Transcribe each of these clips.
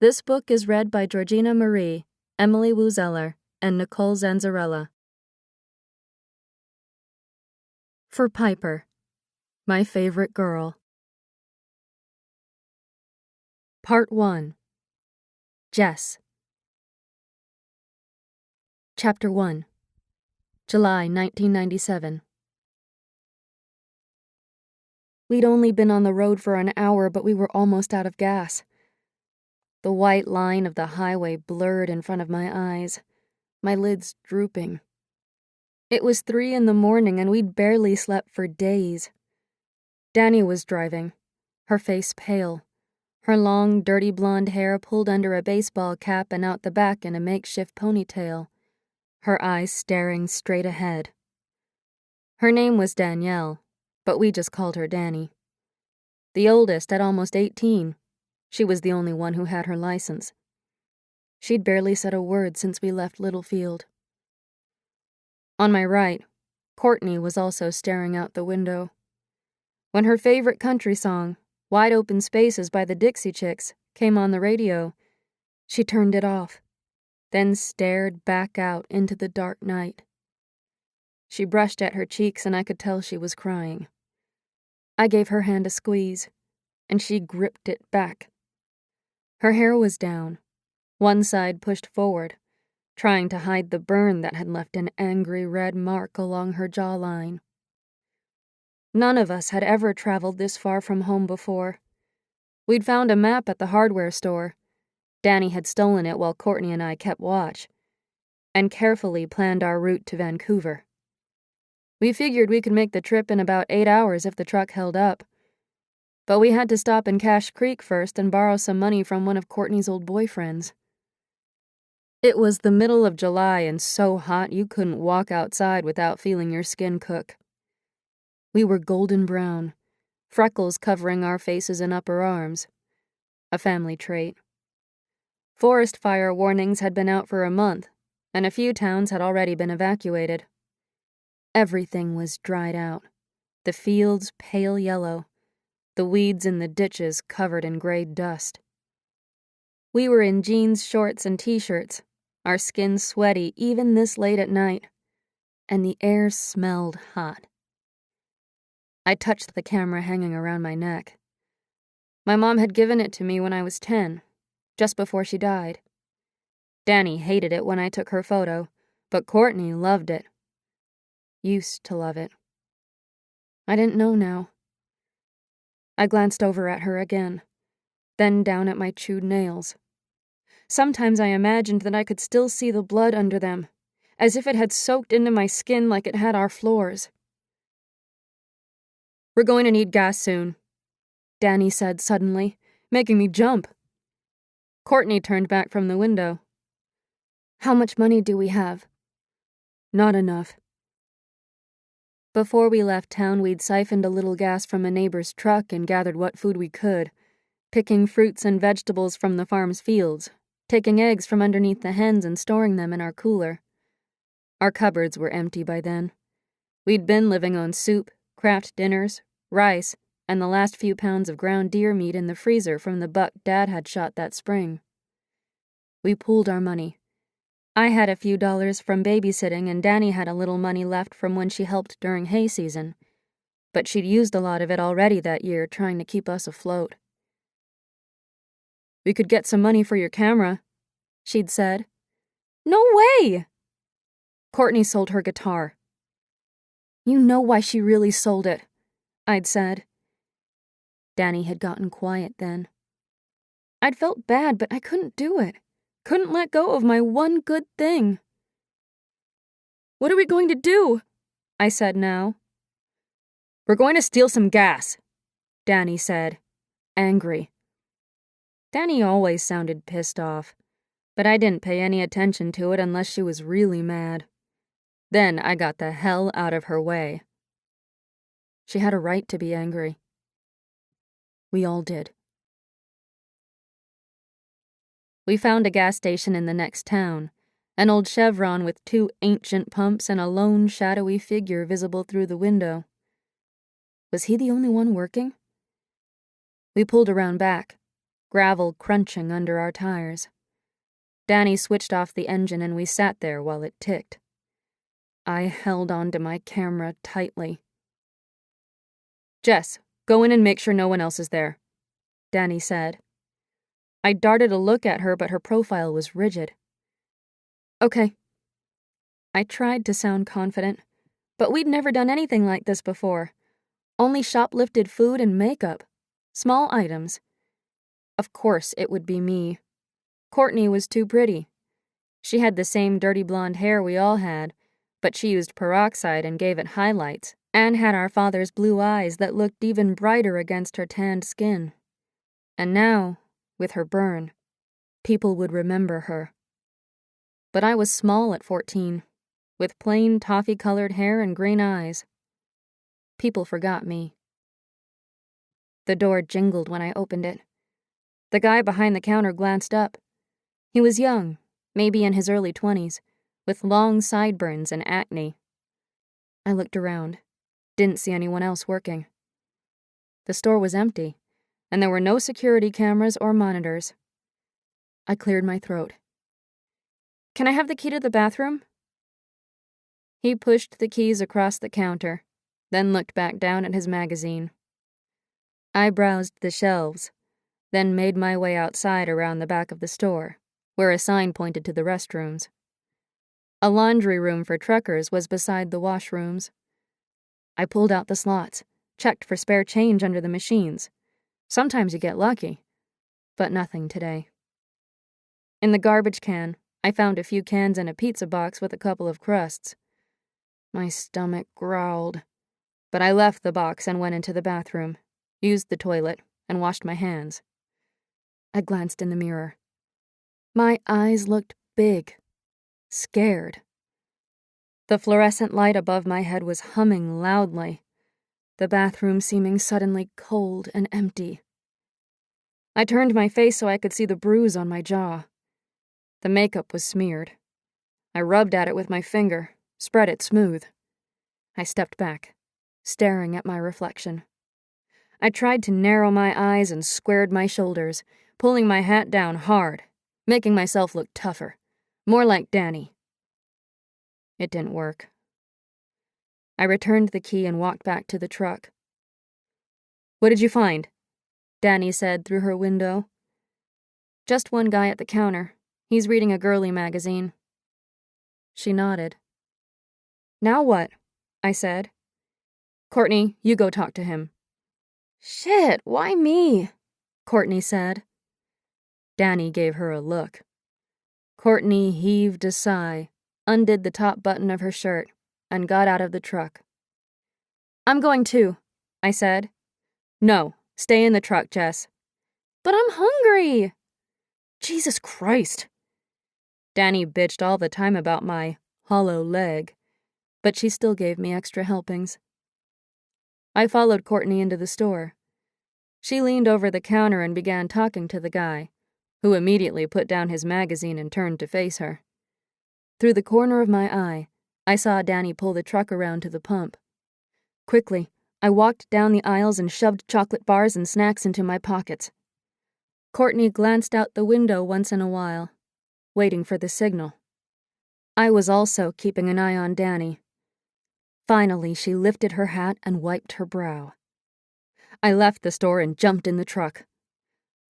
This book is read by Georgina Marie, Emily Wuzeller, and Nicole Zanzarella. For Piper, My Favorite Girl. Part 1. Jess. Chapter 1. July 1997. We'd only been on the road for an hour, but we were almost out of gas. The white line of the highway blurred in front of my eyes, my lids drooping. It was 3 in the morning and we'd barely slept for days. Danny was driving, her face pale, her long, dirty blonde hair pulled under a baseball cap and out the back in a makeshift ponytail, her eyes staring straight ahead. Her name was Danielle, but we just called her Danny. The oldest at almost 18. She was the only one who had her license. She'd barely said a word since we left Littlefield. On my right, Courtney was also staring out the window. When her favorite country song, Wide Open Spaces by the Dixie Chicks, came on the radio, she turned it off, then stared back out into the dark night. She brushed at her cheeks and I could tell she was crying. I gave her hand a squeeze, and she gripped it back. Her hair was down, one side pushed forward, trying to hide the burn that had left an angry red mark along her jawline. None of us had ever traveled this far from home before. We'd found a map at the hardware store. Danny had stolen it while Courtney and I kept watch, and carefully planned our route to Vancouver. We figured we could make the trip in about 8 hours if the truck held up. But we had to stop in Cache Creek first and borrow some money from one of Courtney's old boyfriends. It was the middle of July and so hot you couldn't walk outside without feeling your skin cook. We were golden brown, freckles covering our faces and upper arms. A family trait. Forest fire warnings had been out for a month, and a few towns had already been evacuated. Everything was dried out, the fields pale yellow, the weeds in the ditches covered in gray dust. We were in jeans, shorts, and t-shirts, our skin sweaty even this late at night, and the air smelled hot. I touched the camera hanging around my neck. My mom had given it to me when I was 10, just before she died. Danny hated it when I took her photo, but Courtney loved it. Used to love it. I didn't know now. I glanced over at her again, then down at my chewed nails. Sometimes I imagined that I could still see the blood under them, as if it had soaked into my skin like it had our floors. "We're going to need gas soon," Danny said suddenly, making me jump. Courtney turned back from the window. "How much money do we have?" "Not enough." Before we left town, we'd siphoned a little gas from a neighbor's truck and gathered what food we could, picking fruits and vegetables from the farm's fields, taking eggs from underneath the hens and storing them in our cooler. Our cupboards were empty by then. We'd been living on soup, Kraft dinners, rice, and the last few pounds of ground deer meat in the freezer from the buck Dad had shot that spring. We pooled our money. I had a few dollars from babysitting and Danny had a little money left from when she helped during hay season, but she'd used a lot of it already that year trying to keep us afloat. "We could get some money for your camera," she'd said. "No way!" "Courtney sold her guitar." "You know why she really sold it," I'd said. Danny had gotten quiet then. I'd felt bad, but I couldn't do it. Couldn't let go of my one good thing. "What are we going to do?" I said now. "We're going to steal some gas," Danny said, angry. Danny always sounded pissed off, but I didn't pay any attention to it unless she was really mad. Then I got the hell out of her way. She had a right to be angry. We all did. We found a gas station in the next town, an old Chevron with 2 ancient pumps and a lone, shadowy figure visible through the window. Was he the only one working? We pulled around back, gravel crunching under our tires. Danny switched off the engine and we sat there while it ticked. I held onto my camera tightly. "Jess, go in and make sure no one else is there," Danny said. I darted a look at her, but her profile was rigid. "Okay." I tried to sound confident, but we'd never done anything like this before. Only shoplifted food and makeup. Small items. Of course it would be me. Courtney was too pretty. She had the same dirty blonde hair we all had, but she used peroxide and gave it highlights, and had our father's blue eyes that looked even brighter against her tanned skin. And now, with her burn, people would remember her. But I was small at 14, with plain toffee-colored hair and green eyes. People forgot me. The door jingled when I opened it. The guy behind the counter glanced up. He was young, maybe in his early 20s, with long sideburns and acne. I looked around, didn't see anyone else working. The store was empty, and there were no security cameras or monitors. I cleared my throat. "Can I have the key to the bathroom?" He pushed the keys across the counter, then looked back down at his magazine. I browsed the shelves, then made my way outside around the back of the store, where a sign pointed to the restrooms. A laundry room for truckers was beside the washrooms. I pulled out the slots, checked for spare change under the machines. Sometimes you get lucky, but nothing today. In the garbage can, I found a few cans and a pizza box with a couple of crusts. My stomach growled, but I left the box and went into the bathroom, used the toilet, and washed my hands. I glanced in the mirror. My eyes looked big, scared. The fluorescent light above my head was humming loudly, the bathroom seeming suddenly cold and empty. I turned my face so I could see the bruise on my jaw. The makeup was smeared. I rubbed at it with my finger, spread it smooth. I stepped back, staring at my reflection. I tried to narrow my eyes and squared my shoulders, pulling my hat down hard, making myself look tougher, more like Danny. It didn't work. I returned the key and walked back to the truck. "What did you find?" Danny said through her window. "Just one guy at the counter. He's reading a girly magazine." She nodded. "Now what?" I said. "Courtney, you go talk to him." "Shit, why me?" Courtney said. Danny gave her a look. Courtney heaved a sigh, undid the top button of her shirt, and got out of the truck. "I'm going too," I said. "No, stay in the truck, Jess." "But I'm hungry." "Jesus Christ." Danny bitched all the time about my hollow leg, but she still gave me extra helpings. I followed Courtney into the store. She leaned over the counter and began talking to the guy, who immediately put down his magazine and turned to face her. Through the corner of my eye, I saw Danny pull the truck around to the pump. Quickly, I walked down the aisles and shoved chocolate bars and snacks into my pockets. Courtney glanced out the window once in a while, waiting for the signal. I was also keeping an eye on Danny. Finally, she lifted her hat and wiped her brow. I left the store and jumped in the truck.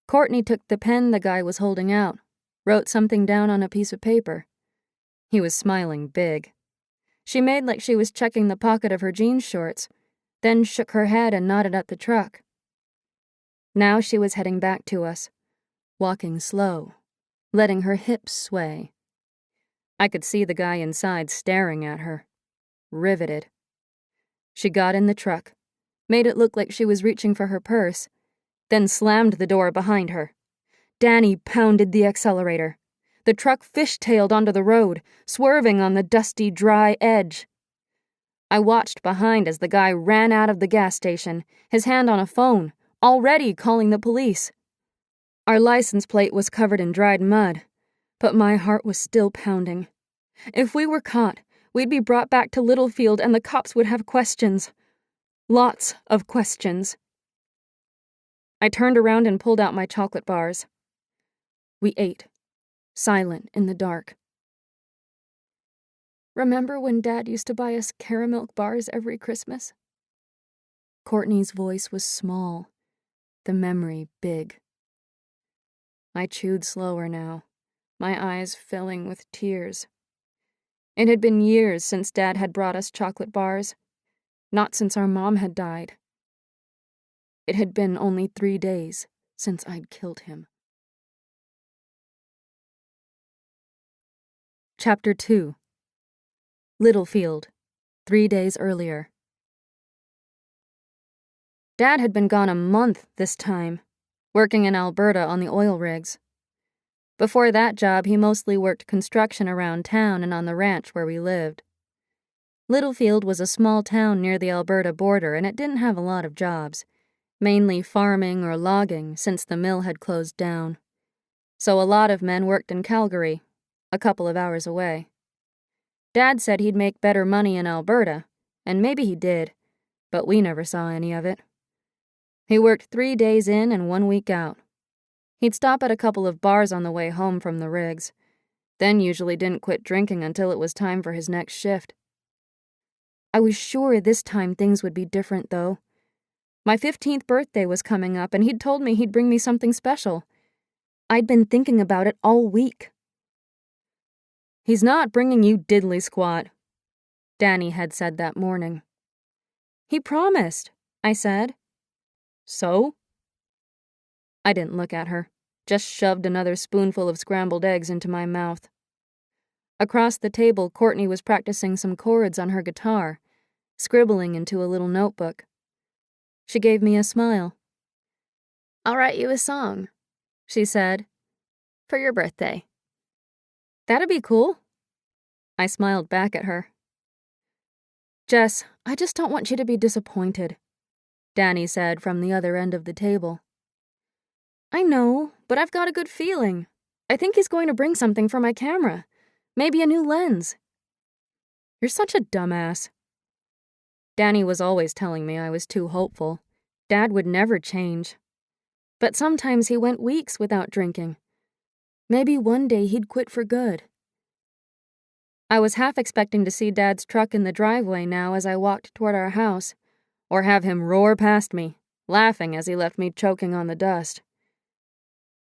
Courtney took the pen the guy was holding out, wrote something down on a piece of paper. He was smiling big. She made like she was checking the pocket of her jeans shorts, then shook her head and nodded at the truck. Now she was heading back to us, walking slow, letting her hips sway. I could see the guy inside staring at her, riveted. She got in the truck, made it look like she was reaching for her purse, then slammed the door behind her. Danny pounded the accelerator. The truck fishtailed onto the road, swerving on the dusty, dry edge. I watched behind as the guy ran out of the gas station, his hand on a phone, already calling the police. Our license plate was covered in dried mud, but my heart was still pounding. If we were caught, we'd be brought back to Littlefield and the cops would have questions. Lots of questions. I turned around and pulled out my chocolate bars. We ate, silent in the dark. Remember when Dad used to buy us caramel bars every Christmas? Courtney's voice was small, the memory big. I chewed slower now, my eyes filling with tears. It had been years since Dad had brought us chocolate bars, not since our mom had died. It had been only 3 days since I'd killed him. Chapter 2. Littlefield, 3 days earlier. Dad had been gone a month this time, working in Alberta on the oil rigs. Before that job, he mostly worked construction around town and on the ranch where we lived. Littlefield was a small town near the Alberta border, and it didn't have a lot of jobs, mainly farming or logging since the mill had closed down. So a lot of men worked in Calgary, a couple of hours away. Dad said he'd make better money in Alberta, and maybe he did, but we never saw any of it. He worked 3 days in and 1 week out. He'd stop at a couple of bars on the way home from the rigs, then usually didn't quit drinking until it was time for his next shift. I was sure this time things would be different, though. My 15th birthday was coming up, and he'd told me he'd bring me something special. I'd been thinking about it all week. "He's not bringing you diddly squat," Danny had said that morning. "He promised," I said. "So?" I didn't look at her, just shoved another spoonful of scrambled eggs into my mouth. Across the table, Courtney was practicing some chords on her guitar, scribbling into a little notebook. She gave me a smile. "I'll write you a song," she said, "for your birthday." "That'd be cool." I smiled back at her. "Jess, I just don't want you to be disappointed," Danny said from the other end of the table. "I know, but I've got a good feeling. I think he's going to bring something for my camera. Maybe a new lens." "You're such a dumbass." Danny was always telling me I was too hopeful. Dad would never change. But sometimes he went weeks without drinking. Maybe one day he'd quit for good. I was half expecting to see Dad's truck in the driveway now as I walked toward our house, or have him roar past me, laughing as he left me choking on the dust.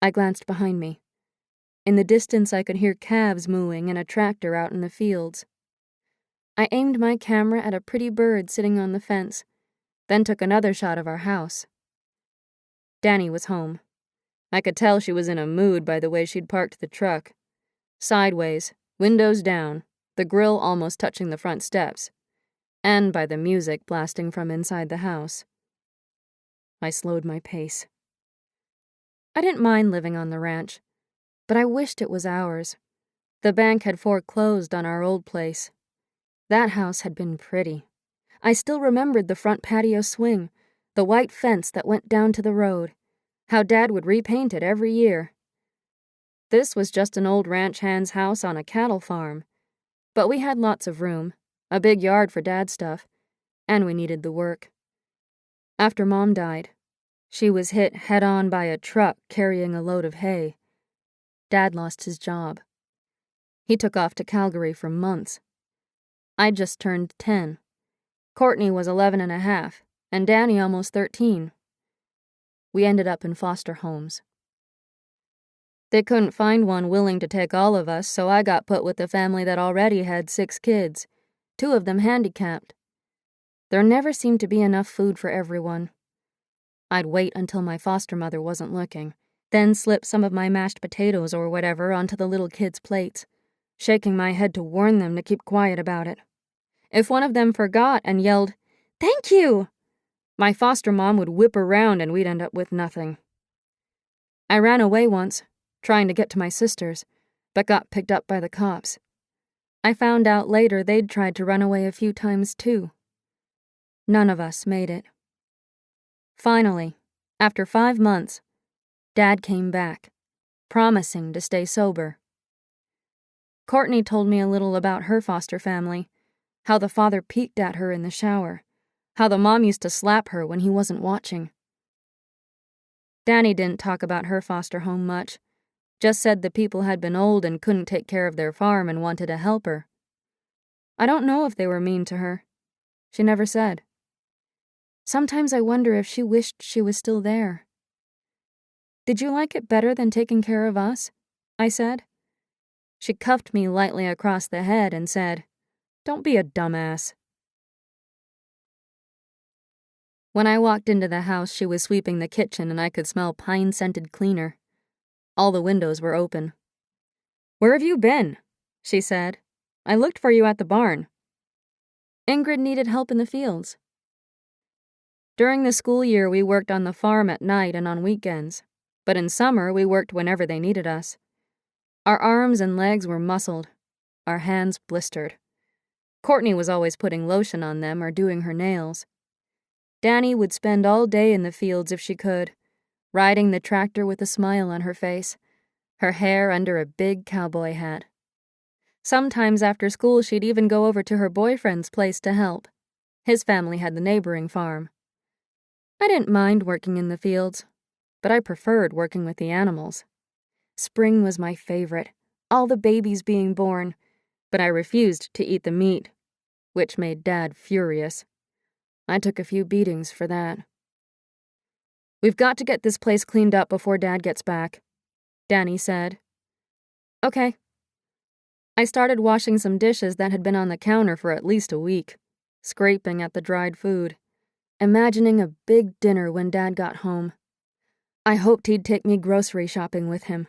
I glanced behind me. In the distance I could hear calves mooing and a tractor out in the fields. I aimed my camera at a pretty bird sitting on the fence, then took another shot of our house. Danny was home. I could tell she was in a mood by the way she'd parked the truck. Sideways, windows down, the grill almost touching the front steps, and by the music blasting from inside the house. I slowed my pace. I didn't mind living on the ranch, but I wished it was ours. The bank had foreclosed on our old place. That house had been pretty. I still remembered the front patio swing, the white fence that went down to the road, how Dad would repaint it every year. This was just an old ranch hand's house on a cattle farm, but we had lots of room, a big yard for Dad's stuff, and we needed the work. After Mom died, she was hit head-on by a truck carrying a load of hay. Dad lost his job. He took off to Calgary for months. I'd just turned 10. Courtney was 11 and a half, and Danny almost 13. We ended up in foster homes. They couldn't find one willing to take all of us, so I got put with a family that already had 6 kids, 2 of them handicapped. There never seemed to be enough food for everyone. I'd wait until my foster mother wasn't looking, then slip some of my mashed potatoes or whatever onto the little kids' plates, shaking my head to warn them to keep quiet about it. If one of them forgot and yelled, "Thank you!" my foster mom would whip around and we'd end up with nothing. I ran away once, trying to get to my sisters, but got picked up by the cops. I found out later they'd tried to run away a few times too. None of us made it. Finally, after 5 months, Dad came back, promising to stay sober. Courtney told me a little about her foster family, how the father peeked at her in the shower, how the mom used to slap her when he wasn't watching. Danny didn't talk about her foster home much, just said the people had been old and couldn't take care of their farm and wanted to help her. I don't know if they were mean to her. She never said. Sometimes I wonder if she wished she was still there. "Did you like it better than taking care of us?" I said. She cuffed me lightly across the head and said, "Don't be a dumbass." When I walked into the house, she was sweeping the kitchen and I could smell pine-scented cleaner. All the windows were open. "Where have you been?" she said. "I looked for you at the barn." Ingrid needed help in the fields. During the school year, we worked on the farm at night and on weekends, but in summer, we worked whenever they needed us. Our arms and legs were muscled, our hands blistered. Courtney was always putting lotion on them or doing her nails. Danny would spend all day in the fields if she could, riding the tractor with a smile on her face, her hair under a big cowboy hat. Sometimes after school, she'd even go over to her boyfriend's place to help. His family had the neighboring farm. I didn't mind working in the fields, but I preferred working with the animals. Spring was my favorite, all the babies being born, but I refused to eat the meat, which made Dad furious. I took a few beatings for that. "We've got to get this place cleaned up before Dad gets back," Danny said. "Okay." I started washing some dishes that had been on the counter for at least a week, scraping at the dried food, imagining a big dinner when Dad got home. I hoped he'd take me grocery shopping with him.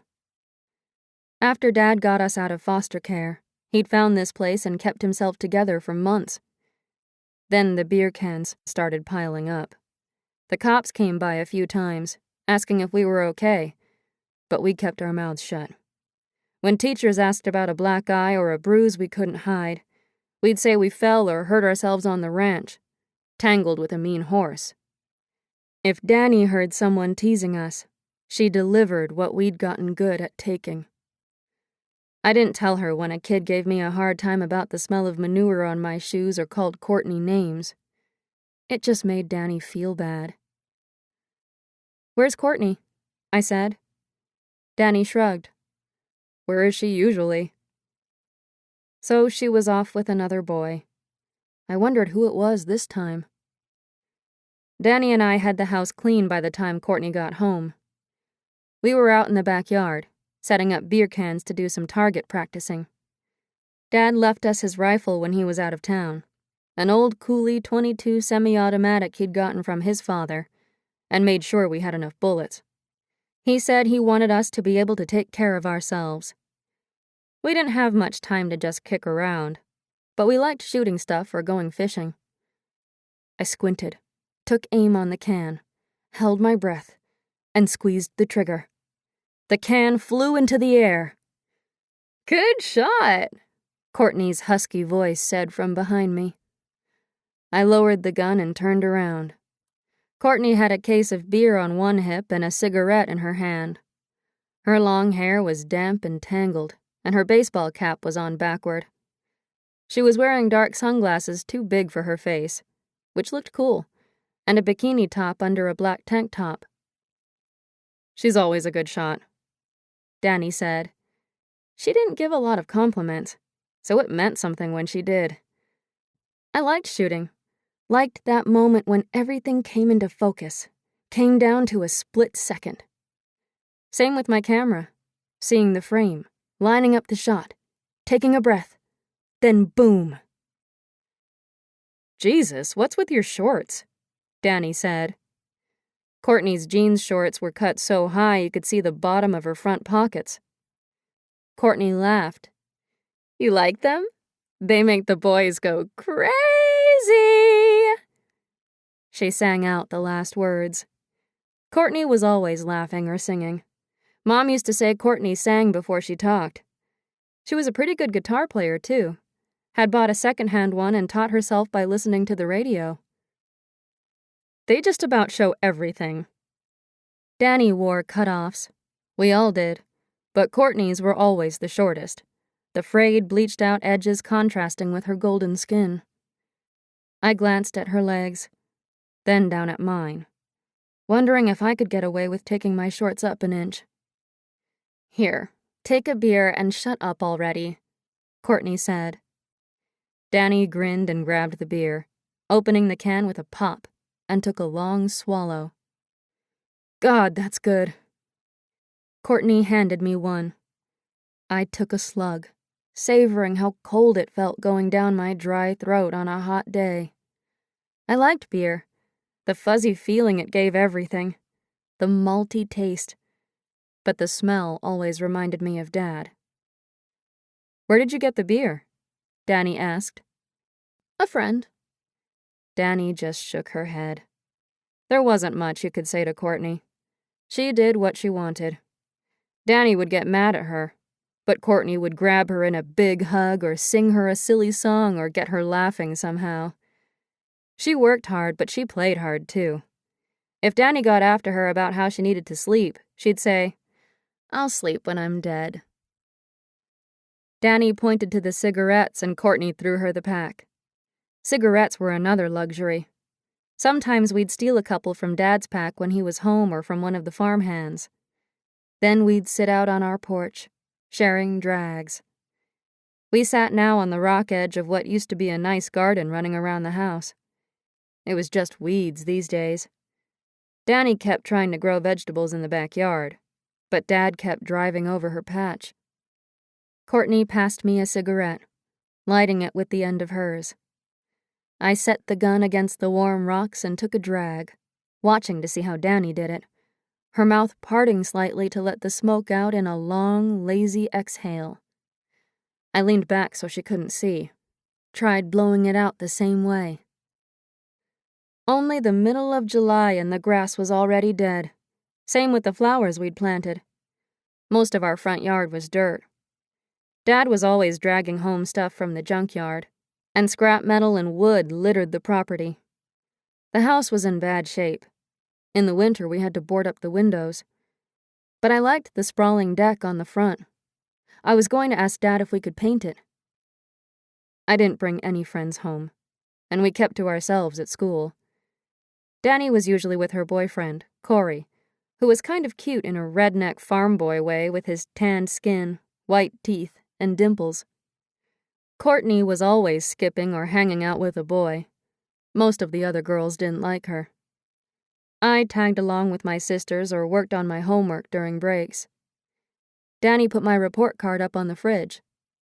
After Dad got us out of foster care, he'd found this place and kept himself together for months. Then the beer cans started piling up. The cops came by a few times, asking if we were okay, but we kept our mouths shut. When teachers asked about a black eye or a bruise we couldn't hide, we'd say we fell or hurt ourselves on the ranch, tangled with a mean horse. If Danny heard someone teasing us, she delivered what we'd gotten good at taking. I didn't tell her when a kid gave me a hard time about the smell of manure on my shoes or called Courtney names. It just made Danny feel bad. "Where's Courtney?" I said. Danny shrugged. "Where is she usually?" So she was off with another boy. I wondered who it was this time. Danny and I had the house clean by the time Courtney got home. We were out in the backyard, setting up beer cans to do some target practicing. Dad left us his rifle when he was out of town, an old Cooley .22 semi-automatic he'd gotten from his father, and made sure we had enough bullets. He said he wanted us to be able to take care of ourselves. We didn't have much time to just kick around, but we liked shooting stuff or going fishing. I squinted, took aim on the can, held my breath, and squeezed the trigger. The can flew into the air. "Good shot," Courtney's husky voice said from behind me. I lowered the gun and turned around. Courtney had a case of beer on one hip and a cigarette in her hand. Her long hair was damp and tangled, and her baseball cap was on backward. She was wearing dark sunglasses too big for her face, which looked cool, and a bikini top under a black tank top. "She's always a good shot," Danny said. She didn't give a lot of compliments, so it meant something when she did. I liked shooting. Liked that moment when everything came into focus, came down to a split second. Same with my camera, seeing the frame, lining up the shot, taking a breath, then boom. "Jesus, what's with your shorts?" Danny said. Courtney's jeans shorts were cut so high you could see the bottom of her front pockets. Courtney laughed. "You like them? They make the boys go crazy." She sang out the last words. Courtney was always laughing or singing. Mom used to say Courtney sang before she talked. She was a pretty good guitar player, too. Had bought a second-hand one and taught herself by listening to the radio. They just about show everything. Danny wore cut-offs. We all did. But Courtney's were always the shortest, the frayed, bleached-out edges contrasting with her golden skin. I glanced at her legs, then down at mine. wondering if I could get away with taking my shorts up an inch. "Here, take a beer and shut up already," Courtney said. Danny grinned and grabbed the beer, opening the can with a pop, and took a long swallow. "God, that's good." Courtney handed me one. I took a slug, savoring how cold it felt going down my dry throat on a hot day. I liked beer, the fuzzy feeling it gave everything, the malty taste, but the smell always reminded me of Dad. "Where did you get the beer?" Danny asked. "A friend." Danny just shook her head. There wasn't much you could say to Courtney. She did what she wanted. Danny would get mad at her, but Courtney would grab her in a big hug or sing her a silly song or get her laughing somehow. She worked hard, but she played hard, too. If Danny got after her about how she needed to sleep, she'd say, "I'll sleep when I'm dead." Danny pointed to the cigarettes and Courtney threw her the pack. Cigarettes were another luxury. Sometimes we'd steal a couple from Dad's pack when he was home or from one of the farmhands. Then we'd sit out on our porch, sharing drags. We sat now on the rock edge of what used to be a nice garden running around the house. It was just weeds these days. Danny kept trying to grow vegetables in the backyard, but Dad kept driving over her patch. Courtney passed me a cigarette, lighting it with the end of hers. I set the gun against the warm rocks and took a drag, watching to see how Danny did it, her mouth parting slightly to let the smoke out in a long, lazy exhale. I leaned back so she couldn't see, tried blowing it out the same way. Only the middle of July and the grass was already dead. Same with the flowers we'd planted. Most of our front yard was dirt. Dad was always dragging home stuff from the junkyard, and scrap metal and wood littered the property. The house was in bad shape. In the winter, we had to board up the windows. But I liked the sprawling deck on the front. I was going to ask Dad if we could paint it. I didn't bring any friends home, and we kept to ourselves at school. Danny was usually with her boyfriend, Corey, who was kind of cute in a redneck farm boy way with his tanned skin, white teeth, and dimples. Courtney was always skipping or hanging out with a boy. Most of the other girls didn't like her. I tagged along with my sisters or worked on my homework during breaks. Danny put my report card up on the fridge,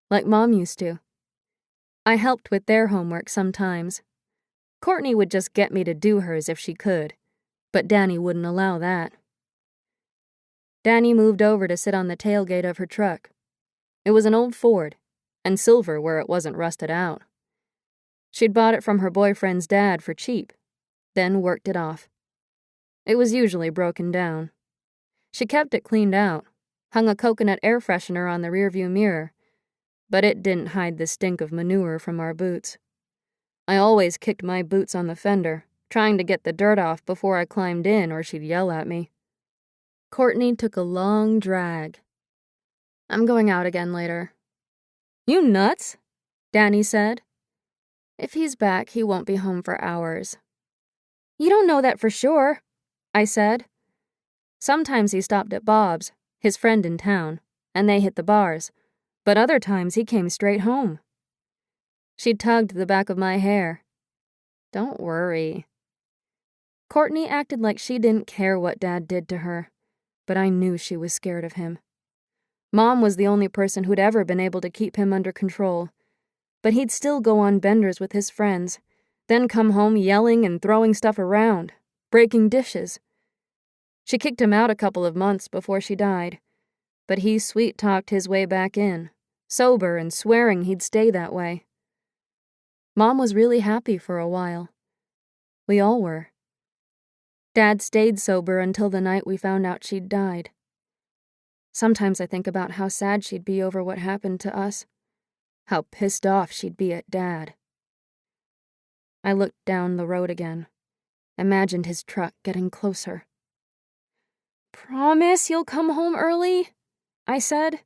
like Mom used to. I helped with their homework sometimes. Courtney would just get me to do hers if she could, but Danny wouldn't allow that. Danny moved over to sit on the tailgate of her truck. It was an old Ford, and silver where it wasn't rusted out. She'd bought it from her boyfriend's dad for cheap, then worked it off. It was usually broken down. She kept it cleaned out, hung a coconut air freshener on the rearview mirror, but it didn't hide the stink of manure from our boots. I always kicked my boots on the fender, trying to get the dirt off before I climbed in or she'd yell at me. Courtney took a long drag. "I'm going out again later." "You nuts?" Danny said. "If he's back, he won't be home for hours." "You don't know that for sure," I said. Sometimes he stopped at Bob's, his friend in town, and they hit the bars, but other times he came straight home. She tugged the back of my hair. "Don't worry." Courtney acted like she didn't care what Dad did to her, but I knew she was scared of him. Mom was the only person who'd ever been able to keep him under control, but he'd still go on benders with his friends, then come home yelling and throwing stuff around, breaking dishes. She kicked him out a couple of months before she died, but he sweet-talked his way back in, sober and swearing he'd stay that way. Mom was really happy for a while. We all were. Dad stayed sober until the night we found out she'd died. Sometimes I think about how sad she'd be over what happened to us, how pissed off she'd be at Dad. I looked down the road again, imagined his truck getting closer. "Promise you'll come home early?" I said.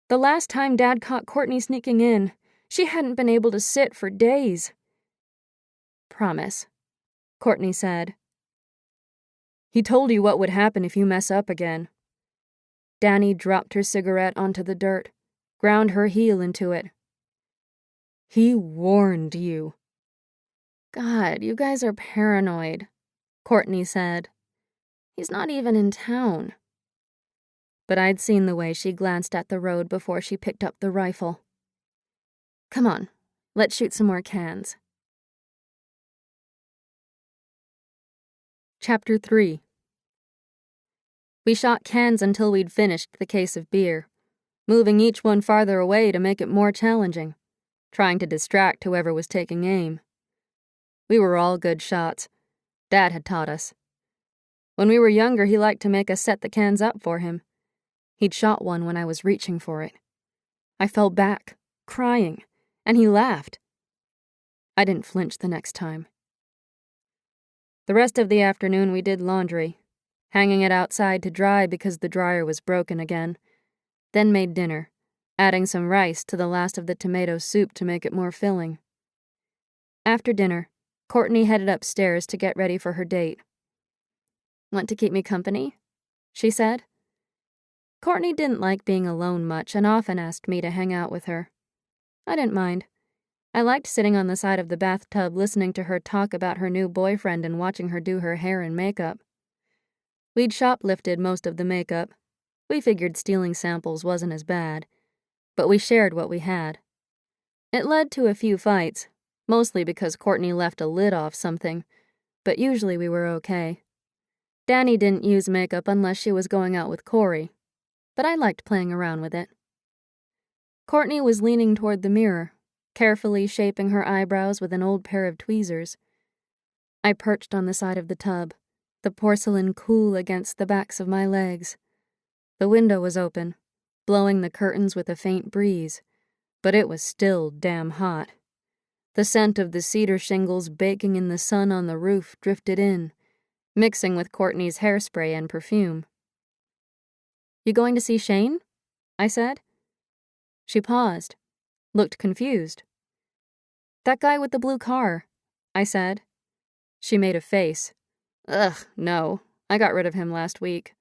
The last time Dad caught Courtney sneaking in, she hadn't been able to sit for days. "Promise," Courtney said. He told you what would happen if you mess up again. Danny dropped her cigarette onto the dirt, ground her heel into it. He warned you. God, you guys are paranoid, Courtney said. He's not even in town. But I'd seen the way she glanced at the road before she picked up the rifle. Come on, let's shoot some more cans. Chapter 3. We shot cans until we'd finished the case of beer, moving each one farther away to make it more challenging, trying to distract whoever was taking aim. We were all good shots. Dad had taught us. When we were younger, he liked to make us set the cans up for him. He'd shot one when I was reaching for it. I fell back, crying, and he laughed. I didn't flinch the next time. The rest of the afternoon we did laundry, hanging it outside to dry because the dryer was broken again, then made dinner, adding some rice to the last of the tomato soup to make it more filling. After dinner, Courtney headed upstairs to get ready for her date. Want to keep me company? She said. Courtney didn't like being alone much and often asked me to hang out with her. I didn't mind. I liked sitting on the side of the bathtub listening to her talk about her new boyfriend and watching her do her hair and makeup. We'd shoplifted most of the makeup. We figured stealing samples wasn't as bad, but we shared what we had. It led to a few fights, mostly because Courtney left a lid off something, but usually we were okay. Danny didn't use makeup unless she was going out with Corey, but I liked playing around with it. Courtney was leaning toward the mirror, carefully shaping her eyebrows with an old pair of tweezers. I perched on the side of the tub, the porcelain cool against the backs of my legs. The window was open, blowing the curtains with a faint breeze, but it was still damn hot. The scent of the cedar shingles baking in the sun on the roof drifted in, mixing with Courtney's hairspray and perfume. You going to see Shane? I said. She paused, looked confused. That guy with the blue car, I said. She made a face. Ugh, no. I got rid of him last week.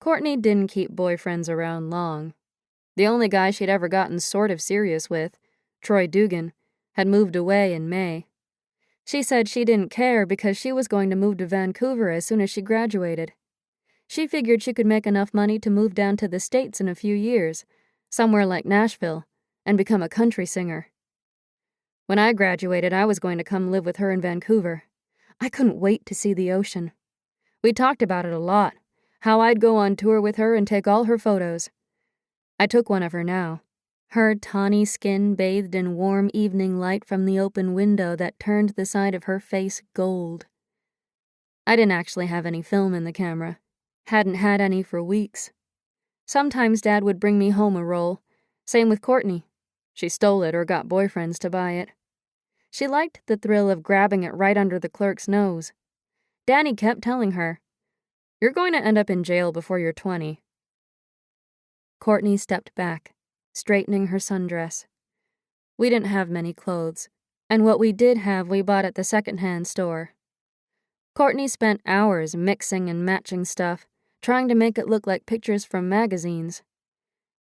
Courtney didn't keep boyfriends around long. The only guy she'd ever gotten sort of serious with, Troy Dugan, had moved away in May. She said she didn't care because she was going to move to Vancouver as soon as she graduated. She figured she could make enough money to move down to the States in a few years, somewhere like Nashville, and become a country singer. When I graduated, I was going to come live with her in Vancouver. I couldn't wait to see the ocean. We talked about it a lot, how I'd go on tour with her and take all her photos. I took one of her now, her tawny skin bathed in warm evening light from the open window that turned the side of her face gold. I didn't actually have any film in the camera. Hadn't had any for weeks. Sometimes Dad would bring me home a roll. Same with Courtney. She stole it or got boyfriends to buy it. She liked the thrill of grabbing it right under the clerk's nose. Danny kept telling her, "You're going to end up in jail before you're 20. Courtney stepped back, straightening her sundress. We didn't have many clothes, and what we did have we bought at the second-hand store. Courtney spent hours mixing and matching stuff, trying to make it look like pictures from magazines.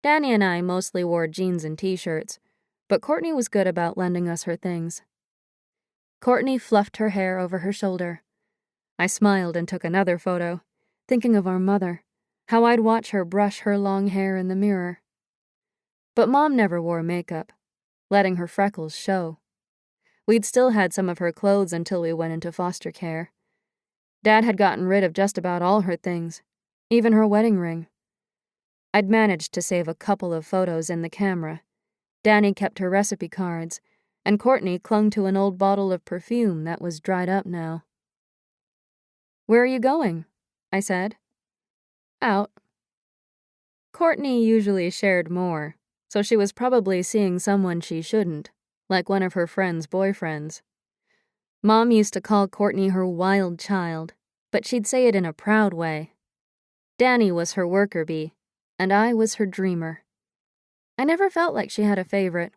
Danny and I mostly wore jeans and t-shirts, but Courtney was good about lending us her things. Courtney fluffed her hair over her shoulder. I smiled and took another photo, thinking of our mother, how I'd watch her brush her long hair in the mirror. But Mom never wore makeup, letting her freckles show. We'd still had some of her clothes until we went into foster care. Dad had gotten rid of just about all her things, even her wedding ring. I'd managed to save a couple of photos in the camera. Danny kept her recipe cards, and Courtney clung to an old bottle of perfume that was dried up now. Where are you going? I said. Out. Courtney usually shared more, so she was probably seeing someone she shouldn't, like one of her friend's boyfriends. Mom used to call Courtney her wild child, but she'd say it in a proud way. Danny was her worker bee, and I was her dreamer. I never felt like she had a favorite,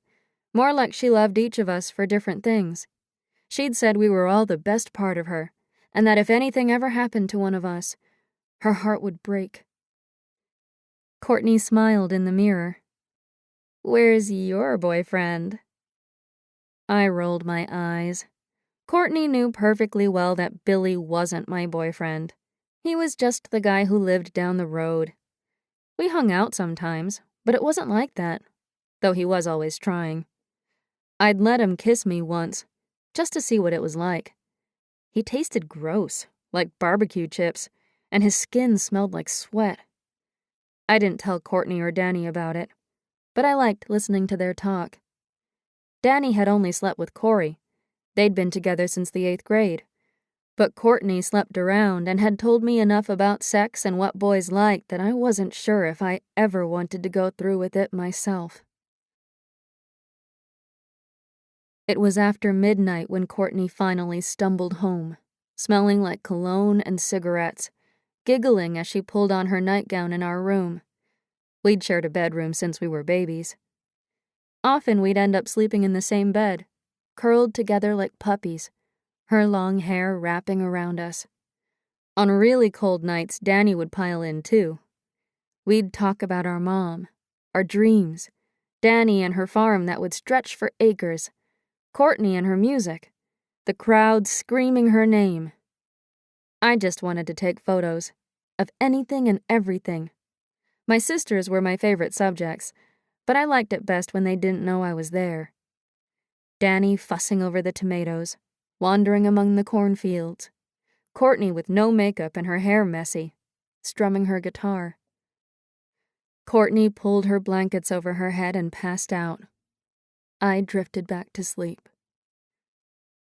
more like she loved each of us for different things. She'd said we were all the best part of her, and that if anything ever happened to one of us, her heart would break. Courtney smiled in the mirror. "Where's your boyfriend?" I rolled my eyes. Courtney knew perfectly well that Billy wasn't my boyfriend. He was just the guy who lived down the road. We hung out sometimes, but it wasn't like that, though he was always trying. I'd let him kiss me once, just to see what it was like. He tasted gross, like barbecue chips, and his skin smelled like sweat. I didn't tell Courtney or Danny about it, but I liked listening to their talk. Danny had only slept with Corey. They'd been together since the 8th grade. But Courtney slept around and had told me enough about sex and what boys liked that I wasn't sure if I ever wanted to go through with it myself. It was after midnight when Courtney finally stumbled home, smelling like cologne and cigarettes, giggling as she pulled on her nightgown in our room. We'd shared a bedroom since we were babies. Often we'd end up sleeping in the same bed, curled together like puppies, her long hair wrapping around us. On really cold nights, Danny would pile in too. We'd talk about our mom, our dreams, Danny and her farm that would stretch for acres, Courtney and her music, the crowd screaming her name. I just wanted to take photos of anything and everything. My sisters were my favorite subjects, but I liked it best when they didn't know I was there. Danny fussing over the tomatoes, wandering among the cornfields. Courtney with no makeup and her hair messy, strumming her guitar. Courtney pulled her blankets over her head and passed out. I drifted back to sleep.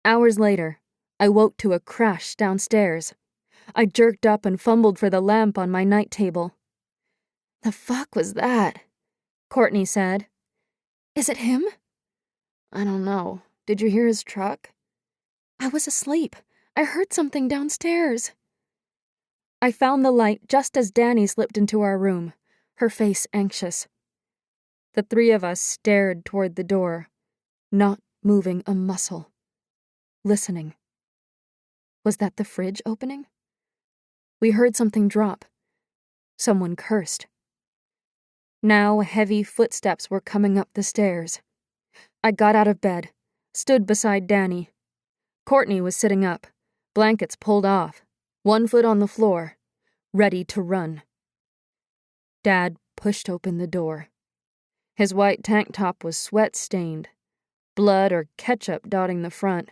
Hours later, I woke to a crash downstairs. I jerked up and fumbled for the lamp on my night table. "The fuck was that?" Courtney said. "Is it him?" "I don't know. Did you hear his truck?" "I was asleep. I heard something downstairs." I found the light just as Danny slipped into our room, her face anxious. The three of us stared toward the door, not moving a muscle, listening. Was that the fridge opening? We heard something drop. Someone cursed. Now heavy footsteps were coming up the stairs. I got out of bed, stood beside Danny. Courtney was sitting up, blankets pulled off, one foot on the floor, ready to run. Dad pushed open the door. His white tank top was sweat-stained, blood or ketchup dotting the front,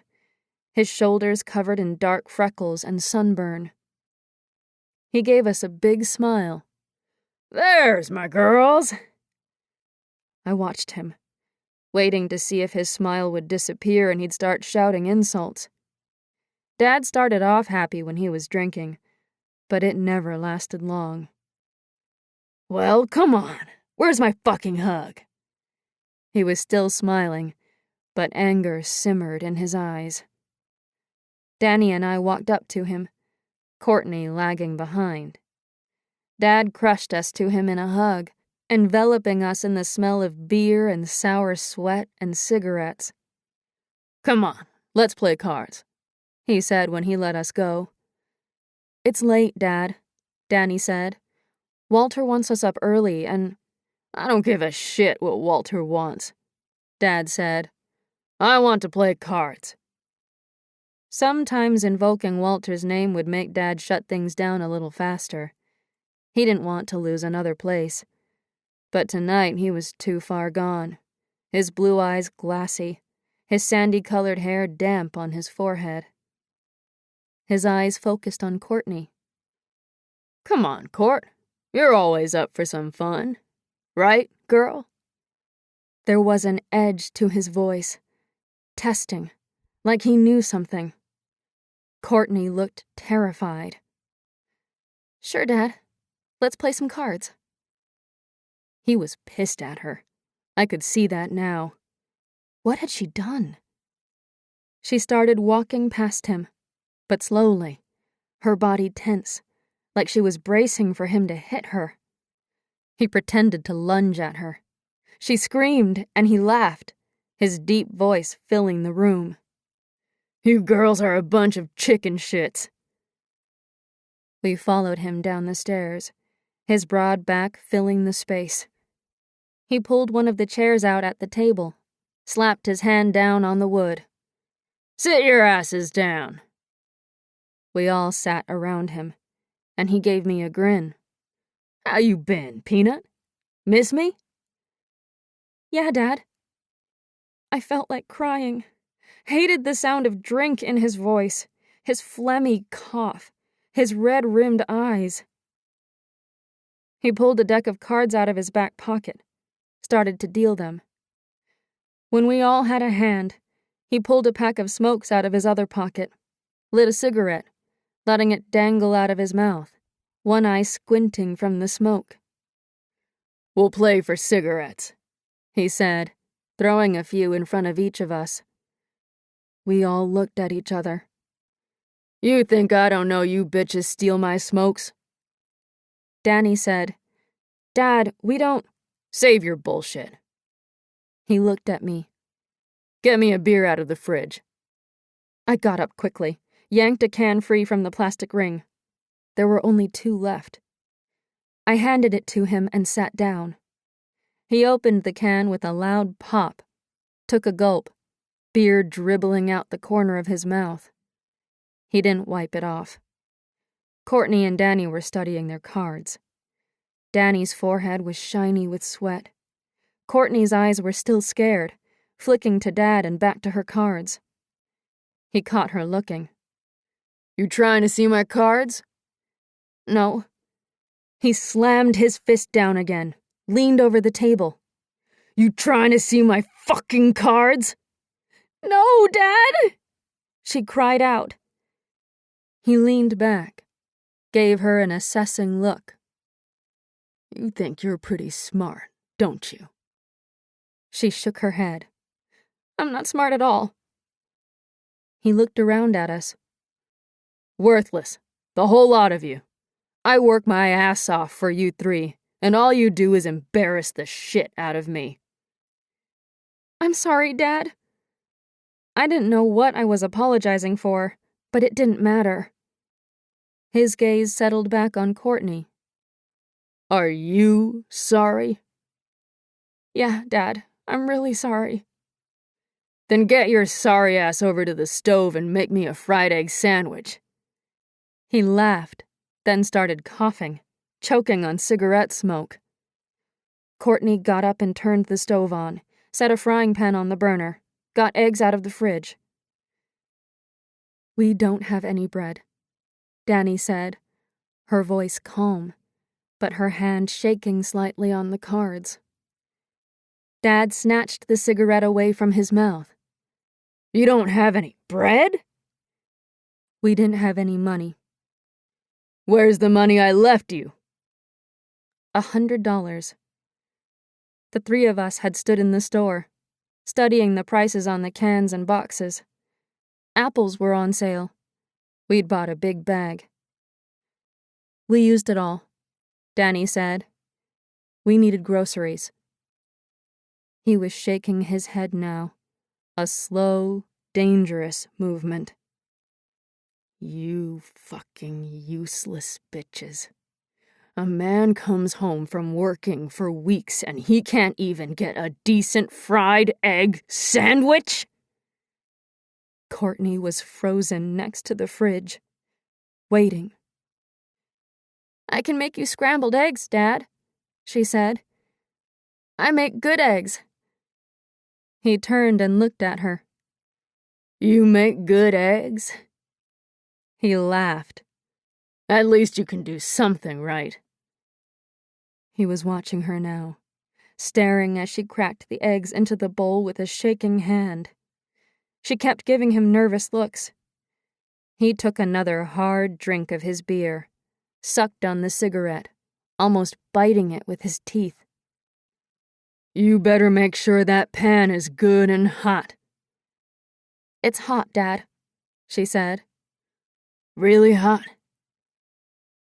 his shoulders covered in dark freckles and sunburn. He gave us a big smile. "There's my girls." I watched him, waiting to see if his smile would disappear and he'd start shouting insults. Dad started off happy when he was drinking, but it never lasted long. "Well, come on. Where's my fucking hug?" He was still smiling, but anger simmered in his eyes. Danny and I walked up to him, Courtney lagging behind. Dad crushed us to him in a hug, enveloping us in the smell of beer and sour sweat and cigarettes. "Come on, let's play cards," he said when he let us go. "It's late, Dad," Danny said. "Walter wants us up early and—" "I don't give a shit what Walter wants," Dad said. "I want to play cards." Sometimes invoking Walter's name would make Dad shut things down a little faster. He didn't want to lose another place. But tonight he was too far gone, his blue eyes glassy, his sandy-colored hair damp on his forehead. His eyes focused on Courtney. "Come on, Court. You're always up for some fun. Right, girl?" There was an edge to his voice, testing, like he knew something. Courtney looked terrified. "Sure, Dad. Let's play some cards." He was pissed at her. I could see that now. What had she done? She started walking past him, but slowly, her body tense, like she was bracing for him to hit her. He pretended to lunge at her. She screamed, and he laughed, his deep voice filling the room. "You girls are a bunch of chicken shits," We followed him down the stairs, his broad back filling the space. He pulled one of the chairs out at the table, slapped his hand down on the wood. "Sit your asses down." We all sat around him, and he gave me a grin. "How you been, Peanut? Miss me?" "Yeah, Dad." I felt like crying. Hated the sound of drink in his voice, his phlegmy cough, his red-rimmed eyes. He pulled a deck of cards out of his back pocket, started to deal them. When we all had a hand, he pulled a pack of smokes out of his other pocket, lit a cigarette, letting it dangle out of his mouth, one eye squinting from the smoke. "We'll play for cigarettes," he said, throwing a few in front of each of us. We all looked at each other. "You think I don't know you bitches steal my smokes?" Danny said, "Dad, we don't—" "Save your bullshit." He looked at me. "Get me a beer out of the fridge." I got up quickly, yanked a can free from the plastic ring. There were only 2 left. I handed it to him and sat down. He opened the can with a loud pop, took a gulp, beer dribbling out the corner of his mouth. He didn't wipe it off. Courtney and Danny were studying their cards. Danny's forehead was shiny with sweat. Courtney's eyes were still scared, flicking to Dad and back to her cards. He caught her looking. "You trying to see my cards?" "No." He slammed his fist down again, leaned over the table. "You trying to see my fucking cards?" "No, Dad!" she cried out. He leaned back, gave her an assessing look. "You think you're pretty smart, don't you?" She shook her head. "I'm not smart at all." He looked around at us. "Worthless, the whole lot of you. I work my ass off for you 3, and all you do is embarrass the shit out of me." "I'm sorry, Dad." I didn't know what I was apologizing for, but it didn't matter. His gaze settled back on Courtney. "Are you sorry?" "Yeah, Dad, I'm really sorry." "Then get your sorry ass over to the stove and make me a fried egg sandwich." He laughed, then started coughing, choking on cigarette smoke. Courtney got up and turned the stove on, set a frying pan on the burner, got eggs out of the fridge. "We don't have any bread," Danny said, her voice calm, but her hand shaking slightly on the cards. Dad snatched the cigarette away from his mouth. "You don't have any bread?" "We didn't have any money." "Where's the money I left you?" $100. The 3 of us had stood in the store, studying the prices on the cans and boxes. Apples were on sale. We'd bought a big bag. "We used it all," Danny said. "We needed groceries." He was shaking his head now, a slow, dangerous movement. "You fucking useless bitches. A man comes home from working for weeks and he can't even get a decent fried egg sandwich?" Courtney was frozen next to the fridge, waiting. "I can make you scrambled eggs, Dad," she said. "I make good eggs." He turned and looked at her. "You make good eggs?" He laughed. "At least you can do something right." He was watching her now, staring as she cracked the eggs into the bowl with a shaking hand. She kept giving him nervous looks. He took another hard drink of his beer, sucked on the cigarette, almost biting it with his teeth. "You better make sure that pan is good and hot." "It's hot, Dad," she said. "Really hot?"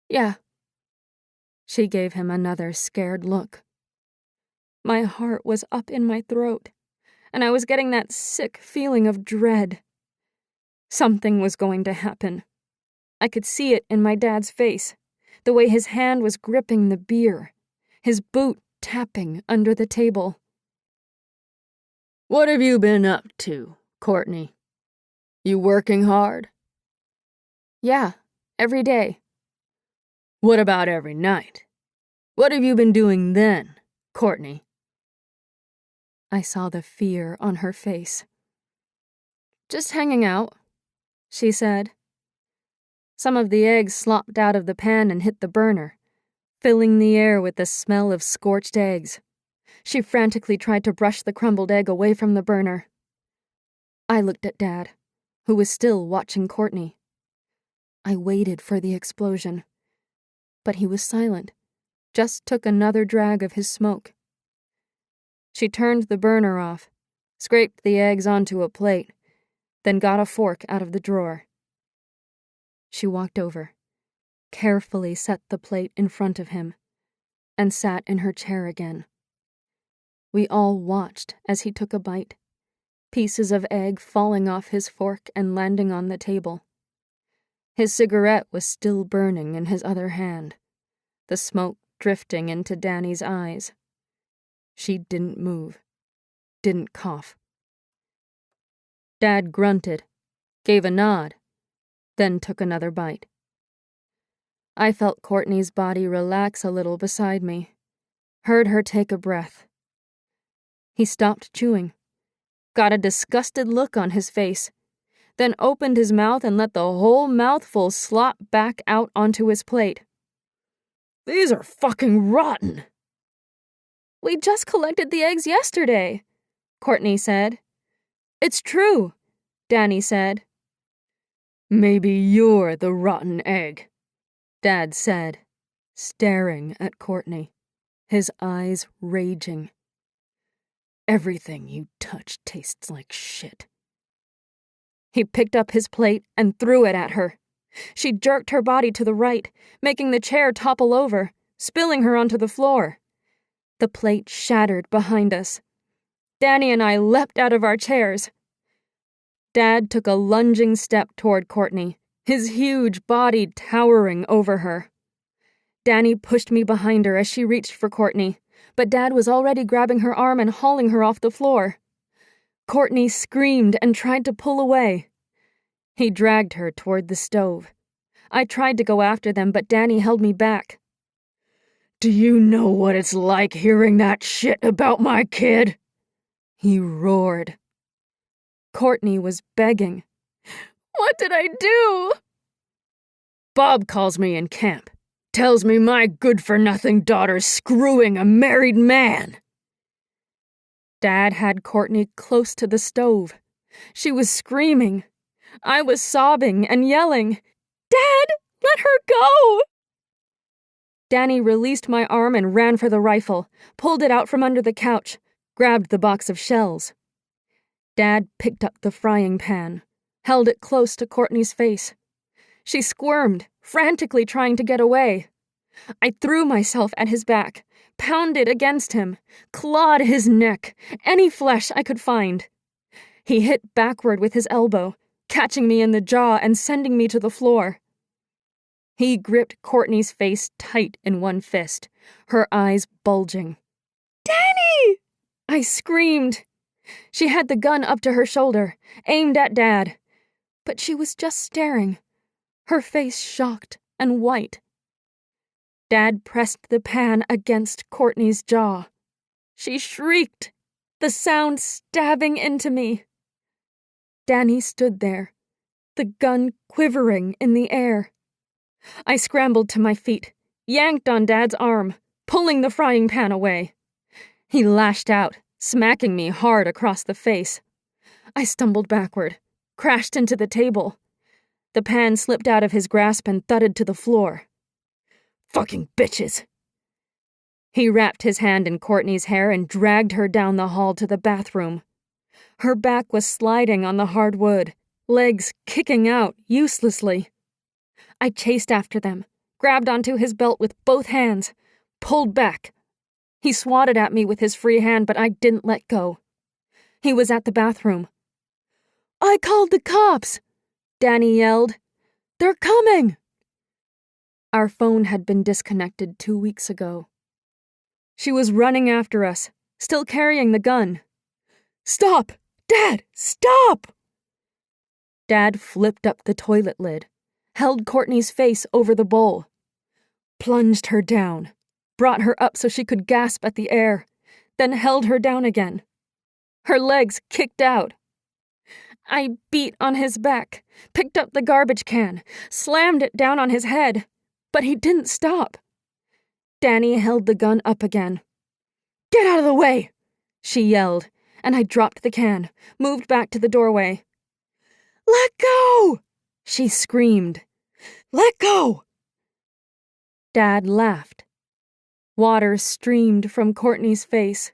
"Yeah." She gave him another scared look. My heart was up in my throat, and I was getting that sick feeling of dread. Something was going to happen. I could see it in my dad's face, the way his hand was gripping the beer, his boot tapping under the table. "What have you been up to, Courtney? You working hard?" "Yeah, every day." "What about every night? What have you been doing then, Courtney?" I saw the fear on her face. "Just hanging out," she said. Some of the eggs slopped out of the pan and hit the burner, filling the air with the smell of scorched eggs. She frantically tried to brush the crumbled egg away from the burner. I looked at Dad, who was still watching Courtney. I waited for the explosion, but he was silent, just took another drag of his smoke. She turned the burner off, scraped the eggs onto a plate, then got a fork out of the drawer. She walked over, carefully set the plate in front of him, and sat in her chair again. We all watched as he took a bite, pieces of egg falling off his fork and landing on the table. His cigarette was still burning in his other hand, the smoke drifting into Danny's eyes. She didn't move, didn't cough. Dad grunted, gave a nod, then took another bite. I felt Courtney's body relax a little beside me, heard her take a breath. He stopped chewing, got a disgusted look on his face, then opened his mouth and let the whole mouthful slop back out onto his plate. "These are fucking rotten." "We just collected the eggs yesterday," Courtney said. "It's true," Danny said. "Maybe you're the rotten egg," Dad said, staring at Courtney, his eyes raging. "Everything you touch tastes like shit." He picked up his plate and threw it at her. She jerked her body to the right, making the chair topple over, spilling her onto the floor. The plate shattered behind us. Danny and I leapt out of our chairs. Dad took a lunging step toward Courtney, his huge body towering over her. Danny pushed me behind her as she reached for Courtney, but Dad was already grabbing her arm and hauling her off the floor. Courtney screamed and tried to pull away. He dragged her toward the stove. I tried to go after them, but Danny held me back. "Do you know what it's like hearing that shit about my kid?" he roared. Courtney was begging. "What did I do?" "Bob calls me in camp. Tells me my good-for-nothing daughter's screwing a married man." Dad had Courtney close to the stove. She was screaming. I was sobbing and yelling, "Dad, let her go!" Danny released my arm and ran for the rifle, pulled it out from under the couch, grabbed the box of shells. Dad picked up the frying pan, held it close to Courtney's face. She squirmed, frantically trying to get away. I threw myself at his back, pounded against him, clawed his neck, any flesh I could find. He hit backward with his elbow, catching me in the jaw and sending me to the floor. He gripped Courtney's face tight in one fist, her eyes bulging. "Danny!" I screamed. She had the gun up to her shoulder, aimed at Dad, but she was just staring, her face shocked and white. Dad pressed the pan against Courtney's jaw. She shrieked, the sound stabbing into me. Danny stood there, the gun quivering in the air. I scrambled to my feet, yanked on Dad's arm, pulling the frying pan away. He lashed out, smacking me hard across the face. I stumbled backward, crashed into the table. The pan slipped out of his grasp and thudded to the floor. "Fucking bitches!" He wrapped his hand in Courtney's hair and dragged her down the hall to the bathroom. Her back was sliding on the hard wood, legs kicking out uselessly. I chased after them, grabbed onto his belt with both hands, pulled back. He swatted at me with his free hand, but I didn't let go. He was at the bathroom. "I called the cops!" Danny yelled. They're coming! Our phone had been disconnected 2 weeks ago. She was running after us, still carrying the gun. Stop! Dad, stop! Dad flipped up the toilet lid, held Courtney's face over the bowl, plunged her down, brought her up so she could gasp at the air, then held her down again. Her legs kicked out. I beat on his back, picked up the garbage can, slammed it down on his head, but he didn't stop. Danny held the gun up again. Get out of the way, she yelled, and I dropped the can, moved back to the doorway. Let go, she screamed. Let go! Dad laughed. Water streamed from Courtney's face.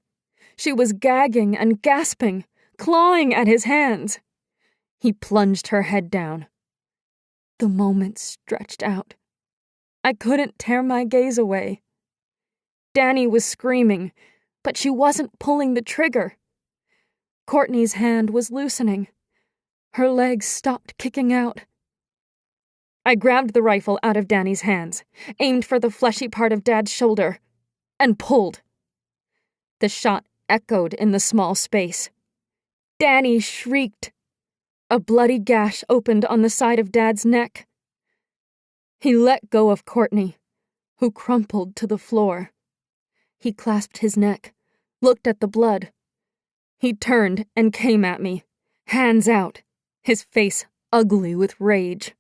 She was gagging and gasping, clawing at his hands. He plunged her head down. The moment stretched out. I couldn't tear my gaze away. Danny was screaming, but she wasn't pulling the trigger. Courtney's hand was loosening. Her legs stopped kicking out. I grabbed the rifle out of Danny's hands, aimed for the fleshy part of Dad's shoulder, and pulled. The shot echoed in the small space. Danny shrieked. A bloody gash opened on the side of Dad's neck. He let go of Courtney, who crumpled to the floor. He clasped his neck, looked at the blood. He turned and came at me, hands out, his face ugly with rage.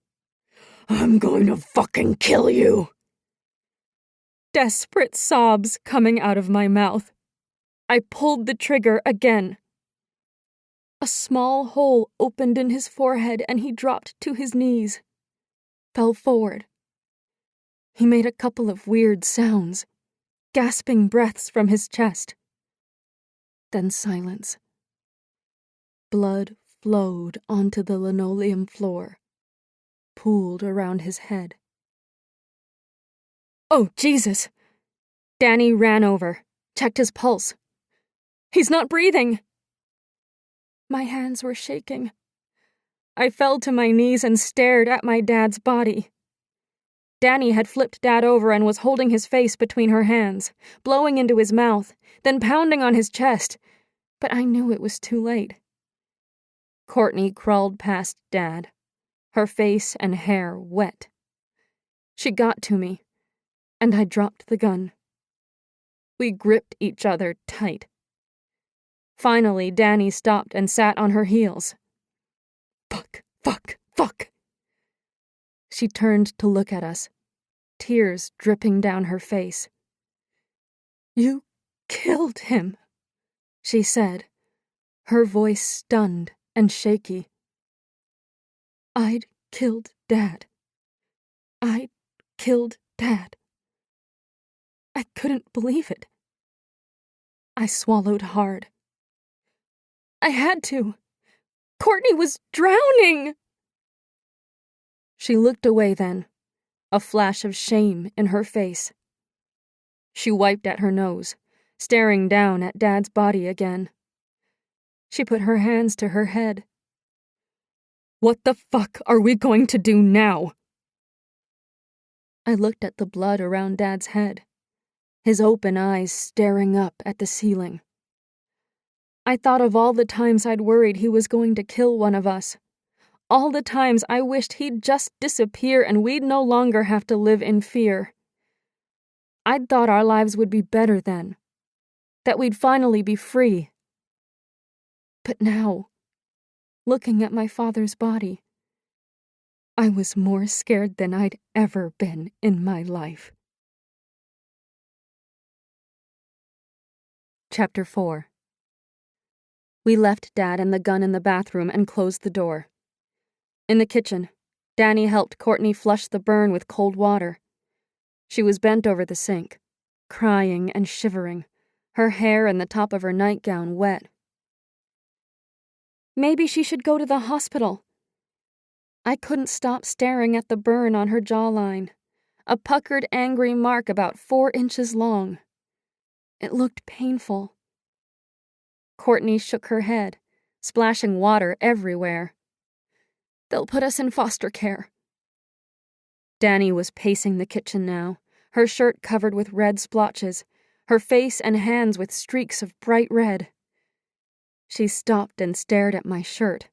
I'm going to fucking kill you! Desperate sobs coming out of my mouth. I pulled the trigger again. A small hole opened in his forehead and he dropped to his knees, fell forward. He made a couple of weird sounds, gasping breaths from his chest. Then silence. Blood flowed onto the linoleum floor, pooled around his head. Oh, Jesus! Danny ran over, checked his pulse. He's not breathing! My hands were shaking. I fell to my knees and stared at my dad's body. Danny had flipped Dad over and was holding his face between her hands, blowing into his mouth, then pounding on his chest, but I knew it was too late. Courtney crawled past Dad, her face and hair wet. She got to me, and I dropped the gun. We gripped each other tight. Finally, Danny stopped and sat on her heels. Fuck, fuck, fuck. She turned to look at us, tears dripping down her face. You killed him, she said, her voice stunned and shaky. I'd killed Dad. I'd killed Dad. I couldn't believe it. I swallowed hard. I had to. Courtney was drowning! She looked away then, a flash of shame in her face. She wiped at her nose, staring down at Dad's body again. She put her hands to her head. What the fuck are we going to do now? I looked at the blood around Dad's head, his open eyes staring up at the ceiling. I thought of all the times I'd worried he was going to kill one of us. All the times I wished he'd just disappear and we'd no longer have to live in fear. I'd thought our lives would be better then, that we'd finally be free. But now, looking at my father's body, I was more scared than I'd ever been in my life. Chapter 4. We left Dad and the gun in the bathroom and closed the door. In the kitchen, Danny helped Courtney flush the burn with cold water. She was bent over the sink, crying and shivering, her hair and the top of her nightgown wet. Maybe she should go to the hospital. I couldn't stop staring at the burn on her jawline, a puckered, angry mark about 4 inches long. It looked painful. Courtney shook her head, splashing water everywhere. They'll put us in foster care. Danny was pacing the kitchen now, her shirt covered with red splotches, her face and hands with streaks of bright red. She stopped and stared at my shirt,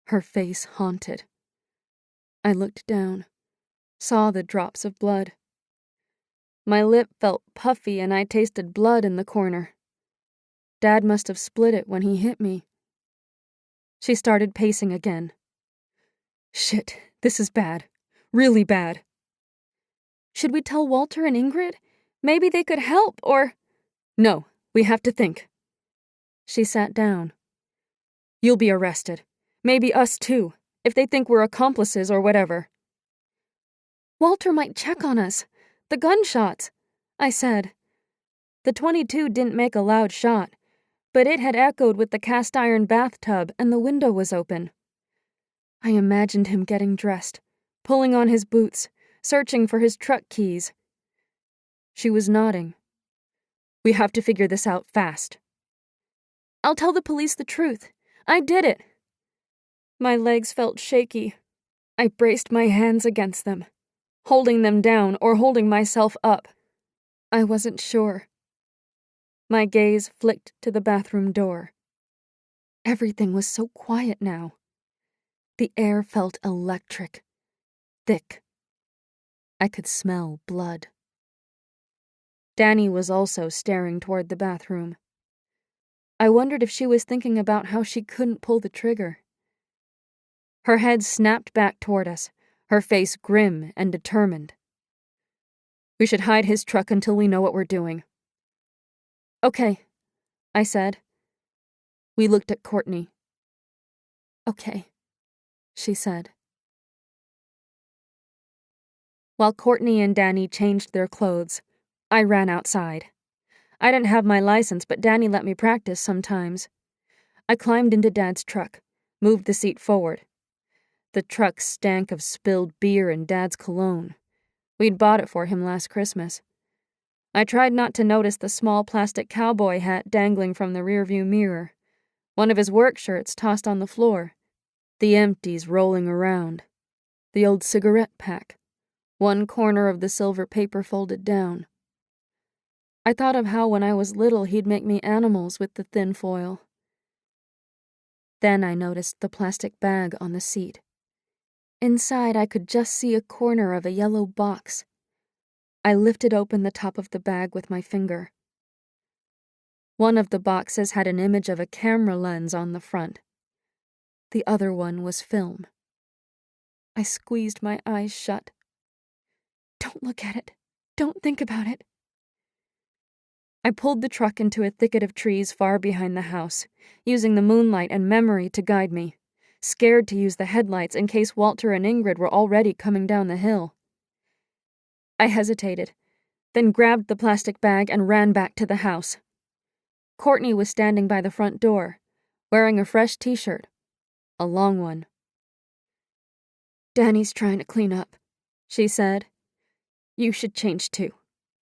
her face haunted. I looked down, saw the drops of blood. My lip felt puffy and I tasted blood in the corner. Dad must have split it when he hit me. She started pacing again. Shit, this is bad. Really bad. Should we tell Walter and Ingrid? Maybe they could help, or... No, we have to think. She sat down. You'll be arrested. Maybe us too, if they think we're accomplices or whatever. Walter might check on us. The gunshots, I said. The .22 didn't make a loud shot, but it had echoed with the cast-iron bathtub and the window was open. I imagined him getting dressed, pulling on his boots, searching for his truck keys. She was nodding. We have to figure this out fast. I'll tell the police the truth. I did it. My legs felt shaky. I braced my hands against them, holding them down or holding myself up. I wasn't sure. My gaze flicked to the bathroom door. Everything was so quiet now. The air felt electric, thick. I could smell blood. Danny was also staring toward the bathroom. I wondered if she was thinking about how she couldn't pull the trigger. Her head snapped back toward us, her face grim and determined. We should hide his truck until we know what we're doing. Okay, I said. We looked at Courtney. Okay, she said. While Courtney and Danny changed their clothes, I ran outside. I didn't have my license, but Danny let me practice sometimes. I climbed into Dad's truck, moved the seat forward. The truck stank of spilled beer and Dad's cologne. We'd bought it for him last Christmas. I tried not to notice the small plastic cowboy hat dangling from the rearview mirror, one of his work shirts tossed on the floor, the empties rolling around, the old cigarette pack, one corner of the silver paper folded down. I thought of how when I was little he'd make me animals with the thin foil. Then I noticed the plastic bag on the seat. Inside I could just see a corner of a yellow box. I lifted open the top of the bag with my finger. One of the boxes had an image of a camera lens on the front. The other one was film. I squeezed my eyes shut. Don't look at it. Don't think about it. I pulled the truck into a thicket of trees far behind the house, using the moonlight and memory to guide me, scared to use the headlights in case Walter and Ingrid were already coming down the hill. I hesitated, then grabbed the plastic bag and ran back to the house. Courtney was standing by the front door, wearing a fresh t-shirt, a long one. Danny's trying to clean up, she said. You should change too,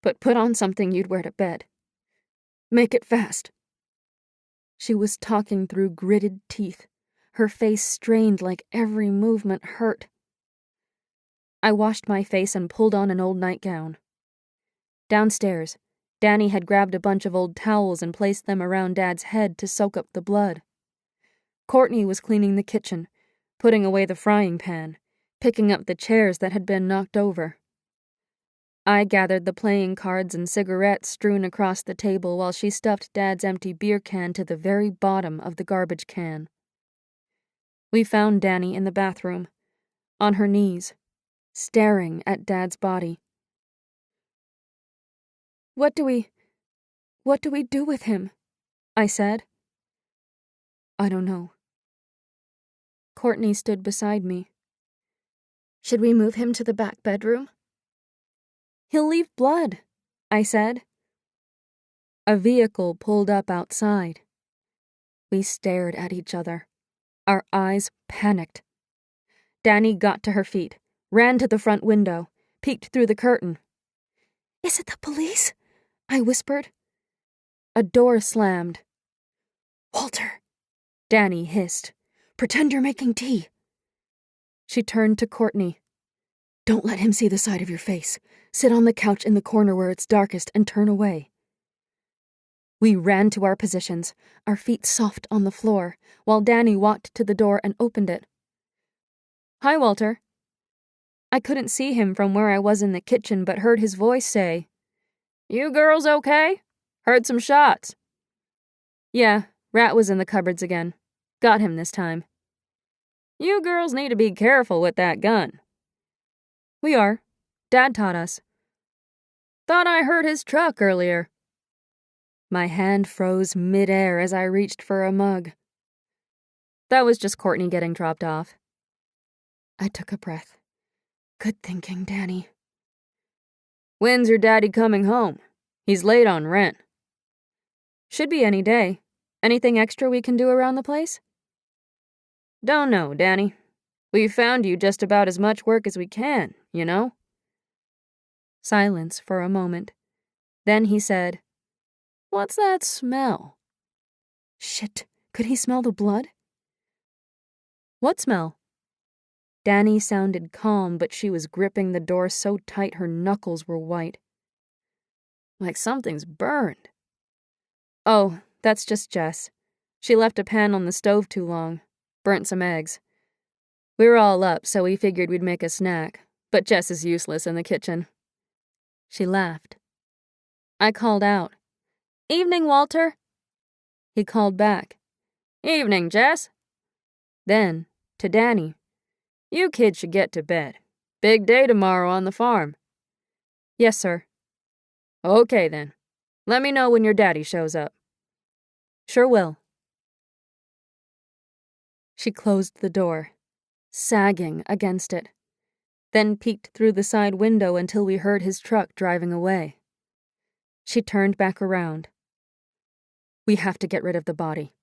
but put on something you'd wear to bed. Make it fast. She was talking through gritted teeth, her face strained like every movement hurt. I washed my face and pulled on an old nightgown. Downstairs, Danny had grabbed a bunch of old towels and placed them around Dad's head to soak up the blood. Courtney was cleaning the kitchen, putting away the frying pan, picking up the chairs that had been knocked over. I gathered the playing cards and cigarettes strewn across the table while she stuffed Dad's empty beer can to the very bottom of the garbage can. We found Danny in the bathroom, on her knees, staring at Dad's body. What do we do with him? I said. I don't know. Courtney stood beside me. Should we move him to the back bedroom? He'll leave blood, I said. A vehicle pulled up outside. We stared at each other, our eyes panicked. Danny got to her feet, ran to the front window, peeked through the curtain. Is it the police? I whispered. A door slammed. Walter, Danny hissed. Pretend you're making tea. She turned to Courtney. Don't let him see the side of your face. Sit on the couch in the corner where it's darkest and turn away. We ran to our positions, our feet soft on the floor, while Danny walked to the door and opened it. "Hi, Walter." I couldn't see him from where I was in the kitchen, but heard his voice say, "You girls okay? Heard some shots." "Yeah, Rat was in the cupboards again. Got him this time." "You girls need to be careful with that gun." "We are. Dad taught us." "Thought I heard his truck earlier." My hand froze mid-air as I reached for a mug. "That was just Courtney getting dropped off." I took a breath. Good thinking, Danny. "When's your daddy coming home? He's late on rent." "Should be any day. Anything extra we can do around the place?" "Don't know, Danny. We've found you just about as much work as we can, you know?" Silence for a moment. Then he said, "What's that smell?" Shit, could he smell the blood? "What smell?" Danny sounded calm, but she was gripping the door so tight her knuckles were white. "Like something's burned." "Oh, that's just Jess. She left a pan on the stove too long. Burnt some eggs. We were all up, so we figured we'd make a snack, but Jess is useless in the kitchen." She laughed. I called out, "Evening, Walter." He called back, "Evening, Jess." Then, to Danny, "You kids should get to bed. Big day tomorrow on the farm." "Yes, sir." "Okay, then. Let me know when your daddy shows up." "Sure will." She closed the door, sagging against it, then peeked through the side window until we heard his truck driving away. She turned back around. "We have to get rid of the body."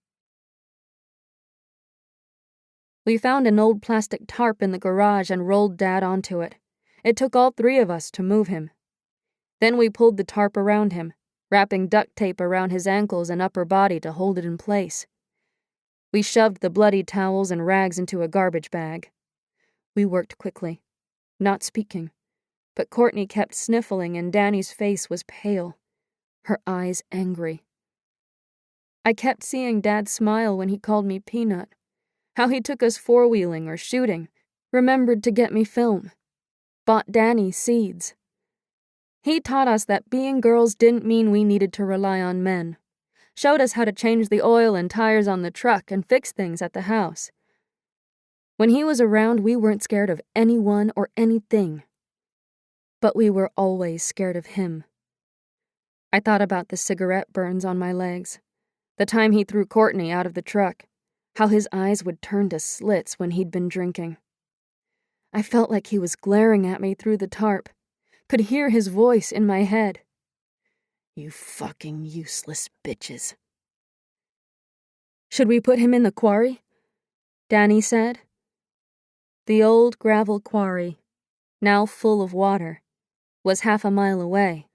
We found an old plastic tarp in the garage and rolled Dad onto it. It took all three of us to move him. Then we pulled the tarp around him, wrapping duct tape around his ankles and upper body to hold it in place. We shoved the bloody towels and rags into a garbage bag. We worked quickly, not speaking, but Courtney kept sniffling and Danny's face was pale, her eyes angry. I kept seeing Dad smile when he called me Peanut, how he took us four-wheeling or shooting, remembered to get me film, bought Danny seeds. He taught us that being girls didn't mean we needed to rely on men, showed us how to change the oil and tires on the truck and fix things at the house. When he was around, we weren't scared of anyone or anything. But we were always scared of him. I thought about the cigarette burns on my legs, the time he threw Courtney out of the truck, how his eyes would turn to slits when he'd been drinking. I felt like he was glaring at me through the tarp, could hear his voice in my head. "You fucking useless bitches." "Should we put him in the quarry?" Danny said. The old gravel quarry, now full of water, was half a mile away.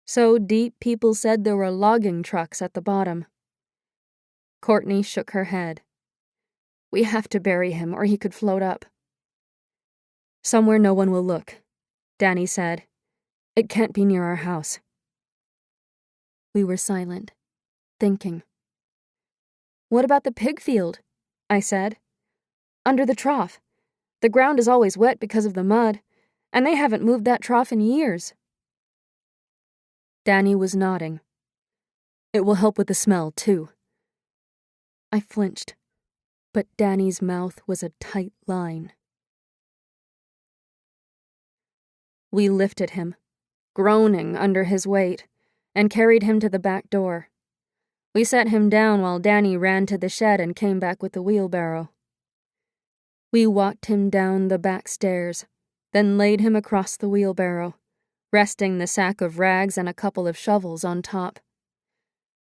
So deep people said there were logging trucks at the bottom. Courtney shook her head. "We have to bury him or he could float up." "Somewhere no one will look," Danny said. "It can't be near our house." We were silent, thinking. "What about the pig field?" I said. "Under the trough. The ground is always wet because of the mud, and they haven't moved that trough in years." Danny was nodding. "It will help with the smell, too." I flinched, but Danny's mouth was a tight line. We lifted him, groaning under his weight, and carried him to the back door. We set him down while Danny ran to the shed and came back with the wheelbarrow. We walked him down the back stairs, then laid him across the wheelbarrow, resting the sack of rags and a couple of shovels on top.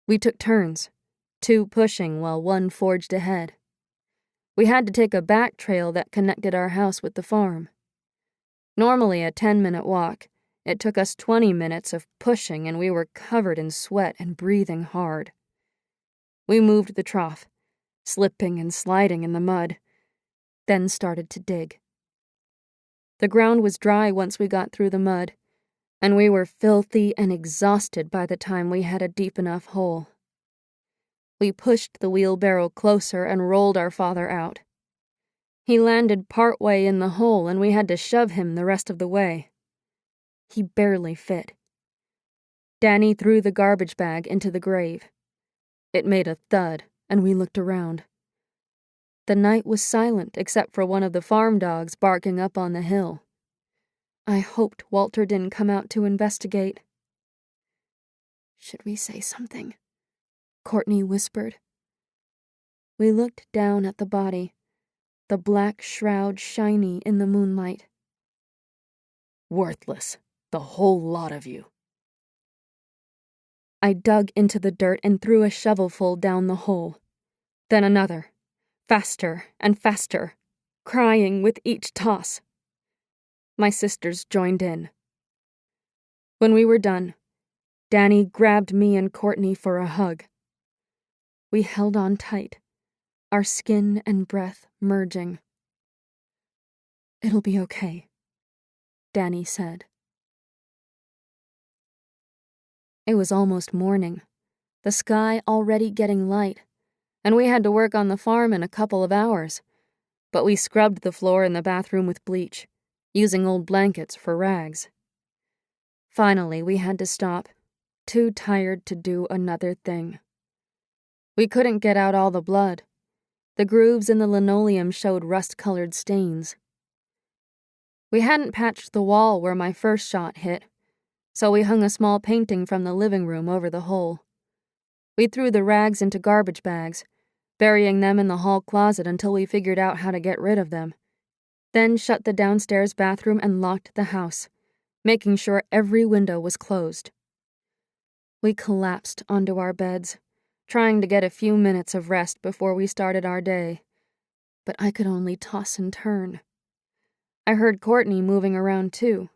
We took turns, two pushing while one forged ahead. We had to take a back trail that connected our house with the farm. Normally a 10-minute walk, it took us 20 minutes of pushing and we were covered in sweat and breathing hard. We moved the trough, slipping and sliding in the mud, then started to dig. The ground was dry once we got through the mud, and we were filthy and exhausted by the time we had a deep enough hole. We pushed the wheelbarrow closer and rolled our father out. He landed partway in the hole, and we had to shove him the rest of the way. He barely fit. Danny threw the garbage bag into the grave. It made a thud, and we looked around. The night was silent except for one of the farm dogs barking up on the hill. I hoped Walter didn't come out to investigate. "Should we say something?" Courtney whispered. We looked down at the body, the black shroud shiny in the moonlight. "Worthless, the whole lot of you." I dug into the dirt and threw a shovelful down the hole. Then another, faster and faster, crying with each toss. My sisters joined in. When we were done, Danny grabbed me and Courtney for a hug. We held on tight, our skin and breath merging. "It'll be okay," Danny said. It was almost morning, the sky already getting light, and we had to work on the farm in a couple of hours. But we scrubbed the floor in the bathroom with bleach, using old blankets for rags. Finally, we had to stop, too tired to do another thing. We couldn't get out all the blood. The grooves in the linoleum showed rust-colored stains. We hadn't patched the wall where my first shot hit, so we hung a small painting from the living room over the hole. We threw the rags into garbage bags, burying them in the hall closet until we figured out how to get rid of them, then shut the downstairs bathroom and locked the house, making sure every window was closed. We collapsed onto our beds, trying to get a few minutes of rest before we started our day, but I could only toss and turn. I heard Courtney moving around too.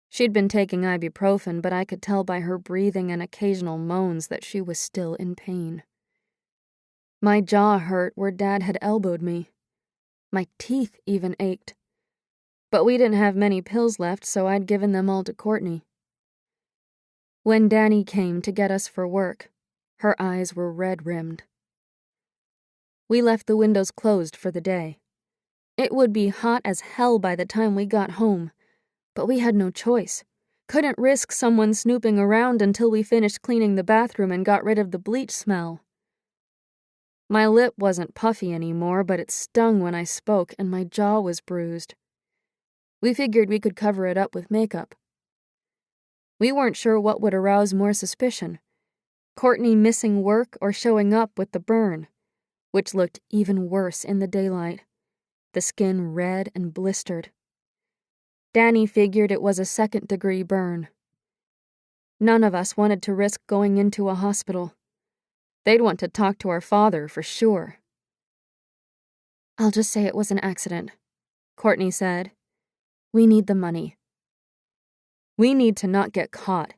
She'd been taking ibuprofen, but I could tell by her breathing and occasional moans that she was still in pain. My jaw hurt where Dad had elbowed me. My teeth even ached. But we didn't have many pills left, so I'd given them all to Courtney. When Danny came to get us for work, her eyes were red-rimmed. We left the windows closed for the day. It would be hot as hell by the time we got home, but we had no choice. Couldn't risk someone snooping around until we finished cleaning the bathroom and got rid of the bleach smell. My lip wasn't puffy anymore, but it stung when I spoke and my jaw was bruised. We figured we could cover it up with makeup. We weren't sure what would arouse more suspicion, Courtney missing work or showing up with the burn, which looked even worse in the daylight, the skin red and blistered. Danny figured it was a second-degree burn. None of us wanted to risk going into a hospital. They'd want to talk to our father for sure. "I'll just say it was an accident," Courtney said. "We need the money." "We need to not get caught,"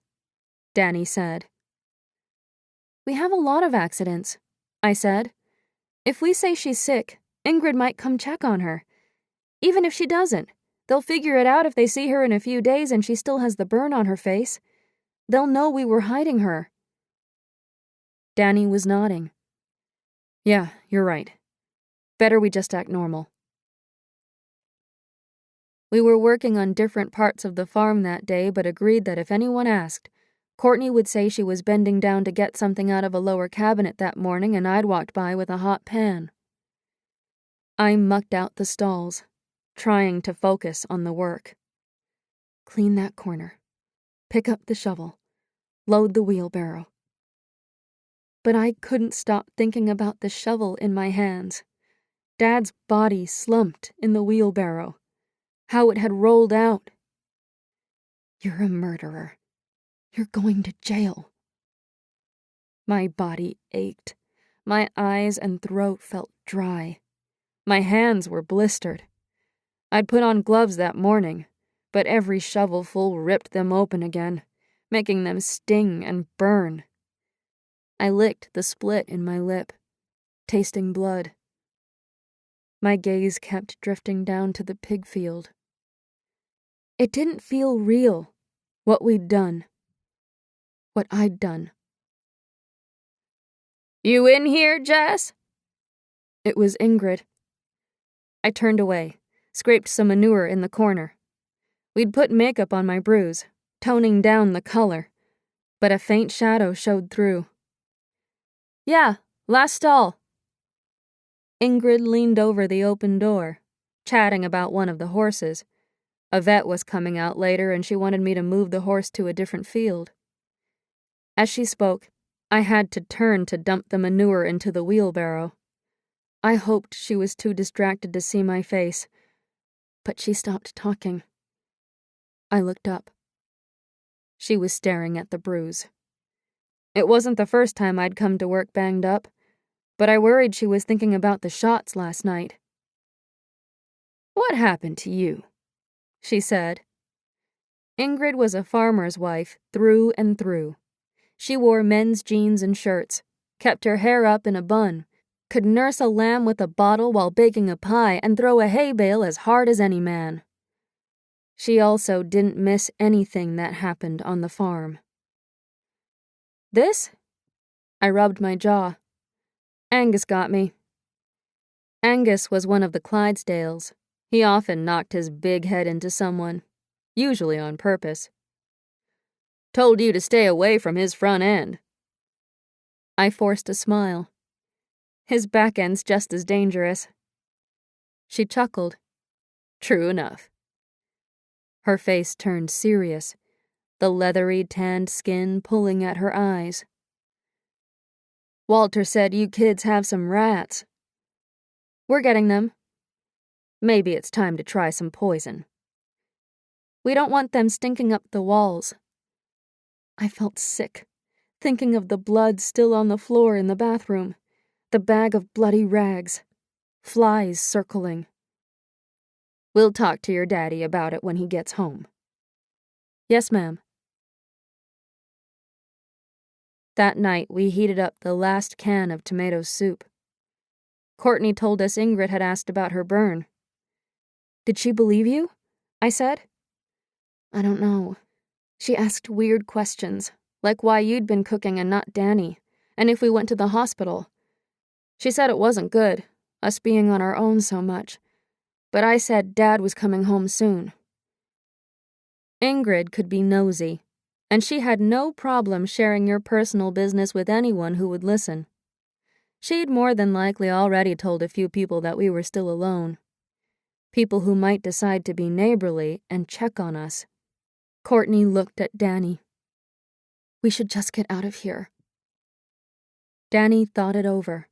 Danny said. "We have a lot of accidents," I said. "If we say she's sick, Ingrid might come check on her. Even if she doesn't, they'll figure it out if they see her in a few days and she still has the burn on her face. They'll know we were hiding her." Danny was nodding. "Yeah, you're right. Better we just act normal." We were working on different parts of the farm that day, but agreed that if anyone asked, Courtney would say she was bending down to get something out of a lower cabinet that morning and I'd walked by with a hot pan. I mucked out the stalls, trying to focus on the work. Clean that corner. Pick up the shovel. Load the wheelbarrow. But I couldn't stop thinking about the shovel in my hands. Dad's body slumped in the wheelbarrow. How it had rolled out. "You're a murderer. You're going to jail." My body ached. My eyes and throat felt dry. My hands were blistered. I'd put on gloves that morning, but every shovelful ripped them open again, making them sting and burn. I licked the split in my lip, tasting blood. My gaze kept drifting down to the pig field, It didn't feel real, what we'd done. What I'd done. "You in here, Jess?" It was Ingrid. I turned away, scraped some manure in the corner. We'd put makeup on my bruise, toning down the color, but a faint shadow showed through. "Yeah, last stall." Ingrid leaned over the open door, chatting about one of the horses. A vet was coming out later and she wanted me to move the horse to a different field. As she spoke, I had to turn to dump the manure into the wheelbarrow. I hoped she was too distracted to see my face, but she stopped talking. I looked up. She was staring at the bruise. It wasn't the first time I'd come to work banged up, but I worried she was thinking about the shots last night. "What happened to you?" she said. Ingrid was a farmer's wife through and through. She wore men's jeans and shirts, kept her hair up in a bun, could nurse a lamb with a bottle while baking a pie, and throw a hay bale as hard as any man. She also didn't miss anything that happened on the farm. "This?" I rubbed my jaw. "Angus got me." Angus was one of the Clydesdales. He often knocked his big head into someone, usually on purpose. "Told you to stay away from his front end." I forced a smile. "His back end's just as dangerous." She chuckled. "True enough." Her face turned serious, the leathery, tanned skin pulling at her eyes. "Walter said you kids have some rats." "We're getting them. Maybe it's time to try some poison. We don't want them stinking up the walls." I felt sick, thinking of the blood still on the floor in the bathroom, the bag of bloody rags, flies circling. "We'll talk to your daddy about it when he gets home." "Yes, ma'am." That night, we heated up the last can of tomato soup. Courtney told us Ingrid had asked about her burn. "Did she believe you?" I said. "I don't know. She asked weird questions, like why you'd been cooking and not Danny, and if we went to the hospital. She said it wasn't good, us being on our own so much, but I said Dad was coming home soon." Ingrid could be nosy, and she had no problem sharing your personal business with anyone who would listen. She'd more than likely already told a few people that we were still alone. People who might decide to be neighborly and check on us. Courtney looked at Danny. "We should just get out of here." Danny thought it over,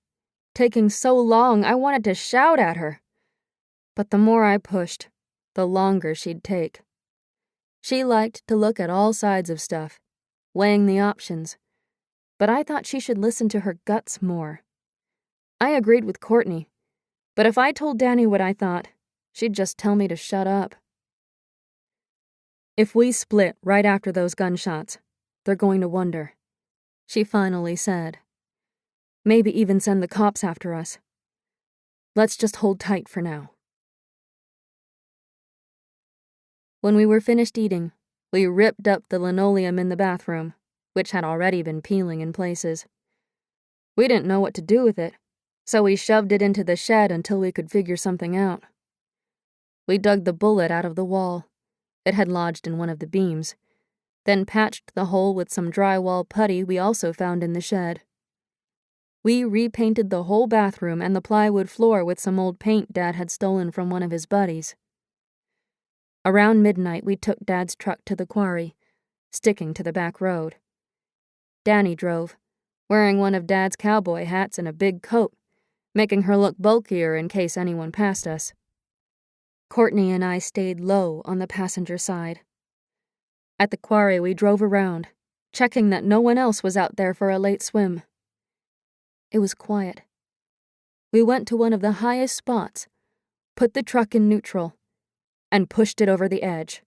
taking so long I wanted to shout at her. But the more I pushed, the longer she'd take. She liked to look at all sides of stuff, weighing the options, but I thought she should listen to her guts more. I agreed with Courtney, but if I told Danny what I thought, she'd just tell me to shut up. "If we split right after those gunshots, they're going to wonder," she finally said. "Maybe even send the cops after us. Let's just hold tight for now." When we were finished eating, we ripped up the linoleum in the bathroom, which had already been peeling in places. We didn't know what to do with it, so we shoved it into the shed until we could figure something out. We dug the bullet out of the wall. It had lodged in one of the beams, then patched the hole with some drywall putty we also found in the shed. We repainted the whole bathroom and the plywood floor with some old paint Dad had stolen from one of his buddies. Around midnight, we took Dad's truck to the quarry, sticking to the back road. Danny drove, wearing one of Dad's cowboy hats and a big coat, making her look bulkier in case anyone passed us. Courtney and I stayed low on the passenger side. At the quarry, we drove around, checking that no one else was out there for a late swim. It was quiet. We went to one of the highest spots, put the truck in neutral, and pushed it over the edge.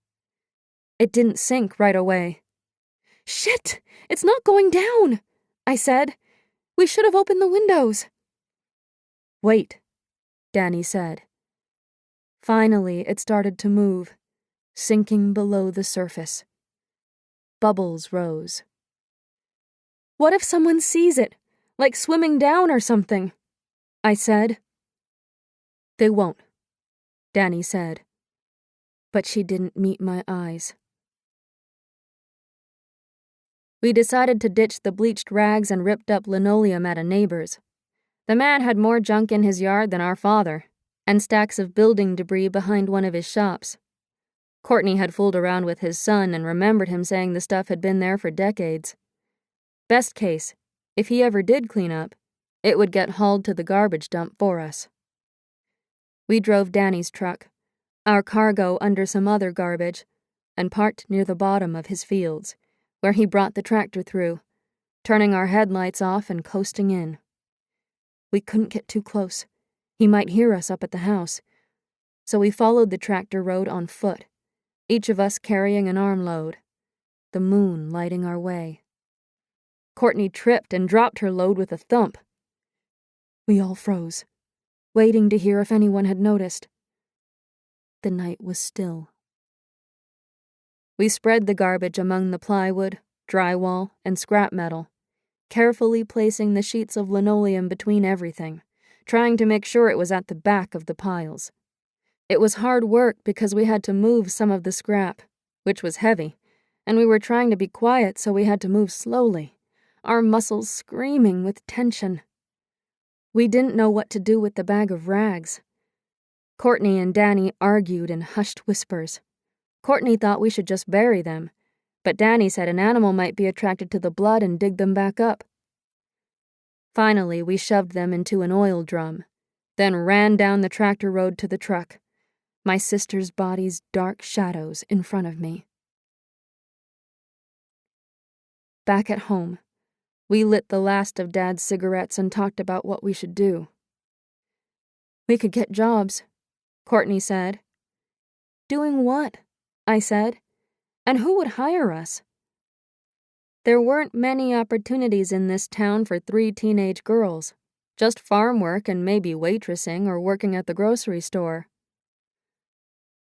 It didn't sink right away. "Shit! It's not going down!" I said. "We should have opened the windows." "Wait," Danny said. Finally, it started to move, sinking below the surface. Bubbles rose. What if someone sees it, like swimming down or something? I said. They won't, Danny said. But she didn't meet my eyes. We decided to ditch the bleached rags and ripped up linoleum at a neighbor's. The man had more junk in his yard than our father, and stacks of building debris behind one of his shops. Courtney had fooled around with his son and remembered him saying the stuff had been there for decades. Best case, if he ever did clean up, it would get hauled to the garbage dump for us. We drove Danny's truck, our cargo under some other garbage, and parked near the bottom of his fields, where he brought the tractor through, turning our headlights off and coasting in. We couldn't get too close. He might hear us up at the house. So we followed the tractor road on foot, each of us carrying an armload, the moon lighting our way. Courtney tripped and dropped her load with a thump. We all froze, waiting to hear if anyone had noticed. The night was still. We spread the garbage among the plywood, drywall, and scrap metal, carefully placing the sheets of linoleum between everything, trying to make sure it was at the back of the piles. It was hard work because we had to move some of the scrap, which was heavy, and we were trying to be quiet, so we had to move slowly, our muscles screaming with tension. We didn't know what to do with the bag of rags. Courtney and Danny argued in hushed whispers. Courtney thought we should just bury them, but Danny said an animal might be attracted to the blood and dig them back up. Finally, we shoved them into an oil drum, then ran down the tractor road to the truck, my sister's body's dark shadows in front of me. Back at home, we lit the last of Dad's cigarettes and talked about what we should do. We could get jobs, Courtney said. Doing what? I said. And who would hire us? There weren't many opportunities in this town for 3 teenage girls, just farm work and maybe waitressing or working at the grocery store.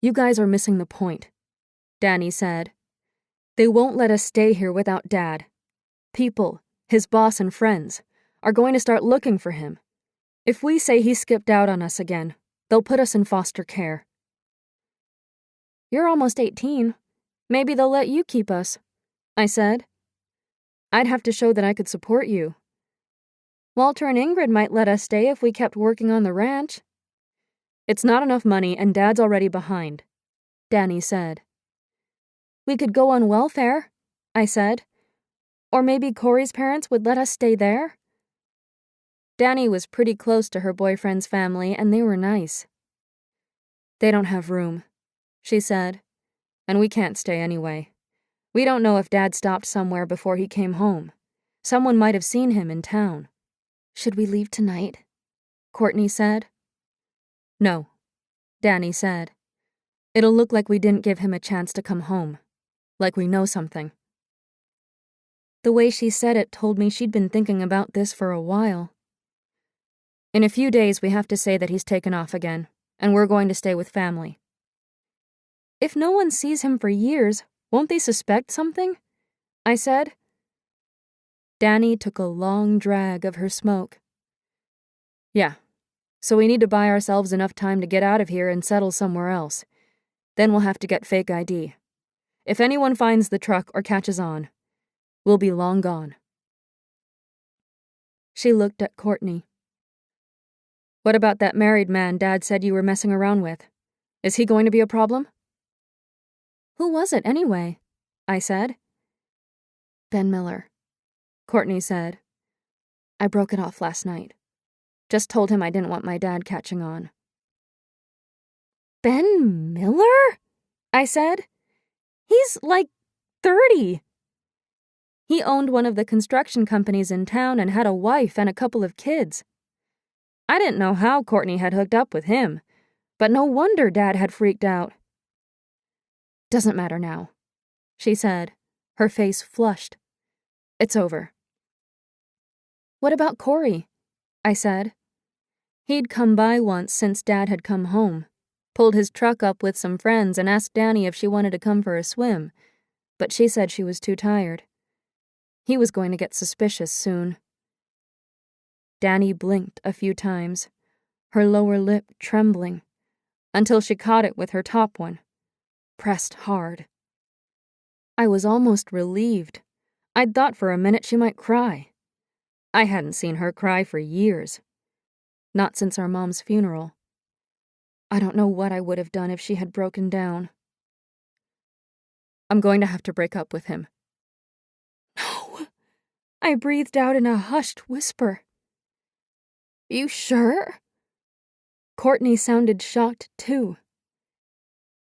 You guys are missing the point, Danny said. They won't let us stay here without Dad. People, his boss and friends, are going to start looking for him. If we say he skipped out on us again, they'll put us in foster care. You're almost 18. Maybe they'll let you keep us, I said. I'd have to show that I could support you. Walter and Ingrid might let us stay if we kept working on the ranch. It's not enough money and Dad's already behind, Danny said. We could go on welfare, I said. Or maybe Corey's parents would let us stay there. Danny was pretty close to her boyfriend's family and they were nice. They don't have room, she said. And we can't stay anyway. We don't know if Dad stopped somewhere before he came home. Someone might have seen him in town. Should we leave tonight? Courtney said. No, Danny said. It'll look like we didn't give him a chance to come home. Like we know something. The way she said it told me she'd been thinking about this for a while. In a few days we have to say that he's taken off again, and we're going to stay with family. If no one sees him for years, won't they suspect something? I said. Danny took a long drag of her smoke. Yeah, so we need to buy ourselves enough time to get out of here and settle somewhere else. Then we'll have to get fake ID. If anyone finds the truck or catches on, we'll be long gone. She looked at Courtney. What about that married man Dad said you were messing around with? Is he going to be a problem? Who was it, anyway? I said. Ben Miller, Courtney said. I broke it off last night. Just told him I didn't want my dad catching on. Ben Miller? I said. He's like 30. He owned one of the construction companies in town and had a wife and a couple of kids. I didn't know how Courtney had hooked up with him, but no wonder Dad had freaked out. Doesn't matter now, she said, her face flushed. It's over. What about Corey? I said. He'd come by once since Dad had come home, pulled his truck up with some friends and asked Danny if she wanted to come for a swim, but she said she was too tired. He was going to get suspicious soon. Danny blinked a few times, her lower lip trembling, until she caught it with her top one, pressed hard. I was almost relieved. I'd thought for a minute she might cry. I hadn't seen her cry for years. Not since our mom's funeral. I don't know what I would have done if she had broken down. I'm going to have to break up with him. No, I breathed out in a hushed whisper. You sure? Courtney sounded shocked too.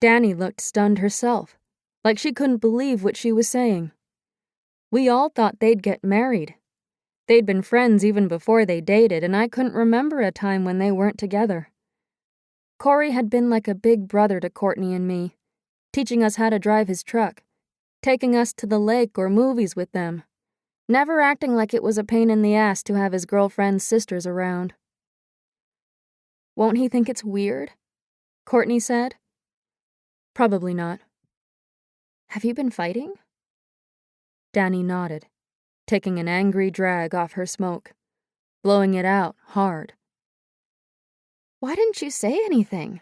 Danny looked stunned herself, like she couldn't believe what she was saying. We all thought they'd get married. They'd been friends even before they dated, and I couldn't remember a time when they weren't together. Corey had been like a big brother to Courtney and me, teaching us how to drive his truck, taking us to the lake or movies with them, never acting like it was a pain in the ass to have his girlfriend's sisters around. Won't he think it's weird? Courtney said. Probably not. Have you been fighting? Danny nodded, taking an angry drag off her smoke, blowing it out hard. Why didn't you say anything?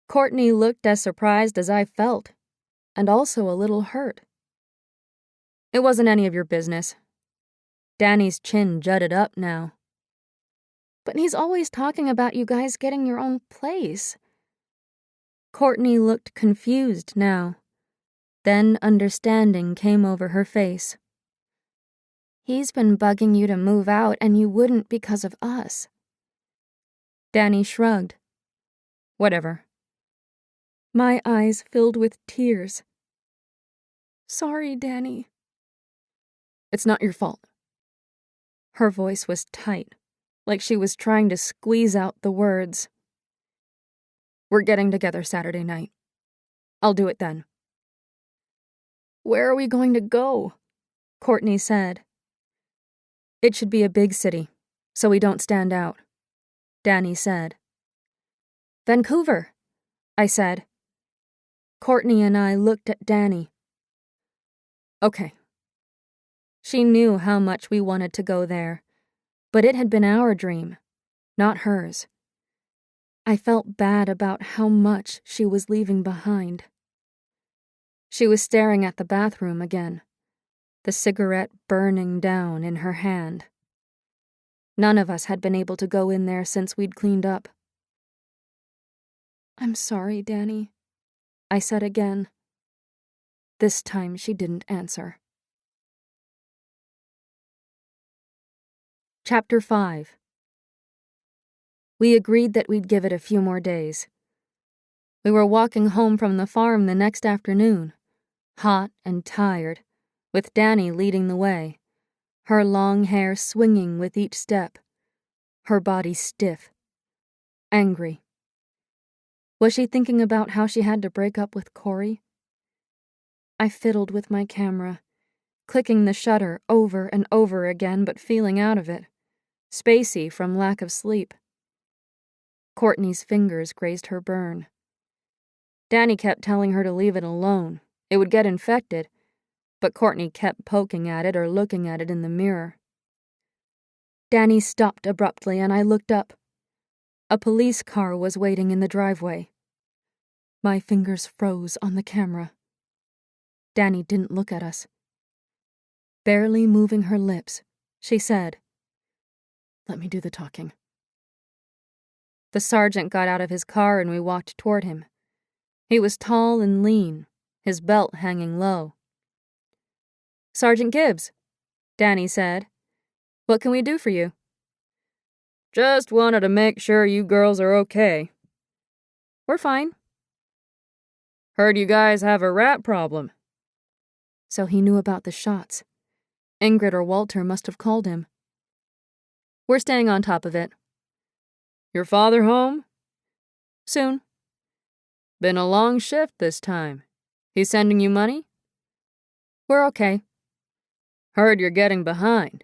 Courtney looked as surprised as I felt, and also a little hurt. It wasn't any of your business. Danny's chin jutted up now. But he's always talking about you guys getting your own place. Courtney looked confused now. Then understanding came over her face. He's been bugging you to move out, and you wouldn't because of us. Danny shrugged. Whatever. My eyes filled with tears. Sorry, Danny. It's not your fault. Her voice was tight, like she was trying to squeeze out the words. We're getting together Saturday night. I'll do it then. Where are we going to go? Courtney said. It should be a big city, so we don't stand out, Danny said. Vancouver, I said. Courtney and I looked at Danny. Okay. She knew how much we wanted to go there, but it had been our dream, not hers. I felt bad about how much she was leaving behind. She was staring at the bathroom again, the cigarette burning down in her hand. None of us had been able to go in there since we'd cleaned up. I'm sorry, Danny, I said again. This time she didn't answer. Chapter 5. We agreed that we'd give it a few more days. We were walking home from the farm the next afternoon, hot and tired, with Danny leading the way, her long hair swinging with each step, her body stiff, angry. Was she thinking about how she had to break up with Corey? I fiddled with my camera, clicking the shutter over and over again but feeling out of it, spacey from lack of sleep. Courtney's fingers grazed her burn. Danny kept telling her to leave it alone. It would get infected, but Courtney kept poking at it or looking at it in the mirror. Danny stopped abruptly and I looked up. A police car was waiting in the driveway. My fingers froze on the camera. Danny didn't look at us. Barely moving her lips, she said, "Let me do the talking." The sergeant got out of his car and we walked toward him. He was tall and lean, his belt hanging low. "Sergeant Gibbs," Danny said. "What can we do for you?" "Just wanted to make sure you girls are okay." "We're fine." "Heard you guys have a rat problem." So he knew about the shots. Ingrid or Walter must have called him. "We're staying on top of it." "Your father home?" "Soon." "Been a long shift this time. He's sending you money?" "We're okay." "Heard you're getting behind."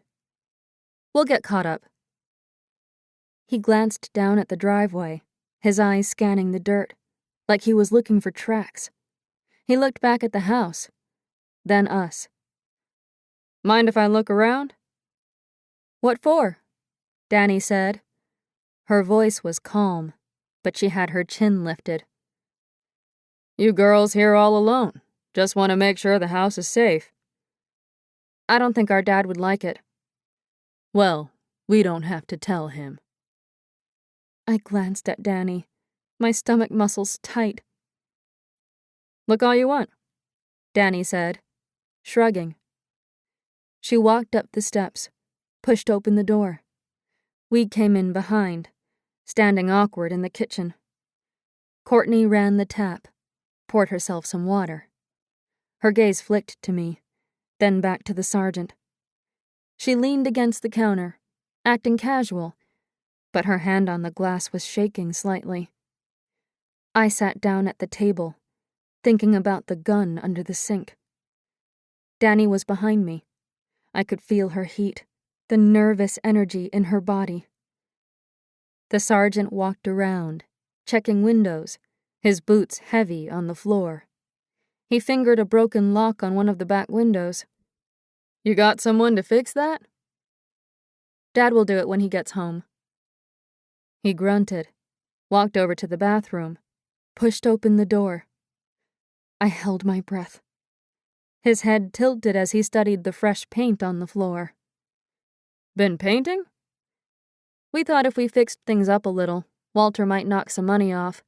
"We'll get caught up." He glanced down at the driveway, his eyes scanning the dirt, like he was looking for tracks. He looked back at the house, then us. Mind if I look around? What for? Danny said. Her voice was calm, but she had her chin lifted. You girls here all alone. Just want to make sure the house is safe. I don't think our dad would like it. Well, we don't have to tell him. I glanced at Danny, my stomach muscles tight. Look all you want, Danny said, shrugging. She walked up the steps, pushed open the door. We came in behind, standing awkward in the kitchen. Courtney ran the tap, poured herself some water. Her gaze flicked to me, then back to the sergeant. She leaned against the counter, acting casual, but her hand on the glass was shaking slightly. I sat down at the table, thinking about the gun under the sink. Danny was behind me. I could feel her heat, the nervous energy in her body. The sergeant walked around, checking windows, his boots heavy on the floor. He fingered a broken lock on one of the back windows. You got someone to fix that? Dad will do it when he gets home. He grunted, walked over to the bathroom, pushed open the door. I held my breath. His head tilted as he studied the fresh paint on the floor. Been painting? We thought if we fixed things up a little, Walter might knock some money off.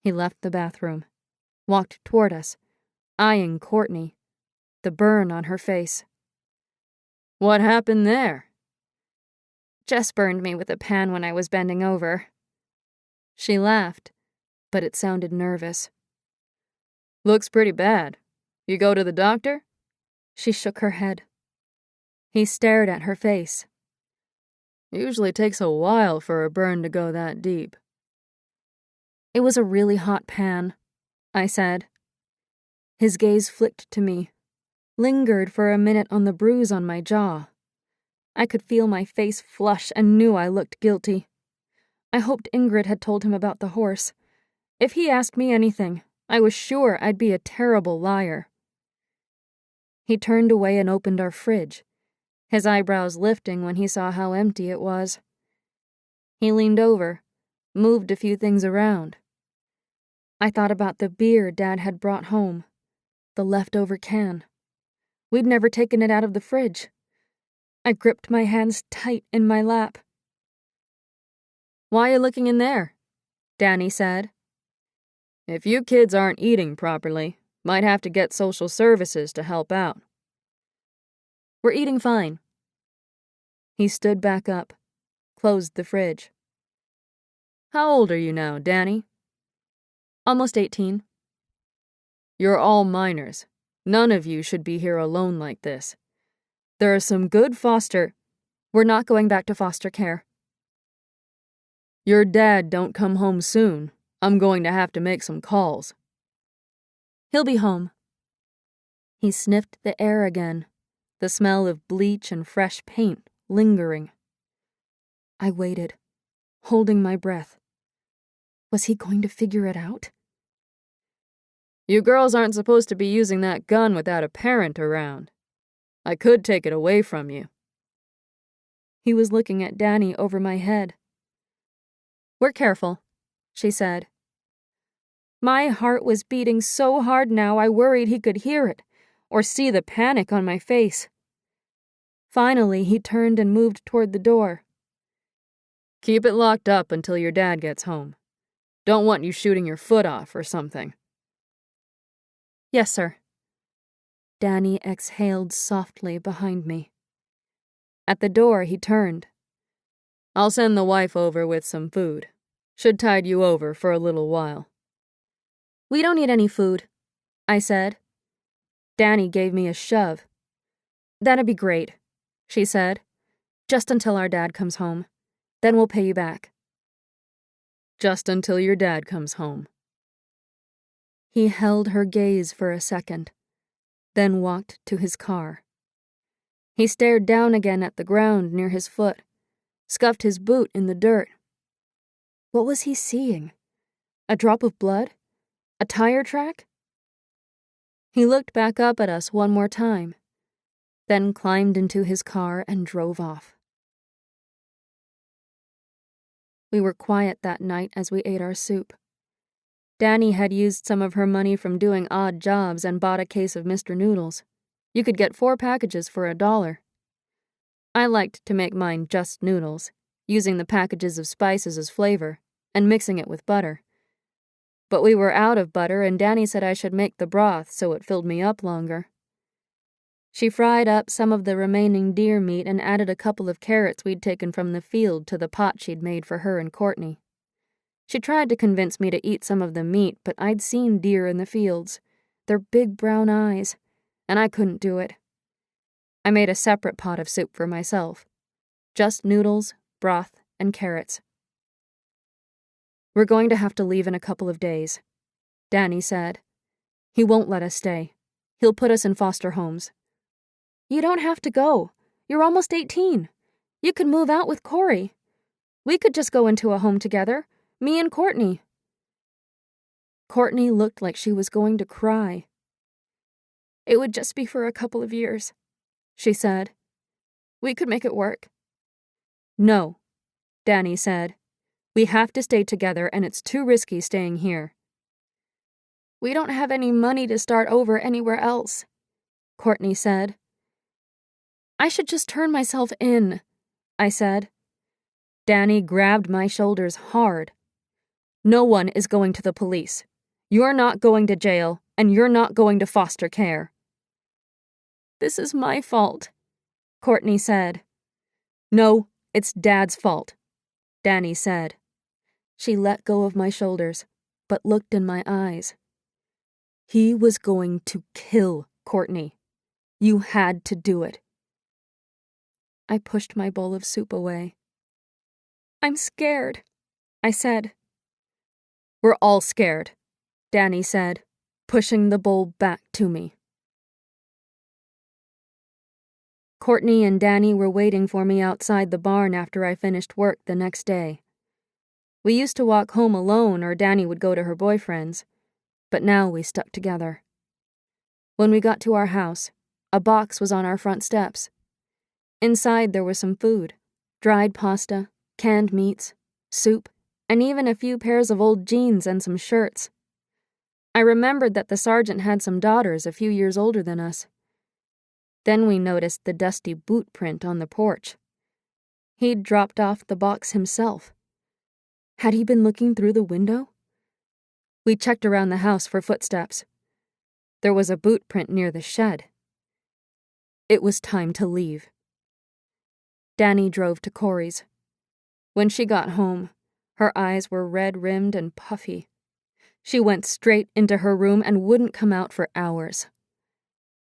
He left the bathroom, walked toward us, eyeing Courtney, the burn on her face. What happened there? Jess burned me with a pan when I was bending over. She laughed, but it sounded nervous. Looks pretty bad. You go to the doctor? She shook her head. He stared at her face. Usually takes a while for a burn to go that deep. It was a really hot pan, I said. His gaze flicked to me, lingered for a minute on the bruise on my jaw. I could feel my face flush and knew I looked guilty. I hoped Ingrid had told him about the horse. If he asked me anything, I was sure I'd be a terrible liar. He turned away and opened our fridge, his eyebrows lifting when he saw how empty it was. He leaned over, moved a few things around. I thought about the beer Dad had brought home, the leftover can. We'd never taken it out of the fridge. I gripped my hands tight in my lap. Why are you looking in there? Danny said. If you kids aren't eating properly, might have to get social services to help out. We're eating fine. He stood back up, closed the fridge. How old are you now, Danny? Almost 18. You're all minors. None of you should be here alone like this. There are some good foster... We're not going back to foster care. Your dad don't come home soon. I'm going to have to make some calls. He'll be home. He sniffed the air again, the smell of bleach and fresh paint lingering. I waited, holding my breath. Was he going to figure it out? You girls aren't supposed to be using that gun without a parent around. I could take it away from you. He was looking at Danny over my head. We're careful, she said. My heart was beating so hard now I worried he could hear it, or see the panic on my face. Finally, he turned and moved toward the door. Keep it locked up until your dad gets home. Don't want you shooting your foot off or something. Yes, sir. Danny exhaled softly behind me. At the door, he turned. I'll send the wife over with some food. Should tide you over for a little while. We don't need any food, I said. Danny gave me a shove. That'd be great, she said. Just until our dad comes home. Then we'll pay you back. Just until your dad comes home. He held her gaze for a second, then walked to his car. He stared down again at the ground near his foot, scuffed his boot in the dirt. What was he seeing? A drop of blood? A tire track? He looked back up at us one more time, then climbed into his car and drove off. We were quiet that night as we ate our soup. Danny had used some of her money from doing odd jobs and bought a case of Mr. Noodles. You could get 4 packages for $1. I liked to make mine just noodles, using the packages of spices as flavor, and mixing it with butter. But we were out of butter, and Danny said I should make the broth so it filled me up longer. She fried up some of the remaining deer meat and added a couple of carrots we'd taken from the field to the pot she'd made for her and Courtney. She tried to convince me to eat some of the meat, but I'd seen deer in the fields, their big brown eyes, and I couldn't do it. I made a separate pot of soup for myself. Just noodles, broth, and carrots. We're going to have to leave in a couple of days, Danny said. He won't let us stay. He'll put us in foster homes. You don't have to go. You're almost 18. You could move out with Corey. We could just go into a home together, me and Courtney. Courtney looked like she was going to cry. It would just be for a couple of years, she said. We could make it work. No, Danny said. We have to stay together, and it's too risky staying here. We don't have any money to start over anywhere else, Courtney said. I should just turn myself in, I said. Danny grabbed my shoulders hard. No one is going to the police. You're not going to jail, and you're not going to foster care. This is my fault, Courtney said. No, it's Dad's fault, Danny said. She let go of my shoulders, but looked in my eyes. He was going to kill Courtney. You had to do it. I pushed my bowl of soup away. I'm scared, I said. We're all scared, Danny said, pushing the bowl back to me. Courtney and Danny were waiting for me outside the barn after I finished work the next day. We used to walk home alone, or Danny would go to her boyfriend's, but now we stuck together. When we got to our house, a box was on our front steps. Inside there was some food, dried pasta, canned meats, soup, and even a few pairs of old jeans and some shirts. I remembered that the sergeant had some daughters a few years older than us. Then we noticed the dusty boot print on the porch. He'd dropped off the box himself. Had he been looking through the window? We checked around the house for footsteps. There was a boot print near the shed. It was time to leave. Danny drove to Corey's. When she got home, her eyes were red-rimmed and puffy. She went straight into her room and wouldn't come out for hours.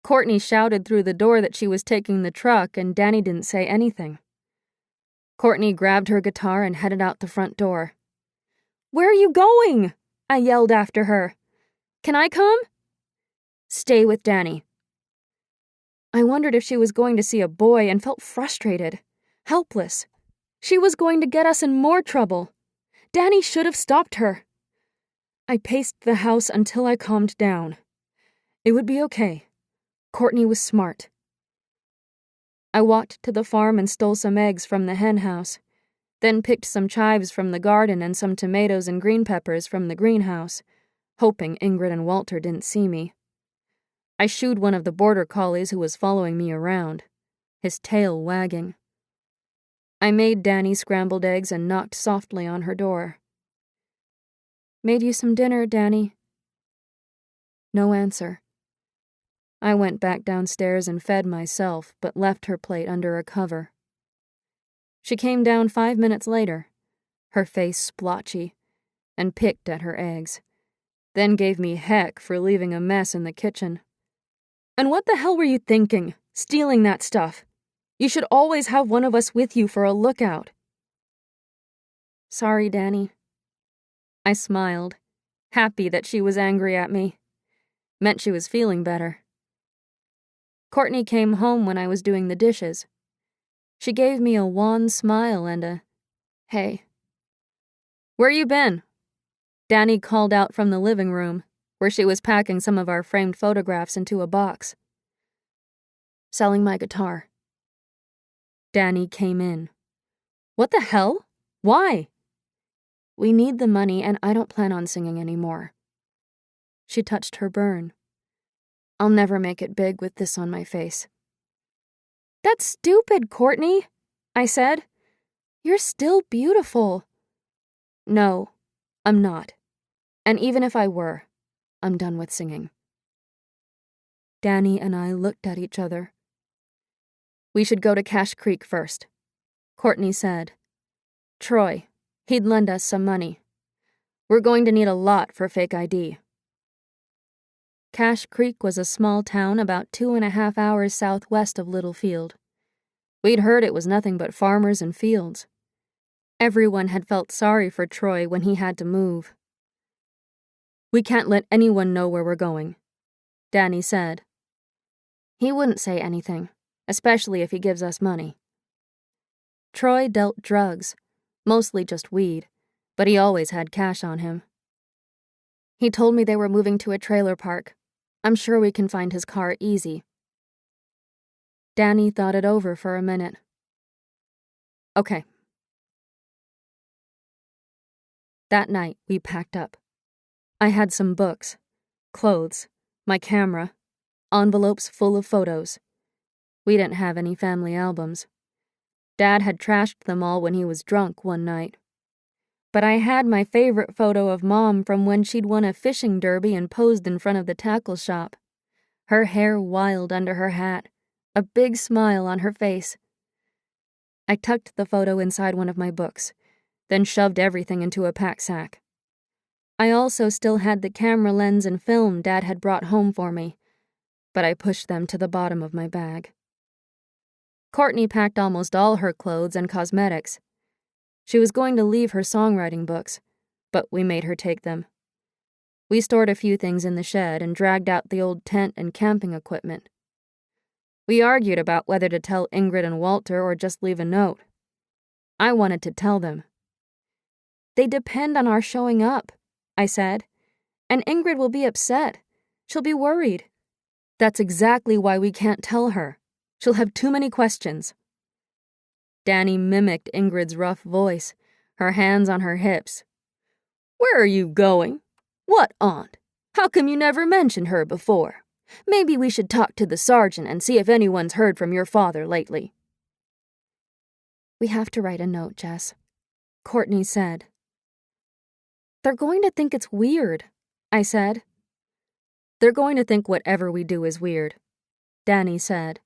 Courtney shouted through the door that she was taking the truck, and Danny didn't say anything. Courtney grabbed her guitar and headed out the front door. Where are you going? I yelled after her. Can I come? Stay with Danny. I wondered if she was going to see a boy and felt frustrated, helpless. She was going to get us in more trouble. Danny should have stopped her. I paced the house until I calmed down. It would be okay. Courtney was smart. I walked to the farm and stole some eggs from the hen house, then picked some chives from the garden and some tomatoes and green peppers from the greenhouse, hoping Ingrid and Walter didn't see me. I shooed one of the border collies who was following me around, his tail wagging. I made Danny scrambled eggs and knocked softly on her door. Made you some dinner, Danny. No answer. I went back downstairs and fed myself, but left her plate under a cover. She came down 5 minutes later, her face splotchy, and picked at her eggs, then gave me heck for leaving a mess in the kitchen. And what the hell were you thinking, stealing that stuff? You should always have one of us with you for a lookout. Sorry, Danny. I smiled, happy that she was angry at me. Meant she was feeling better. Courtney came home when I was doing the dishes. She gave me a wan smile and a, hey. "Where you been?" Danny called out from the living room, where she was packing some of our framed photographs into a box. "Selling my guitar." Danny came in. "What the hell? Why?" "We need the money, and I don't plan on singing anymore." She touched her burn. "I'll never make it big with this on my face." "That's stupid, Courtney," I said. "You're still beautiful." "No, I'm not. And even if I were, I'm done with singing." Danny and I looked at each other. "We should go to Cache Creek first," Courtney said. "Troy, he'd lend us some money. We're going to need a lot for fake ID." Cache Creek was a small town about 2.5 hours southwest of Littlefield. We'd heard it was nothing but farmers and fields. Everyone had felt sorry for Troy when he had to move. "We can't let anyone know where we're going," Danny said. "He wouldn't say anything, especially if he gives us money." Troy dealt drugs, mostly just weed, but he always had cash on him. "He told me they were moving to a trailer park. I'm sure we can find his car easy." Danny thought it over for a minute. "Okay." That night, we packed up. I had some books, clothes, my camera, envelopes full of photos. We didn't have any family albums. Dad had trashed them all when he was drunk one night. But I had my favorite photo of Mom from when she'd won a fishing derby and posed in front of the tackle shop. Her hair wild under her hat, a big smile on her face. I tucked the photo inside one of my books, then shoved everything into a pack sack. I also still had the camera lens and film Dad had brought home for me, but I pushed them to the bottom of my bag. Courtney packed almost all her clothes and cosmetics. She was going to leave her songwriting books, but we made her take them. We stored a few things in the shed and dragged out the old tent and camping equipment. We argued about whether to tell Ingrid and Walter or just leave a note. I wanted to tell them. "They depend on our showing up," I said, "and Ingrid will be upset. She'll be worried." "That's exactly why we can't tell her. She'll have too many questions." Danny mimicked Ingrid's rough voice, her hands on her hips. "Where are you going? What aunt? How come you never mentioned her before? Maybe we should talk to the sergeant and see if anyone's heard from your father lately." "We have to write a note, Jess," Courtney said. "They're going to think it's weird," I said. "They're going to think whatever we do is weird," Danny said.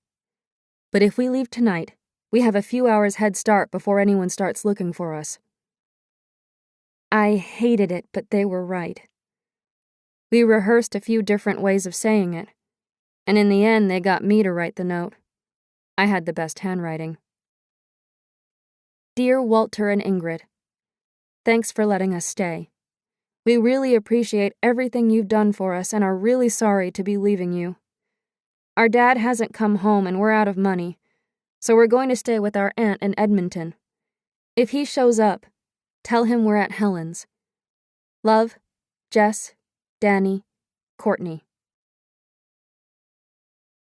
"But if we leave tonight, we have a few hours head start before anyone starts looking for us." I hated it, but they were right. We rehearsed a few different ways of saying it, and in the end they got me to write the note. I had the best handwriting. "Dear Walter and Ingrid, thanks for letting us stay. We really appreciate everything you've done for us and are really sorry to be leaving you. Our dad hasn't come home and we're out of money, so we're going to stay with our aunt in Edmonton. If he shows up, tell him we're at Helen's. Love, Jess, Danny, Courtney."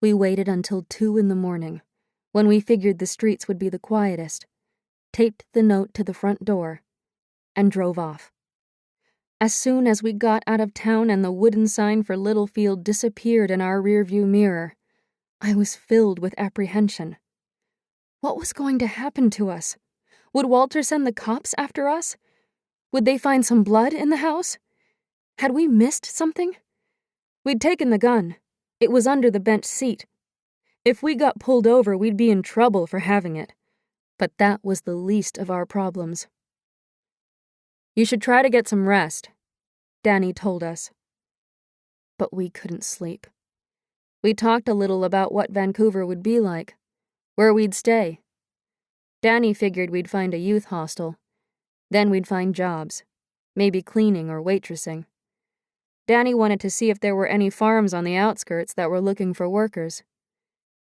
We waited until 2 a.m, when we figured the streets would be the quietest, taped the note to the front door, and drove off. As soon as we got out of town and the wooden sign for Littlefield disappeared in our rearview mirror, I was filled with apprehension. What was going to happen to us? Would Walter send the cops after us? Would they find some blood in the house? Had we missed something? We'd taken the gun. It was under the bench seat. If we got pulled over, we'd be in trouble for having it. But that was the least of our problems. "You should try to get some rest," Danny told us. But we couldn't sleep. We talked a little about what Vancouver would be like, where we'd stay. Danny figured we'd find a youth hostel. Then we'd find jobs, maybe cleaning or waitressing. Danny wanted to see if there were any farms on the outskirts that were looking for workers.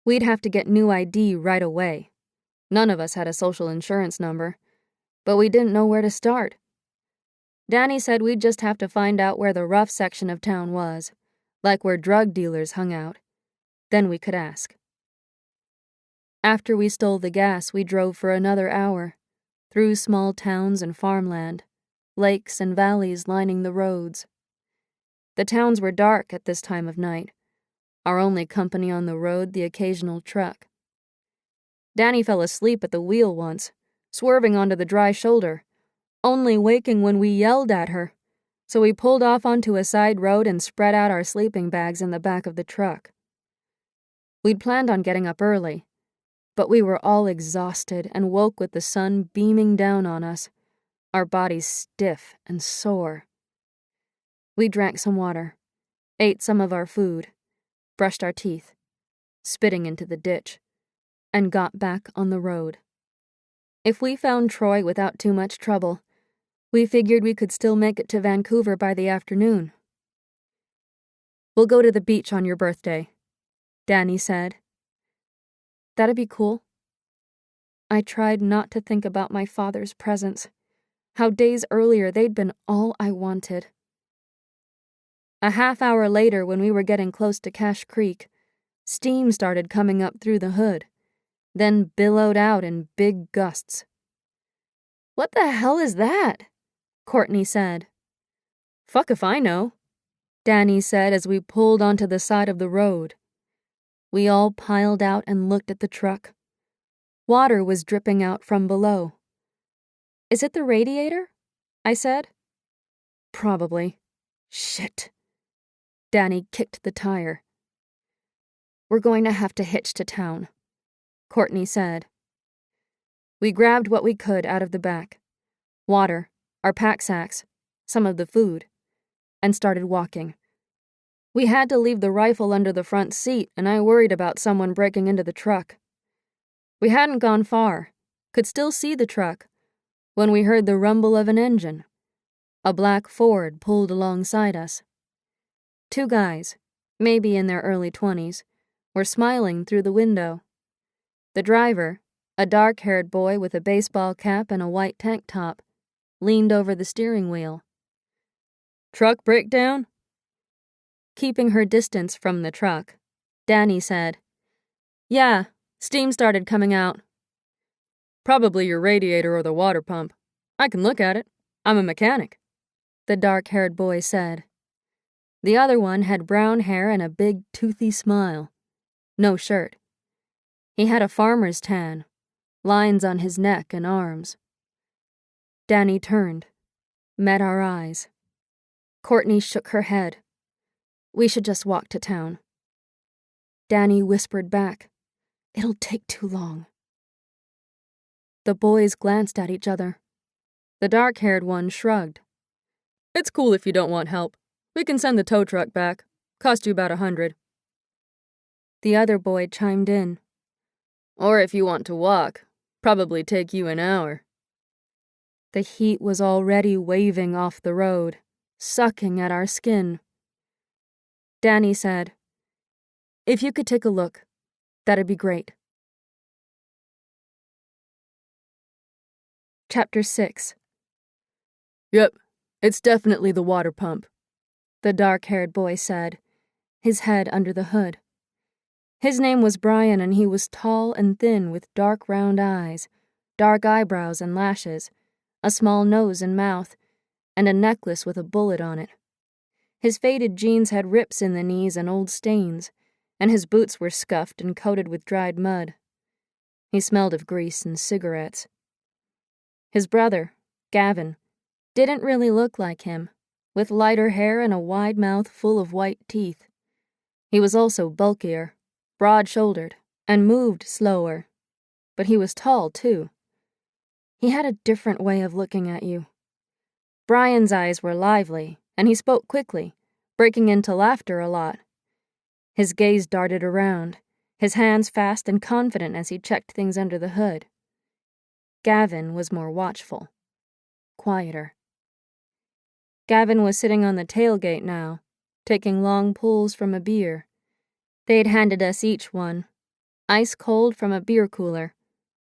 We'd have to get new ID right away. None of us had a social insurance number, but we didn't know where to start. Danny said we'd just have to find out where the rough section of town was, like where drug dealers hung out. Then we could ask. After we stole the gas, we drove for another hour, through small towns and farmland, lakes and valleys lining the roads. The towns were dark at this time of night, our only company on the road the occasional truck. Danny fell asleep at the wheel once, swerving onto the dry shoulder, only waking when we yelled at her, so we pulled off onto a side road and spread out our sleeping bags in the back of the truck. We'd planned on getting up early, but we were all exhausted and woke with the sun beaming down on us, our bodies stiff and sore. We drank some water, ate some of our food, brushed our teeth, spitting into the ditch, and got back on the road. If we found Troy without too much trouble, we figured we could still make it to Vancouver by the afternoon. "We'll go to the beach on your birthday," Danny said. "That'd be cool." I tried not to think about my father's presents, how days earlier they'd been all I wanted. A half-hour later, when we were getting close to Cache Creek, steam started coming up through the hood, then billowed out in big gusts. "What the hell is that?" Courtney said. "Fuck if I know," Danny said as we pulled onto the side of the road. We all piled out and looked at the truck. Water was dripping out from below. "Is it the radiator?" I said. "Probably. Shit." Danny kicked the tire. "We're going to have to hitch to town," Courtney said. We grabbed what we could out of the back. Water, our pack sacks, some of the food, and started walking. We had to leave the rifle under the front seat, and I worried about someone breaking into the truck. We hadn't gone far, could still see the truck, when we heard the rumble of an engine. A black Ford pulled alongside us. 2 guys, maybe in their early 20s, were smiling through the window. The driver, a dark-haired boy with a baseball cap and a white tank top, leaned over the steering wheel. "Truck breakdown?" Keeping her distance from the truck, Danny said, "Yeah, steam started coming out." "Probably your radiator or the water pump. I can look at it. I'm a mechanic," the dark-haired boy said. The other one had brown hair and a big, toothy smile. No shirt. He had a farmer's tan, lines on his neck and arms. Danny turned, met our eyes. Courtney shook her head. "We should just walk to town." Danny whispered back, "It'll take too long." The boys glanced at each other. The dark-haired one shrugged. "It's cool if you don't want help. We can send the tow truck back. Cost you about $100. The other boy chimed in. "Or if you want to walk, probably take you an hour." The heat was already waving off the road, sucking at our skin. Danny said, "If you could take a look, that'd be great." Chapter 6. "Yep, it's definitely the water pump," the dark-haired boy said, his head under the hood. His name was Brian, and he was tall and thin with dark round eyes, dark eyebrows and lashes, a small nose and mouth, and a necklace with a bullet on it. His faded jeans had rips in the knees and old stains, and his boots were scuffed and coated with dried mud. He smelled of grease and cigarettes. His brother, Gavin, didn't really look like him, with lighter hair and a wide mouth full of white teeth. He was also bulkier, broad-shouldered, and moved slower. But he was tall, too. He had a different way of looking at you. Brian's eyes were lively, and he spoke quickly, breaking into laughter a lot. His gaze darted around, his hands fast and confident as he checked things under the hood. Gavin was more watchful, quieter. Gavin was sitting on the tailgate now, taking long pulls from a beer. They'd handed us each one, ice cold from a beer cooler,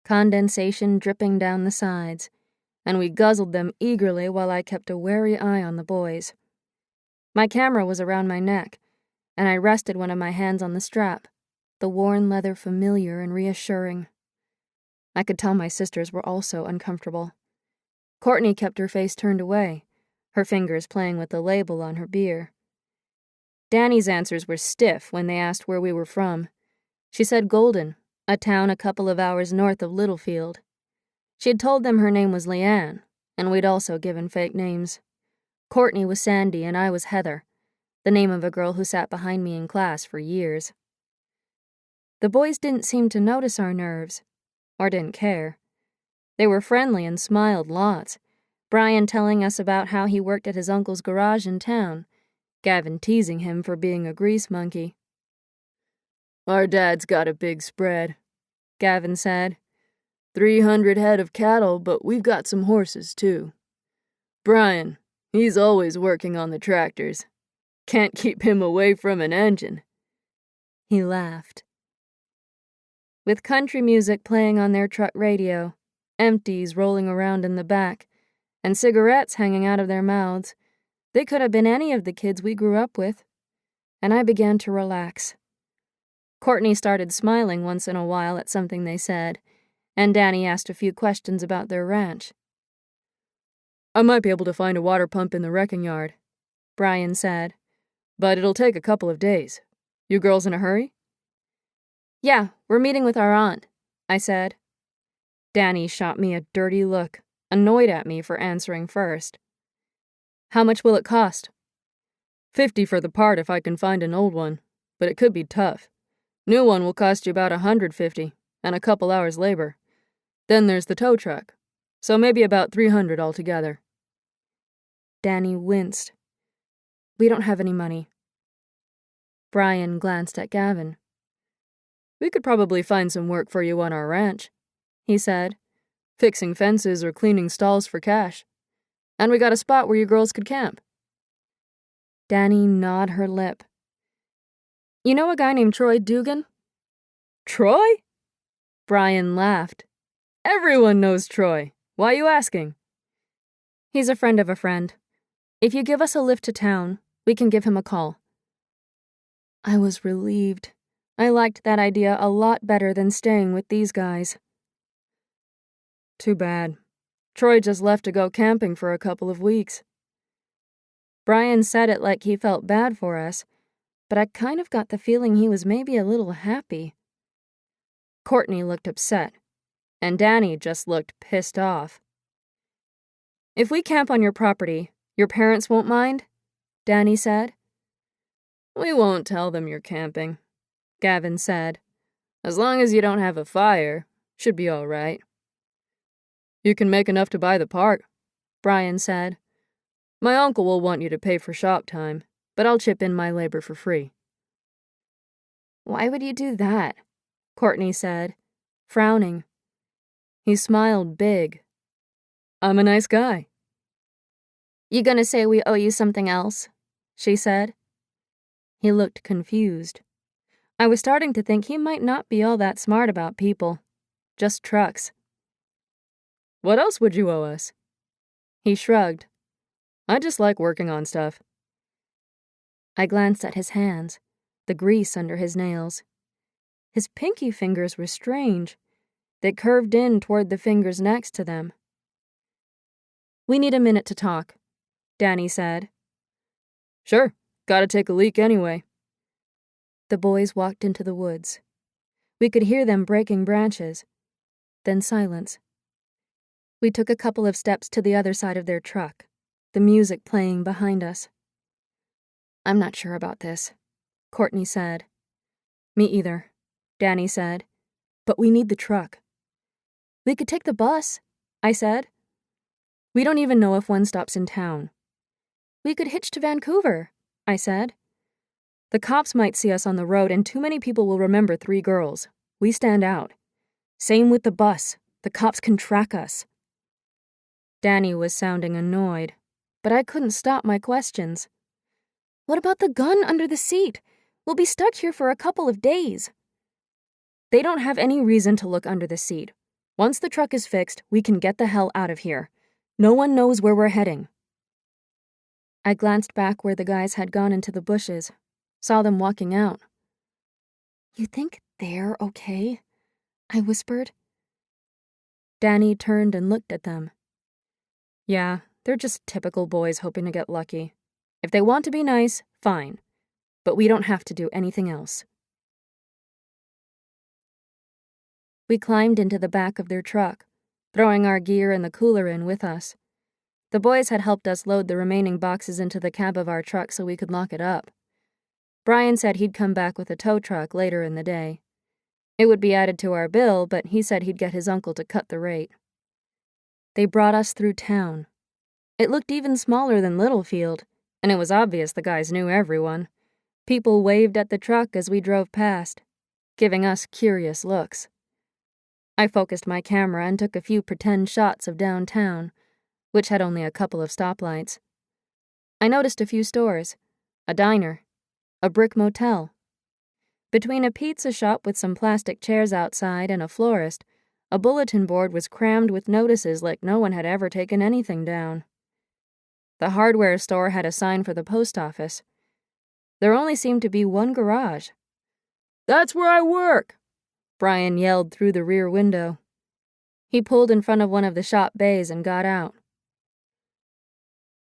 condensation dripping down the sides, and we guzzled them eagerly while I kept a wary eye on the boys. My camera was around my neck, and I rested one of my hands on the strap, the worn leather familiar and reassuring. I could tell my sisters were also uncomfortable. Courtney kept her face turned away, her fingers playing with the label on her beer. Danny's answers were stiff when they asked where we were from. She said Golden, a town a couple of hours north of Littlefield. She'd told them her name was Leanne, and we'd also given fake names. Courtney was Sandy and I was Heather, the name of a girl who sat behind me in class for years. The boys didn't seem to notice our nerves, or didn't care. They were friendly and smiled lots, Brian telling us about how he worked at his uncle's garage in town, Gavin teasing him for being a grease monkey. "Our dad's got a big spread," Gavin said. 300 head of cattle, but we've got some horses, too. Brian, he's always working on the tractors. Can't keep him away from an engine." He laughed. With country music playing on their truck radio, empties rolling around in the back, and cigarettes hanging out of their mouths, they could have been any of the kids we grew up with. And I began to relax. Courtney started smiling once in a while at something they said, and Danny asked a few questions about their ranch. "I might be able to find a water pump in the wrecking yard," Brian said, "but it'll take a couple of days. You girls in a hurry?" "Yeah, we're meeting with our aunt," I said. Danny shot me a dirty look, annoyed at me for answering first. "How much will it cost?" "50 for the part if I can find an old one, but it could be tough. New one will cost you about $150, and a couple hours labor. Then there's the tow truck, so maybe about $300 altogether." Danny winced. "We don't have any money." Brian glanced at Gavin. "We could probably find some work for you on our ranch," he said. "Fixing fences or cleaning stalls for cash. And we got a spot where you girls could camp." Danny gnawed her lip. "You know a guy named Troy Dugan?" "Troy?" Brian laughed. "Everyone knows Troy. Why you asking?" "He's a friend of a friend. If you give us a lift to town, we can give him a call." I was relieved. I liked that idea a lot better than staying with these guys. "Too bad. Troy just left to go camping for a couple of weeks." Brian said it like he felt bad for us, but I kind of got the feeling he was maybe a little happy. Courtney looked upset, and Danny just looked pissed off. "If we camp on your property, your parents won't mind?" Danny said. "We won't tell them you're camping," Gavin said. "As long as you don't have a fire, should be all right." "You can make enough to buy the part," Brian said. "My uncle will want you to pay for shop time, but I'll chip in my labor for free." "Why would you do that?" Courtney said, frowning. He smiled big. "I'm a nice guy." "You gonna say we owe you something else?" she said. He looked confused. I was starting to think he might not be all that smart about people, just trucks. "What else would you owe us?" He shrugged. "I just like working on stuff." I glanced at his hands, the grease under his nails. His pinky fingers were strange. They curved in toward the fingers next to them. "We need a minute to talk," Danny said. "Sure, gotta take a leak anyway." The boys walked into the woods. We could hear them breaking branches. Then silence. We took a couple of steps to the other side of their truck, the music playing behind us. "I'm not sure about this," Courtney said. "Me either," Danny said. "But we need the truck." "We could take the bus," I said. "We don't even know if one stops in town." "We could hitch to Vancouver," I said. "The cops might see us on the road, and too many people will remember 3 girls. We stand out. Same with the bus. The cops can track us." Danny was sounding annoyed, but I couldn't stop my questions. "What about the gun under the seat? We'll be stuck here for a couple of days." "They don't have any reason to look under the seat. Once the truck is fixed, we can get the hell out of here. No one knows where we're heading. I glanced back where the guys had gone into the bushes, saw them walking out. You think they're okay? I whispered. Danny turned and looked at them. Yeah, they're just typical boys hoping to get lucky. If they want to be nice, fine. But we don't have to do anything else. We climbed into the back of their truck, throwing our gear and the cooler in with us. The boys had helped us load the remaining boxes into the cab of our truck so we could lock it up. Brian said he'd come back with a tow truck later in the day. It would be added to our bill, but he said he'd get his uncle to cut the rate. They brought us through town. It looked even smaller than Littlefield, and it was obvious the guys knew everyone. People waved at the truck as we drove past, giving us curious looks. I focused my camera and took a few pretend shots of downtown, which had only a couple of stoplights. I noticed a few stores, a diner, a brick motel. Between a pizza shop with some plastic chairs outside and a florist, a bulletin board was crammed with notices like no one had ever taken anything down. The hardware store had a sign for the post office. There only seemed to be one garage. "That's where I work!" Brian yelled through the rear window. He pulled in front of one of the shop bays and got out.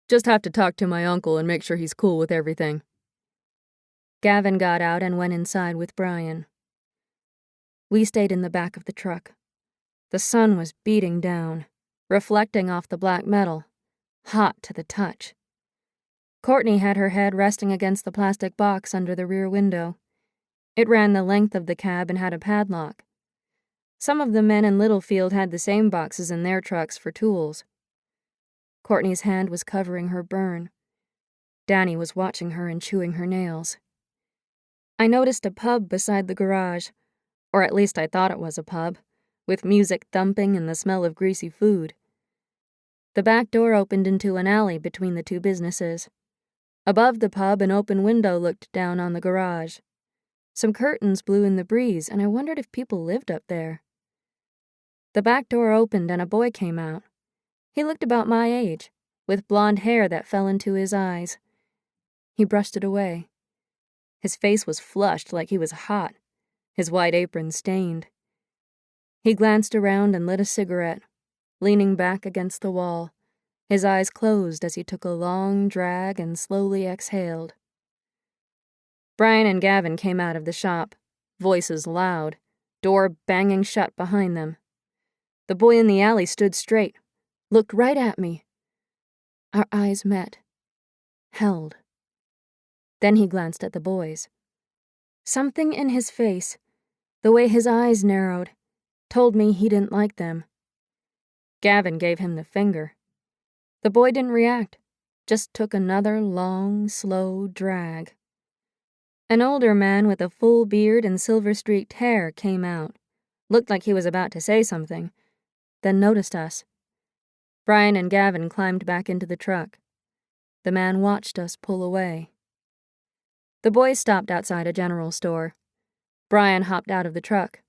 "Just have to talk to my uncle and make sure he's cool with everything." Gavin got out and went inside with Brian. We stayed in the back of the truck. The sun was beating down, reflecting off the black metal, hot to the touch. Courtney had her head resting against the plastic box under the rear window. It ran the length of the cab and had a padlock. Some of the men in Littlefield had the same boxes in their trucks for tools. Courtney's hand was covering her burn. Danny was watching her and chewing her nails. I noticed a pub beside the garage, or at least I thought it was a pub, with music thumping and the smell of greasy food. The back door opened into an alley between the two businesses. Above the pub, an open window looked down on the garage. Some curtains blew in the breeze, and I wondered if people lived up there. The back door opened and a boy came out. He looked about my age, with blonde hair that fell into his eyes. He brushed it away. His face was flushed like he was hot, his white apron stained. He glanced around and lit a cigarette, leaning back against the wall, his eyes closed as he took a long drag and slowly exhaled. Brian and Gavin came out of the shop, voices loud, door banging shut behind them. The boy in the alley stood straight, looked right at me. Our eyes met, held. Then he glanced at the boys. Something in his face, the way his eyes narrowed, told me he didn't like them. Gavin gave him the finger. The boy didn't react, just took another long, slow drag. An older man with a full beard and silver-streaked hair came out, looked like he was about to say something, then noticed us. Brian and Gavin climbed back into the truck. The man watched us pull away. The boys stopped outside a general store. Brian hopped out of the truck.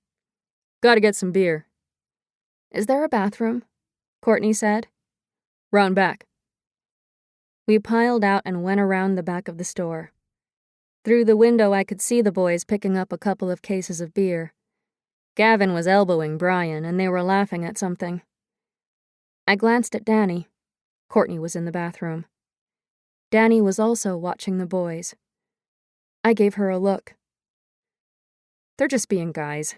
"Gotta get some beer." "Is there a bathroom?" Courtney said. "Round back." We piled out and went around the back of the store. Through the window I could see the boys picking up a couple of cases of beer. Gavin was elbowing Brian, and they were laughing at something. I glanced at Danny. Courtney was in the bathroom. Danny was also watching the boys. I gave her a look. "They're just being guys,"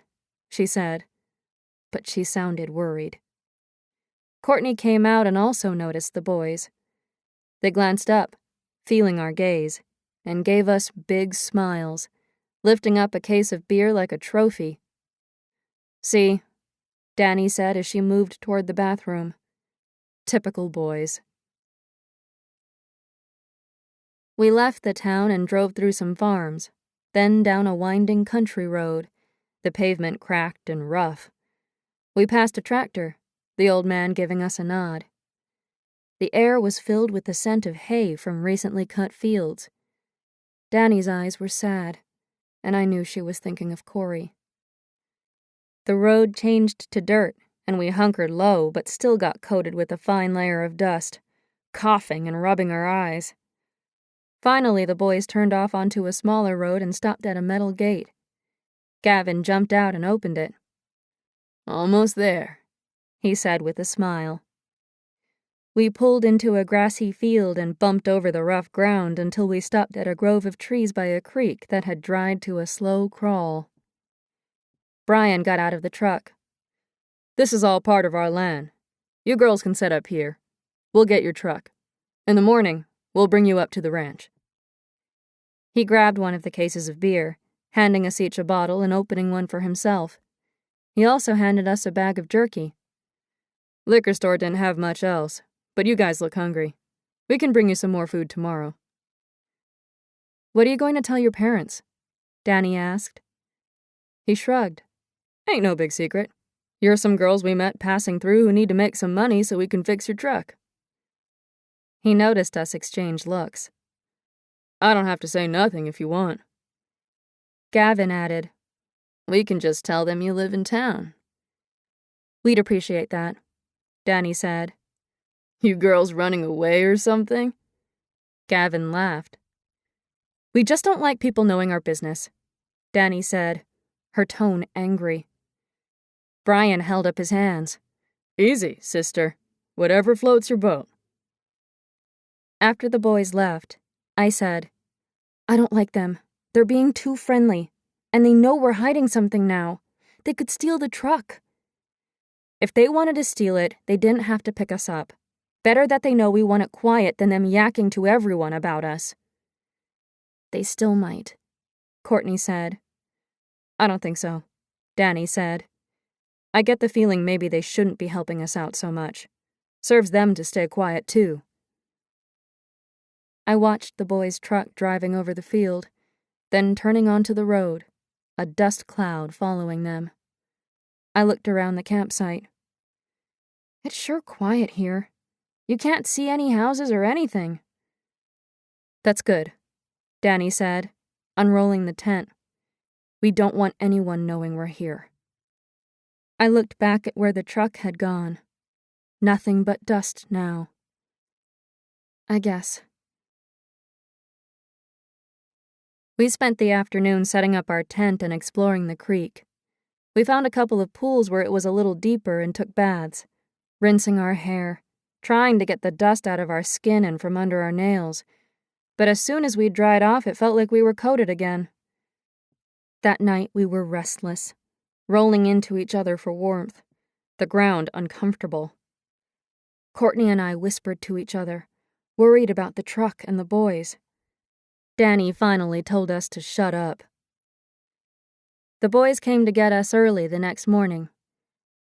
she said, but she sounded worried. Courtney came out and also noticed the boys. They glanced up, feeling our gaze, and gave us big smiles, lifting up a case of beer like a trophy. "See," Danny said as she moved toward the bathroom. "Typical boys." We left the town and drove through some farms, then down a winding country road, the pavement cracked and rough. We passed a tractor, the old man giving us a nod. The air was filled with the scent of hay from recently cut fields. Danny's eyes were sad, and I knew she was thinking of Corey. The road changed to dirt and we hunkered low but still got coated with a fine layer of dust, coughing and rubbing our eyes. Finally, the boys turned off onto a smaller road and stopped at a metal gate. Gavin jumped out and opened it. "Almost there," he said with a smile. We pulled into a grassy field and bumped over the rough ground until we stopped at a grove of trees by a creek that had dried to a slow crawl. Brian got out of the truck. "This is all part of our land. You girls can set up here. We'll get your truck. In the morning, we'll bring you up to the ranch." He grabbed one of the cases of beer, handing us each a bottle and opening one for himself. He also handed us a bag of jerky. "Liquor store didn't have much else, but you guys look hungry. We can bring you some more food tomorrow." "What are you going to tell your parents?" Danny asked. He shrugged. "Ain't no big secret. You're some girls we met passing through who need to make some money so we can fix your truck." He noticed us exchange looks. "I don't have to say nothing if you want." Gavin added, "We can just tell them you live in town." "We'd appreciate that," Danny said. "You girls running away or something?" Gavin laughed. "We just don't like people knowing our business," Danny said, her tone angry. Brian held up his hands. "Easy, sister. Whatever floats your boat." After the boys left, I said, "I don't like them. They're being too friendly, and they know we're hiding something now. They could steal the truck." "If they wanted to steal it, they didn't have to pick us up. Better that they know we want it quiet than them yakking to everyone about us." "They still might," Courtney said. "I don't think so," Danny said. "I get the feeling maybe they shouldn't be helping us out so much. Serves them to stay quiet, too." I watched the boys' truck driving over the field, then turning onto the road, a dust cloud following them. I looked around the campsite. "It's sure quiet here. You can't see any houses or anything." "That's good," Danny said, unrolling the tent. "We don't want anyone knowing we're here." I looked back at where the truck had gone. Nothing but dust now. I guess. We spent the afternoon setting up our tent and exploring the creek. We found a couple of pools where it was a little deeper and took baths, rinsing our hair, trying to get the dust out of our skin and from under our nails. But as soon as we dried off, it felt like we were coated again. That night we were restless, rolling into each other for warmth, the ground uncomfortable. Courtney and I whispered to each other, worried about the truck and the boys. Danny finally told us to shut up. The boys came to get us early the next morning.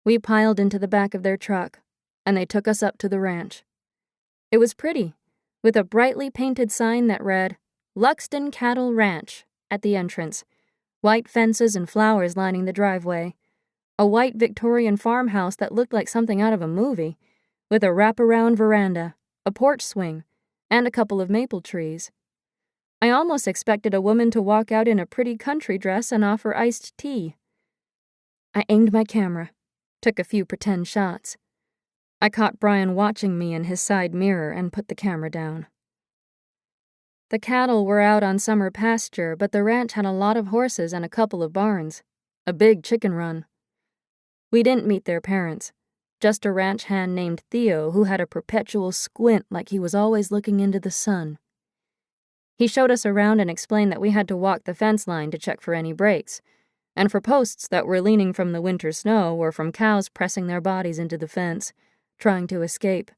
We piled into the back of their truck, and they took us up to the ranch. It was pretty, with a brightly painted sign that read, "Luxton Cattle Ranch," at the entrance, white fences and flowers lining the driveway, a white Victorian farmhouse that looked like something out of a movie, with a wraparound veranda, a porch swing, and a couple of maple trees. I almost expected a woman to walk out in a pretty country dress and offer iced tea. I aimed my camera, took a few pretend shots. I caught Brian watching me in his side mirror and put the camera down. The cattle were out on summer pasture, but the ranch had a lot of horses and a couple of barns, a big chicken run. We didn't meet their parents, just a ranch hand named Theo who had a perpetual squint like he was always looking into the sun. He showed us around and explained that we had to walk the fence line to check for any breaks, and for posts that were leaning from the winter snow or from cows pressing their bodies into the fence, trying to escape.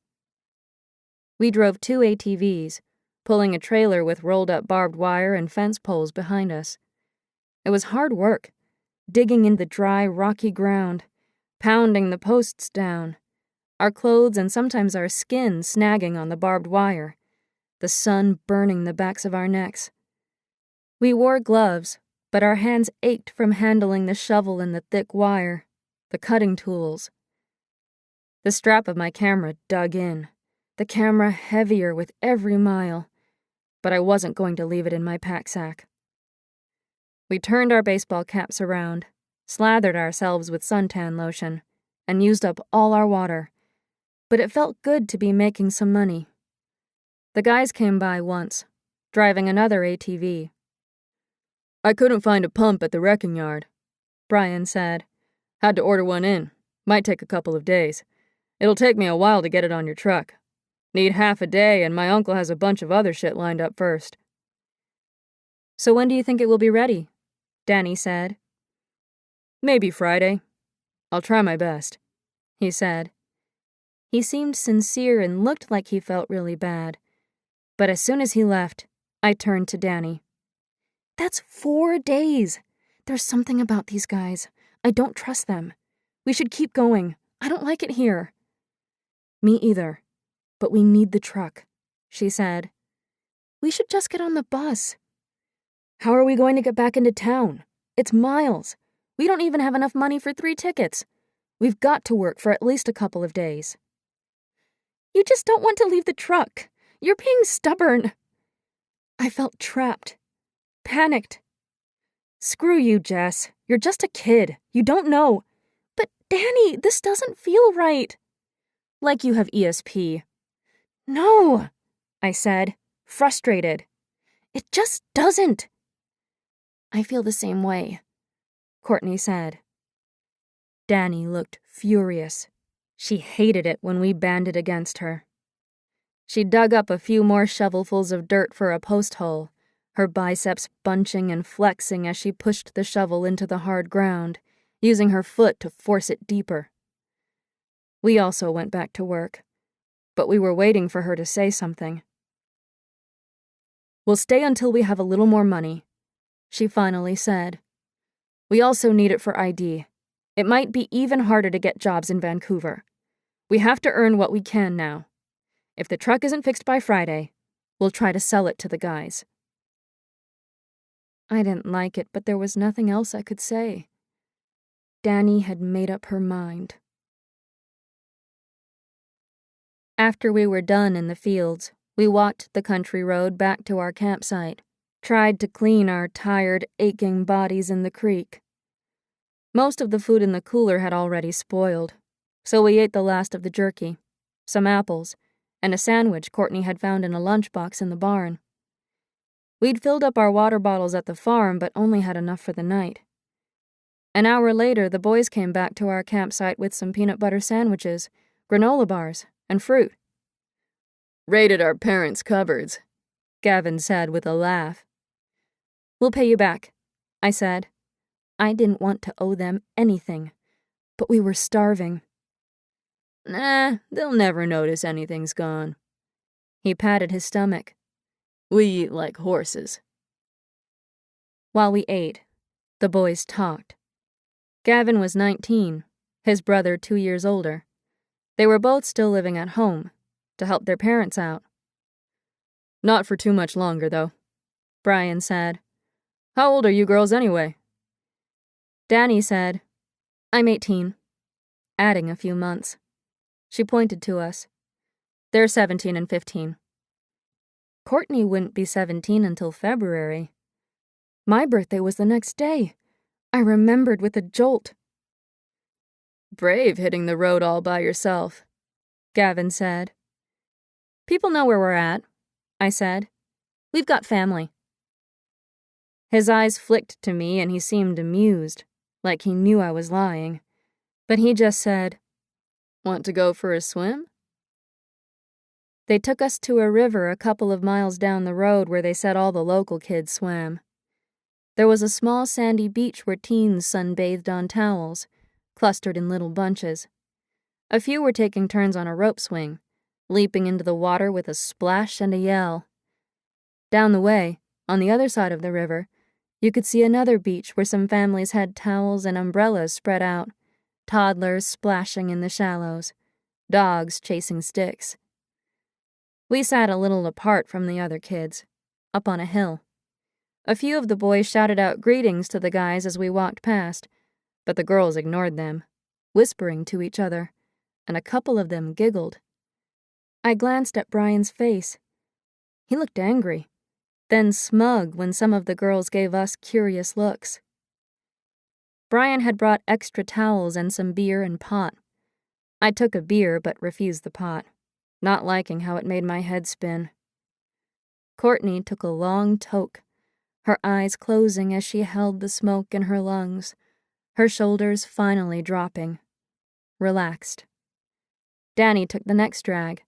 We drove 2 ATVs, pulling a trailer with rolled-up barbed wire and fence poles behind us. It was hard work, digging in the dry, rocky ground, pounding the posts down, our clothes and sometimes our skin snagging on the barbed wire, the sun burning the backs of our necks. We wore gloves, but our hands ached from handling the shovel and the thick wire, the cutting tools. The strap of my camera dug in, the camera heavier with every mile, but I wasn't going to leave it in my pack sack. We turned our baseball caps around, slathered ourselves with suntan lotion, and used up all our water, but it felt good to be making some money. The guys came by once, driving another ATV. "I couldn't find a pump at the wrecking yard," Brian said. "Had to order one in. Might take a couple of days. It'll take me a while to get it on your truck. Need half a day, and my uncle has a bunch of other shit lined up first." "So when do you think it will be ready?" Danny said. "Maybe Friday. I'll try my best," he said. He seemed sincere and looked like he felt really bad. But as soon as he left, I turned to Danny. "That's 4 days. There's something about these guys. I don't trust them. We should keep going. I don't like it here." "Me either. But we need the truck," she said. "We should just get on the bus." "How are we going to get back into town? It's miles. We don't even have enough money for 3 tickets. We've got to work for at least a couple of days." "You just don't want to leave the truck. You're being stubborn." I felt trapped, panicked. "Screw you, Jess. You're just a kid. You don't know." "But Danny, this doesn't feel right." "Like you have ESP." "No," I said, frustrated. "It just doesn't." "I feel the same way," Courtney said. Danny looked furious. She hated it when we banded against her. She dug up a few more shovelfuls of dirt for a post hole, her biceps bunching and flexing as she pushed the shovel into the hard ground, using her foot to force it deeper. We also went back to work, but we were waiting for her to say something. "We'll stay until we have a little more money," she finally said. "We also need it for ID. It might be even harder to get jobs in Vancouver. We have to earn what we can now. If the truck isn't fixed by Friday, we'll try to sell it to the guys." I didn't like it, but there was nothing else I could say. Danny had made up her mind. After we were done in the fields, we walked the country road back to our campsite, tried to clean our tired, aching bodies in the creek. Most of the food in the cooler had already spoiled, so we ate the last of the jerky, some apples, and a sandwich Courtney had found in a lunchbox in the barn. We'd filled up our water bottles at the farm, but only had enough for the night. An hour later, the boys came back to our campsite with some peanut butter sandwiches, granola bars, and fruit. "Raided our parents' cupboards," Gavin said with a laugh. "We'll pay you back," I said. I didn't want to owe them anything, but we were starving. "Nah, they'll never notice anything's gone." He patted his stomach. "We eat like horses." While we ate, the boys talked. Gavin was 19, his brother 2 years older. They were both still living at home, to help their parents out. "Not for too much longer, though," Brian said. "How old are you girls anyway?" Danny said, "I'm 18, adding a few months." She pointed to us. "They're 17 and 15. Courtney wouldn't be 17 until February. My birthday was the next day. I remembered with a jolt. "Brave hitting the road all by yourself," Gavin said. "People know where we're at," I said. "We've got family." His eyes flicked to me and he seemed amused, like he knew I was lying. But he just said, "Want to go for a swim?" They took us to a river a couple of miles down the road where they said all the local kids swam. There was a small sandy beach where teens sunbathed on towels, clustered in little bunches. A few were taking turns on a rope swing, leaping into the water with a splash and a yell. Down the way, on the other side of the river, you could see another beach where some families had towels and umbrellas spread out, toddlers splashing in the shallows, dogs chasing sticks. We sat a little apart from the other kids, up on a hill. A few of the boys shouted out greetings to the guys as we walked past, but the girls ignored them, whispering to each other, and a couple of them giggled. I glanced at Brian's face. He looked angry, then smug when some of the girls gave us curious looks. Brian had brought extra towels and some beer and pot, I took a beer but refused the pot, not liking how it made my head spin. Courtney took a long toke, her eyes closing as she held the smoke in her lungs, her shoulders finally dropping. Relaxed. Danny took the next drag,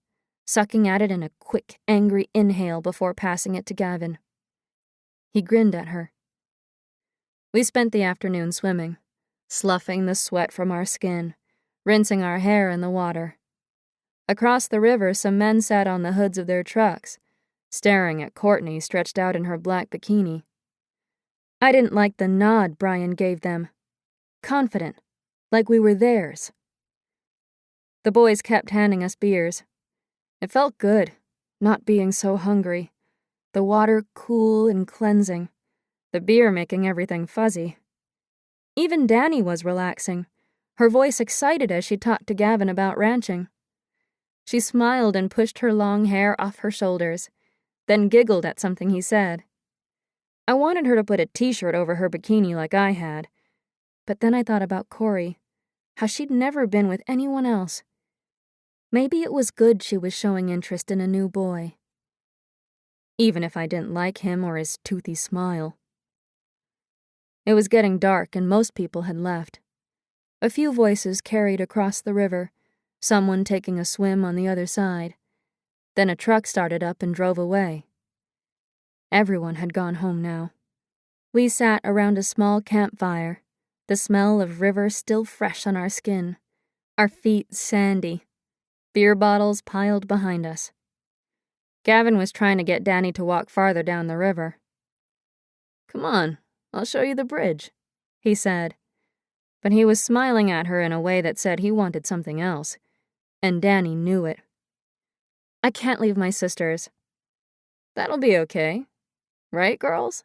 sucking at it in a quick, angry inhale before passing it to Gavin. He grinned at her. We spent the afternoon swimming, sloughing the sweat from our skin, rinsing our hair in the water. Across the river, some men sat on the hoods of their trucks, staring at Courtney stretched out in her black bikini. I didn't like the nod Brian gave them. Confident, like we were theirs. The boys kept handing us beers. It felt good, not being so hungry. The water cool and cleansing, the beer making everything fuzzy. Even Danny was relaxing, her voice excited as she talked to Gavin about ranching. She smiled and pushed her long hair off her shoulders, then giggled at something he said. I wanted her to put a t-shirt over her bikini like I had, but then I thought about Corey, how she'd never been with anyone else. Maybe it was good she was showing interest in a new boy. Even if I didn't like him or his toothy smile. It was getting dark and most people had left. A few voices carried across the river, someone taking a swim on the other side. Then a truck started up and drove away. Everyone had gone home now. We sat around a small campfire, the smell of river still fresh on our skin, our feet sandy, beer bottles piled behind us. Gavin was trying to get Danny to walk farther down the river. "Come on, I'll show you the bridge," he said. But he was smiling at her in a way that said he wanted something else, and Danny knew it. "I can't leave my sisters." "That'll be okay. Right, girls?"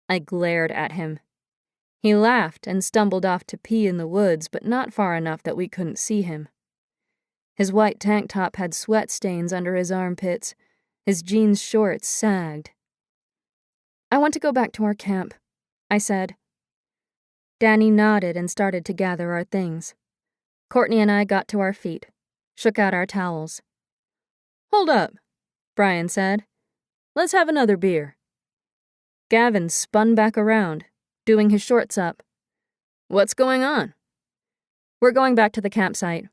I glared at him. He laughed and stumbled off to pee in the woods, but not far enough that we couldn't see him. His white tank top had sweat stains under his armpits. His jeans shorts sagged. "I want to go back to our camp," I said. Danny nodded and started to gather our things. Courtney and I got to our feet, shook out our towels. "Hold up," Brian said. "Let's have another beer." Gavin spun back around, doing his shorts up. "What's going on?" "We're going back to the campsite,"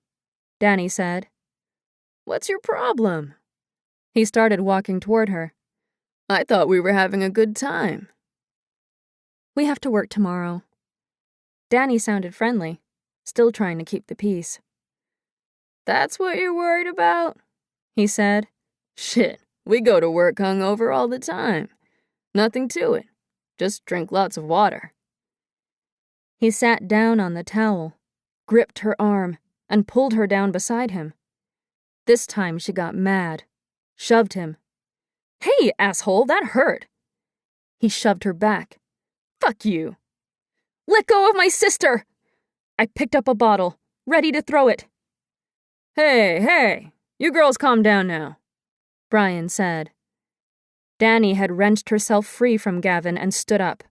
Danny said. "What's your problem?" He started walking toward her. "I thought we were having a good time." "We have to work tomorrow." Danny sounded friendly, still trying to keep the peace. "That's what you're worried about?" he said. "Shit, we go to work hungover all the time. Nothing to it. Just drink lots of water." He sat down on the towel, gripped her arm, and pulled her down beside him. This time she got mad, shoved him. "Hey, asshole, that hurt." He shoved her back. "Fuck you." "Let go of my sister!" I picked up a bottle, ready to throw it. Hey, you girls calm down now," Brian said. Danny had wrenched herself free from Gavin and stood up.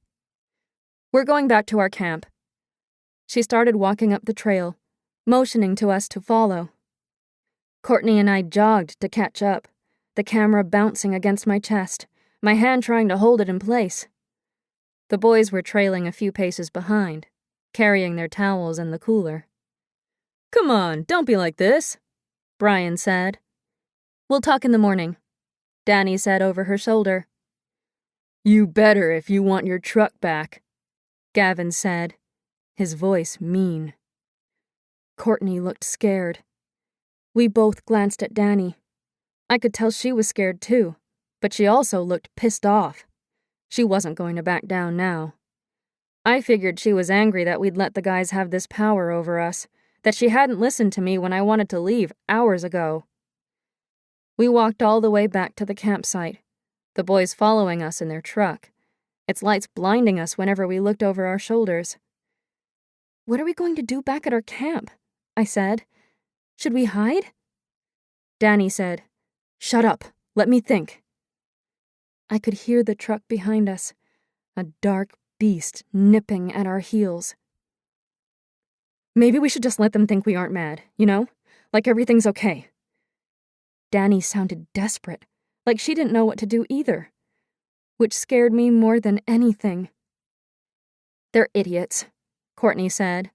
"We're going back to our camp." She started walking up the trail, motioning to us to follow. Courtney and I jogged to catch up, the camera bouncing against my chest, my hand trying to hold it in place. The boys were trailing a few paces behind, carrying their towels and the cooler. "Come on, don't be like this," Brian said. "We'll talk in the morning," Danny said over her shoulder. "You better if you want your truck back," Gavin said, his voice mean. Courtney looked scared. We both glanced at Danny. I could tell she was scared too, but she also looked pissed off. She wasn't going to back down now. I figured she was angry that we'd let the guys have this power over us, that she hadn't listened to me when I wanted to leave hours ago. We walked all the way back to the campsite, the boys following us in their truck, its lights blinding us whenever we looked over our shoulders. "What are we going to do back at our camp?" I said. "Should we hide?" Danny said, "Shut up, let me think." I could hear the truck behind us, a dark beast nipping at our heels. Maybe we should just let them think we aren't mad, you know? Like everything's okay. Danny sounded desperate, like she didn't know what to do either, which scared me more than anything. "They're idiots," Courtney said.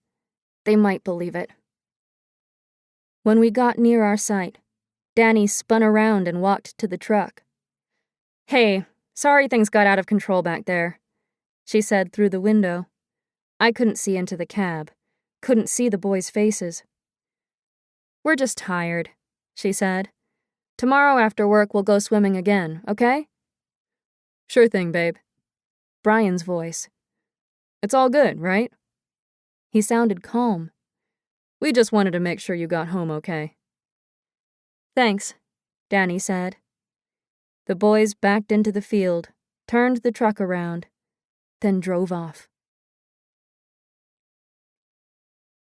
"They might believe it." When we got near our site, Danny spun around and walked to the truck. "Hey, sorry things got out of control back there," she said through the window. I couldn't see into the cab, couldn't see the boys' faces. "We're just tired," she said. "Tomorrow after work we'll go swimming again, okay?" "Sure thing, babe." Brian's voice. "It's all good, right?" He sounded calm. "We just wanted to make sure you got home okay." "Thanks," Danny said. The boys backed into the field, turned the truck around, then drove off.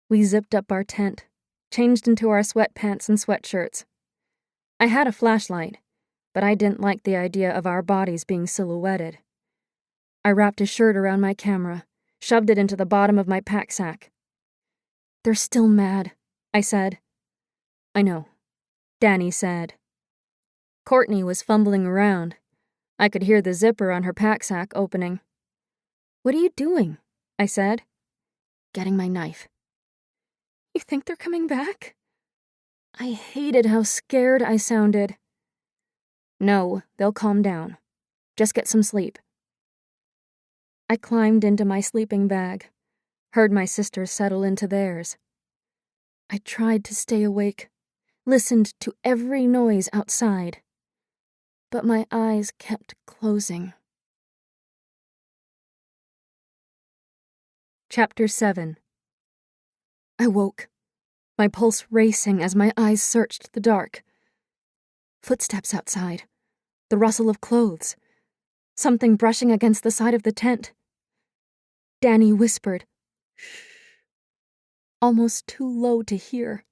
We zipped up our tent, changed into our sweatpants and sweatshirts. I had a flashlight, but I didn't like the idea of our bodies being silhouetted. I wrapped a shirt around my camera, shoved it into the bottom of my pack sack. "They're still mad," I said. "I know," Danny said. Courtney was fumbling around. I could hear the zipper on her pack sack opening. "What are you doing?" I said. "Getting my knife." "You think they're coming back?" I hated how scared I sounded. "No, they'll calm down. Just get some sleep." I climbed into my sleeping bag, heard my sisters settle into theirs. I tried to stay awake, listened to every noise outside, but my eyes kept closing. Chapter 7. I woke, my pulse racing as my eyes searched the dark. Footsteps outside, the rustle of clothes, something brushing against the side of the tent. Danny whispered, "Shh," almost too low to hear.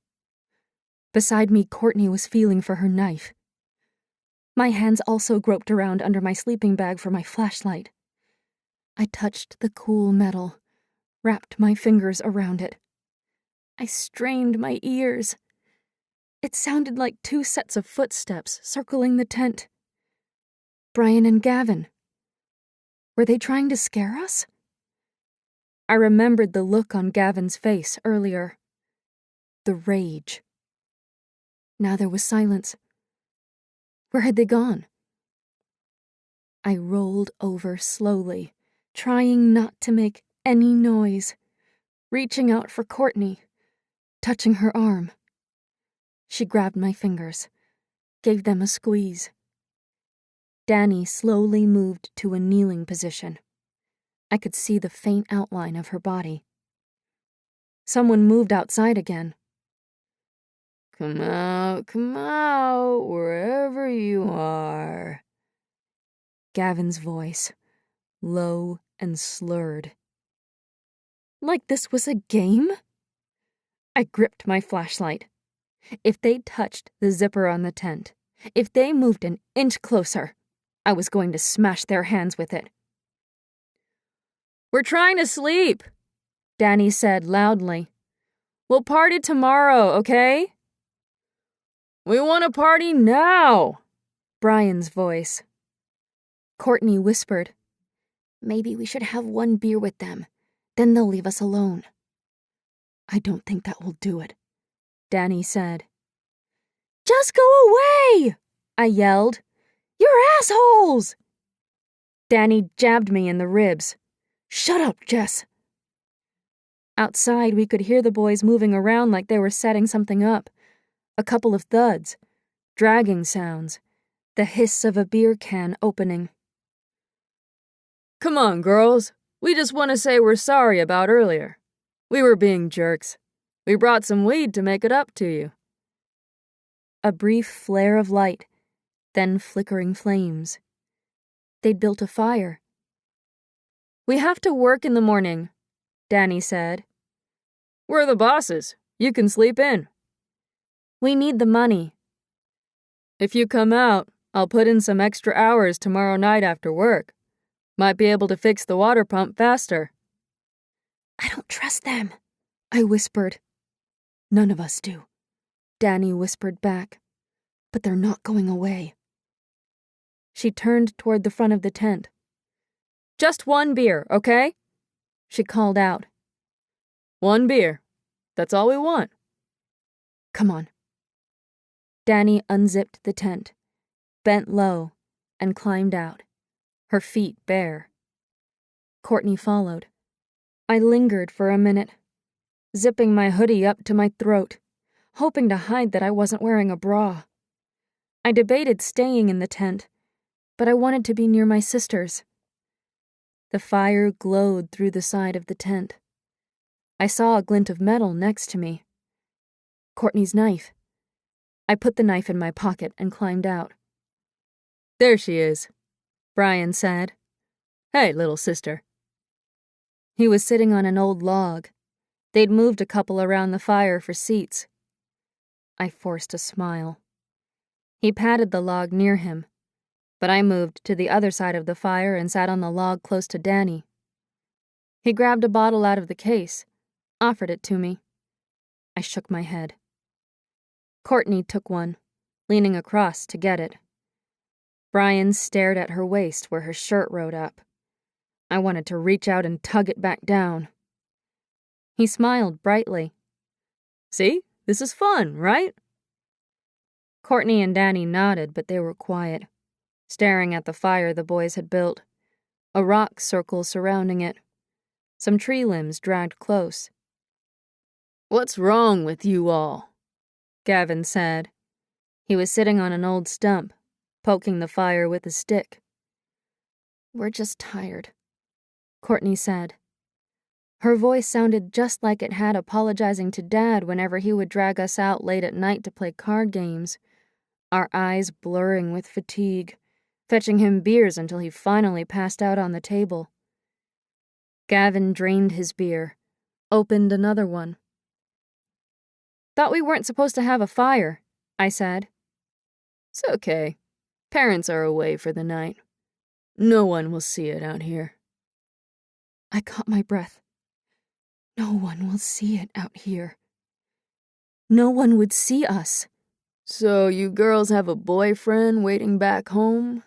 Beside me, Courtney was feeling for her knife. My hands also groped around under my sleeping bag for my flashlight. I touched the cool metal, wrapped my fingers around it. I strained my ears. It sounded like 2 sets of footsteps circling the tent. Brian and Gavin. Were they trying to scare us? I remembered the look on Gavin's face earlier. The rage. Now there was silence. Where had they gone? I rolled over slowly, trying not to make any noise, reaching out for Courtney, touching her arm. She grabbed my fingers, gave them a squeeze. Danny slowly moved to a kneeling position. I could see the faint outline of her body. Someone moved outside again. Come out, wherever you are." Gavin's voice, low and slurred. Like this was a game? I gripped my flashlight. If they touched the zipper on the tent, if they moved an inch closer, I was going to smash their hands with it. "We're trying to sleep," Danny said loudly. "We'll party tomorrow, okay?" "We want to party now," Brian's voice. Courtney whispered, "Maybe we should have 1 beer with them, then they'll leave us alone." "I don't think that will do it," Danny said. "Just go away!" I yelled. "You're assholes!" Danny jabbed me in the ribs. "Shut up, Jess." Outside, we could hear the boys moving around like they were setting something up. A couple of thuds, dragging sounds, the hiss of a beer can opening. "Come on, girls. We just want to say we're sorry about earlier. We were being jerks. We brought some weed to make it up to you." A brief flare of light, then flickering flames. They'd built a fire. "We have to work in the morning," Danny said. "We're the bosses. You can sleep in." "We need the money." "If you come out, I'll put in some extra hours tomorrow night after work. Might be able to fix the water pump faster." "I don't trust them," I whispered. None of us do, Danny whispered back. But they're not going away. She turned toward the front of the tent. Just one beer, okay? She called out. One beer. That's all we want. Come on. Danny unzipped the tent, bent low, and climbed out, her feet bare. Courtney followed. I lingered for a minute, zipping my hoodie up to my throat, hoping to hide that I wasn't wearing a bra. I debated staying in the tent, but I wanted to be near my sisters. The fire glowed through the side of the tent. I saw a glint of metal next to me. Courtney's knife. I put the knife in my pocket and climbed out. There she is, Brian said. Hey, little sister. He was sitting on an old log. They'd moved a couple around the fire for seats. I forced a smile. He patted the log near him, but I moved to the other side of the fire and sat on the log close to Danny. He grabbed a bottle out of the case, offered it to me. I shook my head. Courtney took one, leaning across to get it. Brian stared at her waist where her shirt rode up. I wanted to reach out and tug it back down. He smiled brightly. See? This is fun, right? Courtney and Danny nodded, but they were quiet, staring at the fire the boys had built, a rock circle surrounding it, some tree limbs dragged close. What's wrong with you all? Gavin said. He was sitting on an old stump, poking the fire with a stick. We're just tired, Courtney said. Her voice sounded just like it had apologizing to Dad whenever he would drag us out late at night to play card games, our eyes blurring with fatigue, fetching him beers until he finally passed out on the table. Gavin drained his beer, opened another one. Thought we weren't supposed to have a fire, I said. It's okay. Parents are away for the night. No one will see it out here. I caught my breath. No one will see it out here. No one would see us. So you girls have a boyfriend waiting back home?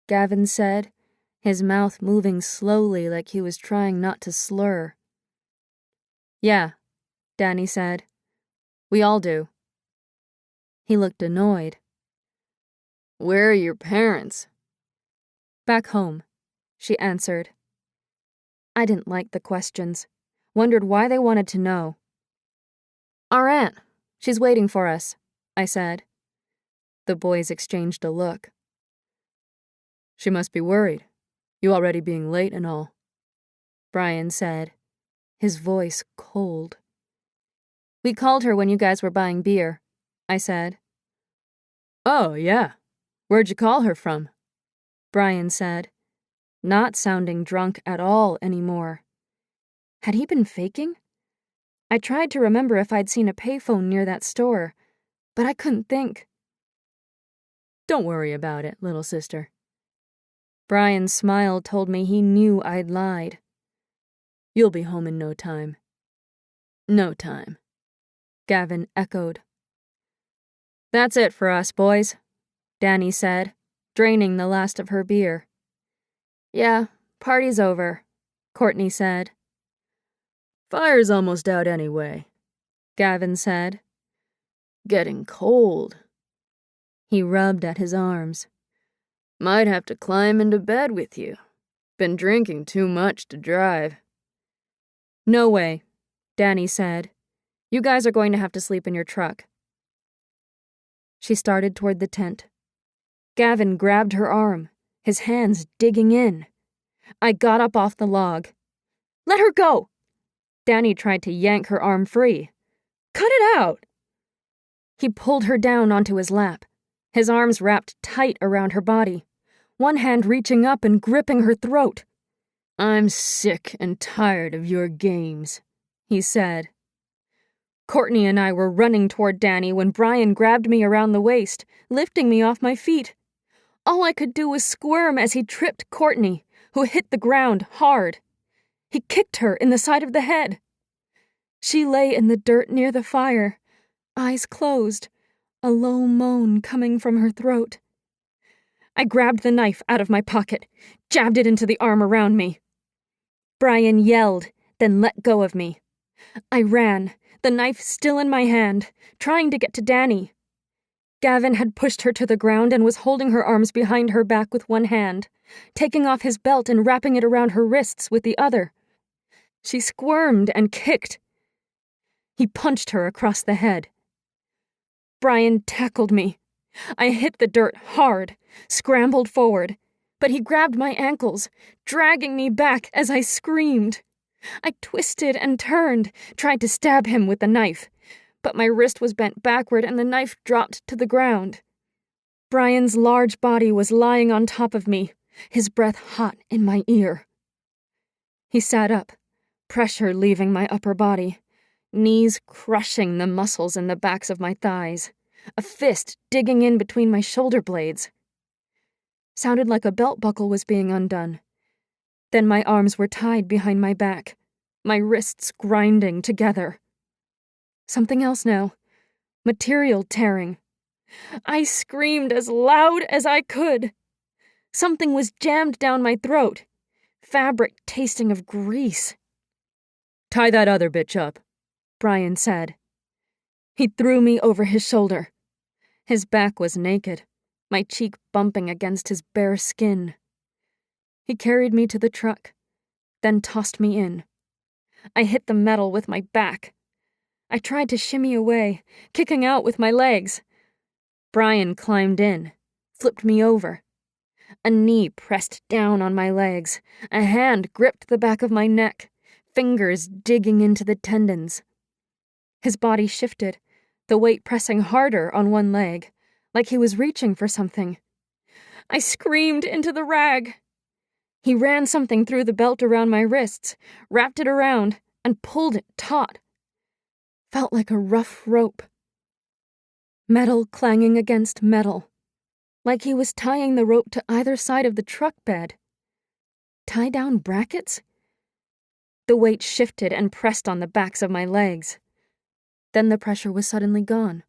Gavin said, his mouth moving slowly like he was trying not to slur. Yeah, Danny said. We all do. He looked annoyed. Where are your parents? Back home, she answered. I didn't like the questions, wondered why they wanted to know. Our aunt, she's waiting for us, I said. The boys exchanged a look. She must be worried, you already being late and all, Brian said, his voice cold. We called her when you guys were buying beer, I said. Oh, yeah. Where'd you call her from? Brian said, not sounding drunk at all anymore. Had he been faking? I tried to remember if I'd seen a payphone near that store, but I couldn't think. Don't worry about it, little sister. Brian's smile told me he knew I'd lied. You'll be home in no time. No time, Gavin echoed. That's it for us, boys, Danny said, draining the last of her beer. Yeah, party's over, Courtney said. Fire's almost out anyway, Gavin said. Getting cold. He rubbed at his arms. Might have to climb into bed with you. Been drinking too much to drive. No way, Danny said. You guys are going to have to sleep in your truck. She started toward the tent. Gavin grabbed her arm, his hands digging in. I got up off the log. Let her go! Danny tried to yank her arm free. Cut it out! He pulled her down onto his lap, his arms wrapped tight around her body, one hand reaching up and gripping her throat. I'm sick and tired of your games, he said. Courtney and I were running toward Danny when Brian grabbed me around the waist, lifting me off my feet. All I could do was squirm as he tripped Courtney, who hit the ground hard. He kicked her in the side of the head. She lay in the dirt near the fire, eyes closed, a low moan coming from her throat. I grabbed the knife out of my pocket, jabbed it into the arm around me. Brian yelled, then let go of me. I ran, the knife still in my hand, trying to get to Danny. Gavin had pushed her to the ground and was holding her arms behind her back with one hand, taking off his belt and wrapping it around her wrists with the other. She squirmed and kicked. He punched her across the head. Brian tackled me. I hit the dirt hard, scrambled forward, but he grabbed my ankles, dragging me back as I screamed. I twisted and turned, tried to stab him with the knife, but my wrist was bent backward and the knife dropped to the ground. Brian's large body was lying on top of me, his breath hot in my ear. He sat up, pressure leaving my upper body, knees crushing the muscles in the backs of my thighs, a fist digging in between my shoulder blades. Sounded like a belt buckle was being undone. Then my arms were tied behind my back, my wrists grinding together. Something else now. Material tearing. I screamed as loud as I could. Something was jammed down my throat, fabric tasting of grease. "Tie that other bitch up," Brian said. He threw me over his shoulder. His back was naked, my cheek bumping against his bare skin. He carried me to the truck, then tossed me in. I hit the metal with my back. I tried to shimmy away, kicking out with my legs. Brian climbed in, flipped me over. A knee pressed down on my legs. A hand gripped the back of my neck, fingers digging into the tendons. His body shifted, the weight pressing harder on one leg, like he was reaching for something. I screamed into the rag. He ran something through the belt around my wrists, wrapped it around, and pulled it taut. Felt like a rough rope. Metal clanging against metal, like he was tying the rope to either side of the truck bed. Tie-down brackets? The weight shifted and pressed on the backs of my legs. Then the pressure was suddenly gone.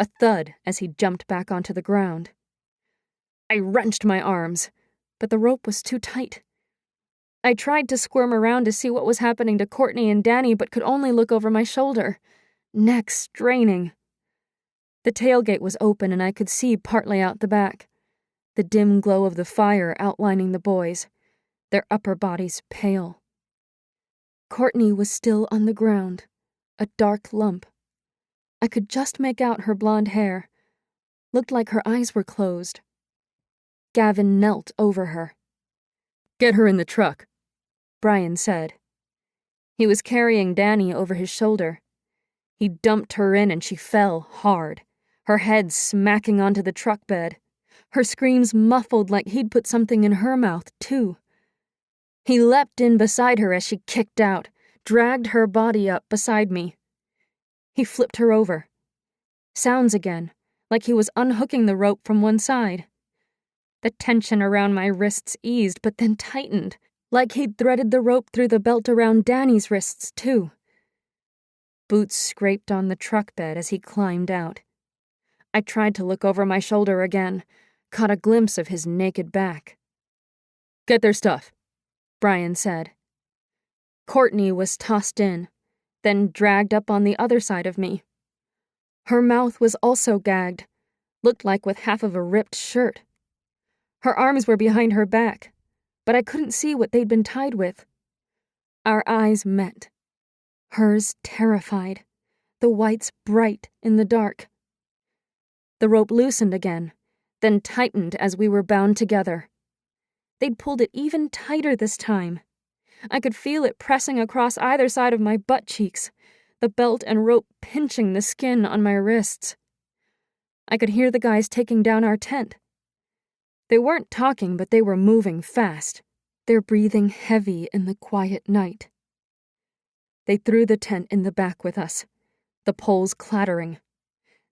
A thud as he jumped back onto the ground. I wrenched my arms, but the rope was too tight. I tried to squirm around to see what was happening to Courtney and Danny, but could only look over my shoulder, neck straining. The tailgate was open and I could see partly out the back, the dim glow of the fire outlining the boys, their upper bodies pale. Courtney was still on the ground, a dark lump. I could just make out her blonde hair. Looked like her eyes were closed. Gavin knelt over her. "Get her in the truck," Brian said. He was carrying Danny over his shoulder. He dumped her in and she fell hard, her head smacking onto the truck bed, her screams muffled like he'd put something in her mouth, too. He leapt in beside her as she kicked out, dragged her body up beside me. He flipped her over. Sounds again, like he was unhooking the rope from one side. The tension around my wrists eased, but then tightened, like he'd threaded the rope through the belt around Danny's wrists, too. Boots scraped on the truck bed as he climbed out. I tried to look over my shoulder again, caught a glimpse of his naked back. "Get their stuff," Brian said. Courtney was tossed in, then dragged up on the other side of me. Her mouth was also gagged, looked like with half of a ripped shirt. Her arms were behind her back, but I couldn't see what they'd been tied with. Our eyes met. Hers terrified, the whites bright in the dark. The rope loosened again, then tightened as we were bound together. They'd pulled it even tighter this time. I could feel it pressing across either side of my butt cheeks, the belt and rope pinching the skin on my wrists. I could hear the guys taking down our tent. They weren't talking, but they were moving fast, their breathing heavy in the quiet night. They threw the tent in the back with us, the poles clattering.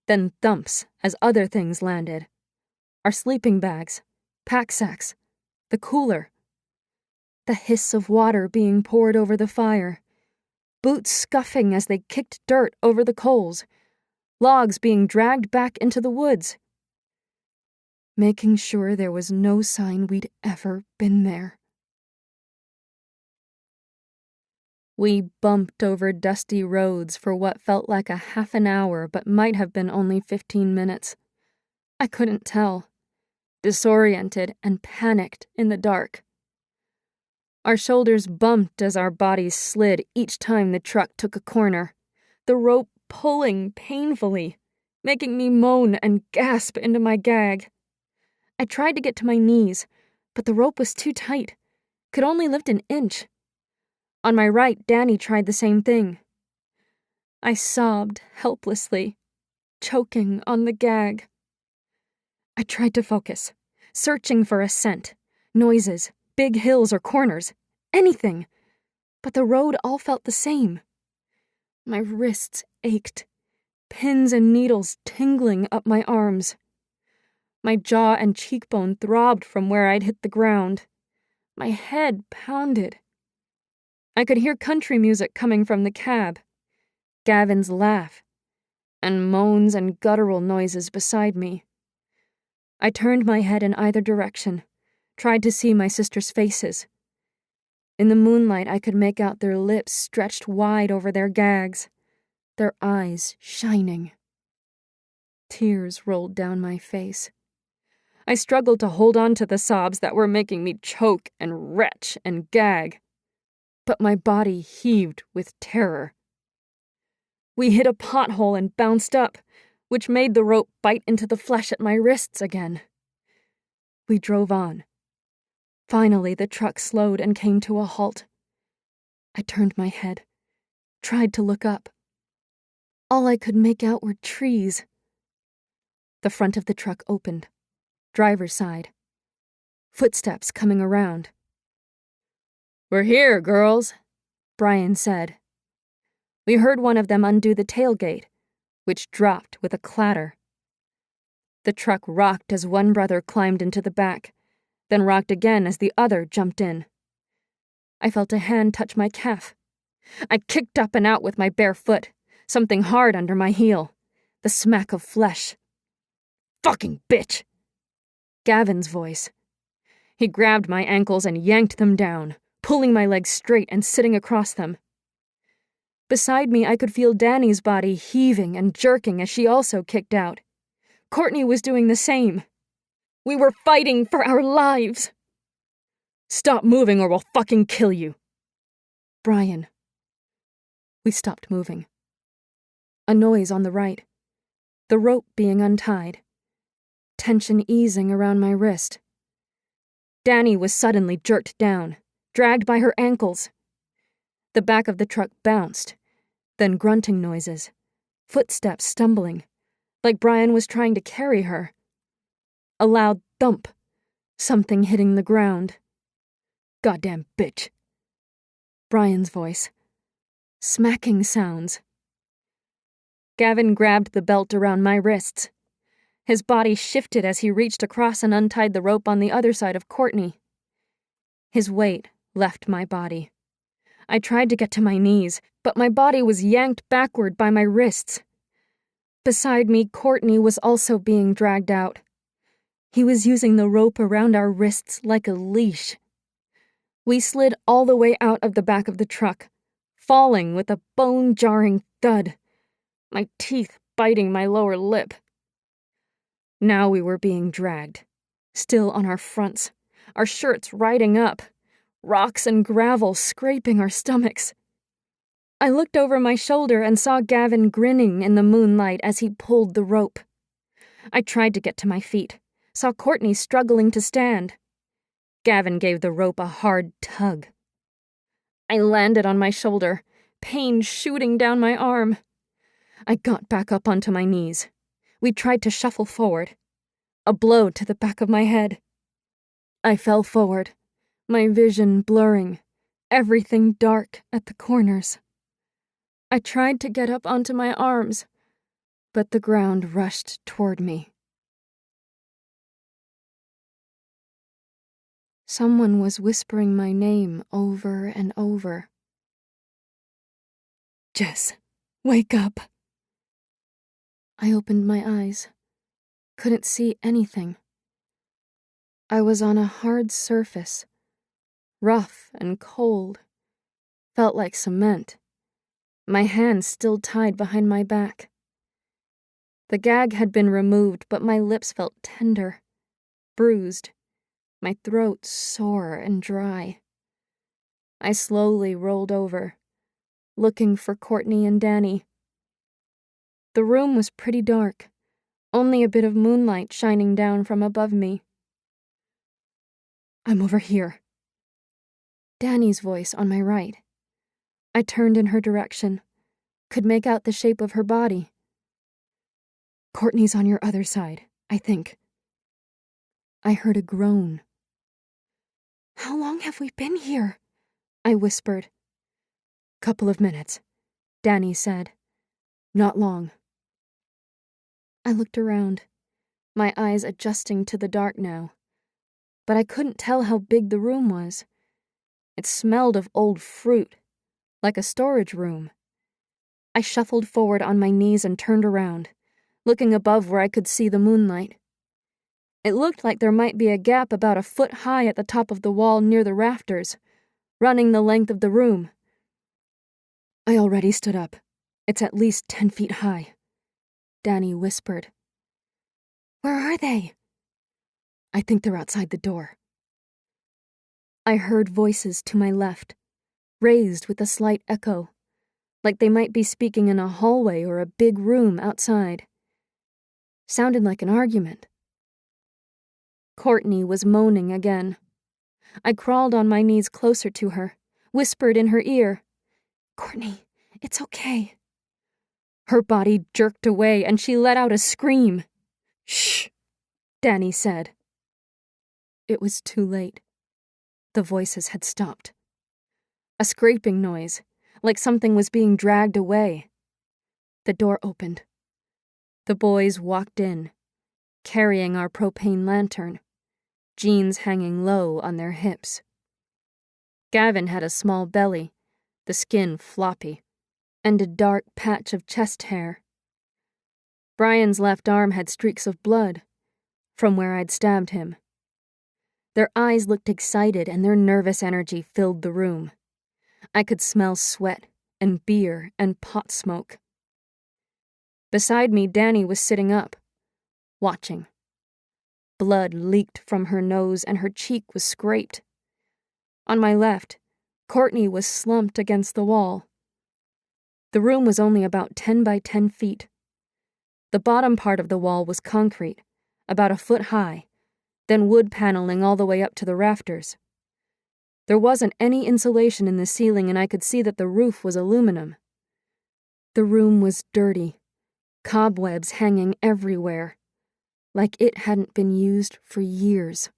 Then thumps as other things landed. Our sleeping bags, pack sacks, the cooler. The hiss of water being poured over the fire. boots scuffing as they kicked dirt over the coals, logs being dragged back into the woods, making sure there was no sign we'd ever been there. We bumped over dusty roads for what felt like a half an hour but might have been only 15 minutes. I couldn't tell, disoriented and panicked in the dark. Our shoulders bumped as our bodies slid each time the truck took a corner, the rope pulling painfully, making me moan and gasp into my gag. I tried to get to my knees, but the rope was too tight, could only lift an inch. On my right, Danny tried the same thing. I sobbed helplessly, choking on the gag. I tried to focus, searching for a scent, noises, big hills or corners, anything, but the road all felt the same. My wrists ached, pins and needles tingling up my arms. My jaw and cheekbone throbbed from where I'd hit the ground. My head pounded. I could hear country music coming from the cab, Gavin's laugh, and moans and guttural noises beside me. I turned my head in either direction, tried to see my sisters' faces. In the moonlight, I could make out their lips stretched wide over their gags, their eyes shining. Tears rolled down my face. I struggled to hold on to the sobs that were making me choke and retch and gag, but my body heaved with terror. We hit a pothole and bounced up, which made the rope bite into the flesh at my wrists again. We drove on. Finally, the truck slowed and came to a halt. I turned my head, tried to look up. All I could make out were trees. The front of the truck opened, driver's side. Footsteps coming around. "We're here, girls," Brian said. We heard one of them undo the tailgate, which dropped with a clatter. The truck rocked as one brother climbed into the back, then rocked again as the other jumped in. I felt a hand touch my calf. I kicked up and out with my bare foot, something hard under my heel, the smack of flesh. "Fucking bitch!" Gavin's voice. He grabbed my ankles and yanked them down, pulling my legs straight and sitting across them. Beside me, I could feel Danny's body heaving and jerking as she also kicked out. Courtney was doing the same. We were fighting for our lives. "Stop moving or we'll fucking kill you." Brian. We stopped moving. A noise on the right. The rope being untied. Tension easing around my wrist. Danny was suddenly jerked down, dragged by her ankles. The back of the truck bounced, then grunting noises, footsteps stumbling, like Brian was trying to carry her. A loud thump, something hitting the ground. "Goddamn bitch." Brian's voice. Smacking sounds. Gavin grabbed the belt around my wrists. His body shifted as he reached across and untied the rope on the other side of Courtney. His weight left my body. I tried to get to my knees, but my body was yanked backward by my wrists. Beside me, Courtney was also being dragged out. He was using the rope around our wrists like a leash. We slid all the way out of the back of the truck, falling with a bone-jarring thud, my teeth biting my lower lip. Now we were being dragged, still on our fronts, our shirts riding up, rocks and gravel scraping our stomachs. I looked over my shoulder and saw Gavin grinning in the moonlight as he pulled the rope. I tried to get to my feet, saw Courtney struggling to stand. Gavin gave the rope a hard tug. I landed on my shoulder, pain shooting down my arm. I got back up onto my knees. We tried to shuffle forward. A blow to the back of my head. I fell forward, my vision blurring, everything dark at the corners. I tried to get up onto my arms, but the ground rushed toward me. Someone was whispering my name over and over. Jess, wake up. I opened my eyes. Couldn't see anything. I was on a hard surface. Rough and cold. Felt like cement. My hands still tied behind my back. The gag had been removed, but my lips felt tender, bruised, my throat sore and dry. I slowly rolled over, looking for Courtney and Danny. The room was pretty dark, only a bit of moonlight shining down from above me. I'm over here. Danny's voice on my right. I turned in her direction, could make out the shape of her body. Courtney's on your other side, I think. I heard a groan. How long have we been here? I whispered. Couple of minutes, Danny said. Not long. I looked around, my eyes adjusting to the dark now. But I couldn't tell how big the room was. It smelled of old fruit, like a storage room. I shuffled forward on my knees and turned around, looking above where I could see the moonlight. It looked like there might be a gap about a foot high at the top of the wall near the rafters, running the length of the room. I already stood up. It's at least 10 feet high, Danny whispered. Where are they? I think they're outside the door. I heard voices to my left, raised with a slight echo, like they might be speaking in a hallway or a big room outside. Sounded like an argument. Courtney was moaning again. I crawled on my knees closer to her, whispered in her ear, Courtney, it's okay. Her body jerked away and she let out a scream. Shh, Danny said. It was too late. The voices had stopped. A scraping noise, like something was being dragged away. The door opened. The boys walked in, carrying our propane lantern, jeans hanging low on their hips. Gavin had a small belly, the skin floppy, and a dark patch of chest hair. Brian's left arm had streaks of blood, from where I'd stabbed him. Their eyes looked excited and their nervous energy filled the room. I could smell sweat and beer and pot smoke. Beside me, Danny was sitting up, watching. Blood leaked from her nose and her cheek was scraped. On my left, Courtney was slumped against the wall. The room was only about 10 by 10 feet. The bottom part of the wall was concrete, about a foot high, then wood paneling all the way up to the rafters. There wasn't any insulation in the ceiling and I could see that the roof was aluminum. The room was dirty, cobwebs hanging everywhere, like it hadn't been used for years.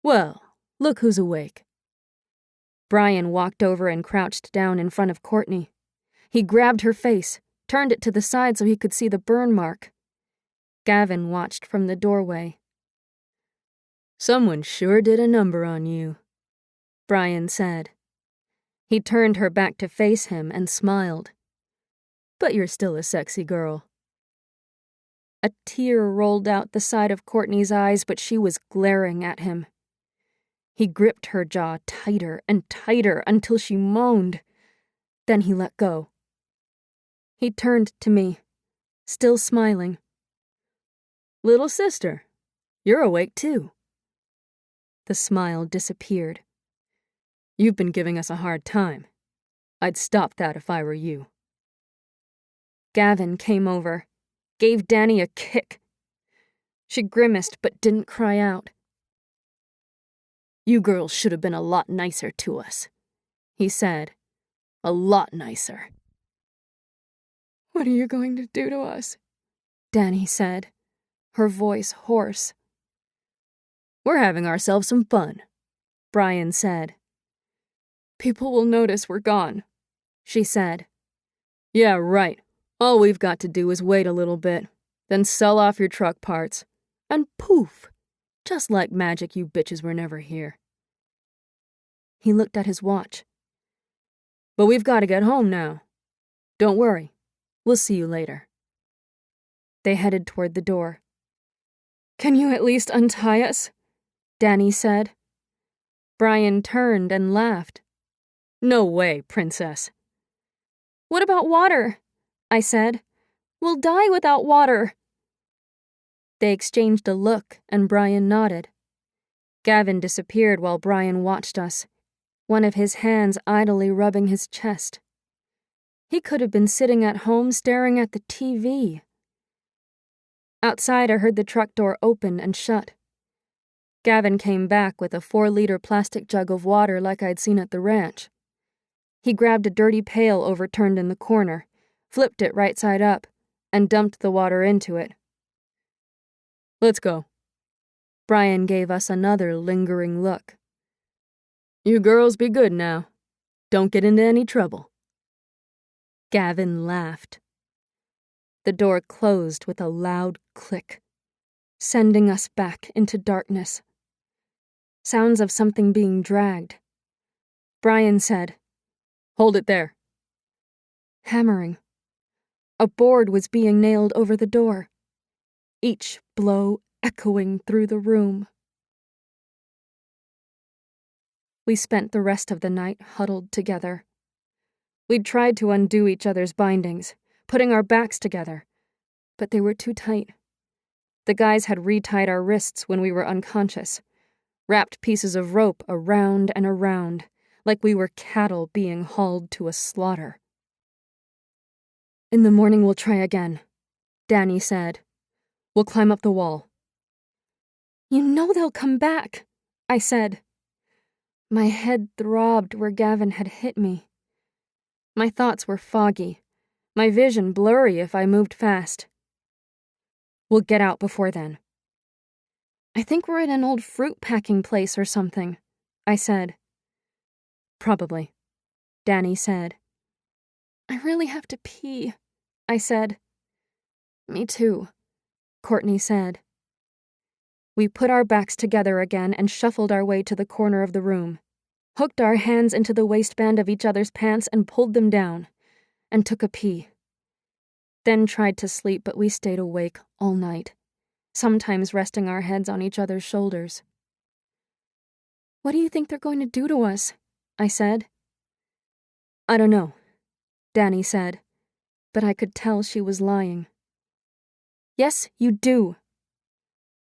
Well, look who's awake. Brian walked over and crouched down in front of Courtney. He grabbed her face, turned it to the side so he could see the burn mark. Gavin watched from the doorway. Someone sure did a number on you, Brian said. He turned her back to face him and smiled. But you're still a sexy girl. A tear rolled out the side of Courtney's eyes, but she was glaring at him. He gripped her jaw tighter and tighter until she moaned. Then he let go. He turned to me, still smiling. Little sister, you're awake too. The smile disappeared. You've been giving us a hard time. I'd stop that if I were you. Gavin came over, gave Danny a kick. She grimaced but didn't cry out. You girls should have been a lot nicer to us, he said. A lot nicer. What are you going to do to us? Danny said, her voice hoarse. We're having ourselves some fun, Brian said. People will notice we're gone, she said. Yeah, right. All we've got to do is wait a little bit, then sell off your truck parts, and poof, just like magic you bitches were never here. He looked at his watch. But we've got to get home now. Don't worry. We'll see you later. They headed toward the door. Can you at least untie us? Danny said. Brian turned and laughed. No way, princess. What about water? I said. We'll die without water. They exchanged a look, and Brian nodded. Gavin disappeared while Brian watched us, one of his hands idly rubbing his chest. He could have been sitting at home staring at the TV. Outside, I heard the truck door open and shut. Gavin came back with a 4-liter plastic jug of water like I'd seen at the ranch. He grabbed a dirty pail overturned in the corner, flipped it right side up, and dumped the water into it. Let's go. Brian gave us another lingering look. You girls be good now. Don't get into any trouble. Gavin laughed. The door closed with a loud click, sending us back into darkness. Sounds of something being dragged. Brian said, Hold it there. Hammering. A board was being nailed over the door, each blow echoing through the room. We spent the rest of the night huddled together. We'd tried to undo each other's bindings, putting our backs together, but they were too tight. The guys had retied our wrists when we were unconscious, wrapped pieces of rope around and around, like we were cattle being hauled to a slaughter. In the morning we'll try again, Danny said. We'll climb up the wall. You know they'll come back, I said. My head throbbed where Gavin had hit me. My thoughts were foggy, my vision blurry if I moved fast. We'll get out before then. I think we're at an old fruit packing place or something, I said. Probably, Danny said. I really have to pee, I said. Me too, Courtney said. We put our backs together again and shuffled our way to the corner of the room, hooked our hands into the waistband of each other's pants and pulled them down, and took a pee. Then tried to sleep, but we stayed awake all night, sometimes resting our heads on each other's shoulders. What do you think they're going to do to us? I said. I don't know, Danny said, but I could tell she was lying. Yes, you do.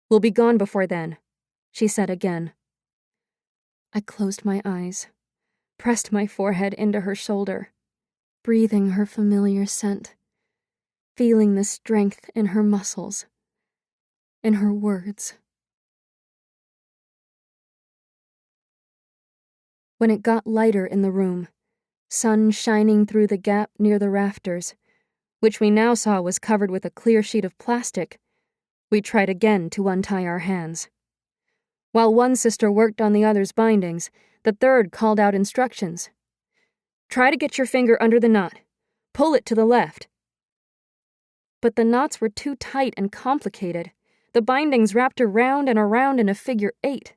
We'll be gone before then, she said again. I closed my eyes, pressed my forehead into her shoulder, breathing her familiar scent, feeling the strength in her muscles, in her words. When it got lighter in the room, sun shining through the gap near the rafters, which we now saw was covered with a clear sheet of plastic, we tried again to untie our hands. While one sister worked on the other's bindings, the third called out instructions. Try to get your finger under the knot. Pull it to the left. But the knots were too tight and complicated. The bindings wrapped around and around in a figure 8.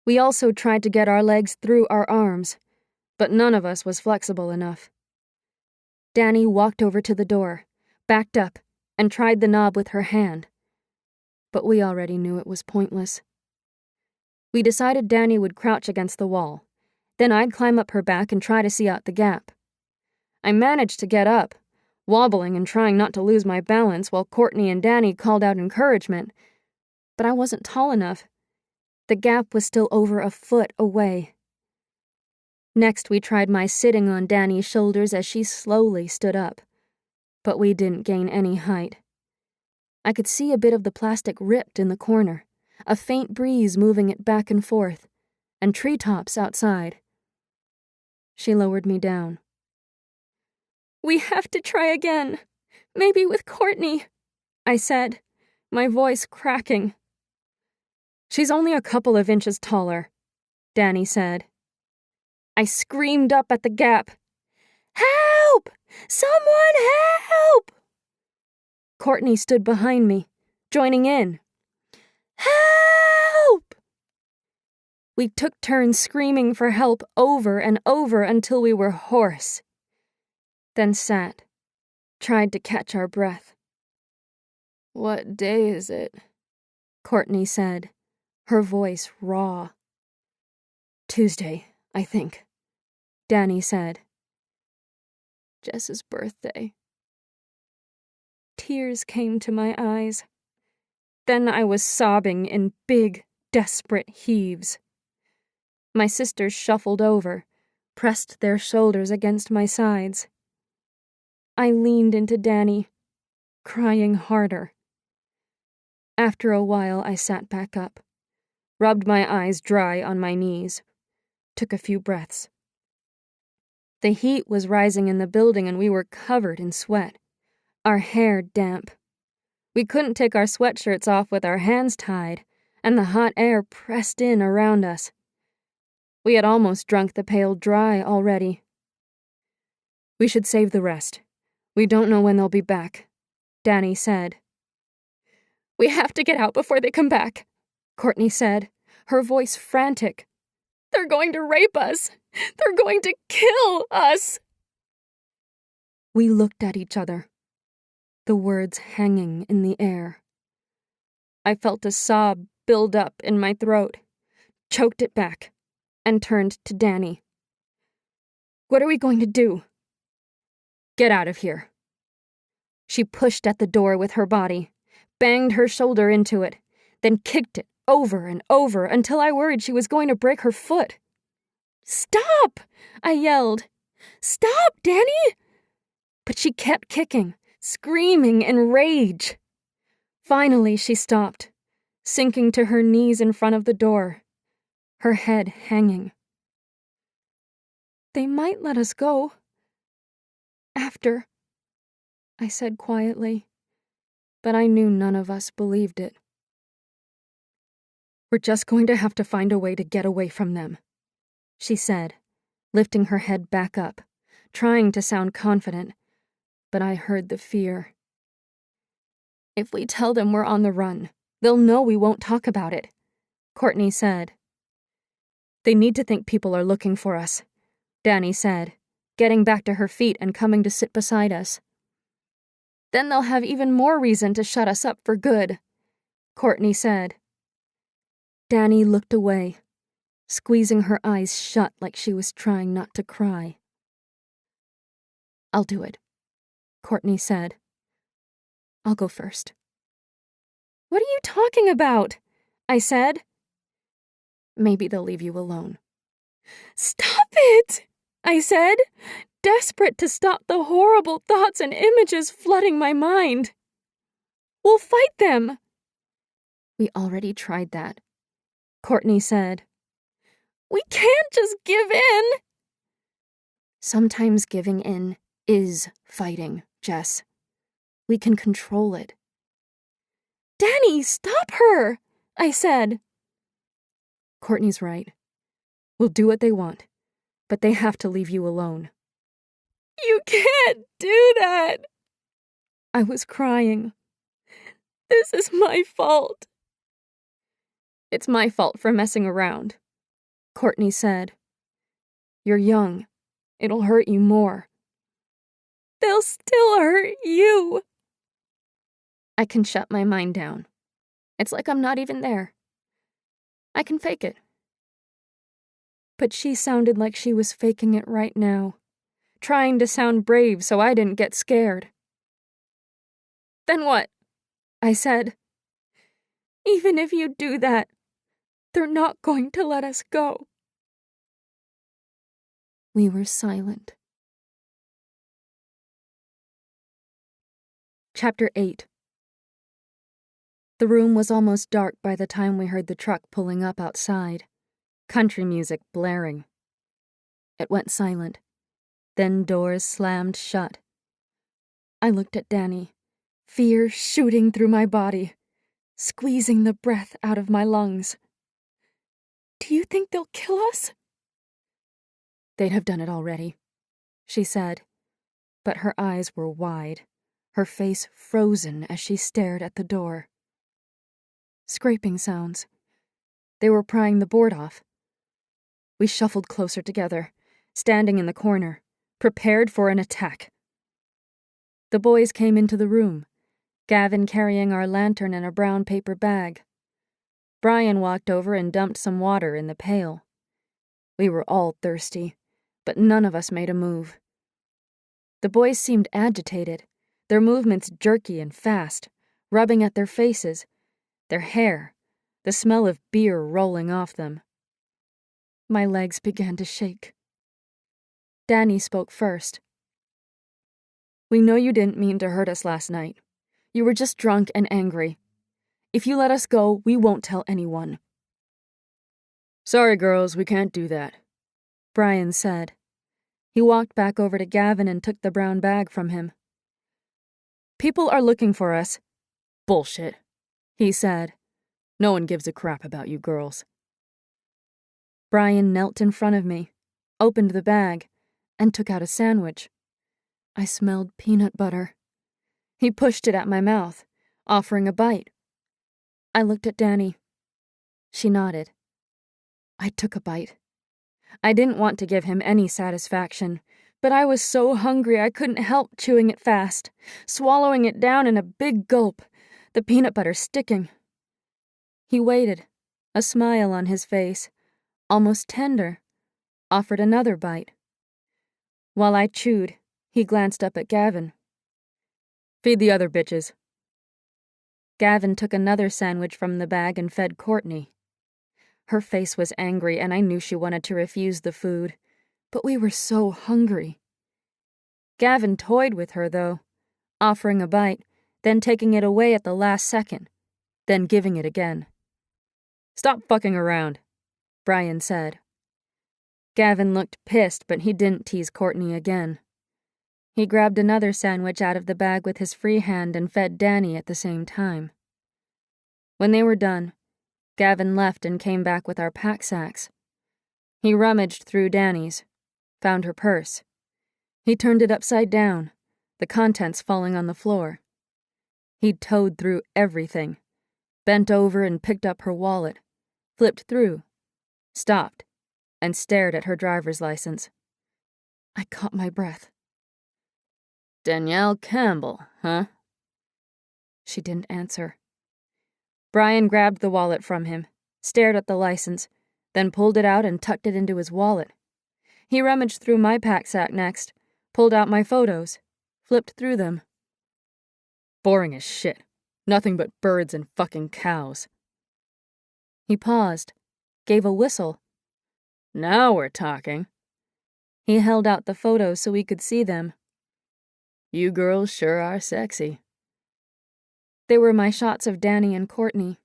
We also tried to get our legs through our arms, but none of us was flexible enough. Danny walked over to the door, backed up, and tried the knob with her hand. But we already knew it was pointless. We decided Danny would crouch against the wall. Then I'd climb up her back and try to see out the gap. I managed to get up, wobbling and trying not to lose my balance while Courtney and Danny called out encouragement. But I wasn't tall enough. The gap was still over a foot away. Next, we tried my sitting on Danny's shoulders as she slowly stood up. But we didn't gain any height. I could see a bit of the plastic ripped in the corner, a faint breeze moving it back and forth, and treetops outside. She lowered me down. We have to try again. Maybe with Courtney, I said, my voice cracking. She's only a couple of inches taller, Danny said. I screamed up at the gap. Help! Someone help! Courtney stood behind me, joining in. Help! We took turns screaming for help over and over until we were hoarse. Then sat, tried to catch our breath. "What day is it?" Courtney said, her voice raw. "Tuesday, I think," Danny said. "Jess's birthday." Tears came to my eyes. Then I was sobbing in big, desperate heaves. My sisters shuffled over, pressed their shoulders against my sides. I leaned into Danny, crying harder. After a while, I sat back up, rubbed my eyes dry on my knees, took a few breaths. The heat was rising in the building and we were covered in sweat, our hair damp. We couldn't take our sweatshirts off with our hands tied, and the hot air pressed in around us. We had almost drunk the pail dry already. "We should save the rest. We don't know when they'll be back," Danny said. "We have to get out before they come back," Courtney said, her voice frantic. "They're going to rape us! They're going to kill us!" We looked at each other, the words hanging in the air. I felt a sob build up in my throat, choked it back, and turned to Danny. "What are we going to do?" "Get out of here." She pushed at the door with her body, banged her shoulder into it, then kicked it over and over until I worried she was going to break her foot. "Stop!" I yelled. "Stop, Danny!" But she kept kicking, screaming in rage. Finally, she stopped, sinking to her knees in front of the door, her head hanging. "They might let us go. After," I said quietly, but I knew none of us believed it. "We're just going to have to find a way to get away from them," she said, lifting her head back up, trying to sound confident, but I heard the fear. "If we tell them we're on the run, they'll know we won't talk about it," Courtney said. "They need to think people are looking for us," Danny said, getting back to her feet and coming to sit beside us. "Then they'll have even more reason to shut us up for good," Courtney said. Danny looked away, squeezing her eyes shut like she was trying not to cry. "I'll do it," Courtney said. "I'll go first." "What are you talking about?" I said. "Maybe they'll leave you alone." "Stop it!" I said, desperate to stop the horrible thoughts and images flooding my mind. "We'll fight them." "We already tried that," Courtney said. "We can't just give in." "Sometimes giving in is fighting, Jess. We can control it." "Danny, stop her," I said. "Courtney's right. We'll do what they want, but they have to leave you alone." "You can't do that." I was crying. "This is my fault." "It's my fault for messing around," Courtney said. "You're young. It'll hurt you more." "They'll still hurt you." I can shut my mind down. It's like I'm not even there. I can fake it. But she sounded like she was faking it right now, trying to sound brave so I didn't get scared. "Then what?" I said. "Even if you do that, they're not going to let us go." We were silent. Chapter 8. The room was almost dark by the time we heard the truck pulling up outside, country music blaring. It went silent. Then doors slammed shut. I looked at Danny, fear shooting through my body, squeezing the breath out of my lungs. "Do you think they'll kill us?" "They'd have done it already," she said, but her eyes were wide, her face frozen as she stared at the door. Scraping sounds. They were prying the board off, We shuffled closer together, standing in the corner, prepared for an attack. The boys came into the room, Gavin carrying our lantern and a brown paper bag. Brian walked over and dumped some water in the pail. We were all thirsty, but none of us made a move. The boys seemed agitated, their movements jerky and fast, rubbing at their faces, their hair, the smell of beer rolling off them. My legs began to shake. Danny spoke first. "We know you didn't mean to hurt us last night. You were just drunk and angry. If you let us go, we won't tell anyone." "Sorry, girls, we can't do that," Brian said. He walked back over to Gavin and took the brown bag from him. "People are looking for us." "Bullshit," he said. "No one gives a crap about you girls." Brian knelt in front of me, opened the bag, and took out a sandwich. I smelled peanut butter. He pushed it at my mouth, offering a bite. I looked at Danny. She nodded. I took a bite. I didn't want to give him any satisfaction, but I was so hungry I couldn't help chewing it fast, swallowing it down in a big gulp, the peanut butter sticking. He waited, a smile on his face, almost tender, offered another bite. While I chewed, he glanced up at Gavin. "Feed the other bitches." Gavin took another sandwich from the bag and fed Courtney. Her face was angry, and I knew she wanted to refuse the food, but we were so hungry. Gavin toyed with her, though, offering a bite, then taking it away at the last second, then giving it again. "Stop fucking around," Brian said. Gavin looked pissed, but he didn't tease Courtney again. He grabbed another sandwich out of the bag with his free hand and fed Danny at the same time. When they were done, Gavin left and came back with our pack sacks. He rummaged through Danny's, found her purse. He turned it upside down, the contents falling on the floor. He towed through everything, bent over and picked up her wallet, flipped through, stopped, and stared at her driver's license. I caught my breath. "Danielle Campbell, huh?" She didn't answer. Brian grabbed the wallet from him, stared at the license, then pulled it out and tucked it into his wallet. He rummaged through my pack sack next, pulled out my photos, flipped through them. "Boring as shit. Nothing but birds and fucking cows." He paused, gave a whistle. "Now we're talking." He held out the photos so we could see them. "You girls sure are sexy." They were my shots of Danny and Courtney.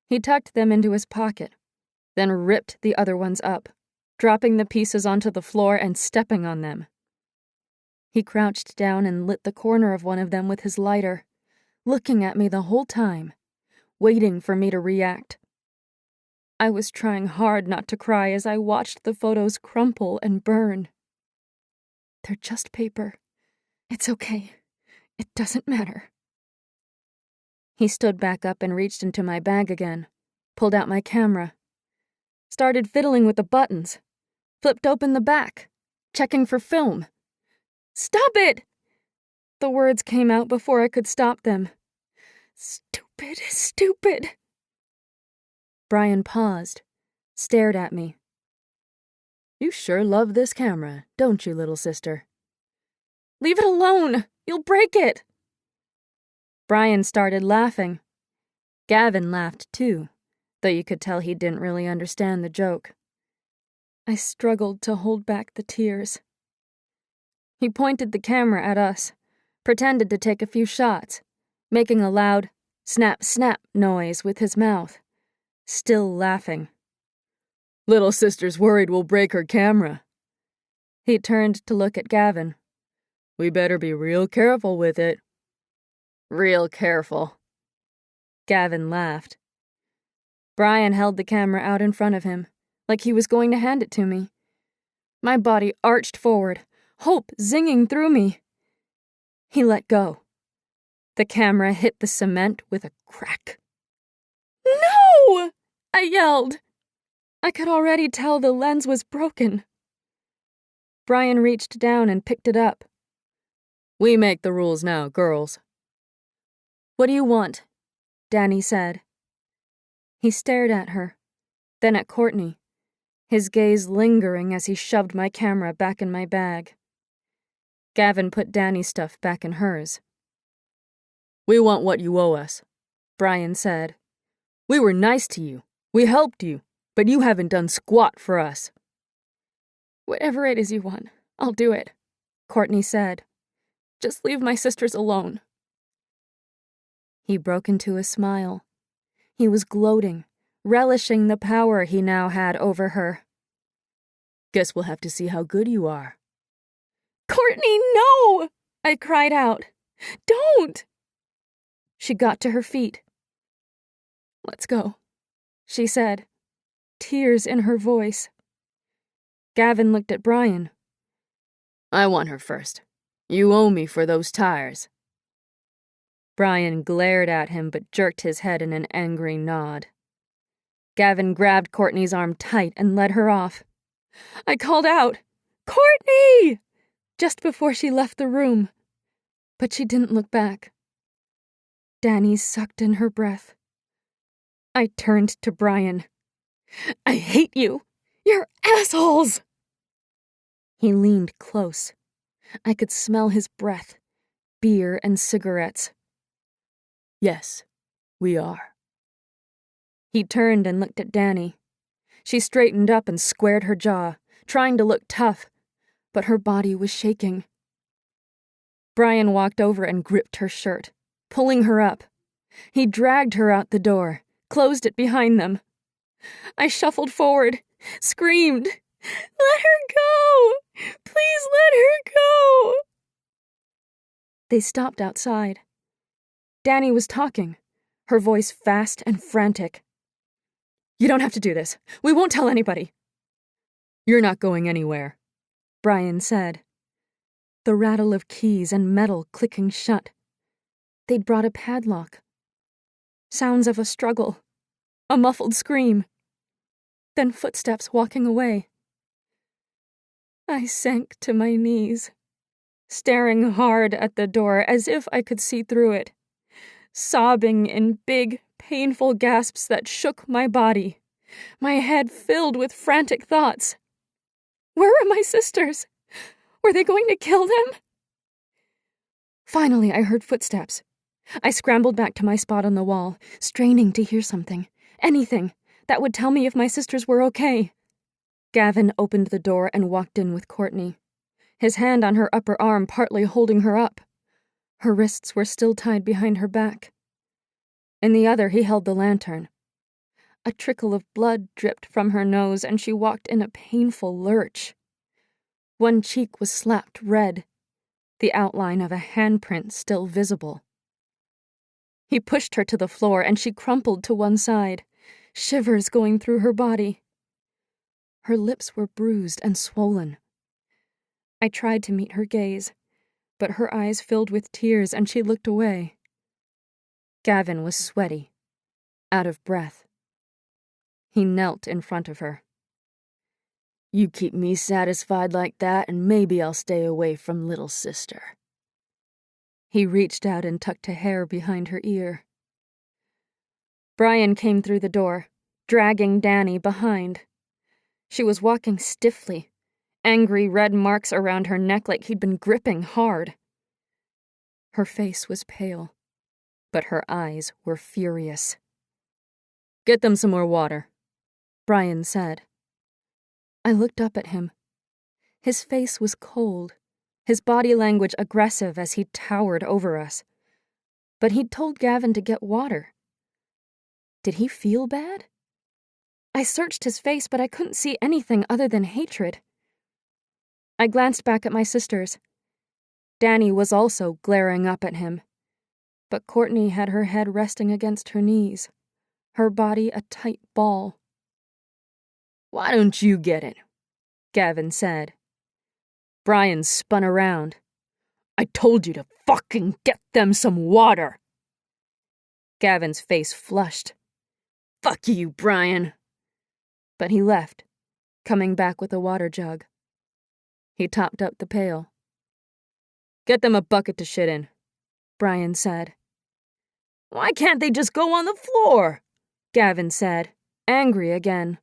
He tucked them into his pocket, then ripped the other ones up, dropping the pieces onto the floor and stepping on them. He crouched down and lit the corner of one of them with his lighter, looking at me the whole time, waiting for me to react. I was trying hard not to cry as I watched the photos crumple and burn. They're just paper. It's okay. It doesn't matter. He stood back up and reached into my bag again, pulled out my camera, started fiddling with the buttons, flipped open the back, checking for film. "Stop it!" The words came out before I could stop them. "Stupid, stupid." Brian paused, stared at me. "You sure love this camera, don't you, little sister?" "Leave it alone! You'll break it!" Brian started laughing. Gavin laughed too, though you could tell he didn't really understand the joke. I struggled to hold back the tears. He pointed the camera at us, pretended to take a few shots, making a loud snap, snap noise with his mouth, still laughing. "Little sister's worried we'll break her camera." He turned to look at Gavin. "We better be real careful with it." "Real careful." Gavin laughed. Brian held the camera out in front of him, like he was going to hand it to me. My body arched forward, hope zinging through me. He let go. The camera hit the cement with a crack. "No!" I yelled. I could already tell the lens was broken. Brian reached down and picked it up. We make the rules now, girls. What do you want? Danny said. He stared at her, then at Courtney, his gaze lingering as he shoved my camera back in my bag. Gavin put Danny's stuff back in hers. We want what you owe us, Brian said. We were nice to you. We helped you, but you haven't done squat for us. Whatever it is you want, I'll do it, Courtney said. Just leave my sisters alone. He broke into a smile. He was gloating, relishing the power he now had over her. Guess we'll have to see how good you are. Courtney, no! I cried out. Don't! She got to her feet. Let's go, she said, tears in her voice. Gavin looked at Brian. I want her first. You owe me for those tires. Brian glared at him but jerked his head in an angry nod. Gavin grabbed Courtney's arm tight and led her off. I called out, "Courtney!" just before she left the room, but she didn't look back. Danny sucked in her breath. I turned to Brian. I hate you! You're assholes! He leaned close. I could smell his breath, beer and cigarettes. Yes, we are. He turned and looked at Danny. She straightened up and squared her jaw, trying to look tough, but her body was shaking. Brian walked over and gripped her shirt, pulling her up. He dragged her out the door, closed it behind them. I shuffled forward, screamed, "Let her go! Please let her go!" They stopped outside. Danny was talking, her voice fast and frantic. You don't have to do this. We won't tell anybody. You're not going anywhere, Brian said. The rattle of keys and metal clicking shut. They'd brought a padlock. Sounds of a struggle. A muffled scream. Then footsteps walking away. I sank to my knees, staring hard at the door as if I could see through it, sobbing in big, painful gasps that shook my body, my head filled with frantic thoughts. Where were my sisters? Were they going to kill them? Finally, I heard footsteps. I scrambled back to my spot on the wall, straining to hear something, anything, that would tell me if my sisters were okay. Gavin opened the door and walked in with Courtney, his hand on her upper arm partly holding her up. Her wrists were still tied behind her back. In the other, he held the lantern. A trickle of blood dripped from her nose, and she walked in a painful lurch. One cheek was slapped red, the outline of a handprint still visible. He pushed her to the floor, and she crumpled to one side, shivers going through her body. Her lips were bruised and swollen. I tried to meet her gaze, but her eyes filled with tears and she looked away. Gavin was sweaty, out of breath. He knelt in front of her. You keep me satisfied like that, and maybe I'll stay away from little sister. He reached out and tucked a hair behind her ear. Brian came through the door, dragging Danny behind. She was walking stiffly, angry red marks around her neck like he'd been gripping hard. Her face was pale, but her eyes were furious. Get them some more water, Brian said. I looked up at him. His face was cold, his body language aggressive as he towered over us. But he'd told Gavin to get water. Did he feel bad? I searched his face, but I couldn't see anything other than hatred. I glanced back at my sisters. Danny was also glaring up at him. But Courtney had her head resting against her knees, her body a tight ball. Why don't you get it? Gavin said. Brian spun around. I told you to fucking get them some water. Gavin's face flushed. Fuck you, Brian. But he left, coming back with a water jug. He topped up the pail. "Get them a bucket to shit in," Brian said. "Why can't they just go on the floor?" Gavin said, angry again.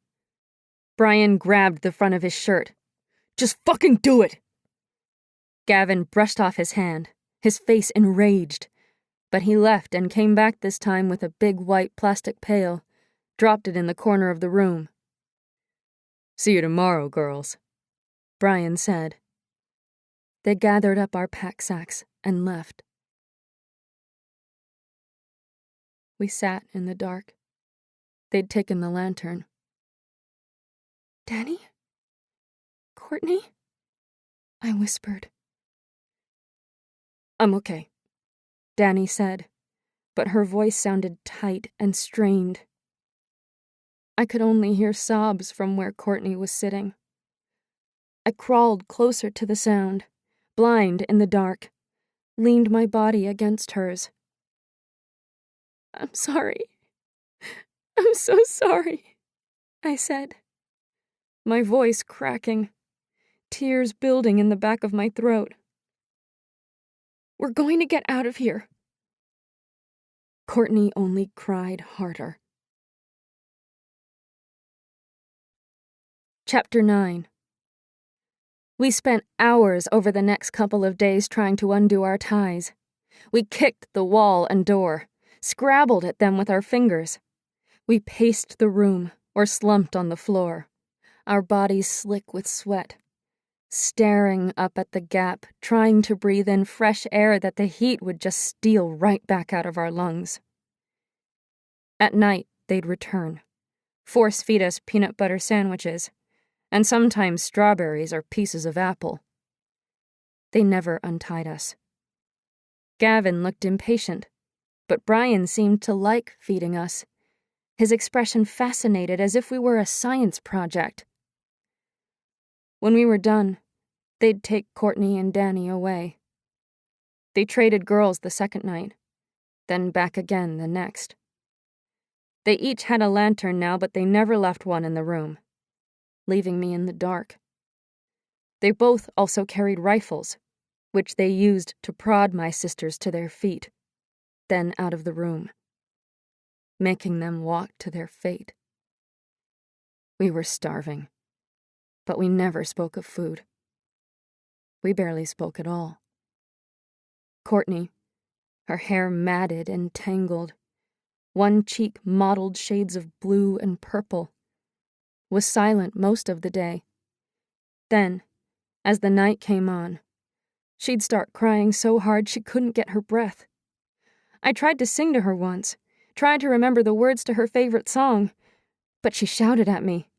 Brian grabbed the front of his shirt. "Just fucking do it!" Gavin brushed off his hand, his face enraged. But he left and came back this time with a big white plastic pail, dropped it in the corner of the room. "See you tomorrow, girls," Brian said. They gathered up our pack sacks and left. We sat in the dark. They'd taken the lantern. "Danny? Courtney?" I whispered. "I'm okay," Danny said, but her voice sounded tight and strained. I could only hear sobs from where Courtney was sitting. I crawled closer to the sound, blind in the dark, leaned my body against hers. "I'm sorry. I'm so sorry," I said, my voice cracking, tears building in the back of my throat. "We're going to get out of here." Courtney only cried harder. Chapter 9. We spent hours over the next couple of days trying to undo our ties. We kicked the wall and door, scrabbled at them with our fingers. We paced the room or slumped on the floor, our bodies slick with sweat, staring up at the gap, trying to breathe in fresh air that the heat would just steal right back out of our lungs. At night, they'd return, force-feed us peanut butter sandwiches, and sometimes strawberries or pieces of apple. They never untied us. Gavin looked impatient, but Brian seemed to like feeding us, his expression fascinated as if we were a science project. When we were done, they'd take Courtney and Danny away. They traded girls the second night, then back again the next. They each had a lantern now, but they never left one in the room, leaving me in the dark. They both also carried rifles, which they used to prod my sisters to their feet, then out of the room, making them walk to their fate. We were starving, but we never spoke of food. We barely spoke at all. Courtney, her hair matted and tangled, one cheek mottled shades of blue and purple, was silent most of the day. Then, as the night came on, she'd start crying so hard she couldn't get her breath. I tried to sing to her once, tried to remember the words to her favorite song, but she shouted at me.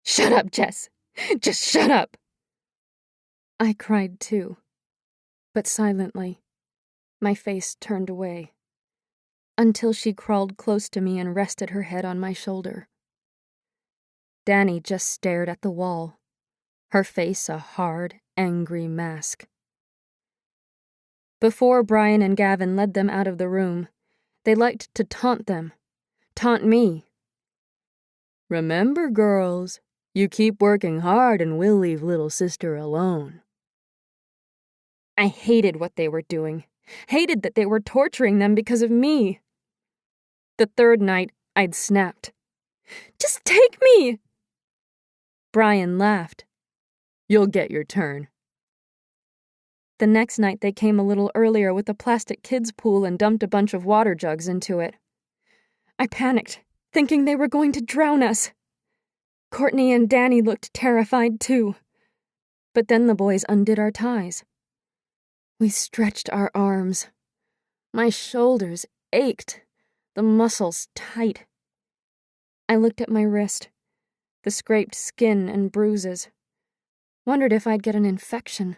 "Shut up, Jess! Just shut up!" I cried too, but silently, my face turned away, until she crawled close to me and rested her head on my shoulder. Danny just stared at the wall, her face a hard, angry mask. Before Brian and Gavin led them out of the room, they liked to taunt them, taunt me. "Remember, girls, you keep working hard and we'll leave little sister alone." I hated what they were doing, hated that they were torturing them because of me. The third night, I'd snapped. "Just take me!" Brian laughed. "You'll get your turn." The next night they came a little earlier with a plastic kids' pool and dumped a bunch of water jugs into it. I panicked, thinking they were going to drown us. Courtney and Danny looked terrified too. But then the boys undid our ties. We stretched our arms. My shoulders ached, the muscles tight. I looked at my wrist, the scraped skin and bruises. Wondered if I'd get an infection.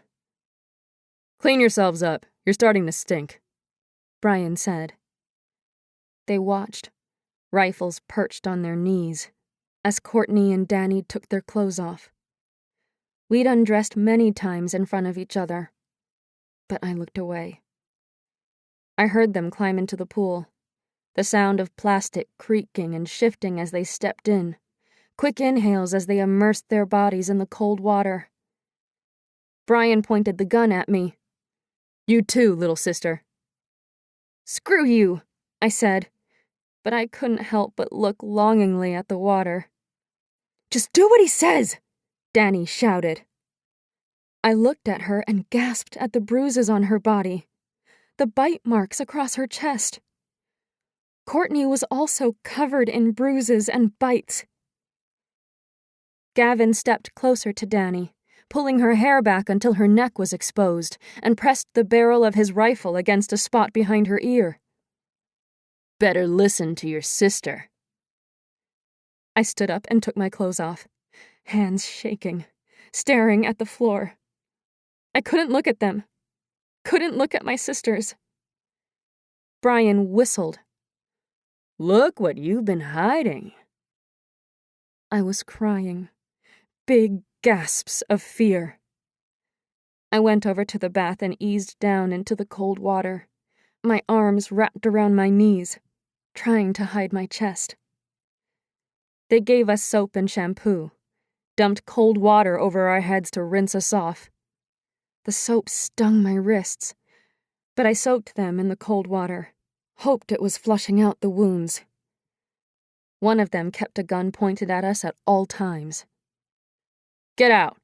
"Clean yourselves up. You're starting to stink," Brian said. They watched, rifles perched on their knees, as Courtney and Danny took their clothes off. We'd undressed many times in front of each other, but I looked away. I heard them climb into the pool, the sound of plastic creaking and shifting as they stepped in, quick inhales as they immersed their bodies in the cold water. Brian pointed the gun at me. You too, little sister. Screw you, I said, but I couldn't help but look longingly at the water. Just do what he says, Danny shouted. I looked at her and gasped at the bruises on her body, the bite marks across her chest. Courtney was also covered in bruises and bites. Gavin stepped closer to Danny, pulling her hair back until her neck was exposed, and pressed the barrel of his rifle against a spot behind her ear. Better listen to your sister. I stood up and took my clothes off, hands shaking, staring at the floor. I couldn't look at them. Couldn't look at my sisters. Brian whistled. Look what you've been hiding. I was crying. Big gasps of fear. I went over to the bath and eased down into the cold water, my arms wrapped around my knees, trying to hide my chest. They gave us soap and shampoo, dumped cold water over our heads to rinse us off. The soap stung my wrists, but I soaked them in the cold water, hoped it was flushing out the wounds. One of them kept a gun pointed at us at all times. Get out,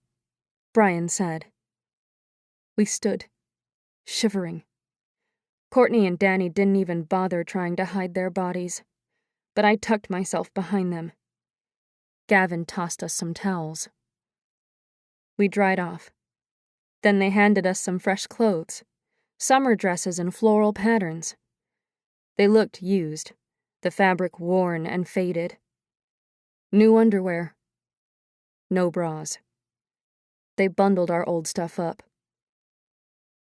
Brian said. We stood, shivering. Courtney and Danny didn't even bother trying to hide their bodies, but I tucked myself behind them. Gavin tossed us some towels. We dried off. Then they handed us some fresh clothes, summer dresses in floral patterns. They looked used, the fabric worn and faded. New underwear. No bras. They bundled our old stuff up.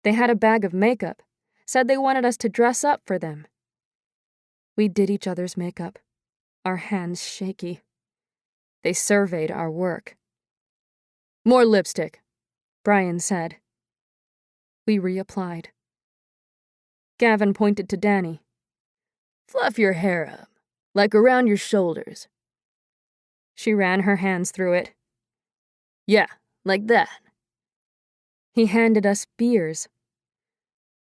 They had a bag of makeup, said they wanted us to dress up for them. We did each other's makeup, our hands shaky. They surveyed our work. More lipstick, Brian said. We reapplied. Gavin pointed to Danny. Fluff your hair up, like around your shoulders. She ran her hands through it. Yeah, like that. He handed us beers.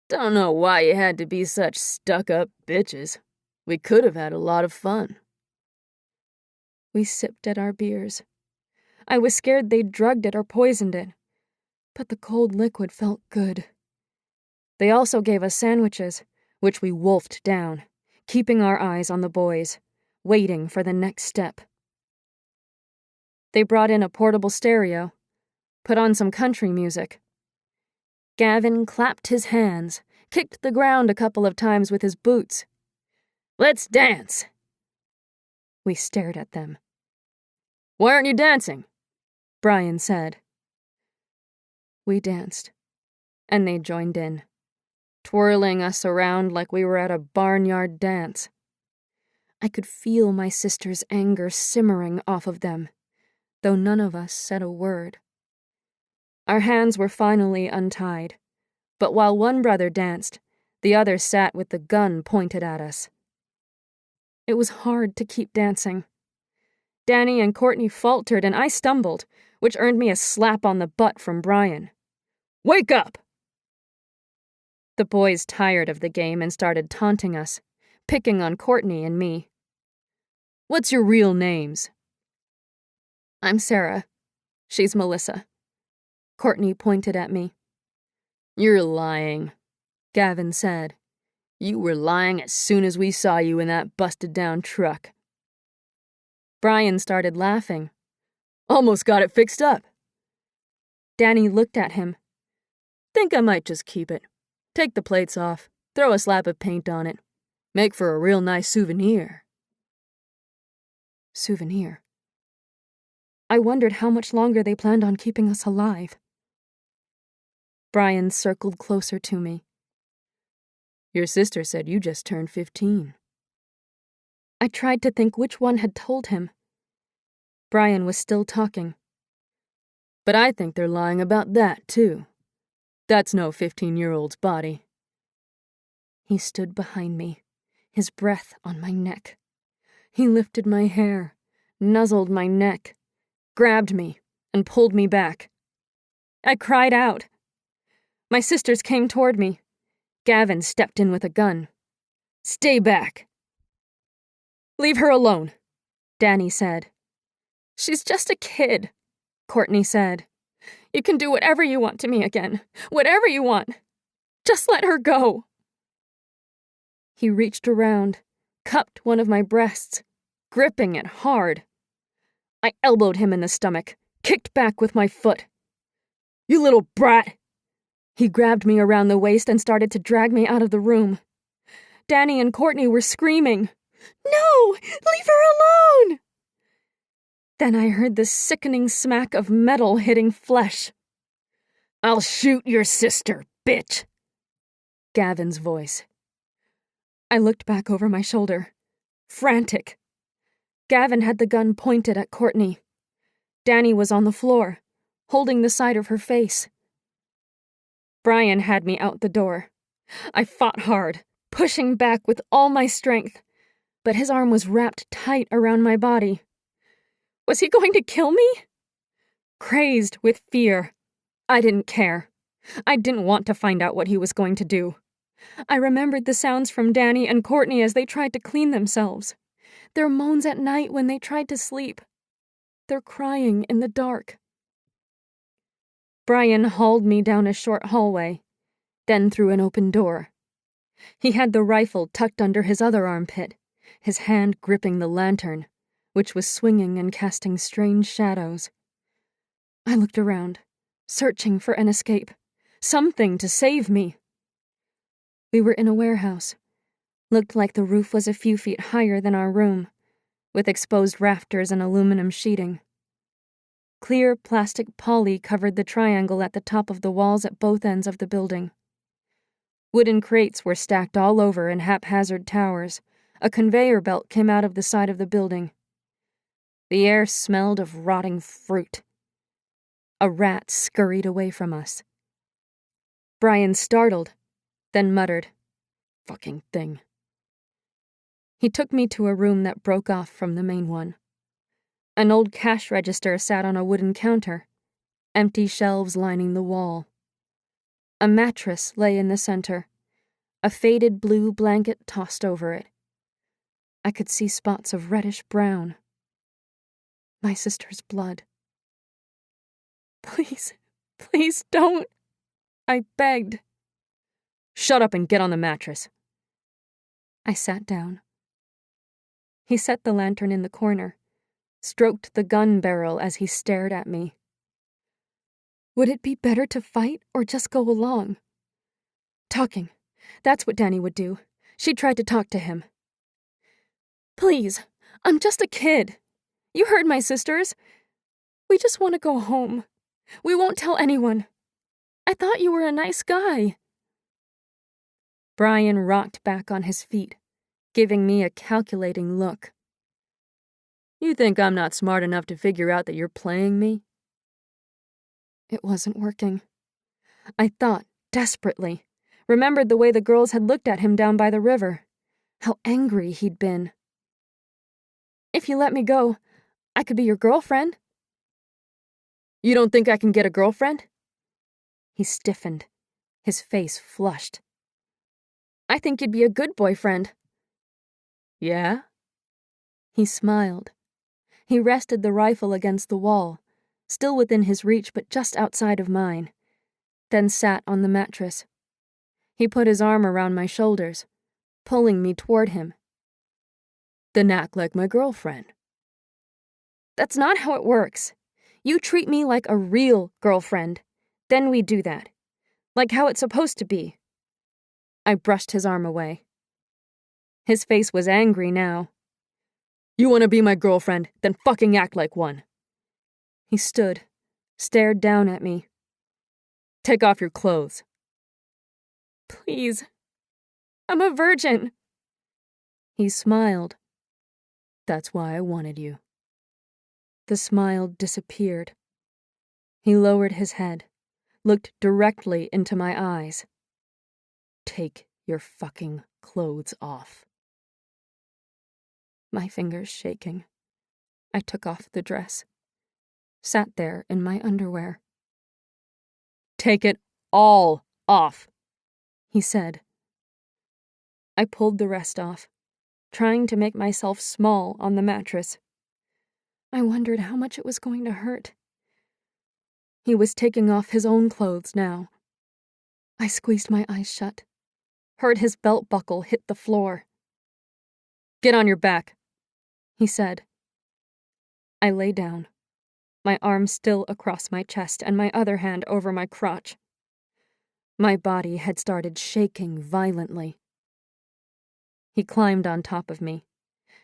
Don't know why you had to be such stuck-up bitches. We could have had a lot of fun. We sipped at our beers. I was scared they'd drugged it or poisoned it, but the cold liquid felt good. They also gave us sandwiches, which we wolfed down, keeping our eyes on the boys, waiting for the next step. They brought in a portable stereo, put on some country music. Gavin clapped his hands, kicked the ground a couple of times with his boots. Let's dance! We stared at them. Why aren't you dancing? Brian said. We danced, and they joined in, twirling us around like we were at a barnyard dance. I could feel my sister's anger simmering off of them, though none of us said a word. Our hands were finally untied, but while one brother danced, the other sat with the gun pointed at us. It was hard to keep dancing. Danny and Courtney faltered and I stumbled, which earned me a slap on the butt from Brian. Wake up! The boys tired of the game and started taunting us, picking on Courtney and me. What's your real names? I'm Sarah. She's Melissa. Courtney pointed at me. You're lying, Gavin said. You were lying as soon as we saw you in that busted-down truck. Brian started laughing. Almost got it fixed up. Danny looked at him. Think I might just keep it. Take the plates off, throw a slab of paint on it. Make for a real nice souvenir. Souvenir. I wondered how much longer they planned on keeping us alive. Brian circled closer to me. Your sister said you just turned 15. I tried to think which one had told him. Brian was still talking. But I think they're lying about that, too. That's no 15-year-old's body. He stood behind me, his breath on my neck. He lifted my hair, nuzzled my neck, grabbed me, and pulled me back. I cried out. My sisters came toward me. Gavin stepped in with a gun. "Stay back." "Leave her alone," Danny said. "She's just a kid," Courtney said. "You can do whatever you want to me again. Whatever you want. Just let her go." He reached around, cupped one of my breasts, gripping it hard. I elbowed him in the stomach, kicked back with my foot. "You little brat!" He grabbed me around the waist and started to drag me out of the room. Danny and Courtney were screaming, "No! Leave her alone!" Then I heard the sickening smack of metal hitting flesh. "I'll shoot your sister, bitch!" Gavin's voice. I looked back over my shoulder, frantic. Gavin had the gun pointed at Courtney. Danny was on the floor, holding the side of her face. Brian had me out the door. I fought hard, pushing back with all my strength, but his arm was wrapped tight around my body. Was he going to kill me? Crazed with fear, I didn't care. I didn't want to find out what he was going to do. I remembered the sounds from Danny and Courtney as they tried to clean themselves. Their moans at night when they tried to sleep. Their crying in the dark. Brian hauled me down a short hallway, then through an open door. He had the rifle tucked under his other armpit, his hand gripping the lantern, which was swinging and casting strange shadows. I looked around, searching for an escape, something to save me. We were in a warehouse. Looked like the roof was a few feet higher than our room, with exposed rafters and aluminum sheeting. Clear plastic poly covered the triangle at the top of the walls at both ends of the building. Wooden crates were stacked all over in haphazard towers. A conveyor belt came out of the side of the building. The air smelled of rotting fruit. A rat scurried away from us. Brian startled, then muttered, "Fucking thing." He took me to a room that broke off from the main one. An old cash register sat on a wooden counter, empty shelves lining the wall. A mattress lay in the center, a faded blue blanket tossed over it. I could see spots of reddish brown. My sister's blood. "Please, please don't," I begged. "Shut up and get on the mattress." I sat down. He set the lantern in the corner, stroked the gun barrel as he stared at me. Would it be better to fight or just go along? Talking. That's what Danny would do. She tried to talk to him. "Please, I'm just a kid. You heard my sisters. We just want to go home. We won't tell anyone. I thought you were a nice guy." Brian rocked back on his feet, giving me a calculating look. "You think I'm not smart enough to figure out that you're playing me?" It wasn't working. I thought desperately, remembered the way the girls had looked at him down by the river, how angry he'd been. "If you let me go, I could be your girlfriend." "You don't think I can get a girlfriend?" He stiffened, his face flushed. "I think you'd be a good boyfriend." "Yeah?" He smiled. He rested the rifle against the wall, still within his reach but just outside of mine, then sat on the mattress. He put his arm around my shoulders, pulling me toward him. "Then act like my girlfriend." "That's not how it works. You treat me like a real girlfriend. Then we do that. Like how it's supposed to be." I brushed his arm away. His face was angry now. "You want to be my girlfriend? Then fucking act like one." He stood, stared down at me. "Take off your clothes." "Please. I'm a virgin." He smiled. "That's why I wanted you." The smile disappeared. He lowered his head, looked directly into my eyes. "Take your fucking clothes off." My fingers shaking. I took off the dress. Sat there in my underwear. "Take it all off," he said. I pulled the rest off, trying to make myself small on the mattress. I wondered how much it was going to hurt. He was taking off his own clothes now. I squeezed my eyes shut, heard his belt buckle hit the floor. "Get on your back," he said. I lay down, my arm still across my chest and my other hand over my crotch. My body had started shaking violently. He climbed on top of me,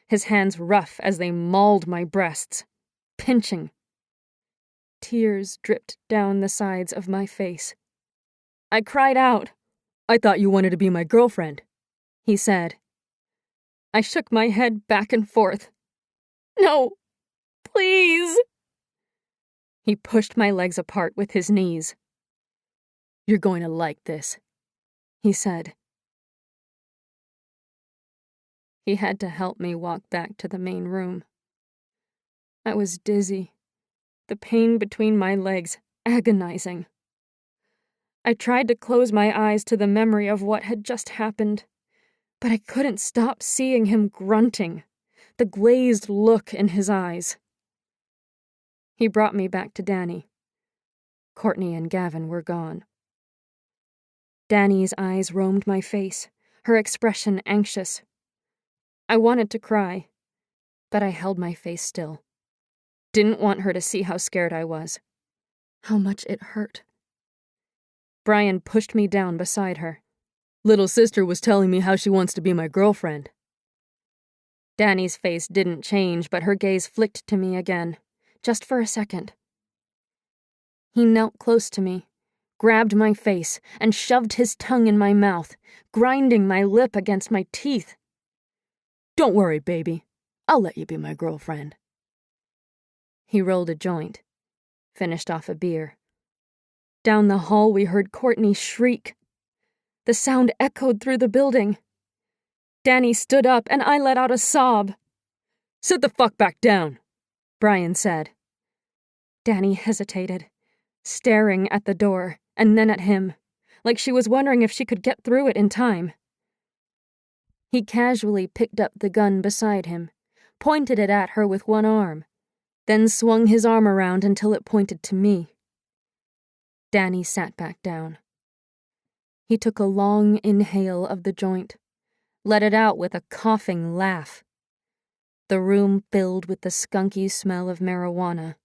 his hands rough as they mauled my breasts, pinching. Tears dripped down the sides of my face. I cried out. "I thought you wanted to be my girlfriend," he said. I shook my head back and forth. "No, please." He pushed my legs apart with his knees. "You're going to like this," he said. He had to help me walk back to the main room. I was dizzy, the pain between my legs agonizing. I tried to close my eyes to the memory of what had just happened, but I couldn't stop seeing him grunting, the glazed look in his eyes. He brought me back to Danny. Courtney and Gavin were gone. Danny's eyes roamed my face, her expression anxious. I wanted to cry, but I held my face still. Didn't want her to see how scared I was, how much it hurt. Brian pushed me down beside her. "Little sister was telling me how she wants to be my girlfriend." Danny's face didn't change, but her gaze flicked to me again, just for a second. He knelt close to me, grabbed my face, and shoved his tongue in my mouth, grinding my lip against my teeth. "Don't worry, baby. I'll let you be my girlfriend." He rolled a joint, finished off a beer. Down the hall we heard Courtney shriek. The sound echoed through the building. Danny stood up and I let out a sob. "Sit the fuck back down," Brian said. Danny hesitated, staring at the door and then at him, like she was wondering if she could get through it in time. He casually picked up the gun beside him, pointed it at her with one arm, then swung his arm around until it pointed to me. Danny sat back down. He took a long inhale of the joint, let it out with a coughing laugh. The room filled with the skunky smell of marijuana.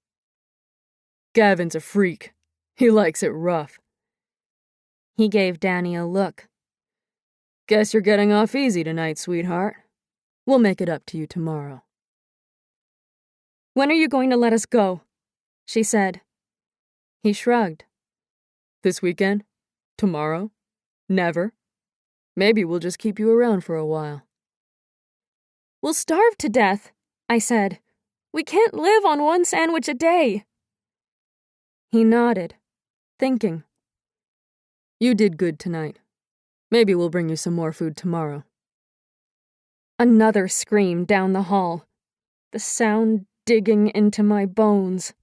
"Gavin's a freak. He likes it rough." He gave Danny a look. "Guess you're getting off easy tonight, sweetheart. We'll make it up to you tomorrow." "When are you going to let us go?" she said. He shrugged. "This weekend? Tomorrow? Never? Maybe we'll just keep you around for a while." "We'll starve to death," I said. "We can't live on one sandwich a day." He nodded, thinking. "You did good tonight. Maybe we'll bring you some more food tomorrow." Another scream down the hall, the sound digging into my bones.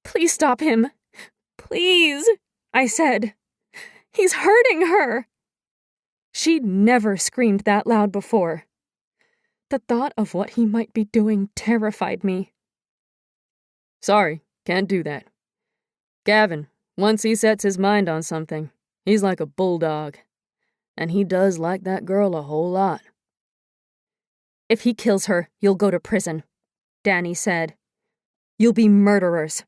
"Please stop him. Please," I said. "He's hurting her." She'd never screamed that loud before. The thought of what he might be doing terrified me. "Sorry, can't do that. Gavin, once he sets his mind on something, he's like a bulldog. And he does like that girl a whole lot." "If he kills her, you'll go to prison," Danny said. "You'll be murderers."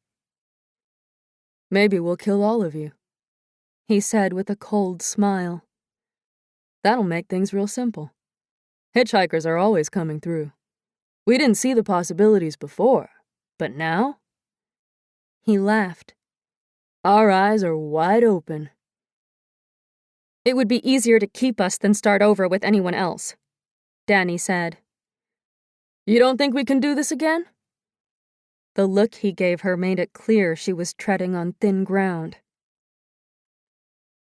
"Maybe we'll kill all of you," he said with a cold smile. "That'll make things real simple. Hitchhikers are always coming through. We didn't see the possibilities before, but now?" He laughed. "Our eyes are wide open." "It would be easier to keep us than start over with anyone else," Danny said. "You don't think we can do this again?" The look he gave her made it clear she was treading on thin ground.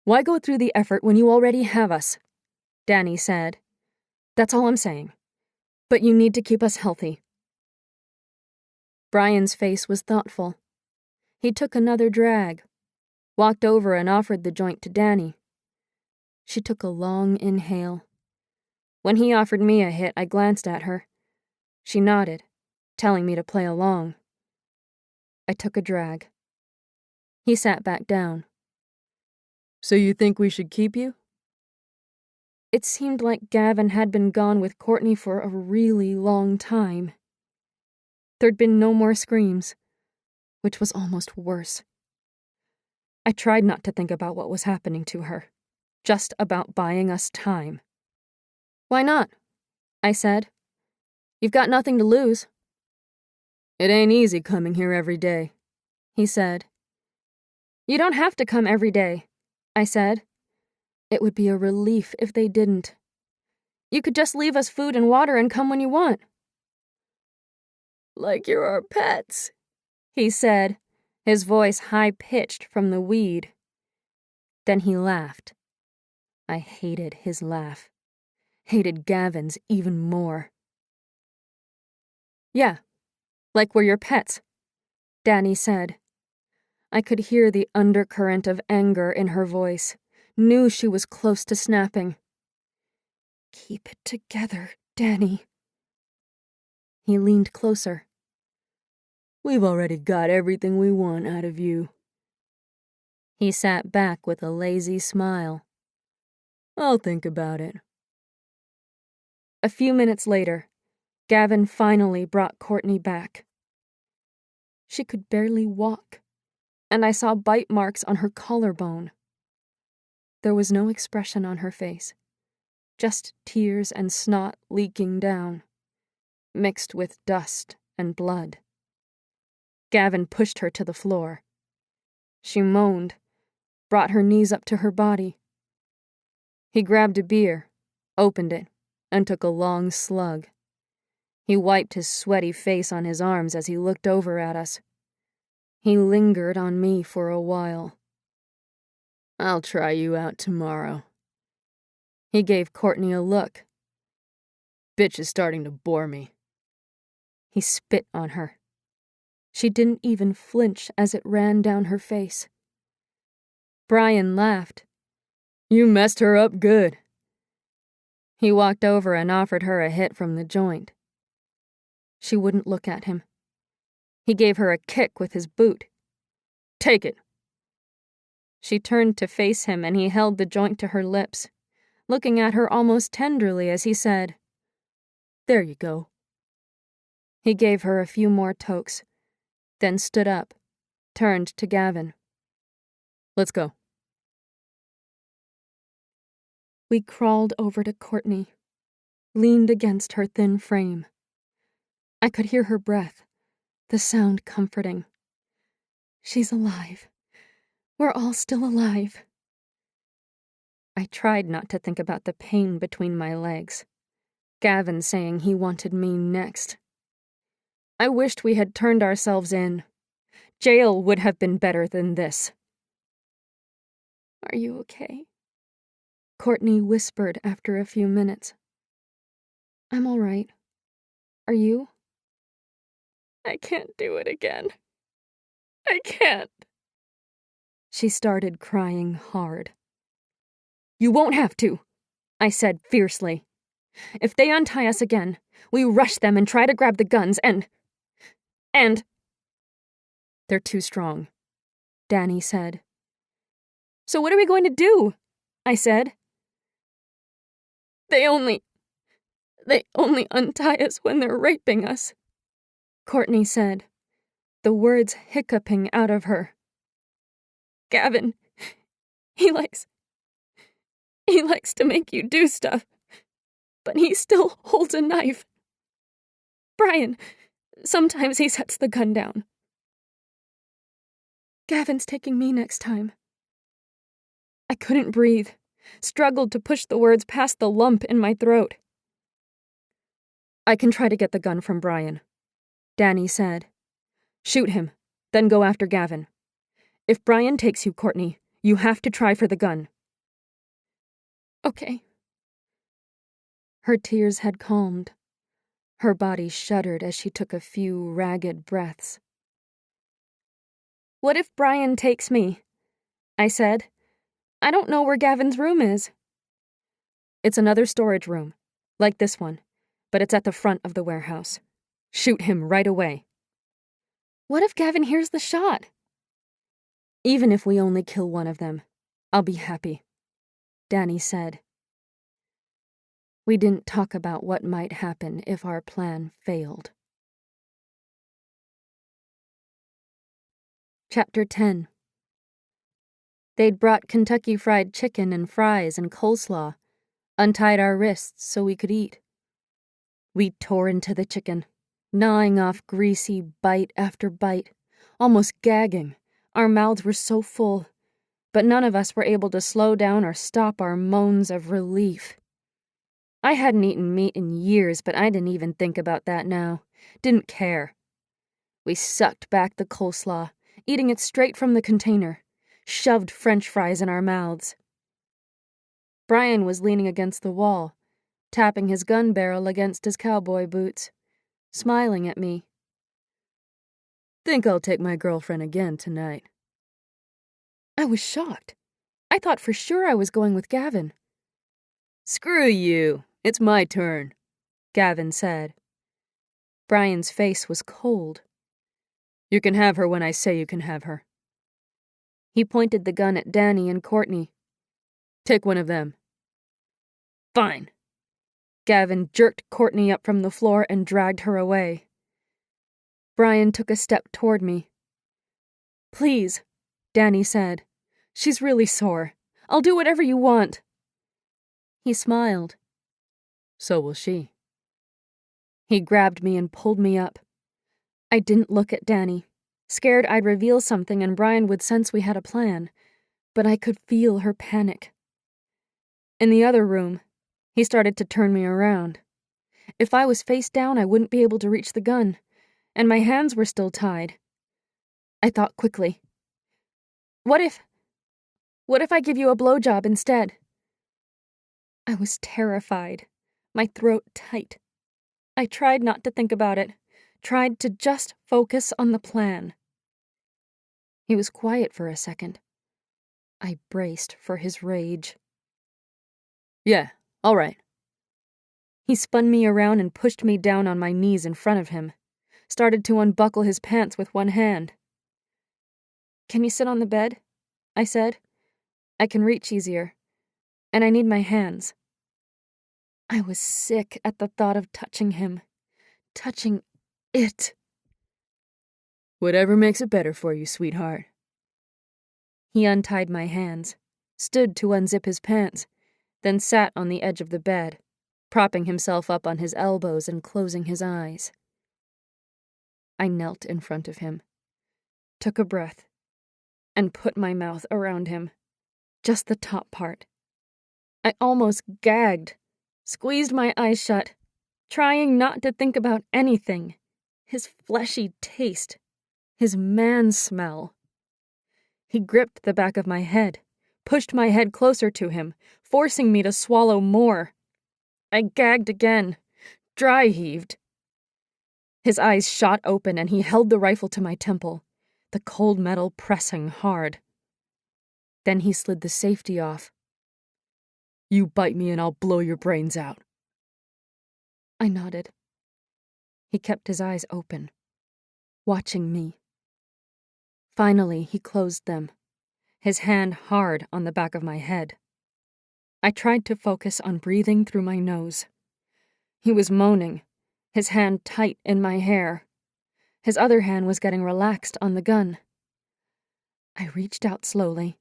"Why go through the effort when you already have us?" Danny said. "That's all I'm saying. But you need to keep us healthy." Brian's face was thoughtful. He took another drag, walked over and offered the joint to Danny. She took a long inhale. When he offered me a hit, I glanced at her. She nodded, telling me to play along. I took a drag. He sat back down. So you think we should keep you? It seemed like Gavin had been gone with Courtney for a really long time. There'd been no more screams, which was almost worse. I tried not to think about what was happening to her, just about buying us time. Why not? I said. You've got nothing to lose. It ain't easy coming here every day, he said. You don't have to come every day, I said. It would be a relief if they didn't. You could just leave us food and water and come when you want. Like you're our pets, he said, his voice high-pitched from the weed. Then he laughed. I hated his laugh. Hated Gavin's even more. Yeah, like we're your pets, Danny said. I could hear the undercurrent of anger in her voice, knew she was close to snapping. Keep it together, Danny. He leaned closer. We've already got everything we want out of you. He sat back with a lazy smile. I'll think about it. A few minutes later, Gavin finally brought Courtney back. She could barely walk, and I saw bite marks on her collarbone. There was no expression on her face, just tears and snot leaking down, mixed with dust and blood. Gavin pushed her to the floor. She moaned, brought her knees up to her body. He grabbed a beer, opened it, and took a long slug. He wiped his sweaty face on his arms as he looked over at us. He lingered on me for a while. I'll try you out tomorrow. He gave Courtney a look. Bitch is starting to bore me. He spit on her. She didn't even flinch as it ran down her face. Brian laughed. You messed her up good. He walked over and offered her a hit from the joint. She wouldn't look at him. He gave her a kick with his boot. Take it. She turned to face him and he held the joint to her lips, looking at her almost tenderly as he said, There you go. He gave her a few more tokes, then stood up, turned to Gavin. Let's go. We crawled over to Courtney, leaned against her thin frame. I could hear her breath, the sound comforting. She's alive. We're all still alive. I tried not to think about the pain between my legs. Gavin saying he wanted me next. I wished we had turned ourselves in. Jail would have been better than this. Are you okay? Courtney whispered after a few minutes. I'm all right. Are you? I can't do it again. I can't. She started crying hard. You won't have to, I said fiercely. If they untie us again, we rush them and try to grab the guns and... They're too strong, Danny said. So what are we going to do? I said. They only untie us when they're raping us, Courtney said, the words hiccuping out of her. Gavin, he likes to make you do stuff, but he still holds a knife. Brian, sometimes he sets the gun down. Gavin's taking me next time. I couldn't breathe, struggled to push the words past the lump in my throat. I can try to get the gun from Brian, Danny said. Shoot him, then go after Gavin. If Brian takes you, Courtney, you have to try for the gun. Okay. Her tears had calmed. Her body shuddered as she took a few ragged breaths. "What if Brian takes me?" I said. "I don't know where Gavin's room is." "It's another storage room, like this one, but it's at the front of the warehouse. Shoot him right away." "What if Gavin hears the shot?" "Even if we only kill one of them, I'll be happy," Danny said. We didn't talk about what might happen if our plan failed. Chapter 10. They'd brought Kentucky Fried Chicken and fries and coleslaw, untied our wrists so we could eat. We tore into the chicken, gnawing off greasy bite after bite, almost gagging. Our mouths were so full, but none of us were able to slow down or stop our moans of relief. I hadn't eaten meat in years, but I didn't even think about that now. Didn't care. We sucked back the coleslaw, eating it straight from the container, shoved French fries in our mouths. Brian was leaning against the wall, tapping his gun barrel against his cowboy boots, smiling at me. "Think I'll take my girlfriend again tonight." I was shocked. I thought for sure I was going with Gavin. "Screw you. It's my turn," Gavin said. Brian's face was cold. "You can have her when I say you can have her." He pointed the gun at Danny and Courtney. "Take one of them." "Fine." Gavin jerked Courtney up from the floor and dragged her away. Brian took a step toward me. "Please," Danny said. "She's really sore. I'll do whatever you want." He smiled. "So will she." He grabbed me and pulled me up. I didn't look at Danny, scared I'd reveal something and Brian would sense we had a plan, but I could feel her panic. In the other room, he started to turn me around. If I was face down, I wouldn't be able to reach the gun, and my hands were still tied. I thought quickly. What if I give you a blowjob instead?" I was terrified, my throat tight. I tried not to think about it, tried to just focus on the plan. He was quiet for a second. I braced for his rage. "Yeah, all right." He spun me around and pushed me down on my knees in front of him, started to unbuckle his pants with one hand. "Can you sit on the bed?" I said. "I can reach easier, and I need my hands." I was sick at the thought of touching him, touching it. "Whatever makes it better for you, sweetheart." He untied my hands, stood to unzip his pants, then sat on the edge of the bed, propping himself up on his elbows and closing his eyes. I knelt in front of him, took a breath, and put my mouth around him, just the top part. I almost gagged, squeezed my eyes shut, trying not to think about anything. His fleshy taste, his man smell. He gripped the back of my head, pushed my head closer to him, forcing me to swallow more. I gagged again, dry heaved. His eyes shot open and he held the rifle to my temple, the cold metal pressing hard. Then he slid the safety off. "You bite me and I'll blow your brains out." I nodded. He kept his eyes open, watching me. Finally, he closed them, his hand hard on the back of my head. I tried to focus on breathing through my nose. He was moaning, his hand tight in my hair. His other hand was getting relaxed on the gun. I reached out slowly,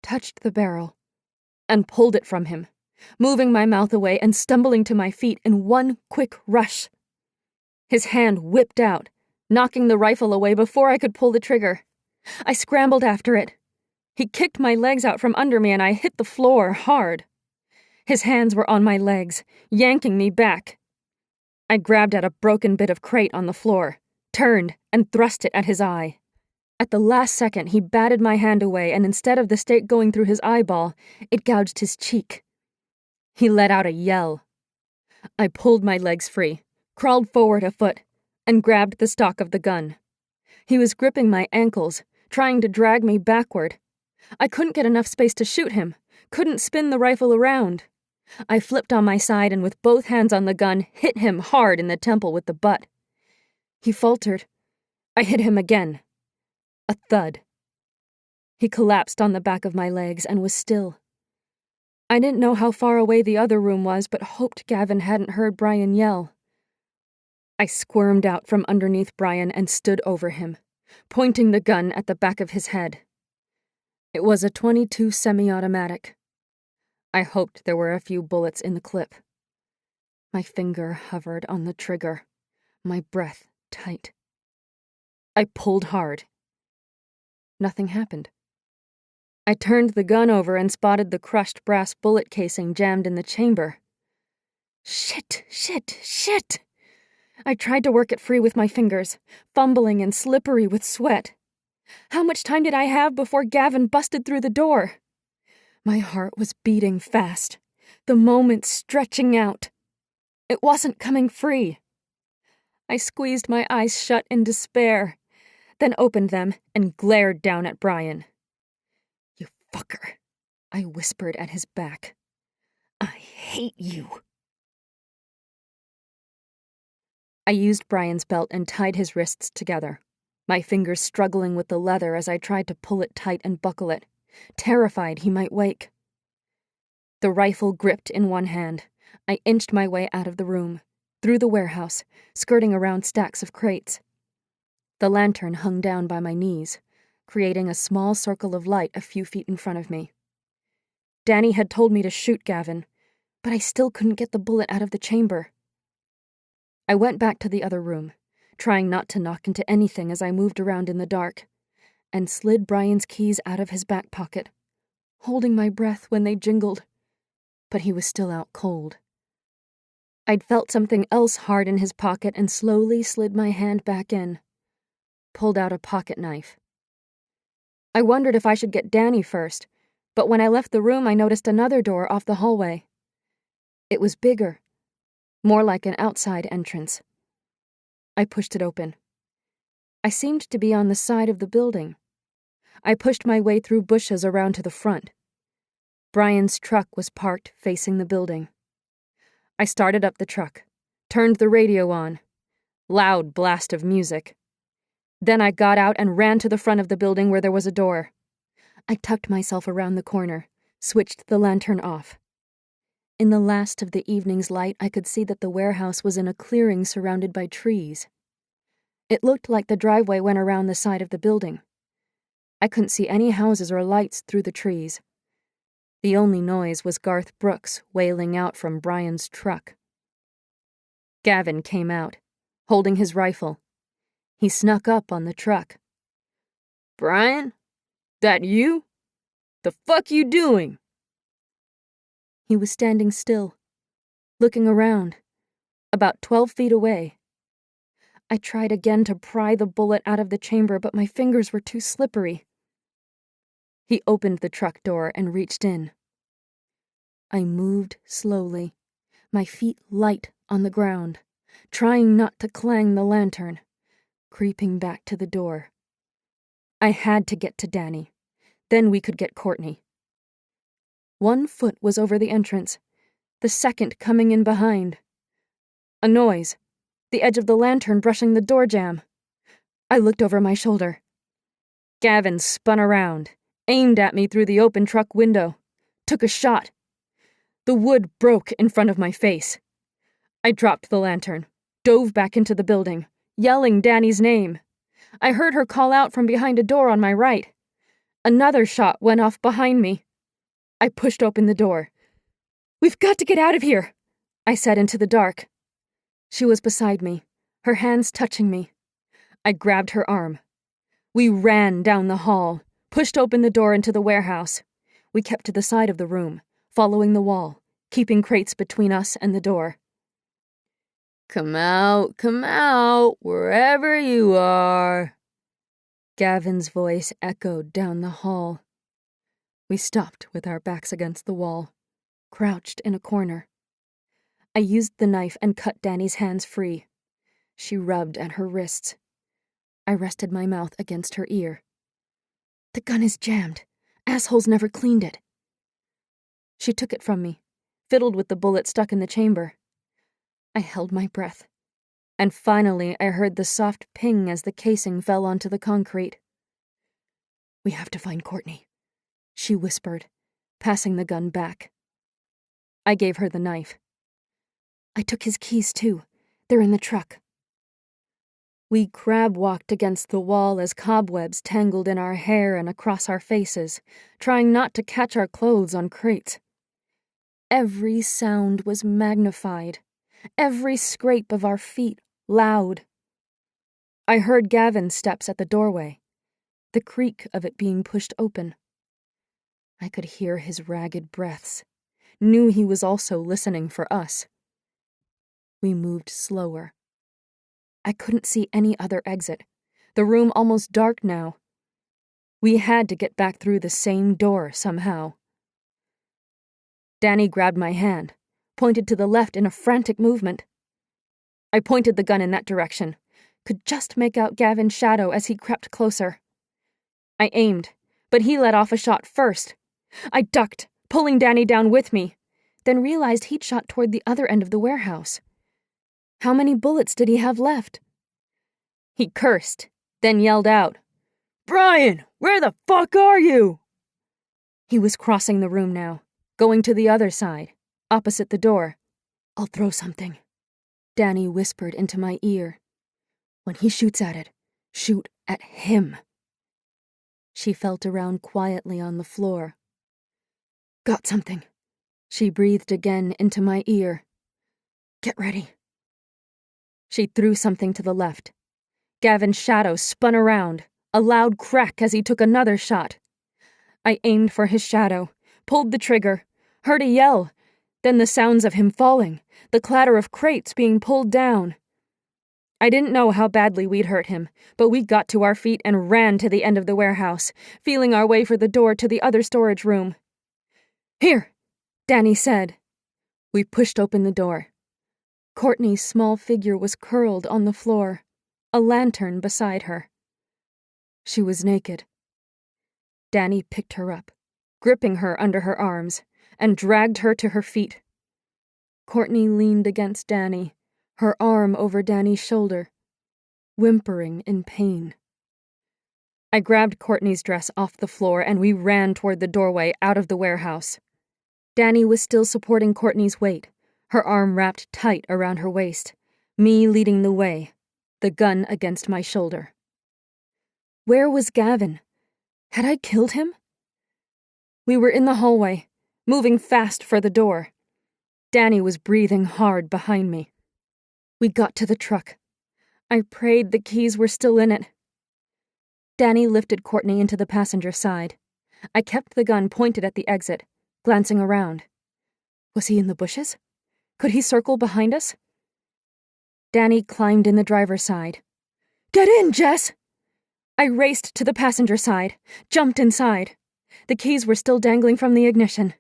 touched the barrel, and pulled it from him, moving my mouth away and stumbling to my feet in one quick rush. His hand whipped out, knocking the rifle away before I could pull the trigger. I scrambled after it. He kicked my legs out from under me and I hit the floor hard. His hands were on my legs, yanking me back. I grabbed at a broken bit of crate on the floor, turned, and thrust it at his eye. At the last second, he batted my hand away, and instead of the stake going through his eyeball, it gouged his cheek. He let out a yell. I pulled my legs free, crawled forward a foot, and grabbed the stock of the gun. He was gripping my ankles, trying to drag me backward. I couldn't get enough space to shoot him, couldn't spin the rifle around. I flipped on my side and with both hands on the gun, hit him hard in the temple with the butt. He faltered. I hit him again. A thud. He collapsed on the back of my legs and was still. I didn't know how far away the other room was, but hoped Gavin hadn't heard Brian yell. I squirmed out from underneath Brian and stood over him, pointing the gun at the back of his head. It was a .22 semi-automatic. I hoped there were a few bullets in the clip. My finger hovered on the trigger, my breath tight. I pulled hard. Nothing happened. I turned the gun over and spotted the crushed brass bullet casing jammed in the chamber. Shit! I tried to work it free with my fingers, fumbling and slippery with sweat. How much time did I have before Gavin busted through the door? My heart was beating fast, the moment stretching out. It wasn't coming free. I squeezed my eyes shut in despair, then opened them and glared down at Brian. "You fucker," I whispered at his back. "I hate you." I used Brian's belt and tied his wrists together, my fingers struggling with the leather as I tried to pull it tight and buckle it, terrified he might wake. The rifle gripped in one hand, I inched my way out of the room, through the warehouse, skirting around stacks of crates. The lantern hung down by my knees, creating a small circle of light a few feet in front of me. Danny had told me to shoot Gavin, but I still couldn't get the bullet out of the chamber. I went back to the other room, trying not to knock into anything as I moved around in the dark, and slid Brian's keys out of his back pocket, holding my breath when they jingled, but he was still out cold. I'd felt something else hard in his pocket and slowly slid my hand back in, pulled out a pocket knife. I wondered if I should get Danny first, but when I left the room I noticed another door off the hallway. It was bigger, more like an outside entrance. I pushed it open. I seemed to be on the side of the building. I pushed my way through bushes around to the front. Brian's truck was parked facing the building. I started up the truck, turned the radio on. Loud blast of music. Then I got out and ran to the front of the building where there was a door. I tucked myself around the corner, switched the lantern off. In the last of the evening's light, I could see that the warehouse was in a clearing surrounded by trees. It looked like the driveway went around the side of the building. I couldn't see any houses or lights through the trees. The only noise was Garth Brooks wailing out from Brian's truck. Gavin came out, holding his rifle. He snuck up on the truck. "Brian? That you? The fuck you doing?" He was standing still, looking around, about 12 feet away. I tried again to pry the bullet out of the chamber, but my fingers were too slippery. He opened the truck door and reached in. I moved slowly, my feet light on the ground, trying not to clang the lantern, creeping back to the door. I had to get to Danny. Then we could get Courtney. One foot was over the entrance, the second coming in behind. A noise, the edge of the lantern brushing the door jamb. I looked over my shoulder. Gavin spun around, aimed at me through the open truck window, took a shot. The wood broke in front of my face. I dropped the lantern, dove back into the building, yelling Danny's name. I heard her call out from behind a door on my right. Another shot went off behind me. I pushed open the door. "We've got to get out of here," I said into the dark. She was beside me, her hands touching me. I grabbed her arm. We ran down the hall, pushed open the door into the warehouse. We kept to the side of the room, following the wall, keeping crates between us and the door. Come out, wherever you are." Gavin's voice echoed down the hall. We stopped with our backs against the wall, crouched in a corner. I used the knife and cut Danny's hands free, She rubbed at her wrists. I rested my mouth against her ear. The gun is jammed. Assholes never cleaned it. She took it from me, fiddled with the bullet stuck in the chamber. I held my breath, and finally I heard the soft ping as the casing fell onto the concrete. We have to find Courtney, she whispered, passing the gun back. I gave her the knife. I took his keys, too. They're in the truck. We crab-walked against the wall as cobwebs tangled in our hair and across our faces, trying not to catch our clothes on crates. Every sound was magnified, every scrape of our feet loud. I heard Gavin's steps at the doorway, the creak of it being pushed open. I could hear his ragged breaths, knew he was also listening for us. We moved slower. I couldn't see any other exit, the room almost dark now. We had to get back through the same door somehow. Danny grabbed my hand, pointed to the left in a frantic movement. I pointed the gun in that direction, could just make out Gavin's shadow as he crept closer. I aimed, but he let off a shot first. I ducked, pulling Danny down with me, then realized he'd shot toward the other end of the warehouse. How many bullets did he have left? He cursed, then yelled out, "Brian, where the fuck are you?" He was crossing the room now, going to the other side, opposite the door. "I'll throw something," Danny whispered into my ear. "When he shoots at it, shoot at him." She felt around quietly on the floor. "Got something," she breathed again into my ear. "Get ready." She threw something to the left. Gavin's shadow spun around, a loud crack as he took another shot. I aimed for his shadow, pulled the trigger, heard a yell, then the sounds of him falling, the clatter of crates being pulled down. I didn't know how badly we'd hurt him, but we got to our feet and ran to the end of the warehouse, feeling our way for the door to the other storage room. "Here," Danny said. We pushed open the door. Courtney's small figure was curled on the floor, a lantern beside her. She was naked. Danny picked her up, gripping her under her arms, and dragged her to her feet. Courtney leaned against Danny, her arm over Danny's shoulder, whimpering in pain. I grabbed Courtney's dress off the floor and we ran toward the doorway out of the warehouse. Danny was still supporting Courtney's weight, her arm wrapped tight around her waist, me leading the way, the gun against my shoulder. Where was Gavin? Had I killed him? We were in the hallway, moving fast for the door. Danny was breathing hard behind me. We got to the truck. I prayed the keys were still in it. Danny lifted Courtney into the passenger side. I kept the gun pointed at the exit, glancing around. Was he in the bushes? Could he circle behind us? Danny climbed in the driver's side. "Get in, Jess!" I raced to the passenger side, jumped inside. The keys were still dangling from the ignition.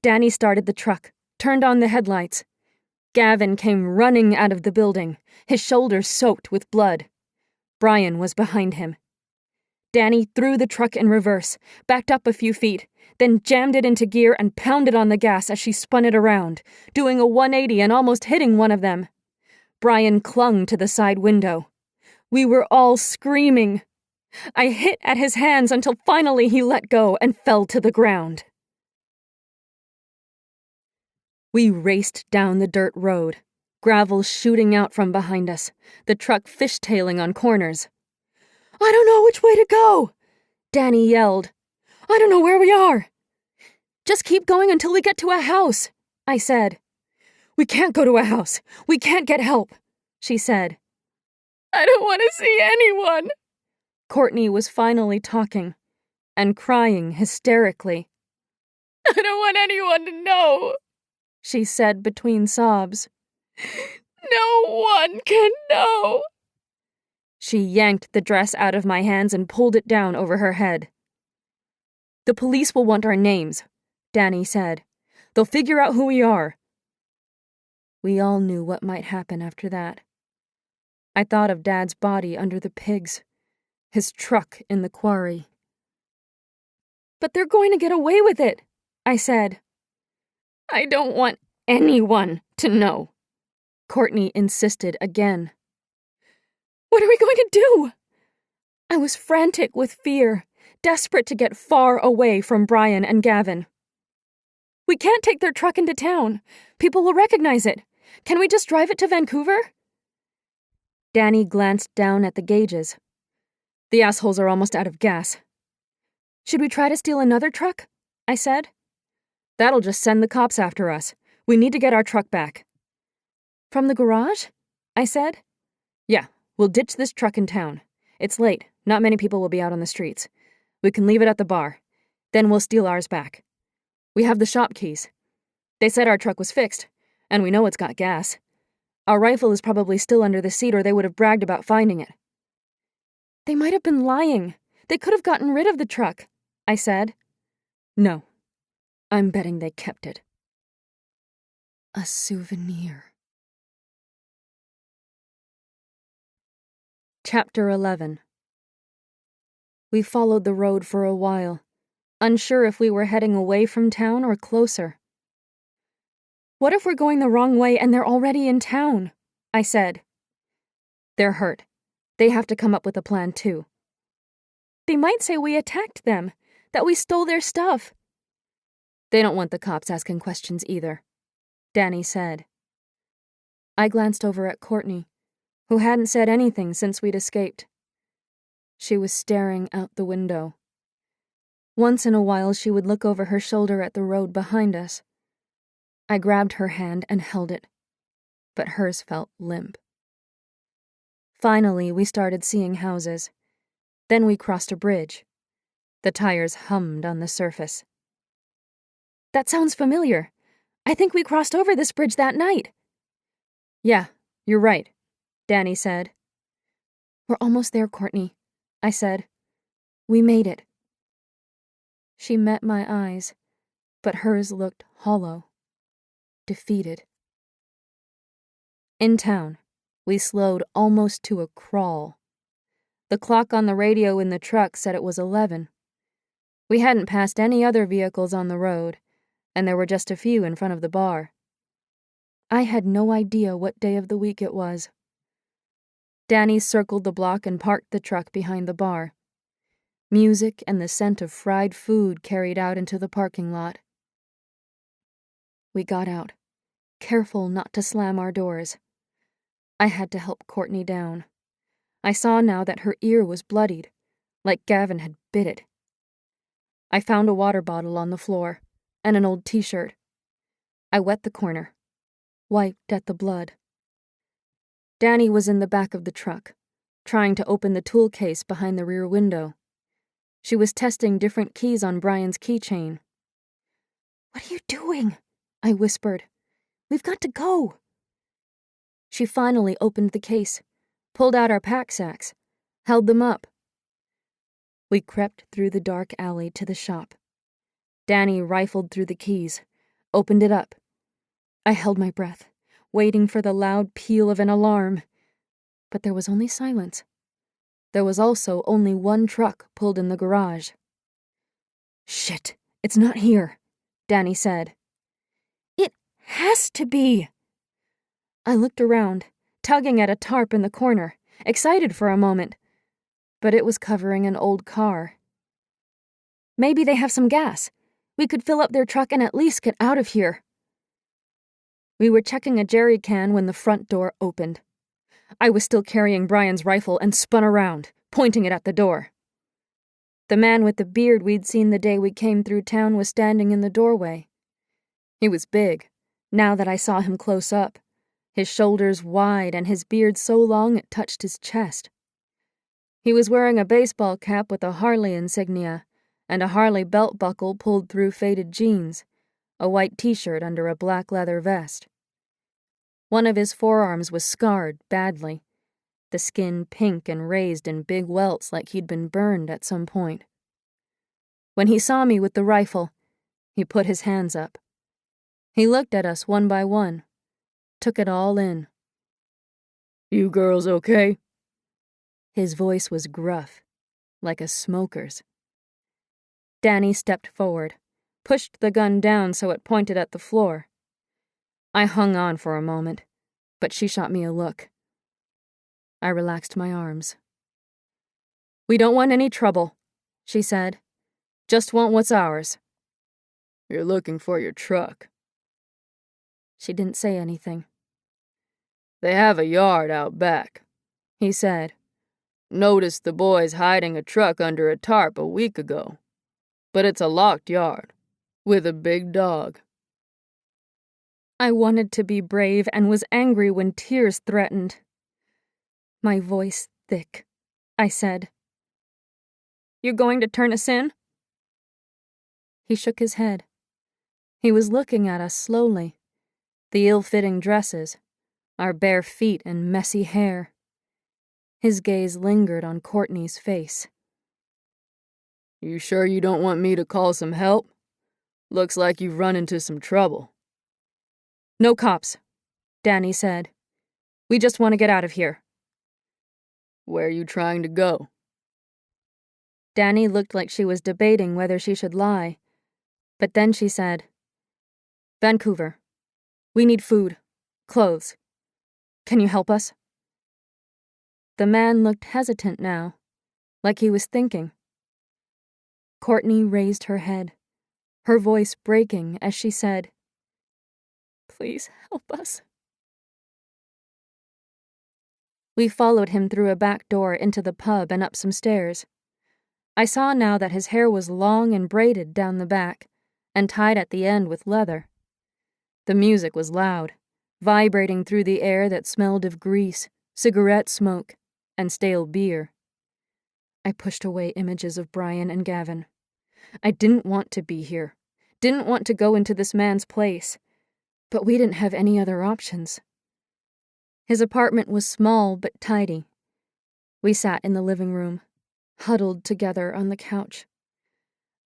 Danny started the truck, turned on the headlights. Gavin came running out of the building, his shoulders soaked with blood. Brian was behind him. Danny threw the truck in reverse, backed up a few feet, then jammed it into gear and pounded on the gas as she spun it around, doing a 180 and almost hitting one of them. Brian clung to the side window. We were all screaming. I hit at his hands until finally he let go and fell to the ground. We raced down the dirt road, gravel shooting out from behind us, the truck fishtailing on corners. "I don't know which way to go," Danny yelled. "I don't know where we are." "Just keep going until we get to a house," I said. "We can't go to a house. We can't get help," she said. "I don't want to see anyone." Courtney was finally talking and crying hysterically. "I don't want anyone to know," she said between sobs. "No one can know." She yanked the dress out of my hands and pulled it down over her head. "The police will want our names," Danny said. "They'll figure out who we are." We all knew what might happen after that. I thought of Dad's body under the pigs, his truck in the quarry. "But they're going to get away with it," I said. "I don't want anyone to know," Courtney insisted again. "What are we going to do?" I was frantic with fear, desperate to get far away from Brian and Gavin. "We can't take their truck into town. People will recognize it. Can we just drive it to Vancouver?" Danny glanced down at the gauges. "The assholes are almost out of gas." "Should we try to steal another truck?" I said. "That'll just send the cops after us. We need to get our truck back." "From the garage?" I said. "Yeah, we'll ditch this truck in town. It's late. Not many people will be out on the streets. We can leave it at the bar. Then we'll steal ours back. We have the shop keys. They said our truck was fixed, and we know it's got gas. Our rifle is probably still under the seat, or they would have bragged about finding it." "They might have been lying. They could have gotten rid of the truck," I said. "No. I'm betting they kept it." A souvenir. Chapter 11. We followed the road for a while, unsure if we were heading away from town or closer. "What if we're going the wrong way and they're already in town?" I said. "They're hurt. They have to come up with a plan too." "They might say we attacked them, that we stole their stuff." "They don't want the cops asking questions either," Danny said. I glanced over at Courtney, who hadn't said anything since we'd escaped. She was staring out the window. Once in a while she would look over her shoulder at the road behind us. I grabbed her hand and held it, but hers felt limp. Finally, we started seeing houses. Then we crossed a bridge. The tires hummed on the surface. "That sounds familiar. I think we crossed over this bridge that night." "Yeah, you're right," Danny said. "We're almost there, Courtney," I said. "We made it." She met my eyes, but hers looked hollow, defeated. In town, we slowed almost to a crawl. The clock on the radio in the truck said it was 11. We hadn't passed any other vehicles on the road, and there were just a few in front of the bar. I had no idea what day of the week it was. Danny circled the block and parked the truck behind the bar. Music and the scent of fried food carried out into the parking lot. We got out, careful not to slam our doors. I had to help Courtney down. I saw now that her ear was bloodied, like Gavin had bit it. I found a water bottle on the floor and an old t-shirt. I wet the corner, wiped at the blood. Danny was in the back of the truck, trying to open the tool case behind the rear window. She was testing different keys on Brian's keychain. "What are you doing?" I whispered. "We've got to go." She finally opened the case, pulled out our pack sacks, held them up. We crept through the dark alley to the shop. Danny rifled through the keys, opened it up. I held my breath, waiting for the loud peal of an alarm. But there was only silence. There was also only one truck pulled in the garage. "Shit, it's not here," Danny said. "It has to be." I looked around, tugging at a tarp in the corner, excited for a moment, but it was covering an old car. "Maybe they have some gas. We could fill up their truck and at least get out of here." We were checking a jerry can when the front door opened. I was still carrying Brian's rifle and spun around, pointing it at the door. The man with the beard we'd seen the day we came through town was standing in the doorway. He was big, now that I saw him close up, his shoulders wide and his beard so long it touched his chest. He was wearing a baseball cap with a Harley insignia and a Harley belt buckle pulled through faded jeans, a white t-shirt under a black leather vest. One of his forearms was scarred badly, the skin pink and raised in big welts like he'd been burned at some point. When he saw me with the rifle, he put his hands up. He looked at us one by one, took it all in. You girls okay? His voice was gruff, like a smoker's. Danny stepped forward, pushed the gun down so it pointed at the floor. I hung on for a moment, but she shot me a look. I relaxed my arms. "We don't want any trouble," she said. "Just want what's ours." You're looking for your truck. She didn't say anything. They have a yard out back, he said. Noticed the boys hiding a truck under a tarp a week ago. But it's a locked yard, with a big dog. I wanted to be brave and was angry when tears threatened. My voice thick, I said, "You going to turn us in?" He shook his head. He was looking at us slowly. The ill-fitting dresses, our bare feet and messy hair. His gaze lingered on Courtney's face. You sure you don't want me to call some help? Looks like you've run into some trouble. "No cops," Danny said. "We just want to get out of here." Where are you trying to go? Danny looked like she was debating whether she should lie, but then she said, "Vancouver. We need food, clothes. Can you help us?" The man looked hesitant now, like he was thinking. Courtney raised her head, her voice breaking as she said, "Please help us." We followed him through a back door into the pub and up some stairs. I saw now that his hair was long and braided down the back, and tied at the end with leather. The music was loud, vibrating through the air that smelled of grease, cigarette smoke, and stale beer. I pushed away images of Brian and Gavin. I didn't want to be here, didn't want to go into this man's place, but we didn't have any other options. His apartment was small but tidy. We sat in the living room, huddled together on the couch.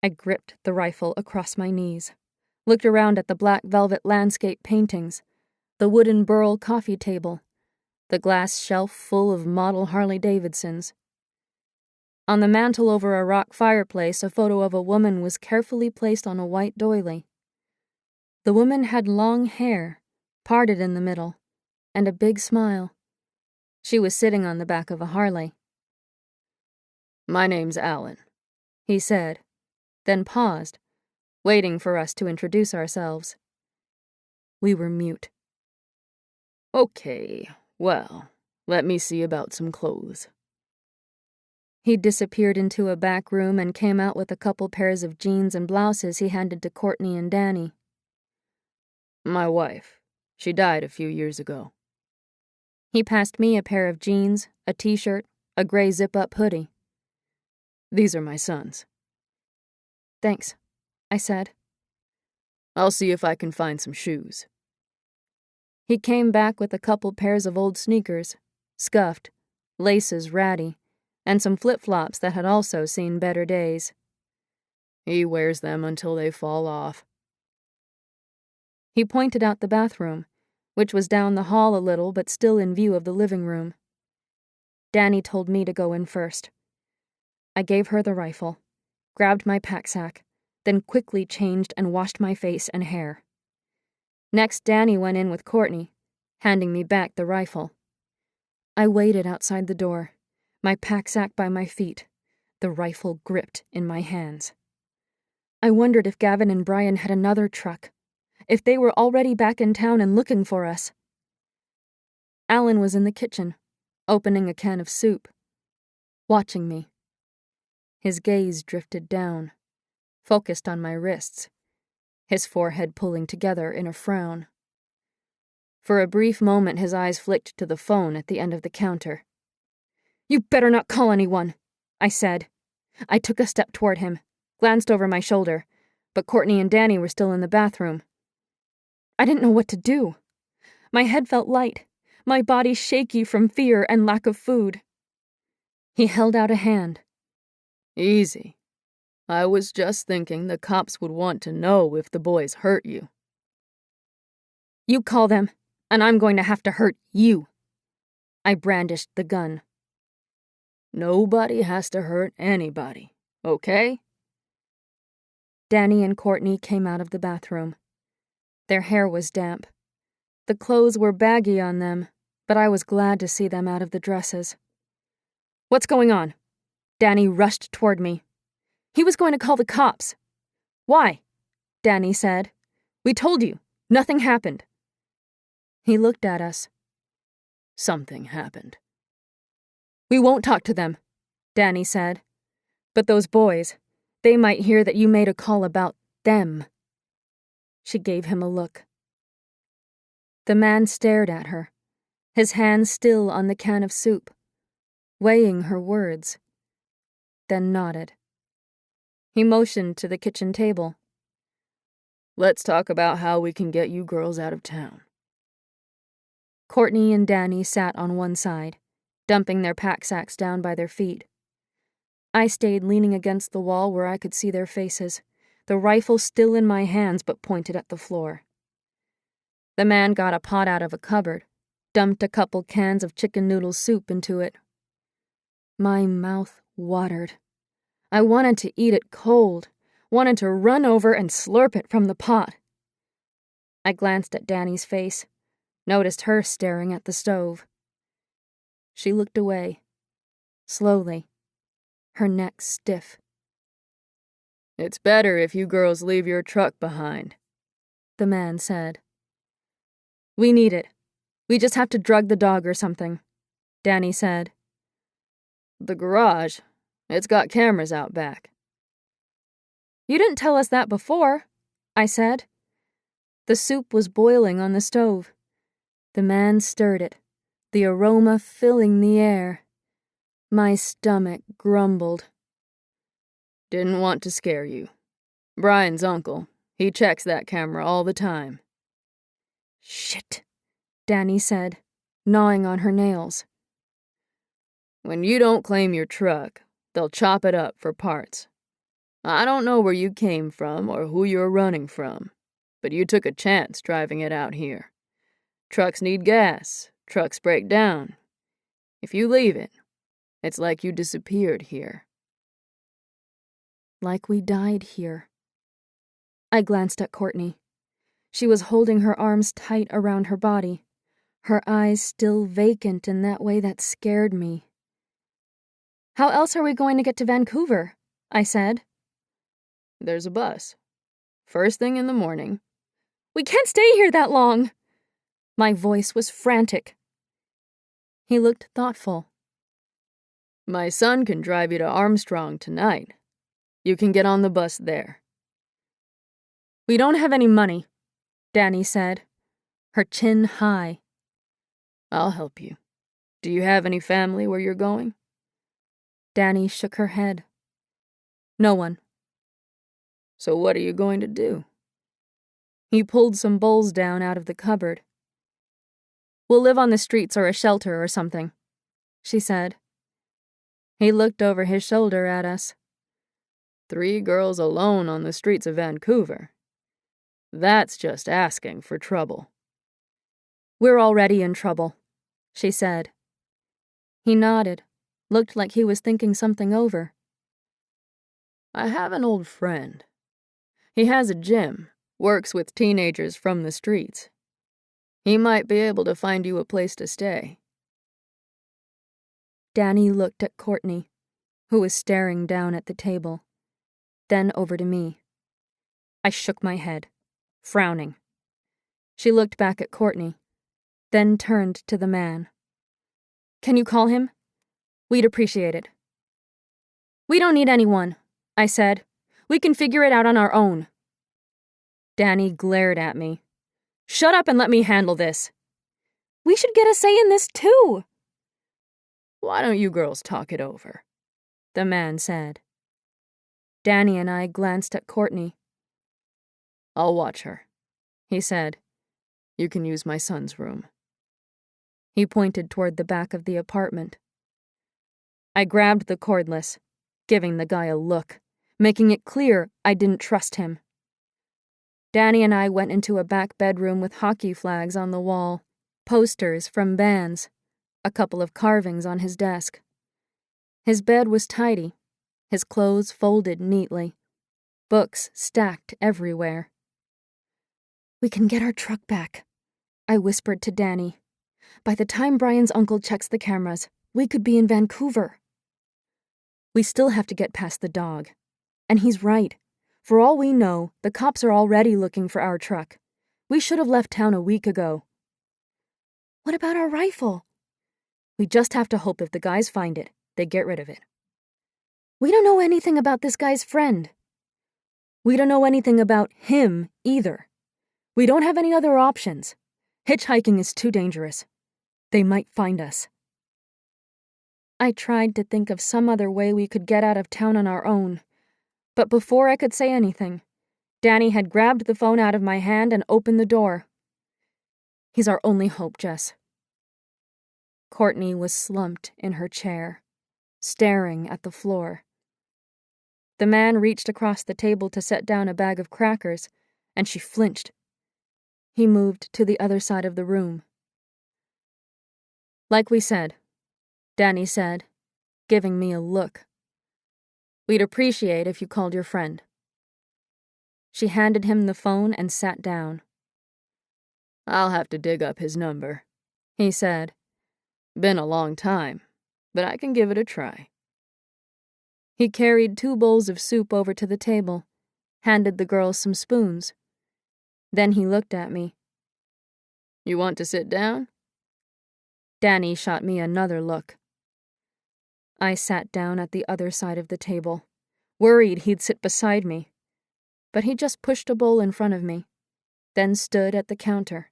I gripped the rifle across my knees, looked around at the black velvet landscape paintings, the wooden burl coffee table, the glass shelf full of model Harley-Davidsons. On the mantel over a rock fireplace, a photo of a woman was carefully placed on a white doily. The woman had long hair, parted in the middle, and a big smile. She was sitting on the back of a Harley. My name's Alan, he said, then paused, waiting for us to introduce ourselves. We were mute. Okay, well, let me see about some clothes. He disappeared into a back room and came out with a couple pairs of jeans and blouses he handed to Courtney and Danny. My wife. She died a few years ago. He passed me a pair of jeans, a t-shirt, a gray zip-up hoodie. These are my sons. Thanks, I said. I'll see if I can find some shoes. He came back with a couple pairs of old sneakers, scuffed, laces ratty, and some flip-flops that had also seen better days. He wears them until they fall off. He pointed out the bathroom, which was down the hall a little but still in view of the living room. Danny told me to go in first. I gave her the rifle, grabbed my pack-sack, then quickly changed and washed my face and hair. Next, Danny went in with Courtney, handing me back the rifle. I waited outside the door, my pack-sack by my feet, the rifle gripped in my hands. I wondered if Gavin and Brian had another truck, if they were already back in town and looking for us. Alan was in the kitchen, opening a can of soup, watching me. His gaze drifted down, focused on my wrists, his forehead pulling together in a frown. For a brief moment his eyes flicked to the phone at the end of the counter. "You better not call anyone," I said. I took a step toward him, glanced over my shoulder, but Courtney and Danny were still in the bathroom. I didn't know what to do. My head felt light, my body shaky from fear and lack of food. He held out a hand. Easy. I was just thinking the cops would want to know if the boys hurt you. You call them, and I'm going to have to hurt you. I brandished the gun. Nobody has to hurt anybody, okay? Danny and Courtney came out of the bathroom. Their hair was damp. The clothes were baggy on them, but I was glad to see them out of the dresses. What's going on? Danny rushed toward me. He was going to call the cops. Why? Danny said. We told you. Nothing happened. He looked at us. Something happened. We won't talk to them, Danny said. But those boys, they might hear that you made a call about them. She gave him a look. The man stared at her, his hand still on the can of soup, weighing her words, then nodded. He motioned to the kitchen table. Let's talk about how we can get you girls out of town. Courtney and Danny sat on one side, dumping their pack sacks down by their feet. I stayed leaning against the wall where I could see their faces, the rifle still in my hands but pointed at the floor. The man got a pot out of a cupboard, dumped a couple cans of chicken noodle soup into it. My mouth watered. I wanted to eat it cold, wanted to run over and slurp it from the pot. I glanced at Danny's face, noticed her staring at the stove. She looked away, slowly, her neck stiff. It's better if you girls leave your truck behind, the man said. We need it. We just have to drug the dog or something, Danny said. The garage, it's got cameras out back. You didn't tell us that before, I said. The soup was boiling on the stove. The man stirred it, the aroma filling the air. My stomach grumbled. Didn't want to scare you. Brian's uncle, he checks that camera all the time. Shit, Danny said, gnawing on her nails. When you don't claim your truck, they'll chop it up for parts. I don't know where you came from or who you're running from, but you took a chance driving it out here. Trucks need gas, trucks break down. If you leave it, it's like you disappeared here. Like we died here. I glanced at Courtney. She was holding her arms tight around her body, her eyes still vacant in that way that scared me. How else are we going to get to Vancouver? I said. There's a bus. First thing in the morning. We can't stay here that long. My voice was frantic. He looked thoughtful. My son can drive you to Armstrong tonight. You can get on the bus there. We don't have any money, Danny said, her chin high. I'll help you. Do you have any family where you're going? Danny shook her head. No one. So what are you going to do? He pulled some bowls down out of the cupboard. We'll live on the streets or a shelter or something, she said. He looked over his shoulder at us. 3 girls alone on the streets of Vancouver. That's just asking for trouble. We're already in trouble, she said. He nodded, looked like he was thinking something over. I have an old friend. He has a gym, works with teenagers from the streets. He might be able to find you a place to stay. Danny looked at Courtney, who was staring down at the table, then over to me. I shook my head, frowning. She looked back at Courtney, then turned to the man. Can you call him? We'd appreciate it. We don't need anyone, I said. We can figure it out on our own. Danny glared at me. Shut up and let me handle this. We should get a say in this too. Why don't you girls talk it over? The man said. Danny and I glanced at Courtney. I'll watch her, he said. You can use my son's room. He pointed toward the back of the apartment. I grabbed the cordless, giving the guy a look, making it clear I didn't trust him. Danny and I went into a back bedroom with hockey flags on the wall, posters from bands, a couple of carvings on his desk. His bed was tidy, his clothes folded neatly, books stacked everywhere. "We can get our truck back," I whispered to Danny. "By the time Brian's uncle checks the cameras, we could be in Vancouver." "We still have to get past the dog. And he's right. For all we know, the cops are already looking for our truck. We should have left town a week ago." "What about our rifle?" "We just have to hope if the guys find it, they get rid of it." "We don't know anything about this guy's friend." "We don't know anything about him either. We don't have any other options. Hitchhiking is too dangerous. They might find us." I tried to think of some other way we could get out of town on our own, but before I could say anything, Danny had grabbed the phone out of my hand and opened the door. "He's our only hope, Jess." Courtney was slumped in her chair, staring at the floor. The man reached across the table to set down a bag of crackers, and she flinched. He moved to the other side of the room. "Like we said," Danny said, giving me a look. "We'd appreciate if you called your friend." She handed him the phone and sat down. "I'll have to dig up his number," he said. "Been a long time, but I can give it a try." He carried 2 bowls of soup over to the table, handed the girls some spoons. Then he looked at me. "You want to sit down?" Danny shot me another look. I sat down at the other side of the table, worried he'd sit beside me. But he just pushed a bowl in front of me, then stood at the counter.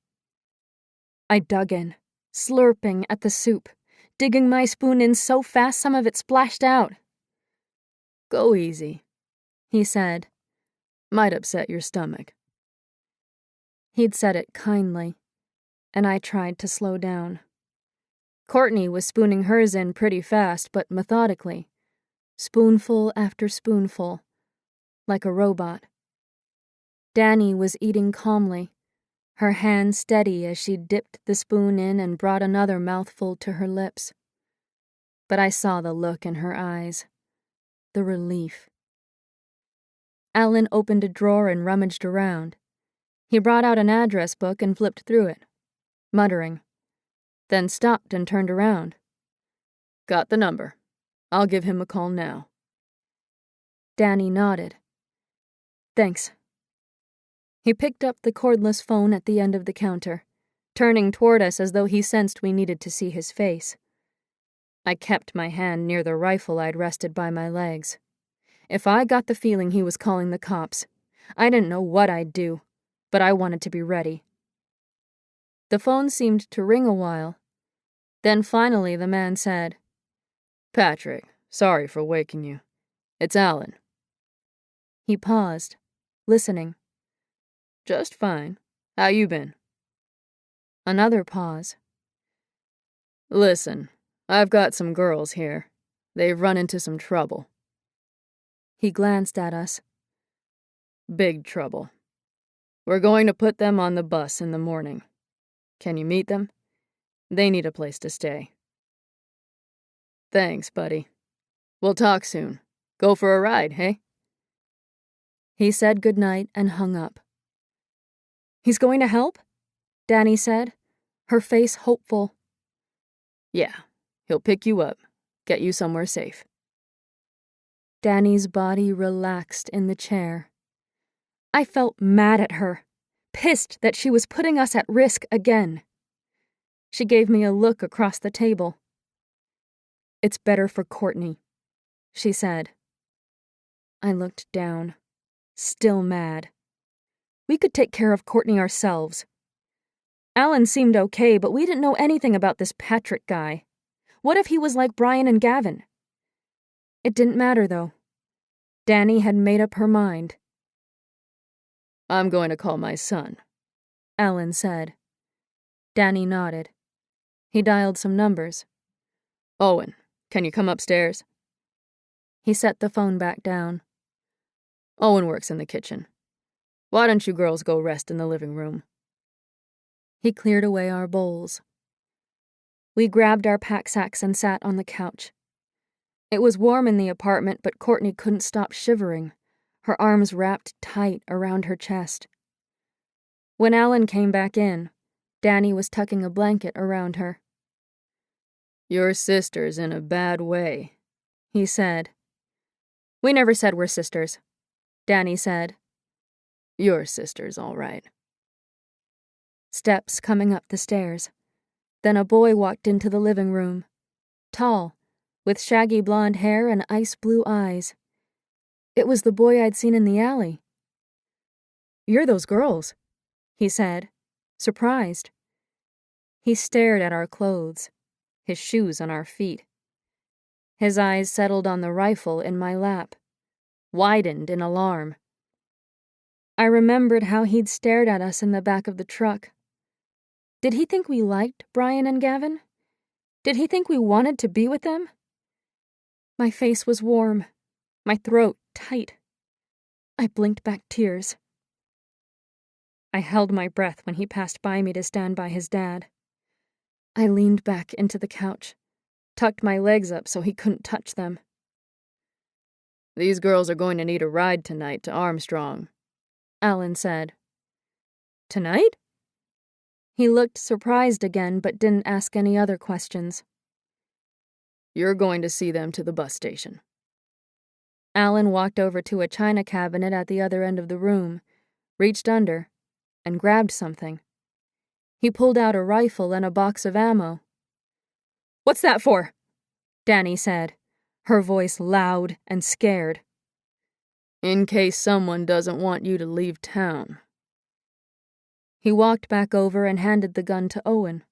I dug in, slurping at the soup, digging my spoon in so fast some of it splashed out. "Go easy," he said. "Might upset your stomach." He'd said it kindly, and I tried to slow down. Courtney was spooning hers in pretty fast, but methodically, spoonful after spoonful, like a robot. Danny was eating calmly, her hand steady as she dipped the spoon in and brought another mouthful to her lips. But I saw the look in her eyes, the relief. Alan opened a drawer and rummaged around. He brought out an address book and flipped through it, muttering, then stopped and turned around. "Got the number. I'll give him a call now." Danny nodded. "Thanks." He picked up the cordless phone at the end of the counter, turning toward us as though he sensed we needed to see his face. I kept my hand near the rifle I'd rested by my legs. If I got the feeling he was calling the cops, I didn't know what I'd do, but I wanted to be ready. The phone seemed to ring a while. Then finally the man said, "Patrick, sorry for waking you. It's Alan." He paused, listening. "Just fine. How you been?" Another pause. "Listen, I've got some girls here. They've run into some trouble." He glanced at us. "Big trouble. We're going to put them on the bus in the morning. Can you meet them? They need a place to stay." "Thanks, buddy. We'll talk soon. Go for a ride, hey?" He said goodnight and hung up. "He's going to help?" Danny said, her face hopeful. "Yeah, he'll pick you up, get you somewhere safe." Danny's body relaxed in the chair. I felt mad at her, pissed that she was putting us at risk again. She gave me a look across the table. "It's better for Courtney," she said. I looked down, still mad. We could take care of Courtney ourselves. Alan seemed okay, but we didn't know anything about this Patrick guy. What if he was like Brian and Gavin? It didn't matter, though. Danny had made up her mind. "I'm going to call my son," Alan said. Danny nodded. He dialed some numbers. "Owen, can you come upstairs?" He set the phone back down. "Owen works in the kitchen. Why don't you girls go rest in the living room?" He cleared away our bowls. We grabbed our pack-sacks and sat on the couch. It was warm in the apartment, but Courtney couldn't stop shivering, her arms wrapped tight around her chest. When Alan came back in, Danny was tucking a blanket around her. "Your sister's in a bad way," he said. "We never said we're sisters," Danny said. "Your sister's all right." Steps coming up the stairs. Then a boy walked into the living room. Tall, with shaggy blonde hair and ice-blue eyes. It was the boy I'd seen in the alley. "You're those girls," he said, surprised. He stared at our clothes, his shoes on our feet. His eyes settled on the rifle in my lap, widened in alarm. I remembered how he'd stared at us in the back of the truck. Did he think we liked Brian and Gavin? Did he think we wanted to be with them? My face was warm, my throat tight. I blinked back tears. I held my breath when he passed by me to stand by his dad. I leaned back into the couch, tucked my legs up so he couldn't touch them. "These girls are going to need a ride tonight to Armstrong," Alan said. "Tonight?" He looked surprised again, but didn't ask any other questions. "You're going to see them to the bus station." Alan walked over to a china cabinet at the other end of the room, reached under, and grabbed something. He pulled out a rifle and a box of ammo. "What's that for?" Danny said, her voice loud and scared. "In case someone doesn't want you to leave town." He walked back over and handed the gun to Owen.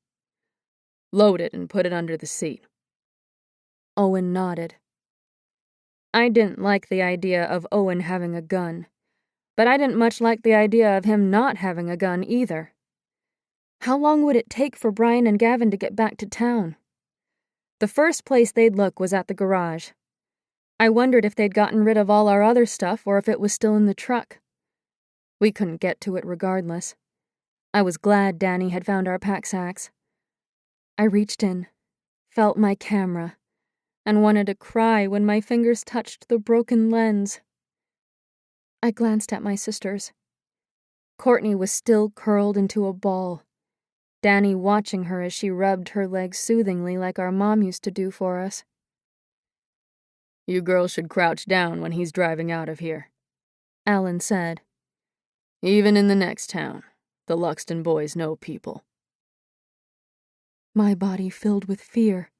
"Load it and put it under the seat." Owen nodded. I didn't like the idea of Owen having a gun, but I didn't much like the idea of him not having a gun either. How long would it take for Brian and Gavin to get back to town? The first place they'd look was at the garage. I wondered if they'd gotten rid of all our other stuff or if it was still in the truck. We couldn't get to it regardless. I was glad Danny had found our pack-sacks. I reached in, felt my camera, and wanted to cry when my fingers touched the broken lens. I glanced at my sisters. Courtney was still curled into a ball, Danny watching her as she rubbed her legs soothingly like our mom used to do for us. "You girls should crouch down when he's driving out of here," Alan said. "Even in the next town, the Luxton boys know people." My body filled with fear.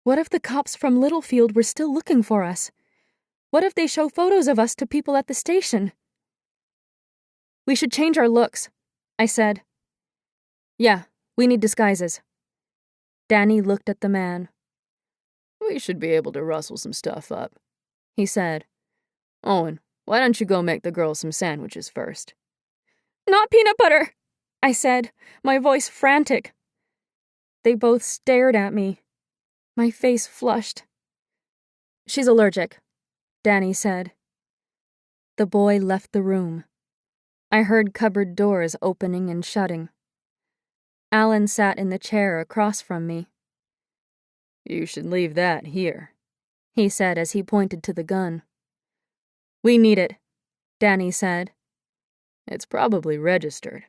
What if the cops from Littlefield were still looking for us? What if they show photos of us to people at the station? "We should change our looks," I said. "Yeah, we need disguises." Danny looked at the man. "We should be able to rustle some stuff up," he said. "Owen, why don't you go make the girls some sandwiches first?" "Not peanut butter," I said, my voice frantic. They both stared at me. My face flushed. "She's allergic," Danny said. The boy left the room. I heard cupboard doors opening and shutting. Alan sat in the chair across from me. "You should leave that here," he said as he pointed to the gun. "We need it," Danny said. "It's probably registered.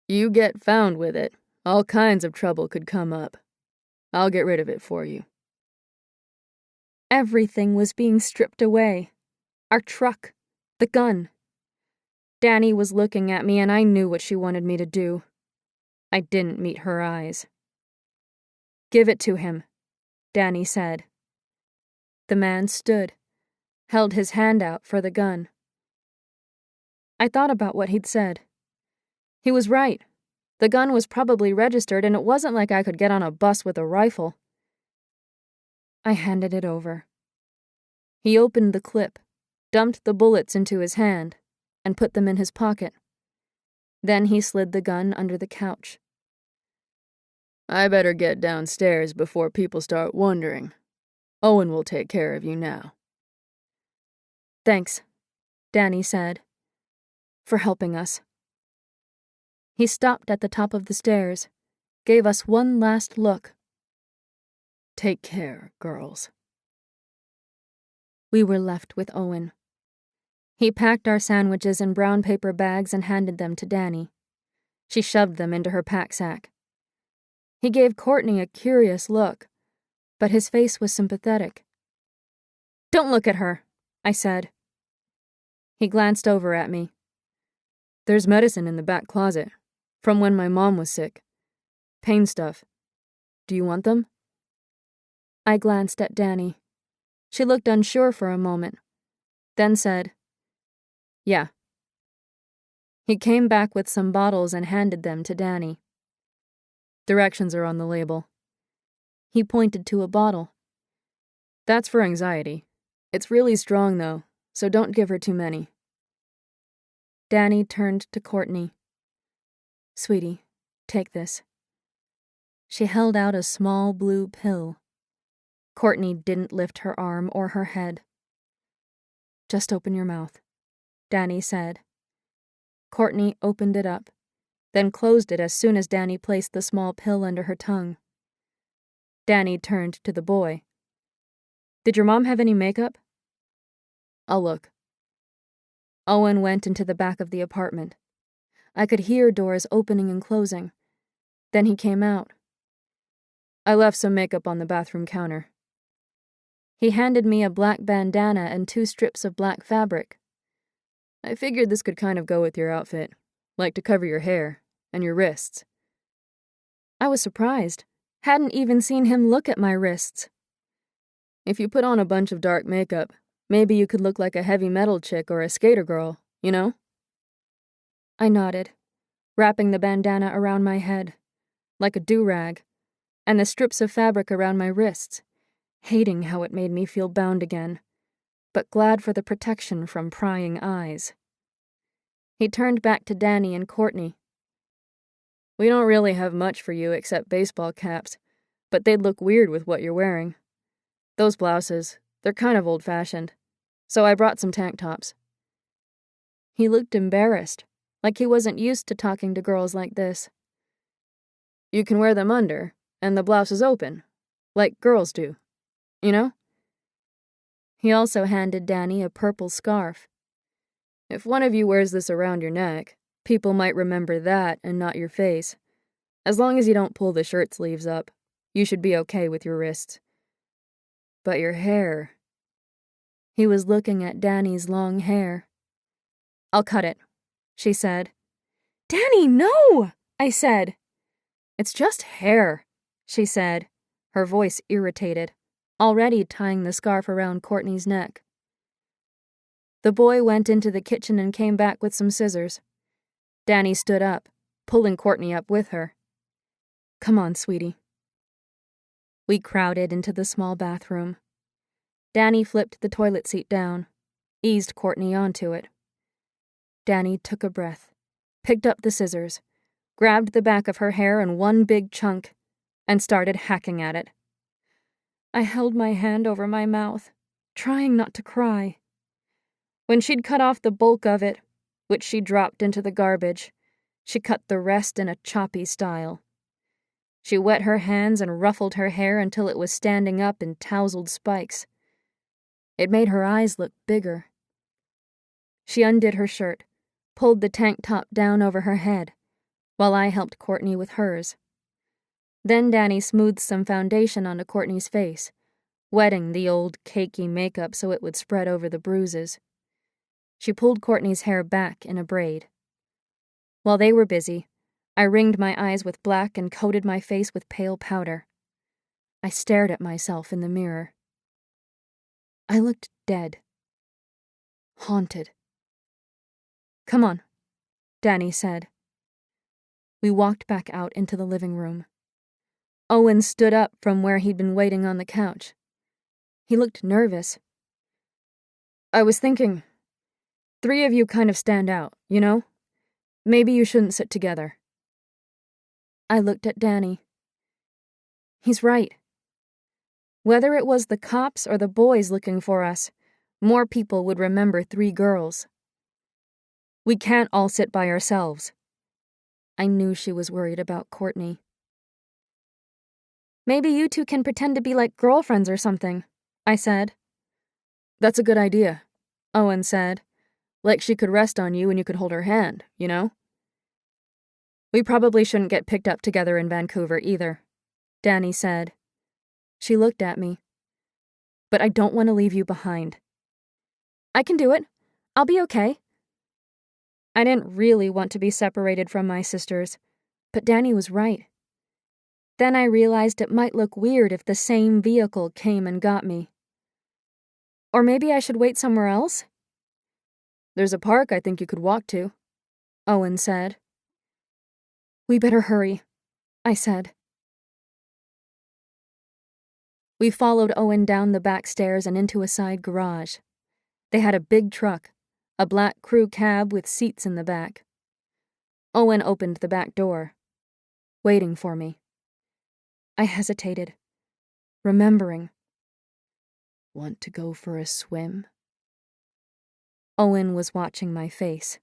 You get found with it, all kinds of trouble could come up. I'll get rid of it for you." Everything was being stripped away. Our truck, the gun. Danny was looking at me and I knew what she wanted me to do. I didn't meet her eyes. "Give it to him," Danny said. The man stood, held his hand out for the gun. I thought about what he'd said. He was right. The gun was probably registered, and it wasn't like I could get on a bus with a rifle. I handed it over. He opened the clip, dumped the bullets into his hand, and put them in his pocket. Then he slid the gun under the couch. "I better get downstairs before people start wondering. Owen will take care of you now." "Thanks," Danny said, "for helping us." He stopped at the top of the stairs, gave us one last look, Take care, girls. We were left with Owen. He packed our sandwiches in brown paper bags and handed them to Danny. She shoved them into her pack sack. He gave Courtney a curious look, but his face was sympathetic. "Don't look at her," I said. He glanced over at me. There's medicine in the back closet, from when my mom was sick. Pain stuff. Do you want them? I glanced at Danny. She looked unsure for a moment, then said, "Yeah." He came back with some bottles and handed them to Danny. Directions are on the label. He pointed to a bottle. That's for anxiety. It's really strong, though, so don't give her too many. Danny turned to Courtney. "Sweetie, take this." She held out a small blue pill. Courtney didn't lift her arm or her head. "Just open your mouth," Danny said. Courtney opened it up, then closed it as soon as Danny placed the small pill under her tongue. Danny turned to the boy. "Did your mom have any makeup?" I'll look." Owen went into the back of the apartment. I could hear doors opening and closing. Then he came out. I left some makeup on the bathroom counter. He handed me a black bandana and 2 strips of black fabric. I figured this could kind of go with your outfit, like to cover your hair and your wrists. I was surprised. Hadn't even seen him look at my wrists. If you put on a bunch of dark makeup, maybe you could look like a heavy metal chick or a skater girl, you know? I nodded, wrapping the bandana around my head, like a do-rag, and the strips of fabric around my wrists, hating how it made me feel bound again, but glad for the protection from prying eyes. He turned back to Danny and Courtney. We don't really have much for you except baseball caps, but they'd look weird with what you're wearing. Those blouses, they're kind of old-fashioned, so I brought some tank tops. He looked embarrassed, like he wasn't used to talking to girls like this. You can wear them under, and the blouse is open, like girls do, you know? He also handed Danny a purple scarf. If one of you wears this around your neck, people might remember that and not your face. As long as you don't pull the shirt sleeves up, you should be okay with your wrists. But your hair... He was looking at Danny's long hair. "I'll cut it," she said. "Danny, no!" I said. "It's just hair," she said, her voice irritated, already tying the scarf around Courtney's neck. The boy went into the kitchen and came back with some scissors. Danny stood up, pulling Courtney up with her. "Come on, sweetie." We crowded into the small bathroom. Danny flipped the toilet seat down, eased Courtney onto it. Danny took a breath, picked up the scissors, grabbed the back of her hair in one big chunk, and started hacking at it. I held my hand over my mouth, trying not to cry. When she'd cut off the bulk of it, which she dropped into the garbage, she cut the rest in a choppy style. She wet her hands and ruffled her hair until it was standing up in tousled spikes. It made her eyes look bigger. She undid her shirt, pulled the tank top down over her head, while I helped Courtney with hers. Then Danny smoothed some foundation onto Courtney's face, wetting the old cakey makeup so it would spread over the bruises. She pulled Courtney's hair back in a braid. While they were busy, I ringed my eyes with black and coated my face with pale powder. I stared at myself in the mirror. I looked dead. Haunted. "Come on," Danny said. We walked back out into the living room. Owen stood up from where he'd been waiting on the couch. He looked nervous. I was thinking, 3 of you kind of stand out, you know? Maybe you shouldn't sit together. I looked at Danny. He's right. Whether it was the cops or the boys looking for us, more people would remember 3 girls. We can't all sit by ourselves. I knew she was worried about Courtney. Maybe you two can pretend to be like girlfriends or something, I said. That's a good idea, Owen said. Like she could rest on you and you could hold her hand, you know? We probably shouldn't get picked up together in Vancouver either, Danny said. She looked at me. But I don't want to leave you behind. I can do it. I'll be okay. I didn't really want to be separated from my sisters, but Danny was right. Then I realized it might look weird if the same vehicle came and got me. Or maybe I should wait somewhere else? There's a park I think you could walk to, Owen said. We better hurry, I said. We followed Owen down the back stairs and into a side garage. They had a big truck, a black crew cab with seats in the back. Owen opened the back door, waiting for me. I hesitated, remembering. Want to go for a swim? Owen was watching my face.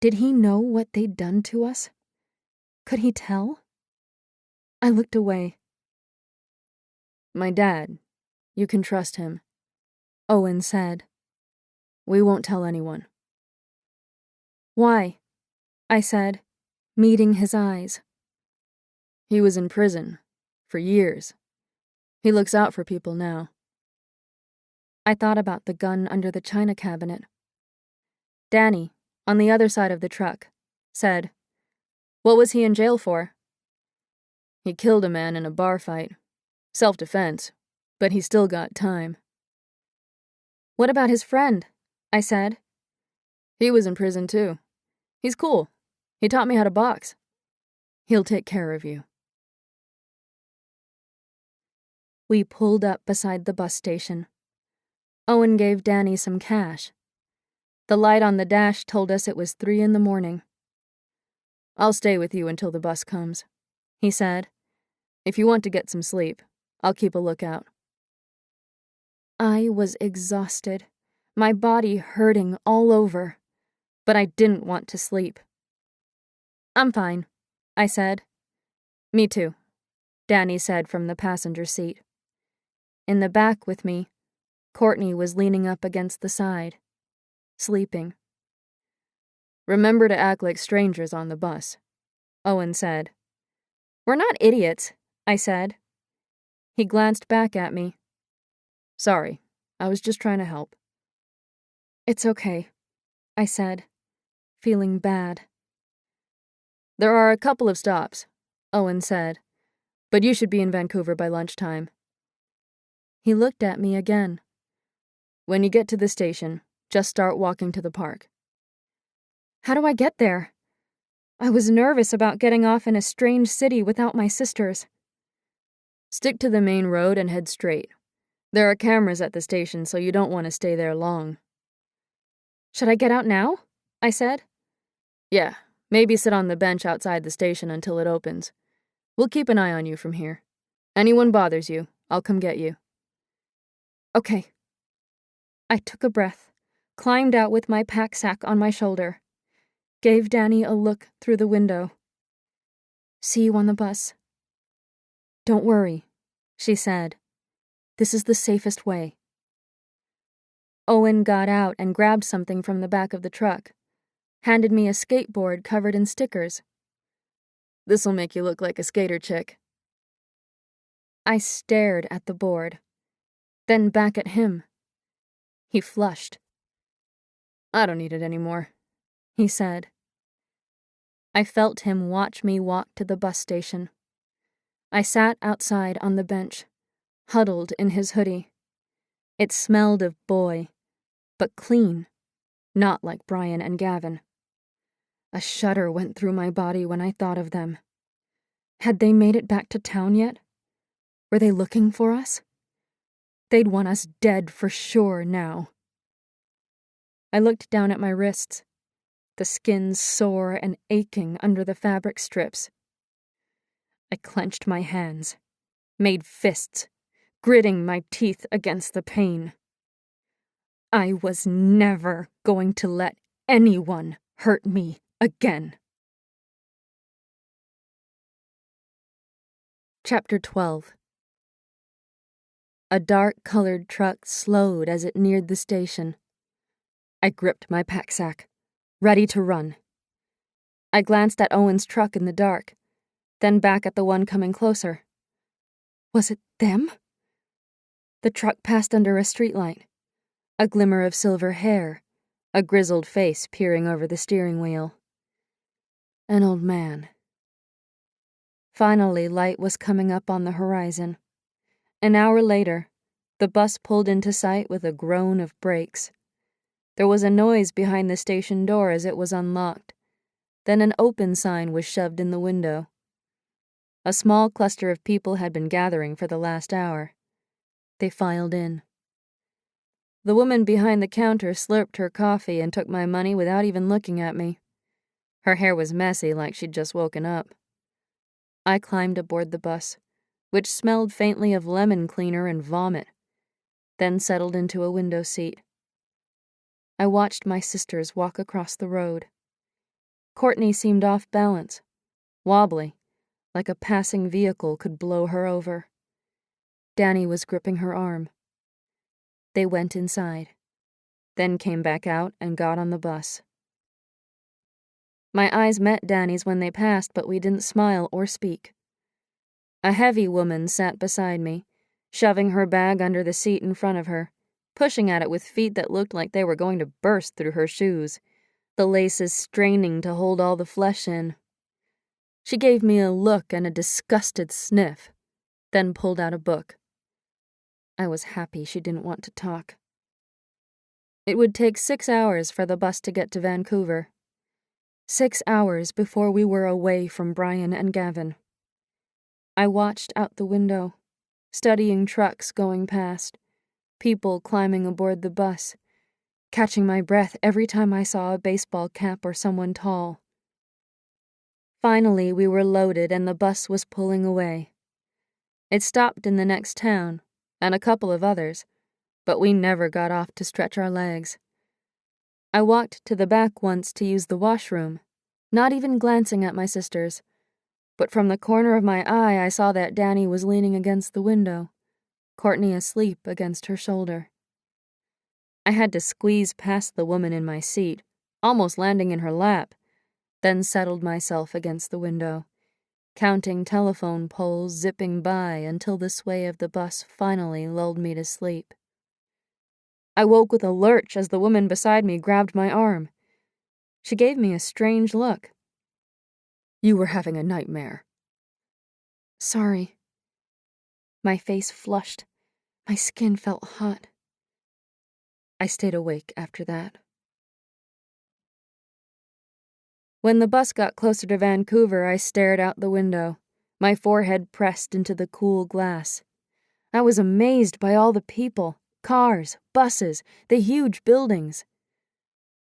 Did he know what they'd done to us? Could he tell? I looked away. My dad. You can trust him, Owen said. We won't tell anyone. Why? I said, meeting his eyes. He was in prison for years. He looks out for people now. I thought about the gun under the china cabinet. Danny, on the other side of the truck, said, "What was he in jail for?" He killed a man in a bar fight. Self-defense, but he still got time. What about his friend? I said. He was in prison too. He's cool. He taught me how to box. He'll take care of you. We pulled up beside the bus station. Owen gave Danny some cash. The light on the dash told us it was 3 a.m. I'll stay with you until the bus comes, he said. If you want to get some sleep, I'll keep a lookout. I was exhausted, my body hurting all over, but I didn't want to sleep. I'm fine, I said. Me too, Danny said from the passenger seat. In the back with me, Courtney was leaning up against the side, sleeping. Remember to act like strangers on the bus, Owen said. We're not idiots, I said. He glanced back at me. Sorry, I was just trying to help. It's okay, I said, feeling bad. There are a couple of stops, Owen said, but you should be in Vancouver by lunchtime. He looked at me again. When you get to the station, just start walking to the park. How do I get there? I was nervous about getting off in a strange city without my sisters. Stick to the main road and head straight. There are cameras at the station, so you don't want to stay there long. Should I get out now? I said. Yeah, maybe sit on the bench outside the station until it opens. We'll keep an eye on you from here. Anyone bothers you, I'll come get you. Okay. I took a breath, climbed out with my pack sack on my shoulder, gave Danny a look through the window. See you on the bus. Don't worry, she said. This is the safest way. Owen got out and grabbed something from the back of the truck, handed me a skateboard covered in stickers. This'll make you look like a skater chick. I stared at the board, then back at him. He flushed. I don't need it anymore, he said. I felt him watch me walk to the bus station. I sat outside on the bench, huddled in his hoodie. It smelled of boy, but clean, not like Brian and Gavin. A shudder went through my body when I thought of them. Had they made it back to town yet? Were they looking for us? They'd want us dead for sure now. I looked down at my wrists, the skin sore and aching under the fabric strips. I clenched my hands, made fists, gritting my teeth against the pain. I was never going to let anyone hurt me again. Chapter 12. A dark-colored truck slowed as it neared the station. I gripped my pack-sack, ready to run. I glanced at Owen's truck in the dark, then back at the one coming closer. Was it them? The truck passed under a streetlight. A glimmer of silver hair, a grizzled face peering over the steering wheel. An old man. Finally, light was coming up on the horizon. An hour later, the bus pulled into sight with a groan of brakes. There was a noise behind the station door as it was unlocked. Then an open sign was shoved in the window. A small cluster of people had been gathering for the last hour. They filed in. The woman behind the counter slurped her coffee and took my money without even looking at me. Her hair was messy, like she'd just woken up. I climbed aboard the bus, which smelled faintly of lemon cleaner and vomit, then settled into a window seat. I watched my sisters walk across the road. Courtney seemed off balance, wobbly, like a passing vehicle could blow her over. Danny was gripping her arm. They went inside, then came back out and got on the bus. My eyes met Danny's when they passed, but we didn't smile or speak. A heavy woman sat beside me, shoving her bag under the seat in front of her, pushing at it with feet that looked like they were going to burst through her shoes, the laces straining to hold all the flesh in. She gave me a look and a disgusted sniff, then pulled out a book. I was happy she didn't want to talk. It would take 6 hours for the bus to get to Vancouver. 6 hours before we were away from Brian and Gavin. I watched out the window, studying trucks going past, people climbing aboard the bus, catching my breath every time I saw a baseball cap or someone tall. Finally, we were loaded and the bus was pulling away. It stopped in the next town, and a couple of others, but we never got off to stretch our legs. I walked to the back once to use the washroom, not even glancing at my sisters, but from the corner of my eye I saw that Danny was leaning against the window, Courtney asleep against her shoulder. I had to squeeze past the woman in my seat, almost landing in her lap, then settled myself against the window, counting telephone poles zipping by until the sway of the bus finally lulled me to sleep. I woke with a lurch as the woman beside me grabbed my arm. She gave me a strange look. "You were having a nightmare." "Sorry." My face flushed. My skin felt hot. I stayed awake after that. When the bus got closer to Vancouver, I stared out the window, my forehead pressed into the cool glass. I was amazed by all the people, cars, buses, the huge buildings.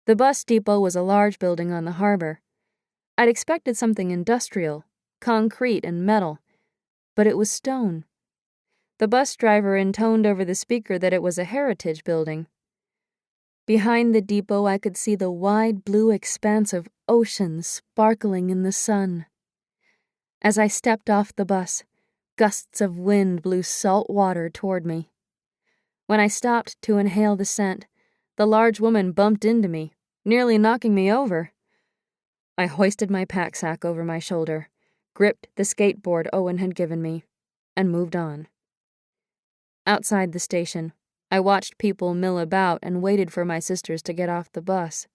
The bus depot was a large building on the harbor. I'd expected something industrial, concrete and metal, but it was stone. The bus driver intoned over the speaker that it was a heritage building. Behind the depot, I could see the wide blue expanse of ocean sparkling in the sun. As I stepped off the bus, gusts of wind blew salt water toward me. When I stopped to inhale the scent, the large woman bumped into me, nearly knocking me over. I hoisted my pack-sack over my shoulder, gripped the skateboard Owen had given me, and moved on. Outside the station, I watched people mill about and waited for my sisters to get off the bus.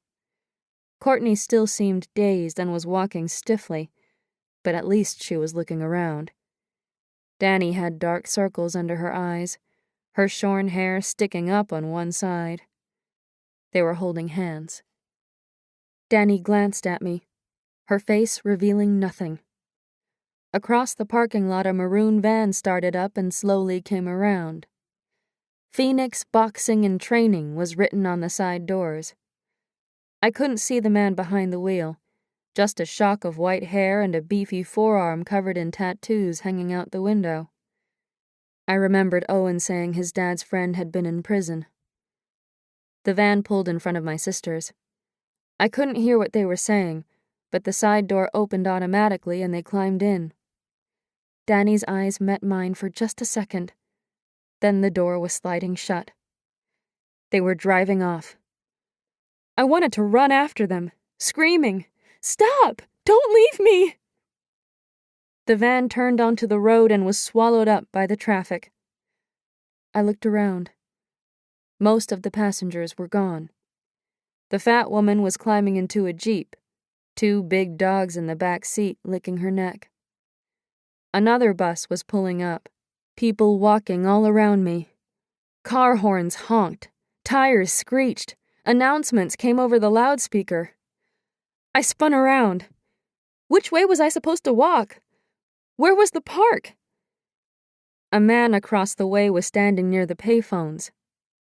Courtney still seemed dazed and was walking stiffly, but at least she was looking around. Danny had dark circles under her eyes, her shorn hair sticking up on one side. They were holding hands. Danny glanced at me, her face revealing nothing. Across the parking lot, a maroon van started up and slowly came around. Phoenix Boxing and Training was written on the side doors. I couldn't see the man behind the wheel, just a shock of white hair and a beefy forearm covered in tattoos hanging out the window. I remembered Owen saying his dad's friend had been in prison. The van pulled in front of my sisters. I couldn't hear what they were saying, but the side door opened automatically and they climbed in. Danny's eyes met mine for just a second. Then the door was sliding shut. They were driving off. I wanted to run after them, screaming, "Stop! Don't leave me!" The van turned onto the road and was swallowed up by the traffic. I looked around. Most of the passengers were gone. The fat woman was climbing into a Jeep, 2 big dogs in the back seat licking her neck. Another bus was pulling up, people walking all around me. Car horns honked, tires screeched, announcements came over the loudspeaker. I spun around. Which way was I supposed to walk? Where was the park? A man across the way was standing near the payphones,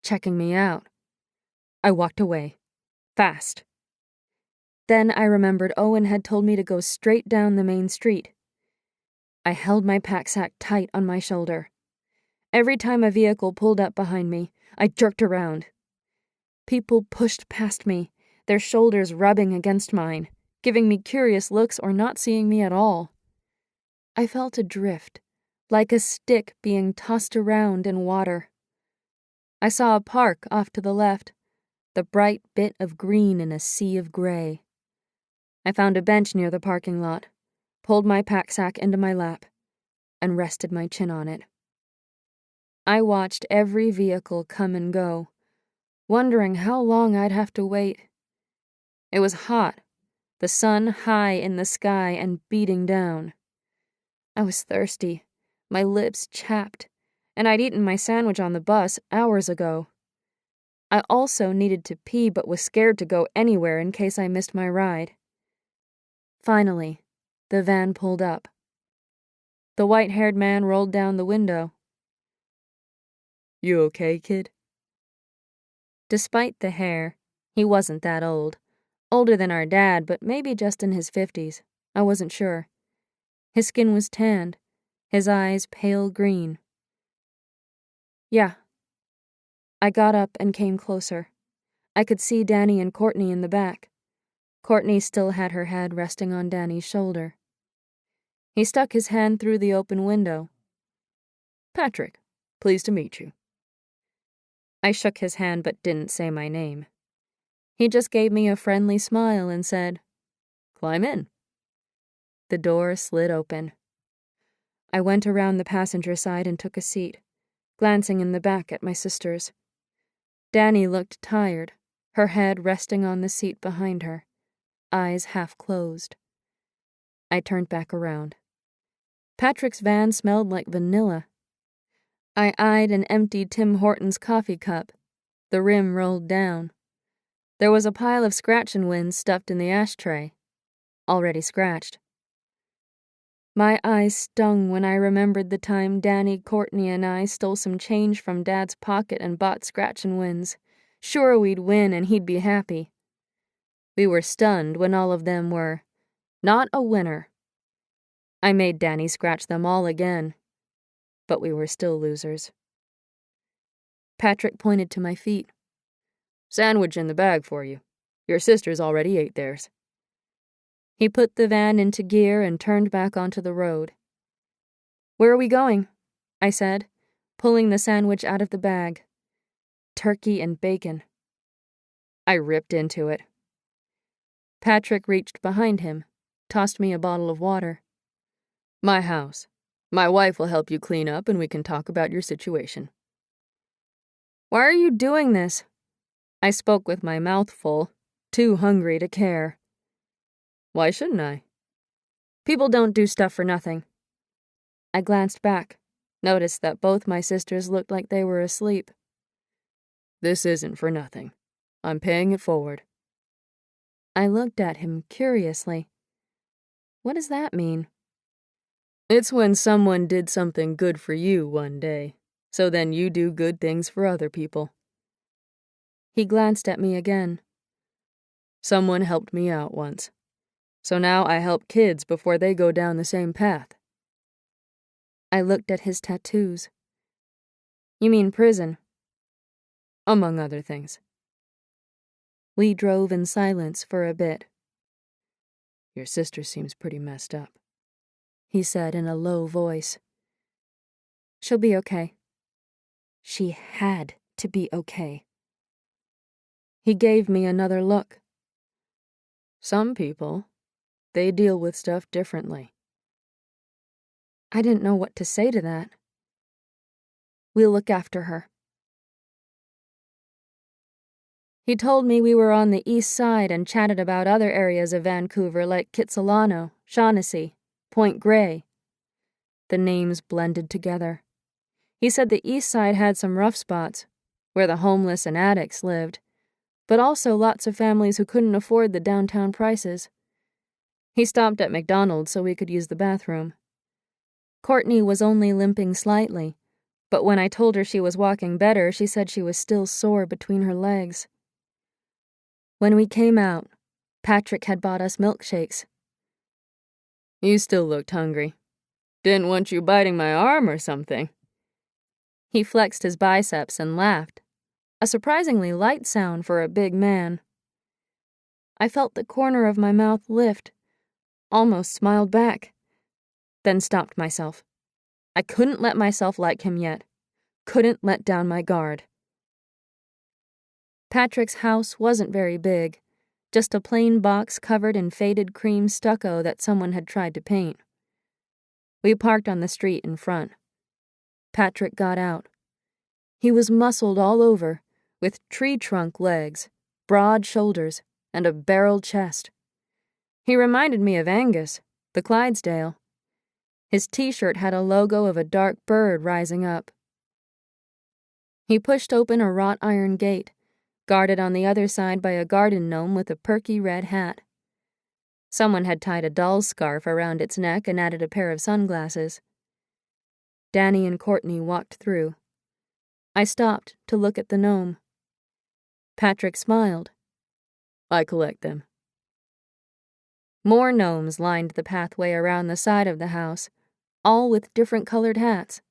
checking me out. I walked away, fast. Then I remembered Owen had told me to go straight down the main street. I held my pack-sack tight on my shoulder. Every time a vehicle pulled up behind me, I jerked around. People pushed past me, their shoulders rubbing against mine, giving me curious looks or not seeing me at all. I felt adrift, like a stick being tossed around in water. I saw a park off to the left, the bright bit of green in a sea of gray. I found a bench near the parking lot, pulled my pack-sack into my lap, and rested my chin on it. I watched every vehicle come and go, wondering how long I'd have to wait. It was hot, the sun high in the sky and beating down. I was thirsty, my lips chapped, and I'd eaten my sandwich on the bus hours ago. I also needed to pee but was scared to go anywhere in case I missed my ride. Finally, the van pulled up. The white-haired man rolled down the window. "You okay, kid?" Despite the hair, he wasn't that old. Older than our dad, but maybe just in his 50s. I wasn't sure. His skin was tanned, his eyes pale green. Yeah. I got up and came closer. I could see Danny and Courtney in the back. Courtney still had her head resting on Danny's shoulder. He stuck his hand through the open window. "Patrick, pleased to meet you." I shook his hand but didn't say my name. He just gave me a friendly smile and said, "Climb in." The door slid open. I went around the passenger side and took a seat, glancing in the back at my sisters. Danny looked tired, her head resting on the seat behind her, eyes half closed. I turned back around. Patrick's van smelled like vanilla. I eyed an empty Tim Hortons coffee cup, the rim rolled down. There was a pile of scratch-and-wins stuffed in the ashtray, already scratched. My eyes stung when I remembered the time Danny, Courtney, and I stole some change from Dad's pocket and bought scratch-and-wins. Sure we'd win and he'd be happy. We were stunned when all of them were not a winner. I made Danny scratch them all again, but we were still losers. Patrick pointed to my feet. "Sandwich in the bag for you. Your sisters already ate theirs." He put the van into gear and turned back onto the road. "Where are we going?" I said, pulling the sandwich out of the bag. Turkey and bacon. I ripped into it. Patrick reached behind him, tossed me a bottle of water. "My house. My wife will help you clean up and we can talk about your situation." "Why are you doing this?" I spoke with my mouth full, too hungry to care. "Why shouldn't I?" "People don't do stuff for nothing." I glanced back, noticed that both my sisters looked like they were asleep. "This isn't for nothing. I'm paying it forward." I looked at him curiously. What does that mean? "It's when someone did something good for you one day, so then you do good things for other people." He glanced at me again. "Someone helped me out once, so now I help kids before they go down the same path." I looked at his tattoos. You mean prison? Among other things. We drove in silence for a bit. "Your sister seems pretty messed up," he said in a low voice. She'll be okay. She had to be okay. He gave me another look. Some people, they deal with stuff differently. I didn't know what to say to that. We'll look after her. He told me we were on the east side and chatted about other areas of Vancouver like Kitsilano, Shaughnessy, Point Grey. The names blended together. He said the east side had some rough spots, where the homeless and addicts lived, but also lots of families who couldn't afford the downtown prices. He stopped at McDonald's so we could use the bathroom. Courtney was only limping slightly, but when I told her she was walking better, she said she was still sore between her legs. When we came out, Patrick had bought us milkshakes. You still looked hungry. Didn't want you biting my arm or something. He flexed his biceps and laughed, a surprisingly light sound for a big man. I felt the corner of my mouth lift, almost smiled back, then stopped myself. I couldn't let myself like him yet, couldn't let down my guard. Patrick's house wasn't very big, just a plain box covered in faded cream stucco that someone had tried to paint. We parked on the street in front. Patrick got out. He was muscled all over, with tree trunk legs, broad shoulders, and a barreled chest. He reminded me of Angus, the Clydesdale. His t-shirt had a logo of a dark bird rising up. He pushed open a wrought iron gate, guarded on the other side by a garden gnome with a perky red hat. Someone had tied a doll's scarf around its neck and added a pair of sunglasses. Danny and Courtney walked through. I stopped to look at the gnome. Patrick smiled. I collect them. More gnomes lined the pathway around the side of the house, all with different colored hats.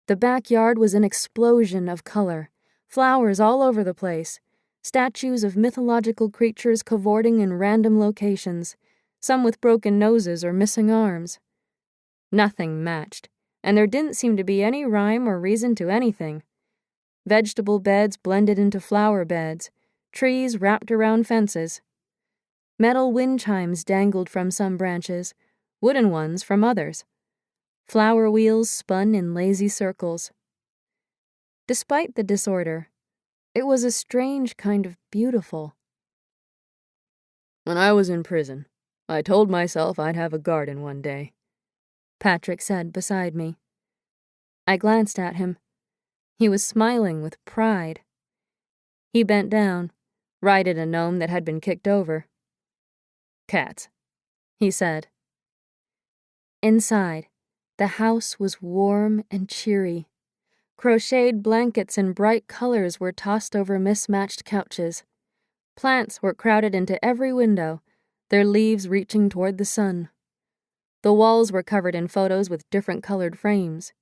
The backyard was an explosion of color. Flowers all over the place, statues of mythological creatures cavorting in random locations, some with broken noses or missing arms. Nothing matched, and there didn't seem to be any rhyme or reason to anything. Vegetable beds blended into flower beds, trees wrapped around fences. Metal wind chimes dangled from some branches, wooden ones from others. Flower wheels spun in lazy circles. Despite the disorder, it was a strange kind of beautiful. When I was in prison, I told myself I'd have a garden one day, Patrick said beside me. I glanced at him. He was smiling with pride. He bent down, righted a gnome that had been kicked over. Cats, he said. Inside, the house was warm and cheery. Crocheted blankets in bright colors were tossed over mismatched couches. Plants were crowded into every window, their leaves reaching toward the sun. The walls were covered in photos with different colored frames.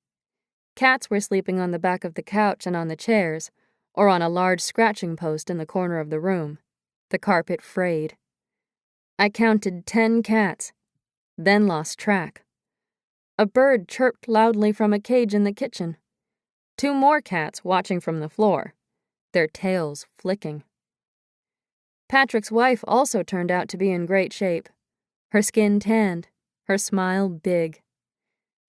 Cats were sleeping on the back of the couch and on the chairs, or on a large scratching post in the corner of the room, the carpet frayed. I counted 10 cats, then lost track. A bird chirped loudly from a cage in the kitchen. 2 more cats watching from the floor, their tails flicking. Patrick's wife also turned out to be in great shape. Her skin tanned, her smile big.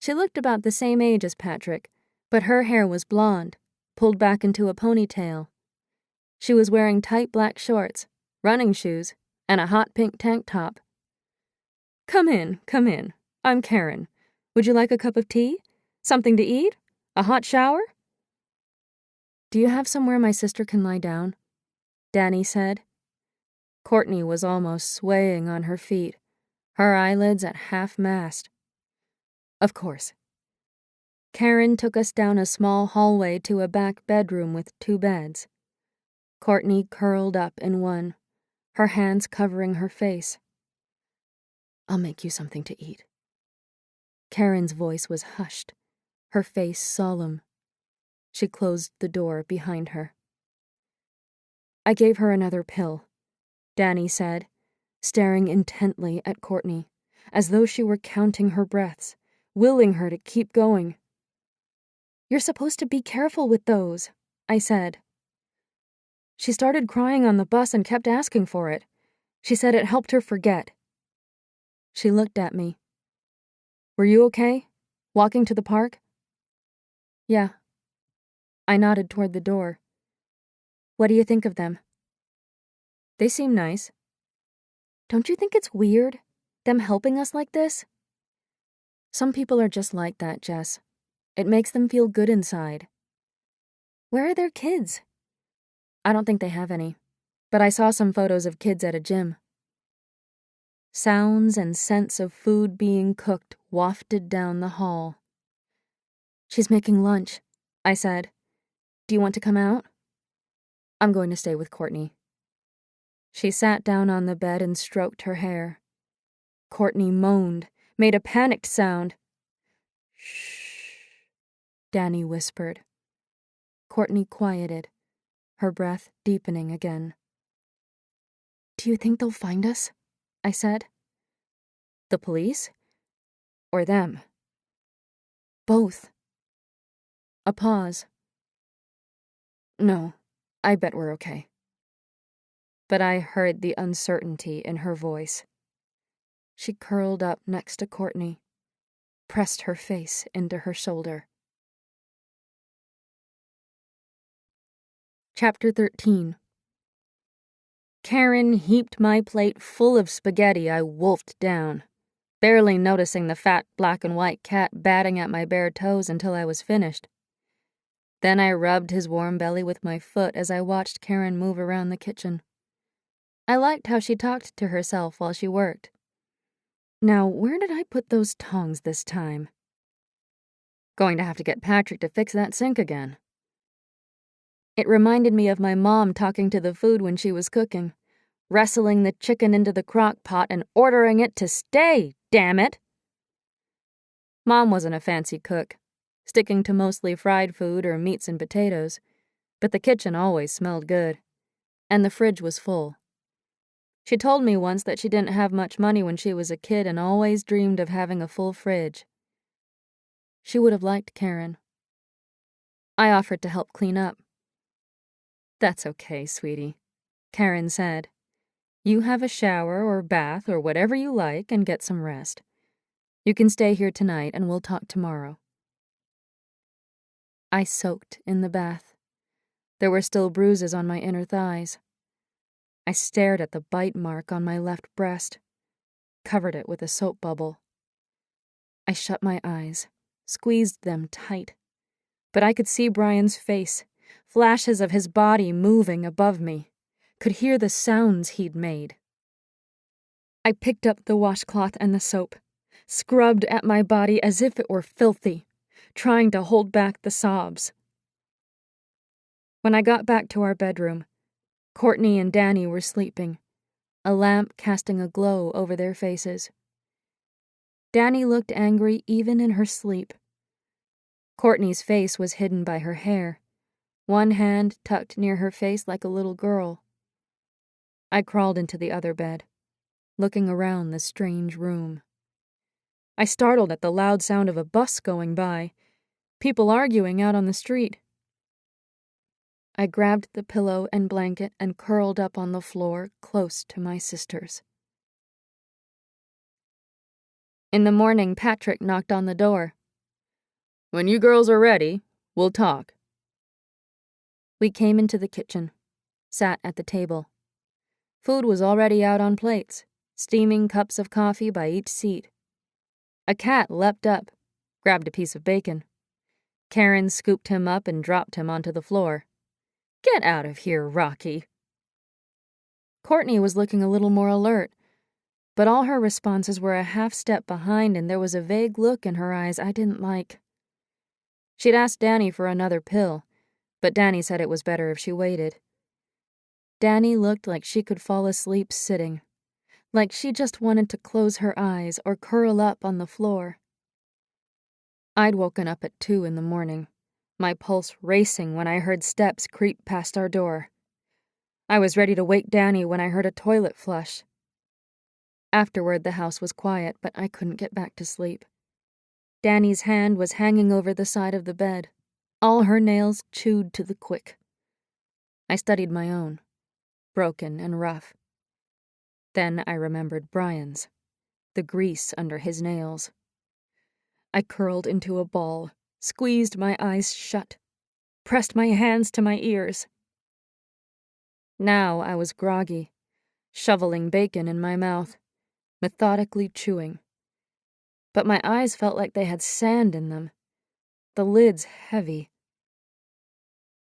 She looked about the same age as Patrick, but her hair was blonde, pulled back into a ponytail. She was wearing tight black shorts, running shoes, and a hot pink tank top. Come in. I'm Karen. Would you like a cup of tea? Something to eat? A hot shower?" "Do you have somewhere my sister can lie down?" Danny said. Courtney was almost swaying on her feet, her eyelids at half-mast. "Of course." Karen took us down a small hallway to a back bedroom with 2 beds. Courtney curled up in one, her hands covering her face. "I'll make you something to eat." Karen's voice was hushed, her face solemn. She closed the door behind her. "I gave her another pill," Danny said, staring intently at Courtney. as though she were counting her breaths, willing her to keep going. "You're supposed to be careful with those," I said. She started crying on the bus and kept asking for it. She said it helped her forget. She looked at me. "Were you okay? Walking to the park?" "Yeah." I nodded toward the door. "What do you think of them?" "They seem nice." "Don't you think it's weird, them helping us like this?" "Some people are just like that, Jess. It makes them feel good inside." "Where are their kids?" "I don't think they have any, but I saw some photos of kids at a gym." Sounds and scents of food being cooked wafted down the hall. "She's making lunch," I said. "Do you want to come out?" "I'm going to stay with Courtney." She sat down on the bed and stroked her hair. Courtney moaned, made a panicked sound. "Shh," Danny whispered. Courtney quieted, her breath deepening again. "Do you think they'll find us?" I said. "The police? Or them?" "Both." A pause. "No, I bet we're okay." But I heard the uncertainty in her voice. She curled up next to Courtney, pressed her face into her shoulder. Chapter 13. Karen heaped my plate full of spaghetti I wolfed down, barely noticing the fat black and white cat batting at my bare toes until I was finished. Then I rubbed his warm belly with my foot as I watched Karen move around the kitchen. I liked how she talked to herself while she worked. Now, where did I put those tongs this time? Going to have to get Patrick to fix that sink again. It reminded me of my mom talking to the food when she was cooking, wrestling the chicken into the crock pot and ordering it to stay, damn it! Mom wasn't a fancy cook, sticking to mostly fried food or meats and potatoes, but the kitchen always smelled good, and the fridge was full. She told me once that she didn't have much money when she was a kid and always dreamed of having a full fridge. She would have liked Karen. I offered to help clean up. "That's okay, sweetie," Karen said. "You have a shower or bath or whatever you like and get some rest. You can stay here tonight and we'll talk tomorrow." I soaked in the bath. There were still bruises on my inner thighs. I stared at the bite mark on my left breast, covered it with a soap bubble. I shut my eyes, squeezed them tight, but I could see Brian's face, flashes of his body moving above me, could hear the sounds he'd made. I picked up the washcloth and the soap, scrubbed at my body as if it were filthy, trying to hold back the sobs. When I got back to our bedroom, Courtney and Danny were sleeping, a lamp casting a glow over their faces. Danny looked angry even in her sleep. Courtney's face was hidden by her hair, one hand tucked near her face like a little girl. I crawled into the other bed, looking around the strange room. I startled at the loud sound of a bus going by, people arguing out on the street. I grabbed the pillow and blanket and curled up on the floor close to my sisters. In the morning, Patrick knocked on the door. "When you girls are ready, we'll talk." We came into the kitchen, sat at the table. Food was already out on plates, steaming cups of coffee by each seat. A cat leapt up, grabbed a piece of bacon. Karen scooped him up and dropped him onto the floor. "Get out of here, Rocky." Courtney was looking a little more alert, but all her responses were a half step behind and there was a vague look in her eyes I didn't like. She'd asked Danny for another pill, but Danny said it was better if she waited. Danny looked like she could fall asleep sitting, like she just wanted to close her eyes or curl up on the floor. I'd woken up at 2 in the morning, my pulse racing when I heard steps creep past our door. I was ready to wake Danny when I heard a toilet flush. Afterward, the house was quiet, but I couldn't get back to sleep. Danny's hand was hanging over the side of the bed, all her nails chewed to the quick. I studied my own, broken and rough. Then I remembered Brian's, the grease under his nails. I curled into a ball, squeezed my eyes shut, pressed my hands to my ears. Now I was groggy, shoveling bacon in my mouth, methodically chewing. But my eyes felt like they had sand in them, the lids heavy.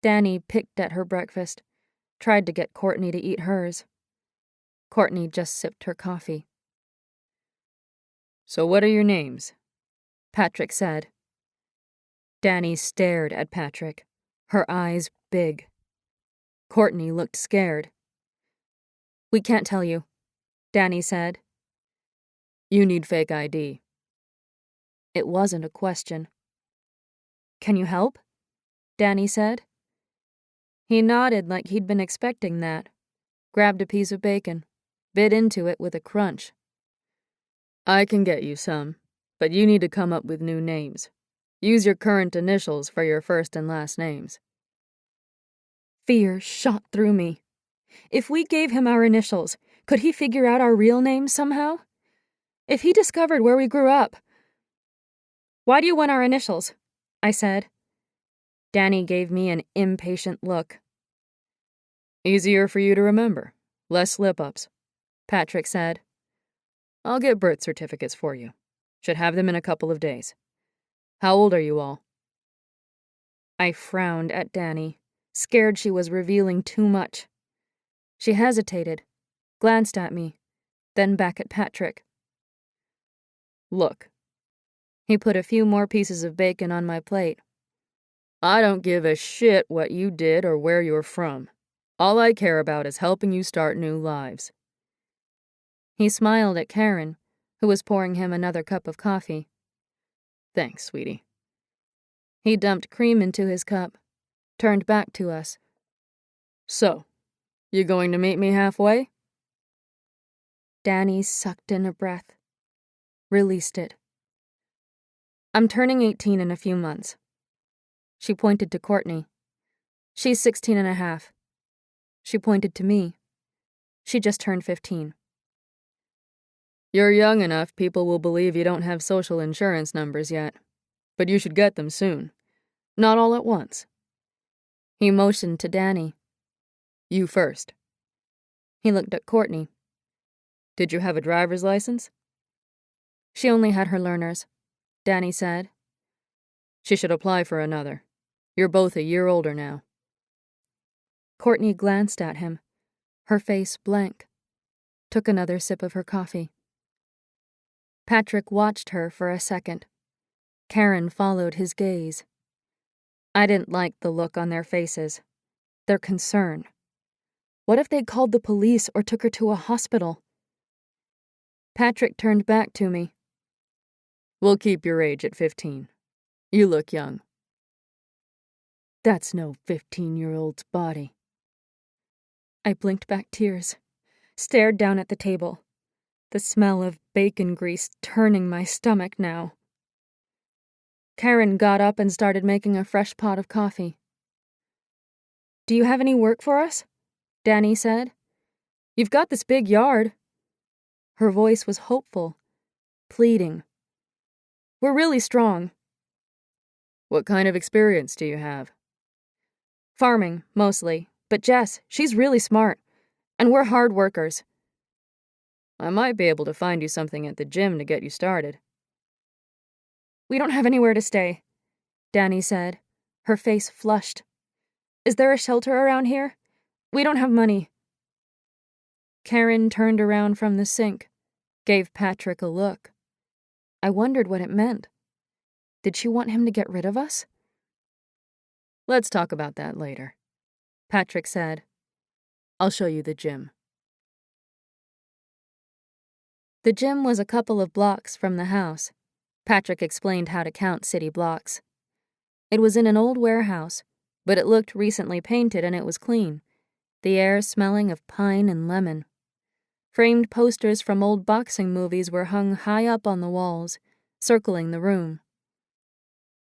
Danny picked at her breakfast, tried to get Courtney to eat hers. Courtney just sipped her coffee. "So what are your names?" Patrick said. Danny stared at Patrick, her eyes big. Courtney looked scared. "We can't tell you," Danny said. "You need fake ID." It wasn't a question. "Can you help?" Danny said. He nodded like he'd been expecting that, grabbed a piece of bacon, bit into it with a crunch. "I can get you some, but you need to come up with new names. Use your current initials for your first and last names." Fear shot through me. If we gave him our initials, could he figure out our real names somehow? If he discovered where we grew up... "Why do you want our initials?" I said. Danny gave me an impatient look. "Easier for you to remember. Less slip-ups," Patrick said. "I'll get birth certificates for you. Should have them in a couple of days. How old are you all?" I frowned at Danny, scared she was revealing too much. She hesitated, glanced at me, then back at Patrick. "Look." He put a few more pieces of bacon on my plate. "I don't give a shit what you did or where you're from. All I care about is helping you start new lives." He smiled at Karen, who was pouring him another cup of coffee. "Thanks, sweetie." He dumped cream into his cup, turned back to us. "So, you going to meet me halfway?" Danny sucked in a breath, released it. "I'm turning 18 in a few months." She pointed to Courtney. "She's 16 and a half. She pointed to me. She just turned 15. "You're young enough people will believe you don't have social insurance numbers yet. But you should get them soon. Not all at once." He motioned to Danny. "You first." He looked at Courtney. "Did you have a driver's license?" "She only had her learners," Danny said. "She should apply for another. You're both a year older now." Courtney glanced at him, her face blank, took another sip of her coffee. Patrick watched her for a second. Karen followed his gaze. I didn't like the look on their faces, their concern. What if they'd called the police or took her to a hospital? Patrick turned back to me. "We'll keep your age at 15. You look young." "That's no 15-year-old's body." I blinked back tears, stared down at the table, the smell of bacon grease turning my stomach now. Karen got up and started making a fresh pot of coffee. "Do you have any work for us?" Danny said. "You've got this big yard." Her voice was hopeful, pleading. "We're really strong." "What kind of experience do you have?" "Farming, mostly. But Jess, she's really smart. And we're hard workers." "I might be able to find you something at the gym to get you started." "We don't have anywhere to stay," Danny said, her face flushed. "Is there a shelter around here? We don't have money." Karen turned around from the sink, gave Patrick a look. I wondered what it meant. Did she want him to get rid of us? "Let's talk about that later," Patrick said. "I'll show you the gym." The gym was a couple of blocks from the house. Patrick explained how to count city blocks. It was in an old warehouse, but it looked recently painted and it was clean, the air smelling of pine and lemon. Framed posters from old boxing movies were hung high up on the walls, circling the room.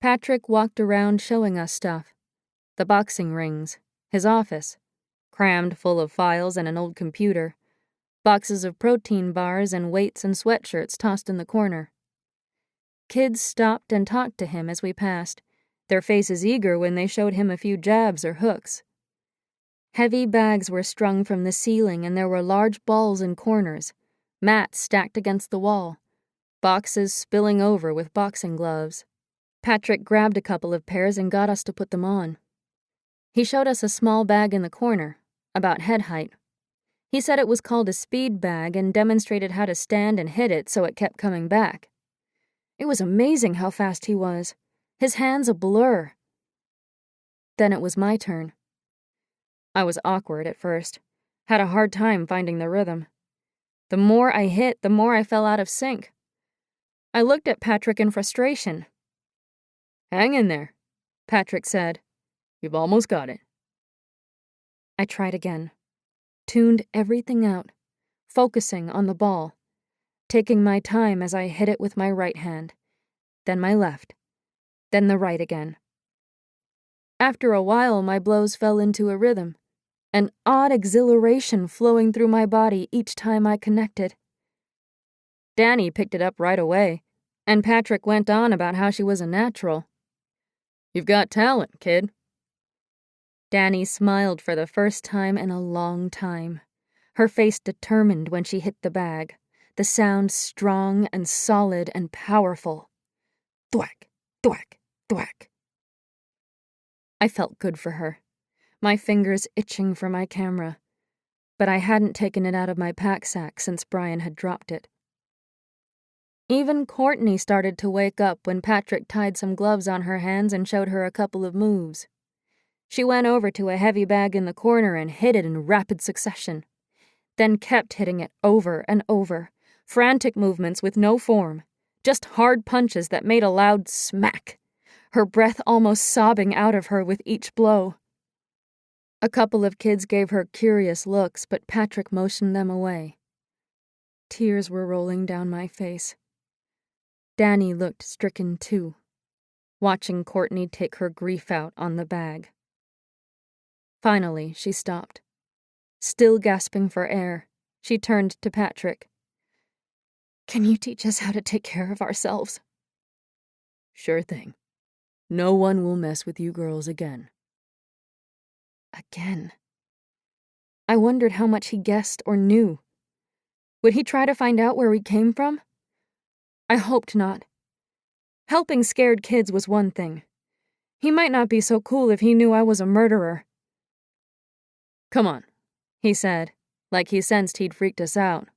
Patrick walked around showing us stuff. The boxing rings, his office, crammed full of files and an old computer, boxes of protein bars and weights and sweatshirts tossed in the corner. Kids stopped and talked to him as we passed, their faces eager when they showed him a few jabs or hooks. Heavy bags were strung from the ceiling and there were large balls in corners, mats stacked against the wall, boxes spilling over with boxing gloves. Patrick grabbed a couple of pairs and got us to put them on. He showed us a small bag in the corner, about head height. He said it was called a speed bag and demonstrated how to stand and hit it so it kept coming back. It was amazing how fast he was, his hands a blur. Then it was my turn. I was awkward at first, had a hard time finding the rhythm. The more I hit, the more I fell out of sync. I looked at Patrick in frustration. "Hang in there," Patrick said. "You've almost got it." I tried again, tuned everything out, focusing on the ball, taking my time as I hit it with my right hand, then my left, then the right again. After a while, my blows fell into a rhythm, an odd exhilaration flowing through my body each time I connected. Danny picked it up right away, and Patrick went on about how she was a natural. "You've got talent, kid." Danny smiled for the first time in a long time, her face determined when she hit the bag, the sound strong and solid and powerful. Thwack, thwack, thwack. I felt good for her, my fingers itching for my camera, but I hadn't taken it out of my pack sack since Brian had dropped it. Even Courtney started to wake up when Patrick tied some gloves on her hands and showed her a couple of moves. She went over to a heavy bag in the corner and hit it in rapid succession, then kept hitting it over and over, frantic movements with no form, just hard punches that made a loud smack, her breath almost sobbing out of her with each blow. A couple of kids gave her curious looks, but Patrick motioned them away. Tears were rolling down my face. Danny looked stricken too, watching Courtney take her grief out on the bag. Finally, she stopped. Still gasping for air, she turned to Patrick. "Can you teach us how to take care of ourselves?" "Sure thing. No one will mess with you girls again." Again. I wondered how much he guessed or knew. Would he try to find out where we came from? I hoped not. Helping scared kids was one thing. He might not be so cool if he knew I was a murderer. "Come on," he said, like he sensed he'd freaked us out.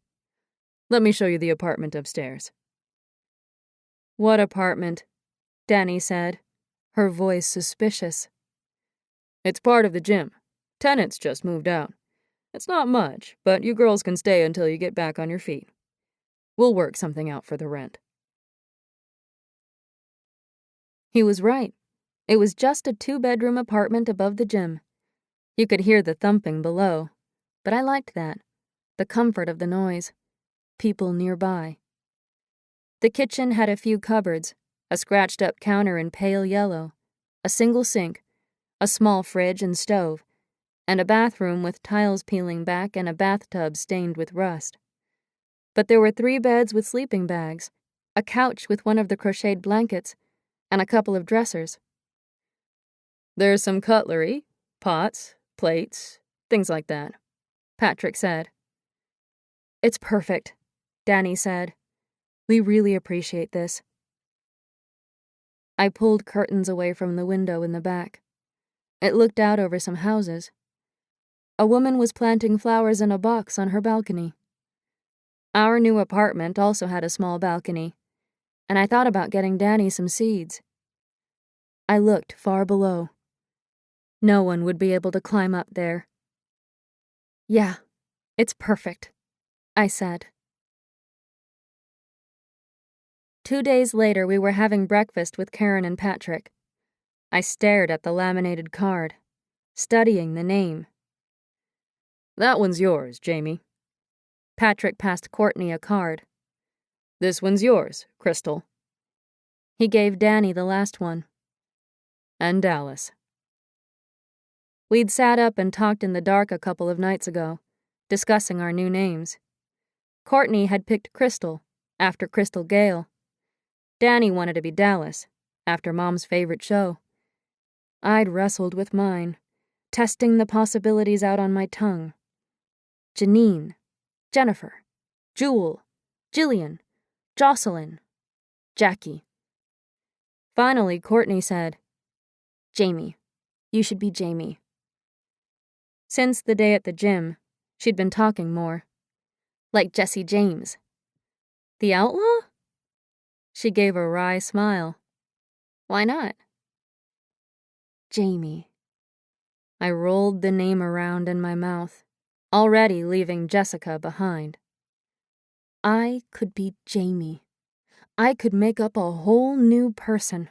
"Let me show you the apartment upstairs." "What apartment?" Danny said, her voice suspicious. "It's part of the gym. Tenants just moved out. It's not much, but you girls can stay until you get back on your feet. We'll work something out for the rent." He was right. It was just a 2-bedroom apartment above the gym. You could hear the thumping below, but I liked that. The comfort of the noise. People nearby. The kitchen had a few cupboards, a scratched-up counter in pale yellow, a single sink, a small fridge and stove, and a bathroom with tiles peeling back and a bathtub stained with rust. But there were 3 beds with sleeping bags, a couch with one of the crocheted blankets, and a couple of dressers. "There's some cutlery, pots, plates, things like that," Patrick said. "It's perfect," Danny said. "We really appreciate this." I pulled curtains away from the window in the back. It looked out over some houses. A woman was planting flowers in a box on her balcony. Our new apartment also had a small balcony, and I thought about getting Danny some seeds. I looked far below. No one would be able to climb up there. "Yeah, it's perfect," I said. 2 days later, we were having breakfast with Karen and Patrick. I stared at the laminated card, studying the name. "That one's yours, Jamie." Patrick passed Courtney a card. "This one's yours, Crystal." He gave Danny the last one. "And Dallas." We'd sat up and talked in the dark a couple of nights ago, discussing our new names. Courtney had picked Crystal, after Crystal Gale. Danny wanted to be Dallas, after Mom's favorite show. I'd wrestled with mine, testing the possibilities out on my tongue. Janine, Jennifer, Jewel, Jillian, Jocelyn, Jackie. Finally, Courtney said, "Jamie. You should be Jamie." Since the day at the gym, she'd been talking more. Like Jesse James. The outlaw? She gave a wry smile. Why not? Jamie. I rolled the name around in my mouth, already leaving Jessica behind. I could be Jamie. I could make up a whole new person.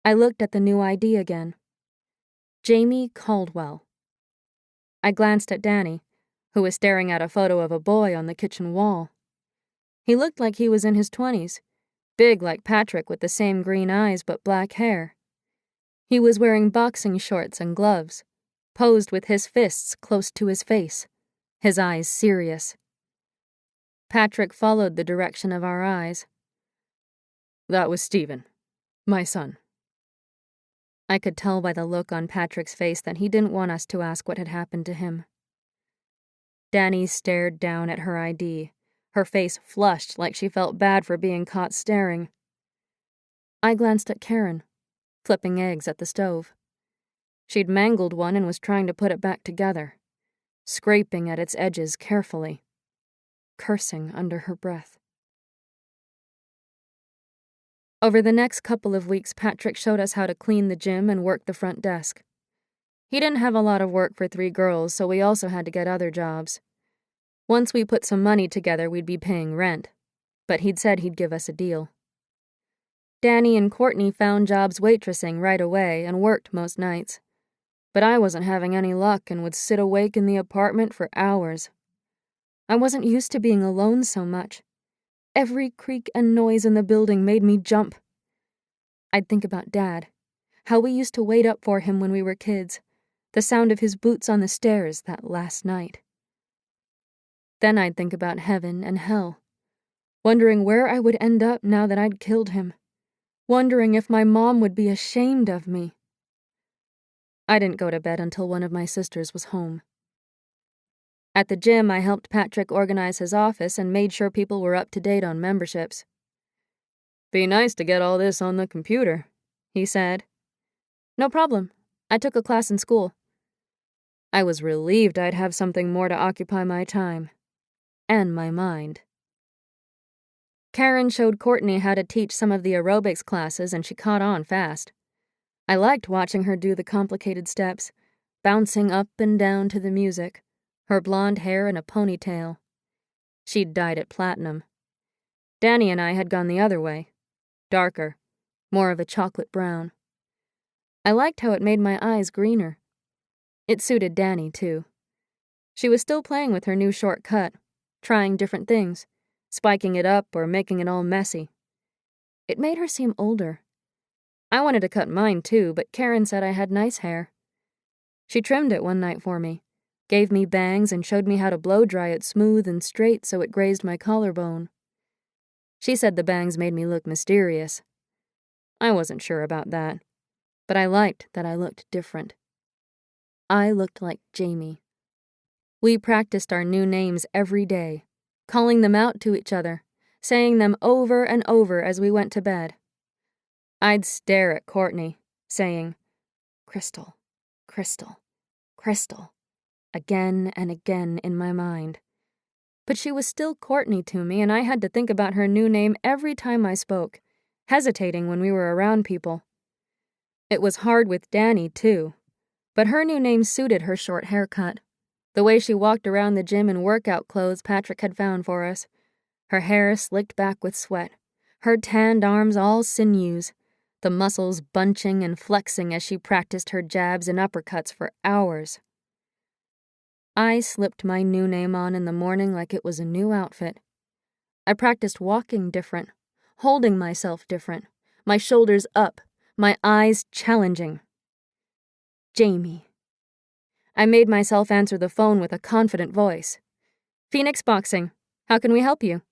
I looked at the new ID again. Jamie Caldwell. I glanced at Danny, who was staring at a photo of a boy on the kitchen wall. He looked like he was in his 20s, big like Patrick with the same green eyes but black hair. He was wearing boxing shorts and gloves, posed with his fists close to his face, his eyes serious. Patrick followed the direction of our eyes. "That was Stephen, my son." I could tell by the look on Patrick's face that he didn't want us to ask what had happened to him. Danny stared down at her ID, her face flushed like she felt bad for being caught staring. I glanced at Karen, flipping eggs at the stove. She'd mangled one and was trying to put it back together, scraping at its edges carefully, cursing under her breath. Over the next couple of weeks, Patrick showed us how to clean the gym and work the front desk. He didn't have a lot of work for 3 girls, so we also had to get other jobs. Once we put some money together, we'd be paying rent, but he'd said he'd give us a deal. Danny and Courtney found jobs waitressing right away and worked most nights. But I wasn't having any luck and would sit awake in the apartment for hours. I wasn't used to being alone so much. Every creak and noise in the building made me jump. I'd think about Dad, how we used to wait up for him when we were kids, the sound of his boots on the stairs that last night. Then I'd think about heaven and hell, wondering where I would end up now that I'd killed him. Wondering if my mom would be ashamed of me. I didn't go to bed until one of my sisters was home. At the gym, I helped Patrick organize his office and made sure people were up to date on memberships. "Be nice to get all this on the computer," he said. "No problem. I took a class in school." I was relieved I'd have something more to occupy my time. And my mind. Karen showed Courtney how to teach some of the aerobics classes and she caught on fast. I liked watching her do the complicated steps, bouncing up and down to the music, her blonde hair in a ponytail. She'd dyed it platinum. Danny and I had gone the other way, darker, more of a chocolate brown. I liked how it made my eyes greener. It suited Danny, too. She was still playing with her new short cut, trying different things, spiking it up or making it all messy. It made her seem older. I wanted to cut mine too, but Karen said I had nice hair. She trimmed it one night for me, gave me bangs and showed me how to blow dry it smooth and straight so it grazed my collarbone. She said the bangs made me look mysterious. I wasn't sure about that, but I liked that I looked different. I looked like Jamie. We practiced our new names every day, calling them out to each other, saying them over and over as we went to bed. I'd stare at Courtney, saying, "Crystal, Crystal, Crystal," again and again in my mind. But she was still Courtney to me, and I had to think about her new name every time I spoke, hesitating when we were around people. It was hard with Danny, too, but her new name suited her short haircut, the way she walked around the gym in workout clothes Patrick had found for us, her hair slicked back with sweat, her tanned arms all sinews, the muscles bunching and flexing as she practiced her jabs and uppercuts for hours. I slipped my new name on in the morning like it was a new outfit. I practiced walking different, holding myself different, my shoulders up, my eyes challenging. Jamie. I made myself answer the phone with a confident voice. Phoenix Boxing, how can we help you?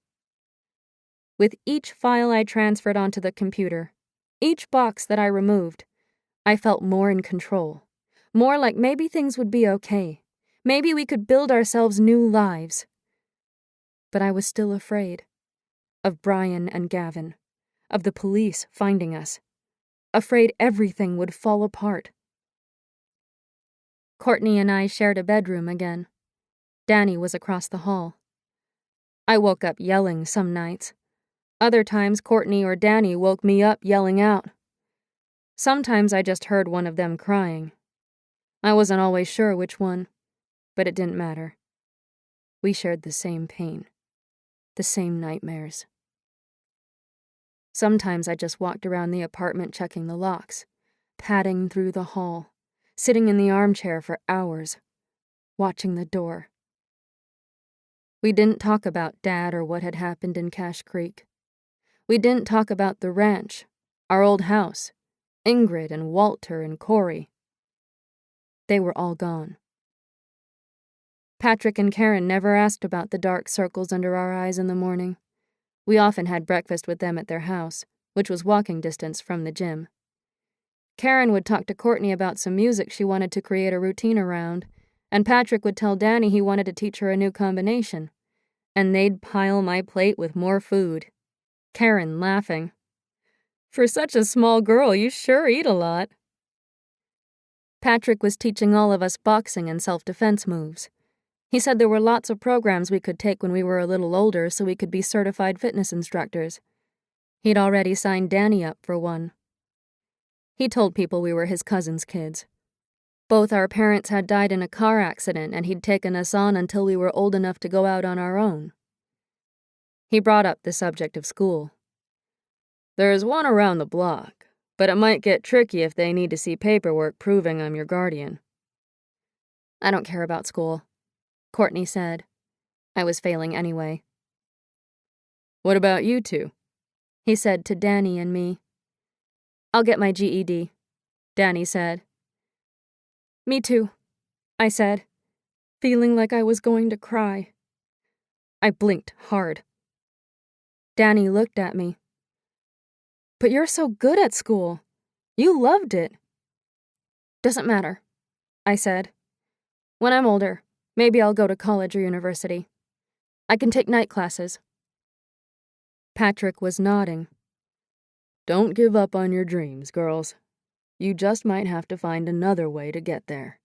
With each file I transferred onto the computer, each box that I removed, I felt more in control, more like maybe things would be okay. Maybe we could build ourselves new lives. But I was still afraid. Of Brian and Gavin. Of the police finding us. Afraid everything would fall apart. Courtney and I shared a bedroom again. Danny was across the hall. I woke up yelling some nights. Other times Courtney or Danny woke me up yelling out. Sometimes I just heard one of them crying. I wasn't always sure which one, but it didn't matter. We shared the same pain, the same nightmares. Sometimes I just walked around the apartment checking the locks, padding through the hall, sitting in the armchair for hours, watching the door. We didn't talk about Dad or what had happened in Cache Creek. We didn't talk about the ranch, our old house, Ingrid and Walter and Corey. They were all gone. Patrick and Karen never asked about the dark circles under our eyes in the morning. We often had breakfast with them at their house, which was walking distance from the gym. Karen would talk to Courtney about some music she wanted to create a routine around, and Patrick would tell Danny he wanted to teach her a new combination, and they'd pile my plate with more food. Karen laughing. For such a small girl, you sure eat a lot. Patrick was teaching all of us boxing and self-defense moves. He said there were lots of programs we could take when we were a little older so we could be certified fitness instructors. He'd already signed Danny up for one. He told people we were his cousin's kids. Both our parents had died in a car accident, and he'd taken us on until we were old enough to go out on our own. He brought up the subject of school. There's one around the block, but it might get tricky if they need to see paperwork proving I'm your guardian. I don't care about school, Courtney said. I was failing anyway. What about you two? He said to Danny and me. I'll get my GED, Danny said. Me too, I said, feeling like I was going to cry. I blinked hard. Danny looked at me. But you're so good at school. You loved it. Doesn't matter, I said. When I'm older, maybe I'll go to college or university. I can take night classes. Patrick was nodding. Don't give up on your dreams, girls. You just might have to find another way to get there.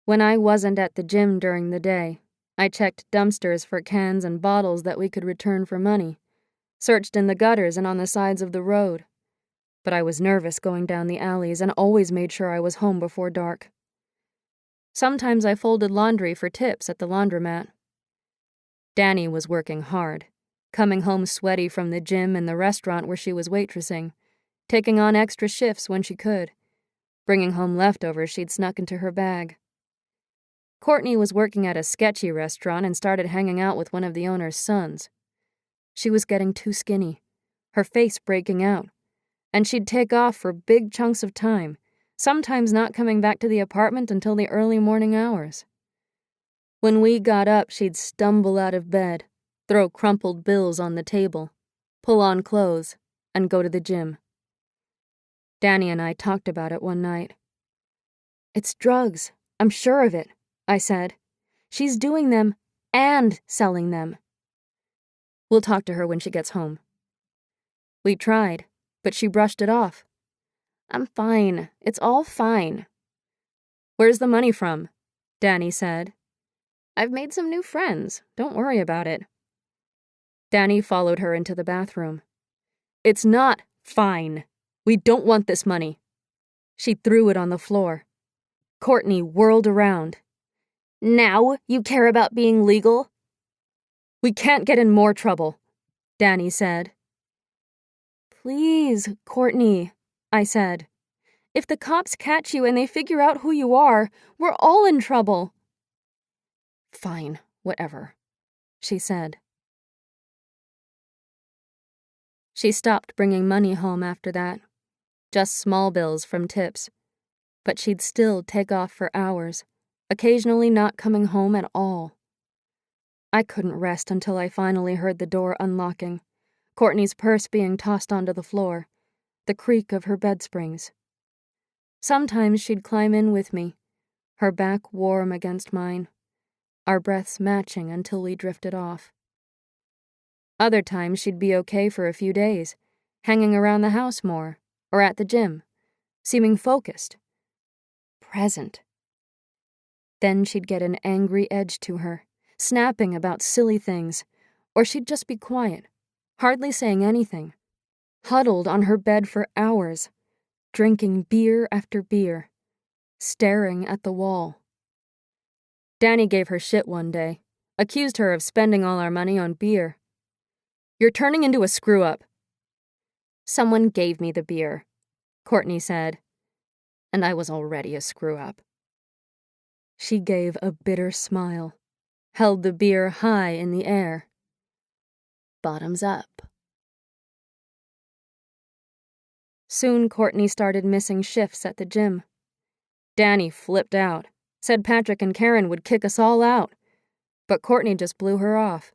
When I wasn't at the gym during the day, I checked dumpsters for cans and bottles that we could return for money, searched in the gutters and on the sides of the road. But I was nervous going down the alleys and always made sure I was home before dark. Sometimes I folded laundry for tips at the laundromat. Danny was working hard, coming home sweaty from the gym and the restaurant where she was waitressing, taking on extra shifts when she could, bringing home leftovers she'd snuck into her bag. Courtney was working at a sketchy restaurant and started hanging out with one of the owner's sons. She was getting too skinny, her face breaking out, and she'd take off for big chunks of time, sometimes not coming back to the apartment until the early morning hours. When we got up, she'd stumble out of bed, throw crumpled bills on the table, pull on clothes, and go to the gym. Danny and I talked about it one night. It's drugs, I'm sure of it, I said. She's doing them and selling them. We'll talk to her when she gets home. We tried, but she brushed it off. I'm fine. It's all fine. Where's the money from? Danny said. I've made some new friends. Don't worry about it. Danny followed her into the bathroom. It's not fine. We don't want this money. She threw it on the floor. Courtney whirled around. Now you care about being legal? We can't get in more trouble, Danny said. Please, Courtney, I said. If the cops catch you and they figure out who you are, we're all in trouble." "Fine, whatever," she said. She stopped bringing money home after that. Just small bills from tips. But she'd still take off for hours, occasionally not coming home at all. I couldn't rest until I finally heard the door unlocking, Courtney's purse being tossed onto the floor, the creak of her bed springs. Sometimes she'd climb in with me, her back warm against mine, our breaths matching until we drifted off. Other times she'd be okay for a few days, hanging around the house more, or at the gym, seeming focused, present. Then she'd get an angry edge to her, snapping about silly things, or she'd just be quiet, hardly saying anything, huddled on her bed for hours, drinking beer after beer, staring at the wall. Danny gave her shit one day, accused her of spending all our money on beer. "You're turning into a screw-up." "Someone gave me the beer," Courtney said, "and I was already a screw-up." She gave a bitter smile, held the beer high in the air. "Bottoms up." Soon Courtney started missing shifts at the gym. Danny flipped out, said Patrick and Karen would kick us all out, but Courtney just blew her off.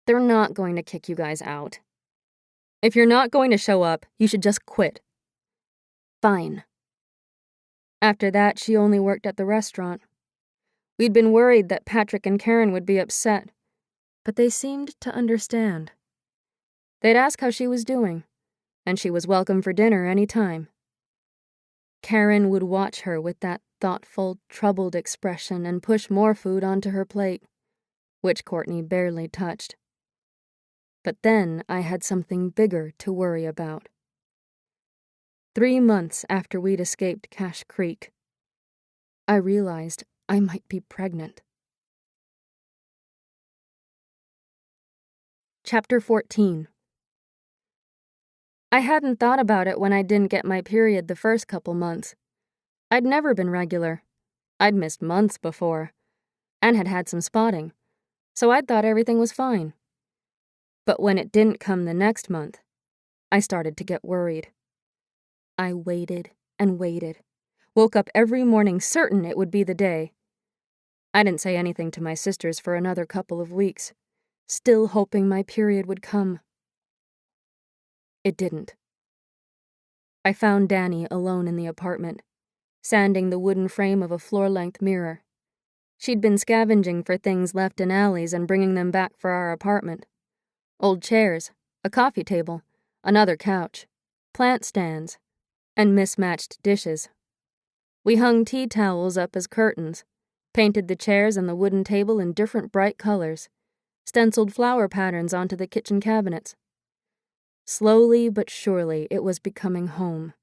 "They're not going to kick you guys out. If you're not going to show up, you should just quit." "Fine." After that, she only worked at the restaurant. We'd been worried that Patrick and Karen would be upset, but they seemed to understand. They'd ask how she was doing, and she was welcome for dinner any time. Karen would watch her with that thoughtful, troubled expression and push more food onto her plate, which Courtney barely touched. But then I had something bigger to worry about. 3 months after we'd escaped Cache Creek, I realized I might be pregnant. Chapter 14. I hadn't thought about it when I didn't get my period the first couple months. I'd never been regular. I'd missed months before, and had had some spotting, so I'd thought everything was fine. But when it didn't come the next month, I started to get worried. I waited and waited, woke up every morning certain it would be the day. I didn't say anything to my sisters for another couple of weeks, still hoping my period would come. It didn't. I found Danny alone in the apartment, sanding the wooden frame of a floor-length mirror. She'd been scavenging for things left in alleys and bringing them back for our apartment. Old chairs, a coffee table, another couch, plant stands, and mismatched dishes. We hung tea towels up as curtains, painted the chairs and the wooden table in different bright colors, stenciled flower patterns onto the kitchen cabinets. Slowly but surely, it was becoming home.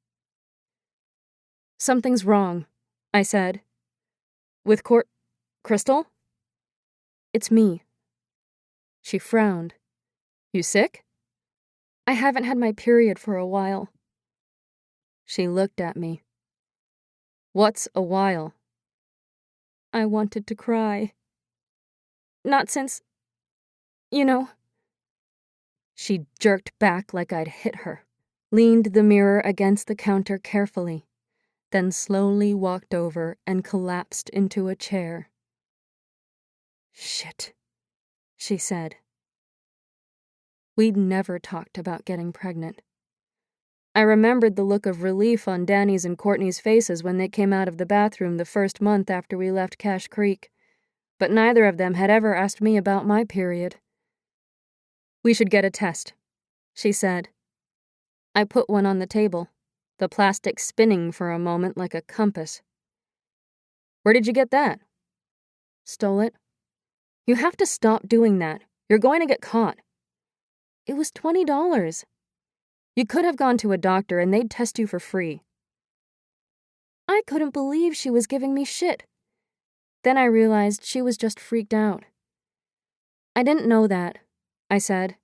"Something's wrong," I said. "With Crystal?" "It's me." She frowned. "You sick?" "I haven't had my period for a while." She looked at me. "What's a while?" I wanted to cry. "Not since, you know." She jerked back like I'd hit her, leaned the mirror against the counter carefully, then slowly walked over and collapsed into a chair. "Shit," she said. We'd never talked about getting pregnant. I remembered the look of relief on Danny's and Courtney's faces when they came out of the bathroom the first month after we left Cache Creek, but neither of them had ever asked me about my period. "We should get a test," she said. I put one on the table, the plastic spinning for a moment like a compass. "Where did you get that?" "Stole it." "You have to stop doing that. You're going to get caught." "It was $20. You could have gone to a doctor and they'd test you for free." I couldn't believe she was giving me shit. Then I realized she was just freaked out. "I didn't know that," I said.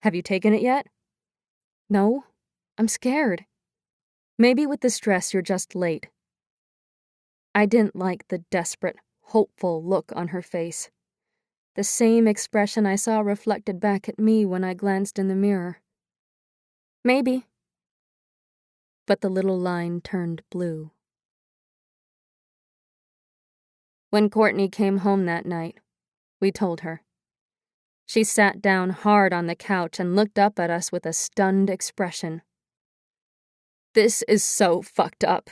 "Have you taken it yet?" "No, I'm scared." Maybe with the stress you're just late. I didn't like the desperate, hopeful look on her face. The same expression I saw reflected back at me when I glanced in the mirror. Maybe. But the little line turned blue. When Courtney came home that night, we told her. She sat down hard on the couch and looked up at us with a stunned expression. "This is so fucked up.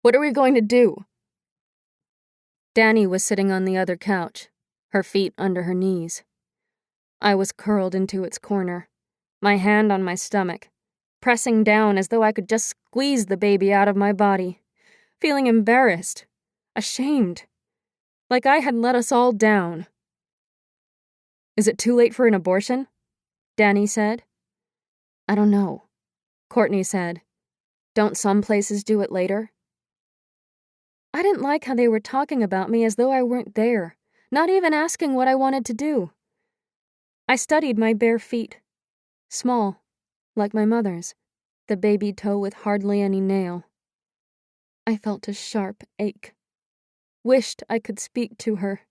What are we going to do?" Danny was sitting on the other couch, her feet under her knees. I was curled into its corner, my hand on my stomach, pressing down as though I could just squeeze the baby out of my body, feeling embarrassed, ashamed, like I had let us all down. "Is it too late for an abortion?" Danny said. "I don't know," Courtney said. "Don't some places do it later?" I didn't like how they were talking about me as though I weren't there, not even asking what I wanted to do. I studied my bare feet. Small, like my mother's, the baby toe with hardly any nail. I felt a sharp ache. Wished I could speak to her.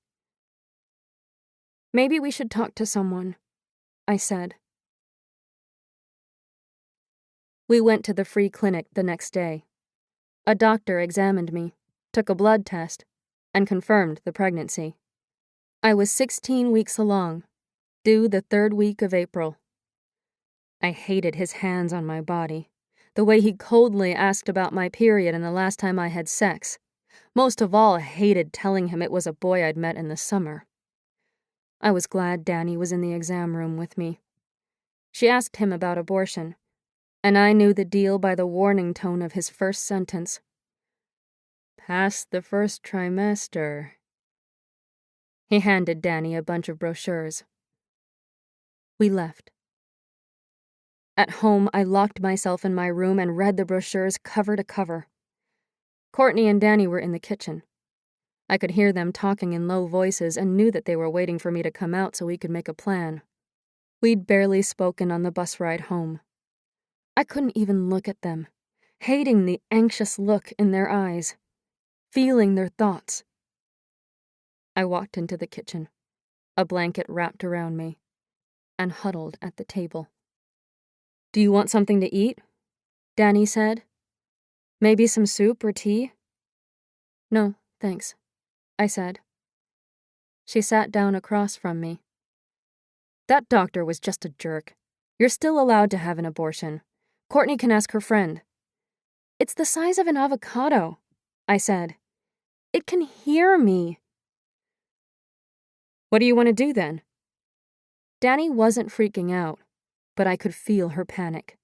"Maybe we should talk to someone," I said. We went to the free clinic the next day. A doctor examined me, took a blood test, and confirmed the pregnancy. I was 16 weeks along, due the 3rd week of April. I hated his hands on my body, the way he coldly asked about my period and the last time I had sex. Most of all, I hated telling him it was a boy I'd met in the summer. I was glad Danny was in the exam room with me. She asked him about abortion, and I knew the deal by the warning tone of his first sentence. "Past the first trimester." He handed Danny a bunch of brochures. We left. At home, I locked myself in my room and read the brochures cover to cover. Courtney and Danny were in the kitchen. I could hear them talking in low voices and knew that they were waiting for me to come out so we could make a plan. We'd barely spoken on the bus ride home. I couldn't even look at them, hating the anxious look in their eyes, feeling their thoughts. I walked into the kitchen, a blanket wrapped around me, and huddled at the table. "Do you want something to eat?" Danny said. "Maybe some soup or tea?" "No, thanks," I said. She sat down across from me. "That doctor was just a jerk. You're still allowed to have an abortion. Courtney can ask her friend." "It's the size of an avocado," I said. "It can hear me." "What do you want to do then?" Danny wasn't freaking out, but I could feel her panic.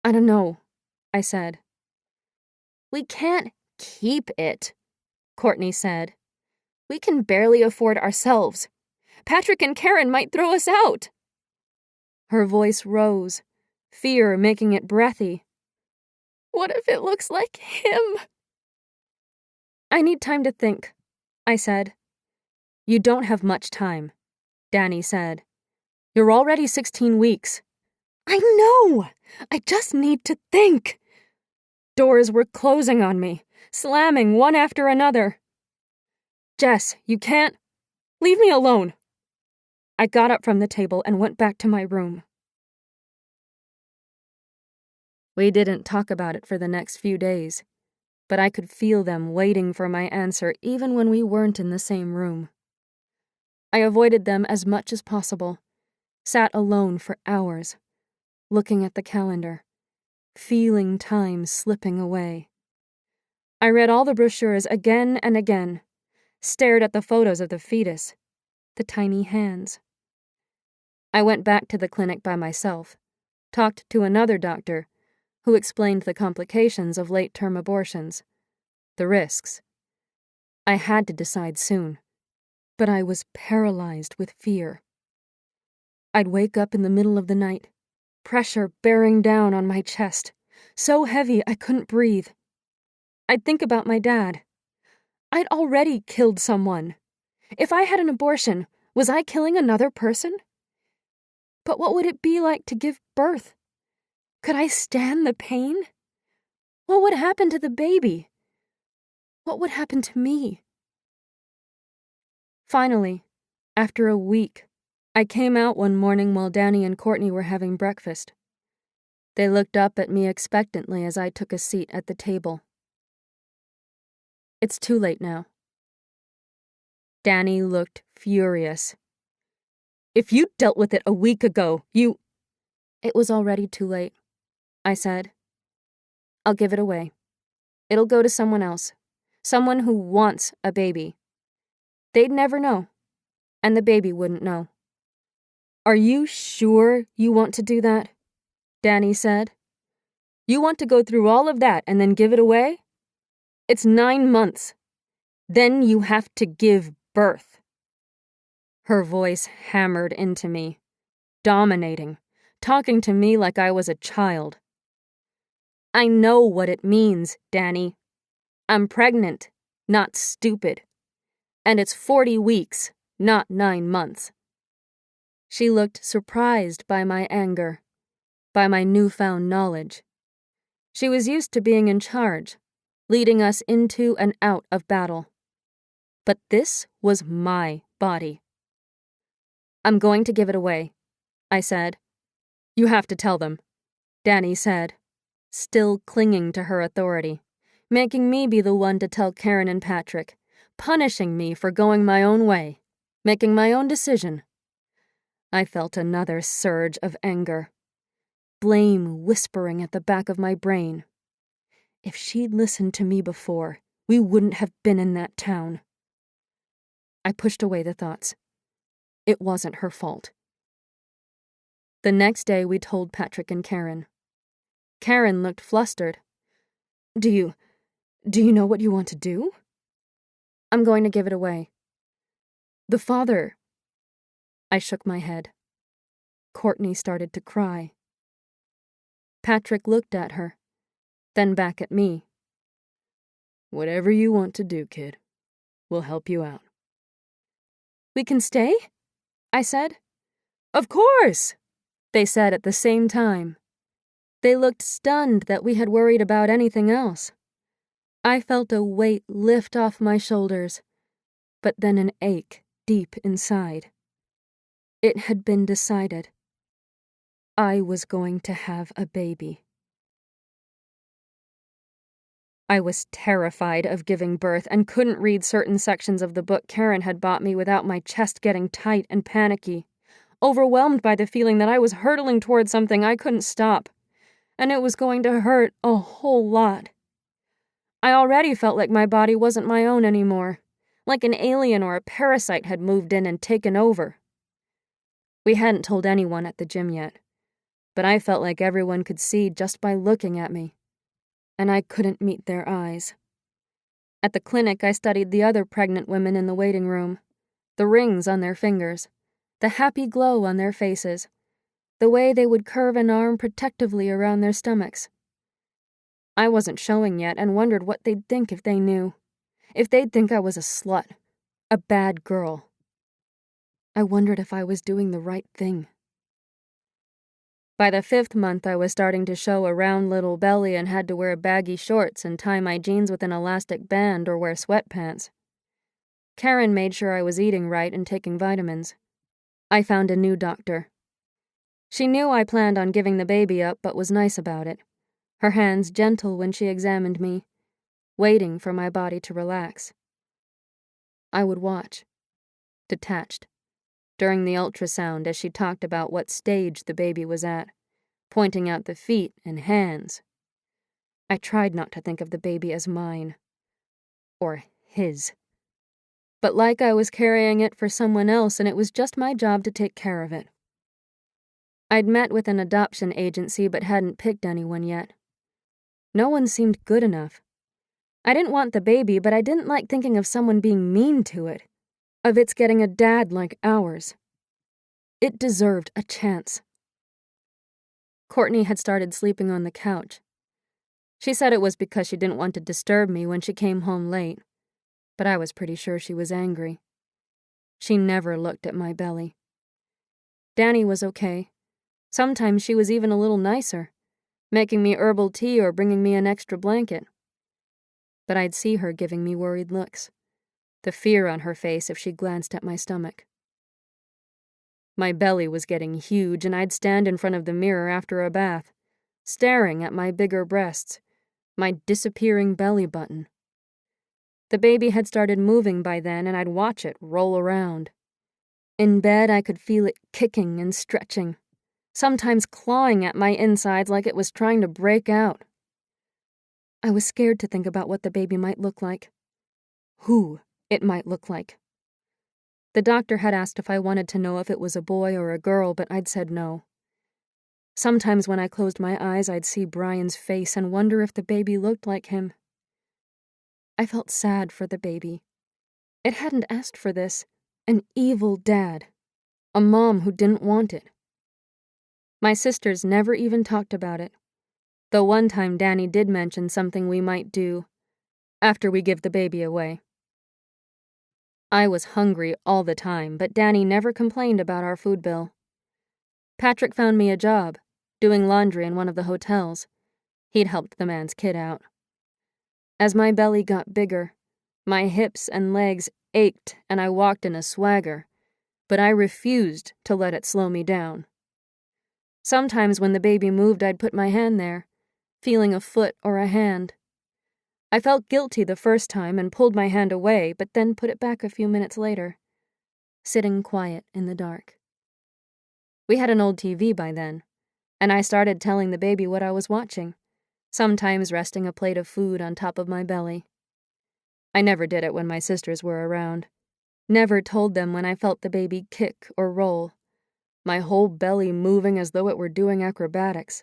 "I don't know," I said. "We can't keep it," Courtney said. "We can barely afford ourselves. Patrick and Karen might throw us out." Her voice rose, fear making it breathy. "What if it looks like him?" "I need time to think," I said. "You don't have much time," Danny said. "You're already 16 weeks. "I know! I just need to think." Doors were closing on me, slamming one after another. "Jess, you can't. Leave me alone." I got up from the table and went back to my room. We didn't talk about it for the next few days, but I could feel them waiting for my answer even when we weren't in the same room. I avoided them as much as possible, sat alone for hours, looking at the calendar, feeling time slipping away. I read all the brochures again and again, stared at the photos of the fetus, the tiny hands. I went back to the clinic by myself, talked to another doctor who explained the complications of late-term abortions, the risks. I had to decide soon, but I was paralyzed with fear. I'd wake up in the middle of the night, pressure bearing down on my chest, so heavy I couldn't breathe. I'd think about my dad. I'd already killed someone. If I had an abortion, was I killing another person? But what would it be like to give birth? Could I stand the pain? What would happen to the baby? What would happen to me? Finally, after a week, I came out one morning while Danny and Courtney were having breakfast. They looked up at me expectantly as I took a seat at the table. It's too late now. Danny looked furious. If you dealt with it a week ago, you... It was already too late, I said. I'll give it away. It'll go to someone else. Someone who wants a baby. They'd never know, and the baby wouldn't know. Are you sure you want to do that? Danny said. You want to go through all of that and then give it away? It's 9 months. Then you have to give birth. Her voice hammered into me, dominating, talking to me like I was a child. I know what it means, Danny. I'm pregnant, not stupid. And it's 40 weeks, not 9 months. She looked surprised by my anger, by my newfound knowledge. She was used to being in charge, leading us into and out of battle. But this was my body. I'm going to give it away, I said. You have to tell them, Danny said, still clinging to her authority, making me be the one to tell Karen and Patrick, punishing me for going my own way, making my own decision. I felt another surge of anger, blame whispering at the back of my brain. If she'd listened to me before, we wouldn't have been in that town. I pushed away the thoughts. It wasn't her fault. The next day we told Patrick and Karen. Karen looked flustered. Do you know what you want to do? I'm going to give it away. The father... I shook my head. Courtney started to cry. Patrick looked at her, then back at me. Whatever you want to do, kid. We'll help you out. We can stay? I said. Of course, they said at the same time. They looked stunned that we had worried about anything else. I felt a weight lift off my shoulders, but then an ache deep inside. It had been decided. I was going to have a baby. I was terrified of giving birth and couldn't read certain sections of the book Karen had bought me without my chest getting tight and panicky, overwhelmed by the feeling that I was hurtling toward something I couldn't stop, and it was going to hurt a whole lot. I already felt like my body wasn't my own anymore, like an alien or a parasite had moved in and taken over. We hadn't told anyone at the gym yet, but I felt like everyone could see just by looking at me, and I couldn't meet their eyes. At the clinic, I studied the other pregnant women in the waiting room, the rings on their fingers, the happy glow on their faces, the way they would curve an arm protectively around their stomachs. I wasn't showing yet and wondered what they'd think if they knew, if they'd think I was a slut, a bad girl. I wondered if I was doing the right thing. By the 5th month, I was starting to show a round little belly and had to wear baggy shorts and tie my jeans with an elastic band or wear sweatpants. Karen made sure I was eating right and taking vitamins. I found a new doctor. She knew I planned on giving the baby up but was nice about it, her hands gentle when she examined me, waiting for my body to relax. I would watch, detached, during the ultrasound as she talked about what stage the baby was at, pointing out the feet and hands. I tried not to think of the baby as mine. Or his. But like I was carrying it for someone else and it was just my job to take care of it. I'd met with an adoption agency but hadn't picked anyone yet. No one seemed good enough. I didn't want the baby, but I didn't like thinking of someone being mean to it, of its getting a dad like ours. It deserved a chance. Courtney had started sleeping on the couch. She said it was because she didn't want to disturb me when she came home late, but I was pretty sure she was angry. She never looked at my belly. Danny was okay. Sometimes she was even a little nicer, making me herbal tea or bringing me an extra blanket. But I'd see her giving me worried looks, the fear on her face if she glanced at my stomach. My belly was getting huge, and I'd stand in front of the mirror after a bath, staring at my bigger breasts, my disappearing belly button. The baby had started moving by then, and I'd watch it roll around. In bed, I could feel it kicking and stretching, sometimes clawing at my insides like it was trying to break out. I was scared to think about what the baby might look like. Who it might look like. The doctor had asked if I wanted to know if it was a boy or a girl, but I'd said no. Sometimes when I closed my eyes, I'd see Brian's face and wonder if the baby looked like him. I felt sad for the baby. It hadn't asked for this. An evil dad. A mom who didn't want it. My sisters never even talked about it, though one time Danny did mention something we might do after we give the baby away. I was hungry all the time, but Danny never complained about our food bill. Patrick found me a job, doing laundry in one of the hotels. He'd helped the man's kid out. As my belly got bigger, my hips and legs ached and I walked in a swagger, but I refused to let it slow me down. Sometimes when the baby moved, I'd put my hand there, feeling a foot or a hand. I felt guilty the first time and pulled my hand away, but then put it back a few minutes later, sitting quiet in the dark. We had an old TV by then, and I started telling the baby what I was watching, sometimes resting a plate of food on top of my belly. I never did it when my sisters were around. Never told them when I felt the baby kick or roll, my whole belly moving as though it were doing acrobatics.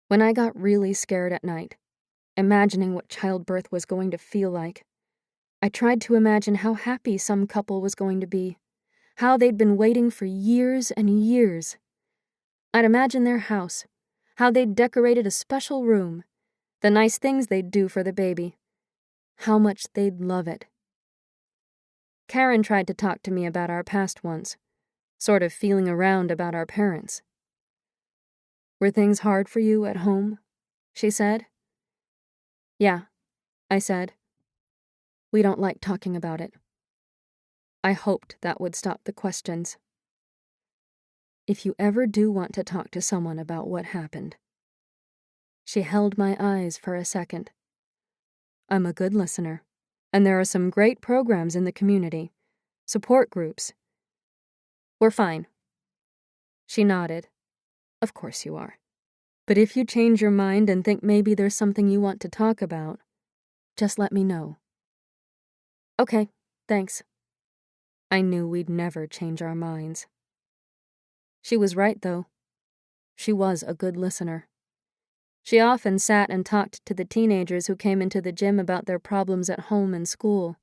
When I got really scared at night, imagining what childbirth was going to feel like, I tried to imagine how happy some couple was going to be, how they'd been waiting for years and years. I'd imagine their house, how they'd decorated a special room, the nice things they'd do for the baby, how much they'd love it. Karen tried to talk to me about our past once, sort of feeling around about our parents. "Were things hard for you at home?" she said. "Yeah," I said. "We don't like talking about it." I hoped that would stop the questions. "If you ever do want to talk to someone about what happened." She held my eyes for a second. "I'm a good listener, and there are some great programs in the community, support groups. We're fine." She nodded. "Of course you are. But if you change your mind and think maybe there's something you want to talk about, just let me know." "Okay, thanks." I knew we'd never change our minds. She was right, though. She was a good listener. She often sat and talked to the teenagers who came into the gym about their problems at home and school.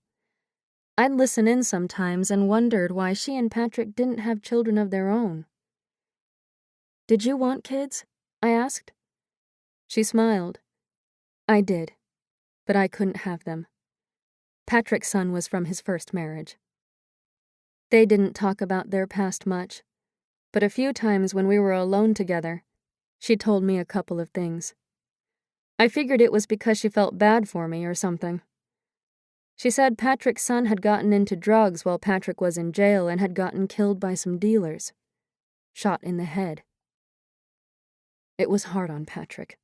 I'd listen in sometimes and wondered why she and Patrick didn't have children of their own. "Did you want kids?" I asked. She smiled. "I did, but I couldn't have them. Patrick's son was from his first marriage." They didn't talk about their past much, but a few times when we were alone together, she told me a couple of things. I figured it was because she felt bad for me or something. She said Patrick's son had gotten into drugs while Patrick was in jail and had gotten killed by some dealers. Shot in the head. It was hard on Patrick.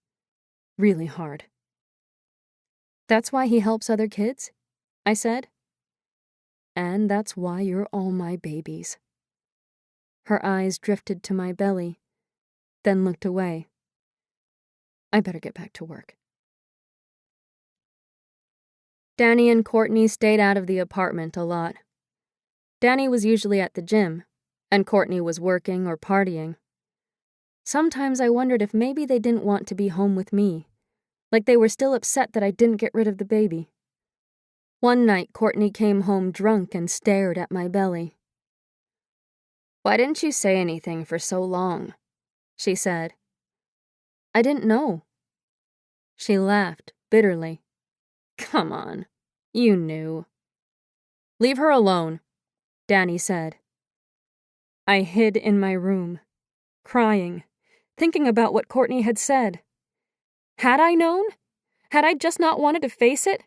Really hard. "That's why he helps other kids?" I said. "And that's why you're all my babies." Her eyes drifted to my belly, then looked away. I better get back to work. Danny and Courtney stayed out of the apartment a lot. Danny was usually at the gym, and Courtney was working or partying. Sometimes I wondered if maybe they didn't want to be home with me, like they were still upset that I didn't get rid of the baby. One night, Courtney came home drunk and stared at my belly. "Why didn't you say anything for so long?" she said. "I didn't know." She laughed bitterly. "Come on, you knew." "Leave her alone," Danny said. I hid in my room, crying, thinking about what Courtney had said. Had I known? Had I just not wanted to face it?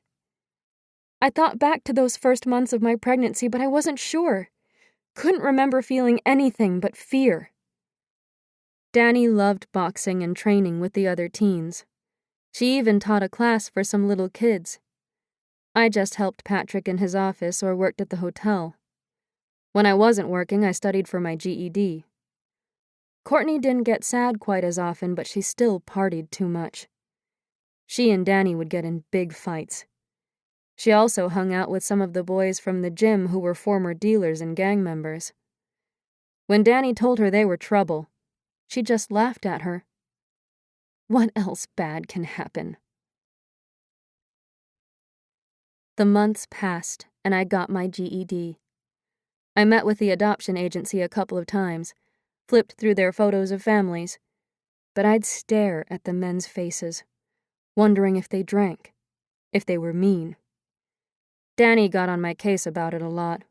I thought back to those first months of my pregnancy, but I wasn't sure. Couldn't remember feeling anything but fear. Danny loved boxing and training with the other teens. She even taught a class for some little kids. I just helped Patrick in his office or worked at the hotel. When I wasn't working, I studied for my GED. Courtney didn't get sad quite as often, but she still partied too much. She and Danny would get in big fights. She also hung out with some of the boys from the gym who were former dealers and gang members. When Danny told her they were trouble, she just laughed at her. What else bad can happen? The months passed, and I got my GED. I met with the adoption agency a couple of times, flipped through their photos of families, but I'd stare at the men's faces, wondering if they drank, if they were mean. Danny got on my case about it a lot,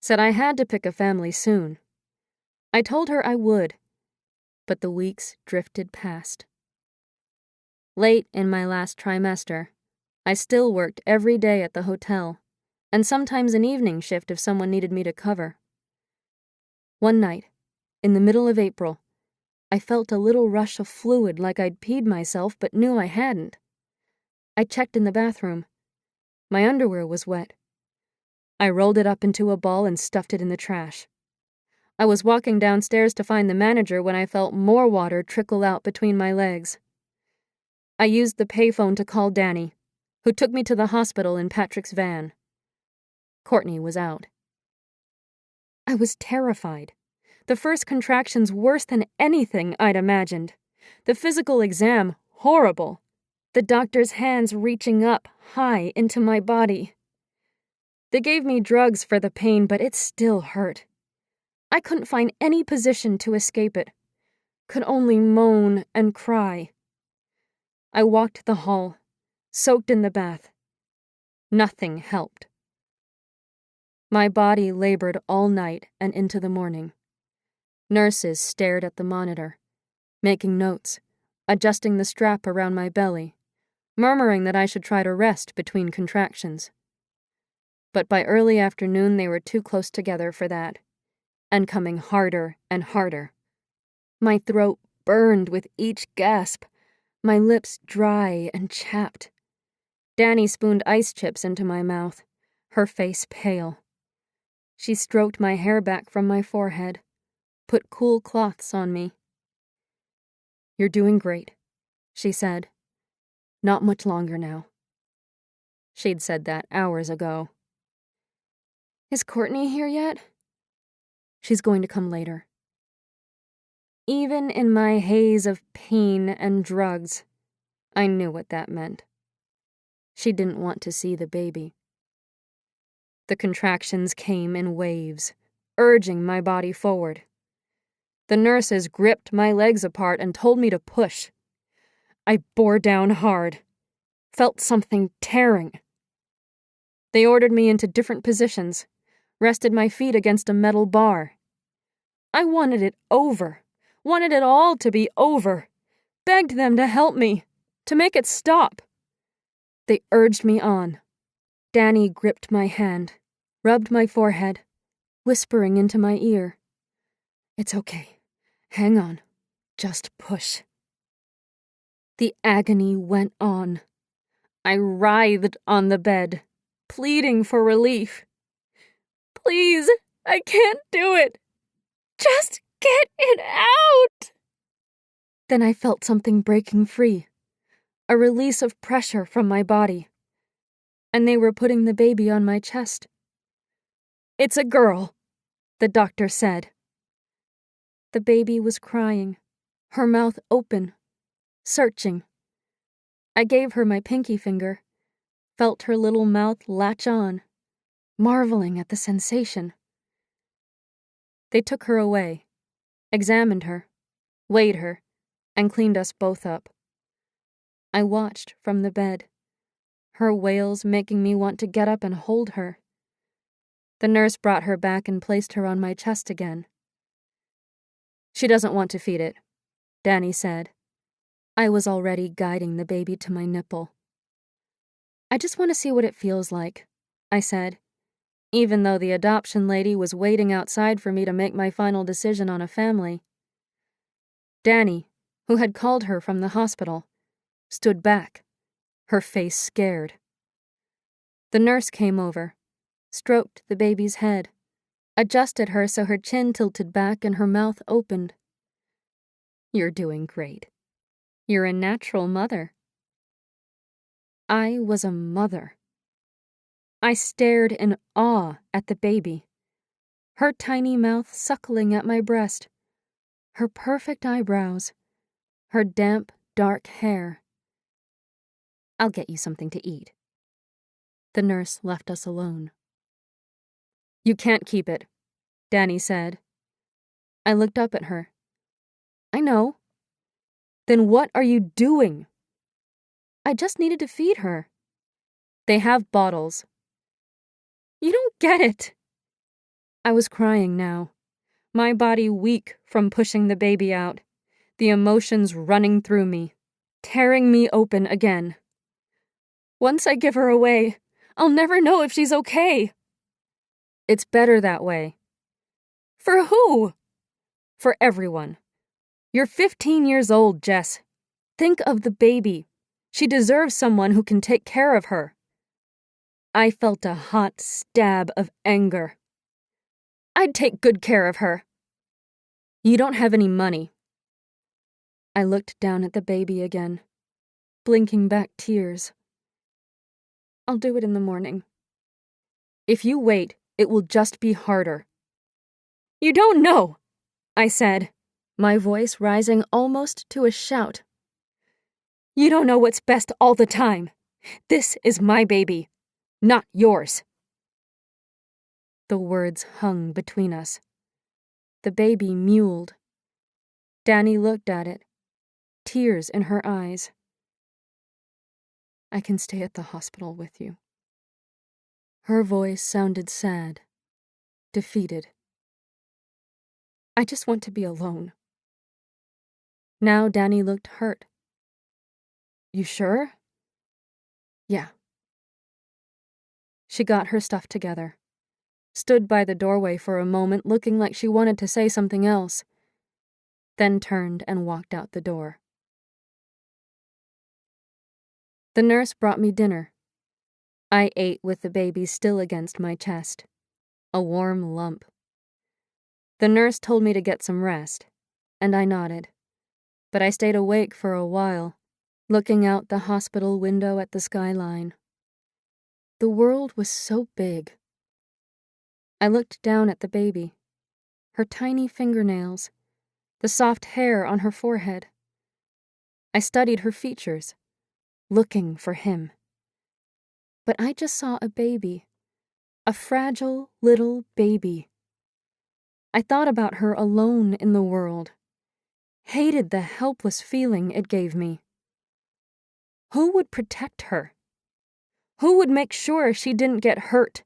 said I had to pick a family soon. I told her I would, but the weeks drifted past. Late in my last trimester, I still worked every day at the hotel, and sometimes an evening shift if someone needed me to cover. One night, in the middle of April, I felt a little rush of fluid like I'd peed myself but knew I hadn't. I checked in the bathroom. My underwear was wet. I rolled it up into a ball and stuffed it in the trash. I was walking downstairs to find the manager when I felt more water trickle out between my legs. I used the payphone to call Danny, who took me to the hospital in Patrick's van. Courtney was out. I was terrified. The first contractions worse than anything I'd imagined. The physical exam horrible. The doctor's hands reaching up high into my body. They gave me drugs for the pain, but it still hurt. I couldn't find any position to escape it. Could only moan and cry. I walked the hall, soaked in the bath. Nothing helped. My body labored all night and into the morning. Nurses stared at the monitor, making notes, adjusting the strap around my belly, murmuring that I should try to rest between contractions. But by early afternoon they were too close together for that, and coming harder and harder. My throat burned with each gasp, my lips dry and chapped. Danny spooned ice chips into my mouth, her face pale. She stroked my hair back from my forehead, put cool cloths on me. "You're doing great," she said. "Not much longer now." She'd said that hours ago. "Is Courtney here yet?" "She's going to come later." Even in my haze of pain and drugs, I knew what that meant. She didn't want to see the baby. The contractions came in waves, urging my body forward. The nurses gripped my legs apart and told me to push. I bore down hard, felt something tearing. They ordered me into different positions, rested my feet against a metal bar. I wanted it over, wanted it all to be over, begged them to help me, to make it stop. They urged me on. Danny gripped my hand, rubbed my forehead, whispering into my ear, "It's okay. Hang on. Just push." The agony went on. I writhed on the bed, pleading for relief. "Please, I can't do it. Just get it out." Then I felt something breaking free, a release of pressure from my body. And they were putting the baby on my chest. "It's a girl," the doctor said. The baby was crying, her mouth open, searching. I gave her my pinky finger, felt her little mouth latch on, marveling at the sensation. They took her away, examined her, weighed her, and cleaned us both up. I watched from the bed, her wails making me want to get up and hold her. The nurse brought her back and placed her on my chest again. "She doesn't want to feed it. Danny said. I was already guiding the baby to my nipple. I just want to see what it feels like, I said, even though the adoption lady was waiting outside for me to make my final decision on a family. Danny, who had called her from the hospital, stood back, her face scared. The nurse came over, stroked the baby's head, adjusted her so her chin tilted back and her mouth opened. You're doing great. You're a natural mother. I was a mother. I stared in awe at the baby, her tiny mouth suckling at my breast, her perfect eyebrows, her damp, dark hair. I'll get you something to eat. The nurse left us alone. You can't keep it, Danny said. I looked up at her. I know. Then what are you doing? I just needed to feed her. They have bottles. You don't get it. I was crying now, my body weak from pushing the baby out, the emotions running through me, tearing me open again. Once I give her away, I'll never know if she's okay. It's better that way. For who? For everyone. You're 15 years old, Jess. Think of the baby. She deserves someone who can take care of her. I felt a hot stab of anger. I'd take good care of her. You don't have any money. I looked down at the baby again, blinking back tears. I'll do it in the morning. If you wait, it will just be harder. You don't know, I said, my voice rising almost to a shout. You don't know what's best all the time. This is my baby, not yours. The words hung between us. The baby mewled. Danny looked at it, tears in her eyes. I can stay at the hospital with you. Her voice sounded sad, defeated. I just want to be alone. Now Danny looked hurt. You sure? Yeah. She got her stuff together, stood by the doorway for a moment looking like she wanted to say something else, then turned and walked out the door. The nurse brought me dinner. I ate with the baby still against my chest, a warm lump. The nurse told me to get some rest, and I nodded, but I stayed awake for a while, looking out the hospital window at the skyline. The world was so big. I looked down at the baby, her tiny fingernails, the soft hair on her forehead. I studied her features, looking for him. But I just saw a baby, a fragile little baby. I thought about her alone in the world, hated the helpless feeling it gave me. Who would protect her? Who would make sure she didn't get hurt?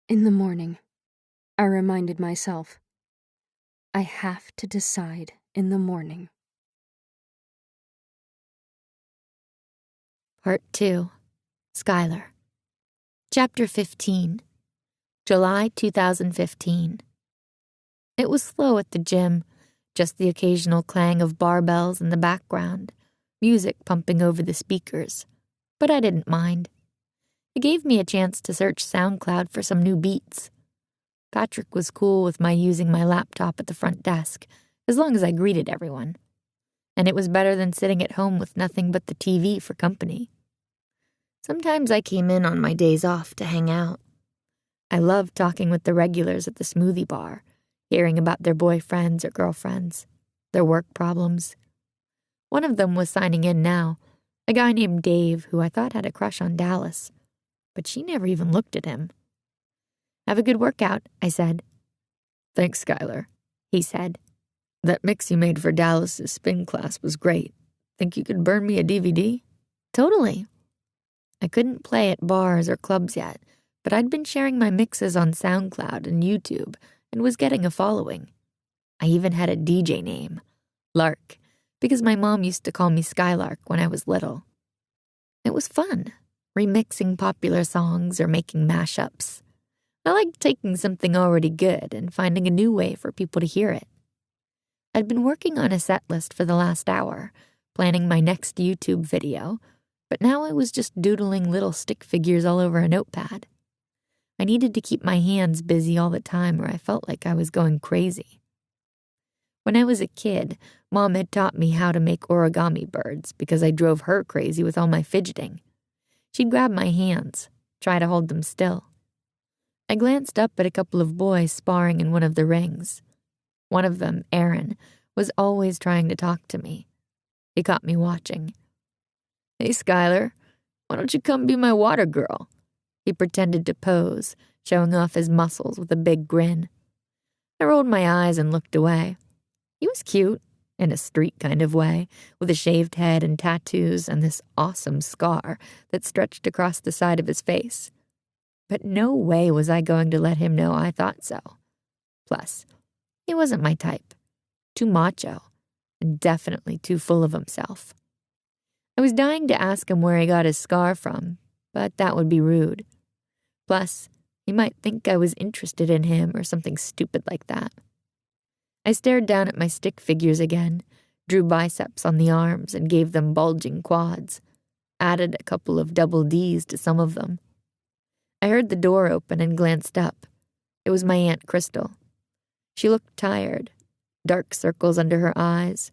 In the morning, I reminded myself. I have to decide in the morning. Part 2. Skylar. Chapter 15. July 2015. It was slow at the gym, just the occasional clang of barbells in the background, music pumping over the speakers. But I didn't mind. It gave me a chance to search SoundCloud for some new beats. Patrick was cool with my using my laptop at the front desk, as long as I greeted everyone. And it was better than sitting at home with nothing but the TV for company. Sometimes I came in on my days off to hang out. I loved talking with the regulars at the smoothie bar, hearing about their boyfriends or girlfriends, their work problems. One of them was signing in now, a guy named Dave who I thought had a crush on Dallas, but she never even looked at him. Have a good workout, I said. Thanks, Skylar, he said. That mix you made for Dallas's spin class was great. Think you could burn me a DVD? Totally. I couldn't play at bars or clubs yet, but I'd been sharing my mixes on SoundCloud and YouTube and was getting a following. I even had a DJ name, Lark, because my mom used to call me Skylark when I was little. It was fun, remixing popular songs or making mashups. I liked taking something already good and finding a new way for people to hear it. I'd been working on a set list for the last hour, planning my next YouTube video, but now I was just doodling little stick figures all over a notepad. I needed to keep my hands busy all the time or I felt like I was going crazy. When I was a kid, Mom had taught me how to make origami birds because I drove her crazy with all my fidgeting. She'd grab my hands, try to hold them still. I glanced up at a couple of boys sparring in one of the rings. One of them, Aaron, was always trying to talk to me. He caught me watching. "Hey, Skylar, why don't you come be my water girl?" He pretended to pose, showing off his muscles with a big grin. I rolled my eyes and looked away. He was cute, in a street kind of way, with a shaved head and tattoos and this awesome scar that stretched across the side of his face. But no way was I going to let him know I thought so. Plus, he wasn't my type. Too macho, and definitely too full of himself. I was dying to ask him where he got his scar from, but that would be rude. Plus, he might think I was interested in him or something stupid like that. I stared down at my stick figures again, drew biceps on the arms and gave them bulging quads, added a couple of double Ds to some of them. I heard the door open and glanced up. It was my Aunt Crystal. She looked tired, dark circles under her eyes,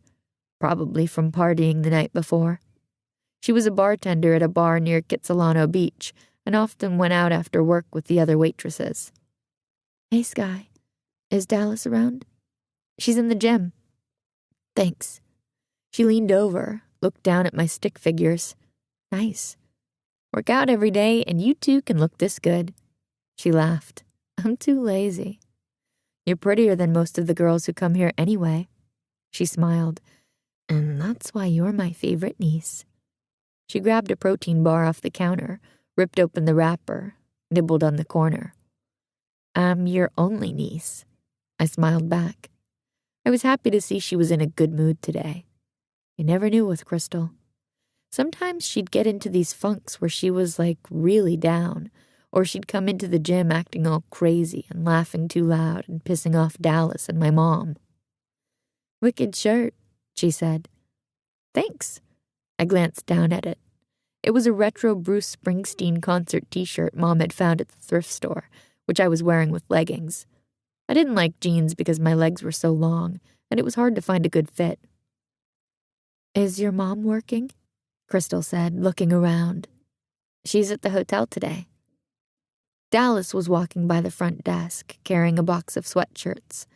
probably from partying the night before. She was a bartender at a bar near Kitsilano Beach and often went out after work with the other waitresses. "Hey, Sky, is Dallas around?" "She's in the gym." "Thanks." She leaned over, looked down at my stick figures. "Nice. Work out every day and you two can look this good." She laughed. "I'm too lazy." "You're prettier than most of the girls who come here anyway." She smiled. "And that's why you're my favorite niece." She grabbed a protein bar off the counter, ripped open the wrapper, nibbled on the corner. "I'm your only niece." I smiled back. I was happy to see she was in a good mood today. You never knew with Crystal. Sometimes she'd get into these funks where she was really down, or she'd come into the gym acting all crazy and laughing too loud and pissing off Dallas and my mom. "Wicked shirt," she said. "Thanks." I glanced down at it. It was a retro Bruce Springsteen concert t-shirt Mom had found at the thrift store, which I was wearing with leggings. I didn't like jeans because my legs were so long, and it was hard to find a good fit. "Is your mom working?" Crystal said, looking around. "She's at the hotel today." Dallas was walking by the front desk, carrying a box of sweatshirts.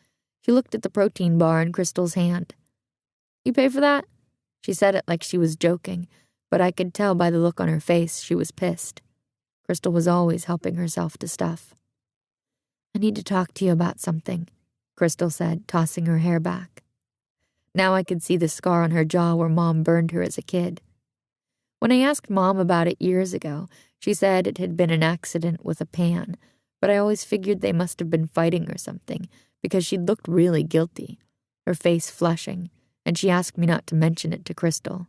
She looked at the protein bar in Crystal's hand. "You pay for that?" She said it like she was joking, but I could tell by the look on her face she was pissed. Crystal was always helping herself to stuff. "I need to talk to you about something," Crystal said, tossing her hair back. Now I could see the scar on her jaw where Mom burned her as a kid. When I asked Mom about it years ago, she said it had been an accident with a pan, but I always figured they must have been fighting or something because she'd looked really guilty, her face flushing, and she asked me not to mention it to Crystal.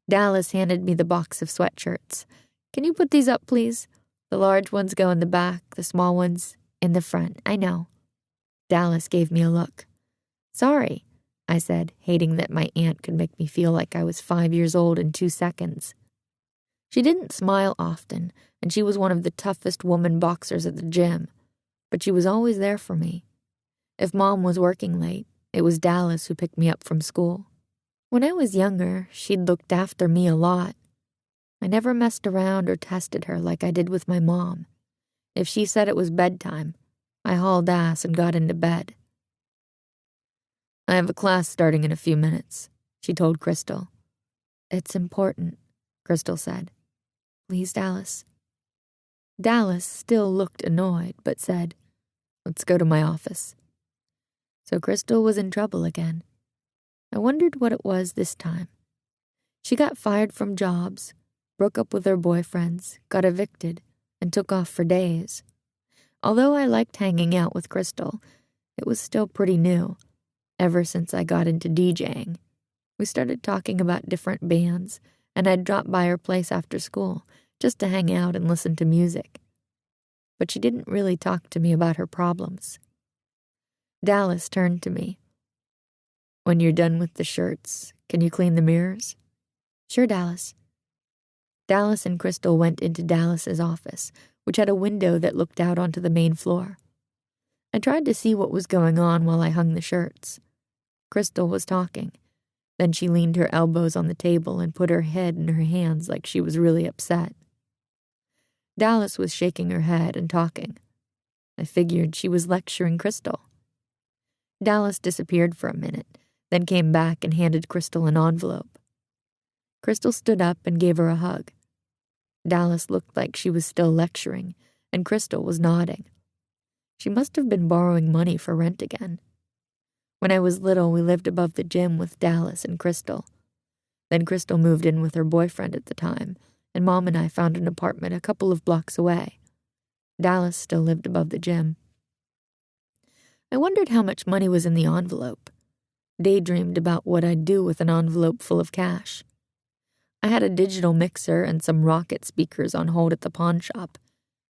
Dallas handed me the box of sweatshirts. "Can you put these up, please? The large ones go in the back, the small ones in the front, I know." Dallas gave me a look. "Sorry," I said, hating that my aunt could make me feel like I was 5 years old in 2 seconds. She didn't smile often, and she was one of the toughest woman boxers at the gym, but she was always there for me. If Mom was working late, it was Dallas who picked me up from school. When I was younger, she'd looked after me a lot. I never messed around or tested her like I did with my mom. If she said it was bedtime, I hauled ass and got into bed. "I have a class starting in a few minutes," she told Crystal. "It's important," Crystal said. "Please, Dallas." Dallas still looked annoyed, but said, "Let's go to my office." So Crystal was in trouble again. I wondered what it was this time. She got fired from jobs, broke up with her boyfriends, got evicted, and took off for days. Although I liked hanging out with Crystal, it was still pretty new. Ever since I got into DJing, we started talking about different bands, and I'd drop by her place after school just to hang out and listen to music. But she didn't really talk to me about her problems. Dallas turned to me. "When you're done with the shirts, can you clean the mirrors?" "Sure, Dallas." Dallas and Crystal went into Dallas's office, which had a window that looked out onto the main floor. I tried to see what was going on while I hung the shirts. Crystal was talking. Then she leaned her elbows on the table and put her head in her hands like she was really upset. Dallas was shaking her head and talking. I figured she was lecturing Crystal. Dallas disappeared for a minute, then came back and handed Crystal an envelope. Crystal stood up and gave her a hug. Dallas looked like she was still lecturing, and Crystal was nodding. She must have been borrowing money for rent again. When I was little, we lived above the gym with Dallas and Crystal. Then Crystal moved in with her boyfriend at the time, and Mom and I found an apartment a couple of blocks away. Dallas still lived above the gym. I wondered how much money was in the envelope. Daydreamed about what I'd do with an envelope full of cash. I had a digital mixer and some Rocket speakers on hold at the pawn shop.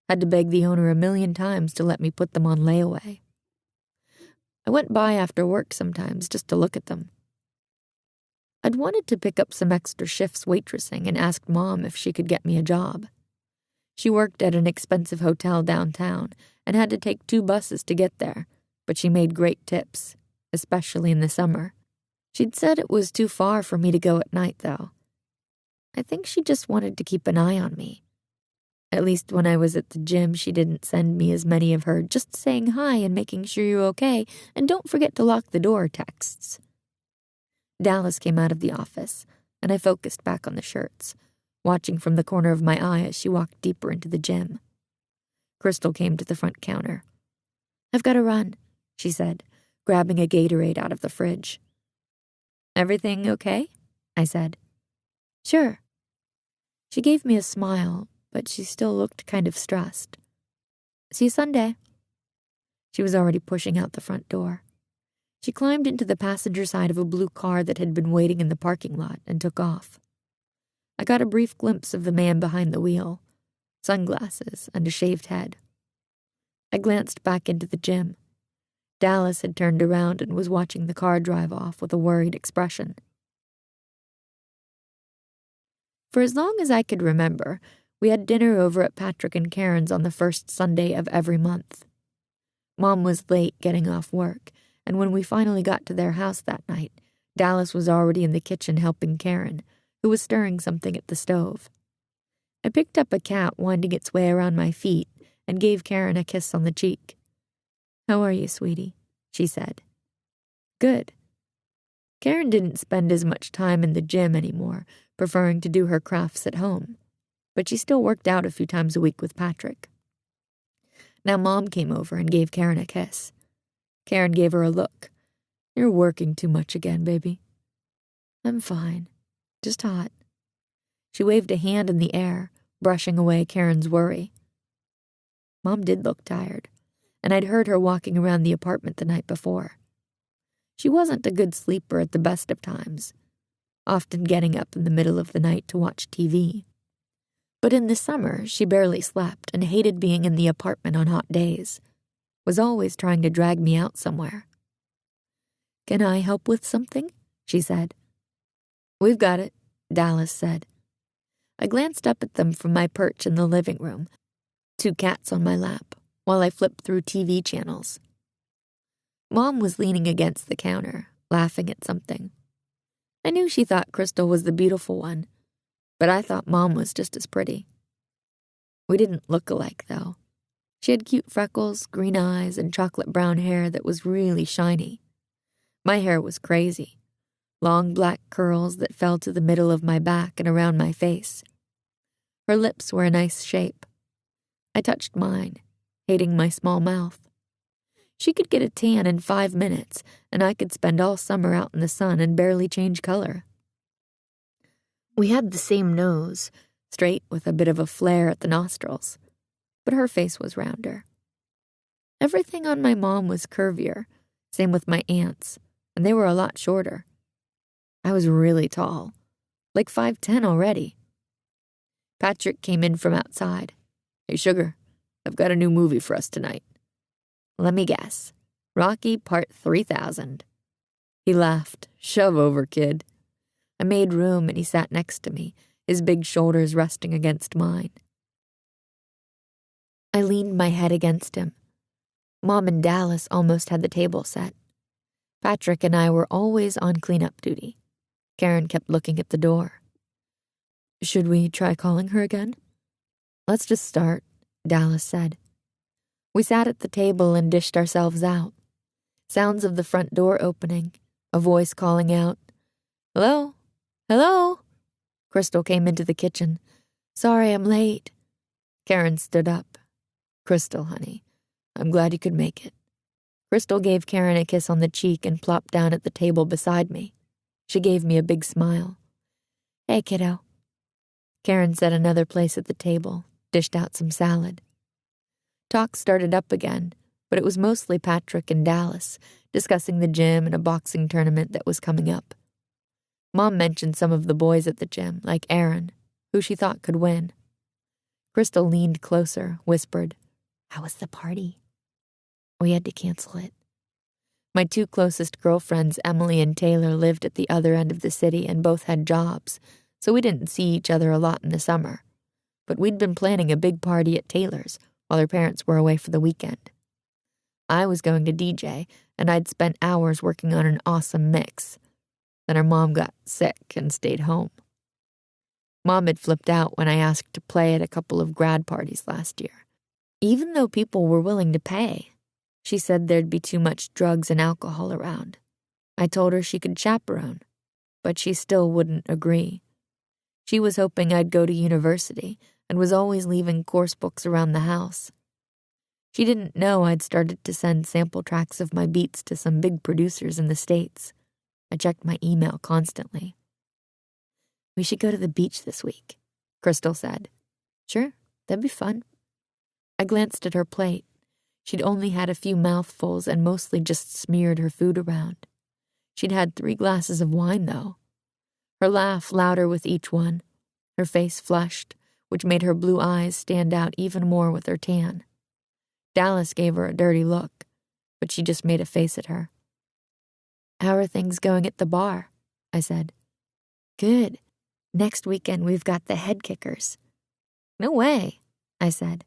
Had to beg the owner 1,000,000 times to let me put them on layaway. I went by after work sometimes just to look at them. I'd wanted to pick up some extra shifts waitressing and asked Mom if she could get me a job. She worked at an expensive hotel downtown and had to take 2 buses to get there, but she made great tips, especially in the summer. She'd said it was too far for me to go at night, though. I think she just wanted to keep an eye on me. At least when I was at the gym, she didn't send me as many of her "just saying hi and making sure you're okay and don't forget to lock the door" texts. Dallas came out of the office, and I focused back on the shirts, watching from the corner of my eye as she walked deeper into the gym. Crystal came to the front counter. "I've got to run," she said, grabbing a Gatorade out of the fridge. "Everything okay?" I said. "Sure." She gave me a smile, but she still looked kind of stressed. "See you Sunday." She was already pushing out the front door. She climbed into the passenger side of a blue car that had been waiting in the parking lot and took off. I got a brief glimpse of the man behind the wheel, sunglasses and a shaved head. I glanced back into the gym. Dallas had turned around and was watching the car drive off with a worried expression. For as long as I could remember, we had dinner over at Patrick and Karen's on the first Sunday of every month. Mom was late getting off work, and when we finally got to their house that night, Dallas was already in the kitchen helping Karen, who was stirring something at the stove. I picked up a cat winding its way around my feet and gave Karen a kiss on the cheek. "How are you, sweetie?" she said. "Good." Karen didn't spend as much time in the gym anymore, preferring to do her crafts at home, but she still worked out a few times a week with Patrick. Now Mom came over and gave Karen a kiss. Karen gave her a look. "You're working too much again, baby." "I'm fine. Just hot." She waved a hand in the air, brushing away Karen's worry. Mom did look tired, and I'd heard her walking around the apartment the night before. She wasn't a good sleeper at the best of times, often getting up in the middle of the night to watch TV. But in the summer, she barely slept and hated being in the apartment on hot days, was always trying to drag me out somewhere. "Can I help with something?" she said. "We've got it," Dallas said. I glanced up at them from my perch in the living room, 2 cats on my lap, while I flipped through TV channels. Mom was leaning against the counter, laughing at something. I knew she thought Crystal was the beautiful one, but I thought Mom was just as pretty. We didn't look alike, though. She had cute freckles, green eyes, and chocolate brown hair that was really shiny. My hair was crazy. Long black curls that fell to the middle of my back and around my face. Her lips were a nice shape. I touched mine, hating my small mouth. She could get a tan in 5 minutes, and I could spend all summer out in the sun and barely change color. We had the same nose, straight with a bit of a flare at the nostrils, but her face was rounder. Everything on my mom was curvier, same with my aunt's, and they were a lot shorter. I was really tall, like 5'10" already. Patrick came in from outside. "Hey, Sugar, I've got a new movie for us tonight." "Let me guess. Rocky Part 3000. He laughed. "Shove over, kid." I made room and he sat next to me, his big shoulders resting against mine. I leaned my head against him. Mom and Dallas almost had the table set. Patrick and I were always on cleanup duty. Karen kept looking at the door. "Should we try calling her again?" "Let's just start," Dallas said. We sat at the table and dished ourselves out. Sounds of the front door opening, a voice calling out, "Hello? Hello?" Crystal came into the kitchen. "Sorry I'm late." Karen stood up. "Crystal, honey, I'm glad you could make it." Crystal gave Karen a kiss on the cheek and plopped down at the table beside me. She gave me a big smile. "Hey, kiddo." Karen set another place at the table, dished out some salad. Talk started up again, but it was mostly Patrick and Dallas, discussing the gym and a boxing tournament that was coming up. Mom mentioned some of the boys at the gym, like Aaron, who she thought could win. Crystal leaned closer, whispered, "How was the party?" "We had to cancel it." My two closest girlfriends, Emily and Taylor, lived at the other end of the city and both had jobs, so we didn't see each other a lot in the summer. But we'd been planning a big party at Taylor's while their parents were away for the weekend. I was going to DJ, and I'd spent hours working on an awesome mix. Then our mom got sick and stayed home. Mom had flipped out when I asked to play at a couple of grad parties last year. Even though people were willing to pay, she said there'd be too much drugs and alcohol around. I told her she could chaperone, but she still wouldn't agree. She was hoping I'd go to university and was always leaving course books around the house. She didn't know I'd started to send sample tracks of my beats to some big producers in the States. I checked my email constantly. "We should go to the beach this week," Crystal said. "Sure, that'd be fun." I glanced at her plate. She'd only had a few mouthfuls and mostly just smeared her food around. She'd had 3 glasses of wine, though. Her laugh louder with each one. Her face flushed, which made her blue eyes stand out even more with her tan. Dallas gave her a dirty look, but she just made a face at her. "How are things going at the bar?" I said. "Good. Next weekend we've got the Head Kickers." "No way," I said.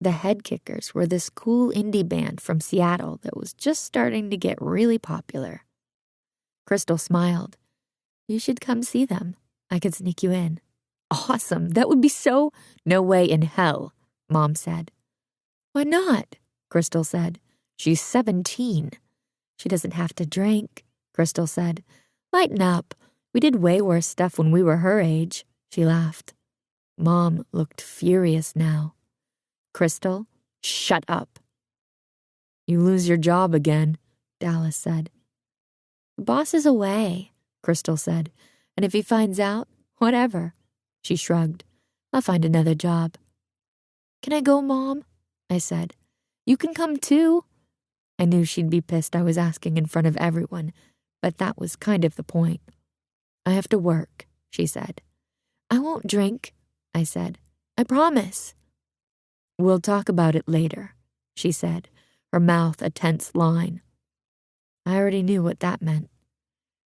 The Head Kickers were this cool indie band from Seattle that was just starting to get really popular. Crystal smiled. "You should come see them. I could sneak you in." "Awesome, that would be so—" "No way in hell," Mom said. "Why not?" Crystal said. "She's 17. She doesn't have to drink," Crystal said. "Lighten up. We did way worse stuff when we were her age," she laughed. Mom looked furious now. "Crystal, shut up." "You lose your job again," Dallas said. "The boss is away," Crystal said, "and if he finds out, whatever." She shrugged. "I'll find another job." "Can I go, Mom?" I said. "You can come too." I knew she'd be pissed I was asking in front of everyone, but that was kind of the point. "I have to work," she said. "I won't drink," I said. "I promise." "We'll talk about it later," she said, her mouth a tense line. I already knew what that meant.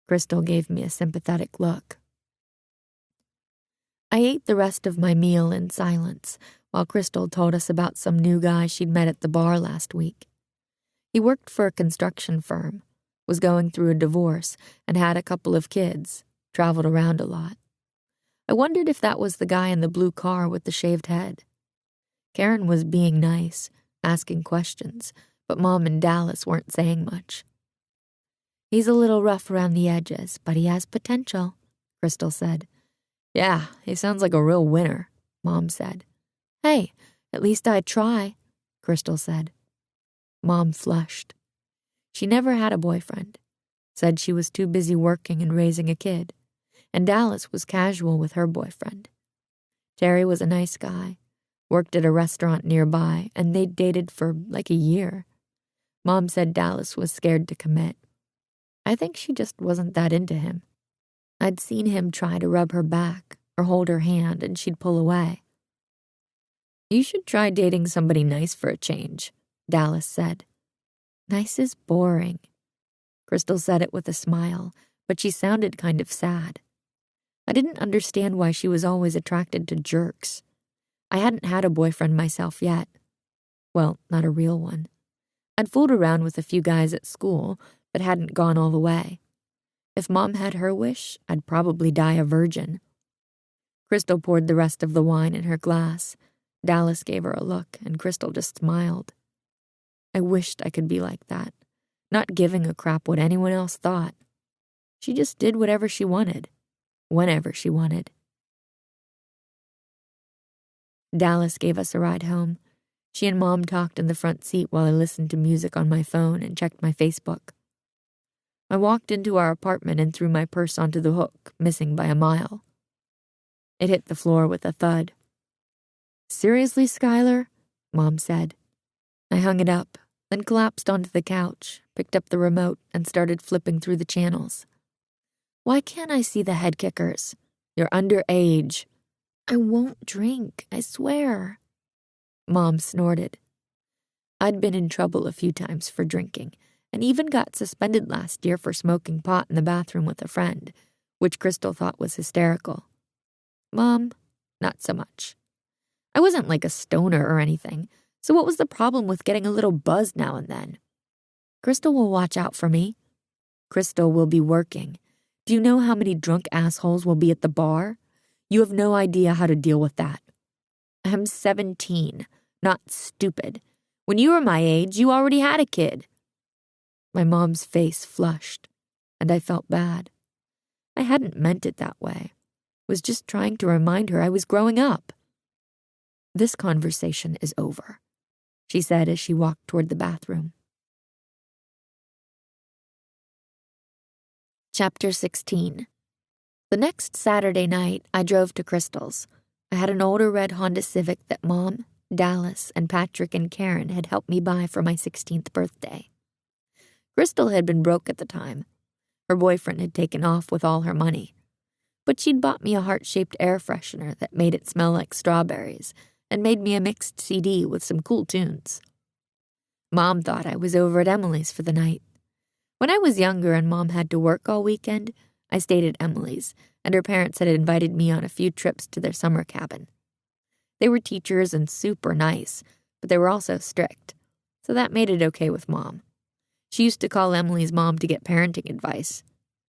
Crystal gave me a sympathetic look. I ate the rest of my meal in silence while Crystal told us about some new guy she'd met at the bar last week. He worked for a construction firm, was going through a divorce, and had a couple of kids, traveled around a lot. I wondered if that was the guy in the blue car with the shaved head. Karen was being nice, asking questions, but Mom and Dallas weren't saying much. "He's a little rough around the edges, but he has potential," Crystal said. "Yeah, he sounds like a real winner," Mom said. "Hey, at least I'd try," Crystal said. Mom flushed. She never had a boyfriend, said she was too busy working and raising a kid, and Dallas was casual with her boyfriend. Terry was a nice guy, worked at a restaurant nearby, and they'd dated for like a year. Mom said Dallas was scared to commit. I think she just wasn't that into him. I'd seen him try to rub her back or hold her hand and she'd pull away. "You should try dating somebody nice for a change," Dallas said. "Nice is boring." Crystal said it with a smile, but she sounded kind of sad. I didn't understand why she was always attracted to jerks. I hadn't had a boyfriend myself yet. Well, not a real one. I'd fooled around with a few guys at school, but hadn't gone all the way. If Mom had her wish, I'd probably die a virgin. Crystal poured the rest of the wine in her glass. Dallas gave her a look, and Crystal just smiled. I wished I could be like that, not giving a crap what anyone else thought. She just did whatever she wanted, whenever she wanted. Dallas gave us a ride home. She and Mom talked in the front seat while I listened to music on my phone and checked my Facebook. I walked into our apartment and threw my purse onto the hook, missing by a mile. It hit the floor with a thud. "Seriously, Skylar?" Mom said. I hung it up, then collapsed onto the couch, picked up the remote, and started flipping through the channels. "Why can't I see the head kickers? You're underage." "I won't drink, I swear." Mom snorted. I'd been in trouble a few times for drinking, and even got suspended last year for smoking pot in the bathroom with a friend, which Crystal thought was hysterical. Mom, not so much. I wasn't like a stoner or anything, so what was the problem with getting a little buzz now and then? Crystal will watch out for me. Crystal will be working. Do you know how many drunk assholes will be at the bar? You have no idea how to deal with that. I'm 17, not stupid. When you were my age, you already had a kid. My mom's face flushed, and I felt bad. I hadn't meant it that way. Was just trying to remind her I was growing up. "This conversation is over," she said as she walked toward the bathroom. Chapter 16. The next Saturday night, I drove to Crystal's. I had an older red Honda Civic that Mom, Dallas, and Patrick and Karen had helped me buy for my 16th birthday. Crystal had been broke at the time. Her boyfriend had taken off with all her money. But she'd bought me a heart-shaped air freshener that made it smell like strawberries and made me a mixed CD with some cool tunes. Mom thought I was over at Emily's for the night. When I was younger and Mom had to work all weekend, I stayed at Emily's, and her parents had invited me on a few trips to their summer cabin. They were teachers and super nice, but they were also strict, so that made it okay with Mom. She used to call Emily's mom to get parenting advice.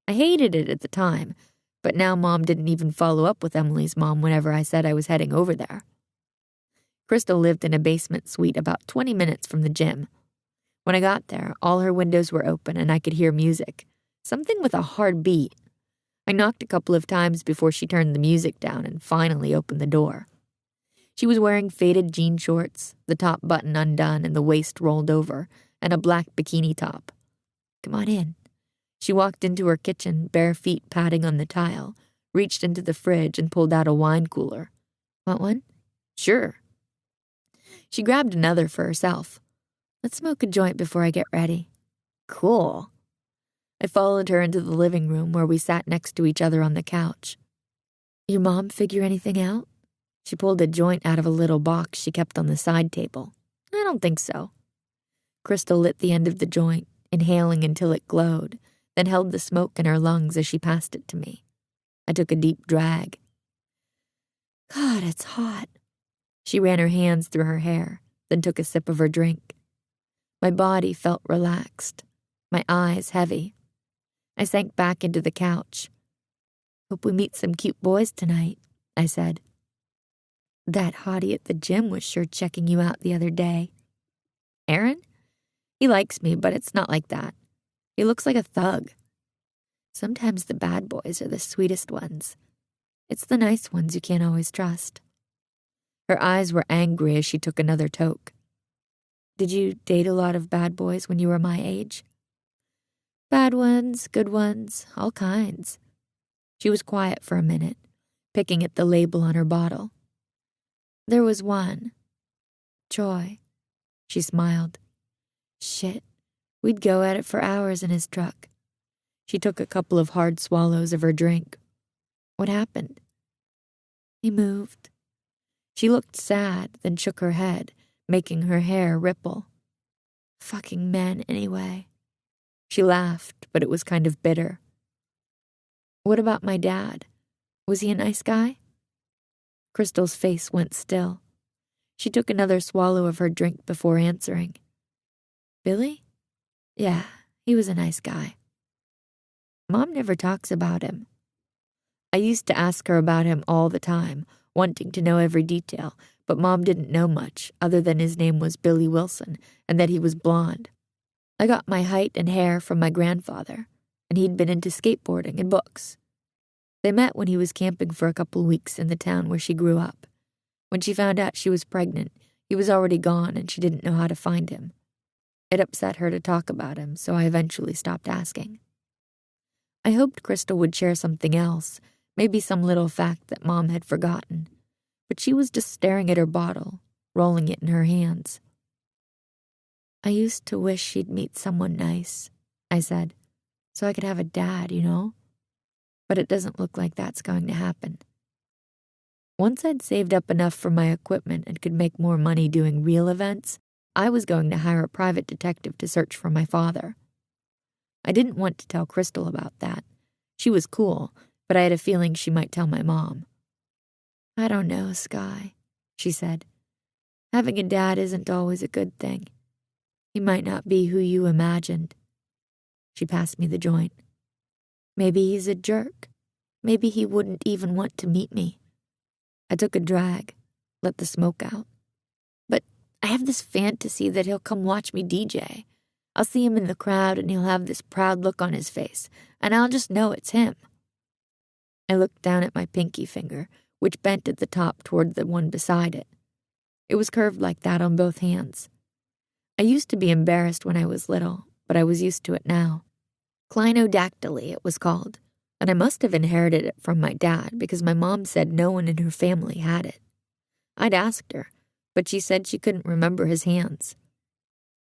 I hated it at the time, but now Mom didn't even follow up with Emily's mom whenever I said I was heading over there. Crystal lived in a basement suite about 20 minutes from the gym. When I got there, all her windows were open and I could hear music, something with a hard beat. I knocked a couple of times before she turned the music down and finally opened the door. She was wearing faded jean shorts, the top button undone and the waist rolled over, and a black bikini top. "Come on in." She walked into her kitchen, bare feet padding on the tile, reached into the fridge and pulled out a wine cooler. "Want one?" "Sure." She grabbed another for herself. "Let's smoke a joint before I get ready." "Cool." I followed her into the living room where we sat next to each other on the couch. "Your mom figure anything out?" She pulled a joint out of a little box she kept on the side table. "I don't think so." Crystal lit the end of the joint, inhaling until it glowed, then held the smoke in her lungs as she passed it to me. I took a deep drag. "God, it's hot." She ran her hands through her hair, then took a sip of her drink. My body felt relaxed, my eyes heavy. I sank back into the couch. "Hope we meet some cute boys tonight," I said. "That hottie at the gym was sure checking you out the other day." "Aaron? He likes me, but it's not like that. He looks like a thug." "Sometimes the bad boys are the sweetest ones. It's the nice ones you can't always trust." Her eyes were angry as she took another toke. "Did you date a lot of bad boys when you were my age?" "Bad ones, good ones, all kinds." She was quiet for a minute, picking at the label on her bottle. "There was one. Troy." She smiled. "Shit, we'd go at it for hours in his truck. She took a couple of hard swallows of her drink. What happened? He moved. She looked sad, then shook her head, making her hair ripple. Fucking men, anyway. She laughed, but it was kind of bitter. What about my dad? Was he a nice guy? Crystal's face went still. She took another swallow of her drink before answering. Billy? Yeah, he was a nice guy. Mom never talks about him. I used to ask her about him all the time, wanting to know every detail, but Mom didn't know much other than his name was Billy Wilson and that he was blonde. I got my height and hair from my grandfather, and he'd been into skateboarding and books. They met when he was camping for a couple weeks in the town where she grew up. When she found out she was pregnant, he was already gone and she didn't know how to find him. It upset her to talk about him, so I eventually stopped asking. I hoped Crystal would share something else, maybe some little fact that Mom had forgotten, but she was just staring at her bottle, rolling it in her hands. I used to wish she'd meet someone nice, I said, so I could have a dad, you know? But it doesn't look like that's going to happen. Once I'd saved up enough for my equipment and could make more money doing real events, I was going to hire a private detective to search for my father. I didn't want to tell Crystal about that. She was cool, but I had a feeling she might tell my mom. I don't know, Sky, she said. Having a dad isn't always a good thing. He might not be who you imagined. She passed me the joint. Maybe he's a jerk. Maybe he wouldn't even want to meet me. I took a drag, let the smoke out. But I have this fantasy that he'll come watch me DJ. I'll see him in the crowd and he'll have this proud look on his face, and I'll just know it's him. I looked down at my pinky finger, which bent at the top toward the one beside it. It was curved like that on both hands. I used to be embarrassed when I was little, but I was used to it now. Clinodactyly, it was called, and I must have inherited it from my dad because my mom said no one in her family had it. I'd asked her, but she said she couldn't remember his hands.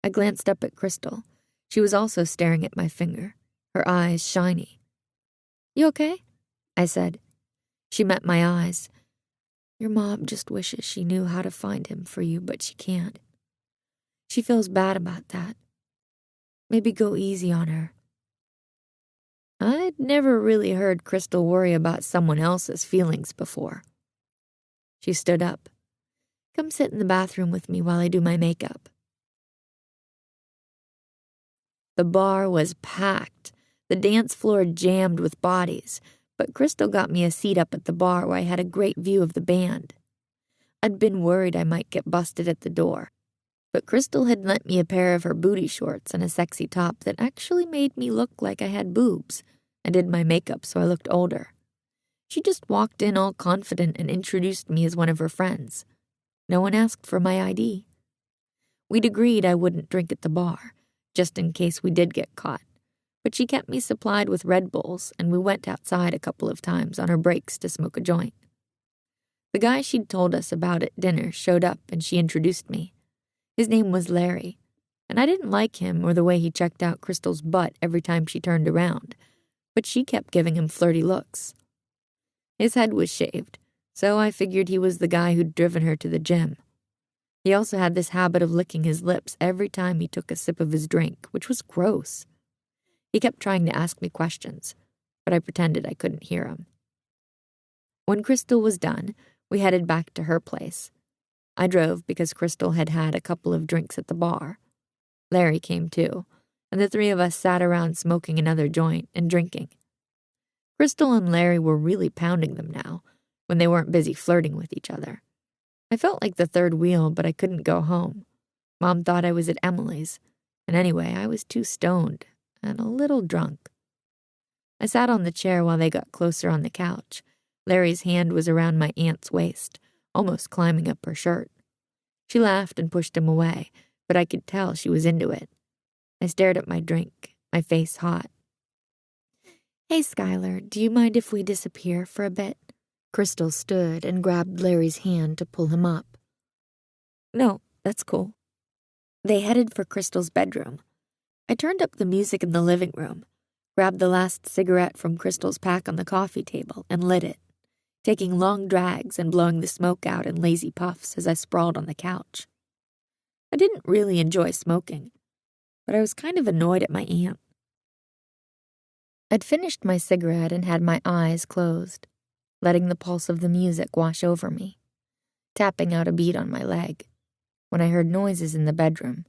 I glanced up at Crystal. She was also staring at my finger, her eyes shiny. You okay? I said. She met my eyes. Your mom just wishes she knew how to find him for you, but she can't. She feels bad about that. Maybe go easy on her. I'd never really heard Crystal worry about someone else's feelings before. She stood up. Come sit in the bathroom with me while I do my makeup. The bar was packed, the dance floor jammed with bodies, but Crystal got me a seat up at the bar where I had a great view of the band. I'd been worried I might get busted at the door, but Crystal had lent me a pair of her booty shorts and a sexy top that actually made me look like I had boobs, and did my makeup so I looked older. She just walked in all confident and introduced me as one of her friends. No one asked for my ID. We'd agreed I wouldn't drink at the bar, just in case we did get caught, but she kept me supplied with Red Bulls, and we went outside a couple of times on our breaks to smoke a joint. The guy she'd told us about at dinner showed up and she introduced me. His name was Larry, and I didn't like him or the way he checked out Crystal's butt every time she turned around, but she kept giving him flirty looks. His head was shaved, so I figured he was the guy who'd driven her to the gym. He also had this habit of licking his lips every time he took a sip of his drink, which was gross. He kept trying to ask me questions, but I pretended I couldn't hear him. When Crystal was done, we headed back to her place. I drove because Crystal had had a couple of drinks at the bar. Larry came too, and the three of us sat around smoking another joint and drinking. Crystal and Larry were really pounding them now, when they weren't busy flirting with each other. I felt like the third wheel, but I couldn't go home. Mom thought I was at Emily's, and anyway, I was too stoned and a little drunk. I sat on the chair while they got closer on the couch. Larry's hand was around my aunt's waist, almost climbing up her shirt. She laughed and pushed him away, but I could tell she was into it. I stared at my drink, my face hot. Hey, Skylar, do you mind if we disappear for a bit? Crystal stood and grabbed Larry's hand to pull him up. No, that's cool. They headed for Crystal's bedroom. I turned up the music in the living room. grabbed the last cigarette from Crystal's pack on the coffee table and lit it, taking long drags and blowing the smoke out in lazy puffs as I sprawled on the couch. I didn't really enjoy smoking, but I was kind of annoyed at my aunt. I'd finished my cigarette and had my eyes closed, letting the pulse of the music wash over me, tapping out a beat on my leg, when I heard noises in the bedroom,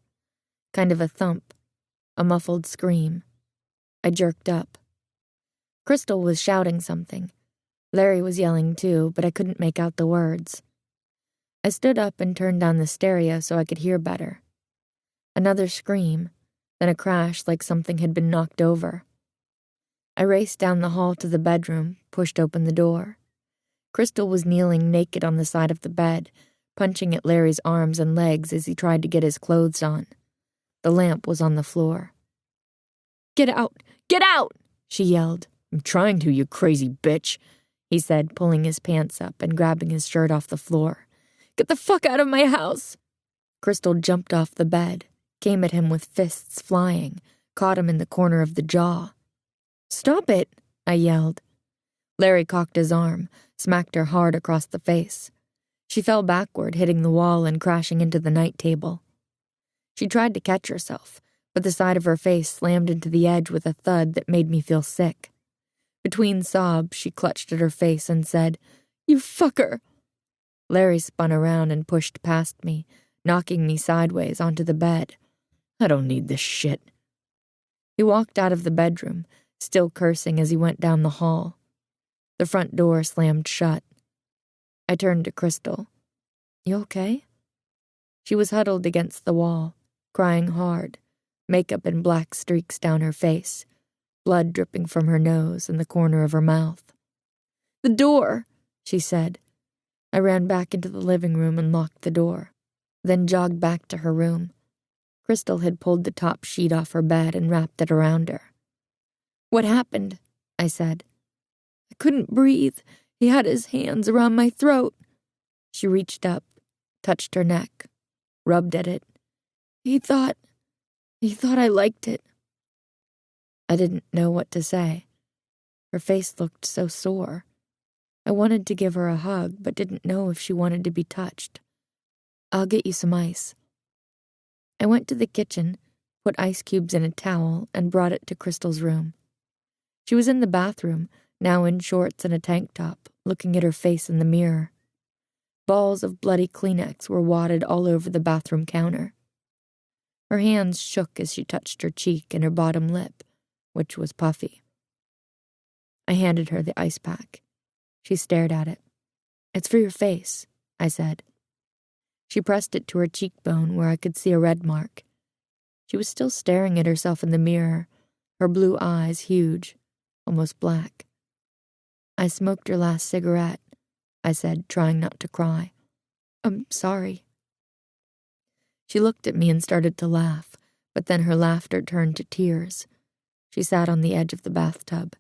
kind of a thump, a muffled scream. I jerked up. Crystal was shouting something. Larry was yelling too, but I couldn't make out the words. I stood up and turned down the stereo so I could hear better. Another scream, then a crash like something had been knocked over. I raced down the hall to the bedroom, pushed open the door. Crystal was kneeling naked on the side of the bed, punching at Larry's arms and legs as he tried to get his clothes on. The lamp was on the floor. "Get out! Get out!" she yelled. "I'm trying to, you crazy bitch," he said, pulling his pants up and grabbing his shirt off the floor. "Get the fuck out of my house!" Crystal jumped off the bed, came at him with fists flying, caught him in the corner of the jaw. "Stop it," I yelled. Larry cocked his arm, smacked her hard across the face. She fell backward, hitting the wall and crashing into the night table. She tried to catch herself, but the side of her face slammed into the edge with a thud that made me feel sick. Between sobs, she clutched at her face and said, "You fucker!" Larry spun around and pushed past me, knocking me sideways onto the bed. "I don't need this shit." He walked out of the bedroom, still cursing as he went down the hall. The front door slammed shut. I turned to Crystal. "You okay?" She was huddled against the wall, crying hard, makeup in black streaks down her face, blood dripping from her nose and the corner of her mouth. "The door," she said. I ran back into the living room and locked the door, then jogged back to her room. Crystal had pulled the top sheet off her bed and wrapped it around her. "What happened?" I said. "I couldn't breathe. He had his hands around my throat." She reached up, touched her neck, rubbed at it. He thought I liked it." I didn't know what to say. Her face looked so sore. I wanted to give her a hug, but didn't know if she wanted to be touched. "I'll get you some ice." I went to the kitchen, put ice cubes in a towel, and brought it to Crystal's room. She was in the bathroom, now in shorts and a tank top, looking at her face in the mirror. Balls of bloody Kleenex were wadded all over the bathroom counter. Her hands shook as she touched her cheek and her bottom lip, which was puffy. I handed her the ice pack. She stared at it. "It's for your face," I said. She pressed it to her cheekbone where I could see a red mark. She was still staring at herself in the mirror, her blue eyes huge, almost black. "I smoked your last cigarette," I said, trying not to cry. "I'm sorry." She looked at me and started to laugh, but then her laughter turned to tears. She sat on the edge of the bathtub.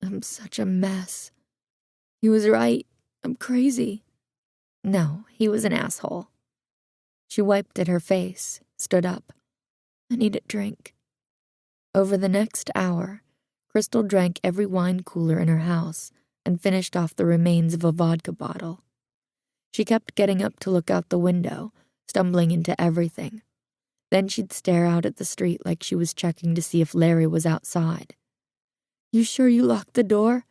"I'm such a mess. He was right. I'm crazy." "No, he was an asshole." She wiped at her face, stood up. "I need a drink." Over the next hour, Crystal drank every wine cooler in her house and finished off the remains of a vodka bottle. She kept getting up to look out the window, stumbling into everything. Then she'd stare out at the street like she was checking to see if Larry was outside. "You sure you locked the door?"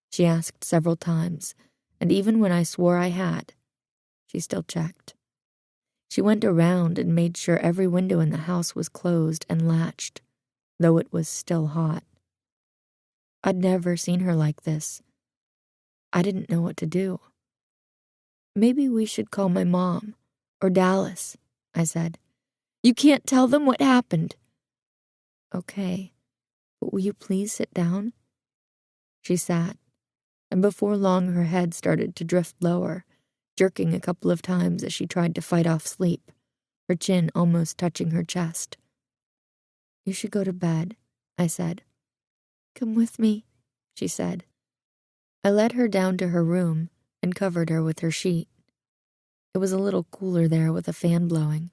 she asked several times, and even when I swore I had, she still checked. She went around and made sure every window in the house was closed and latched, though it was still hot. I'd never seen her like this. I didn't know what to do. "Maybe we should call my mom, or Dallas," I said. "You can't tell them what happened." "Okay, but will you please sit down?" She sat, and before long her head started to drift lower, jerking a couple of times as she tried to fight off sleep, her chin almost touching her chest. "You should go to bed," I said. "Come with me," she said. I led her down to her room and covered her with her sheet. It was a little cooler there with a fan blowing.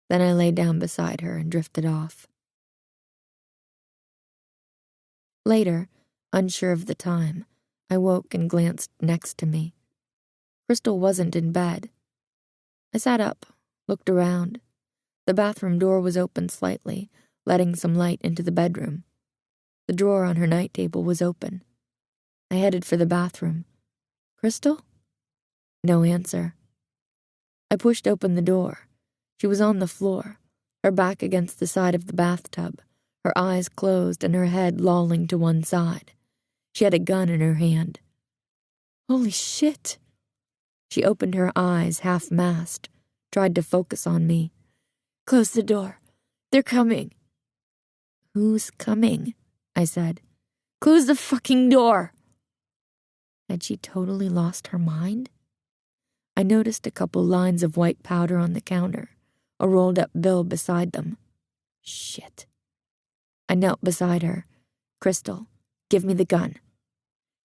Then I lay down beside her and drifted off. Later, unsure of the time, I woke and glanced next to me. Crystal wasn't in bed. I sat up, looked around. The bathroom door was open slightly, letting some light into the bedroom. The drawer on her night table was open. I headed for the bathroom. Crystal? No answer. I pushed open the door. She was on the floor, her back against the side of the bathtub, her eyes closed and her head lolling to one side. She had a gun in her hand. Holy shit! She opened her eyes, half-masked, tried to focus on me. Close the door. They're coming. Who's coming? I said. Close the fucking door! Had she totally lost her mind? I noticed a couple lines of white powder on the counter, a rolled-up bill beside them. Shit. I knelt beside her. Crystal, give me the gun.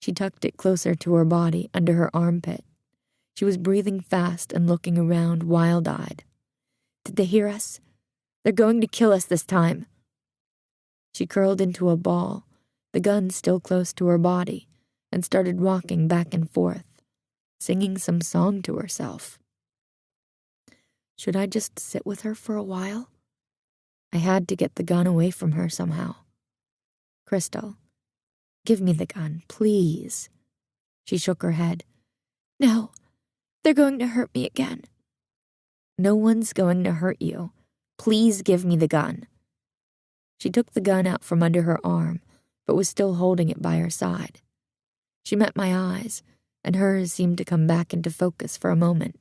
She tucked it closer to her body, under her armpit. She was breathing fast and looking around, wild-eyed. Did they hear us? They're going to kill us this time. She curled into a ball, the gun still close to her body, and started rocking back and forth, singing some song to herself. Should I just sit with her for a while? I had to get the gun away from her somehow. Crystal, give me the gun, please. She shook her head. No, they're going to hurt me again. No one's going to hurt you. Please give me the gun. She took the gun out from under her arm, but was still holding it by her side. She met my eyes, and hers seemed to come back into focus for a moment.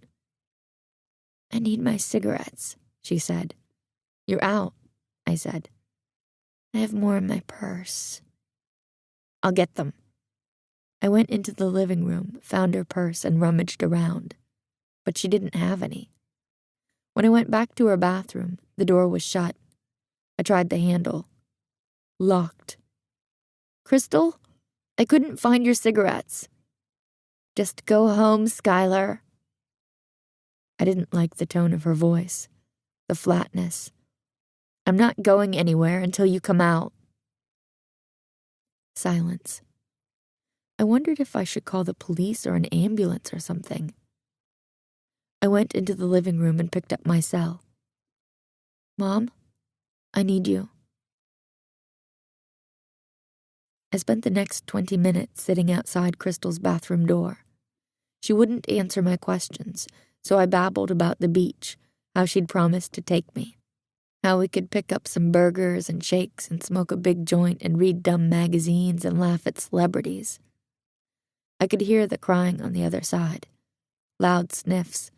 I need my cigarettes, she said. You're out, I said. I have more in my purse. I'll get them. I went into the living room, found her purse, and rummaged around, but she didn't have any. When I went back to her bathroom, the door was shut. I tried the handle. Locked. Crystal, I couldn't find your cigarettes. Just go home, Skylar. I didn't like the tone of her voice, the flatness. I'm not going anywhere until you come out. Silence. I wondered if I should call the police or an ambulance or something. I went into the living room and picked up my cell. Mom, I need you. I spent the next 20 minutes sitting outside Crystal's bathroom door. She wouldn't answer my questions, so I babbled about the beach, how she'd promised to take me, how we could pick up some burgers and shakes and smoke a big joint and read dumb magazines and laugh at celebrities. I could hear the crying on the other side, loud sniffs,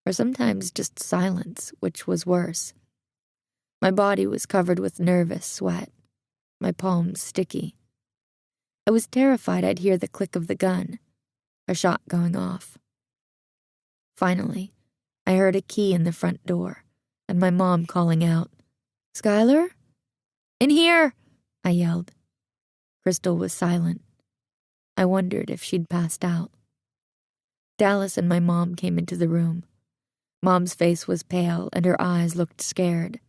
or sometimes just silence, which was worse. My body was covered with nervous sweat, my palms sticky. I was terrified I'd hear the click of the gun, a shot going off. Finally, I heard a key in the front door, and my mom calling out, Skylar? In here! I yelled. Crystal was silent. I wondered if she'd passed out. Dallas and my mom came into the room. Mom's face was pale, and her eyes looked scared.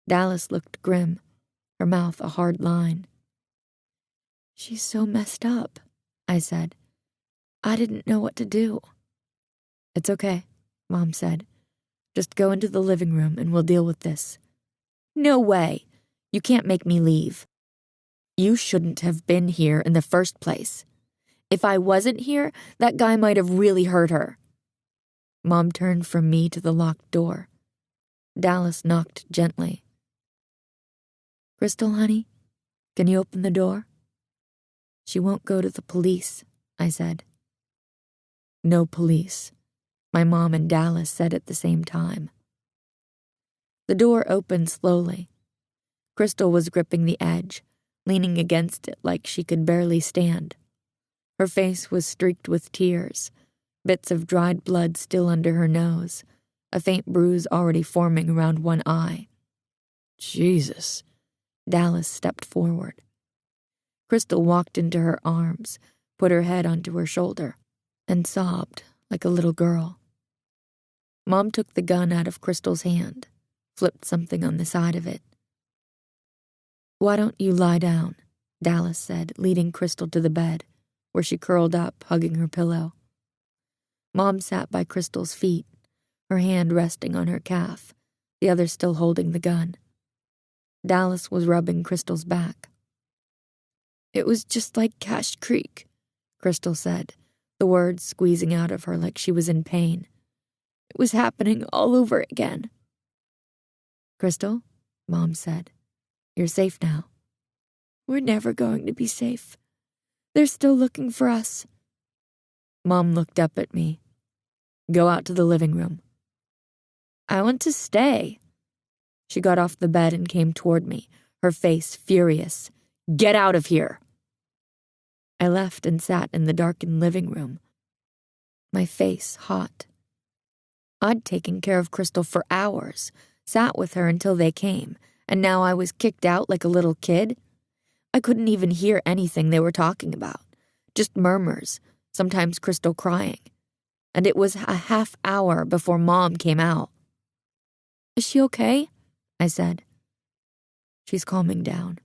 Dallas looked grim, her mouth a hard line. She's so messed up, I said. I didn't know what to do. It's okay, Mom said. Just go into the living room and we'll deal with this. No way. You can't make me leave. You shouldn't have been here in the first place. If I wasn't here, that guy might have really hurt her. Mom turned from me to the locked door. Dallas knocked gently. Crystal, honey, can you open the door? She won't go to the police, I said. No police, my mom and Dallas said at the same time. The door opened slowly. Crystal was gripping the edge, leaning against it like she could barely stand. Her face was streaked with tears, bits of dried blood still under her nose, a faint bruise already forming around one eye. Jesus. Dallas stepped forward. Crystal walked into her arms, put her head onto her shoulder, and sobbed like a little girl. Mom took the gun out of Crystal's hand, flipped something on the side of it. Why don't you lie down? Dallas said, leading Crystal to the bed, where she curled up, hugging her pillow. Mom sat by Crystal's feet, her hand resting on her calf, the other still holding the gun. Dallas was rubbing Crystal's back. "It was just like Cache Creek," Crystal said, the words squeezing out of her like she was in pain. "It was happening all over again." "Crystal," Mom said, "you're safe now." "We're never going to be safe. They're still looking for us." Mom looked up at me. "Go out to the living room." "I want to stay." She got off the bed and came toward me, her face furious. "Get out of here!" I left and sat in the darkened living room, my face hot. I'd taken care of Crystal for hours, sat with her until they came, and now I was kicked out like a little kid. I couldn't even hear anything they were talking about, just murmurs, sometimes Crystal crying. And it was a half hour before Mom came out. "Is she okay?" I said. "She's calming down.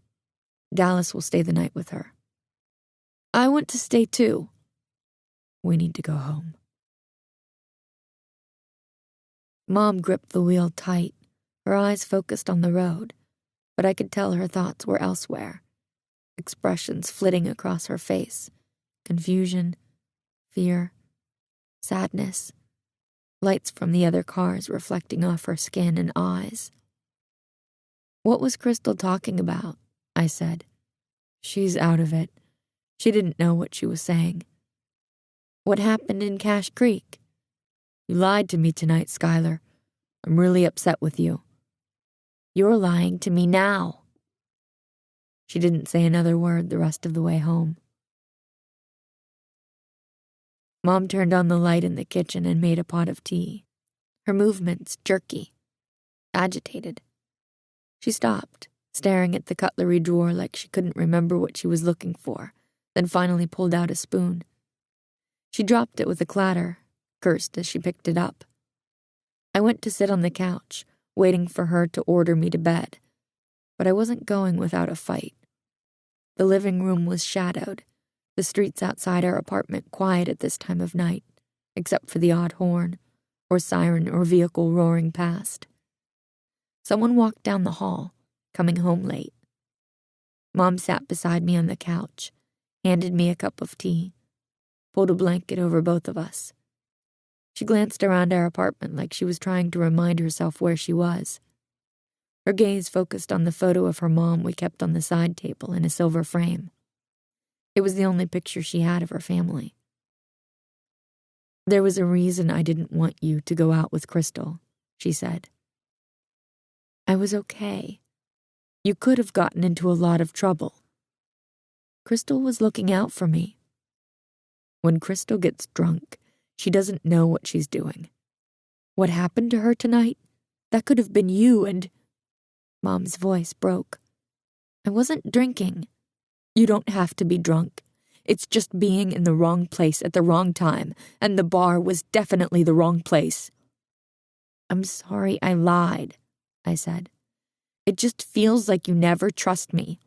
Dallas will stay the night with her." "I want to stay too." "We need to go home." Mom gripped the wheel tight, her eyes focused on the road, but I could tell her thoughts were elsewhere, expressions flitting across her face, confusion, fear, sadness, lights from the other cars reflecting off her skin and eyes. "What was Crystal talking about?" I said. "She's out of it. She didn't know what she was saying." "What happened in Cache Creek?" "You lied to me tonight, Skylar. I'm really upset with you." "You're lying to me now." She didn't say another word the rest of the way home. Mom turned on the light in the kitchen and made a pot of tea, her movements jerky, agitated. She stopped, staring at the cutlery drawer like she couldn't remember what she was looking for, then finally pulled out a spoon. She dropped it with a clatter, cursed as she picked it up. I went to sit on the couch, waiting for her to order me to bed, but I wasn't going without a fight. The living room was shadowed, the streets outside our apartment quiet at this time of night, except for the odd horn, or siren or vehicle roaring past. Someone walked down the hall, coming home late. Mom sat beside me on the couch, handed me a cup of tea, pulled a blanket over both of us. She glanced around our apartment like she was trying to remind herself where she was. Her gaze focused on the photo of her mom we kept on the side table in a silver frame. It was the only picture she had of her family. "There was a reason I didn't want you to go out with Crystal," she said. "I was okay. You could have gotten into a lot of trouble. Crystal was looking out for me. When Crystal gets drunk, she doesn't know what she's doing. What happened to her tonight? That could have been you and—" Mom's voice broke. "I wasn't drinking. You don't have to be drunk. It's just being in the wrong place at the wrong time, and the bar was definitely the wrong place." "I'm sorry I lied," I said. "It just feels like you never trust me."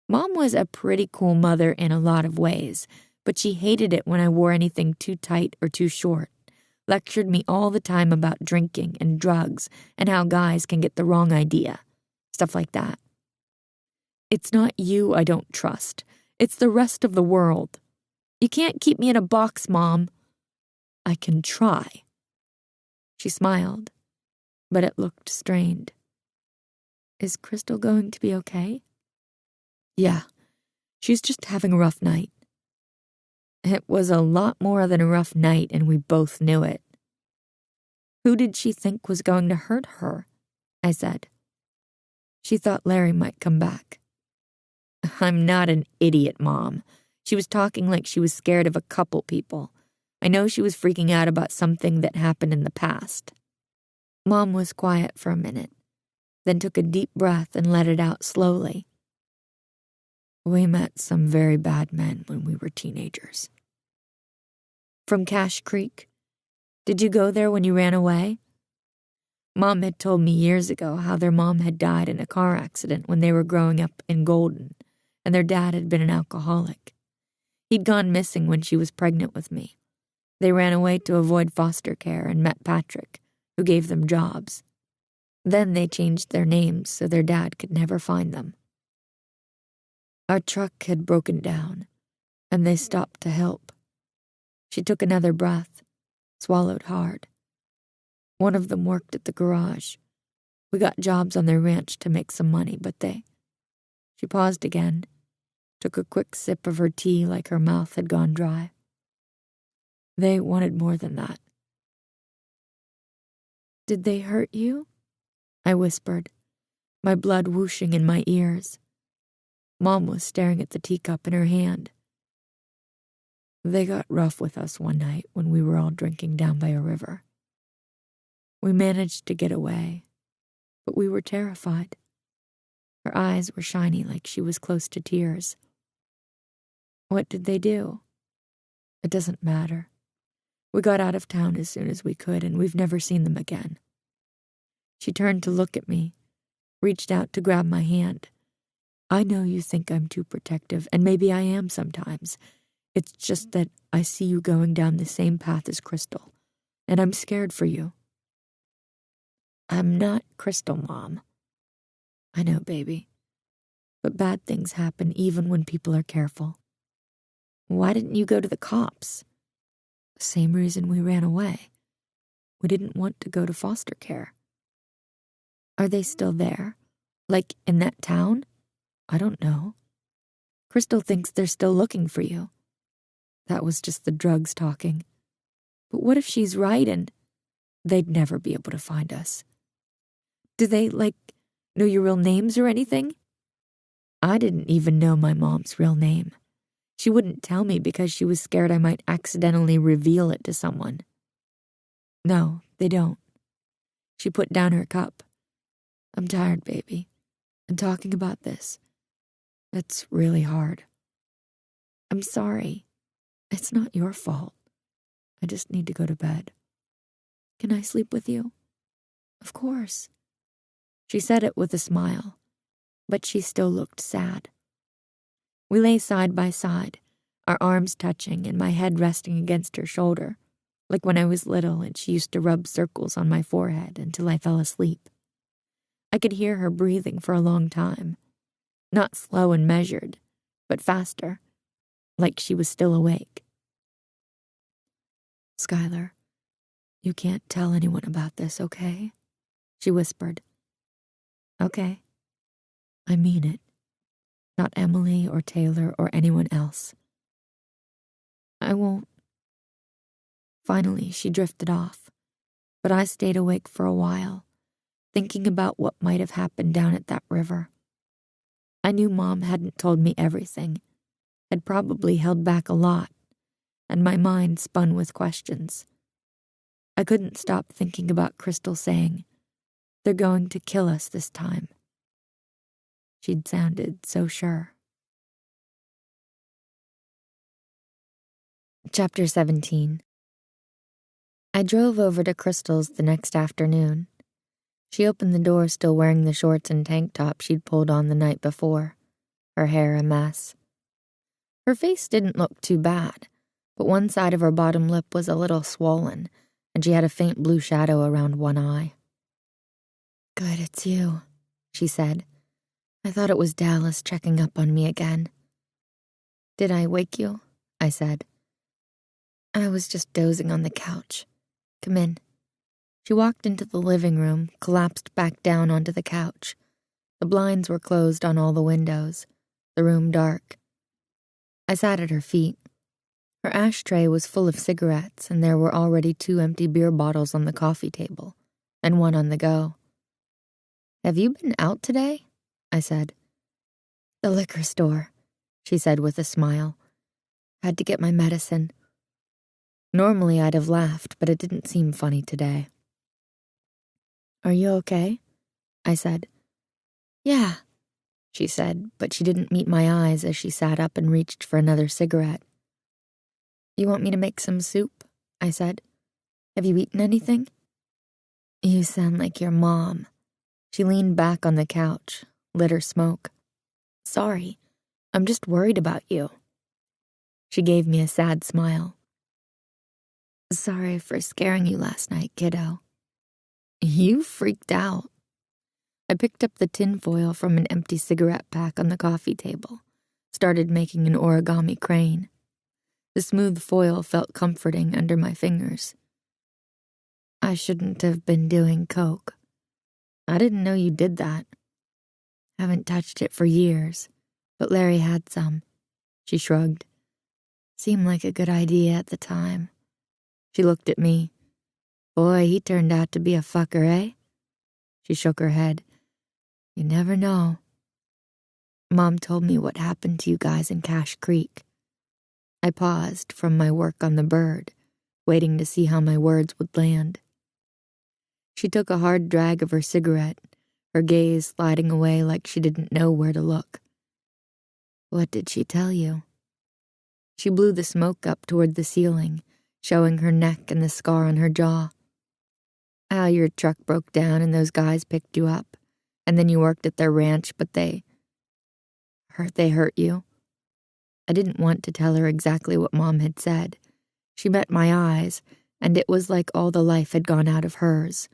Mom was a pretty cool mother in a lot of ways, but she hated it when I wore anything too tight or too short, lectured me all the time about drinking and drugs and how guys can get the wrong idea, stuff like that. "It's not you I don't trust. It's the rest of the world. You can't keep me in a box, Mom." "I can try." She smiled, but it looked strained. "Is Crystal going to be okay?" "Yeah, she's just having a rough night." It was a lot more than a rough night, and we both knew it. "Who did she think was going to hurt her?" I said. "She thought Larry might come back." "I'm not an idiot, Mom. She was talking like she was scared of a couple people. I know she was freaking out about something that happened in the past." Mom was quiet for a minute, then took a deep breath and let it out slowly. "We met some very bad men when we were teenagers." "From Cache Creek? Did you go there when you ran away?" Mom had told me years ago how their mom had died in a car accident when they were growing up in Golden, and their dad had been an alcoholic. He'd gone missing when she was pregnant with me. They ran away to avoid foster care and met Patrick, who gave them jobs. Then they changed their names so their dad could never find them. Our truck had broken down, and they stopped to help. She took another breath, swallowed hard. One of them worked at the garage. We got jobs on their ranch to make some money, but She paused again, took a quick sip of her tea like her mouth had gone dry. They wanted more than that. Did they hurt you? I whispered, my blood whooshing in my ears. Mom was staring at the teacup in her hand. They got rough with us one night when we were all drinking down by a river. We managed to get away, but we were terrified. Her eyes were shiny like she was close to tears. What did they do? It doesn't matter. We got out of town as soon as we could, and we've never seen them again. She turned to look at me, reached out to grab my hand. I know you think I'm too protective, and maybe I am sometimes. It's just that I see you going down the same path as Crystal, and I'm scared for you. I'm not Crystal, Mom. I know, baby. But bad things happen even when people are careful. Why didn't you go to the cops? The same reason we ran away. We didn't want to go to foster care. Are they still there? Like in that town? I don't know. Crystal thinks they're still looking for you. That was just the drugs talking. But what if she's right and they'd never be able to find us? Do they, know your real names or anything? I didn't even know my mom's real name. She wouldn't tell me because she was scared I might accidentally reveal it to someone. No, they don't. She put down her cup. I'm tired, baby. And talking about this, it's really hard. I'm sorry. It's not your fault. I just need to go to bed. Can I sleep with you? Of course. She said it with a smile, but she still looked sad. We lay side by side, our arms touching and my head resting against her shoulder, like when I was little and she used to rub circles on my forehead until I fell asleep. I could hear her breathing for a long time, not slow and measured, but faster, like she was still awake. Skylar, you can't tell anyone about this, okay? She whispered. Okay. I mean it. Not Emily or Taylor or anyone else. I won't. Finally, she drifted off, but I stayed awake for a while, thinking about what might have happened down at that river. I knew Mom hadn't told me everything, had probably held back a lot, and my mind spun with questions. I couldn't stop thinking about Crystal saying, "They're going to kill us this time." She'd sounded so sure. Chapter 17. I drove over to Crystal's the next afternoon. She opened the door still wearing the shorts and tank top she'd pulled on the night before, her hair a mess. Her face didn't look too bad, but one side of her bottom lip was a little swollen, and she had a faint blue shadow around one eye. "Good, it's you," she said. "I thought it was Dallas checking up on me again." "Did I wake you?" I said. "I was just dozing on the couch. Come in." She walked into the living room, collapsed back down onto the couch. The blinds were closed on all the windows, the room dark. I sat at her feet. Her ashtray was full of cigarettes, and there were already 2 empty beer bottles on the coffee table, and one on the go. "Have you been out today?" I said. "The liquor store," she said with a smile. "Had to get my medicine." Normally I'd have laughed, but it didn't seem funny today. "Are you okay?" I said. "Yeah," she said, but she didn't meet my eyes as she sat up and reached for another cigarette. "You want me to make some soup?" I said. "Have you eaten anything?" "You sound like your mom." She leaned back on the couch, lit her smoke. "Sorry, I'm just worried about you." She gave me a sad smile. "Sorry for scaring you last night, kiddo." "You freaked out." I picked up the tinfoil from an empty cigarette pack on the coffee table, started making an origami crane. The smooth foil felt comforting under my fingers. "I shouldn't have been doing coke. I didn't know you did that. Haven't touched it for years, but Larry had some." She shrugged. "Seemed like a good idea at the time." She looked at me. "Boy, he turned out to be a fucker, eh?" She shook her head. "You never know." Mom told me what happened to you guys in Cache Creek. I paused from my work on the bird, waiting to see how my words would land. She took a hard drag of her cigarette, her gaze sliding away like she didn't know where to look. "What did she tell you?" She blew the smoke up toward the ceiling, showing her neck and the scar on her jaw. "How your truck broke down and those guys picked you up, and then you worked at their ranch, but they hurt you." I didn't want to tell her exactly what Mom had said. She met my eyes, and it was like all the life had gone out of hers.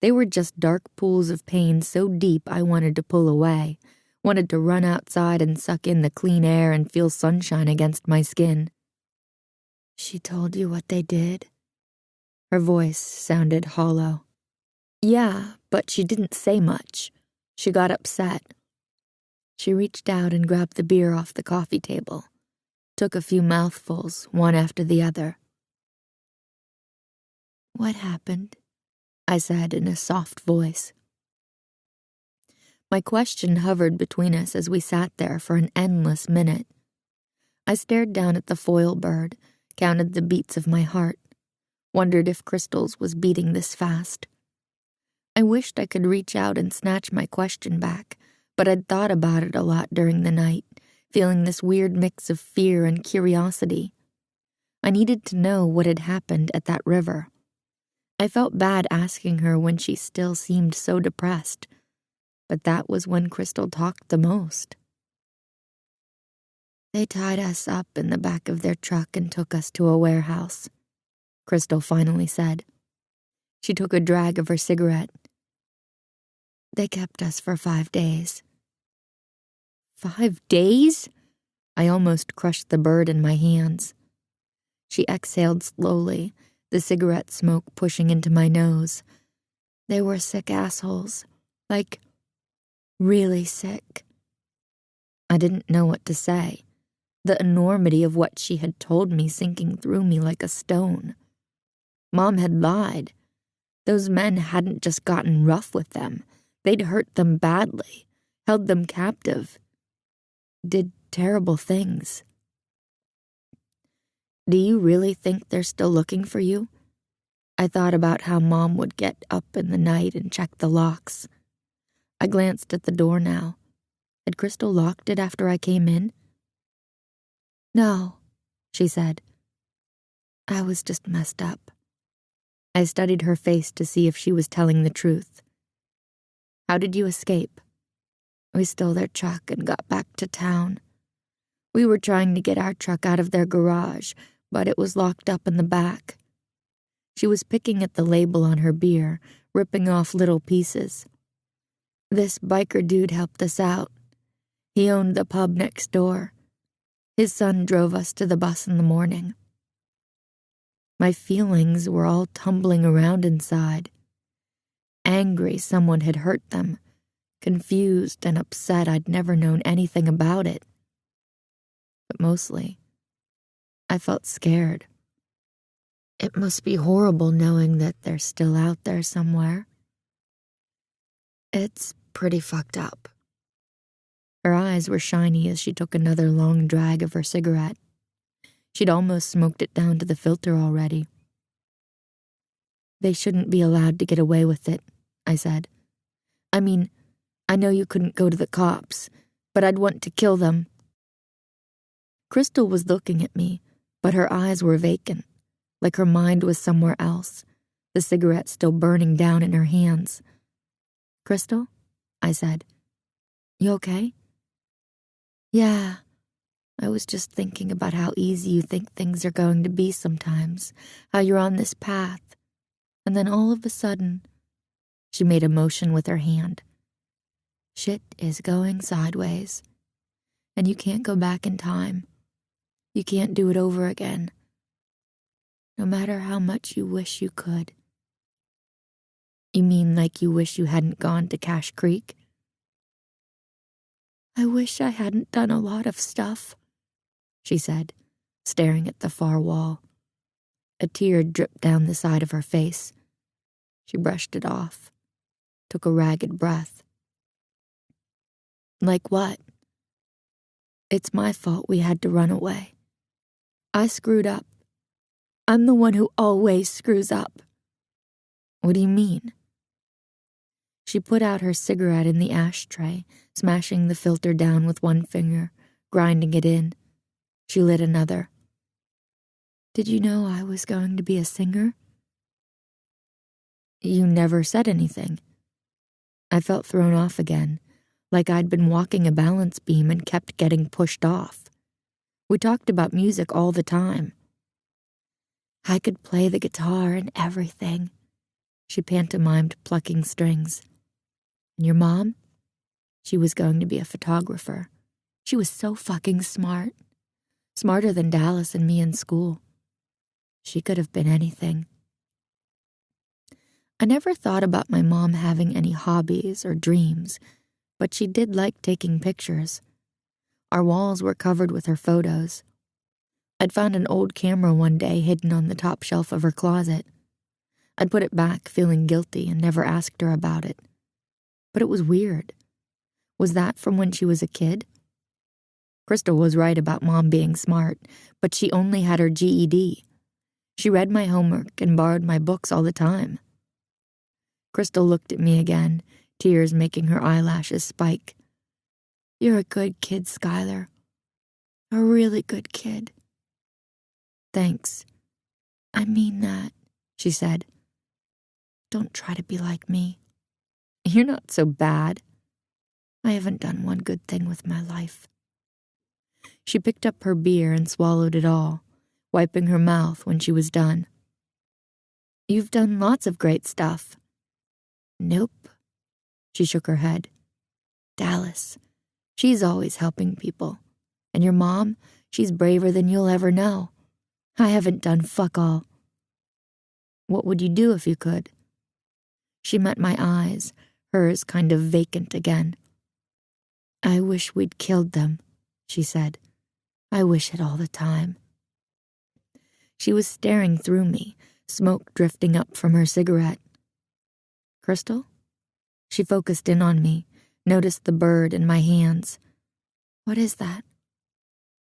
They were just dark pools of pain so deep I wanted to pull away, wanted to run outside and suck in the clean air and feel sunshine against my skin. "She told you what they did?" Her voice sounded hollow. "Yeah, but she didn't say much. She got upset." She reached out and grabbed the beer off the coffee table, took a few mouthfuls, one after the other. "What happened?" I said in a soft voice. My question hovered between us as we sat there for an endless minute. I stared down at the foil bird, counted the beats of my heart, wondered if Crystal's was beating this fast. I wished I could reach out and snatch my question back, but I'd thought about it a lot during the night, feeling this weird mix of fear and curiosity. I needed to know what had happened at that river. I felt bad asking her when she still seemed so depressed, but that was when Crystal talked the most. "They tied us up in the back of their truck and took us to a warehouse," Crystal finally said. She took a drag of her cigarette. "They kept us for 5 days. 5 days? I almost crushed the bird in my hands. She exhaled slowly, the cigarette smoke pushing into my nose. "They were sick assholes. Like, really sick." I didn't know what to say, the enormity of what she had told me sinking through me like a stone. Mom had lied. Those men hadn't just gotten rough with them. They'd hurt them badly, held them captive, did terrible things. "Do you really think they're still looking for you?" I thought about how Mom would get up in the night and check the locks. I glanced at the door now. Had Crystal locked it after I came in? "No," she said. "I was just messed up." I studied her face to see if she was telling the truth. "How did you escape?" "We stole their truck and got back to town. We were trying to get our truck out of their garage, but it was locked up in the back." She was picking at the label on her beer, ripping off little pieces. "This biker dude helped us out. He owned the pub next door. His son drove us to the bus in the morning." My feelings were all tumbling around inside. Angry someone had hurt them, confused and upset I'd never known anything about it. But mostly, I felt scared. It must be horrible knowing that they're still out there somewhere. It's pretty fucked up. Her eyes were shiny as she took another long drag of her cigarette. She'd almost smoked it down to the filter already. "They shouldn't be allowed to get away with it," I said. "I mean, I know you couldn't go to the cops, but I'd want to kill them." Crystal was looking at me, but her eyes were vacant, like her mind was somewhere else, the cigarette still burning down in her hands. "Crystal?" I said. "You okay?" Yeah, I was just thinking about how easy you think things are going to be sometimes, how you're on this path, and then all of a sudden, she made a motion with her hand. Shit is going sideways, and you can't go back in time. You can't do it over again, no matter how much you wish you could. You mean like you wish you hadn't gone to Cache Creek? I wish I hadn't done a lot of stuff, she said, staring at the far wall. A tear dripped down the side of her face. She brushed it off, took a ragged breath. Like what? It's my fault we had to run away. I screwed up. I'm the one who always screws up. What do you mean? She put out her cigarette in the ashtray, smashing the filter down with one finger, grinding it in. She lit another. Did you know I was going to be a singer? You never said anything. I felt thrown off again, like I'd been walking a balance beam and kept getting pushed off. We talked about music all the time. I could play the guitar and everything. She pantomimed, plucking strings. And your mom? She was going to be a photographer. She was so fucking smart. Smarter than Dallas and me in school. She could have been anything. I never thought about my mom having any hobbies or dreams, but she did like taking pictures. Our walls were covered with her photos. I'd found an old camera one day hidden on the top shelf of her closet. I'd put it back, feeling guilty, and never asked her about it. But it was weird. Was that from when she was a kid? Crystal was right about Mom being smart, but she only had her GED. She read my homework and borrowed my books all the time. Crystal looked at me again, tears making her eyelashes spike. You're a good kid, Skylar. A really good kid. Thanks. I mean that, she said. Don't try to be like me. You're not so bad. I haven't done one good thing with my life. She picked up her beer and swallowed it all, wiping her mouth when she was done. You've done lots of great stuff. Nope. She shook her head. Dallas. She's always helping people. And your mom, she's braver than you'll ever know. I haven't done fuck all. What would you do if you could? She met my eyes, hers kind of vacant again. I wish we'd killed them, she said. I wish it all the time. She was staring through me, smoke drifting up from her cigarette. Crystal? She focused in on me, noticed the bird in my hands. What is that?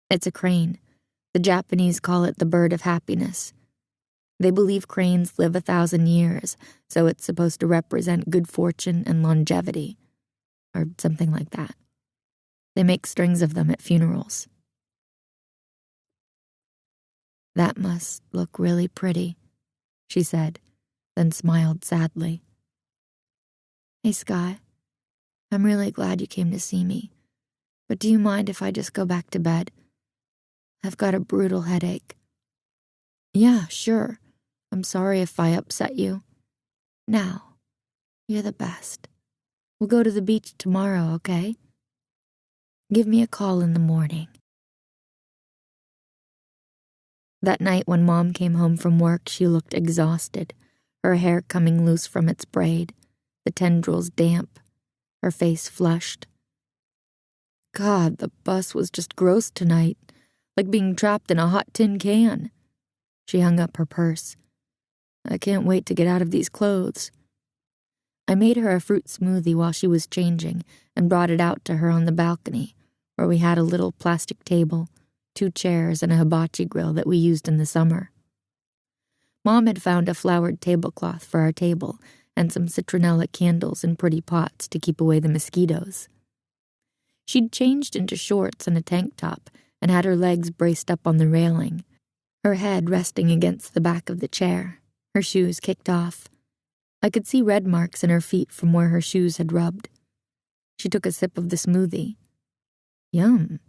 It's a crane. The Japanese call it the bird of happiness. They believe cranes live 1,000 years, so it's supposed to represent good fortune and longevity, or something like that. They make strings of them at funerals. That must look really pretty, she said, then smiled sadly. Hey, Sky, I'm really glad you came to see me, but do you mind if I just go back to bed? I've got a brutal headache. Yeah, sure. I'm sorry if I upset you. Now, you're the best. We'll go to the beach tomorrow, okay? Give me a call in the morning. That night when Mom came home from work, she looked exhausted, her hair coming loose from its braid, the tendrils damp, her face flushed. God, the bus was just gross tonight, like being trapped in a hot tin can. She hung up her purse. I can't wait to get out of these clothes. I made her a fruit smoothie while she was changing and brought it out to her on the balcony, where we had a little plastic table, 2 chairs, and a hibachi grill that we used in the summer. Mom had found a flowered tablecloth for our table and some citronella candles in pretty pots to keep away the mosquitoes. She'd changed into shorts and a tank top and had her legs braced up on the railing, her head resting against the back of the chair, her shoes kicked off. I could see red marks in her feet from where her shoes had rubbed. She took a sip of the smoothie. Yum,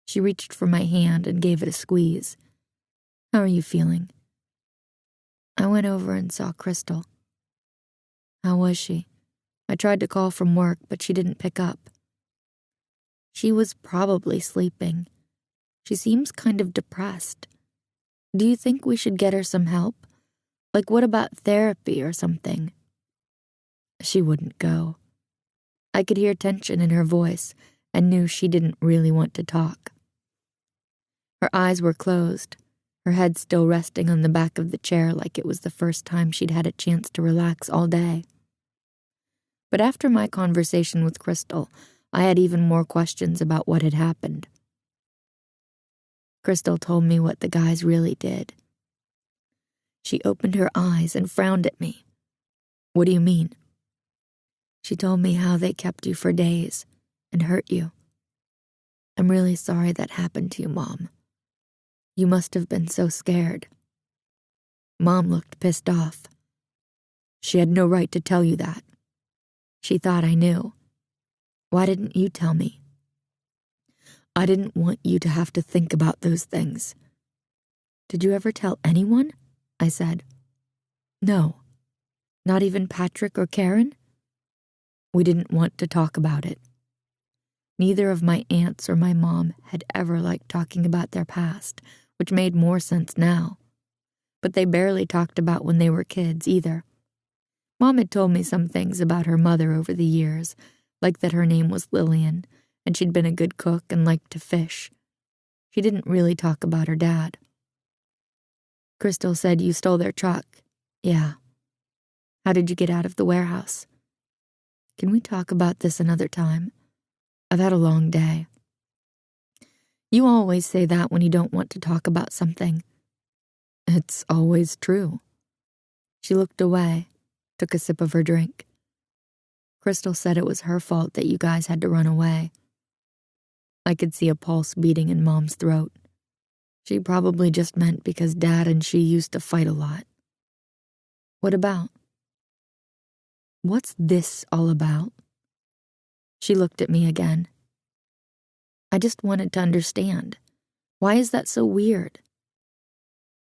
She reached for my hand and gave it a squeeze. How are you feeling? I went over and saw Crystal. How was she? I tried to call from work, but she didn't pick up. She was probably sleeping. She seems kind of depressed. Do you think we should get her some help? Like, what about therapy or something? She wouldn't go. I could hear tension in her voice and knew she didn't really want to talk. Her eyes were closed, her head still resting on the back of the chair like it was the first time she'd had a chance to relax all day. But after my conversation with Crystal, I had even more questions about what had happened. Crystal told me what the guys really did. She opened her eyes and frowned at me. What do you mean? She told me how they kept you for days and hurt you. I'm really sorry that happened to you, Mom. You must have been so scared. Mom looked pissed off. She had no right to tell you that. She thought I knew. Why didn't you tell me? I didn't want you to have to think about those things. Did you ever tell anyone? I said. No. Not even Patrick or Karen? We didn't want to talk about it. Neither of my aunts or my mom had ever liked talking about their past, which made more sense now. But they barely talked about when they were kids either. Mom had told me some things about her mother over the years, like that her name was Lillian, and she'd been a good cook and liked to fish. She didn't really talk about her dad. Crystal said you stole their truck. Yeah. How did you get out of the warehouse? Can we talk about this another time? I've had a long day. You always say that when you don't want to talk about something. It's always true. She looked away, took a sip of her drink. Crystal said it was her fault that you guys had to run away. I could see a pulse beating in Mom's throat. She probably just meant because Dad and she used to fight a lot. What about? What's this all about? She looked at me again. I just wanted to understand. Why is that so weird?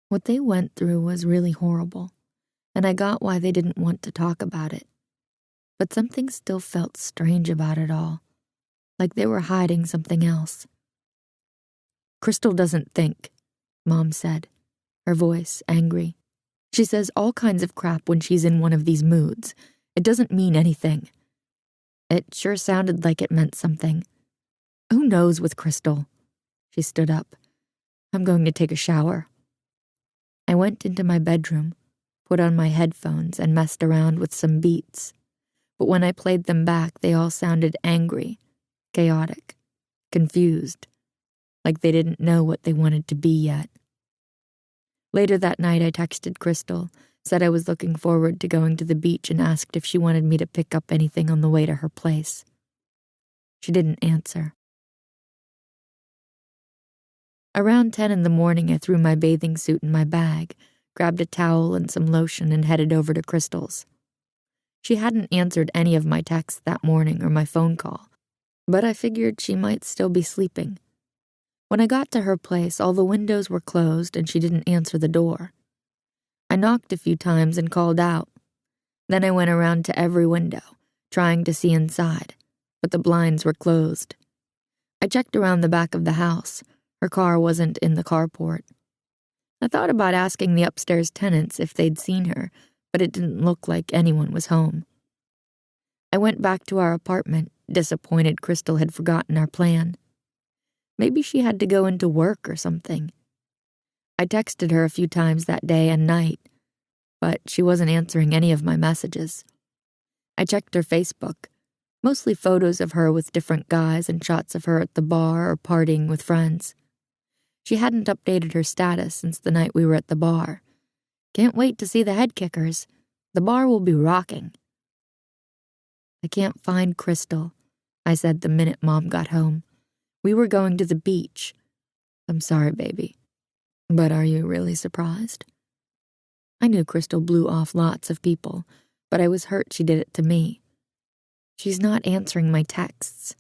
What they went through was really horrible, and I got why they didn't want to talk about it. But something still felt strange about it all, like they were hiding something else. Crystal doesn't think, Mom said, her voice angry. She says all kinds of crap when she's in one of these moods. It doesn't mean anything. It sure sounded like it meant something. Who knows with Crystal? She stood up. I'm going to take a shower. I went into my bedroom, put on my headphones, and messed around with some beats. But when I played them back, they all sounded angry, chaotic, confused, like they didn't know what they wanted to be yet. Later that night, I texted Crystal, said I was looking forward to going to the beach, and asked if she wanted me to pick up anything on the way to her place. She didn't answer. Around 10 in the morning, I threw my bathing suit in my bag, grabbed a towel and some lotion, and headed over to Crystal's. She hadn't answered any of my texts that morning or my phone call, but I figured she might still be sleeping. When I got to her place, all the windows were closed and she didn't answer the door. I knocked a few times and called out. Then I went around to every window, trying to see inside, but the blinds were closed. I checked around the back of the house. Her car wasn't in the carport. I thought about asking the upstairs tenants if they'd seen her, but it didn't look like anyone was home. I went back to our apartment, disappointed Crystal had forgotten our plan. Maybe she had to go into work or something. I texted her a few times that day and night, but she wasn't answering any of my messages. I checked her Facebook, mostly photos of her with different guys and shots of her at the bar or partying with friends. She hadn't updated her status since the night we were at the bar. Can't wait to see the head kickers. The bar will be rocking. I can't find Crystal, I said the minute Mom got home. We were going to the beach. I'm sorry, baby. But are you really surprised? I knew Crystal blew off lots of people, but I was hurt she did it to me. She's not answering my texts.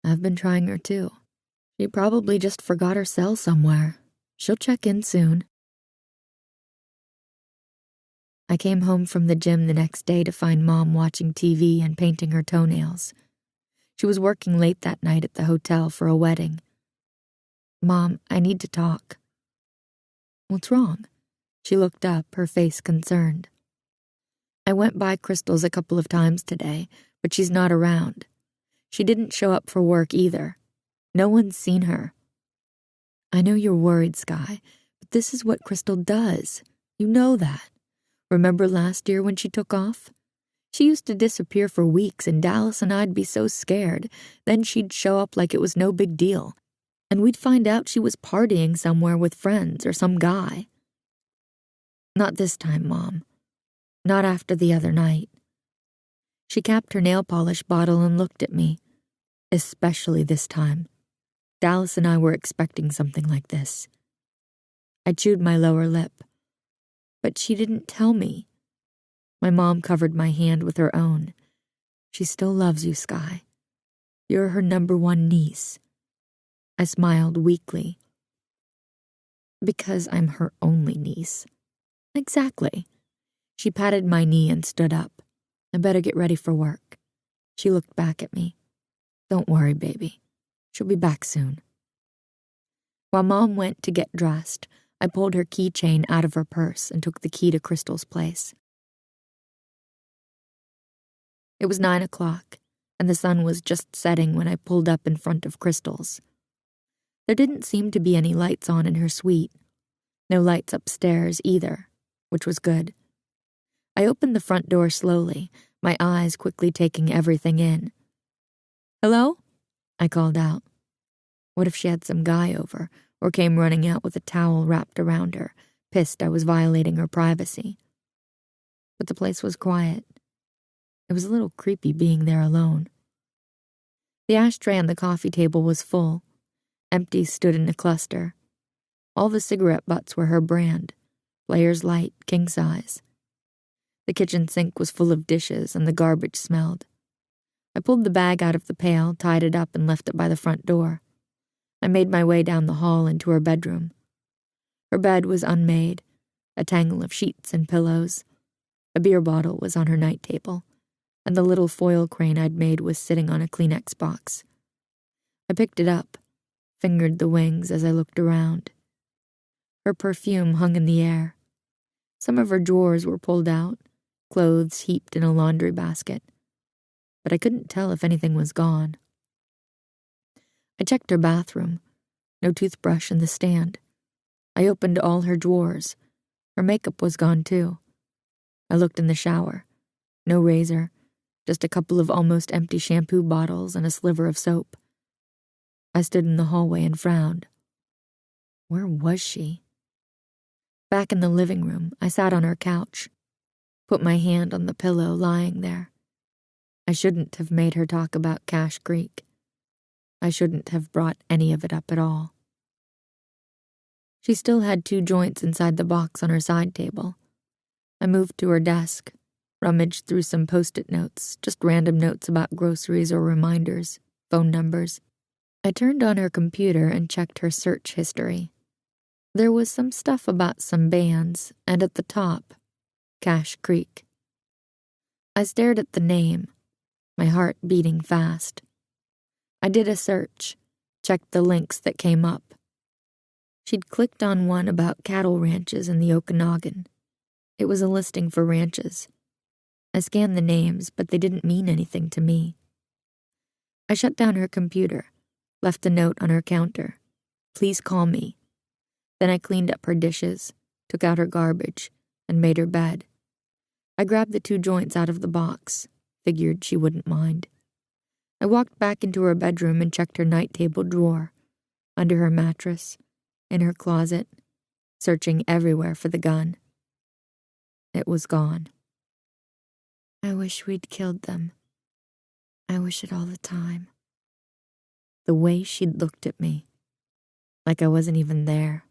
I've been trying her too. She probably just forgot her cell somewhere. She'll check in soon. I came home from the gym the next day to find Mom watching TV and painting her toenails. She was working late that night at the hotel for a wedding. "Mom, I need to talk." "What's wrong?" She looked up, her face concerned. "I went by Crystal's a couple of times today, but she's not around. She didn't show up for work either. No one's seen her." "I know you're worried, Sky, but this is what Crystal does. You know that. Remember last year when she took off? She used to disappear for weeks and Dallas and I'd be so scared. Then she'd show up like it was no big deal. And we'd find out she was partying somewhere with friends or some guy." "Not this time, Mom. Not after the other night." She capped her nail polish bottle and looked at me. "Especially this time. Dallas and I were expecting something like this." I chewed my lower lip. "But she didn't tell me." My mom covered my hand with her own. "She still loves you, Sky. You're her #1 niece." I smiled weakly. "Because I'm her only niece." "Exactly." She patted my knee and stood up. "I better get ready for work." She looked back at me. "Don't worry, baby. She'll be back soon." While Mom went to get dressed, I pulled her keychain out of her purse and took the key to Crystal's place. It was 9 o'clock, and the sun was just setting when I pulled up in front of Crystal's. There didn't seem to be any lights on in her suite. No lights upstairs either, which was good. I opened the front door slowly, my eyes quickly taking everything in. "Hello?" I called out. What if she had some guy over, or came running out with a towel wrapped around her, pissed I was violating her privacy? But the place was quiet. It was a little creepy being there alone. The ashtray on the coffee table was full. Empties stood in a cluster. All the cigarette butts were her brand, Players Light, king size. The kitchen sink was full of dishes and the garbage smelled. I pulled the bag out of the pail, tied it up, and left it by the front door. I made my way down the hall into her bedroom. Her bed was unmade, a tangle of sheets and pillows. A beer bottle was on her night table, and the little foil crane I'd made was sitting on a Kleenex box. I picked it up, fingered the wings as I looked around. Her perfume hung in the air. Some of her drawers were pulled out, clothes heaped in a laundry basket, but I couldn't tell if anything was gone. I checked her bathroom. No toothbrush in the stand. I opened all her drawers. Her makeup was gone too. I looked in the shower. No razor, just a couple of almost empty shampoo bottles and a sliver of soap. I stood in the hallway and frowned. Where was she? Back in the living room, I sat on her couch, put my hand on the pillow lying there. I shouldn't have made her talk about Cache Creek. I shouldn't have brought any of it up at all. She still had 2 joints inside the box on her side table. I moved to her desk, rummaged through some post-it notes, just random notes about groceries or reminders, phone numbers. I turned on her computer and checked her search history. There was some stuff about some bands, and at the top, Cache Creek. I stared at the name, my heart beating fast. I did a search, checked the links that came up. She'd clicked on one about cattle ranches in the Okanagan. It was a listing for ranches. I scanned the names, but they didn't mean anything to me. I shut down her computer, left a note on her counter. Please call me. Then I cleaned up her dishes, took out her garbage, and made her bed. I grabbed the 2 joints out of the box, figured she wouldn't mind. I walked back into her bedroom and checked her night table drawer, under her mattress, in her closet, searching everywhere for the gun. It was gone. I wish we'd killed them. I wish it all the time. The way she'd looked at me, like I wasn't even there.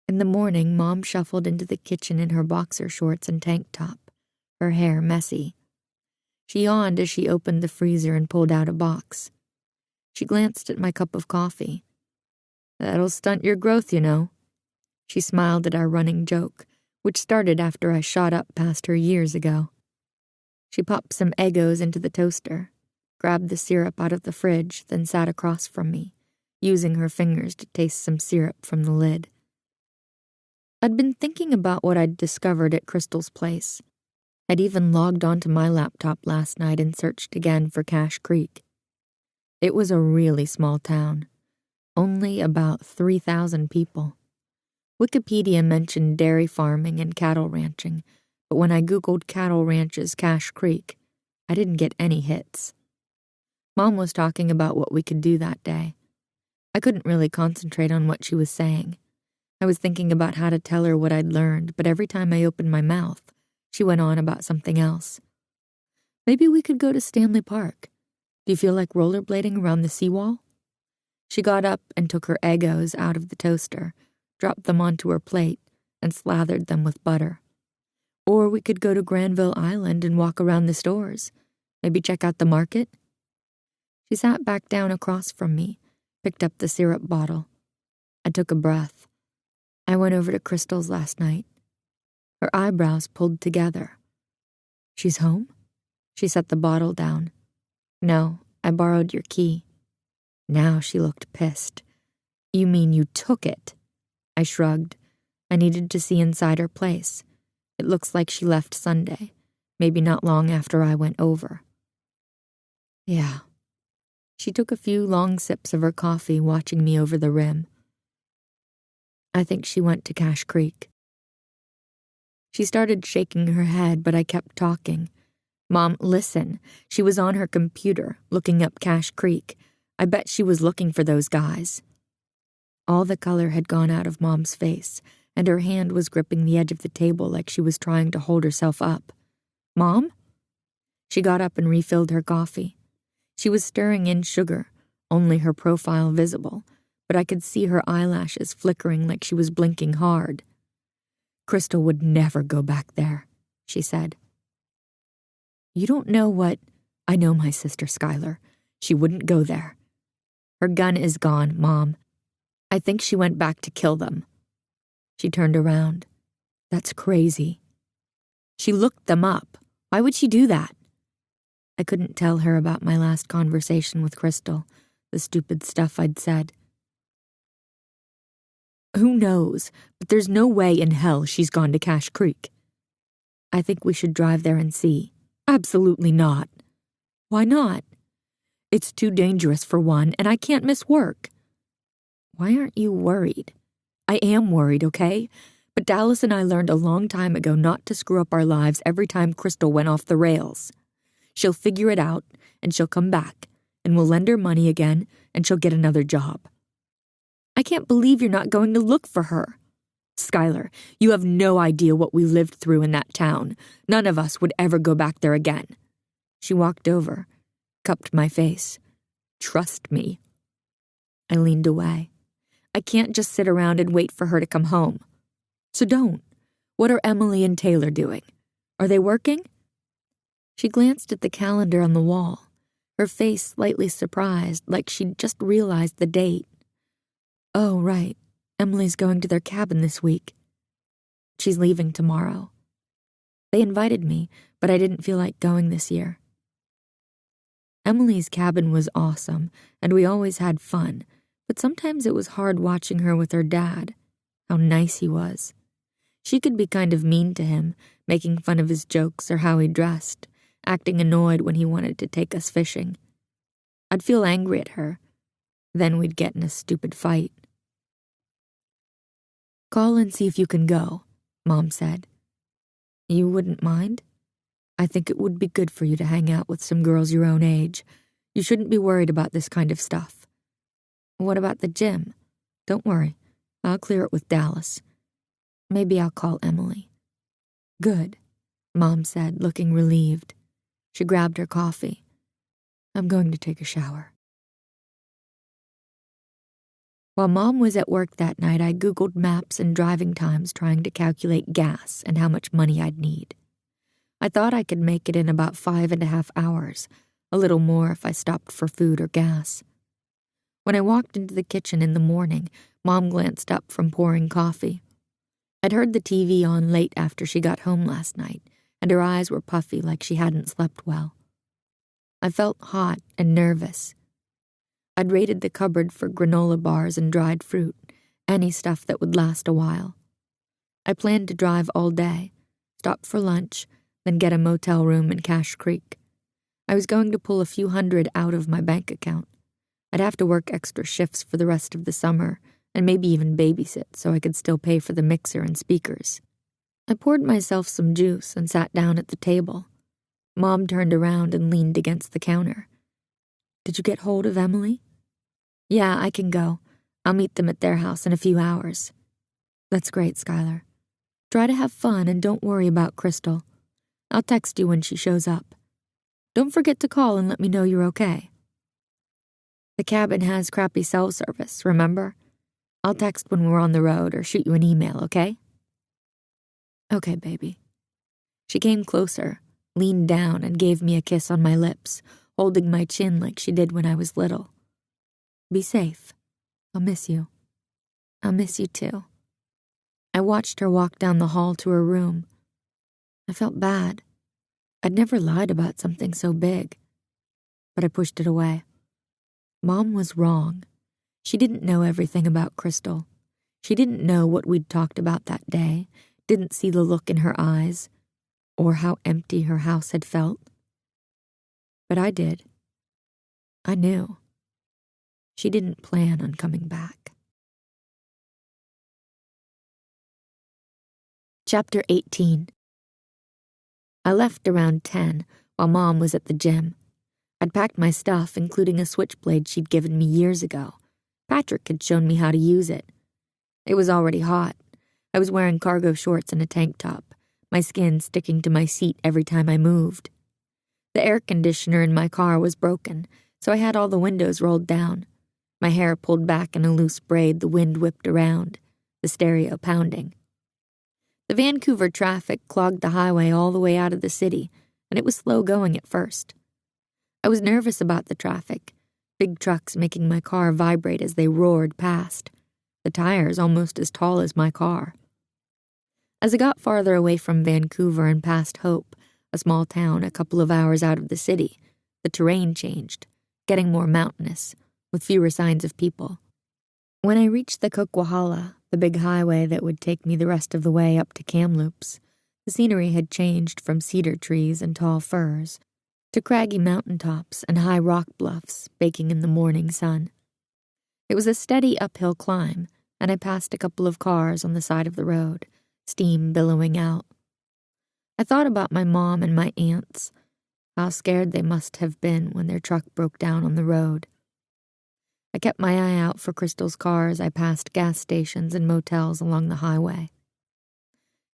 In the morning, Mom shuffled into the kitchen in her boxer shorts and tank top, her hair messy. She yawned as she opened the freezer and pulled out a box. She glanced at my cup of coffee. That'll stunt your growth, you know. She smiled at our running joke, which started after I shot up past her years ago. She popped some Eggos into the toaster, grabbed the syrup out of the fridge, then sat across from me, using her fingers to taste some syrup from the lid. I'd been thinking about what I'd discovered at Crystal's place. I'd even logged onto my laptop last night and searched again for Cache Creek. It was a really small town, only about 3,000 people. Wikipedia mentioned dairy farming and cattle ranching, but when I Googled cattle ranches Cache Creek, I didn't get any hits. Mom was talking about what we could do that day. I couldn't really concentrate on what she was saying. I was thinking about how to tell her what I'd learned, but every time I opened my mouth, she went on about something else. Maybe we could go to Stanley Park. Do you feel like rollerblading around the seawall? She got up and took her Eggos out of the toaster, dropped them onto her plate, and slathered them with butter. Or we could go to Granville Island and walk around the stores. Maybe check out the market. She sat back down across from me, picked up the syrup bottle. I took a breath. I went over to Crystal's last night. Her eyebrows pulled together. She's home? She set the bottle down. No, I borrowed your key. Now she looked pissed. You mean you took it? I shrugged. I needed to see inside her place. It looks like she left Sunday, maybe not long after I went over. Yeah. She took a few long sips of her coffee, watching me over the rim. I think she went to Cache Creek. She started shaking her head, but I kept talking. Mom, listen. She was on her computer, looking up Cache Creek. I bet she was looking for those guys. All the color had gone out of Mom's face, and her hand was gripping the edge of the table like she was trying to hold herself up. Mom? She got up and refilled her coffee. She was stirring in sugar, only her profile visible, but I could see her eyelashes flickering like she was blinking hard. Crystal would never go back there, she said. You don't know what... I know my sister, Skylar. She wouldn't go there. Her gun is gone, Mom. I think she went back to kill them. She turned around. That's crazy. She looked them up. Why would she do that? I couldn't tell her about my last conversation with Crystal, the stupid stuff I'd said. Who knows, but there's no way in hell she's gone to Cache Creek. I think we should drive there and see. Absolutely not. Why not? It's too dangerous for one, and I can't miss work. Why aren't you worried? I am worried, okay? But Dallas and I learned a long time ago not to screw up our lives every time Crystal went off the rails. She'll figure it out, and she'll come back, and we'll lend her money again, and she'll get another job. I can't believe you're not going to look for her. Skylar, you have no idea what we lived through in that town. None of us would ever go back there again. She walked over, cupped my face. Trust me. I leaned away. I can't just sit around and wait for her to come home. So don't. What are Emily and Taylor doing? Are they working? She glanced at the calendar on the wall, her face slightly surprised, like she'd just realized the date. Oh, right. Emily's going to their cabin this week. She's leaving tomorrow. They invited me, but I didn't feel like going this year. Emily's cabin was awesome, and we always had fun, but sometimes it was hard watching her with her dad. How nice he was. She could be kind of mean to him, making fun of his jokes or how he dressed, acting annoyed when he wanted to take us fishing. I'd feel angry at her. Then we'd get in a stupid fight. Call and see if you can go, Mom said. You wouldn't mind? I think it would be good for you to hang out with some girls your own age. You shouldn't be worried about this kind of stuff. What about the gym? Don't worry. I'll clear it with Dallas. Maybe I'll call Emily. Good, Mom said, looking relieved. She grabbed her coffee. I'm going to take a shower. While Mom was at work that night, I Googled maps and driving times trying to calculate gas and how much money I'd need. I thought I could make it in about 5.5 hours, a little more if I stopped for food or gas. When I walked into the kitchen in the morning, Mom glanced up from pouring coffee. I'd heard the TV on late after she got home last night, and her eyes were puffy like she hadn't slept well. I felt hot and nervous. I'd raided the cupboard for granola bars and dried fruit, any stuff that would last a while. I planned to drive all day, stop for lunch, then get a motel room in Cache Creek. I was going to pull a few hundred out of my bank account. I'd have to work extra shifts for the rest of the summer, and maybe even babysit so I could still pay for the mixer and speakers. I poured myself some juice and sat down at the table. Mom turned around and leaned against the counter. "Did you get hold of Emily?" "Yeah, I can go. I'll meet them at their house in a few hours." "That's great, Skylar. Try to have fun and don't worry about Crystal. I'll text you when she shows up. Don't forget to call and let me know you're okay." "The cabin has crappy cell service, remember? I'll text when we're on the road or shoot you an email, okay?" "Okay, baby." She came closer, leaned down, and gave me a kiss on my lips, holding my chin like she did when I was little. "Be safe. I'll miss you." "I'll miss you too." I watched her walk down the hall to her room. I felt bad. I'd never lied about something so big. But I pushed it away. Mom was wrong. She didn't know everything about Crystal. She didn't know what we'd talked about that day, didn't see the look in her eyes, or how empty her house had felt. But I did. I knew. She didn't plan on coming back. Chapter 18. I left around 10 while Mom was at the gym. I'd packed my stuff, including a switchblade she'd given me years ago. Patrick had shown me how to use it. It was already hot. I was wearing cargo shorts and a tank top, my skin sticking to my seat every time I moved. The air conditioner in my car was broken, so I had all the windows rolled down. My hair pulled back in a loose braid the wind whipped around, the stereo pounding. The Vancouver traffic clogged the highway all the way out of the city, and it was slow going at first. I was nervous about the traffic, big trucks making my car vibrate as they roared past, the tires almost as tall as my car. As I got farther away from Vancouver and past Hope, a small town a couple of hours out of the city, the terrain changed, getting more mountainous, with fewer signs of people. When I reached the Coquihalla, the big highway that would take me the rest of the way up to Kamloops, the scenery had changed from cedar trees and tall firs to craggy mountaintops and high rock bluffs baking in the morning sun. It was a steady uphill climb, and I passed a couple of cars on the side of the road, steam billowing out. I thought about my mom and my aunts, how scared they must have been when their truck broke down on the road. I kept my eye out for Crystal's car as I passed gas stations and motels along the highway.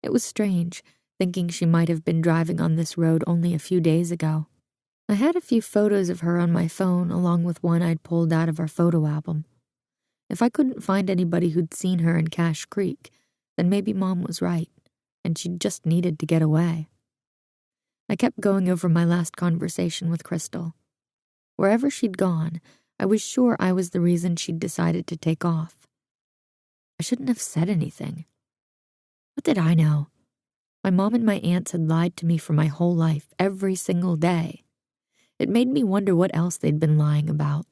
It was strange, thinking she might have been driving on this road only a few days ago. I had a few photos of her on my phone, along with one I'd pulled out of our photo album. If I couldn't find anybody who'd seen her in Cache Creek, then maybe Mom was right, and she just needed to get away. I kept going over my last conversation with Crystal. Wherever she'd gone, I was sure I was the reason she'd decided to take off. I shouldn't have said anything. What did I know? My mom and my aunts had lied to me for my whole life, every single day. It made me wonder what else they'd been lying about.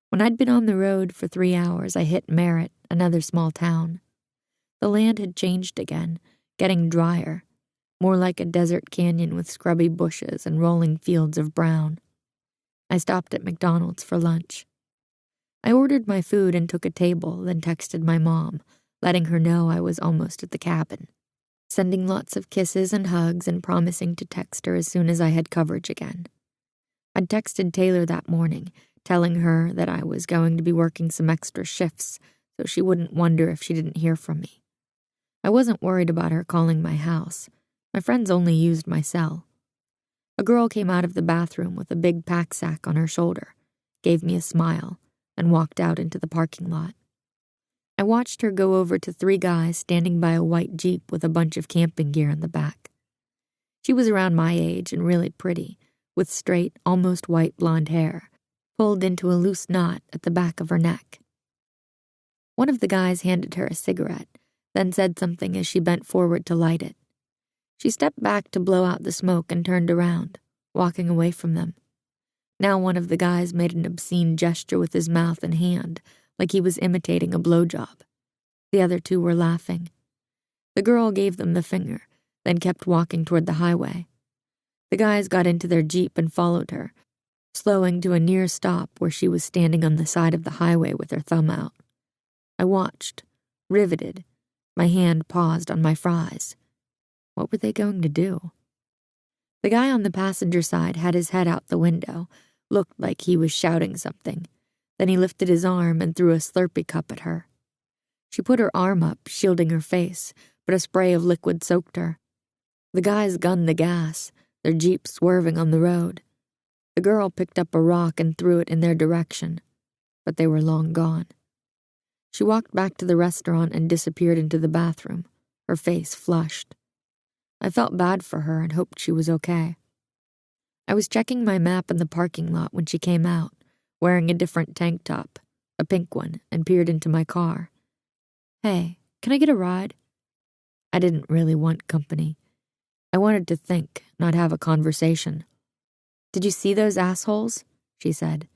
When I'd been on the road for 3 hours, I hit Merritt, another small town. The land had changed again, getting drier, more like a desert canyon with scrubby bushes and rolling fields of brown. I stopped at McDonald's for lunch. I ordered my food and took a table, then texted my mom, letting her know I was almost at the cabin, sending lots of kisses and hugs and promising to text her as soon as I had coverage again. I'd texted Taylor that morning, telling her that I was going to be working some extra shifts so she wouldn't wonder if she didn't hear from me. I wasn't worried about her calling my house. My friends only used my cell. A girl came out of the bathroom with a big pack sack on her shoulder, gave me a smile, and walked out into the parking lot. I watched her go over to 3 guys standing by a white Jeep with a bunch of camping gear in the back. She was around my age and really pretty, with straight, almost white blonde hair, pulled into a loose knot at the back of her neck. One of the guys handed her a cigarette, then said something as she bent forward to light it. She stepped back to blow out the smoke and turned around, walking away from them. Now one of the guys made an obscene gesture with his mouth and hand, like he was imitating a blowjob. The other two were laughing. The girl gave them the finger, then kept walking toward the highway. The guys got into their Jeep and followed her, slowing to a near stop where she was standing on the side of the highway with her thumb out. I watched, riveted, my hand paused on my fries. What were they going to do? The guy on the passenger side had his head out the window, looked like he was shouting something. Then he lifted his arm and threw a Slurpee cup at her. She put her arm up, shielding her face, but a spray of liquid soaked her. The guys gunned the gas, their Jeep swerving on the road. The girl picked up a rock and threw it in their direction, but they were long gone. She walked back to the restaurant and disappeared into the bathroom, her face flushed. I felt bad for her and hoped she was okay. I was checking my map in the parking lot when she came out, wearing a different tank top, a pink one, and peered into my car. Hey, can I get a ride? I didn't really want company. I wanted to think, not have a conversation. Did you see those assholes? She said.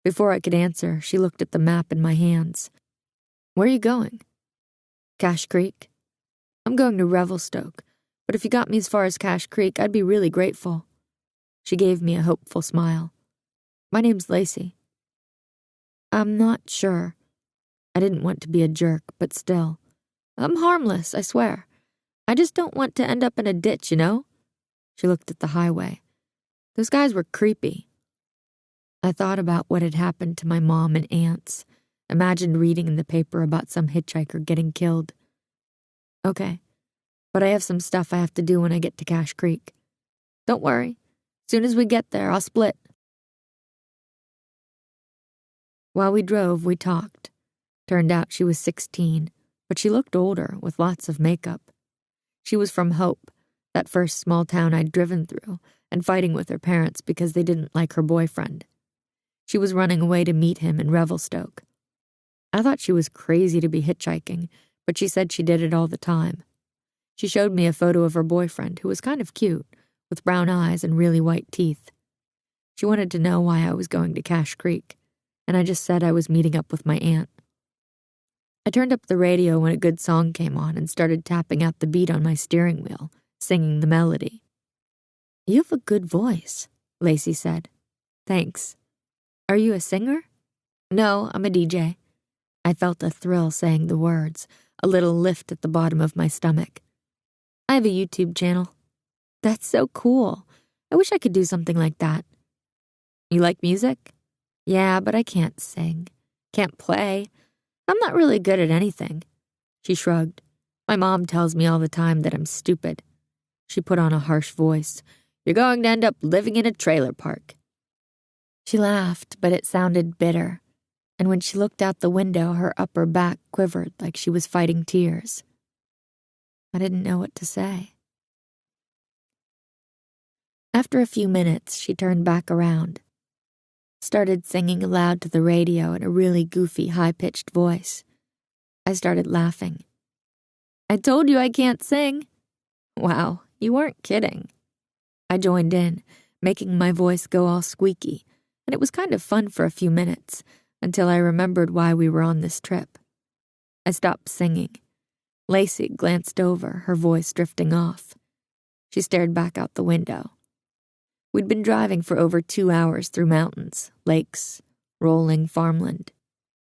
Before I could answer, she looked at the map in my hands. Where are you going? Cache Creek. I'm going to Revelstoke, but if you got me as far as Cache Creek, I'd be really grateful. She gave me a hopeful smile. My name's Lacey. I'm not sure. I didn't want to be a jerk, but still. I'm harmless, I swear. I just don't want to end up in a ditch, you know? She looked at the highway. Those guys were creepy. I thought about what had happened to my mom and aunts, imagined reading in the paper about some hitchhiker getting killed. Okay, but I have some stuff I have to do when I get to Cache Creek. Don't worry. As soon as we get there, I'll split. While we drove, we talked. Turned out she was 16, but she looked older, with lots of makeup. She was from Hope, that first small town I'd driven through, and fighting with her parents because they didn't like her boyfriend. She was running away to meet him in Revelstoke. I thought she was crazy to be hitchhiking, but she said she did it all the time. She showed me a photo of her boyfriend, who was kind of cute, with brown eyes and really white teeth. She wanted to know why I was going to Cache Creek, and I just said I was meeting up with my aunt. I turned up the radio when a good song came on and started tapping out the beat on my steering wheel, singing the melody. You have a good voice, Lacey said. Thanks. Are you a singer? No, I'm a DJ. I felt a thrill saying the words, a little lift at the bottom of my stomach. I have a YouTube channel. That's so cool. I wish I could do something like that. You like music? Yeah, but I can't sing. Can't play. I'm not really good at anything. She shrugged. My mom tells me all the time that I'm stupid. She put on a harsh voice. You're going to end up living in a trailer park. She laughed, but it sounded bitter. And when she looked out the window, her upper back quivered like she was fighting tears. I didn't know what to say. After a few minutes, she turned back around. Started singing aloud to the radio in a really goofy, high-pitched voice. I started laughing. I told you I can't sing. Wow, you weren't kidding. I joined in, making my voice go all squeaky, and it was kind of fun for a few minutes, until I remembered why we were on this trip. I stopped singing. Lacey glanced over, her voice drifting off. She stared back out the window. We'd been driving for over 2 hours through mountains, lakes, rolling farmland,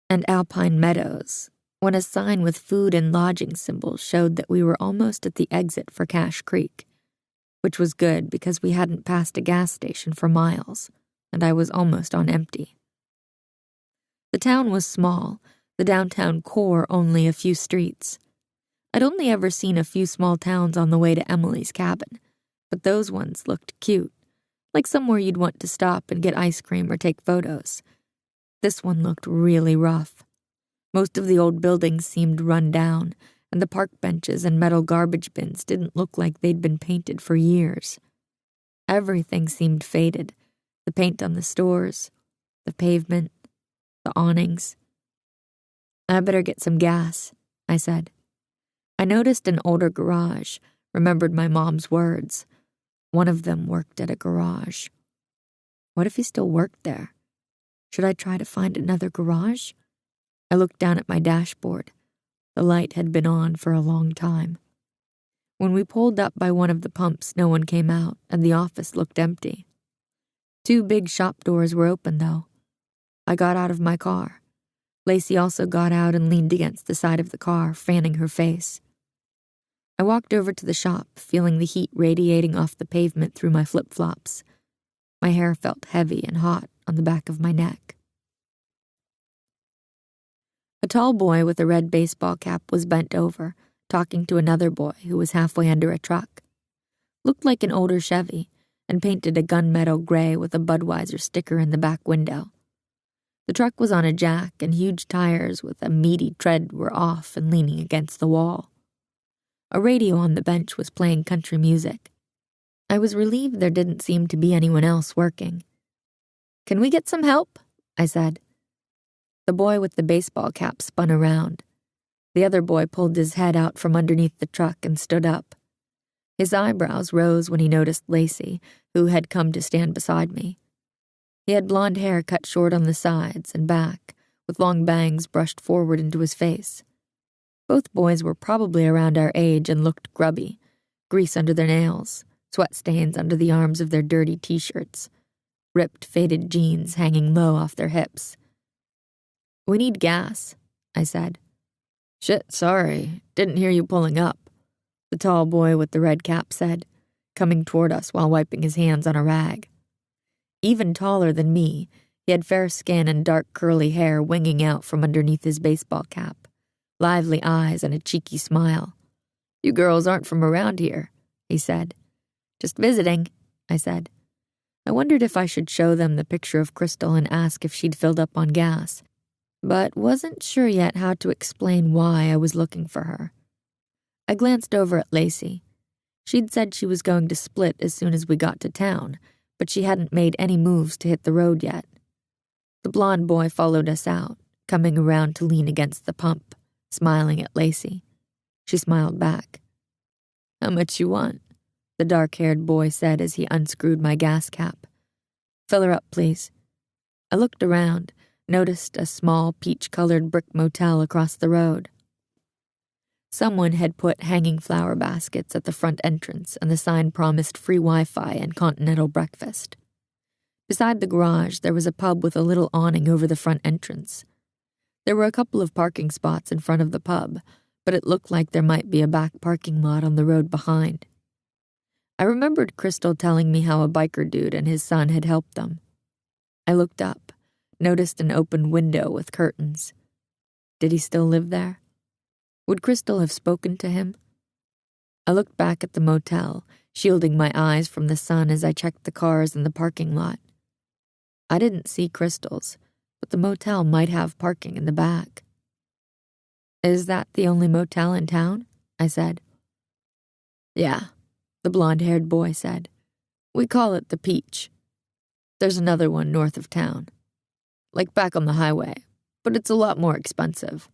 and alpine meadows, when a sign with food and lodging symbols showed that we were almost at the exit for Cache Creek, which was good because we hadn't passed a gas station for miles, and I was almost on empty. The town was small, the downtown core only a few streets. I'd only ever seen a few small towns on the way to Emily's cabin, but those ones looked cute, like somewhere you'd want to stop and get ice cream or take photos. This one looked really rough. Most of the old buildings seemed run down, and the park benches and metal garbage bins didn't look like they'd been painted for years. Everything seemed faded, the paint on the stores, the pavement, the awnings. I better get some gas, I said. I noticed an older garage, remembered my mom's words. One of them worked at a garage. What if he still worked there? Should I try to find another garage? I looked down at my dashboard. The light had been on for a long time. When we pulled up by one of the pumps, no one came out, and the office looked empty. 2 big shop doors were open, though. I got out of my car. Lacey also got out and leaned against the side of the car, fanning her face. I walked over to the shop, feeling the heat radiating off the pavement through my flip-flops. My hair felt heavy and hot on the back of my neck. A tall boy with a red baseball cap was bent over, talking to another boy who was halfway under a truck. Looked like an older Chevy, and painted a gunmetal gray with a Budweiser sticker in the back window. The truck was on a jack, and huge tires with a meaty tread were off and leaning against the wall. A radio on the bench was playing country music. I was relieved there didn't seem to be anyone else working. "Can we get some help?" I said. The boy with the baseball cap spun around. The other boy pulled his head out from underneath the truck and stood up. His eyebrows rose when he noticed Lacey, who had come to stand beside me. He had blonde hair cut short on the sides and back, with long bangs brushed forward into his face. Both boys were probably around our age and looked grubby, grease under their nails, sweat stains under the arms of their dirty t-shirts, ripped, faded jeans hanging low off their hips. "We need gas," I said. "Shit, sorry. Didn't hear you pulling up," the tall boy with the red cap said, coming toward us while wiping his hands on a rag. Even taller than me, he had fair skin and dark curly hair winging out from underneath his baseball cap, lively eyes and a cheeky smile. "You girls aren't from around here," he said. "Just visiting," I said. I wondered if I should show them the picture of Crystal and ask if she'd filled up on gas, but wasn't sure yet how to explain why I was looking for her. I glanced over at Lacey. She'd said she was going to split as soon as we got to town, but she hadn't made any moves to hit the road yet. The blonde boy followed us out, coming around to lean against the pump, smiling at Lacey. She smiled back. "How much you want?" the dark-haired boy said as he unscrewed my gas cap. "Fill her up, please." I looked around, noticed a small peach-colored brick motel across the road. Someone had put hanging flower baskets at the front entrance, and the sign promised free Wi-Fi and continental breakfast. Beside the garage, there was a pub with a little awning over the front entrance. There were a couple of parking spots in front of the pub, but it looked like there might be a back parking lot on the road behind. I remembered Crystal telling me how a biker dude and his son had helped them. I looked up, noticed an open window with curtains. Did he still live there? Would Crystal have spoken to him? I looked back at the motel, shielding my eyes from the sun as I checked the cars in the parking lot. I didn't see Crystal's, but the motel might have parking in the back. "Is that the only motel in town?" I said. "Yeah," the blonde-haired boy said. "We call it the Peach. There's another one north of town. Like back on the highway, but it's a lot more expensive.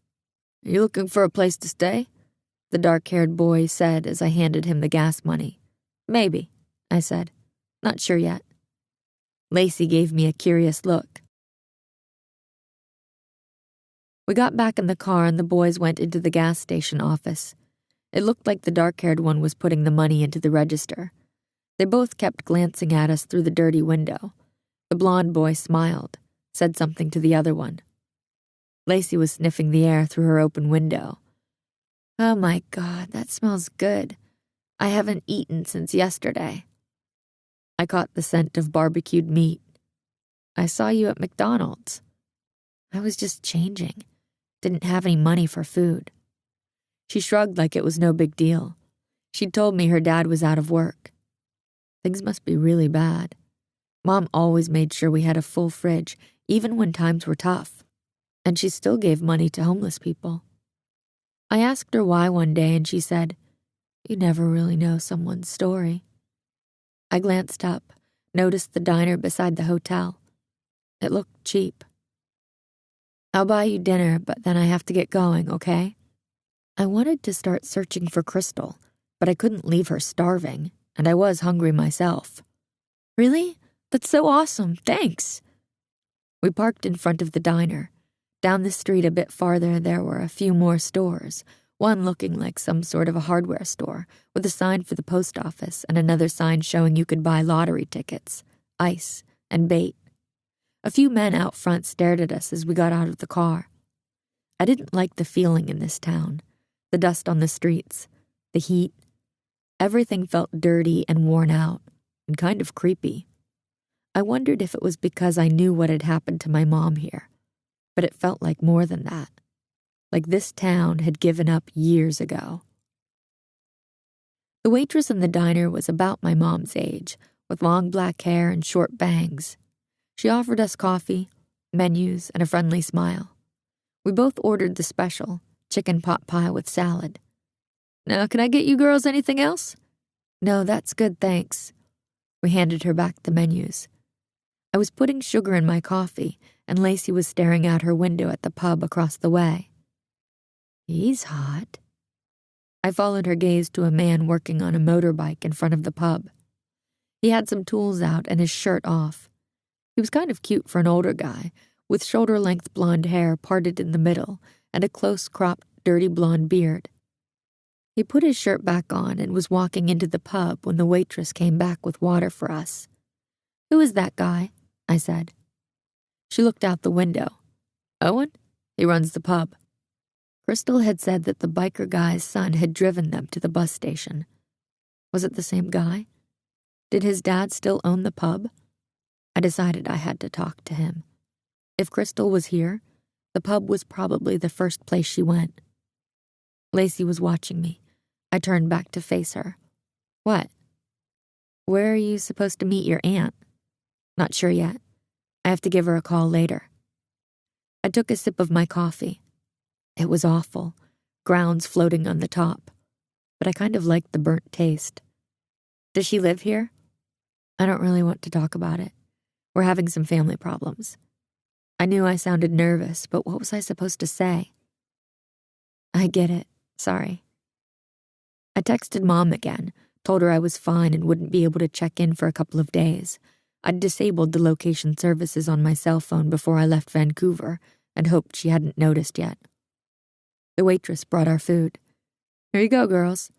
Are you looking for a place to stay?" the dark-haired boy said as I handed him the gas money. "Maybe," I said. "Not sure yet." Lacey gave me a curious look. We got back in the car and the boys went into the gas station office. It looked like the dark-haired one was putting the money into the register. They both kept glancing at us through the dirty window. The blonde boy smiled, said something to the other one. Lacey was sniffing the air through her open window. "Oh my God, that smells good. I haven't eaten since yesterday." I caught the scent of barbecued meat. "I saw you at McDonald's." I was just changing. Didn't have any money for food. She shrugged like it was no big deal. She'd told me her dad was out of work. Things must be really bad. Mom always made sure we had a full fridge, even when times were tough. And she still gave money to homeless people. I asked her why one day, and she said, "You never really know someone's story." I glanced up, noticed the diner beside the hotel. It looked cheap. I'll buy you dinner, but then I have to get going, okay? I wanted to start searching for Crystal, but I couldn't leave her starving, and I was hungry myself. Really? That's so awesome, thanks. We parked in front of the diner. Down the street a bit farther there were a few more stores, one looking like some sort of a hardware store, with a sign for the post office and another sign showing you could buy lottery tickets, ice, and bait. A few men out front stared at us as we got out of the car. I didn't like the feeling in this town, the dust on the streets, the heat. Everything felt dirty and worn out, and kind of creepy. I wondered if it was because I knew what had happened to my mom here, but it felt like more than that. Like this town had given up years ago. The waitress in the diner was about my mom's age, with long black hair and short bangs. She offered us coffee, menus, and a friendly smile. We both ordered the special, chicken pot pie with salad. Now, can I get you girls anything else? No, that's good, thanks. We handed her back the menus. I was putting sugar in my coffee, and Lacey was staring out her window at the pub across the way. He's hot. I followed her gaze to a man working on a motorbike in front of the pub. He had some tools out and his shirt off. He was kind of cute for an older guy, with shoulder-length blonde hair parted in the middle and a close-cropped, dirty blonde beard. He put his shirt back on and was walking into the pub when the waitress came back with water for us. Who is that guy? I said. She looked out the window. Owen? He runs the pub. Crystal had said that the biker guy's son had driven them to the bus station. Was it the same guy? Did his dad still own the pub? I decided I had to talk to him. If Crystal was here, the pub was probably the first place she went. Lacey was watching me. I turned back to face her. What? Where are you supposed to meet your aunt? Not sure yet. I have to give her a call later. I took a sip of my coffee. It was awful, grounds floating on the top, but I kind of liked the burnt taste. Does she live here? I don't really want to talk about it. We're having some family problems. I knew I sounded nervous, but what was I supposed to say? I get it. Sorry. I texted Mom again, told her I was fine and wouldn't be able to check in for a couple of days. I'd disabled the location services on my cell phone before I left Vancouver and hoped she hadn't noticed yet. The waitress brought our food. Here you go, girls.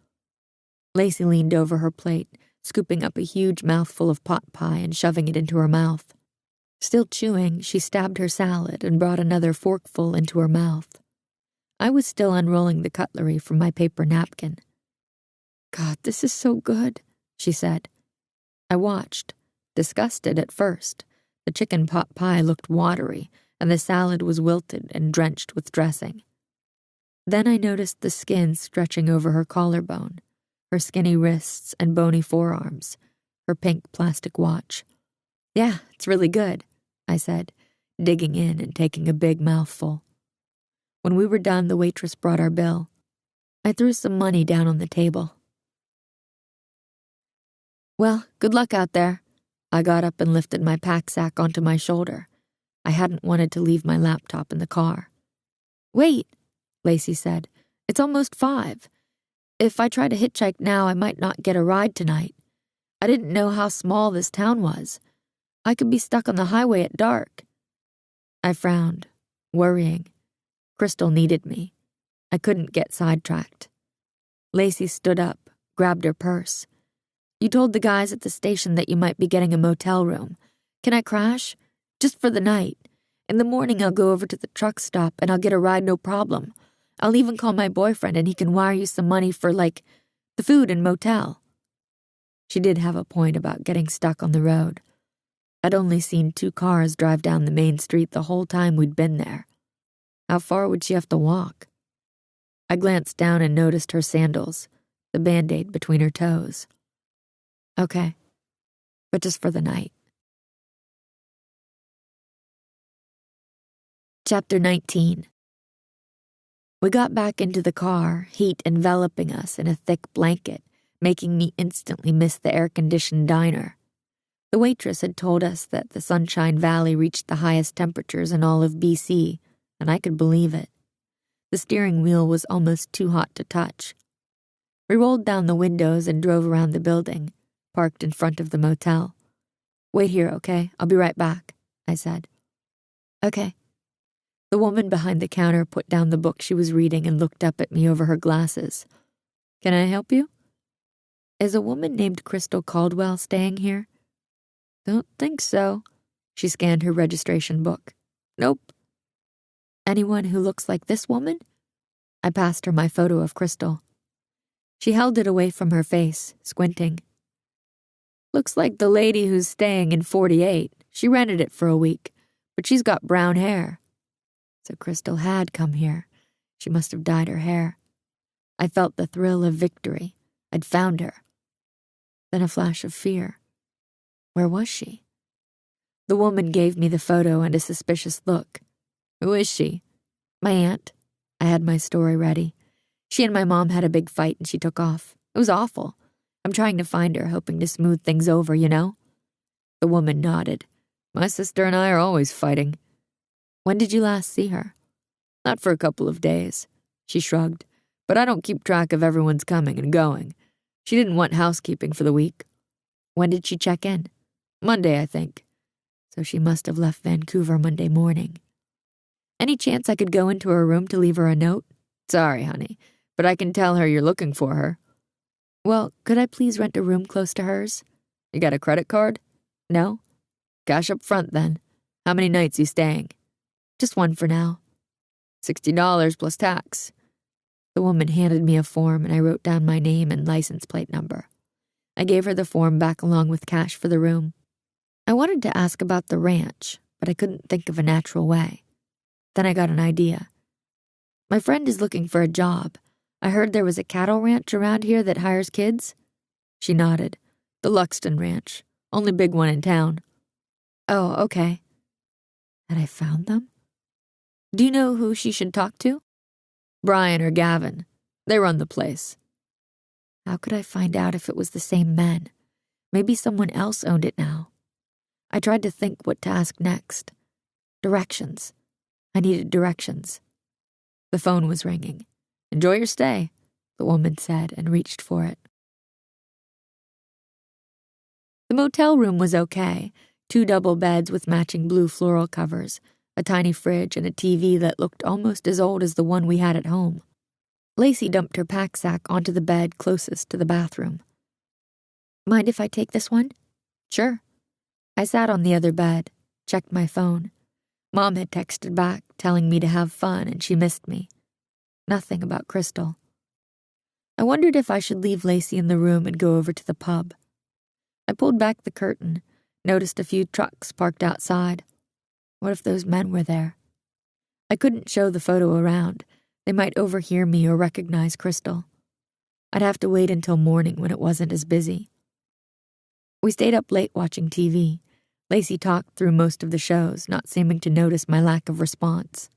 Lacey leaned over her plate, scooping up a huge mouthful of pot pie and shoving it into her mouth. Still chewing, she stabbed her salad and brought another forkful into her mouth. I was still unrolling the cutlery from my paper napkin. God, this is so good, she said. I watched, disgusted at first. The chicken pot pie looked watery, and the salad was wilted and drenched with dressing. Then I noticed the skin stretching over her collarbone, her skinny wrists and bony forearms, her pink plastic watch. Yeah, it's really good, I said, digging in and taking a big mouthful. When we were done, the waitress brought our bill. I threw some money down on the table. Well, good luck out there. I got up and lifted my pack sack onto my shoulder. I hadn't wanted to leave my laptop in the car. Wait, Lacey said. It's almost 5. If I try to hitchhike now, I might not get a ride tonight. I didn't know how small this town was. I could be stuck on the highway at dark. I frowned, worrying. Crystal needed me. I couldn't get sidetracked. Lacey stood up, grabbed her purse. You told the guys at the station that you might be getting a motel room. Can I crash? Just for the night. In the morning I'll go over to the truck stop and I'll get a ride no problem. I'll even call my boyfriend and he can wire you some money for, the food and motel. She did have a point about getting stuck on the road. I'd only seen 2 cars drive down the main street the whole time we'd been there. How far would she have to walk? I glanced down and noticed her sandals, the Band-Aid between her toes. Okay, but just for the night. Chapter 19. We got back into the car, heat enveloping us in a thick blanket, making me instantly miss the air-conditioned diner. The waitress had told us that the Sunshine Valley reached the highest temperatures in all of BC, and I could believe it. The steering wheel was almost too hot to touch. We rolled down the windows and drove around the building, parked in front of the motel. "Wait here, okay? I'll be right back," I said. "Okay." The woman behind the counter put down the book she was reading and looked up at me over her glasses. "Can I help you?" "Is a woman named Crystal Caldwell staying here?" "Don't think so." She scanned her registration book. "Nope." "Anyone who looks like this woman?" I passed her my photo of Crystal. She held it away from her face, squinting. "Looks like the lady who's staying in 48. She rented it for a week, but she's got brown hair." So Crystal had come here. She must have dyed her hair. I felt the thrill of victory. I'd found her. Then a flash of fear. Where was she? The woman gave me the photo and a suspicious look. "Who is she?" "My aunt." I had my story ready. She and my mom had a big fight and she took off. It was awful. I'm trying to find her, hoping to smooth things over, you know? The woman nodded. "My sister and I are always fighting." "When did you last see her?" "Not for a couple of days." She shrugged. "But I don't keep track of everyone's coming and going. She didn't want housekeeping for the week." "When did she check in?" "Monday, I think." So she must have left Vancouver Monday morning. "Any chance I could go into her room to leave her a note?" "Sorry, honey, but I can tell her you're looking for her." "Well, could I please rent a room close to hers?" "You got a credit card?" "No." "Cash up front, then. How many nights you staying?" "Just one for now." $60 plus tax." The woman handed me a form and I wrote down my name and license plate number. I gave her the form back along with cash for the room. I wanted to ask about the ranch, but I couldn't think of a natural way. Then I got an idea. "My friend is looking for a job. I heard there was a cattle ranch around here that hires kids." She nodded. "The Luxton Ranch. Only big one in town." "Oh, okay." Had I found them? "Do you know who she should talk to?" "Brian or Gavin. They run the place." How could I find out if it was the same men? Maybe someone else owned it now. I tried to think what to ask next. Directions. I needed directions. The phone was ringing. "Enjoy your stay," the woman said and reached for it. The motel room was okay. 2 double beds with matching blue floral covers, a tiny fridge, and a TV that looked almost as old as the one we had at home. Lacey dumped her pack sack onto the bed closest to the bathroom. "Mind if I take this one?" "Sure." I sat on the other bed, checked my phone. Mom had texted back, telling me to have fun, and she missed me. Nothing about Crystal. I wondered if I should leave Lacey in the room and go over to the pub. I pulled back the curtain, noticed a few trucks parked outside. What if those men were there? I couldn't show the photo around. They might overhear me or recognize Crystal. I'd have to wait until morning when it wasn't as busy. We stayed up late watching TV. Lacey talked through most of the shows, not seeming to notice my lack of response.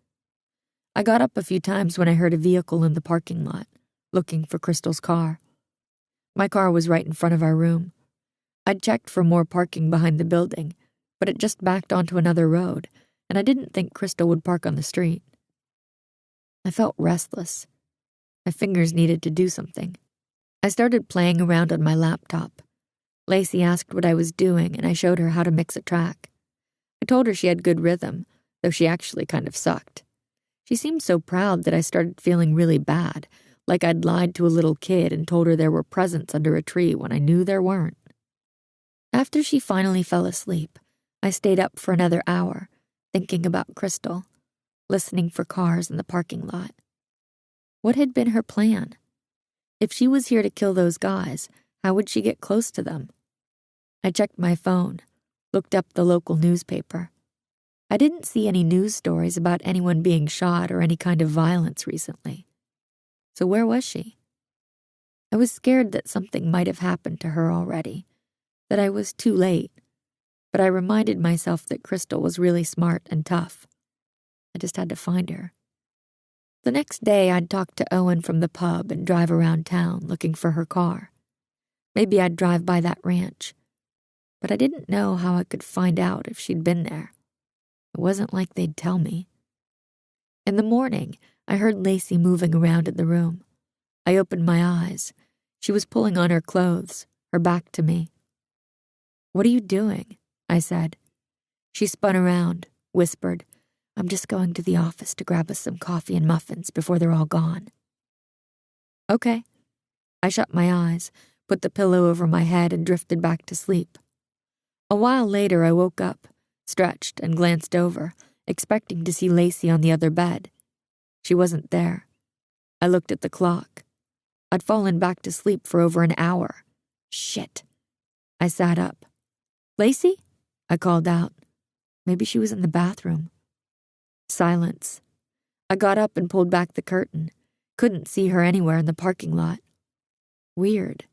I got up a few times when I heard a vehicle in the parking lot, looking for Crystal's car. My car was right in front of our room. I'd checked for more parking behind the building, but it just backed onto another road, and I didn't think Crystal would park on the street. I felt restless. My fingers needed to do something. I started playing around on my laptop. Lacey asked what I was doing, and I showed her how to mix a track. I told her she had good rhythm, though she actually kind of sucked. She seemed so proud that I started feeling really bad, like I'd lied to a little kid and told her there were presents under a tree when I knew there weren't. After she finally fell asleep, I stayed up for another hour, thinking about Crystal, listening for cars in the parking lot. What had been her plan? If she was here to kill those guys, how would she get close to them? I checked my phone, looked up the local newspaper. I didn't see any news stories about anyone being shot or any kind of violence recently. So where was she? I was scared that something might have happened to her already, that I was too late, but I reminded myself that Crystal was really smart and tough. I just had to find her. The next day, I'd talk to Owen from the pub and drive around town looking for her car. Maybe I'd drive by that ranch. but I didn't know how I could find out if she'd been there. It wasn't like they'd tell me. In the morning, I heard Lacey moving around in the room. I opened my eyes. She was pulling on her clothes, her back to me. "What are you doing?" I said. She spun around, whispered, "I'm just going to the office to grab us some coffee and muffins before they're all gone." "Okay." I shut my eyes, put the pillow over my head, and drifted back to sleep. A while later, I woke up, stretched, and glanced over, expecting to see Lacey on the other bed. She wasn't there. I looked at the clock. I'd fallen back to sleep for over an hour. Shit. I sat up. "Lacey?" I called out. Maybe she was in the bathroom. Silence. I got up and pulled back the curtain. Couldn't see her anywhere in the parking lot. Weird.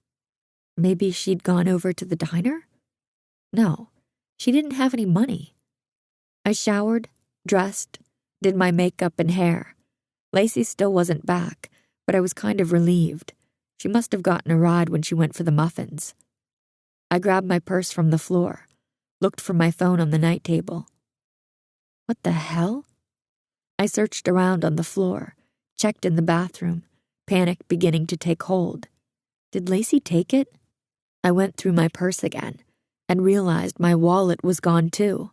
Maybe she'd gone over to the diner? No, she didn't have any money. I showered, dressed, did my makeup and hair. Lacey still wasn't back, but I was kind of relieved. She must have gotten a ride when she went for the muffins. I grabbed my purse from the floor, looked for my phone on the night table. What the hell? I searched around on the floor, checked in the bathroom, panic beginning to take hold. Did Lacey take it? I went through my purse again and realized my wallet was gone too.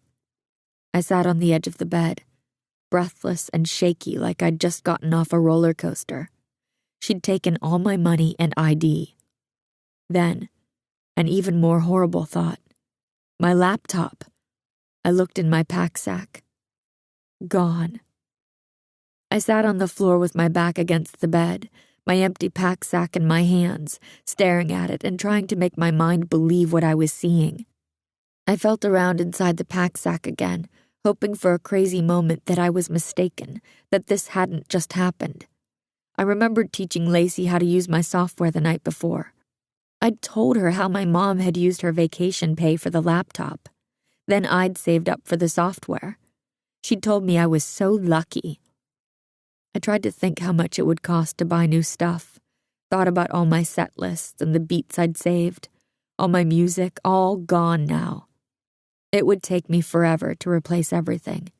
I sat on the edge of the bed, breathless and shaky like I'd just gotten off a roller coaster. She'd taken all my money and ID. Then, an even more horrible thought. My laptop. I looked in my pack sack. Gone. I sat on the floor with my back against the bed, my empty pack sack in my hands, staring at it and trying to make my mind believe what I was seeing. I felt around inside the pack sack again, hoping for a crazy moment that I was mistaken, that this hadn't just happened. I remembered teaching Lacey how to use my software the night before. I'd told her how my mom had used her vacation pay for the laptop. Then I'd saved up for the software. She'd told me I was so lucky. I tried to think how much it would cost to buy new stuff, thought about all my set lists and the beats I'd saved, all my music, all gone now. It would take me forever to replace everything.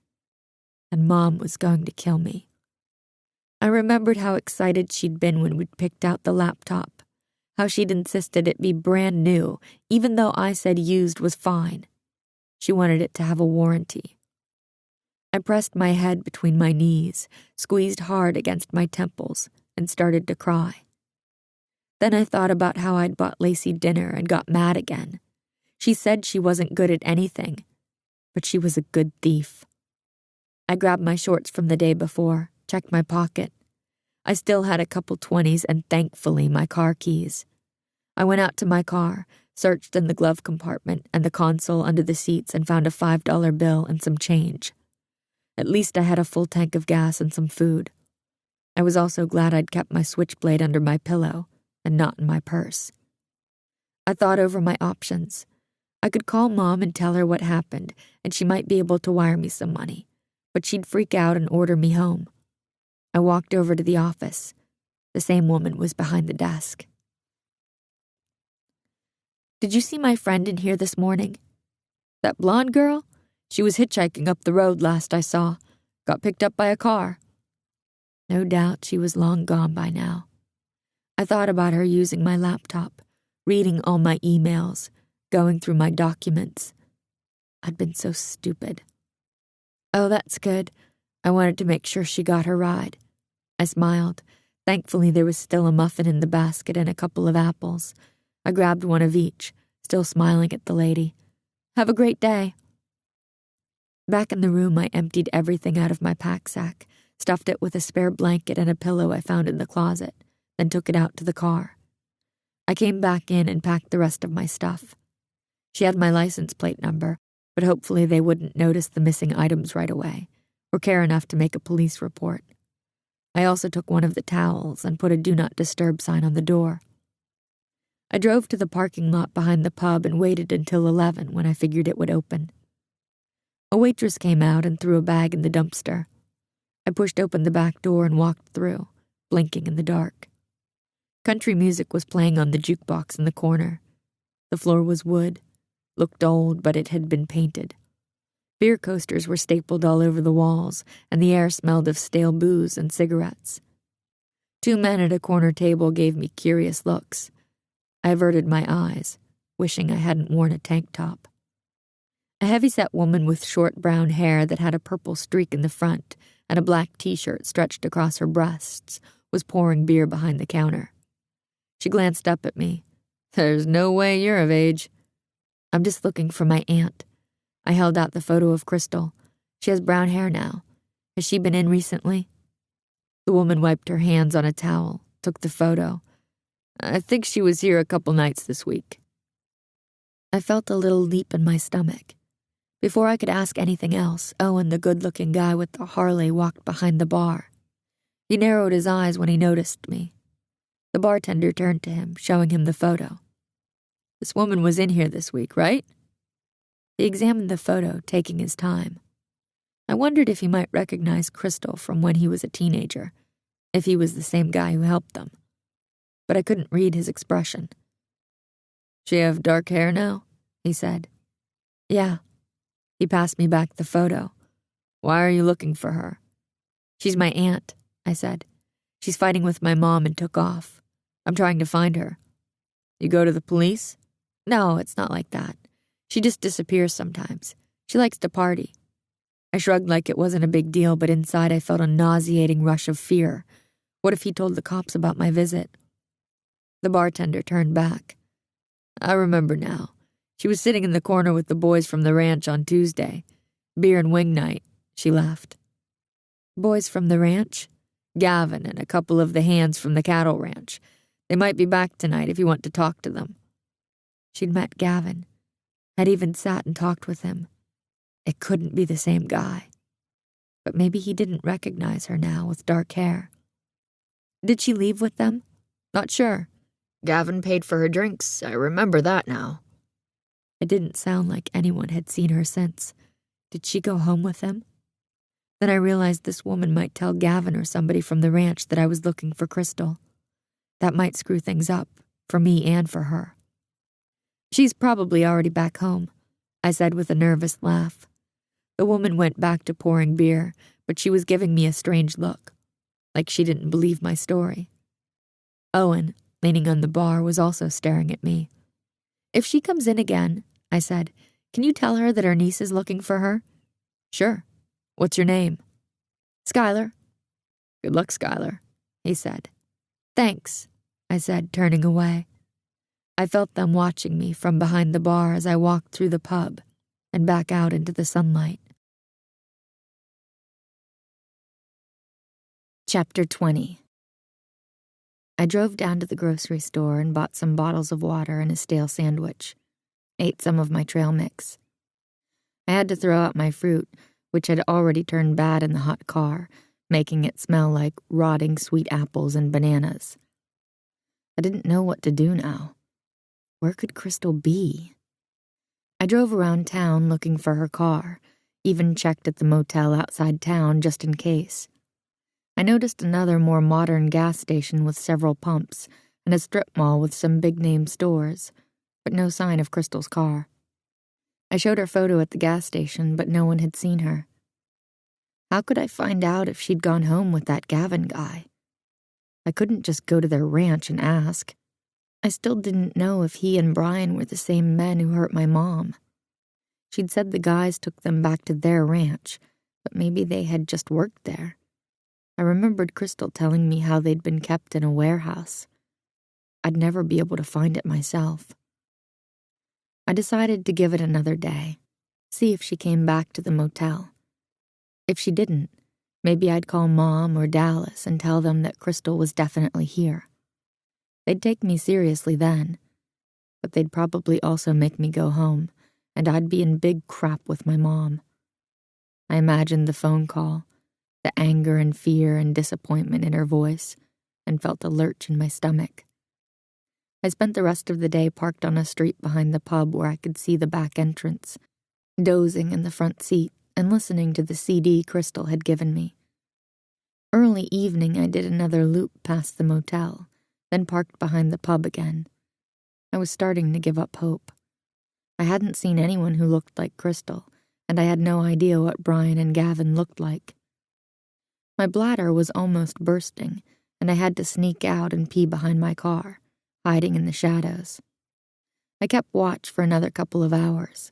And Mom was going to kill me. I remembered how excited she'd been when we'd picked out the laptop, how she'd insisted it be brand new, even though I said used was fine. She wanted it to have a warranty. I pressed my head between my knees, squeezed hard against my temples, and started to cry. Then I thought about how I'd bought Lacey dinner and got mad again. She said she wasn't good at anything, but she was a good thief. I grabbed my shorts from the day before, checked my pocket. I still had a couple 20s and thankfully my car keys. I went out to my car, searched in the glove compartment and the console under the seats and found a $5 bill and some change. At least I had a full tank of gas and some food. I was also glad I'd kept my switchblade under my pillow and not in my purse. I thought over my options. I could call Mom and tell her what happened, and she might be able to wire me some money, but she'd freak out and order me home. I walked over to the office. The same woman was behind the desk. "Did you see my friend in here this morning? That blonde girl? She was hitchhiking up the road last I saw. Got picked up by a car." No doubt she was long gone by now. I thought about her using my laptop, reading all my emails, going through my documents. I'd been so stupid. "Oh, that's good. I wanted to make sure she got her ride." I smiled. Thankfully, there was still a muffin in the basket and a couple of apples. I grabbed one of each, still smiling at the lady. "Have a great day." Back in the room, I emptied everything out of my pack sack, stuffed it with a spare blanket and a pillow I found in the closet, then took it out to the car. I came back in and packed the rest of my stuff. She had my license plate number, but hopefully they wouldn't notice the missing items right away, or care enough to make a police report. I also took one of the towels and put a Do Not Disturb sign on the door. I drove to the parking lot behind the pub and waited until 11 when I figured it would open. A waitress came out and threw a bag in the dumpster. I pushed open the back door and walked through, blinking in the dark. Country music was playing on the jukebox in the corner. The floor was wood. looked old, but it had been painted. Beer coasters were stapled all over the walls, and the air smelled of stale booze and cigarettes. 2 men at a corner table gave me curious looks. I averted my eyes, wishing I hadn't worn a tank top. A heavy-set woman with short brown hair that had a purple streak in the front and a black t-shirt stretched across her breasts was pouring beer behind the counter. She glanced up at me. "There's no way you're of age." "I'm just looking for my aunt." I held out the photo of Crystal. "She has brown hair now. Has she been in recently?" The woman wiped her hands on a towel, took the photo. "I think she was here a couple nights this week." I felt a little leap in my stomach. Before I could ask anything else, Owen, the good-looking guy with the Harley, walked behind the bar. He narrowed his eyes when he noticed me. The bartender turned to him, showing him the photo. "This woman was in here this week, right?" He examined the photo, taking his time. I wondered if he might recognize Crystal from when he was a teenager, if he was the same guy who helped them. But I couldn't read his expression. "She have dark hair now?" he said. "Yeah." He passed me back the photo. "Why are you looking for her?" "She's my aunt," I said. "She's fighting with my mom and took off. I'm trying to find her." "You go to the police?" "No, it's not like that. She just disappears sometimes. She likes to party." I shrugged like it wasn't a big deal, but inside I felt a nauseating rush of fear. What if he told the cops about my visit? The bartender turned back. "I remember now. She was sitting in the corner with the boys from the ranch on Tuesday. Beer and wing night. She left." "Boys from the ranch?" "Gavin and a couple of the hands from the cattle ranch. They might be back tonight if you want to talk to them." She'd met Gavin. Had even sat and talked with him. It couldn't be the same guy. But maybe he didn't recognize her now with dark hair. "Did she leave with them?" "Not sure. Gavin paid for her drinks. I remember that now." It didn't sound like anyone had seen her since. Did she go home with them? Then I realized this woman might tell Gavin or somebody from the ranch that I was looking for Crystal. That might screw things up, for me and for her. "She's probably already back home," I said with a nervous laugh. The woman went back to pouring beer, but she was giving me a strange look, like she didn't believe my story. Owen, leaning on the bar, was also staring at me. "If she comes in again," I said, "can you tell her that her niece is looking for her?" "Sure. What's your name?" "Skylar." "Good luck, Skylar," he said. "Thanks," I said, turning away. I felt them watching me from behind the bar as I walked through the pub and back out into the sunlight. Chapter 20. I drove down to the grocery store and bought some bottles of water and a stale sandwich. Ate some of my trail mix. I had to throw out my fruit, which had already turned bad in the hot car, making it smell like rotting sweet apples and bananas. I didn't know what to do now. Where could Crystal be? I drove around town looking for her car, even checked at the motel outside town just in case. I noticed another more modern gas station with several pumps and a strip mall with some big-name stores, but no sign of Crystal's car. I showed her photo at the gas station, but no one had seen her. How could I find out if she'd gone home with that Gavin guy? I couldn't just go to their ranch and ask. I still didn't know if he and Brian were the same men who hurt my mom. She'd said the guys took them back to their ranch, but maybe they had just worked there. I remembered Crystal telling me how they'd been kept in a warehouse. I'd never be able to find it myself. I decided to give it another day, see if she came back to the motel. If she didn't, maybe I'd call Mom or Dallas and tell them that Crystal was definitely here. They'd take me seriously then, but they'd probably also make me go home, and I'd be in big crap with my mom. I imagined the phone call, the anger and fear and disappointment in her voice, and felt a lurch in my stomach. I spent the rest of the day parked on a street behind the pub where I could see the back entrance, dozing in the front seat and listening to the CD Crystal had given me. Early evening, I did another loop past the motel, then parked behind the pub again. I was starting to give up hope. I hadn't seen anyone who looked like Crystal, and I had no idea what Brian and Gavin looked like. My bladder was almost bursting, and I had to sneak out and pee behind my car, hiding in the shadows. I kept watch for another couple of hours.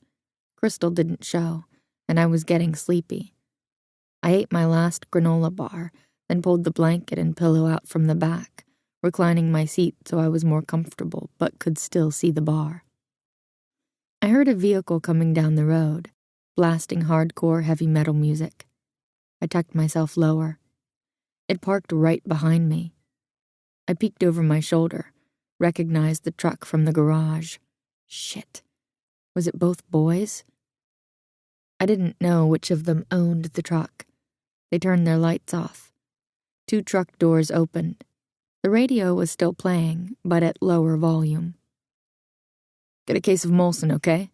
Crystal didn't show, and I was getting sleepy. I ate my last granola bar, then pulled the blanket and pillow out from the back, reclining my seat so I was more comfortable but could still see the bar. I heard a vehicle coming down the road, blasting hardcore heavy metal music. I tucked myself lower. It parked right behind me. I peeked over my shoulder, recognized the truck from the garage. Shit. Was it both boys? I didn't know which of them owned the truck. They turned their lights off. 2 truck doors opened. The radio was still playing, but at lower volume. Get a case of Molson, okay?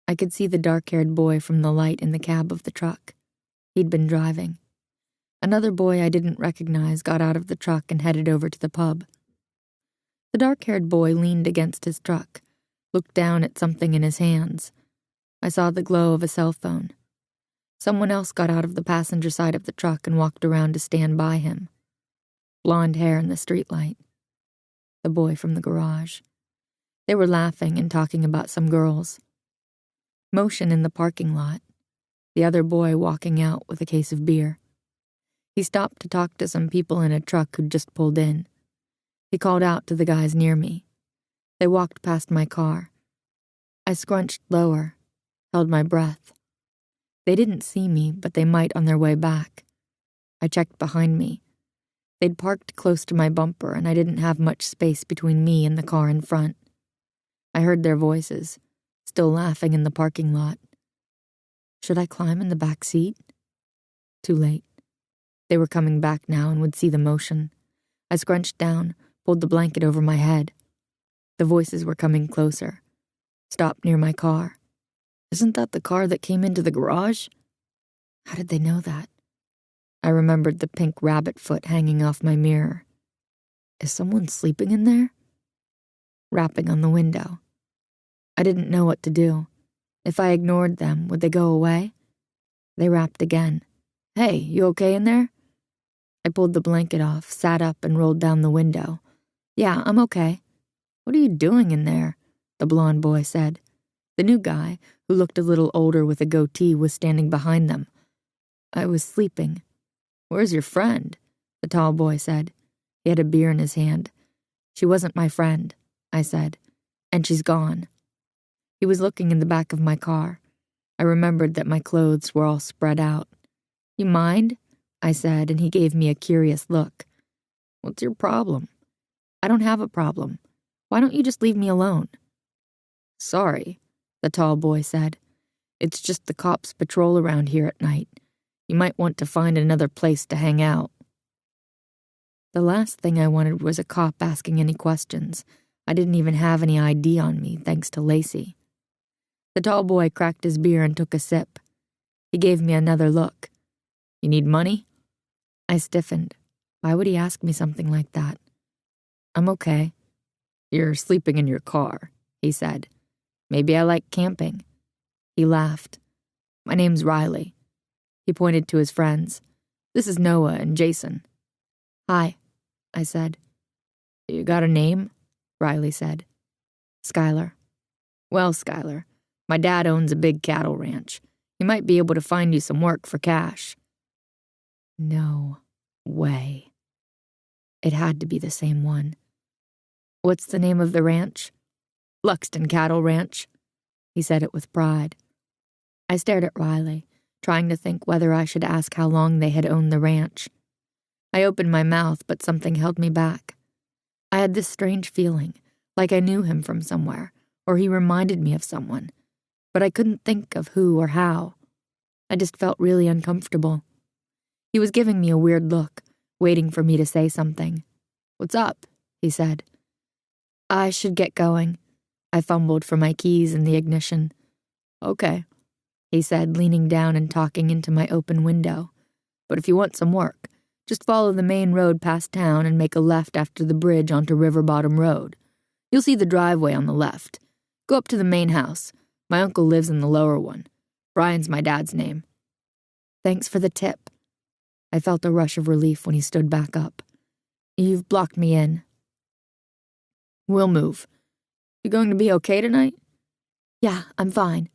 I could see the dark-haired boy from the light in the cab of the truck. He'd been driving. Another boy I didn't recognize got out of the truck and headed over to the pub. The dark-haired boy leaned against his truck, looked down at something in his hands. I saw the glow of a cell phone. Someone else got out of the passenger side of the truck and walked around to stand by him. Blonde hair in the streetlight. The boy from the garage. They were laughing and talking about some girls. Motion in the parking lot. The other boy walking out with a case of beer. He stopped to talk to some people in a truck who'd just pulled in. He called out to the guys near me. They walked past my car. I scrunched lower, held my breath. They didn't see me, but they might on their way back. I checked behind me. They'd parked close to my bumper, and I didn't have much space between me and the car in front. I heard their voices, still laughing in the parking lot. Should I climb in the back seat? Too late. They were coming back now and would see the motion. I scrunched down, pulled the blanket over my head. The voices were coming closer. Stopped near my car. Isn't that the car that came into the garage? How did they know that? I remembered the pink rabbit foot hanging off my mirror. Is someone sleeping in there? Rapping on the window. I didn't know what to do. If I ignored them, would they go away? They rapped again. Hey, you okay in there? I pulled the blanket off, sat up, and rolled down the window. Yeah, I'm okay. What are you doing in there? The blonde boy said. The new guy, who looked a little older with a goatee, was standing behind them. I was sleeping. Where's your friend? The tall boy said. He had a beer in his hand. She wasn't my friend, I said, and she's gone. He was looking in the back of my car. I remembered that my clothes were all spread out. You mind? I said, and he gave me a curious look. What's your problem? I don't have a problem. Why don't you just leave me alone? Sorry, the tall boy said. It's just the cops patrol around here at night. You might want to find another place to hang out. The last thing I wanted was a cop asking any questions. I didn't even have any ID on me, thanks to Lacey. The tall boy cracked his beer and took a sip. He gave me another look. You need money? I stiffened. Why would he ask me something like that? I'm okay. You're sleeping in your car, he said. Maybe I like camping. He laughed. My name's Riley. He pointed to his friends. This is Noah and Jason. Hi, I said. You got a name? Riley said. Skylar. Well, Skylar, my dad owns a big cattle ranch. He might be able to find you some work for cash. No way. It had to be the same one. What's the name of the ranch? Luxton Cattle Ranch. He said it with pride. I stared at Riley, trying to think whether I should ask how long they had owned the ranch. I opened my mouth, but something held me back. I had this strange feeling, like I knew him from somewhere, or he reminded me of someone, but I couldn't think of who or how. I just felt really uncomfortable. He was giving me a weird look, waiting for me to say something. What's up? He said. I should get going. I fumbled for my keys in the ignition. Okay, he said, leaning down and talking into my open window. But if you want some work, just follow the main road past town and make a left after the bridge onto River Bottom Road. You'll see the driveway on the left. Go up to the main house. My uncle lives in the lower one. Brian's my dad's name. Thanks for the tip. I felt a rush of relief when he stood back up. You've blocked me in. We'll move. You going to be okay tonight? Yeah, I'm fine.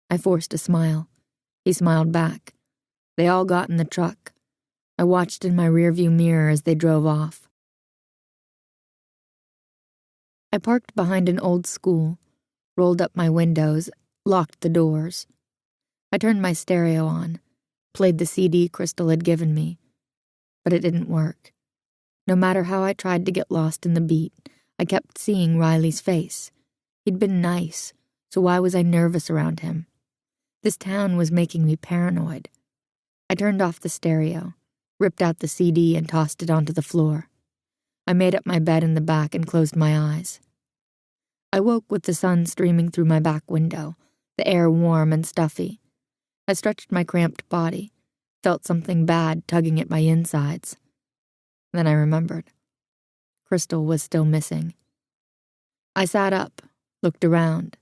I forced a smile. He smiled back. They all got in the truck. I watched in my rearview mirror as they drove off. I parked behind an old school, rolled up my windows, locked the doors. I turned my stereo on, played the CD Crystal had given me, but it didn't work. No matter how I tried to get lost in the beat, I kept seeing Riley's face. He'd been nice, so why was I nervous around him? This town was making me paranoid. I turned off the stereo, ripped out the CD and tossed it onto the floor. I made up my bed in the back and closed my eyes. I woke with the sun streaming through my back window, the air warm and stuffy. I stretched my cramped body, felt something bad tugging at my insides. Then I remembered. Crystal was still missing. I sat up, looked around.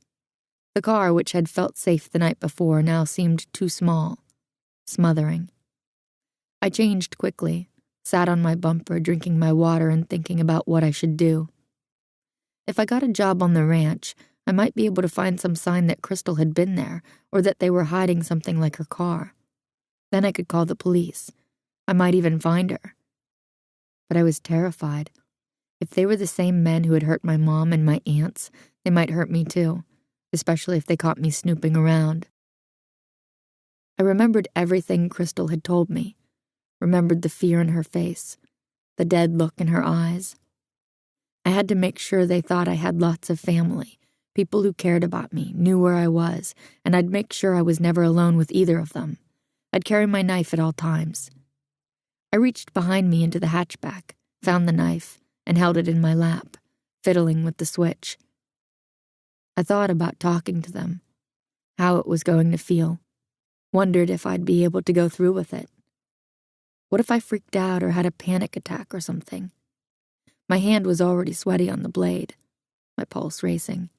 The car, which had felt safe the night before, now seemed too small, smothering. I changed quickly, sat on my bumper drinking my water and thinking about what I should do. If I got a job on the ranch, I might be able to find some sign that Crystal had been there or that they were hiding something like her car. Then I could call the police. I might even find her. But I was terrified. If they were the same men who had hurt my mom and my aunts, they might hurt me too, especially if they caught me snooping around. I remembered everything Crystal had told me, remembered the fear in her face, the dead look in her eyes. I had to make sure they thought I had lots of family, people who cared about me, knew where I was, and I'd make sure I was never alone with either of them. I'd carry my knife at all times. I reached behind me into the hatchback, found the knife, and held it in my lap, fiddling with the switch. I thought about talking to them, how it was going to feel, wondered if I'd be able to go through with it. What if I freaked out or had a panic attack or something? My hand was already sweaty on the blade, my pulse racing.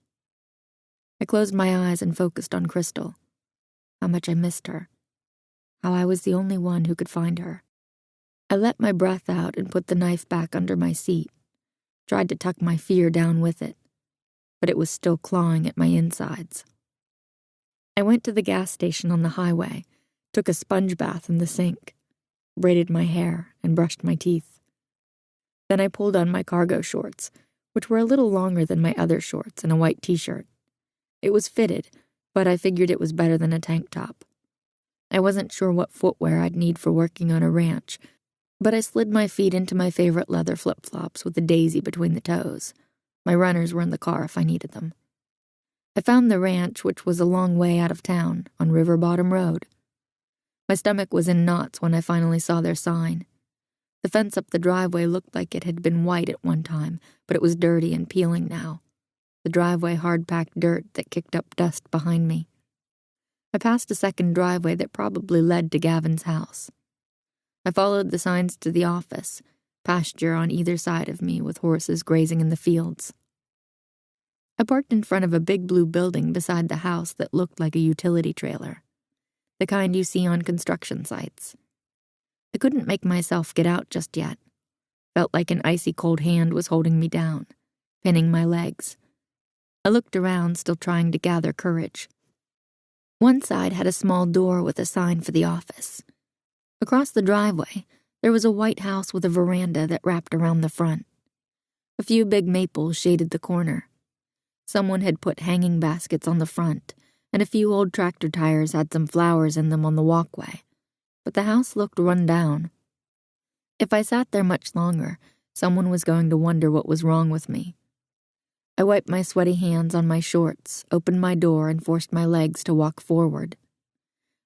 I closed my eyes and focused on Crystal, how much I missed her, how I was the only one who could find her. I let my breath out and put the knife back under my seat, tried to tuck my fear down with it, but it was still clawing at my insides. I went to the gas station on the highway, took a sponge bath in the sink, braided my hair, and brushed my teeth. Then I pulled on my cargo shorts, which were a little longer than my other shorts, and a white t-shirt. It was fitted, but I figured it was better than a tank top. I wasn't sure what footwear I'd need for working on a ranch, but I slid my feet into my favorite leather flip-flops with a daisy between the toes. My runners were in the car if I needed them. I found the ranch, which was a long way out of town, on River Bottom Road. My stomach was in knots when I finally saw their sign. The fence up the driveway looked like it had been white at one time, but it was dirty and peeling now. The driveway hard-packed dirt that kicked up dust behind me. I passed a second driveway that probably led to Gavin's house. I followed the signs to the office, pasture on either side of me with horses grazing in the fields. I parked in front of a big blue building beside the house that looked like a utility trailer, the kind you see on construction sites. I couldn't make myself get out just yet. Felt like an icy cold hand was holding me down, pinning my legs. I looked around, still trying to gather courage. One side had a small door with a sign for the office. Across the driveway, there was a white house with a veranda that wrapped around the front. A few big maples shaded the corner. Someone had put hanging baskets on the front, and a few old tractor tires had some flowers in them on the walkway. But the house looked run down. If I sat there much longer, someone was going to wonder what was wrong with me. I wiped my sweaty hands on my shorts, opened my door, and forced my legs to walk forward.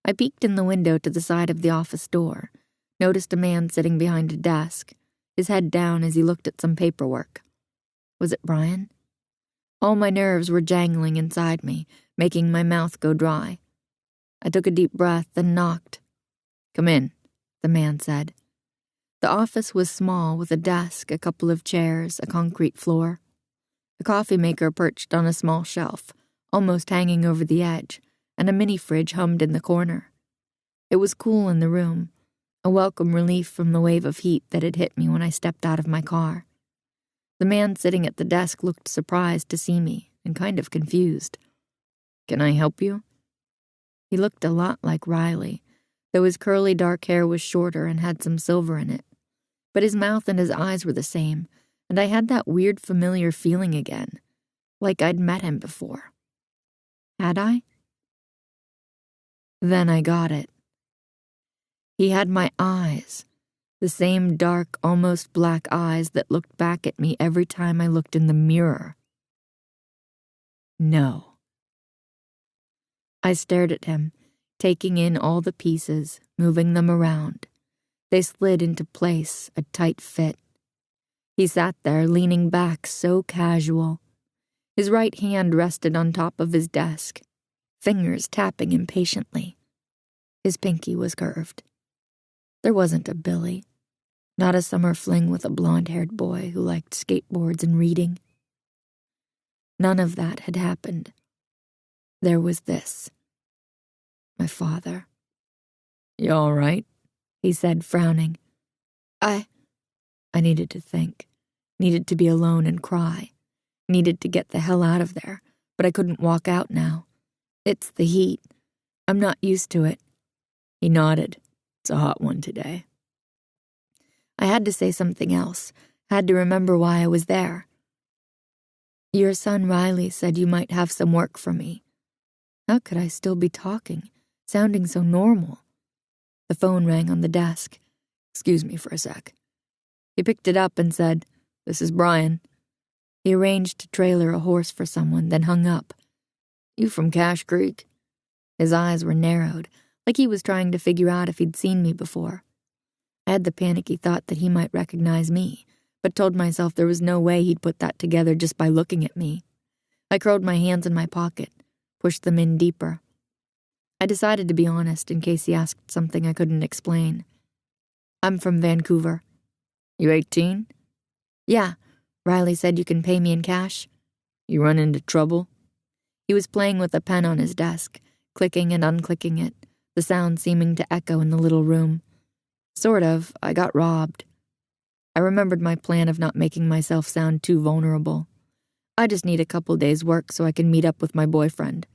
I peeked in the window to the side of the office door, noticed a man sitting behind a desk, his head down as he looked at some paperwork. Was it Brian? All my nerves were jangling inside me, making my mouth go dry. I took a deep breath, then knocked. "Come in," the man said. The office was small, with a desk, a couple of chairs, a concrete floor. A coffee maker perched on a small shelf, almost hanging over the edge, and a mini fridge hummed in the corner. It was cool in the room, a welcome relief from the wave of heat that had hit me when I stepped out of my car. The man sitting at the desk looked surprised to see me and kind of confused. "Can I help you?" He looked a lot like Riley, though his curly dark hair was shorter and had some silver in it. But his mouth and his eyes were the same, and I had that weird familiar feeling again, like I'd met him before. Had I? Then I got it. He had my eyes, the same dark, almost black eyes that looked back at me every time I looked in the mirror. No. I stared at him, taking in all the pieces, moving them around. They slid into place, a tight fit. He sat there, leaning back, so casual. His right hand rested on top of his desk, fingers tapping impatiently. His pinky was curved. There wasn't a Billy, not a summer fling with a blonde-haired boy who liked skateboards and reading. None of that had happened. There was this. My father. "You all right?" he said, frowning. I needed to think, needed to be alone and cry, needed to get the hell out of there, but I couldn't walk out now. It's the heat. I'm not used to it. He nodded. "It's a hot one today." I had to say something else, had to remember why I was there. "Your son Riley said you might have some work for me." How could I still be talking, sounding so normal? The phone rang on the desk. "Excuse me for a sec." He picked it up and said, "This is Brian." He arranged to trailer a horse for someone, then hung up. "You from Cache Creek?" His eyes were narrowed, like he was trying to figure out if he'd seen me before. I had the panicky thought that he might recognize me, but told myself there was no way he'd put that together just by looking at me. I curled my hands in my pocket, pushed them in deeper. I decided to be honest in case he asked something I couldn't explain. "I'm from Vancouver." "You 18? "Yeah. Riley said you can pay me in cash." "You run into trouble?" He was playing with a pen on his desk, clicking and unclicking it, the sound seeming to echo in the little room. Sort of. I got robbed. I remembered my plan of not making myself sound too vulnerable. I just need a couple days' work so I can meet up with my boyfriend.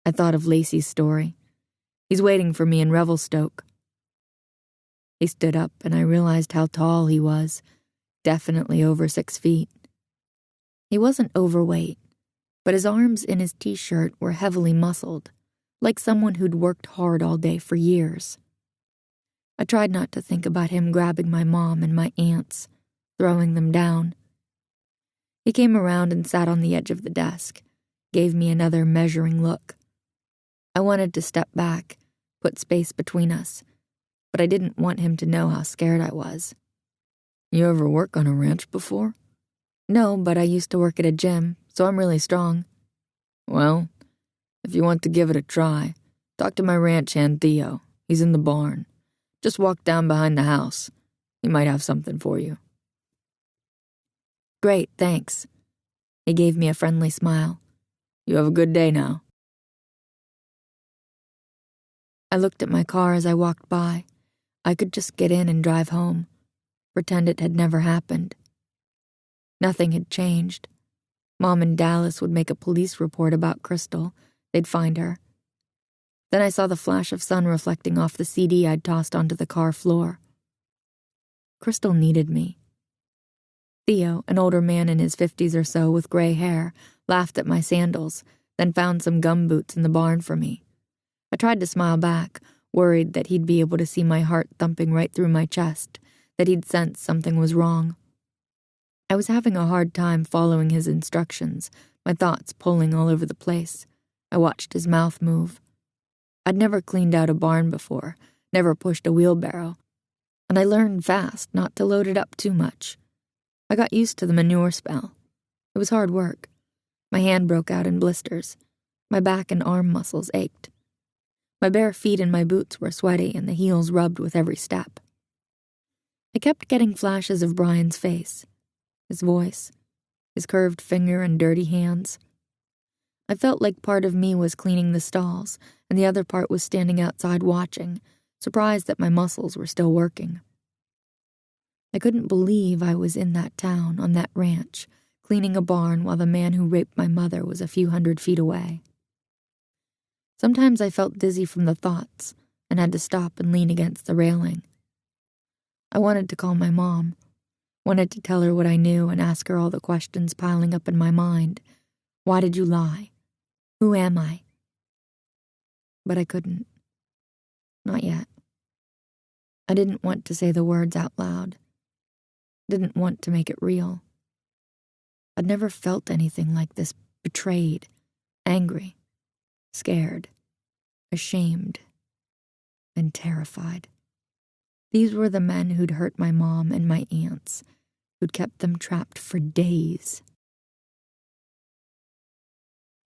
I thought of Lacey's story. He's waiting for me in Revelstoke. He stood up, and I realized how tall he was, definitely over 6 feet. He wasn't overweight, but his arms in his t-shirt were heavily muscled, like someone who'd worked hard all day for years. I tried not to think about him grabbing my mom and my aunts, throwing them down. He came around and sat on the edge of the desk, gave me another measuring look. I wanted to step back, put space between us, but I didn't want him to know how scared I was. "You ever work on a ranch before?" "No, but I used to work at a gym, so I'm really strong." "Well, if you want to give it a try, talk to my ranch hand Theo. He's in the barn. Just walk down behind the house. He might have something for you." "Great, thanks." He gave me a friendly smile. "You have a good day now." I looked at my car as I walked by. I could just get in and drive home, pretend it had never happened. Nothing had changed. Mom in Dallas would make a police report about Crystal. They'd find her. Then I saw the flash of sun reflecting off the CD I'd tossed onto the car floor. Crystal needed me. Theo, an older man in his 50s or so with gray hair, laughed at my sandals, then found some gumboots in the barn for me. I tried to smile back, worried that he'd be able to see my heart thumping right through my chest, that he'd sense something was wrong. I was having a hard time following his instructions, my thoughts pulling all over the place. I watched his mouth move. I'd never cleaned out a barn before, never pushed a wheelbarrow, and I learned fast not to load it up too much. I got used to the manure smell. It was hard work. My hand broke out in blisters. My back and arm muscles ached. My bare feet and my boots were sweaty, and the heels rubbed with every step. I kept getting flashes of Brian's face, his voice, his curved finger and dirty hands. I felt like part of me was cleaning the stalls, and the other part was standing outside watching, surprised that my muscles were still working. I couldn't believe I was in that town, on that ranch, cleaning a barn while the man who raped my mother was a few 100 feet away. Sometimes I felt dizzy from the thoughts and had to stop and lean against the railing. I wanted to call my mom, wanted to tell her what I knew and ask her all the questions piling up in my mind. Why did you lie? Who am I? But I couldn't. Not yet. I didn't want to say the words out loud. Didn't want to make it real. I'd never felt anything like this, betrayed, angry, scared, ashamed, and terrified. These were the men who'd hurt my mom and my aunts, who'd kept them trapped for days.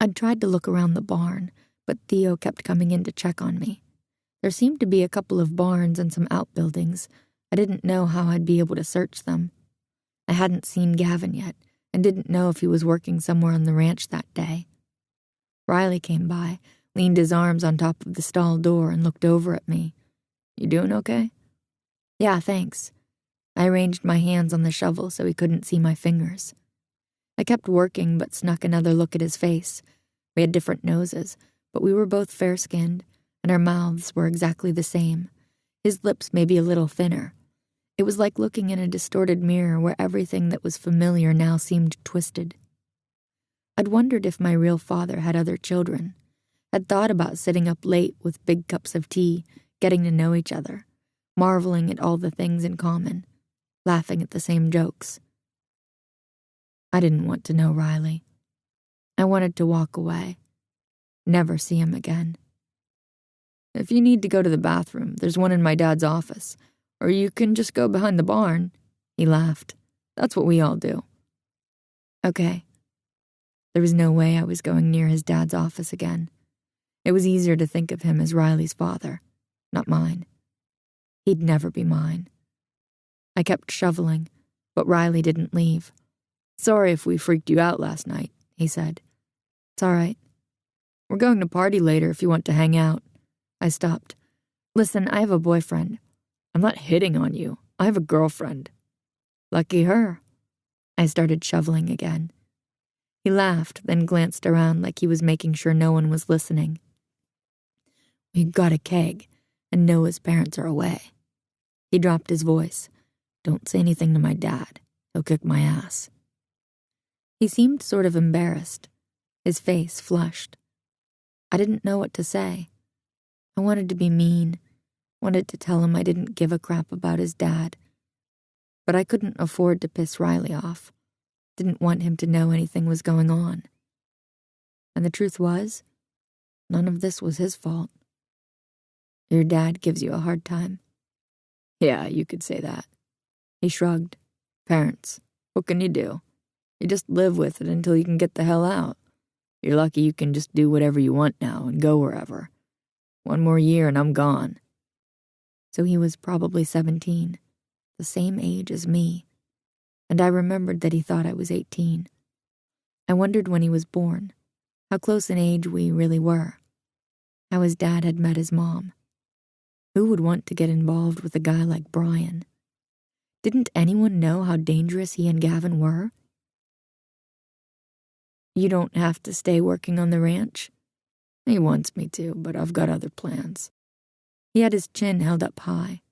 I'd tried to look around the barn, but Theo kept coming in to check on me. There seemed to be a couple of barns and some outbuildings. I didn't know how I'd be able to search them. I hadn't seen Gavin yet, and didn't know if he was working somewhere on the ranch that day. Riley came by, leaned his arms on top of the stall door and looked over at me. You doing okay? Yeah, thanks. I arranged my hands on the shovel so he couldn't see my fingers. I kept working but snuck another look at his face. We had different noses, but we were both fair-skinned, and our mouths were exactly the same. His lips maybe a little thinner. It was like looking in a distorted mirror where everything that was familiar now seemed twisted. I'd wondered if my real father had other children, had thought about sitting up late with big cups of tea, getting to know each other, marveling at all the things in common, laughing at the same jokes. I didn't want to know Riley. I wanted to walk away, never see him again. If you need to go to the bathroom, there's one in my dad's office, or you can just go behind the barn. He laughed. That's what we all do. Okay. There was no way I was going near his dad's office again. It was easier to think of him as Riley's father, not mine. He'd never be mine. I kept shoveling, but Riley didn't leave. Sorry if we freaked you out last night, he said. It's all right. We're going to party later if you want to hang out. I stopped. Listen, I have a boyfriend. I'm not hitting on you. I have a girlfriend. Lucky her. I started shoveling again. He laughed, then glanced around like he was making sure no one was listening. We got a keg, and Noah's parents are away. He dropped his voice. Don't say anything to my dad. He'll kick my ass. He seemed sort of embarrassed. His face flushed. I didn't know what to say. I wanted to be mean, wanted to tell him I didn't give a crap about his dad. But I couldn't afford to piss Riley off. Didn't want him to know anything was going on. And the truth was, none of this was his fault. Your dad gives you a hard time. Yeah, you could say that. He shrugged. Parents, what can you do? You just live with it until you can get the hell out. You're lucky you can just do whatever you want now and go wherever. One more year and I'm gone. So he was probably 17, the same age as me. And I remembered that he thought I was 18. I wondered when he was born, how close in age we really were, how his dad had met his mom. Who would want to get involved with a guy like Brian? Didn't anyone know how dangerous he and Gavin were? You don't have to stay working on the ranch? He wants me to, but I've got other plans. He had his chin held up high,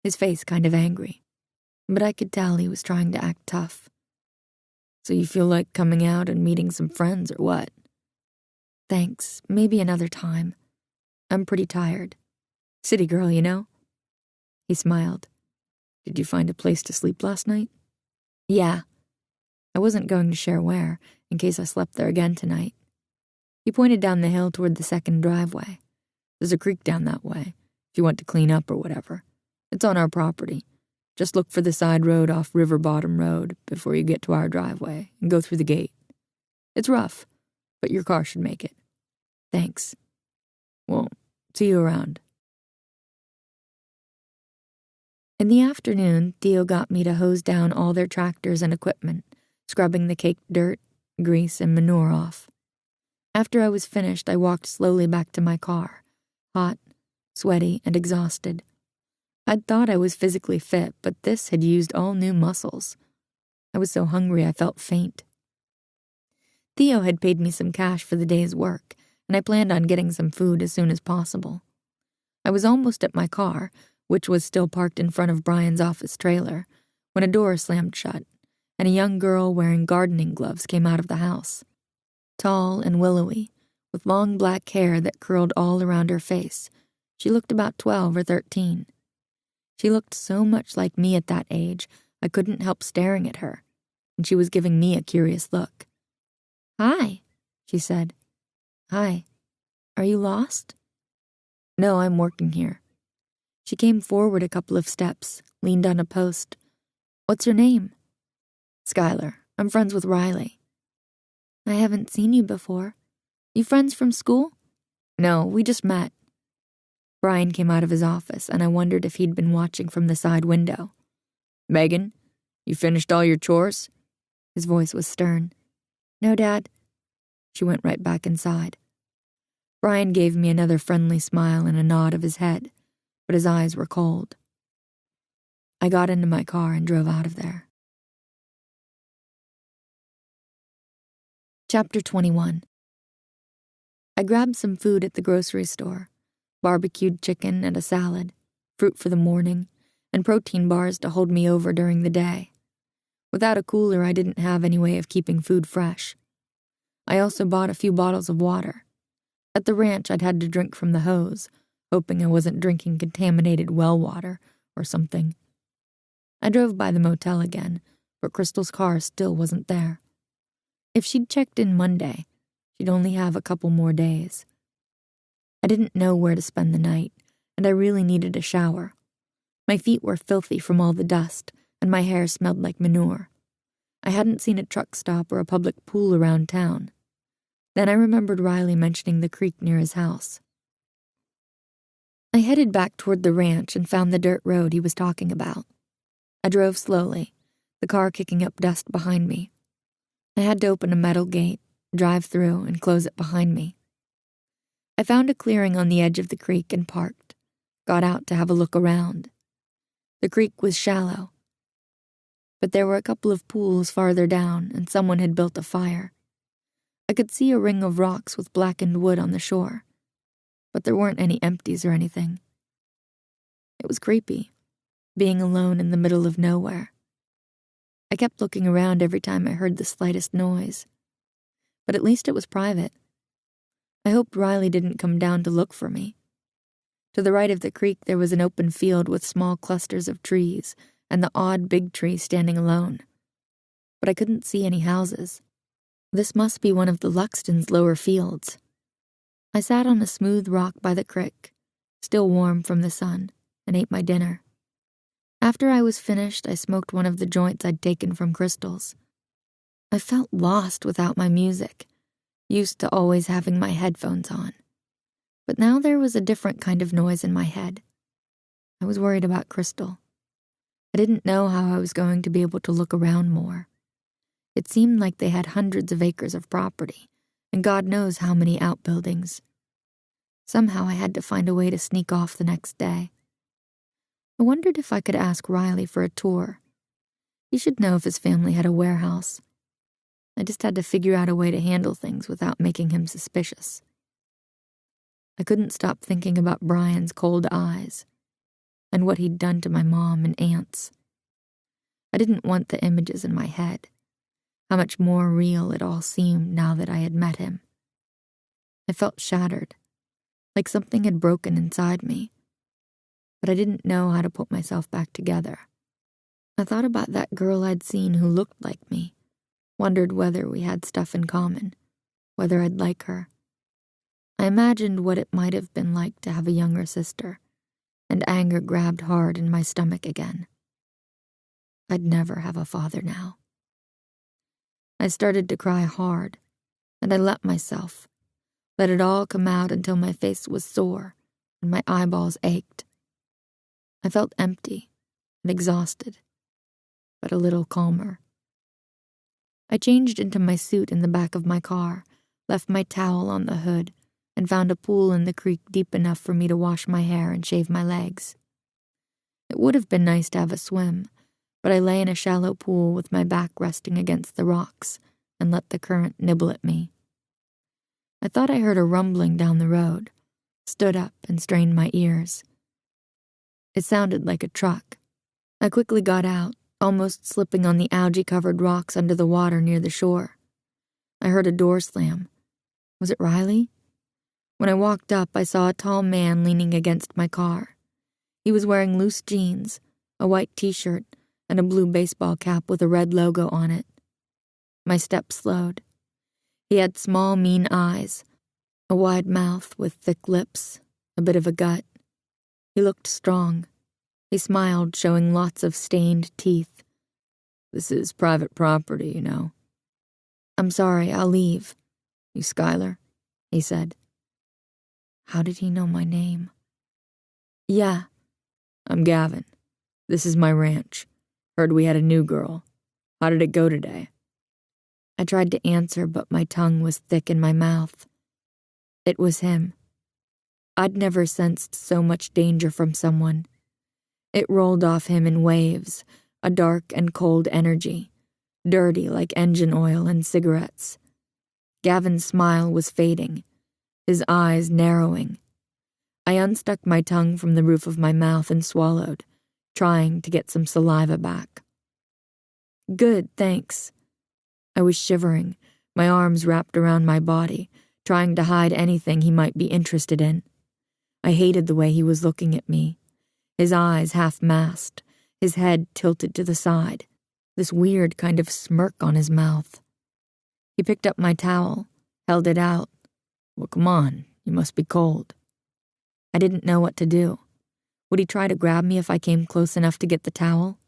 his face kind of angry, but I could tell he was trying to act tough. So you feel like coming out and meeting some friends or what? Thanks, maybe another time. I'm pretty tired. City girl, you know? He smiled. Did you find a place to sleep last night? Yeah. I wasn't going to share where, in case I slept there again tonight. He pointed down the hill toward the second driveway. There's a creek down that way, if you want to clean up or whatever. It's on our property. Just look for the side road off River Bottom Road before you get to our driveway and go through the gate. It's rough, but your car should make it. Thanks. Well, see you around. In the afternoon, Theo got me to hose down all their tractors and equipment, scrubbing the caked dirt, grease, and manure off. After I was finished, I walked slowly back to my car, hot, sweaty, and exhausted. I'd thought I was physically fit, but this had used all new muscles. I was so hungry I felt faint. Theo had paid me some cash for the day's work, and I planned on getting some food as soon as possible. I was almost at my car, which was still parked in front of Brian's office trailer, when a door slammed shut, and a young girl wearing gardening gloves came out of the house. Tall and willowy, with long black hair that curled all around her face, she looked about 12 or 13. She looked so much like me at that age, I couldn't help staring at her, and she was giving me a curious look. "Hi," she said. "Hi. Are you lost?" "No, I'm working here." She came forward a couple of steps, leaned on a post. "What's your name?" "Skylar. I'm friends with Riley." "I haven't seen you before. You friends from school?" "No, we just met." Brian came out of his office, and I wondered if he'd been watching from the side window. "Megan, you finished all your chores?" His voice was stern. "No, Dad." She went right back inside. Brian gave me another friendly smile and a nod of his head, but his eyes were cold. I got into my car and drove out of there. Chapter 21. I grabbed some food at the grocery store, barbecued chicken and a salad, fruit for the morning, and protein bars to hold me over during the day. Without a cooler, I didn't have any way of keeping food fresh. I also bought a few bottles of water. At the ranch, I'd had to drink from the hose, hoping I wasn't drinking contaminated well water or something. I drove by the motel again, but Crystal's car still wasn't there. If she'd checked in Monday, she'd only have a couple more days. I didn't know where to spend the night, and I really needed a shower. My feet were filthy from all the dust, and my hair smelled like manure. I hadn't seen a truck stop or a public pool around town. Then I remembered Riley mentioning the creek near his house. I headed back toward the ranch and found the dirt road he was talking about. I drove slowly, the car kicking up dust behind me. I had to open a metal gate, drive through, and close it behind me. I found a clearing on the edge of the creek and parked, got out to have a look around. The creek was shallow, but there were a couple of pools farther down, and someone had built a fire. I could see a ring of rocks with blackened wood on the shore, but there weren't any empties or anything. It was creepy, being alone in the middle of nowhere. I kept looking around every time I heard the slightest noise, but at least it was private. I hoped Riley didn't come down to look for me. To the right of the creek there was an open field with small clusters of trees and the odd big tree standing alone. But I couldn't see any houses. This must be one of the Luxton's lower fields. I sat on a smooth rock by the creek, still warm from the sun, and ate my dinner. After I was finished, I smoked one of the joints I'd taken from Crystal's. I felt lost without my music, used to always having my headphones on. But now there was a different kind of noise in my head. I was worried about Crystal. I didn't know how I was going to be able to look around more. It seemed like they had hundreds of acres of property, and God knows how many outbuildings. Somehow I had to find a way to sneak off the next day. I wondered if I could ask Riley for a tour. He should know if his family had a warehouse. I just had to figure out a way to handle things without making him suspicious. I couldn't stop thinking about Brian's cold eyes and what he'd done to my mom and aunts. I didn't want the images in my head, how much more real it all seemed now that I had met him. I felt shattered, like something had broken inside me, but I didn't know how to put myself back together. I thought about that girl I'd seen who looked like me, wondered whether we had stuff in common, whether I'd like her. I imagined what it might have been like to have a younger sister, and anger grabbed hard in my stomach again. I'd never have a father now. I started to cry hard, and I let myself, let it all come out until my face was sore and my eyeballs ached. I felt empty and exhausted, but a little calmer. I changed into my suit in the back of my car, left my towel on the hood, and found a pool in the creek deep enough for me to wash my hair and shave my legs. It would have been nice to have a swim, but I lay in a shallow pool with my back resting against the rocks and let the current nibble at me. I thought I heard a rumbling down the road, stood up and strained my ears. It sounded like a truck. I quickly got out, almost slipping on the algae-covered rocks under the water near the shore. I heard a door slam. Was it Riley? When I walked up, I saw a tall man leaning against my car. He was wearing loose jeans, a white t-shirt, and a blue baseball cap with a red logo on it. My steps slowed. He had small, mean eyes, a wide mouth with thick lips, a bit of a gut. He looked strong. He smiled, showing lots of stained teeth. "This is private property, you know." "I'm sorry, I'll leave." "You Skylar?" he said. How did he know my name? "Yeah." "I'm Gavin. This is my ranch. Heard we had a new girl. How did it go today?" I tried to answer, but my tongue was thick in my mouth. It was him. I'd never sensed so much danger from someone. It rolled off him in waves, a dark and cold energy, dirty like engine oil and cigarettes. Gavin's smile was fading, his eyes narrowing. I unstuck my tongue from the roof of my mouth and swallowed, trying to get some saliva back. "Good, thanks." I was shivering, my arms wrapped around my body, trying to hide anything he might be interested in. I hated the way he was looking at me, his eyes half-masked, his head tilted to the side, this weird kind of smirk on his mouth. He picked up my towel, held it out. "Well, come on, you must be cold." I didn't know what to do. Would he try to grab me if I came close enough to get the towel?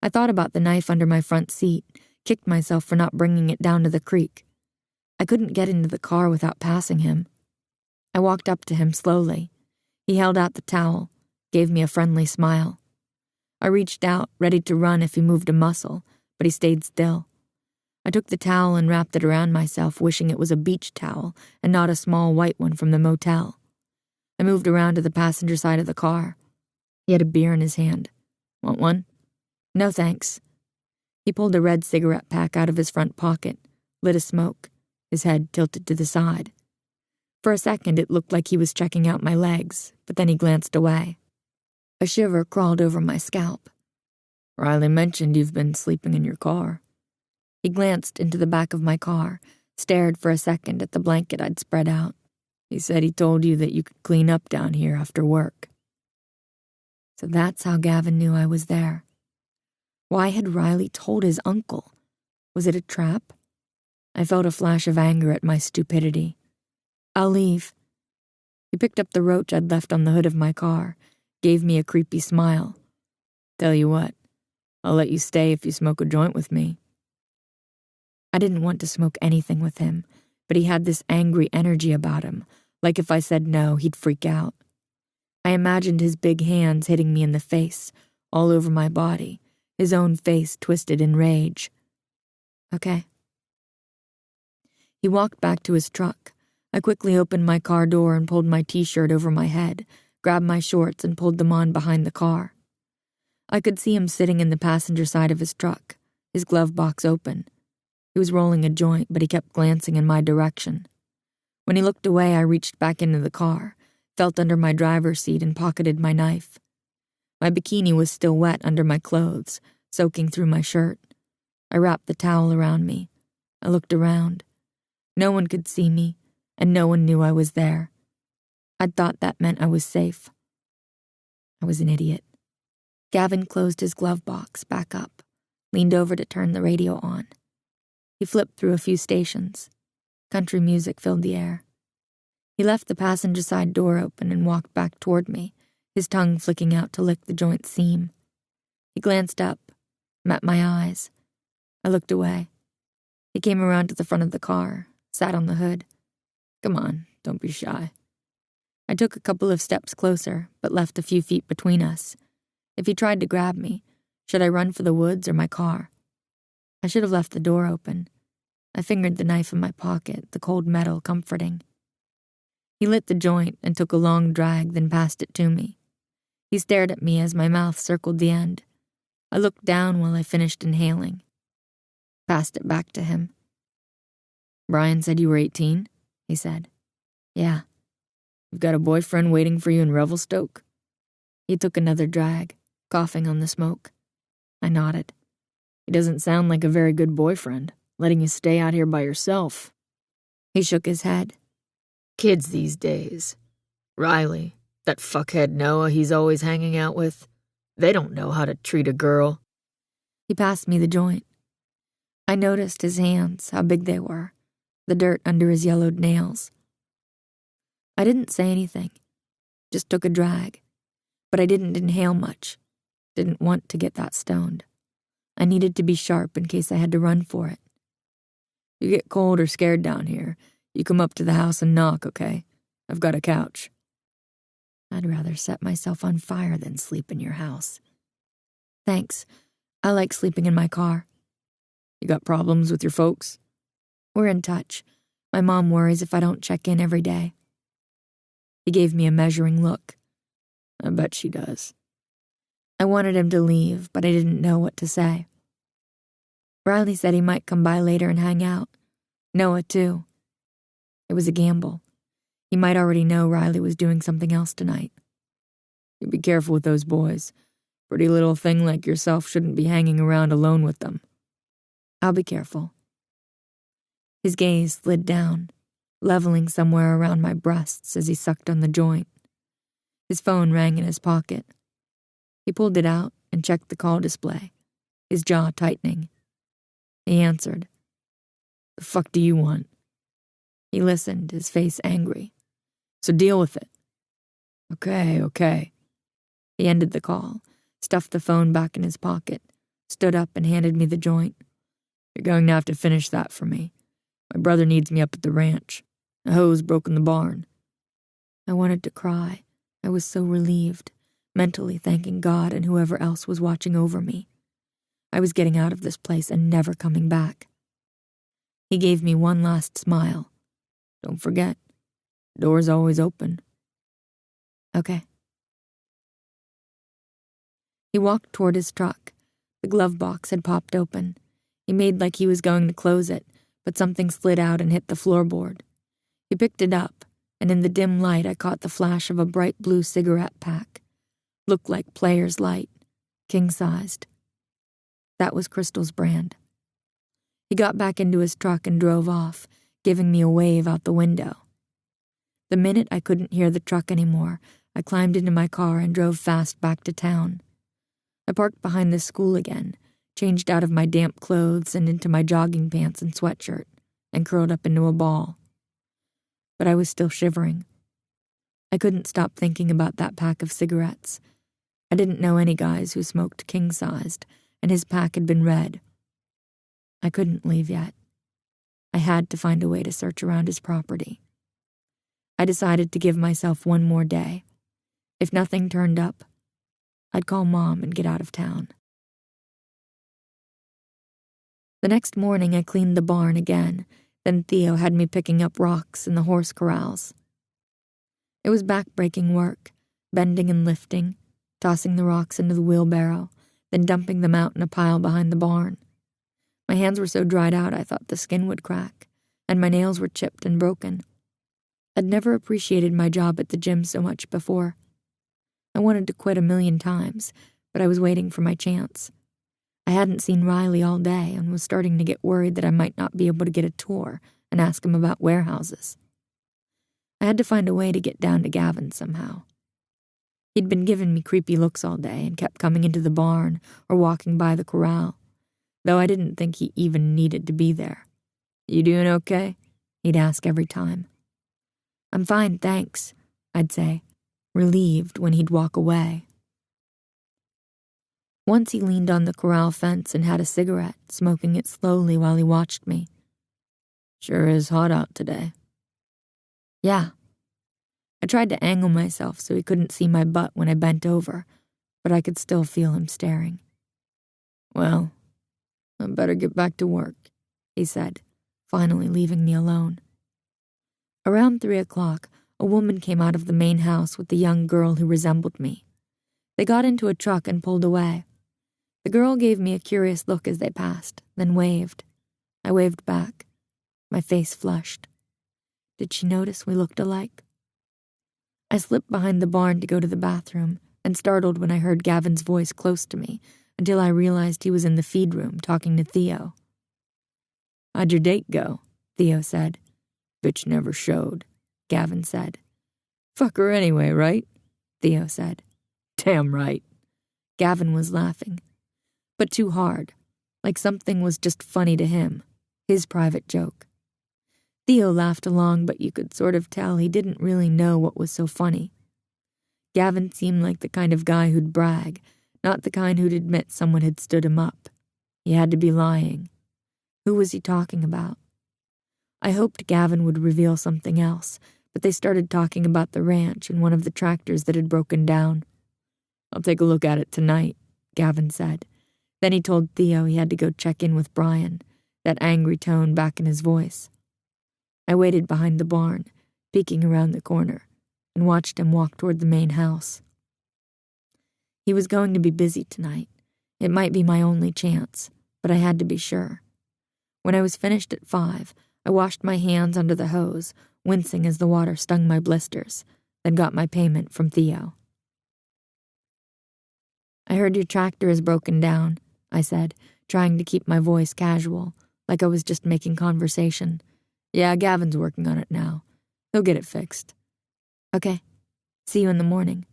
I thought about the knife under my front seat, kicked myself for not bringing it down to the creek. I couldn't get into the car without passing him. I walked up to him slowly. He held out the towel, gave me a friendly smile. I reached out, ready to run if he moved a muscle, but he stayed still. I took the towel and wrapped it around myself, wishing it was a beach towel and not a small white one from the motel. I moved around to the passenger side of the car. He had a beer in his hand. "Want one?" "No, thanks." He pulled a red cigarette pack out of his front pocket, lit a smoke, his head tilted to the side. For a second, it looked like he was checking out my legs, but then he glanced away. A shiver crawled over my scalp. "Riley mentioned you've been sleeping in your car." He glanced into the back of my car, stared for a second at the blanket I'd spread out. "He said he told you that you could clean up down here after work." So that's how Gavin knew I was there. Why had Riley told his uncle? Was it a trap? I felt a flash of anger at my stupidity. "I'll leave." He picked up the roach I'd left on the hood of my car, gave me a creepy smile. "Tell you what, I'll let you stay if you smoke a joint with me." I didn't want to smoke anything with him, but he had this angry energy about him, like if I said no, he'd freak out. I imagined his big hands hitting me in the face, all over my body, his own face twisted in rage. "Okay." He walked back to his truck. I quickly opened my car door and pulled my t-shirt over my head, grabbed my shorts and pulled them on behind the car. I could see him sitting in the passenger side of his truck, his glove box open. He was rolling a joint, but he kept glancing in my direction. When he looked away, I reached back into the car, felt under my driver's seat and pocketed my knife. My bikini was still wet under my clothes, soaking through my shirt. I wrapped the towel around me. I looked around. No one could see me, and no one knew I was there. I'd thought that meant I was safe. I was an idiot. Gavin closed his glove box back up, leaned over to turn the radio on. He flipped through a few stations. Country music filled the air. He left the passenger side door open and walked back toward me, his tongue flicking out to lick the joint seam. He glanced up, met my eyes. I looked away. He came around to the front of the car, sat on the hood. "Come on, don't be shy." I took a couple of steps closer, but left a few feet between us. If he tried to grab me, should I run for the woods or my car? I should have left the door open. I fingered the knife in my pocket, the cold metal comforting. He lit the joint and took a long drag, then passed it to me. He stared at me as my mouth circled the end. I looked down while I finished inhaling. Passed it back to him. "Brian said you were 18, he said. "Yeah." "You've got a boyfriend waiting for you in Revelstoke?" He took another drag, coughing on the smoke. I nodded. "He doesn't sound like a very good boyfriend, letting you stay out here by yourself." He shook his head. "Kids these days. Riley, that fuckhead Noah he's always hanging out with, they don't know how to treat a girl." He passed me the joint. I noticed his hands, how big they were, the dirt under his yellowed nails. I didn't say anything, just took a drag, but I didn't inhale much, didn't want to get that stoned. I needed to be sharp in case I had to run for it. "You get cold or scared down here, you come up to the house and knock, okay? I've got a couch." "I'd rather set myself on fire than sleep in your house." "Thanks. I like sleeping in my car." "You got problems with your folks?" "We're in touch. My mom worries if I don't check in every day." He gave me a measuring look. "I bet she does." I wanted him to leave, but I didn't know what to say. Riley said he might come by later and hang out. Noah, too. It was a gamble. He might already know Riley was doing something else tonight. "You be careful with those boys. Pretty little thing like yourself shouldn't be hanging around alone with them." "I'll be careful." His gaze slid down, leveling somewhere around my breasts as he sucked on the joint. His phone rang in his pocket. He pulled it out and checked the call display, his jaw tightening. He answered. "The fuck do you want?" He listened, his face angry. "So deal with it." Okay. He ended the call, stuffed the phone back in his pocket, stood up and handed me the joint. "You're going to have to finish that for me. My brother needs me up at the ranch. A hose broke in the barn." I wanted to cry. I was so relieved, mentally thanking God and whoever else was watching over me. I was getting out of this place and never coming back. He gave me one last smile. "Don't forget, the door's always open." "Okay." He walked toward his truck. The glove box had popped open. He made like he was going to close it, but something slid out and hit the floorboard. He picked it up, and in the dim light I caught the flash of a bright blue cigarette pack. Looked like Player's Light, king-sized. That was Crystal's brand. He got back into his truck and drove off, giving me a wave out the window. The minute I couldn't hear the truck anymore, I climbed into my car and drove fast back to town. I parked behind the school again, changed out of my damp clothes and into my jogging pants and sweatshirt, and curled up into a ball. But I was still shivering. I couldn't stop thinking about that pack of cigarettes. I didn't know any guys who smoked king-sized, and his pack had been red. I couldn't leave yet. I had to find a way to search around his property. I decided to give myself one more day. If nothing turned up, I'd call Mom and get out of town. The next morning I cleaned the barn again, then Theo had me picking up rocks in the horse corrals. It was back-breaking work, bending and lifting, tossing the rocks into the wheelbarrow, then dumping them out in a pile behind the barn. My hands were so dried out I thought the skin would crack, and my nails were chipped and broken. I'd never appreciated my job at the gym so much before. I wanted to quit 1,000,000 times, but I was waiting for my chance. I hadn't seen Riley all day and was starting to get worried that I might not be able to get a tour and ask him about warehouses. I had to find a way to get down to Gavin somehow. He'd been giving me creepy looks all day and kept coming into the barn or walking by the corral, though I didn't think he even needed to be there. "You doing okay?" he'd ask every time. "I'm fine, thanks," I'd say, relieved when he'd walk away. Once he leaned on the corral fence and had a cigarette, smoking it slowly while he watched me. "Sure is hot out today." "Yeah." I tried to angle myself so he couldn't see my butt when I bent over, but I could still feel him staring. "Well, I better get back to work," he said, finally leaving me alone. Around 3 o'clock, a woman came out of the main house with a young girl who resembled me. They got into a truck and pulled away. The girl gave me a curious look as they passed, then waved. I waved back. My face flushed. Did she notice we looked alike? I slipped behind the barn to go to the bathroom, and startled when I heard Gavin's voice close to me, until I realized he was in the feed room talking to Theo. "How'd your date go?" Theo said. "Bitch never showed," Gavin said. "Fuck her anyway, right?" Theo said. "Damn right." Gavin was laughing. But too hard, like something was just funny to him, his private joke. Theo laughed along, but you could sort of tell he didn't really know what was so funny. Gavin seemed like the kind of guy who'd brag, not the kind who'd admit someone had stood him up. He had to be lying. Who was he talking about? I hoped Gavin would reveal something else, but they started talking about the ranch and one of the tractors that had broken down. "I'll take a look at it tonight," Gavin said. Then he told Theo he had to go check in with Brian, that angry tone back in his voice. I waited behind the barn, peeking around the corner, and watched him walk toward the main house. He was going to be busy tonight. It might be my only chance, but I had to be sure. When I was finished at 5, I washed my hands under the hose, wincing as the water stung my blisters, then got my payment from Theo. "I heard your tractor is broken down," I said, trying to keep my voice casual, like I was just making conversation. "Yeah, Gavin's working on it now. He'll get it fixed." "Okay. See you in the morning."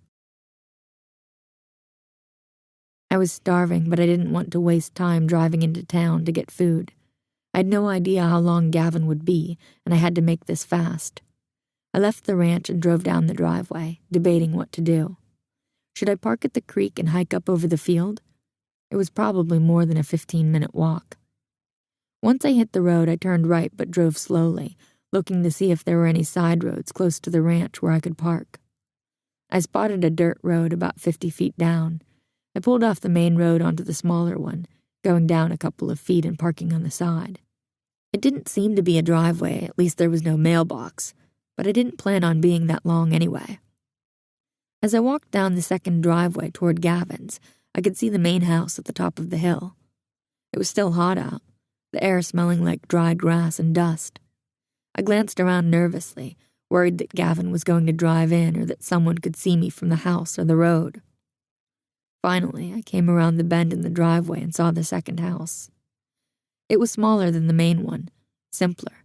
I was starving, but I didn't want to waste time driving into town to get food. I had no idea how long Gavin would be, and I had to make this fast. I left the ranch and drove down the driveway, debating what to do. Should I park at the creek and hike up over the field? It was probably more than a 15-minute walk. Once I hit the road, I turned right but drove slowly, looking to see if there were any side roads close to the ranch where I could park. I spotted a dirt road about 50 feet down. I pulled off the main road onto the smaller one, going down a couple of feet and parking on the side. It didn't seem to be a driveway, at least there was no mailbox, but I didn't plan on being that long anyway. As I walked down the second driveway toward Gavin's, I could see the main house at the top of the hill. It was still hot out, the air smelling like dried grass and dust. I glanced around nervously, worried that Gavin was going to drive in or that someone could see me from the house or the road. Finally, I came around the bend in the driveway and saw the second house. It was smaller than the main one, simpler,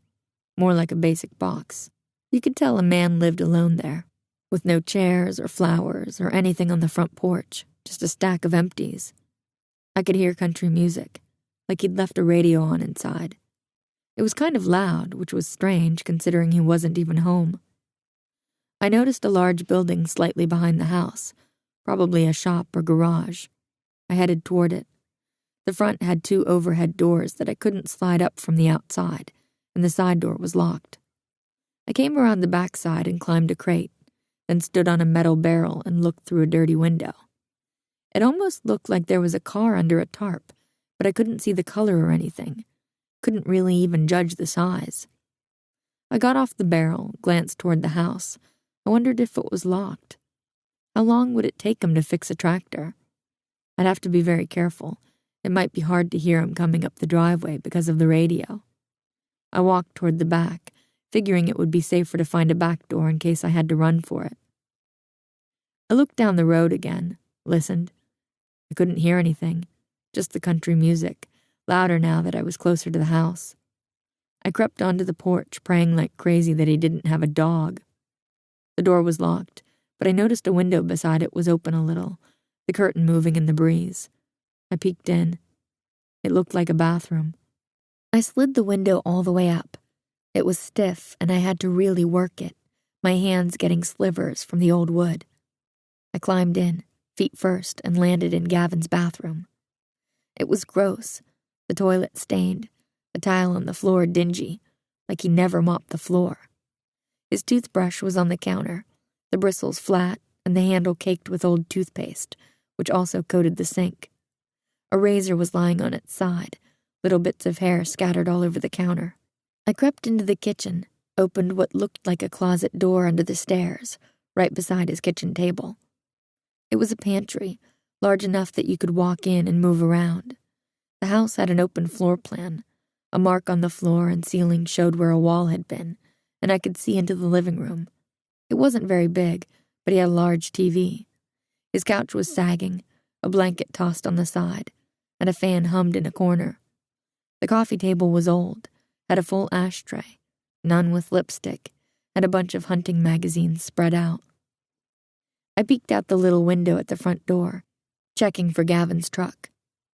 more like a basic box. You could tell a man lived alone there, with no chairs or flowers or anything on the front porch, just a stack of empties. I could hear country music, like he'd left a radio on inside. It was kind of loud, which was strange considering he wasn't even home. I noticed a large building slightly behind the house, probably a shop or garage. I headed toward it. The front had 2 overhead doors that I couldn't slide up from the outside, and the side door was locked. I came around the back side and climbed a crate, then stood on a metal barrel and looked through a dirty window. It almost looked like there was a car under a tarp, but I couldn't see the color or anything. Couldn't really even judge the size. I got off the barrel, glanced toward the house. I wondered if it was locked. How long would it take him to fix a tractor? I'd have to be very careful. It might be hard to hear him coming up the driveway because of the radio. I walked toward the back, figuring it would be safer to find a back door in case I had to run for it. I looked down the road again, listened. I couldn't hear anything, just the country music, louder now that I was closer to the house. I crept onto the porch, praying like crazy that he didn't have a dog. The door was locked, but I noticed a window beside it was open a little, the curtain moving in the breeze. I peeked in. It looked like a bathroom. I slid the window all the way up. It was stiff, and I had to really work it, my hands getting slivers from the old wood. I climbed in, feet first, and landed in Gavin's bathroom. It was gross, the toilet stained, the tile on the floor dingy, like he never mopped the floor. His toothbrush was on the counter, the bristles flat, and the handle caked with old toothpaste, which also coated the sink. A razor was lying on its side, little bits of hair scattered all over the counter. I crept into the kitchen, opened what looked like a closet door under the stairs, right beside his kitchen table. It was a pantry, large enough that you could walk in and move around. The house had an open floor plan. A mark on the floor and ceiling showed where a wall had been, and I could see into the living room. It wasn't very big, but he had a large TV. His couch was sagging, a blanket tossed on the side, and a fan hummed in a corner. The coffee table was old, had a full ashtray, none with lipstick, and a bunch of hunting magazines spread out. I peeked out the little window at the front door, checking for Gavin's truck.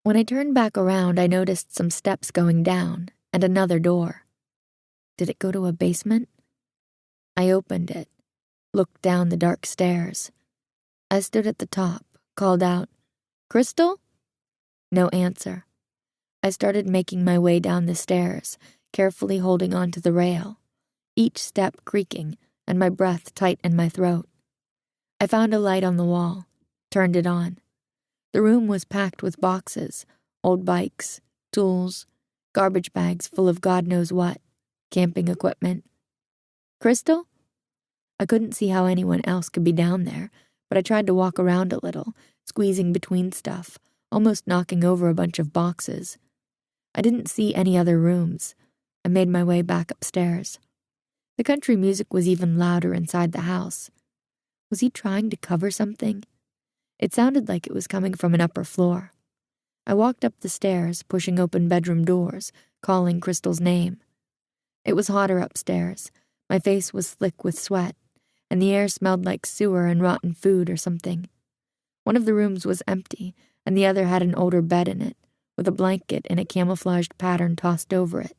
When I turned back around, I noticed some steps going down and another door. Did it go to a basement? I opened it, looked down the dark stairs. I stood at the top, called out, "Crystal?" No answer. I started making my way down the stairs, carefully holding onto the rail, each step creaking and my breath tight in my throat. I found a light on the wall, turned it on. The room was packed with boxes, old bikes, tools, garbage bags full of God knows what, camping equipment. Crystal? I couldn't see how anyone else could be down there, but I tried to walk around a little, squeezing between stuff, almost knocking over a bunch of boxes. I didn't see any other rooms. I made my way back upstairs. The country music was even louder inside the house. Was he trying to cover something? It sounded like it was coming from an upper floor. I walked up the stairs, pushing open bedroom doors, calling Crystal's name. It was hotter upstairs. My face was slick with sweat, and the air smelled like sewer and rotten food or something. One of the rooms was empty, and the other had an older bed in it, with a blanket in a camouflaged pattern tossed over it,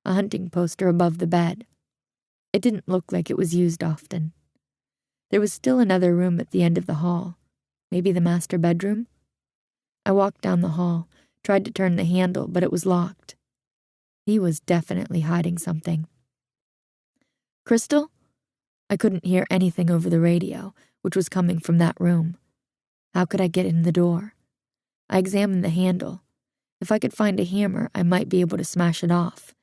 a hunting poster above the bed. It didn't look like it was used often. There was still another room at the end of the hall. Maybe the master bedroom? I walked down the hall, tried to turn the handle, but it was locked. He was definitely hiding something. Crystal? I couldn't hear anything over the radio, which was coming from that room. How could I get in the door? I examined the handle. If I could find a hammer, I might be able to smash it off.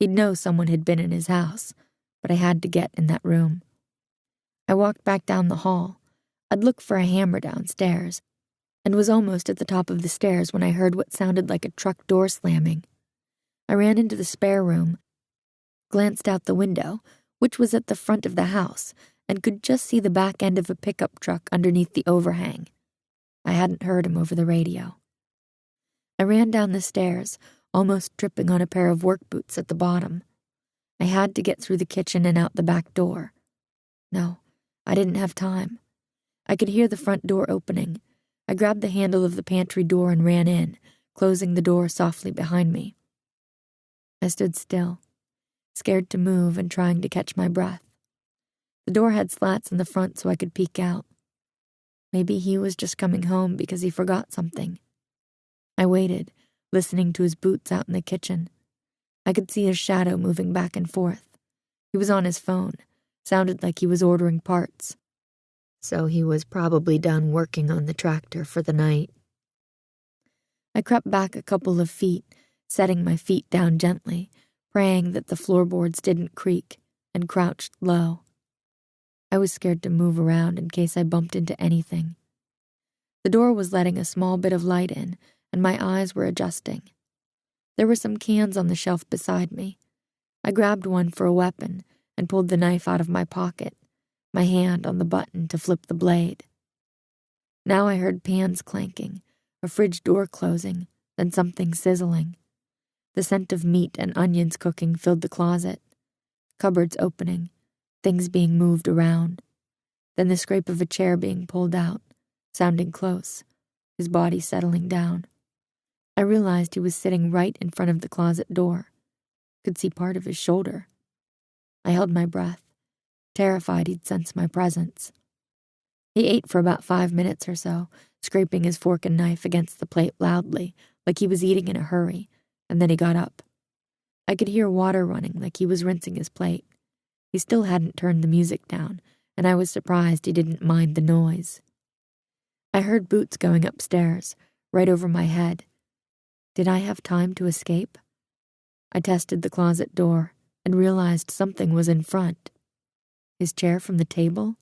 He'd know someone had been in his house, but I had to get in that room. I walked back down the hall. I'd look for a hammer downstairs, and was almost at the top of the stairs when I heard what sounded like a truck door slamming. I ran into the spare room, glanced out the window, which was at the front of the house, and could just see the back end of a pickup truck underneath the overhang. I hadn't heard him over the radio. I ran down the stairs, almost tripping on a pair of work boots at the bottom. I had to get through the kitchen and out the back door. No, I didn't have time. I could hear the front door opening. I grabbed the handle of the pantry door and ran in, closing the door softly behind me. I stood still, scared to move and trying to catch my breath. The door had slats in the front so I could peek out. Maybe he was just coming home because he forgot something. I waited, listening to his boots out in the kitchen. I could see his shadow moving back and forth. He was on his phone. Sounded like he was ordering parts. So he was probably done working on the tractor for the night. I crept back a couple of feet, setting my feet down gently, praying that the floorboards didn't creak, and crouched low. I was scared to move around in case I bumped into anything. The door was letting a small bit of light in, and my eyes were adjusting. There were some cans on the shelf beside me. I grabbed one for a weapon and pulled the knife out of my pocket, my hand on the button to flip the blade. Now I heard pans clanking, a fridge door closing, then something sizzling. The scent of meat and onions cooking filled the closet. Cupboards opening, things being moved around. Then the scrape of a chair being pulled out, sounding close, his body settling down. I realized he was sitting right in front of the closet door. Could see part of his shoulder. I held my breath, terrified he'd sense my presence. He ate for about 5 minutes or so, scraping his fork and knife against the plate loudly, like he was eating in a hurry, and then he got up. I could hear water running like he was rinsing his plate. He still hadn't turned the music down, and I was surprised he didn't mind the noise. I heard boots going upstairs, right over my head. Did I have time to escape? I tested the closet door, and realized something was in front. His chair from the table?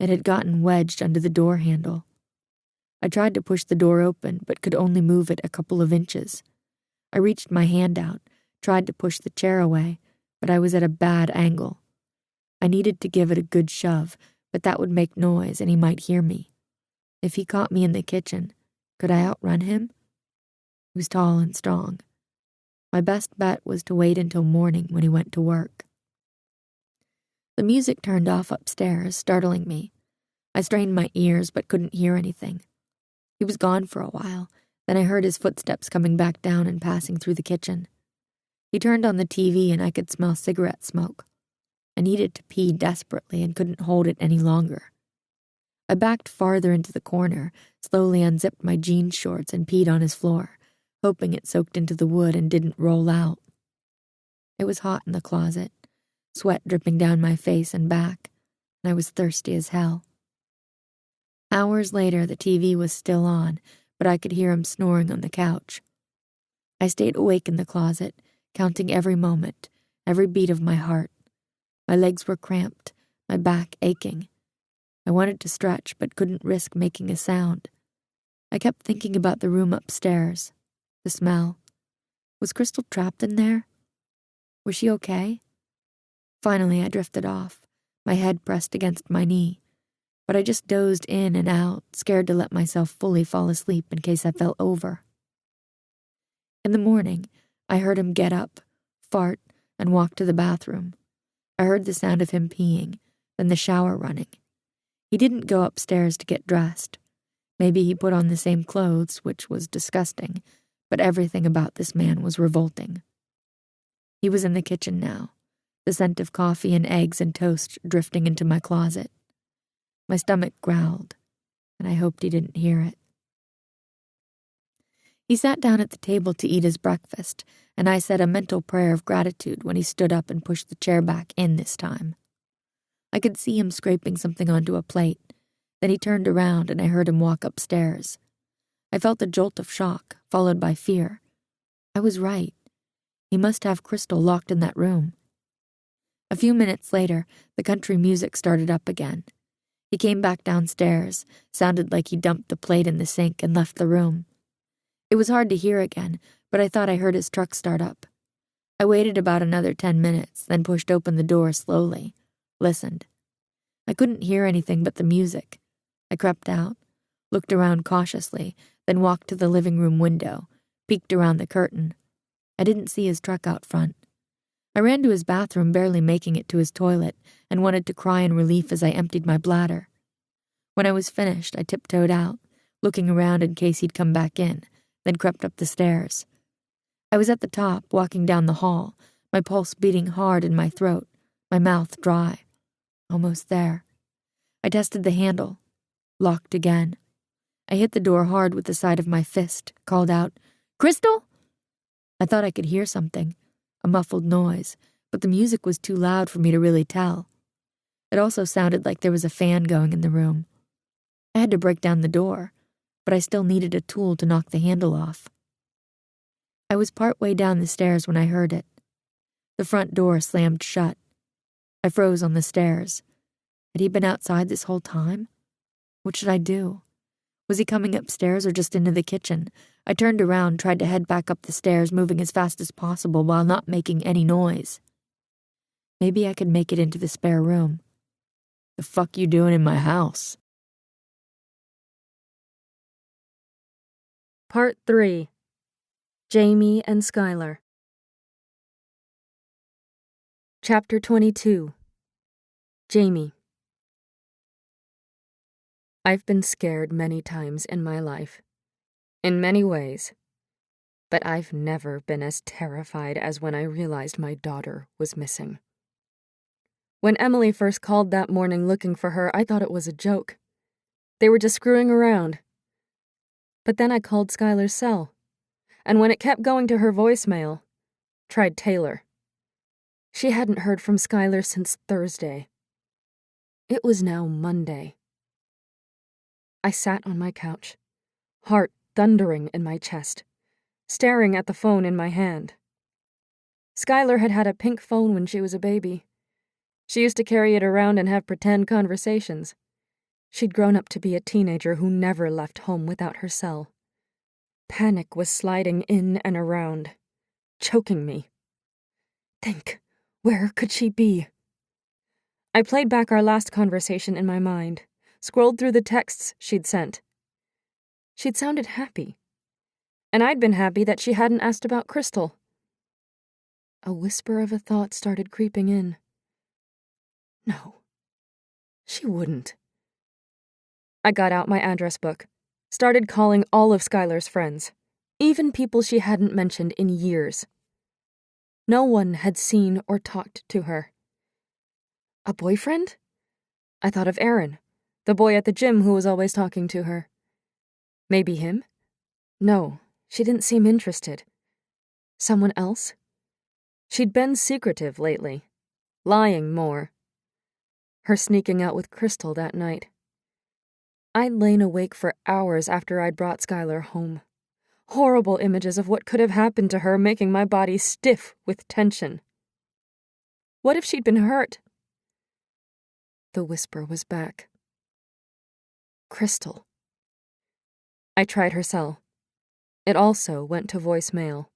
It had gotten wedged under the door handle. I tried to push the door open, but could only move it a couple of inches. I reached my hand out, tried to push the chair away, but I was at a bad angle. I needed to give it a good shove, but that would make noise and he might hear me. If he caught me in the kitchen, could I outrun him? He was tall and strong. My best bet was to wait until morning when he went to work. The music turned off upstairs, startling me. I strained my ears but couldn't hear anything. He was gone for a while, then I heard his footsteps coming back down and passing through the kitchen. He turned on the TV and I could smell cigarette smoke. I needed to pee desperately and couldn't hold it any longer. I backed farther into the corner, slowly unzipped my jean shorts and peed on his floor, hoping it soaked into the wood and didn't roll out. It was hot in the closet, sweat dripping down my face and back, and I was thirsty as hell. Hours later, the TV was still on, but I could hear him snoring on the couch. I stayed awake in the closet, counting every moment, every beat of my heart. My legs were cramped, my back aching. I wanted to stretch, but couldn't risk making a sound. I kept thinking about the room upstairs, the smell. Was Crystal trapped in there? Was she okay? Finally, I drifted off, my head pressed against my knee. But I just dozed in and out, scared to let myself fully fall asleep in case I fell over. In the morning, I heard him get up, fart, and walk to the bathroom. I heard the sound of him peeing, then the shower running. He didn't go upstairs to get dressed. Maybe he put on the same clothes, which was disgusting, but everything about this man was revolting. He was in the kitchen now, the scent of coffee and eggs and toast drifting into my closet. My stomach growled, and I hoped he didn't hear it. He sat down at the table to eat his breakfast, and I said a mental prayer of gratitude when he stood up and pushed the chair back in this time. I could see him scraping something onto a plate. Then he turned around and I heard him walk upstairs. I felt a jolt of shock, followed by fear. I was right. He must have Crystal locked in that room. A few minutes later, the country music started up again. He came back downstairs, sounded like he dumped the plate in the sink and left the room. It was hard to hear again, but I thought I heard his truck start up. I waited about another 10 minutes, then pushed open the door slowly, listened. I couldn't hear anything but the music. I crept out, looked around cautiously, then walked to the living room window, peeked around the curtain. I didn't see his truck out front. I ran to his bathroom, barely making it to his toilet, and wanted to cry in relief as I emptied my bladder. When I was finished, I tiptoed out, looking around in case he'd come back in, then crept up the stairs. I was at the top, walking down the hall, my pulse beating hard in my throat, my mouth dry. Almost there. I tested the handle. Locked again. I hit the door hard with the side of my fist, called out, "Crystal?" I thought I could hear something, a muffled noise, but the music was too loud for me to really tell. It also sounded like there was a fan going in the room. I had to break down the door, but I still needed a tool to knock the handle off. I was part way down the stairs when I heard it. The front door slammed shut. I froze on the stairs. Had he been outside this whole time? What should I do? Was he coming upstairs or just into the kitchen? I turned around, tried to head back up the stairs, moving as fast as possible while not making any noise. Maybe I could make it into the spare room. "The fuck you doing in my house?" Part 3. Jamie and Skylar. Chapter 22. Jamie. I've been scared many times in my life, in many ways, but I've never been as terrified as when I realized my daughter was missing. When Emily first called that morning looking for her, I thought it was a joke. They were just screwing around. But then I called Skylar's cell, and when it kept going to her voicemail, tried Taylor. She hadn't heard from Skylar since Thursday. It was now Monday. I sat on my couch, heart thundering in my chest, staring at the phone in my hand. Skylar had had a pink phone when she was a baby. She used to carry it around and have pretend conversations. She'd grown up to be a teenager who never left home without her cell. Panic was sliding in and around, choking me. Think, where could she be? I played back our last conversation in my mind, scrolled through the texts she'd sent. She'd sounded happy, and I'd been happy that she hadn't asked about Crystal. A whisper of a thought started creeping in. No, she wouldn't. I got out my address book, started calling all of Skylar's friends, even people she hadn't mentioned in years. No one had seen or talked to her. A boyfriend? I thought of Aaron, the boy at the gym who was always talking to her. Maybe him? No, she didn't seem interested. Someone else? She'd been secretive lately, lying more. Her sneaking out with Crystal that night. I'd lain awake for hours after I'd brought Skylar home. Horrible images of what could have happened to her making my body stiff with tension. What if she'd been hurt? The whisper was back. Crystal. I tried her cell. It also went to voicemail.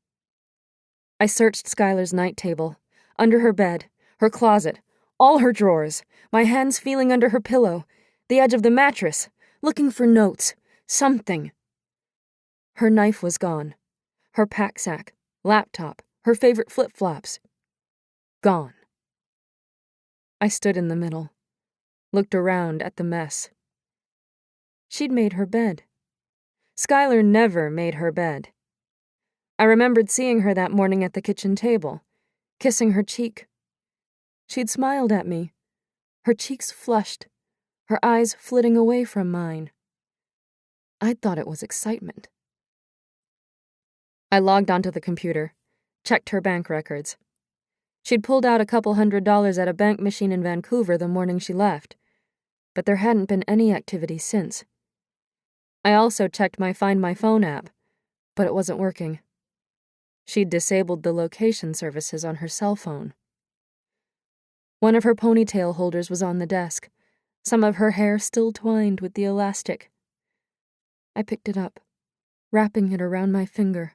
I searched Skylar's night table, under her bed, her closet, all her drawers, my hands feeling under her pillow, the edge of the mattress, looking for notes, something. Her knife was gone. Her pack sack, laptop, her favorite flip-flops. Gone. I stood in the middle, looked around at the mess. She'd made her bed. Skylar never made her bed. I remembered seeing her that morning at the kitchen table, kissing her cheek. She'd smiled at me, her cheeks flushed, her eyes flitting away from mine. I'd thought it was excitement. I logged onto the computer, checked her bank records. She'd pulled out $200 at a bank machine in Vancouver the morning she left, but there hadn't been any activity since. I also checked my Find My Phone app, but it wasn't working. She'd disabled the location services on her cell phone. One of her ponytail holders was on the desk, some of her hair still twined with the elastic. I picked it up, wrapping it around my finger.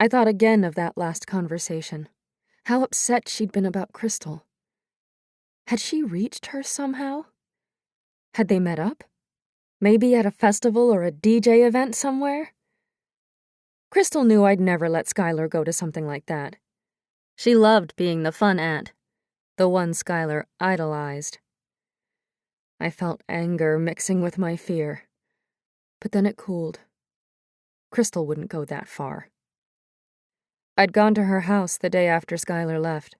I thought again of that last conversation, how upset she'd been about Crystal. Had she reached her somehow? Had they met up? Maybe at a festival or a DJ event somewhere? Crystal knew I'd never let Skylar go to something like that. She loved being the fun aunt, the one Skylar idolized. I felt anger mixing with my fear, but then it cooled. Crystal wouldn't go that far. I'd gone to her house the day after Skylar left,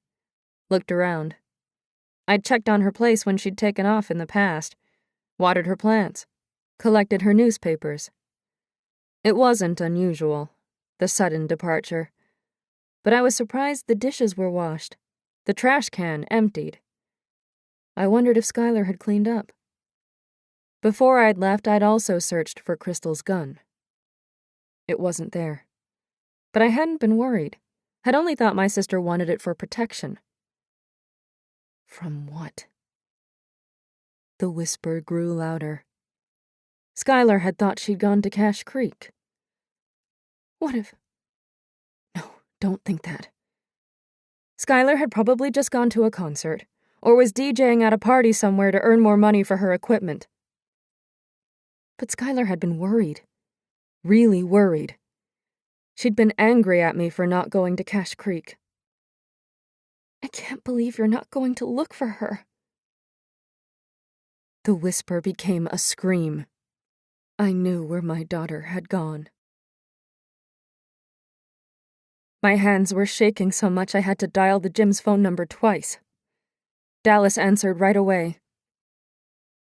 looked around. I'd checked on her place when she'd taken off in the past, watered her plants, collected her newspapers. It wasn't unusual, the sudden departure, but I was surprised the dishes were washed, the trash can emptied. I wondered if Skylar had cleaned up. Before I'd left, I'd also searched for Crystal's gun. It wasn't there. But I hadn't been worried. Had only thought my sister wanted it for protection. From what? The whisper grew louder. Skylar had thought she'd gone to Cache Creek. What if... No, don't think that. Skylar had probably just gone to a concert, or was DJing at a party somewhere to earn more money for her equipment. But Skylar had been worried. Really worried. She'd been angry at me for not going to Cache Creek. I can't believe you're not going to look for her. The whisper became a scream. I knew where my daughter had gone. My hands were shaking so much I had to dial the gym's phone number twice. Dallas answered right away.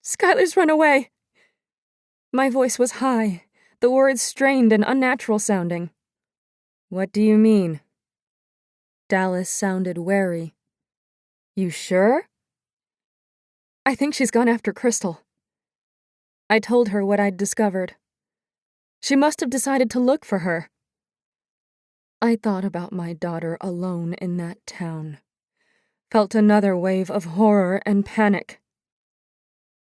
Skylar's run away. My voice was high, the words strained and unnatural sounding. What do you mean? Dallas sounded wary. You sure? I think she's gone after Crystal. I told her what I'd discovered. She must have decided to look for her. I thought about my daughter alone in that town. Felt another wave of horror and panic.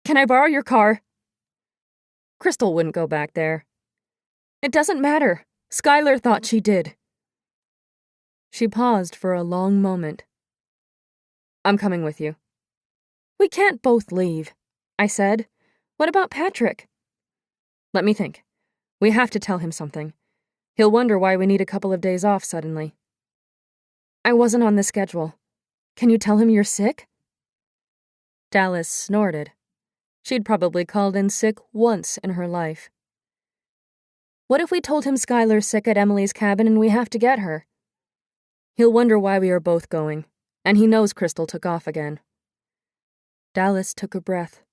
"Can I borrow your car?" Crystal wouldn't go back there. "It doesn't matter. Skylar thought she did." She paused for a long moment. "I'm coming with you." "We can't both leave," I said. "What about Patrick?" "Let me think. We have to tell him something. He'll wonder why we need a couple of days off suddenly." "I wasn't on the schedule. Can you tell him you're sick?" Dallas snorted. She'd probably called in sick once in her life. "What if we told him Skylar's sick at Emily's cabin and we have to get her?" "He'll wonder why we are both going, and he knows Crystal took off again." Dallas took a breath.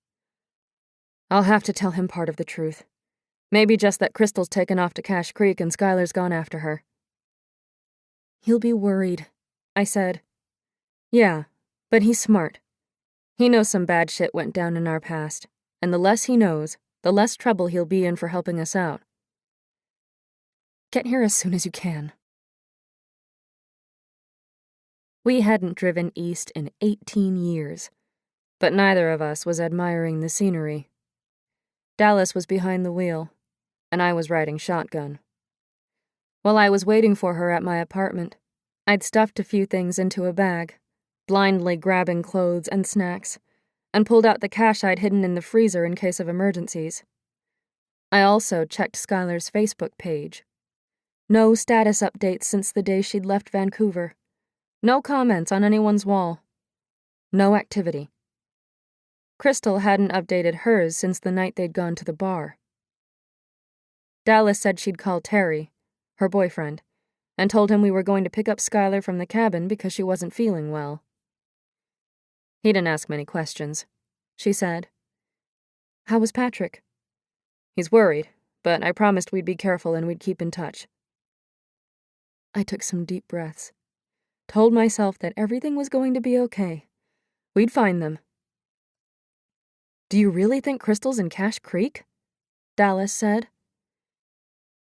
"I'll have to tell him part of the truth. Maybe just that Crystal's taken off to Cache Creek and Skylar's gone after her." "He'll be worried," I said. "Yeah, but he's smart. He knows some bad shit went down in our past, and the less he knows, the less trouble he'll be in for helping us out. Get here as soon as you can." We hadn't driven east in 18 years, but neither of us was admiring the scenery. Dallas was behind the wheel, and I was riding shotgun. While I was waiting for her at my apartment, I'd stuffed a few things into a bag, blindly grabbing clothes and snacks, and pulled out the cash I'd hidden in the freezer in case of emergencies. I also checked Skylar's Facebook page. No status updates since the day she'd left Vancouver. No comments on anyone's wall. No activity. Crystal hadn't updated hers since the night they'd gone to the bar. Dallas said she'd call Terry, her boyfriend, and told him we were going to pick up Skylar from the cabin because she wasn't feeling well. He didn't ask many questions, she said. "How was Patrick?" "He's worried, but I promised we'd be careful and we'd keep in touch." I took some deep breaths, told myself that everything was going to be okay. We'd find them. "Do you really think Crystal's in Cache Creek?" Dallas said.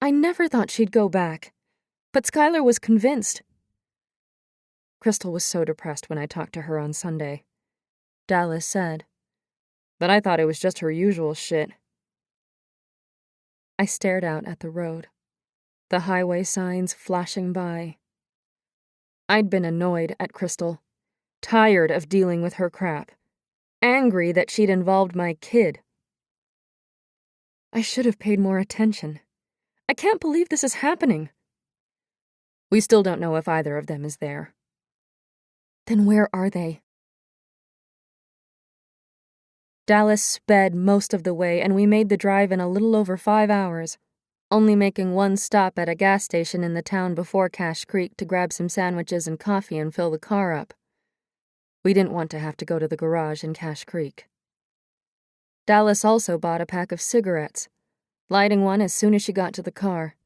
"I never thought she'd go back, but Skylar was convinced." "Crystal was so depressed when I talked to her on Sunday," Dallas said. "But I thought it was just her usual shit." I stared out at the road, the highway signs flashing by. I'd been annoyed at Crystal, tired of dealing with her crap, angry that she'd involved my kid. I should have paid more attention. I can't believe this is happening. We still don't know if either of them is there. Then where are they? Dallas sped most of the way, and we made the drive in a little over 5 hours, only making one stop at a gas station in the town before Cache Creek to grab some sandwiches and coffee and fill the car up. We didn't want to have to go to the garage in Cache Creek. Dallas also bought a pack of cigarettes, lighting one as soon as she got to the car.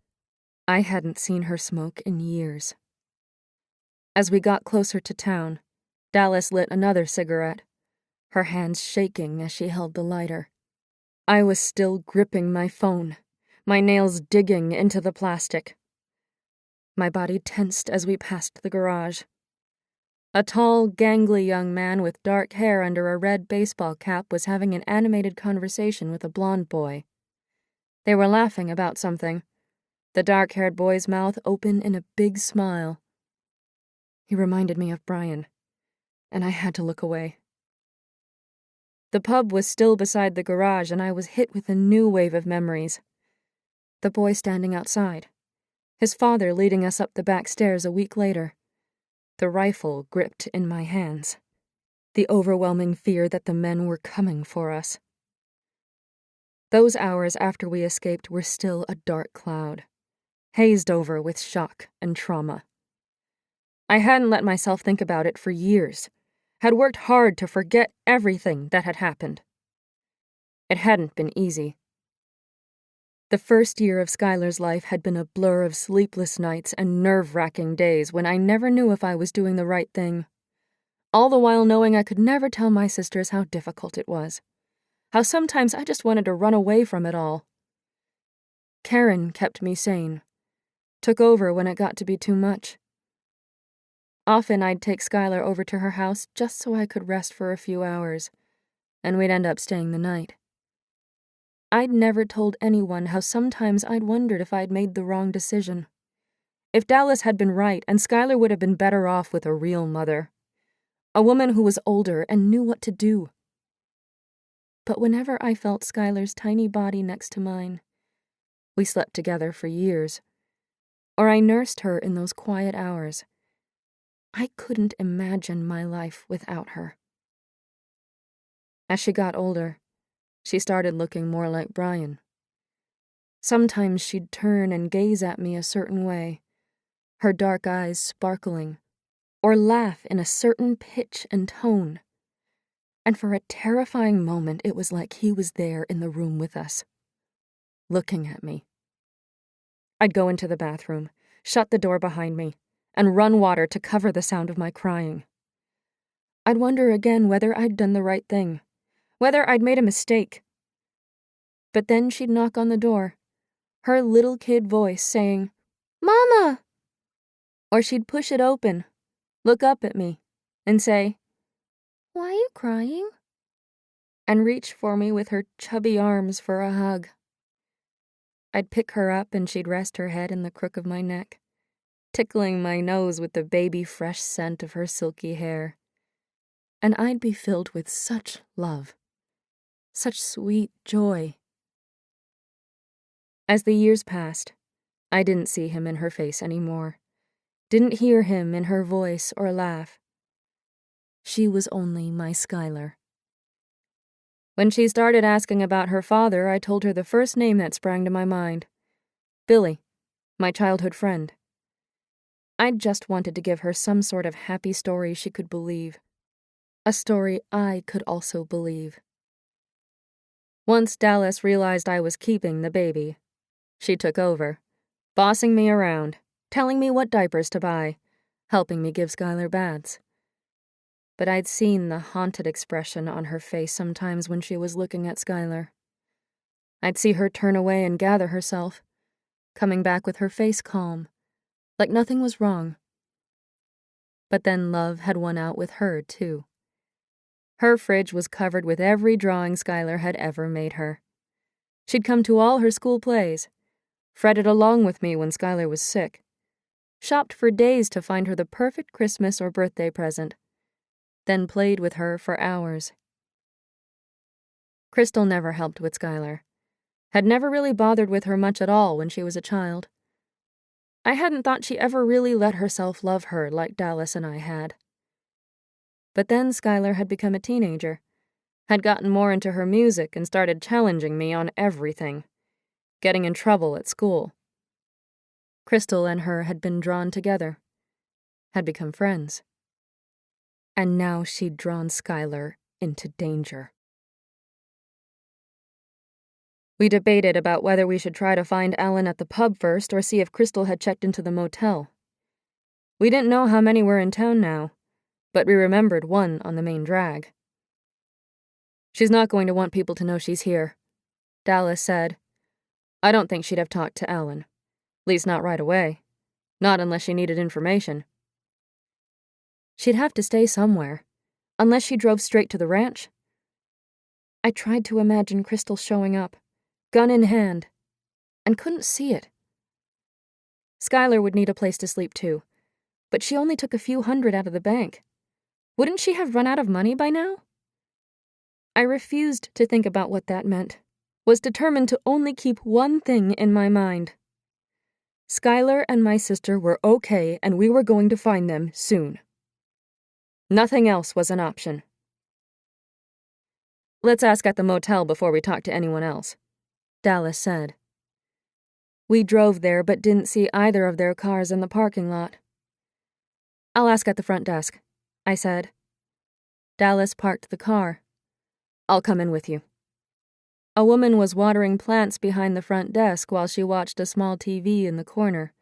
I hadn't seen her smoke in years. As we got closer to town, Dallas lit another cigarette, her hands shaking as she held the lighter. I was still gripping my phone, my nails digging into the plastic. My body tensed as we passed the garage. A tall, gangly young man with dark hair under a red baseball cap was having an animated conversation with a blonde boy. They were laughing about something, the dark-haired boy's mouth open in a big smile. He reminded me of Brian, and I had to look away. The pub was still beside the garage, and I was hit with a new wave of memories. The boy standing outside, his father leading us up the back stairs a week later, the rifle gripped in my hands, the overwhelming fear that the men were coming for us. Those hours after we escaped were still a dark cloud, hazed over with shock and trauma. I hadn't let myself think about it for years, had worked hard to forget everything that had happened. It hadn't been easy. The first year of Skylar's life had been a blur of sleepless nights and nerve-wracking days when I never knew if I was doing the right thing, all the while knowing I could never tell my sisters how difficult it was, how sometimes I just wanted to run away from it all. Karen kept me sane, took over when it got to be too much. Often I'd take Skylar over to her house just so I could rest for a few hours, and we'd end up staying the night. I'd never told anyone how sometimes I'd wondered if I'd made the wrong decision. If Dallas had been right and Skylar would have been better off with a real mother. A woman who was older and knew what to do. But whenever I felt Skylar's tiny body next to mine, we slept together for years, or I nursed her in those quiet hours, I couldn't imagine my life without her. As she got older, she started looking more like Brian. Sometimes she'd turn and gaze at me a certain way, her dark eyes sparkling, or laugh in a certain pitch and tone. And for a terrifying moment, it was like he was there in the room with us, looking at me. I'd go into the bathroom, shut the door behind me, and run water to cover the sound of my crying. I'd wonder again whether I'd done the right thing, whether I'd made a mistake. But then she'd knock on the door, her little kid voice saying, "Mama!" Or she'd push it open, look up at me, and say, "Why are you crying?" and reach for me with her chubby arms for a hug. I'd pick her up and she'd rest her head in the crook of my neck, tickling my nose with the baby-fresh scent of her silky hair. And I'd be filled with such love, such sweet joy. As the years passed, I didn't see him in her face anymore, didn't hear him in her voice or laugh. She was only my Skylar. When she started asking about her father, I told her the first name that sprang to my mind. Billy, my childhood friend. I'd just wanted to give her some sort of happy story she could believe. A story I could also believe. Once Dallas realized I was keeping the baby, she took over, bossing me around, telling me what diapers to buy, helping me give Skylar baths. But I'd seen the haunted expression on her face sometimes when she was looking at Skylar. I'd see her turn away and gather herself, coming back with her face calm, like nothing was wrong. But then love had won out with her, too. Her fridge was covered with every drawing Skylar had ever made her. She'd come to all her school plays, fretted along with me when Skylar was sick, shopped for days to find her the perfect Christmas or birthday present, then played with her for hours. Crystal never helped with Skylar, had never really bothered with her much at all when she was a child. I hadn't thought she ever really let herself love her like Dallas and I had. But then Skylar had become a teenager, had gotten more into her music and started challenging me on everything, getting in trouble at school. Crystal and her had been drawn together, had become friends. And now she'd drawn Skylar into danger. We debated about whether we should try to find Alan at the pub first or see if Crystal had checked into the motel. We didn't know how many were in town now, but we remembered one on the main drag. "She's not going to want people to know she's here," Dallas said. "I don't think she'd have talked to Alan. At least not right away. Not unless she needed information. She'd have to stay somewhere, unless she drove straight to the ranch." I tried to imagine Crystal showing up, gun in hand, and couldn't see it. Skylar would need a place to sleep too, but she only took a few $100 out of the bank. Wouldn't she have run out of money by now? I refused to think about what that meant, was determined to only keep one thing in my mind. Skylar and my sister were okay, and we were going to find them soon. Nothing else was an option. "Let's ask at the motel before we talk to anyone else," Dallas said. We drove there but didn't see either of their cars in the parking lot. "I'll ask at the front desk," I said. Dallas parked the car. "I'll come in with you." A woman was watering plants behind the front desk while she watched a small TV in the corner,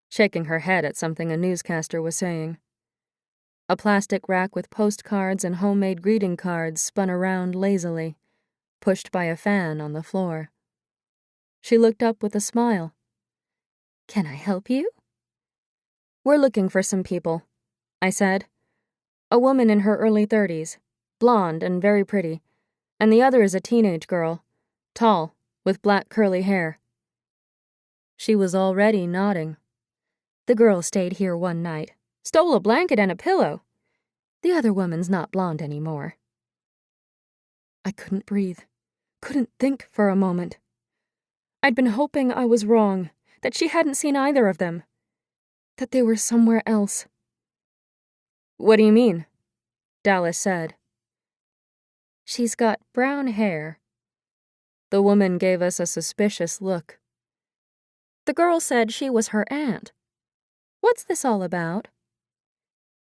shaking her head at something a newscaster was saying. A plastic rack with postcards and homemade greeting cards spun around lazily, pushed by a fan on the floor. She looked up with a smile. Can I help you? We're looking for some people, I said. A woman in her early 30s, blonde and very pretty, and the other is a teenage girl, tall, with black curly hair. She was already nodding. The girl stayed here one night, stole a blanket and a pillow. The other woman's not blonde anymore. I couldn't breathe, couldn't think for a moment. I'd been hoping I was wrong, that she hadn't seen either of them, that they were somewhere else. What do you mean? Dallas said. She's got brown hair. The woman gave us a suspicious look. The girl said she was her aunt. What's this all about?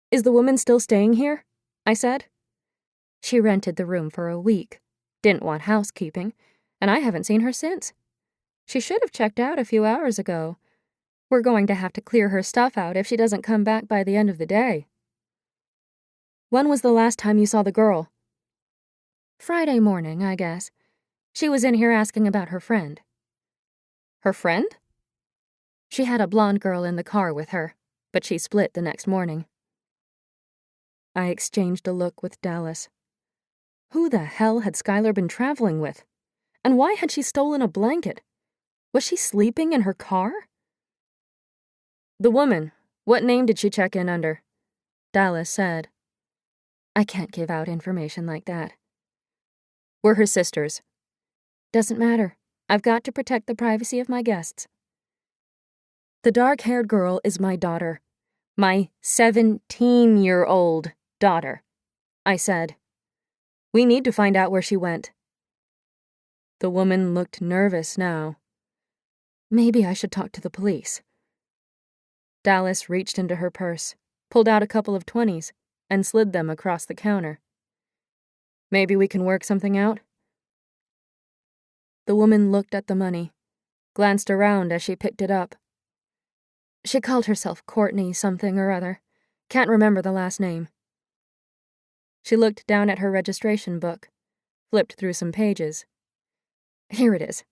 Is the woman still staying here? I said. She rented the room for a week, didn't want housekeeping, and I haven't seen her since. She should have checked out a few hours ago. We're going to have to clear her stuff out if she doesn't come back by the end of the day. When was the last time you saw the girl? Friday morning, I guess. She was in here asking about her friend. Her friend? She had a blonde girl in the car with her, but she split the next morning. I exchanged a look with Dallas. Who the hell had Skylar been traveling with? And why had she stolen a blanket? Was she sleeping in her car? The woman, what name did she check in under? Dallas said. I can't give out information like that. We're her sisters. Doesn't matter. I've got to protect the privacy of my guests. The dark-haired girl is my daughter. My 17-year-old daughter, I said. We need to find out where she went. The woman looked nervous now. Maybe I should talk to the police. Dallas reached into her purse, pulled out a couple of 20s, and slid them across the counter. Maybe we can work something out? The woman looked at the money, glanced around as she picked it up. She called herself Courtney something or other. Can't remember the last name. She looked down at her registration book, flipped through some pages. Here it is.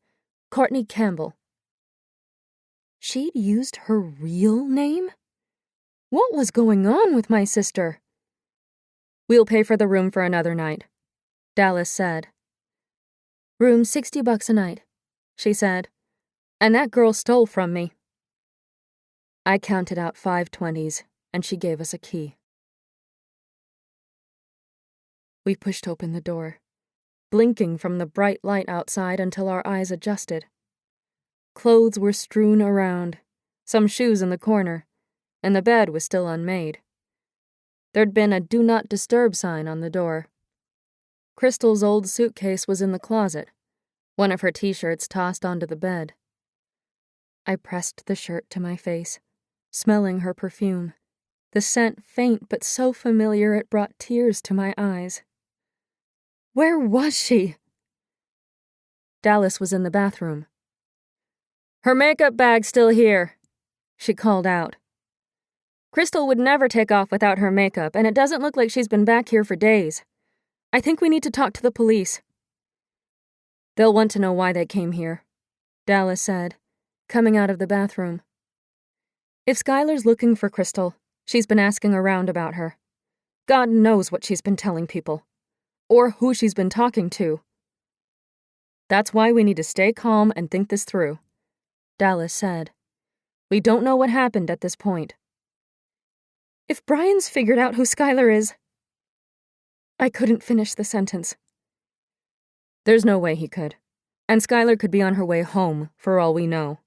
Courtney Campbell. She'd used her real name? What was going on with my sister? We'll pay for the room for another night, Dallas said. Room $60 a night, she said. And that girl stole from me. I counted out 5 20s, and she gave us a key. We pushed open the door, blinking from the bright light outside until our eyes adjusted. Clothes were strewn around, some shoes in the corner, and the bed was still unmade. There'd been a "Do Not Disturb" sign on the door. Crystal's old suitcase was in the closet, one of her t-shirts tossed onto the bed. I pressed the shirt to my face, smelling her perfume, the scent faint but so familiar it brought tears to my eyes. Where was she? Dallas was in the bathroom. Her makeup bag's still here, she called out. Crystal would never take off without her makeup, and it doesn't look like she's been back here for days. I think we need to talk to the police. They'll want to know why they came here, Dallas said, coming out of the bathroom. If Skylar's looking for Crystal, she's been asking around about her. God knows what she's been telling people, or who she's been talking to. That's why we need to stay calm and think this through, Dallas said. We don't know what happened at this point. If Brian's figured out who Skylar is... I couldn't finish the sentence. There's no way he could. And Skylar could be on her way home, for all we know.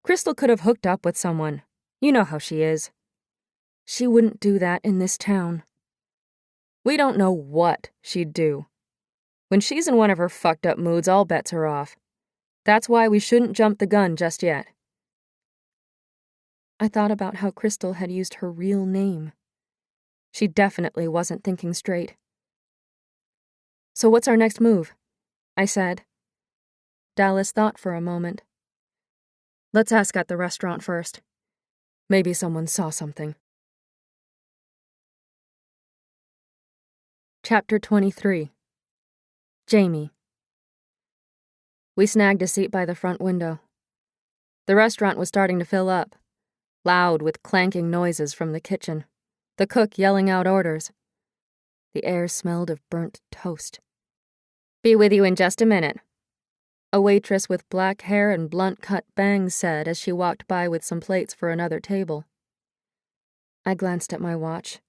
Crystal could have hooked up with someone. You know how she is. She wouldn't do that in this town. We don't know what she'd do. When she's in one of her fucked up moods, all bets are off. That's why we shouldn't jump the gun just yet. I thought about how Crystal had used her real name. She definitely wasn't thinking straight. So what's our next move? I said. Dallas thought for a moment. Let's ask at the restaurant first. Maybe someone saw something. Chapter 23. Jamie. We snagged a seat by the front window. The restaurant was starting to fill up, loud with clanking noises from the kitchen, the cook yelling out orders. The air smelled of burnt toast. "Be with you in just a minute," a waitress with black hair and blunt-cut bangs said as she walked by with some plates for another table. I glanced at my watch,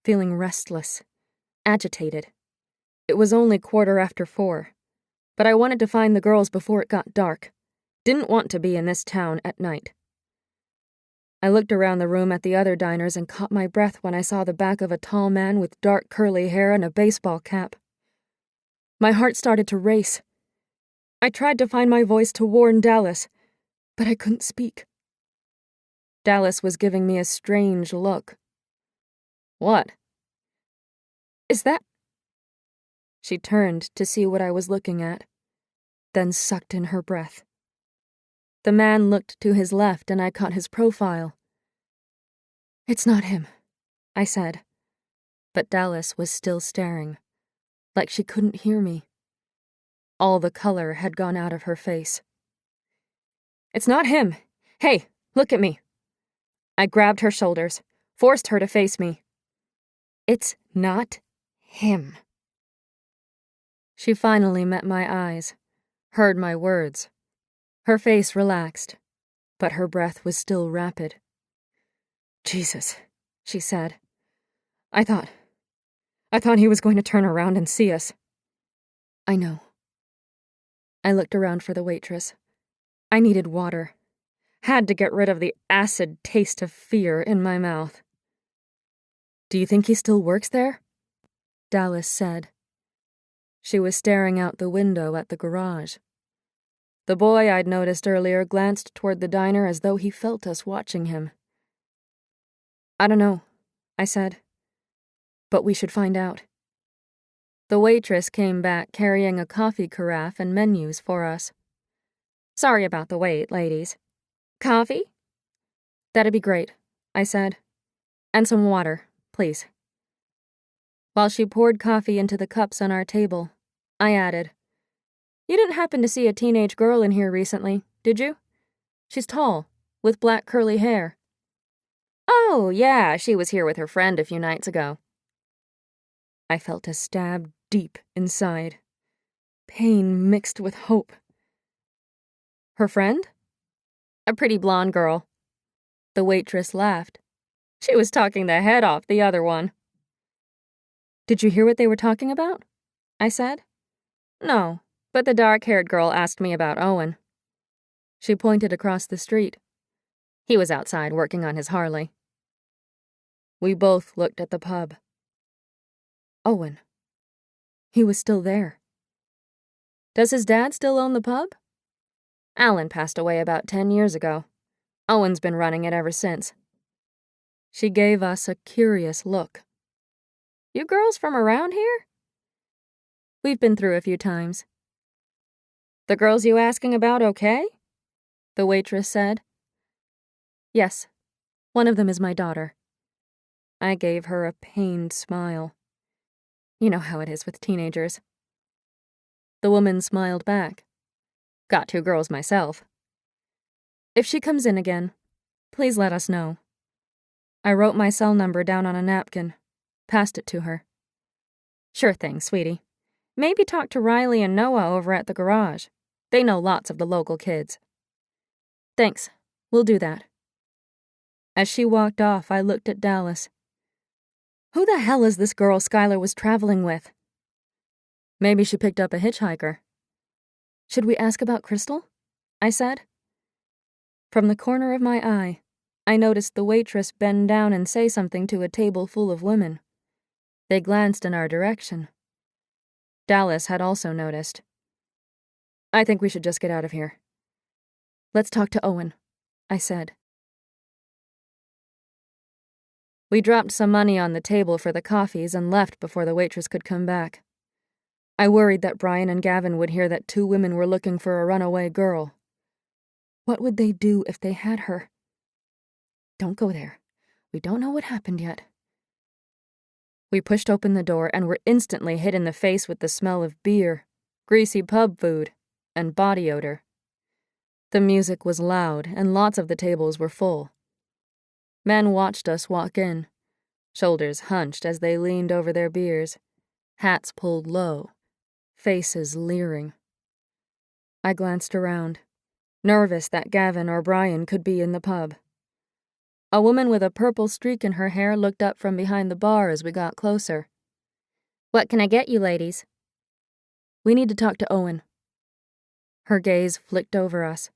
feeling restless, agitated. It was only 4:15, but I wanted to find the girls before it got dark. Didn't want to be in this town at night. I looked around the room at the other diners and caught my breath when I saw the back of a tall man with dark curly hair and a baseball cap. My heart started to race. I tried to find my voice to warn Dallas, but I couldn't speak. Dallas was giving me a strange look. "What?" "Is that—" She turned to see what I was looking at, then sucked in her breath. The man looked to his left and I caught his profile. "It's not him," I said, but Dallas was still staring, like she couldn't hear me. All the color had gone out of her face. "It's not him. Hey, look at me." I grabbed her shoulders, forced her to face me. "It's not him." She finally met my eyes, heard my words. Her face relaxed, but her breath was still rapid. "Jesus," she said. I thought he was going to turn around and see us." "I know." I looked around for the waitress. I needed water. Had to get rid of the acid taste of fear in my mouth. "Do you think he still works there?" Dallas said. She was staring out the window at the garage. The boy I'd noticed earlier glanced toward the diner as though he felt us watching him. "I don't know," I said. "But we should find out." The waitress came back carrying a coffee carafe and menus for us. "Sorry about the wait, ladies. Coffee?" "That'd be great," I said. "And some water, please." While she poured coffee into the cups on our table, I added, "You didn't happen to see a teenage girl in here recently, did you? She's tall, with black curly hair." "Oh, yeah, she was here with her friend a few nights ago." I felt a stab deep inside. Pain mixed with hope. "Her friend?" "A pretty blonde girl." The waitress laughed. "She was talking the head off the other one." "Did you hear what they were talking about?" I said. "No, but the dark-haired girl asked me about Owen." She pointed across the street. "He was outside working on his Harley." We both looked at the pub. Owen. He was still there. "Does his dad still own the pub?" "Alan passed away about 10 years ago. Owen's been running it ever since." She gave us a curious look. "You girls from around here?" "We've been through a few times." "The girls you asking about okay?" the waitress said. "Yes, one of them is my daughter." I gave her a pained smile. You know how it is with teenagers. The woman smiled back. "Got 2 girls myself." "If she comes in again, please let us know." I wrote my cell number down on a napkin, passed it to her. "Sure thing, sweetie. Maybe talk to Riley and Noah over at the garage. They know lots of the local kids." "Thanks, we'll do that." As she walked off, I looked at Dallas. Who the hell is this girl Skylar was traveling with? Maybe she picked up a hitchhiker. "Should we ask about Crystal?" I said. From the corner of my eye, I noticed the waitress bend down and say something to a table full of women. They glanced in our direction. Dallas had also noticed. "I think we should just get out of here." "Let's talk to Owen," I said. We dropped some money on the table for the coffees and left before the waitress could come back. I worried that Brian and Gavin would hear that 2 women were looking for a runaway girl. What would they do if they had her? "Don't go there. We don't know what happened yet." We pushed open the door and were instantly hit in the face with the smell of beer, greasy pub food, and body odor. The music was loud, and lots of the tables were full. Men watched us walk in, shoulders hunched as they leaned over their beers, hats pulled low, faces leering. I glanced around, nervous that Gavin or Brian could be in the pub. A woman with a purple streak in her hair looked up from behind the bar as we got closer. "What can I get you, ladies?" "We need to talk to Owen." Her gaze flicked over us.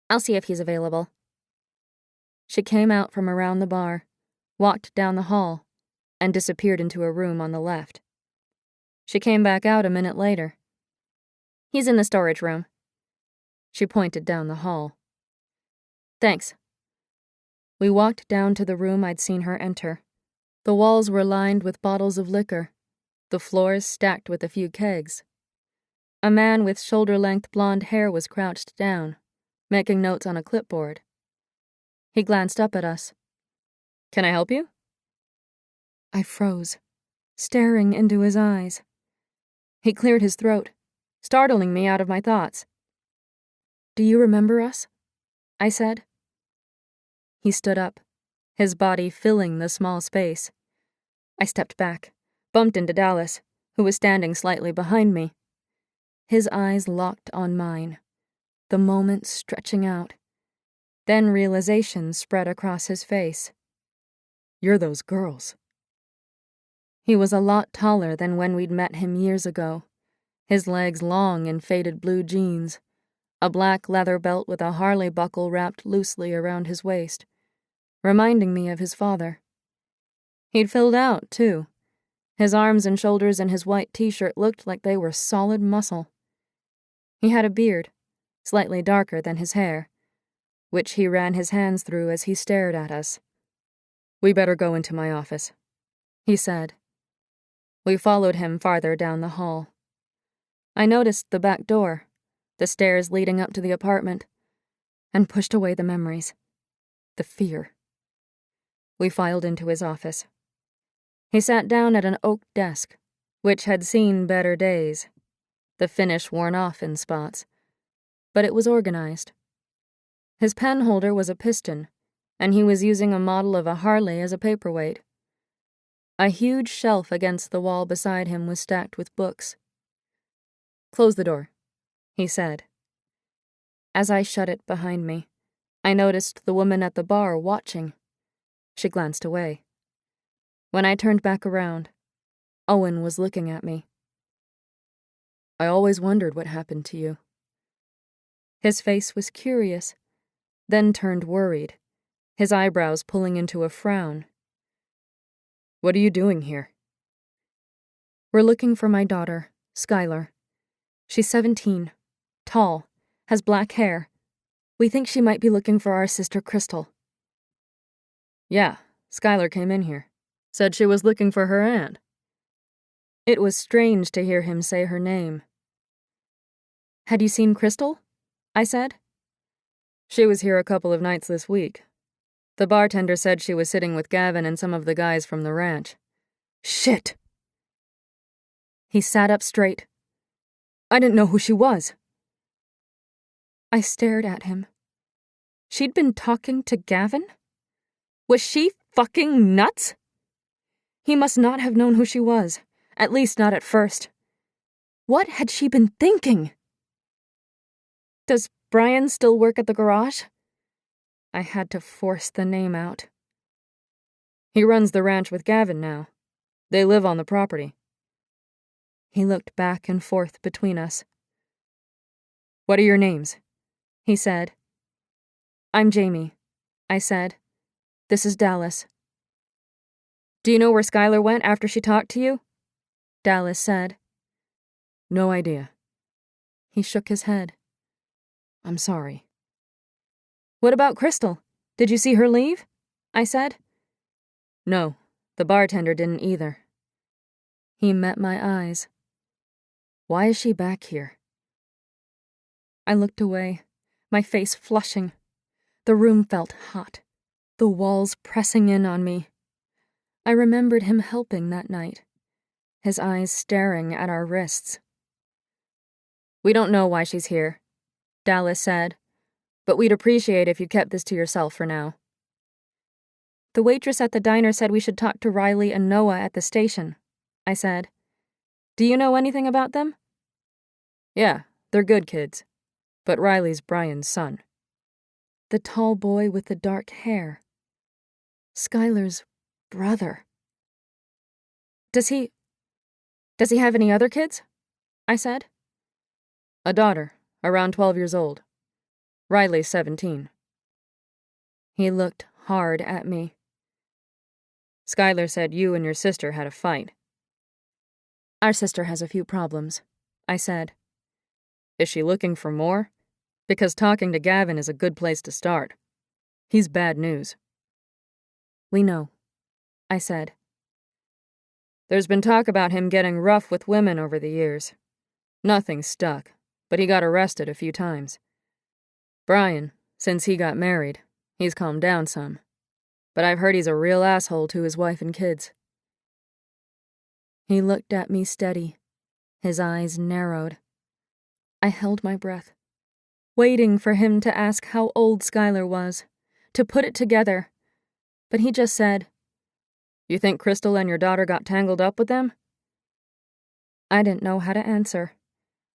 "I'll see if he's available." She came out from around the bar, walked down the hall, and disappeared into a room on the left. She came back out a minute later. "He's in the storage room." She pointed down the hall. "Thanks." We walked down to the room I'd seen her enter. The walls were lined with bottles of liquor, the floors stacked with a few kegs. A man with shoulder-length blonde hair was crouched down, making notes on a clipboard. He glanced up at us. "Can I help you?" I froze, staring into his eyes. He cleared his throat, startling me out of my thoughts. "Do you remember us?" I said. He stood up, his body filling the small space. I stepped back, bumped into Dallas, who was standing slightly behind me. His eyes locked on mine, the moment stretching out. Then realization spread across his face. "You're those girls." He was a lot taller than when we'd met him years ago, his legs long in faded blue jeans, a black leather belt with a Harley buckle wrapped loosely around his waist, reminding me of his father. He'd filled out, too. His arms and shoulders and his white t-shirt looked like they were solid muscle. He had a beard, slightly darker than his hair, which he ran his hands through as he stared at us. "We better go into my office," he said. We followed him farther down the hall. I noticed the back door, the stairs leading up to the apartment, and pushed away the memories, the fear. We filed into his office. He sat down at an oak desk, which had seen better days, the finish worn off in spots, but it was organized. His pen holder was a piston, and he was using a model of a Harley as a paperweight. A huge shelf against the wall beside him was stacked with books. "Close the door," he said. As I shut it behind me, I noticed the woman at the bar watching. She glanced away. When I turned back around, Owen was looking at me. "I always wondered what happened to you." His face was curious, then turned worried, his eyebrows pulling into a frown. "What are you doing here?" "We're looking for my daughter, Skylar. She's 17, tall, has black hair. We think she might be looking for our sister Crystal." "Yeah, Skylar came in here. Said she was looking for her aunt." It was strange to hear him say her name. "Had you seen Crystal?" I said. "She was here a couple of nights this week. The bartender said she was sitting with Gavin and some of the guys from the ranch." "Shit!" He sat up straight. "I didn't know who she was." I stared at him. She'd been talking to Gavin? Was she fucking nuts? He must not have known who she was, at least not at first. What had she been thinking? "Does Brian still work at the garage?" I had to force the name out. "He runs the ranch with Gavin now. They live on the property." He looked back and forth between us. "What are your names?" he said. "I'm Jamie," I said. "This is Dallas." "Do you know where Skylar went after she talked to you?" Dallas said. "No idea." He shook his head. "I'm sorry." "What about Crystal? Did you see her leave?" I said. "No, the bartender didn't either." He met my eyes. "Why is she back here?" I looked away, my face flushing. The room felt hot, the walls pressing in on me. I remembered him helping that night, his eyes staring at our wrists. "We don't know why she's here," Dallas said, but we'd appreciate if you kept this to yourself for now. The waitress at the diner said we should talk to Riley and Noah at the station, I said. Do you know anything about them? Yeah, they're good kids. But Riley's Brian's son. The tall boy with the dark hair. Skylar's brother. Does he have any other kids? I said. A daughter, around 12 years old. Riley's 17. He looked hard at me. Skylar said you and your sister had a fight. Our sister has a few problems, I said. Is she looking for more? Because talking to Gavin is a good place to start. He's bad news. We know, I said. There's been talk about him getting rough with women over the years. Nothing stuck, but he got arrested a few times. Brian, since he got married, he's calmed down some. But I've heard he's a real asshole to his wife and kids. He looked at me steady. His eyes narrowed. I held my breath, waiting for him to ask how old Skylar was, to put it together. But he just said, You think Crystal and your daughter got tangled up with them? I didn't know how to answer,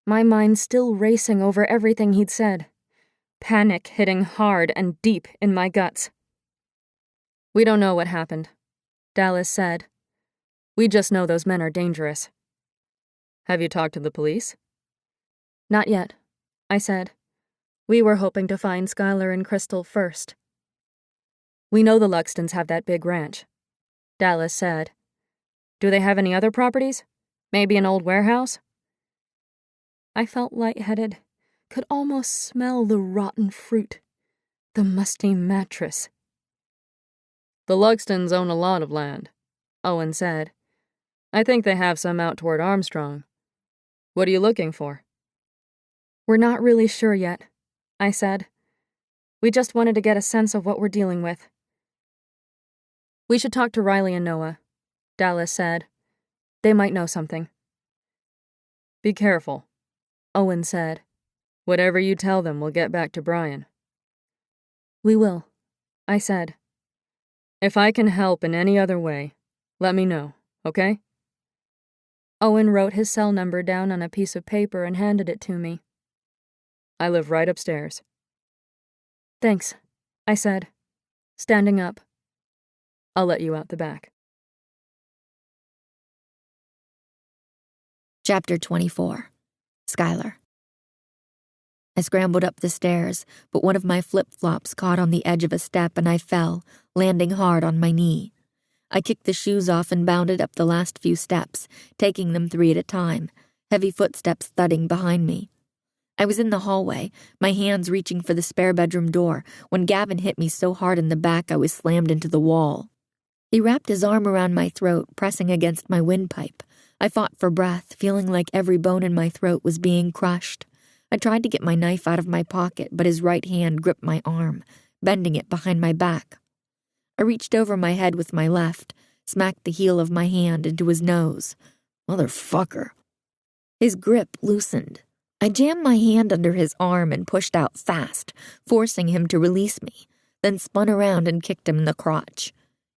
my mind still racing over everything he'd said. Panic hitting hard and deep in my guts. We don't know what happened, Dallas said. We just know those men are dangerous. Have you talked to the police? Not yet, I said. We were hoping to find Skylar and Crystal first. We know the Luxtons have that big ranch, Dallas said. Do they have any other properties? Maybe an old warehouse? I felt lightheaded, could almost smell the rotten fruit, the musty mattress. The Luxtons own a lot of land, Owen said. I think they have some out toward Armstrong. What are you looking for? We're not really sure yet, I said. We just wanted to get a sense of what we're dealing with. We should talk to Riley and Noah, Dallas said. They might know something. Be careful, Owen said. Whatever you tell them will get back to Brian. We will, I said. If I can help in any other way, let me know, okay? Owen wrote his cell number down on a piece of paper and handed it to me. I live right upstairs. Thanks, I said, standing up. I'll let you out the back. Chapter 24. Skylar. I scrambled up the stairs, but one of my flip-flops caught on the edge of a step and I fell, landing hard on my knee. I kicked the shoes off and bounded up the last few steps, taking them 3 at a time, heavy footsteps thudding behind me. I was in the hallway, my hands reaching for the spare bedroom door, when Gavin hit me so hard in the back I was slammed into the wall. He wrapped his arm around my throat, pressing against my windpipe. I fought for breath, feeling like every bone in my throat was being crushed. I tried to get my knife out of my pocket, but his right hand gripped my arm, bending it behind my back. I reached over my head with my left, smacked the heel of my hand into his nose. Motherfucker. His grip loosened. I jammed my hand under his arm and pushed out fast, forcing him to release me, then spun around and kicked him in the crotch.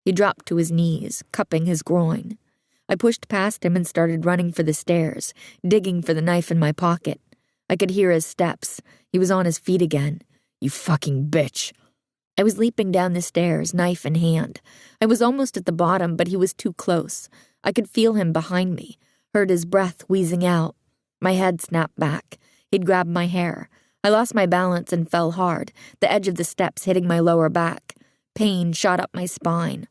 He dropped to his knees, cupping his groin. I pushed past him and started running for the stairs, digging for the knife in my pocket. I could hear his steps. He was on his feet again. You fucking bitch. I was leaping down the stairs, knife in hand. I was almost at the bottom, but he was too close. I could feel him behind me, heard his breath wheezing out. My head snapped back. He'd grabbed my hair. I lost my balance and fell hard, the edge of the steps hitting my lower back. Pain shot up my spine.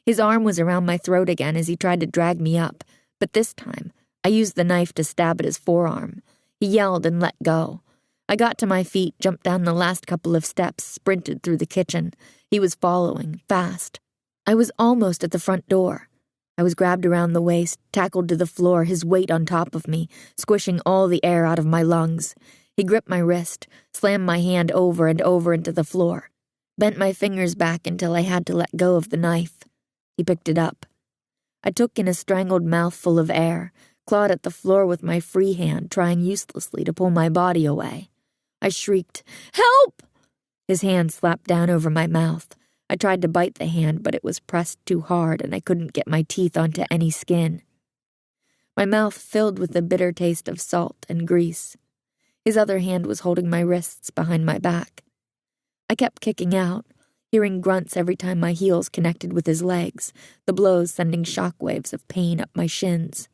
His arm was around my throat again as he tried to drag me up, but this time, I used the knife to stab at his forearm. He yelled and let go. I got to my feet, jumped down the last couple of steps, sprinted through the kitchen. He was following, fast. I was almost at the front door. I was grabbed around the waist, tackled to the floor, his weight on top of me, squishing all the air out of my lungs. He gripped my wrist, slammed my hand over and over into the floor, bent my fingers back until I had to let go of the knife. He picked it up. I took in a strangled mouthful of air, clawed at the floor with my free hand, trying uselessly to pull my body away. I shrieked, "Help!" His hand slapped down over my mouth. I tried to bite the hand, but it was pressed too hard and I couldn't get my teeth onto any skin. My mouth filled with the bitter taste of salt and grease. His other hand was holding my wrists behind my back. I kept kicking out, hearing grunts every time my heels connected with his legs, the blows sending shockwaves of pain up my shins.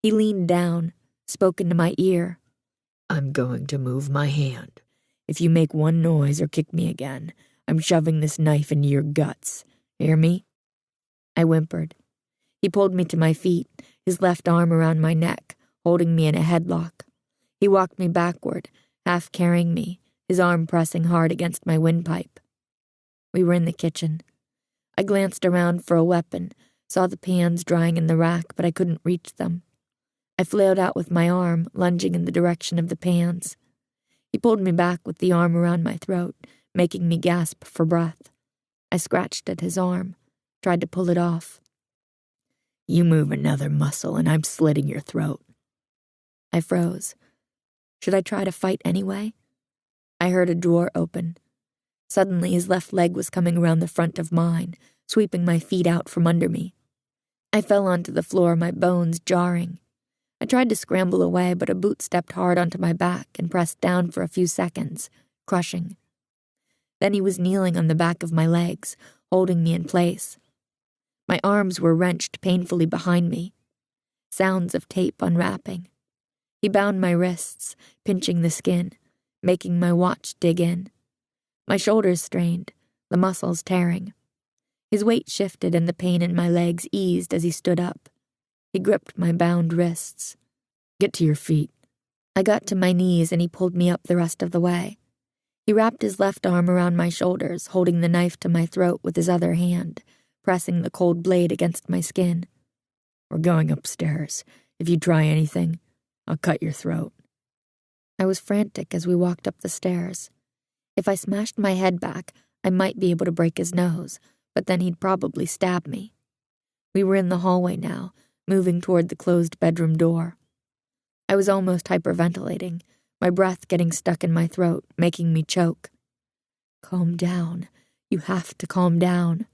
He leaned down, spoke into my ear. "I'm going to move my hand. If you make one noise or kick me again, I'm shoving this knife into your guts. Hear me?" I whimpered. He pulled me to my feet, his left arm around my neck, holding me in a headlock. He walked me backward, half carrying me, his arm pressing hard against my windpipe. We were in the kitchen. I glanced around for a weapon, saw the pans drying in the rack, but I couldn't reach them. I flailed out with my arm, lunging in the direction of the pans. He pulled me back with the arm around my throat, making me gasp for breath. I scratched at his arm, tried to pull it off. "You move another muscle and I'm slitting your throat." I froze. Should I try to fight anyway? I heard a drawer open. Suddenly his left leg was coming around the front of mine, sweeping my feet out from under me. I fell onto the floor, my bones jarring. I tried to scramble away, but a boot stepped hard onto my back and pressed down for a few seconds, crushing. Then he was kneeling on the back of my legs, holding me in place. My arms were wrenched painfully behind me. Sounds of tape unwrapping. He bound my wrists, pinching the skin, making my watch dig in. My shoulders strained, the muscles tearing. His weight shifted and the pain in my legs eased as he stood up. He gripped my bound wrists. "Get to your feet." I got to my knees and he pulled me up the rest of the way. He wrapped his left arm around my shoulders, holding the knife to my throat with his other hand, pressing the cold blade against my skin. "We're going upstairs. If you try anything, I'll cut your throat." I was frantic as we walked up the stairs. If I smashed my head back, I might be able to break his nose, but then he'd probably stab me. We were in the hallway now, moving toward the closed bedroom door. I was almost hyperventilating, my breath getting stuck in my throat, making me choke. "Calm down. You have to calm down."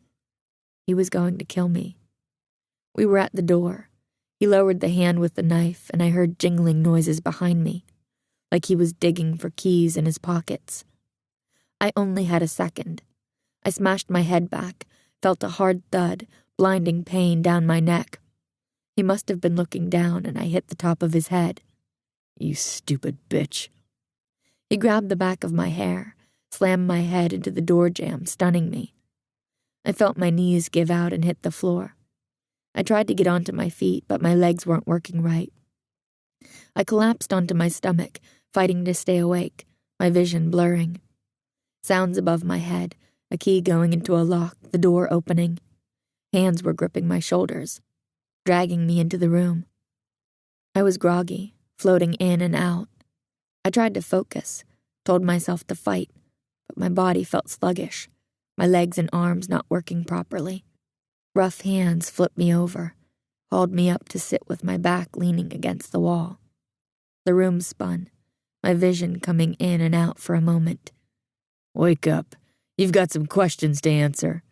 He was going to kill me. We were at the door. He lowered the hand with the knife, and I heard jingling noises behind me, like he was digging for keys in his pockets. I only had a second. I smashed my head back, felt a hard thud, blinding pain down my neck. He must have been looking down, and I hit the top of his head. "You stupid bitch." He grabbed the back of my hair, slammed my head into the door jamb, stunning me. I felt my knees give out and hit the floor. I tried to get onto my feet, but my legs weren't working right. I collapsed onto my stomach, fighting to stay awake, my vision blurring. Sounds above my head, a key going into a lock, the door opening. Hands were gripping my shoulders, dragging me into the room. I was groggy, floating in and out. I tried to focus, told myself to fight, but my body felt sluggish, my legs and arms not working properly. Rough hands flipped me over, hauled me up to sit with my back leaning against the wall. The room spun, my vision coming in and out for a moment. "Wake up. You've got some questions to answer."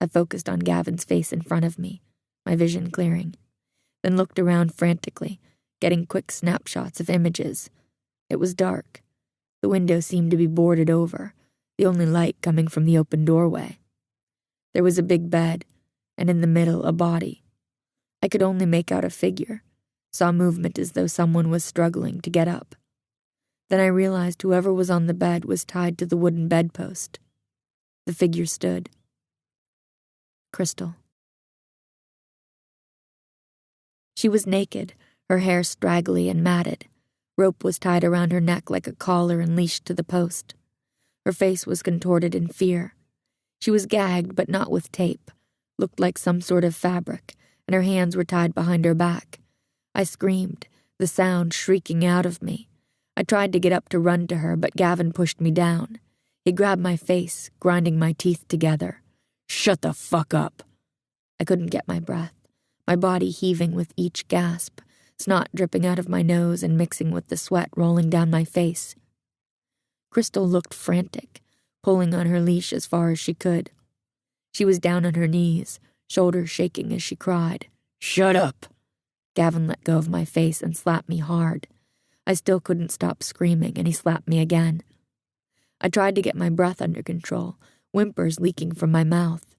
I focused on Gavin's face in front of me, my vision clearing, then looked around frantically, getting quick snapshots of images. It was dark. The window seemed to be boarded over, the only light coming from the open doorway. There was a big bed, and in the middle a body. I could only make out a figure, saw movement as though someone was struggling to get up. Then I realized whoever was on the bed was tied to the wooden bedpost. The figure stood. Crystal. She was naked, her hair straggly and matted. Rope was tied around her neck like a collar and leashed to the post. Her face was contorted in fear. She was gagged, but not with tape, looked like some sort of fabric, and her hands were tied behind her back. I screamed, the sound shrieking out of me. I tried to get up to run to her, but Gavin pushed me down. He grabbed my face, grinding my teeth together. "Shut the fuck up." I couldn't get my breath, my body heaving with each gasp, snot dripping out of my nose and mixing with the sweat rolling down my face. Crystal looked frantic, pulling on her leash as far as she could. She was down on her knees, shoulders shaking as she cried, "Shut up!" Gavin let go of my face and slapped me hard. I still couldn't stop screaming, and he slapped me again. I tried to get my breath under control, whimpers leaking from my mouth.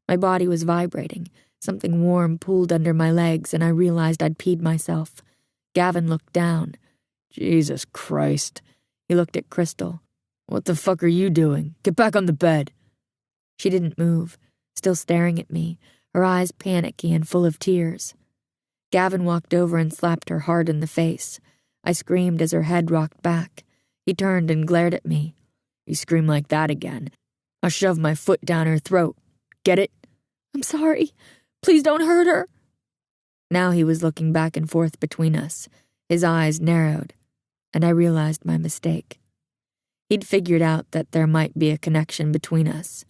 My body was vibrating. Something warm pulled under my legs, and I realized I'd peed myself. Gavin looked down. "Jesus Christ." He looked at Crystal. "What the fuck are you doing? Get back on the bed." She didn't move, still staring at me, her eyes panicky and full of tears. Gavin walked over and slapped her hard in the face. I screamed as her head rocked back. He turned and glared at me. "You scream like that again, I'll shove my foot down her throat. Get it?" "I'm sorry. Please don't hurt her." Now he was looking back and forth between us. His eyes narrowed, and I realized my mistake. He'd figured out that there might be a connection between us.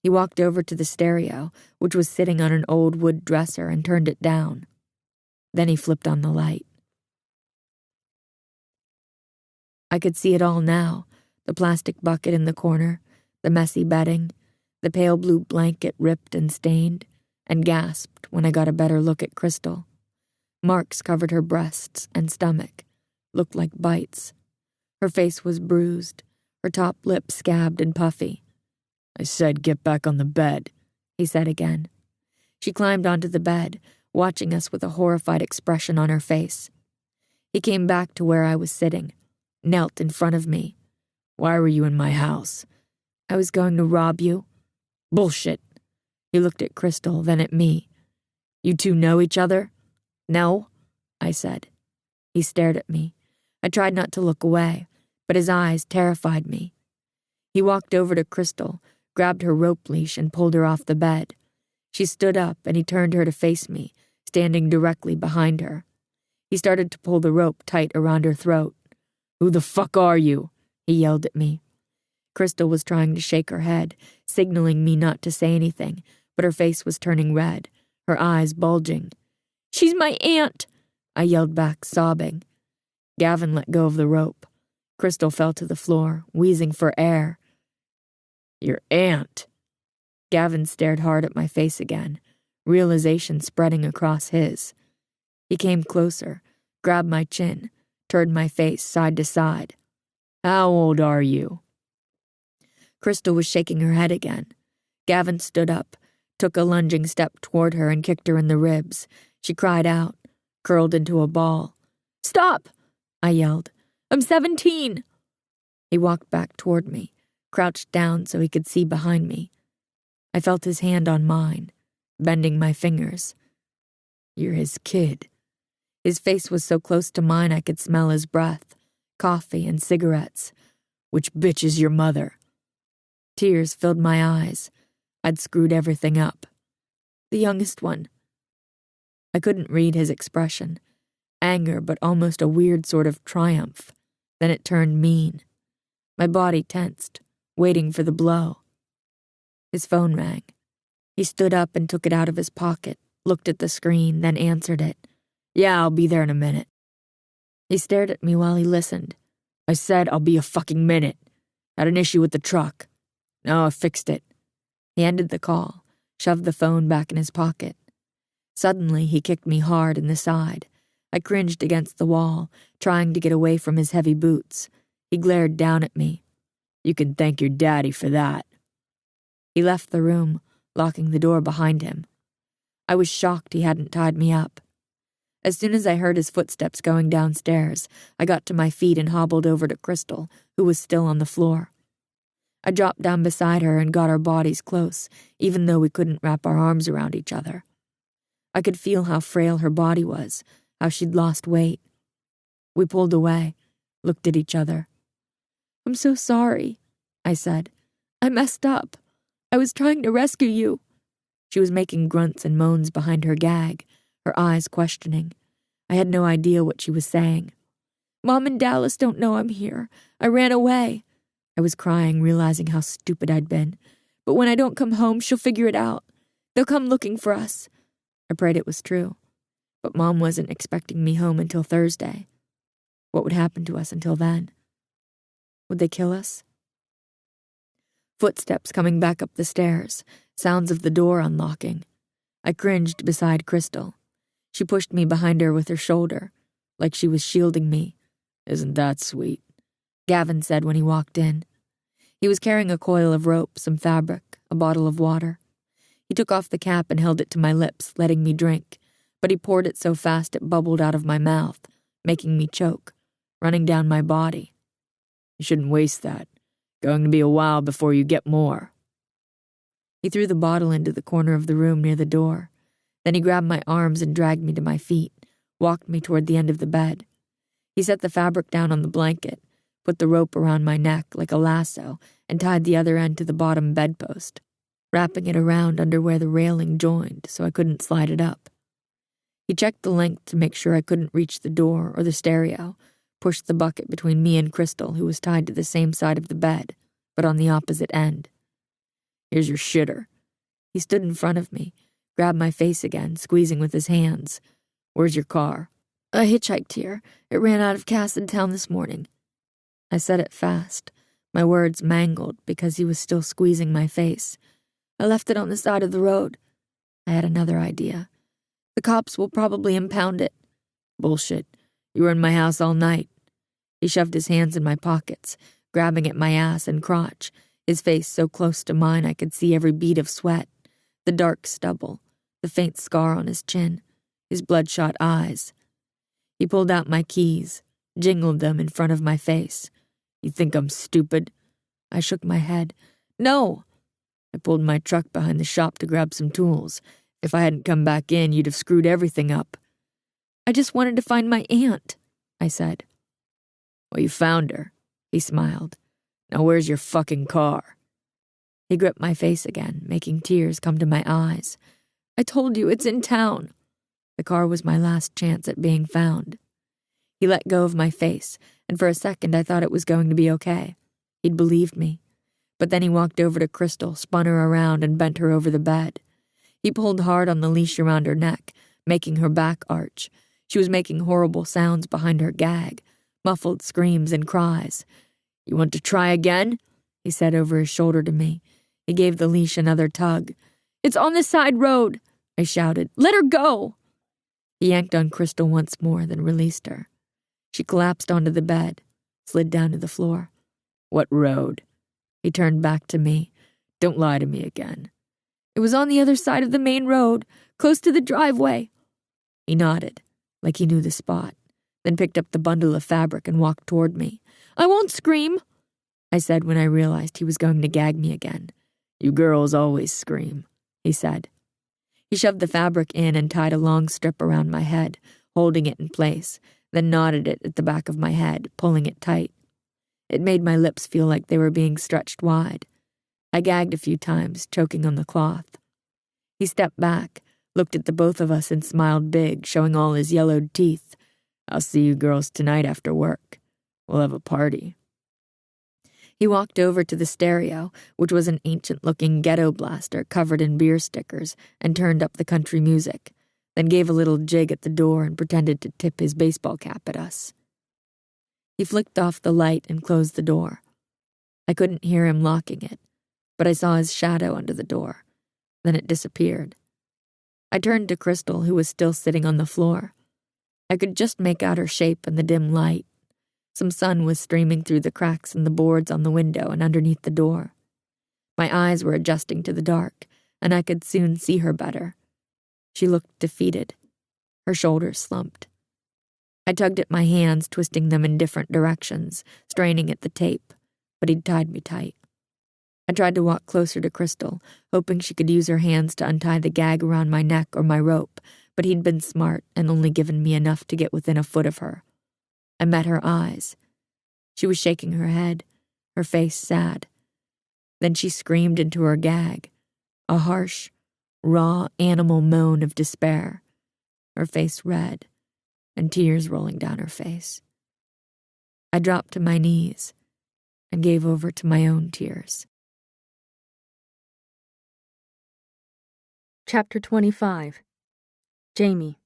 He walked over to the stereo, which was sitting on an old wood dresser, and turned it down. Then he flipped on the light. I could see it all now, the plastic bucket in the corner, the messy bedding, the pale blue blanket ripped and stained, and gasped when I got a better look at Crystal. Marks covered her breasts and stomach, looked like bites. Her face was bruised, her top lip scabbed and puffy. "I said get back on the bed," he said again. She climbed onto the bed, watching us with a horrified expression on her face. He came back to where I was sitting, knelt in front of me. "Why were you in my house?" "I was going to rob you." "Bullshit." He looked at Crystal, then at me. "You two know each other?" "No," I said. He stared at me. I tried not to look away, but his eyes terrified me. He walked over to Crystal, grabbed her rope leash, and pulled her off the bed. She stood up, and he turned her to face me, standing directly behind her. He started to pull the rope tight around her throat. "Who the fuck are you?" he yelled at me. Crystal was trying to shake her head, signaling me not to say anything, but her face was turning red, her eyes bulging. "She's my aunt," I yelled back, sobbing. Gavin let go of the rope. Crystal fell to the floor, wheezing for air. "Your aunt?" Gavin stared hard at my face again, realization spreading across his. He came closer, grabbed my chin, turned my face side to side. "How old are you?" Crystal was shaking her head again. Gavin stood up, took a lunging step toward her and kicked her in the ribs. She cried out, curled into a ball. "Stop!" I yelled. "I'm 17. He walked back toward me, crouched down so he could see behind me. I felt his hand on mine, bending my fingers. "You're his kid." His face was so close to mine I could smell his breath, coffee and cigarettes. "Which bitch is your mother?" Tears filled my eyes. I'd screwed everything up. "The youngest one." I couldn't read his expression. Anger, but almost a weird sort of triumph. Then it turned mean. My body tensed, waiting for the blow. His phone rang. He stood up and took it out of his pocket, looked at the screen, then answered it. "Yeah, I'll be there in a minute." He stared at me while he listened. "I said I'll be a fucking minute. Had an issue with the truck. No, I fixed it." He ended the call, shoved the phone back in his pocket. Suddenly, he kicked me hard in the side. I cringed against the wall, trying to get away from his heavy boots. He glared down at me. "You can thank your daddy for that." He left the room, locking the door behind him. I was shocked he hadn't tied me up. As soon as I heard his footsteps going downstairs, I got to my feet and hobbled over to Crystal, who was still on the floor. I dropped down beside her and got our bodies close, even though we couldn't wrap our arms around each other. I could feel how frail her body was, how she'd lost weight. We pulled away, looked at each other. "I'm so sorry," I said. "I messed up. I was trying to rescue you." She was making grunts and moans behind her gag, her eyes questioning. I had no idea what she was saying. "Mom and Dallas don't know I'm here. I ran away." I was crying, realizing how stupid I'd been. "But when I don't come home, she'll figure it out. They'll come looking for us." I prayed it was true. But Mom wasn't expecting me home until Thursday. What would happen to us until then? Would they kill us? Footsteps coming back up the stairs, sounds of the door unlocking. I cringed beside Crystal. She pushed me behind her with her shoulder, like she was shielding me. "Isn't that sweet?" Gavin said when he walked in. He was carrying a coil of rope, some fabric, a bottle of water. He took off the cap and held it to my lips, letting me drink, but he poured it so fast it bubbled out of my mouth, making me choke, running down my body. "You shouldn't waste that. Going to be a while before you get more." He threw the bottle into the corner of the room near the door. Then he grabbed my arms and dragged me to my feet, walked me toward the end of the bed. He set the fabric down on the blanket, put the rope around my neck like a lasso, and tied the other end to the bottom bedpost, wrapping it around under where the railing joined so I couldn't slide it up. He checked the length to make sure I couldn't reach the door or the stereo, pushed the bucket between me and Crystal, who was tied to the same side of the bed, but on the opposite end. "Here's your shitter." He stood in front of me, grabbed my face again, squeezing with his hands. "Where's your car?" "I hitchhiked here. It ran out of Cassid Town this morning." I said it fast, my words mangled because he was still squeezing my face. "I left it on the side of the road." I had another idea. "The cops will probably impound it." "Bullshit. You were in my house all night." He shoved his hands in my pockets, grabbing at my ass and crotch, his face so close to mine I could see every bead of sweat, the dark stubble, the faint scar on his chin, his bloodshot eyes. He pulled out my keys, jingled them in front of my face. "You think I'm stupid?" I shook my head. "No!" I pulled my truck behind the shop to grab some tools. "If I hadn't come back in, you'd have screwed everything up." "I just wanted to find my aunt," I said. "Well, you found her," he smiled. "Now where's your fucking car?" He gripped my face again, making tears come to my eyes. "I told you, it's in town." The car was my last chance at being found. He let go of my face, and for a second I thought it was going to be okay. He'd believed me. But then he walked over to Crystal, spun her around, and bent her over the bed. He pulled hard on the leash around her neck, making her back arch. She was making horrible sounds behind her gag, muffled screams and cries. "You want to try again?" he said over his shoulder to me. He gave the leash another tug. "It's on the side road," I shouted. "Let her go!" He yanked on Crystal once more, then released her. She collapsed onto the bed, slid down to the floor. "What road?" He turned back to me. "Don't lie to me again." "It was on the other side of the main road, close to the driveway." He nodded, like he knew the spot, then picked up the bundle of fabric and walked toward me. "I won't scream," I said when I realized he was going to gag me again. "You girls always scream," he said. He shoved the fabric in and tied a long strip around my head, holding it in place, then knotted it at the back of my head, pulling it tight. It made my lips feel like they were being stretched wide. I gagged a few times, choking on the cloth. He stepped back, looked at the both of us and smiled big, showing all his yellowed teeth. "I'll see you girls tonight after work. We'll have a party." He walked over to the stereo, which was an ancient-looking ghetto blaster covered in beer stickers, and turned up the country music, then gave a little jig at the door and pretended to tip his baseball cap at us. He flicked off the light and closed the door. I couldn't hear him locking it, but I saw his shadow under the door. Then it disappeared. I turned to Crystal, who was still sitting on the floor. I could just make out her shape in the dim light. Some sun was streaming through the cracks in the boards on the window and underneath the door. My eyes were adjusting to the dark, and I could soon see her better. She looked defeated. Her shoulders slumped. I tugged at my hands, twisting them in different directions, straining at the tape, but he'd tied me tight. I tried to walk closer to Crystal, hoping she could use her hands to untie the gag around my neck or my rope, but he'd been smart and only given me enough to get within a foot of her. I met her eyes. She was shaking her head, her face sad. Then she screamed into her gag, a harsh, raw animal moan of despair, her face red, and tears rolling down her face. I dropped to my knees and gave over to my own tears. Chapter 25. Jamie.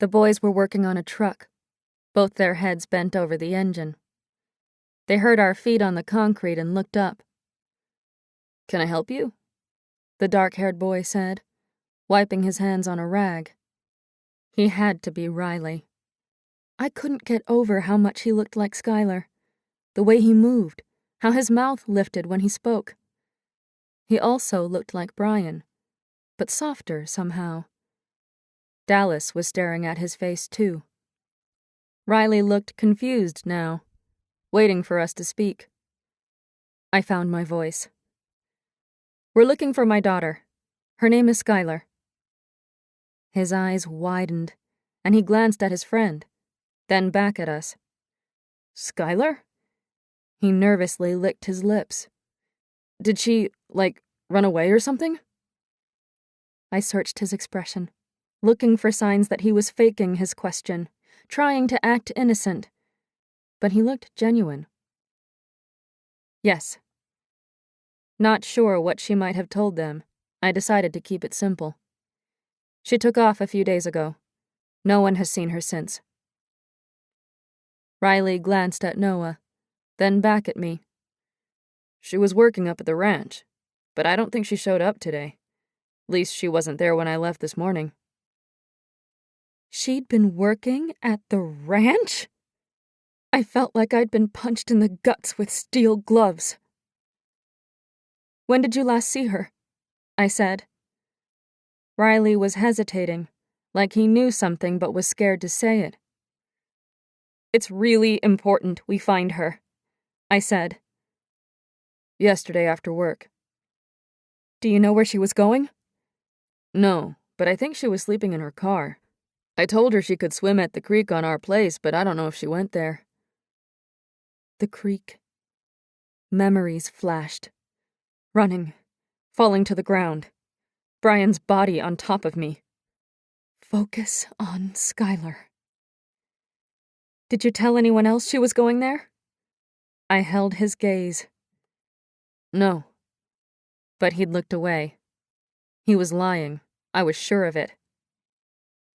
The boys were working on a truck, both their heads bent over the engine. They heard our feet on the concrete and looked up. "Can I help you?" the dark-haired boy said, wiping his hands on a rag. He had to be Riley. I couldn't get over how much he looked like Skylar. The way he moved, how his mouth lifted when he spoke. He also looked like Brian, but softer somehow. Dallas was staring at his face too. Riley looked confused now, waiting for us to speak. I found my voice. "We're looking for my daughter. Her name is Skylar." His eyes widened, and he glanced at his friend, then back at us. "Skylar?" He nervously licked his lips. "Did she, run away or something?" I searched his expression, looking for signs that he was faking his question, trying to act innocent, but he looked genuine. "Yes." Not sure what she might have told them, I decided to keep it simple. "She took off a few days ago. No one has seen her since." Riley glanced at Noah, then back at me. "She was working up at the ranch, but I don't think she showed up today. At least she wasn't there when I left this morning." She'd been working at the ranch? I felt like I'd been punched in the guts with steel gloves. "When did you last see her?" I said. Riley was hesitating, like he knew something but was scared to say it. "It's really important we find her," I said. "Yesterday after work." "Do you know where she was going?" "No, but I think she was sleeping in her car. I told her she could swim at the creek on our place, but I don't know if she went there." The creek. Memories flashed. Running, falling to the ground. Brian's body on top of me. Focus on Skylar. "Did you tell anyone else she was going there?" I held his gaze. "No." But he'd looked away. He was lying. I was sure of it.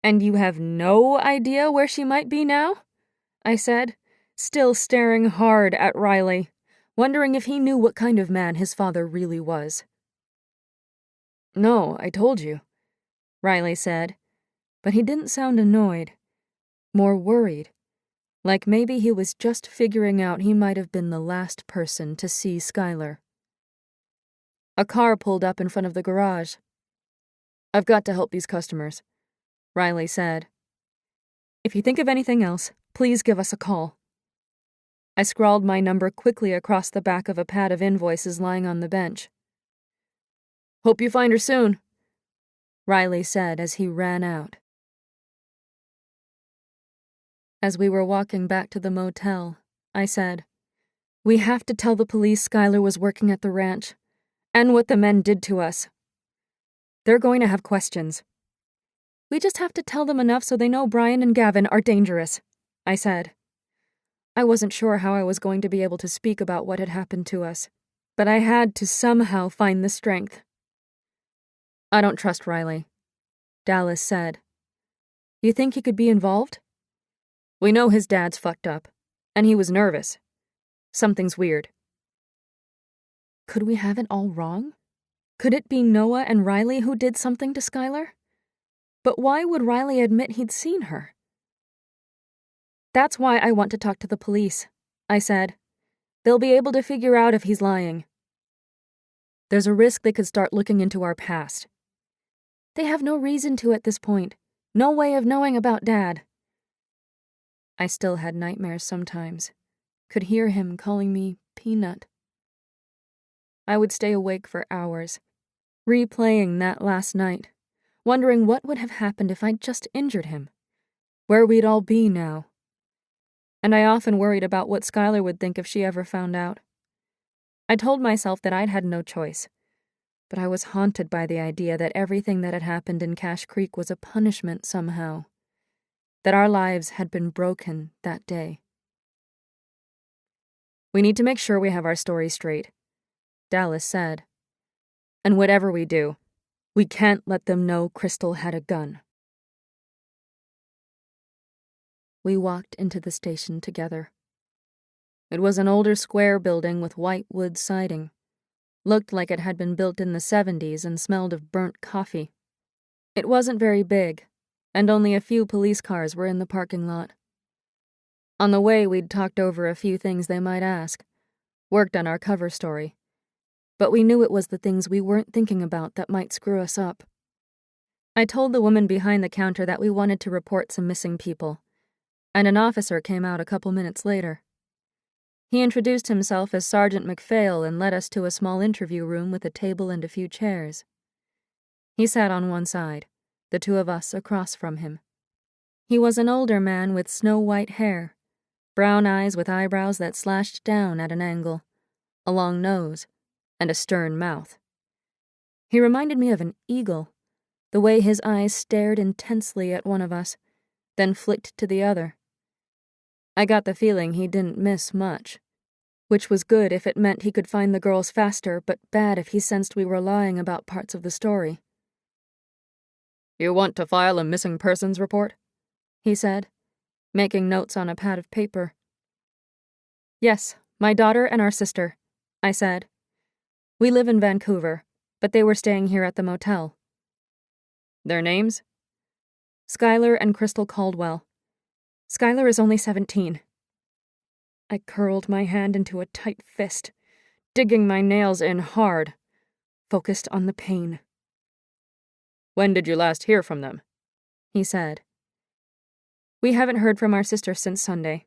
"And you have no idea where she might be now?" I said, still staring hard at Riley, wondering if he knew what kind of man his father really was. "No, I told you," Riley said, but he didn't sound annoyed, more worried, like maybe he was just figuring out he might have been the last person to see Skylar. A car pulled up in front of the garage. "I've got to help these customers," Riley said. "If you think of anything else, please give us a call." I scrawled my number quickly across the back of a pad of invoices lying on the bench. "Hope you find her soon," Riley said as he ran out. As we were walking back to the motel, I said, "We have to tell the police Skylar was working at the ranch, and what the men did to us. They're going to have questions. We just have to tell them enough so they know Brian and Gavin are dangerous," I said. I wasn't sure how I was going to be able to speak about what had happened to us, but I had to somehow find the strength. "I don't trust Riley," Dallas said. "You think he could be involved? We know his dad's fucked up, and he was nervous. Something's weird." Could we have it all wrong? Could it be Noah and Riley who did something to Skylar? But why would Riley admit he'd seen her? "That's why I want to talk to the police," I said. "They'll be able to figure out if he's lying. There's a risk they could start looking into our past. They have no reason to at this point, no way of knowing about Dad." I still had nightmares sometimes, could hear him calling me Peanut. I would stay awake for hours, replaying that last night, wondering what would have happened if I'd just injured him, where we'd all be now. And I often worried about what Skylar would think if she ever found out. I told myself that I'd had no choice, but I was haunted by the idea that everything that had happened in Cache Creek was a punishment somehow, that our lives had been broken that day. "We need to make sure we have our story straight," Dallas said. "And whatever we do, we can't let them know Crystal had a gun." We walked into the station together. It was an older square building with white wood siding. Looked like it had been built in the 70s and smelled of burnt coffee. It wasn't very big, and only a few police cars were in the parking lot. On the way, we'd talked over a few things they might ask, worked on our cover story, but we knew it was the things we weren't thinking about that might screw us up. I told the woman behind the counter that we wanted to report some missing people, and an officer came out a couple minutes later. He introduced himself as Sergeant McPhail and led us to a small interview room with a table and a few chairs. He sat on one side, the two of us across from him. He was an older man with snow-white hair, brown eyes with eyebrows that slashed down at an angle, a long nose, and a stern mouth. He reminded me of an eagle, the way his eyes stared intensely at one of us, then flicked to the other. I got the feeling he didn't miss much, which was good if it meant he could find the girls faster, but bad if he sensed we were lying about parts of the story. You want to file a missing persons report? He said, making notes on a pad of paper. Yes, my daughter and our sister, I said. We live in Vancouver, but they were staying here at the motel. Their names? Skylar and Crystal Caldwell. Skylar is only 17. I curled my hand into a tight fist, digging my nails in hard, focused on the pain. When did you last hear from them? He said. We haven't heard from our sister since Sunday.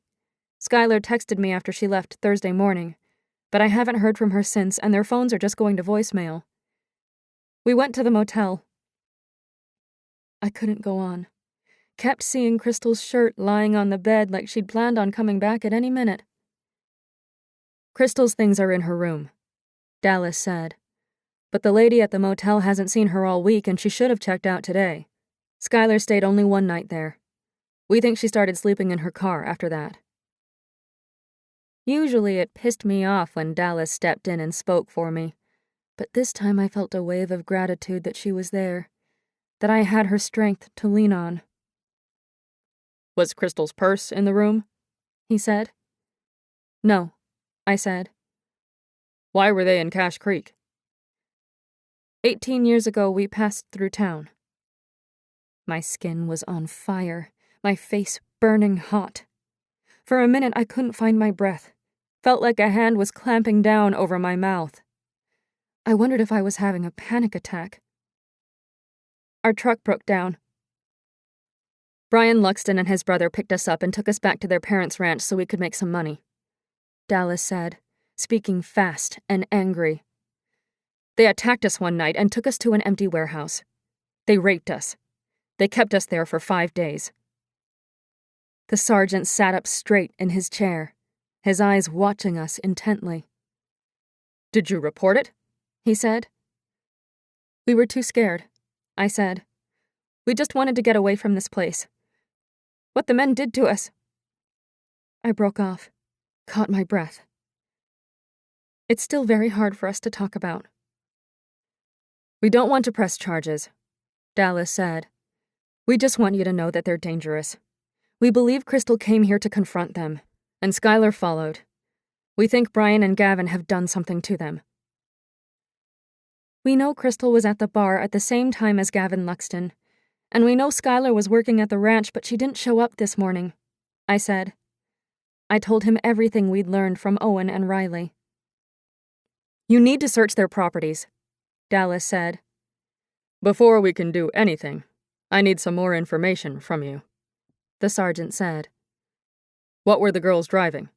Skylar texted me after she left Thursday morning, but I haven't heard from her since, and their phones are just going to voicemail. We went to the motel. I couldn't go on. Kept seeing Crystal's shirt lying on the bed like she'd planned on coming back at any minute. Crystal's things are in her room, Dallas said. But the lady at the motel hasn't seen her all week and she should have checked out today. Skylar stayed only one night there. We think she started sleeping in her car after that. Usually it pissed me off when Dallas stepped in and spoke for me, but this time I felt a wave of gratitude that she was there, that I had her strength to lean on. Was Crystal's purse in the room? He said. No, I said. Why were they in Cache Creek? 18 years ago, we passed through town. My skin was on fire, my face burning hot. For a minute, I couldn't find my breath. Felt like a hand was clamping down over my mouth. I wondered if I was having a panic attack. Our truck broke down. Brian Luxton and his brother picked us up and took us back to their parents' ranch so we could make some money, Dallas said, speaking fast and angry. They attacked us one night and took us to an empty warehouse. They raped us. They kept us there for 5 days. The sergeant sat up straight in his chair, his eyes watching us intently. Did you report it? He said. We were too scared, I said. We just wanted to get away from this place. What the men did to us. I broke off, caught my breath. It's still very hard for us to talk about. We don't want to press charges, Dallas said. We just want you to know that they're dangerous. We believe Crystal came here to confront them, and Skylar followed. We think Brian and Gavin have done something to them. We know Crystal was at the bar at the same time as Gavin Luxton, and we know Skylar was working at the ranch, but she didn't show up this morning, I said. I told him everything we'd learned from Owen and Riley. You need to search their properties, Dallas said. Before we can do anything, I need some more information from you, the sergeant said. What were the girls driving?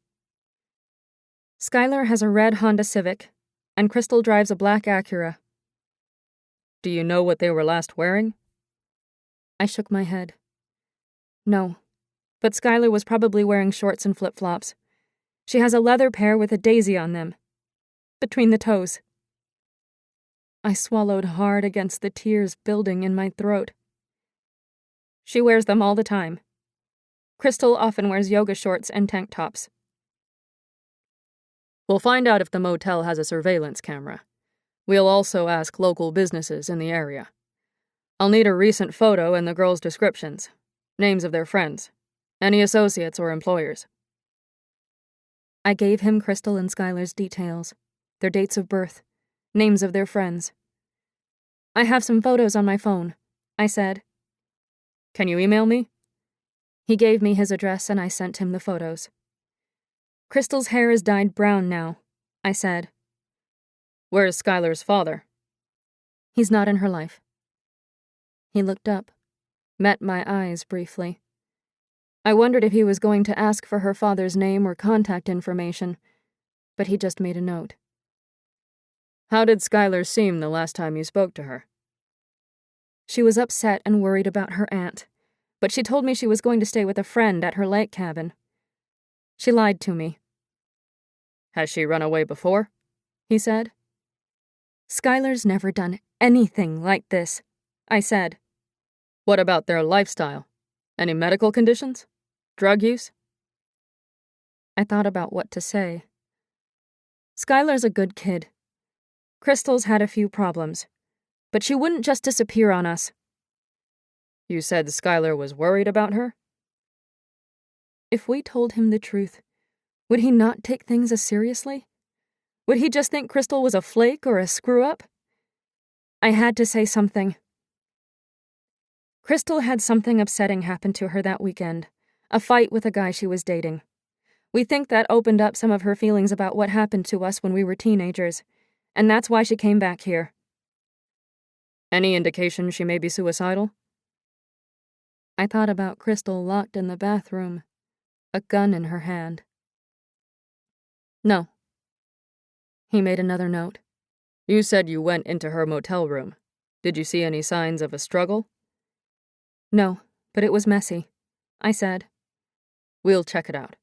Skylar has a red Honda Civic, and Crystal drives a black Acura. Do you know what they were last wearing? I shook my head. No, but Skylar was probably wearing shorts and flip-flops. She has a leather pair with a daisy on them, between the toes. I swallowed hard against the tears building in my throat. She wears them all the time. Crystal often wears yoga shorts and tank tops. We'll find out if the motel has a surveillance camera. We'll also ask local businesses in the area. I'll need a recent photo and the girls' descriptions, names of their friends, any associates or employers. I gave him Crystal and Skylar's details, their dates of birth, names of their friends. I have some photos on my phone, I said. Can you email me? He gave me his address and I sent him the photos. Crystal's hair is dyed brown now, I said. Where's Skylar's father? He's not in her life. He looked up, met my eyes briefly. I wondered if he was going to ask for her father's name or contact information, but he just made a note. How did Skylar seem the last time you spoke to her? She was upset and worried about her aunt, but she told me she was going to stay with a friend at her lake cabin. She lied to me. Has she run away before? He said. Skylar's never done anything like this, I said. What about their lifestyle? Any medical conditions? Drug use? I thought about what to say. Skylar's a good kid. Crystal's had a few problems, but she wouldn't just disappear on us. You said Skylar was worried about her? If we told him the truth, would he not take things as seriously? Would he just think Crystal was a flake or a screw-up? I had to say something. Crystal had something upsetting happen to her that weekend, a fight with a guy she was dating. We think that opened up some of her feelings about what happened to us when we were teenagers, and that's why she came back here. Any indication she may be suicidal? I thought about Crystal locked in the bathroom, a gun in her hand. No. He made another note. You said you went into her motel room. Did you see any signs of a struggle? No, but it was messy, I said. We'll check it out.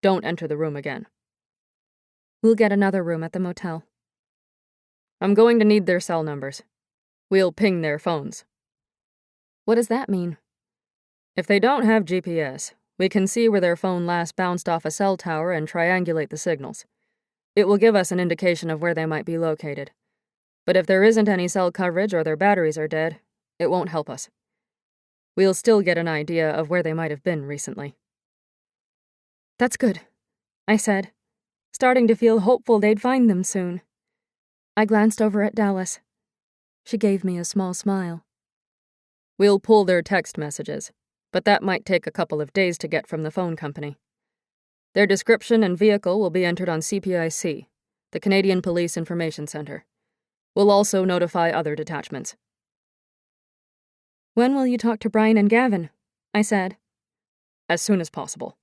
Don't enter the room again. We'll get another room at the motel. I'm going to need their cell numbers. We'll ping their phones. What does that mean? If they don't have GPS, we can see where their phone last bounced off a cell tower and triangulate the signals. It will give us an indication of where they might be located. But if there isn't any cell coverage or their batteries are dead, it won't help us. We'll still get an idea of where they might have been recently. That's good, I said, starting to feel hopeful they'd find them soon. I glanced over at Dallas. She gave me a small smile. We'll pull their text messages, but that might take a couple of days to get from the phone company. Their description and vehicle will be entered on CPIC, the Canadian Police Information Center. We'll also notify other detachments. When will you talk to Brian and Gavin? I said. As soon as possible.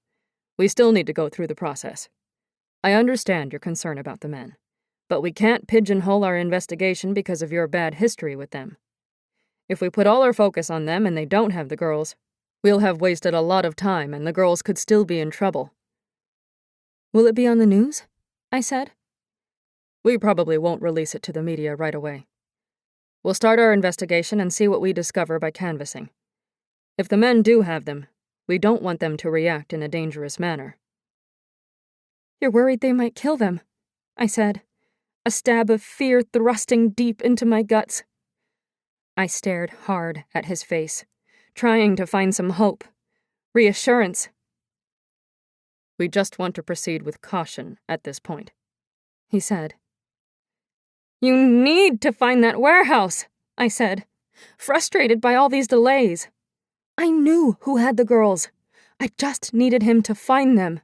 We still need to go through the process. I understand your concern about the men, but we can't pigeonhole our investigation because of your bad history with them. If we put all our focus on them and they don't have the girls, we'll have wasted a lot of time and the girls could still be in trouble. Will it be on the news? I said. We probably won't release it to the media right away. We'll start our investigation and see what we discover by canvassing. If the men do have them, we don't want them to react in a dangerous manner. You're worried they might kill them, I said, a stab of fear thrusting deep into my guts. I stared hard at his face, trying to find some hope, reassurance. We just want to proceed with caution at this point, he said. You need to find that warehouse, I said, frustrated by all these delays. I knew who had the girls. I just needed him to find them.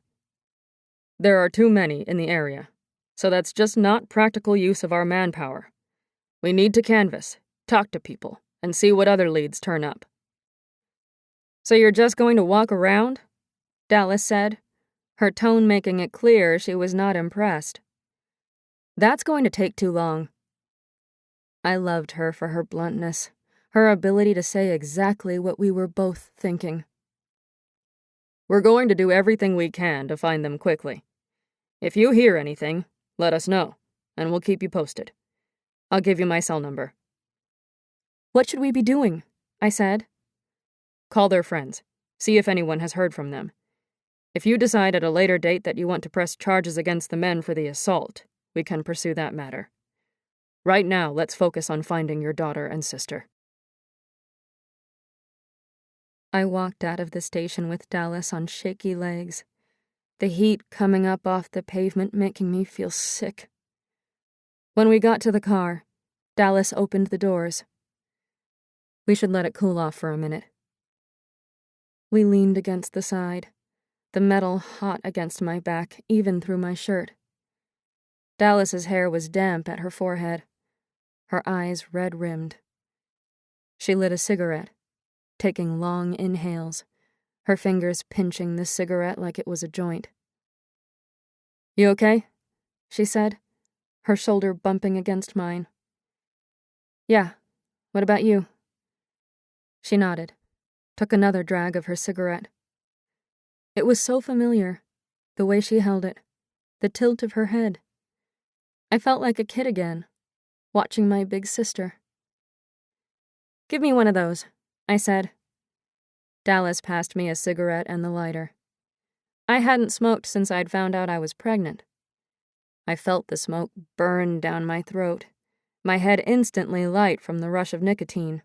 There are too many in the area, so that's just not practical use of our manpower. We need to canvass, talk to people, and see what other leads turn up. So you're just going to walk around? Dallas said, her tone making it clear she was not impressed. That's going to take too long. I loved her for her bluntness, her ability to say exactly what we were both thinking. We're going to do everything we can to find them quickly. If you hear anything, let us know, and we'll keep you posted. I'll give you my cell number. What should we be doing? I said. Call their friends. See if anyone has heard from them. If you decide at a later date that you want to press charges against the men for the assault, we can pursue that matter. Right now, let's focus on finding your daughter and sister. I walked out of the station with Dallas on shaky legs. the heat coming up off the pavement making me feel sick. When we got to the car, Dallas opened the doors. We should let it cool off for a minute. We leaned against the side, the metal hot against my back, even through my shirt. Dallas's hair was damp at her forehead, her eyes red-rimmed. She lit a cigarette, taking long inhales, her fingers pinching the cigarette like it was a joint. "You okay?" she said, her shoulder bumping against mine. "Yeah. What about you?" She nodded, took another drag of her cigarette. It was so familiar, the way she held it, the tilt of her head. I felt like a kid again, watching my big sister. "Give me one of those," I said. Dallas passed me a cigarette and the lighter. I hadn't smoked since I'd found out I was pregnant. I felt the smoke burn down my throat, my head instantly light from the rush of nicotine.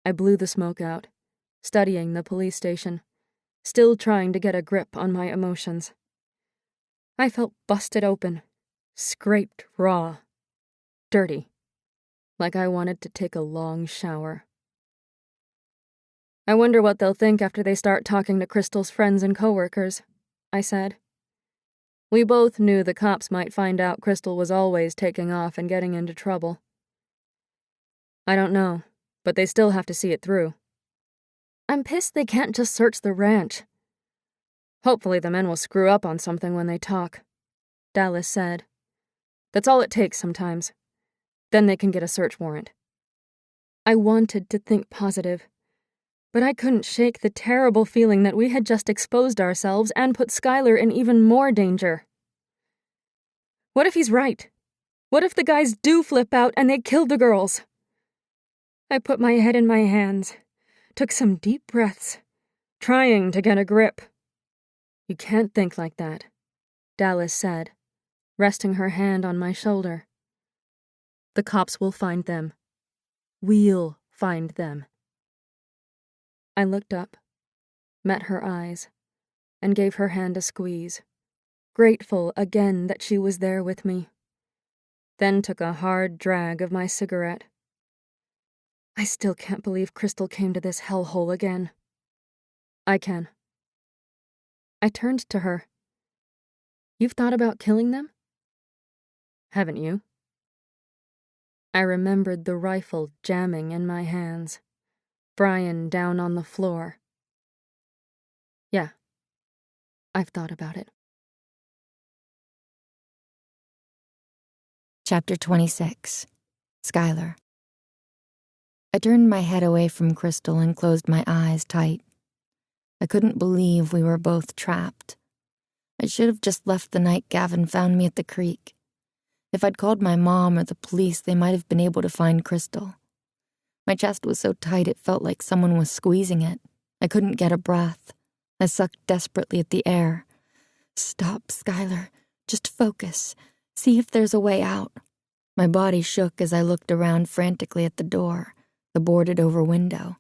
I blew the smoke out, studying the police station, still trying to get a grip on my emotions. I felt busted open, scraped raw, dirty, like I wanted to take a long shower. "I wonder what they'll think after they start talking to Crystal's friends and coworkers," I said. We both knew the cops might find out Crystal was always taking off and getting into trouble. "I don't know, but they still have to see it through." "I'm pissed they can't just search the ranch." "Hopefully the men will screw up on something when they talk," Dallas said. "That's all it takes sometimes. Then they can get a search warrant." I wanted to think positive, but I couldn't shake the terrible feeling that we had just exposed ourselves and put Skylar in even more danger. What if he's right? What if the guys do flip out and they killed the girls? I put my head in my hands, took some deep breaths, trying to get a grip. "You can't think like that," Dallas said, resting her hand on my shoulder. "The cops will find them. We'll find them." I looked up, met her eyes, and gave her hand a squeeze, grateful again that she was there with me. Then took a hard drag of my cigarette. I still can't believe Crystal came to this hellhole again. "I can." I turned to her. "You've thought about killing them?" "Haven't you?" I remembered the rifle jamming in my hands, Brian down on the floor. "Yeah, I've thought about it." Chapter 26. Skylar. I turned my head away from Crystal and closed my eyes tight. I couldn't believe we were both trapped. I should have just left the night Gavin found me at the creek. If I'd called my mom or the police, they might have been able to find Crystal. My chest was so tight it felt like someone was squeezing it. I couldn't get a breath. I sucked desperately at the air. "Stop, Skylar. Just focus. See if there's a way out." My body shook as I looked around frantically at the door, the boarded-over window.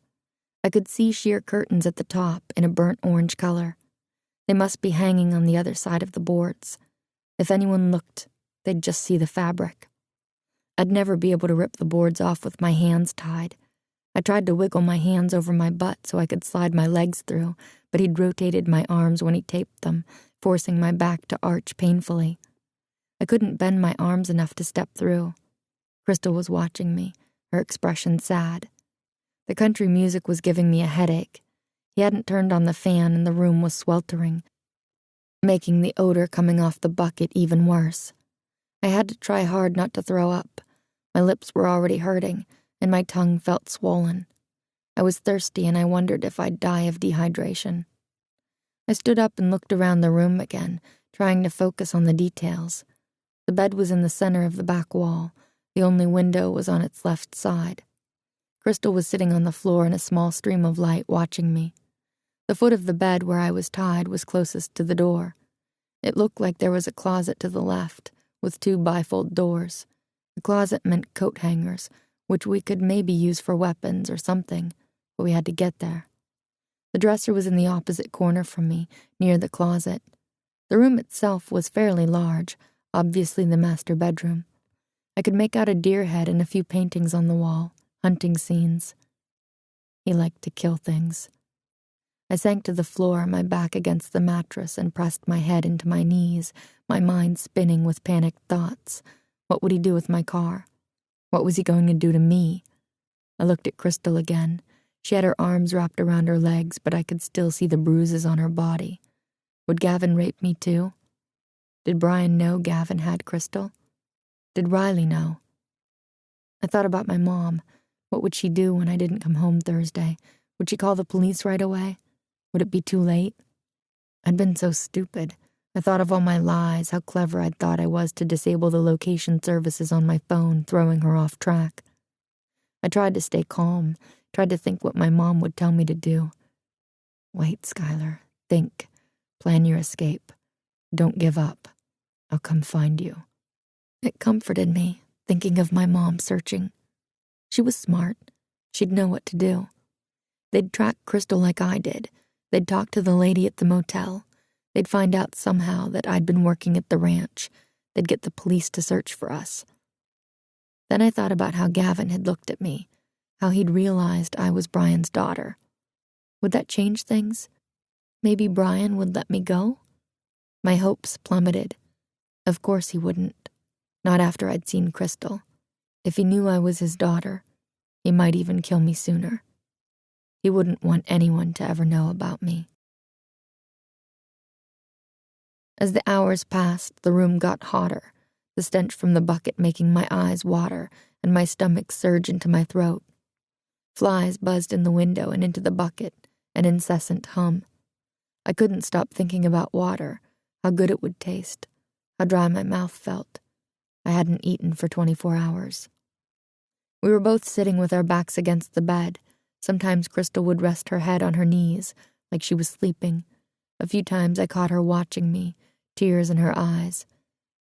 I could see sheer curtains at the top in a burnt orange color. They must be hanging on the other side of the boards. If anyone looked, they'd just see the fabric. I'd never be able to rip the boards off with my hands tied. I tried to wiggle my hands over my butt so I could slide my legs through, but he'd rotated my arms when he taped them, forcing my back to arch painfully. I couldn't bend my arms enough to step through. Crystal was watching me, her expression sad. The country music was giving me a headache. He hadn't turned on the fan and the room was sweltering, making the odor coming off the bucket even worse. I had to try hard not to throw up. My lips were already hurting, and my tongue felt swollen. I was thirsty, and I wondered if I'd die of dehydration. I stood up and looked around the room again, trying to focus on the details. The bed was in the center of the back wall. The only window was on its left side. Crystal was sitting on the floor in a small stream of light, watching me. The foot of the bed where I was tied was closest to the door. It looked like there was a closet to the left, with 2 bifold doors. The closet meant coat hangers, which we could maybe use for weapons or something, but we had to get there. The dresser was in the opposite corner from me, near the closet. The room itself was fairly large, obviously the master bedroom. I could make out a deer head and a few paintings on the wall, hunting scenes. He liked to kill things. I sank to the floor, my back against the mattress, and pressed my head into my knees, my mind spinning with panicked thoughts. What would he do with my car? What was he going to do to me? I looked at Crystal again. She had her arms wrapped around her legs, but I could still see the bruises on her body. Would Gavin rape me too? Did Brian know Gavin had Crystal? Did Riley know? I thought about my mom. What would she do when I didn't come home Thursday? Would she call the police right away? Would it be too late? I'd been so stupid. I thought of all my lies, how clever I'd thought I was to disable the location services on my phone, throwing her off track. I tried to stay calm, tried to think what my mom would tell me to do. Wait, Skylar. Think. Plan your escape. Don't give up. I'll come find you. It comforted me, thinking of my mom searching. She was smart. She'd know what to do. They'd track Crystal like I did. They'd talk to the lady at the motel. They'd find out somehow that I'd been working at the ranch. They'd get the police to search for us. Then I thought about how Gavin had looked at me, how he'd realized I was Brian's daughter. Would that change things? Maybe Brian would let me go? My hopes plummeted. Of course he wouldn't. Not after I'd seen Crystal. If he knew I was his daughter, he might even kill me sooner. He wouldn't want anyone to ever know about me. As the hours passed, the room got hotter, the stench from the bucket making my eyes water and my stomach surge into my throat. Flies buzzed in the window and into the bucket, an incessant hum. I couldn't stop thinking about water, how good it would taste, how dry my mouth felt. I hadn't eaten for 24 hours. We were both sitting with our backs against the bed. Sometimes Crystal would rest her head on her knees, like she was sleeping. A few times I caught her watching me, tears in her eyes.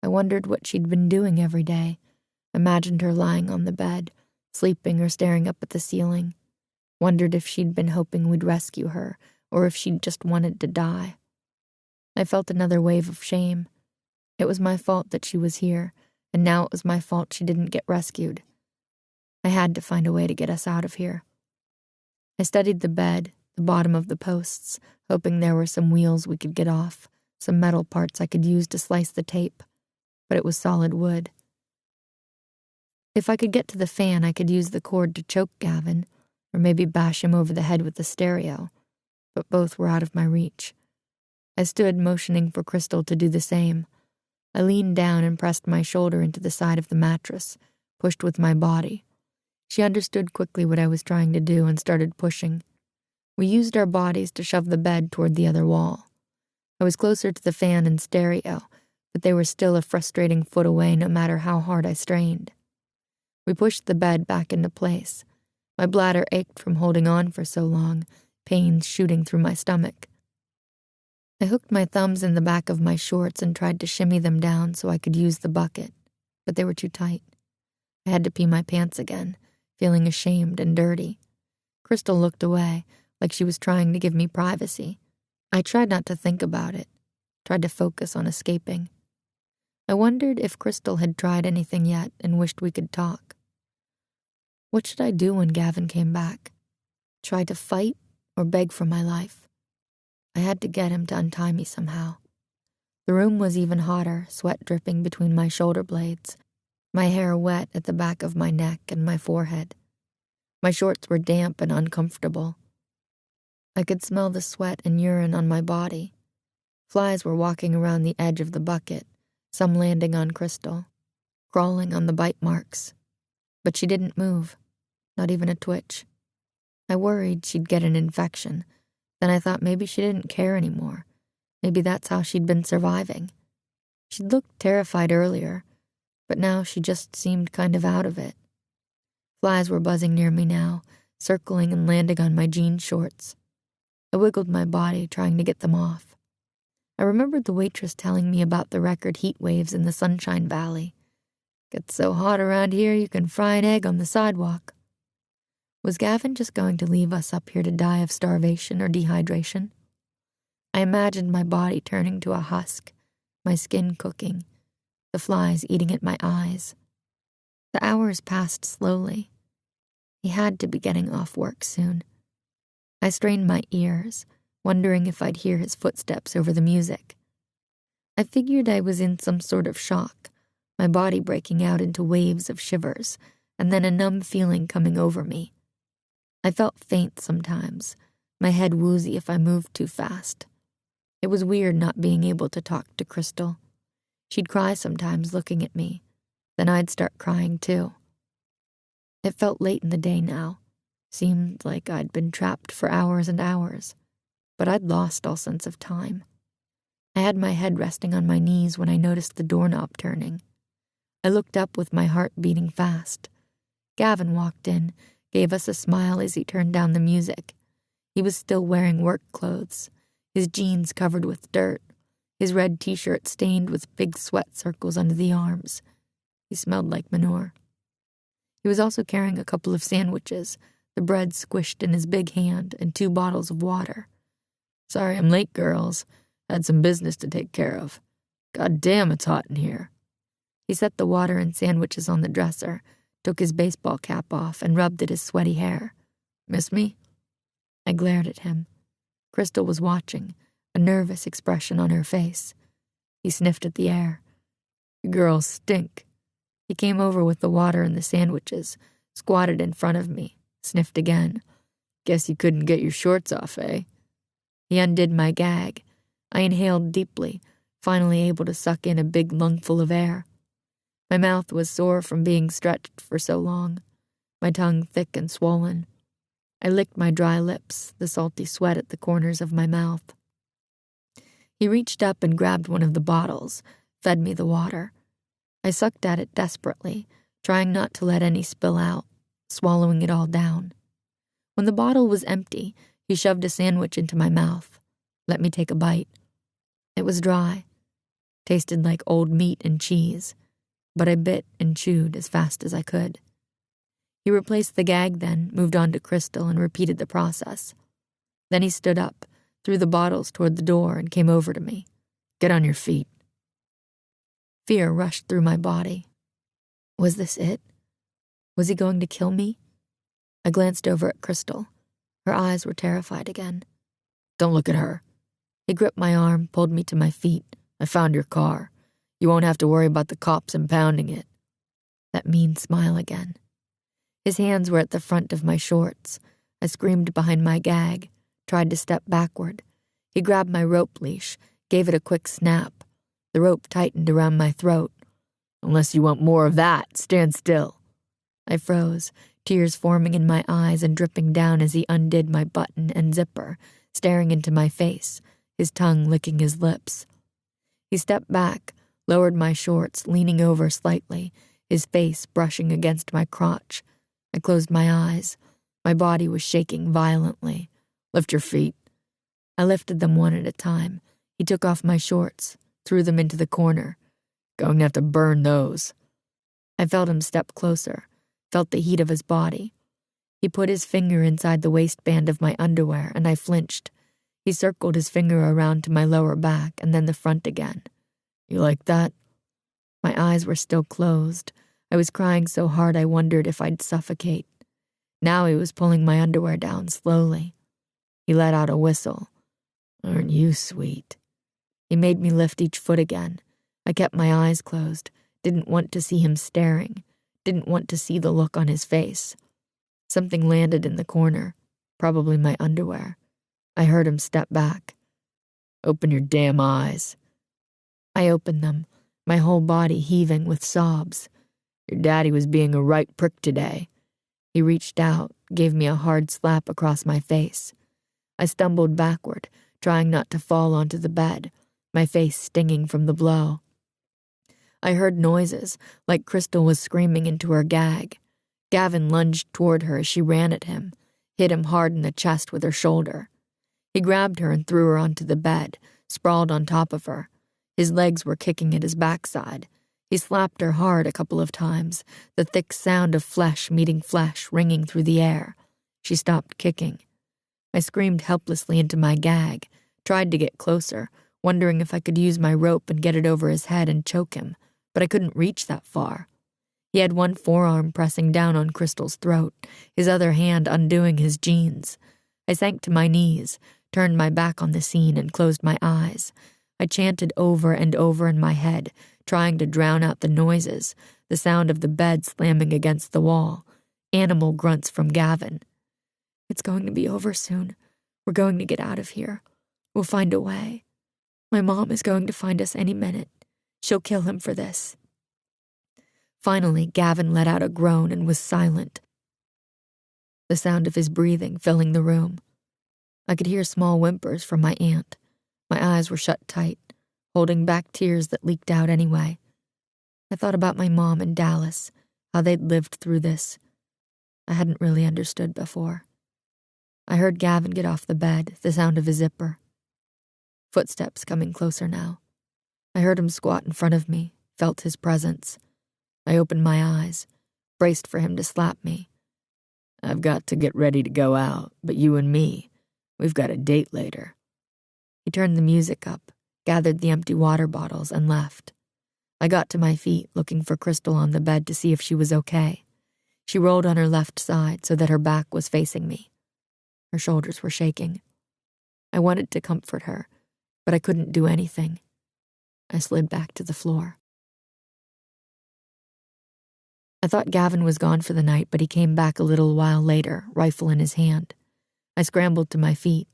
I wondered what she'd been doing every day. Imagined her lying on the bed, sleeping or staring up at the ceiling. Wondered if she'd been hoping we'd rescue her, or if she'd just wanted to die. I felt another wave of shame. It was my fault that she was here, and now it was my fault she didn't get rescued. I had to find a way to get us out of here. I studied the bed, the bottom of the posts, hoping there were some wheels we could get off, some metal parts I could use to slice the tape, but it was solid wood. If I could get to the fan, I could use the cord to choke Gavin, or maybe bash him over the head with the stereo, but both were out of my reach. I stood motioning for Crystal to do the same. I leaned down and pressed my shoulder into the side of the mattress, pushed with my body. She understood quickly what I was trying to do and started pushing. We used our bodies to shove the bed toward the other wall. I was closer to the fan and stereo, but they were still a frustrating foot away no matter how hard I strained. We pushed the bed back into place. My bladder ached from holding on for so long, pains shooting through my stomach. I hooked my thumbs in the back of my shorts and tried to shimmy them down so I could use the bucket, but they were too tight. I had to pee my pants again, feeling ashamed and dirty. Crystal looked away, like she was trying to give me privacy. I tried not to think about it, tried to focus on escaping. I wondered if Crystal had tried anything yet and wished we could talk. What should I do when Gavin came back? Try to fight or beg for my life? I had to get him to untie me somehow. The room was even hotter, sweat dripping between my shoulder blades, my hair wet at the back of my neck and my forehead. My shorts were damp and uncomfortable. I could smell the sweat and urine on my body. Flies were walking around the edge of the bucket, some landing on Crystal, crawling on the bite marks. But she didn't move, not even a twitch. I worried she'd get an infection. Then I thought maybe she didn't care anymore. Maybe that's how she'd been surviving. She'd looked terrified earlier, but now she just seemed kind of out of it. Flies were buzzing near me now, circling and landing on my jean shorts. I wiggled my body, trying to get them off. I remembered the waitress telling me about the record heat waves in the Sunshine Valley. Gets so hot around here you can fry an egg on the sidewalk. Was Gavin just going to leave us up here to die of starvation or dehydration? I imagined my body turning to a husk, my skin cooking, the flies eating at my eyes. The hours passed slowly. He had to be getting off work soon. I strained my ears, wondering if I'd hear his footsteps over the music. I figured I was in some sort of shock, my body breaking out into waves of shivers, and then a numb feeling coming over me. I felt faint sometimes, my head woozy if I moved too fast. It was weird not being able to talk to Crystal. She'd cry sometimes looking at me, then I'd start crying too. It felt late in the day now. Seemed like I'd been trapped for hours and hours, but I'd lost all sense of time. I had my head resting on my knees when I noticed the doorknob turning. I looked up with my heart beating fast. Gavin walked in, gave us a smile as he turned down the music. He was still wearing work clothes, his jeans covered with dirt, his red t-shirt stained with big sweat circles under the arms. He smelled like manure. He was also carrying a couple of sandwiches, the bread squished in his big hand, and 2 bottles of water. "Sorry I'm late, girls. Had some business to take care of. God damn, it's hot in here." He set the water and sandwiches on the dresser, took his baseball cap off, and rubbed at his sweaty hair. "Miss me?" I glared at him. Crystal was watching, a nervous expression on her face. He sniffed at the air. "You girls stink." He came over with the water and the sandwiches, squatted in front of me, sniffed again. "Guess you couldn't get your shorts off, eh?" He undid my gag. I inhaled deeply, finally able to suck in a big lungful of air. My mouth was sore from being stretched for so long, my tongue thick and swollen. I licked my dry lips, the salty sweat at the corners of my mouth. He reached up and grabbed one of the bottles, fed me the water. I sucked at it desperately, trying not to let any spill out, swallowing it all down. When the bottle was empty, he shoved a sandwich into my mouth, let me take a bite. It was dry, tasted like old meat and cheese, but I bit and chewed as fast as I could. He replaced the gag then, moved on to Crystal, and repeated the process. Then he stood up, threw the bottles toward the door, and came over to me. "Get on your feet." Fear rushed through my body. Was this it? Was he going to kill me? I glanced over at Crystal. Her eyes were terrified again. "Don't look at her." He gripped my arm, pulled me to my feet. "I found your car. You won't have to worry about the cops impounding it." That mean smile again. His hands were at the front of my shorts. I screamed behind my gag, tried to step backward. He grabbed my rope leash, gave it a quick snap. The rope tightened around my throat. "Unless you want more of that, stand still." I froze, tears forming in my eyes and dripping down as he undid my button and zipper, staring into my face, his tongue licking his lips. He stepped back, lowered my shorts, leaning over slightly, his face brushing against my crotch. I closed my eyes. My body was shaking violently. "Lift your feet." I lifted them one at a time. He took off my shorts, threw them into the corner. "Going to have to burn those." I felt him step closer, felt the heat of his body. He put his finger inside the waistband of my underwear, and I flinched. He circled his finger around to my lower back and then the front again. "You like that?" My eyes were still closed. I was crying so hard I wondered if I'd suffocate. Now he was pulling my underwear down slowly. He let out a whistle. "Aren't you sweet?" He made me lift each foot again. I kept my eyes closed, didn't want to see him staring, didn't want to see the look on his face. Something landed in the corner, probably my underwear. I heard him step back. "Open your damn eyes." I opened them, my whole body heaving with sobs. "Your daddy was being a right prick today." He reached out, gave me a hard slap across my face. I stumbled backward, trying not to fall onto the bed, my face stinging from the blow. I heard noises, like Crystal was screaming into her gag. Gavin lunged toward her as she ran at him, hit him hard in the chest with her shoulder. He grabbed her and threw her onto the bed, sprawled on top of her. His legs were kicking at his backside. He slapped her hard a couple of times, the thick sound of flesh meeting flesh ringing through the air. She stopped kicking. I screamed helplessly into my gag, tried to get closer, wondering if I could use my rope and get it over his head and choke him, but I couldn't reach that far. He had one forearm pressing down on Crystal's throat, his other hand undoing his jeans. I sank to my knees, turned my back on the scene, and closed my eyes. I chanted over and over in my head, trying to drown out the noises, the sound of the bed slamming against the wall, animal grunts from Gavin. It's going to be over soon. We're going to get out of here. We'll find a way. My mom is going to find us any minute. She'll kill him for this. Finally, Gavin let out a groan and was silent, the sound of his breathing filling the room. I could hear small whimpers from my aunt. My eyes were shut tight, holding back tears that leaked out anyway. I thought about my mom in Dallas, how they'd lived through this. I hadn't really understood before. I heard Gavin get off the bed, the sound of his zipper. Footsteps coming closer now. I heard him squat in front of me, felt his presence. I opened my eyes, braced for him to slap me. I've got to get ready to go out, but you and me, we've got a date later. He turned the music up, gathered the empty water bottles, and left. I got to my feet, looking for Crystal on the bed to see if she was okay. She rolled on her left side so that her back was facing me. Her shoulders were shaking. I wanted to comfort her, but I couldn't do anything. I slid back to the floor. I thought Gavin was gone for the night, but he came back a little while later, rifle in his hand. I scrambled to my feet.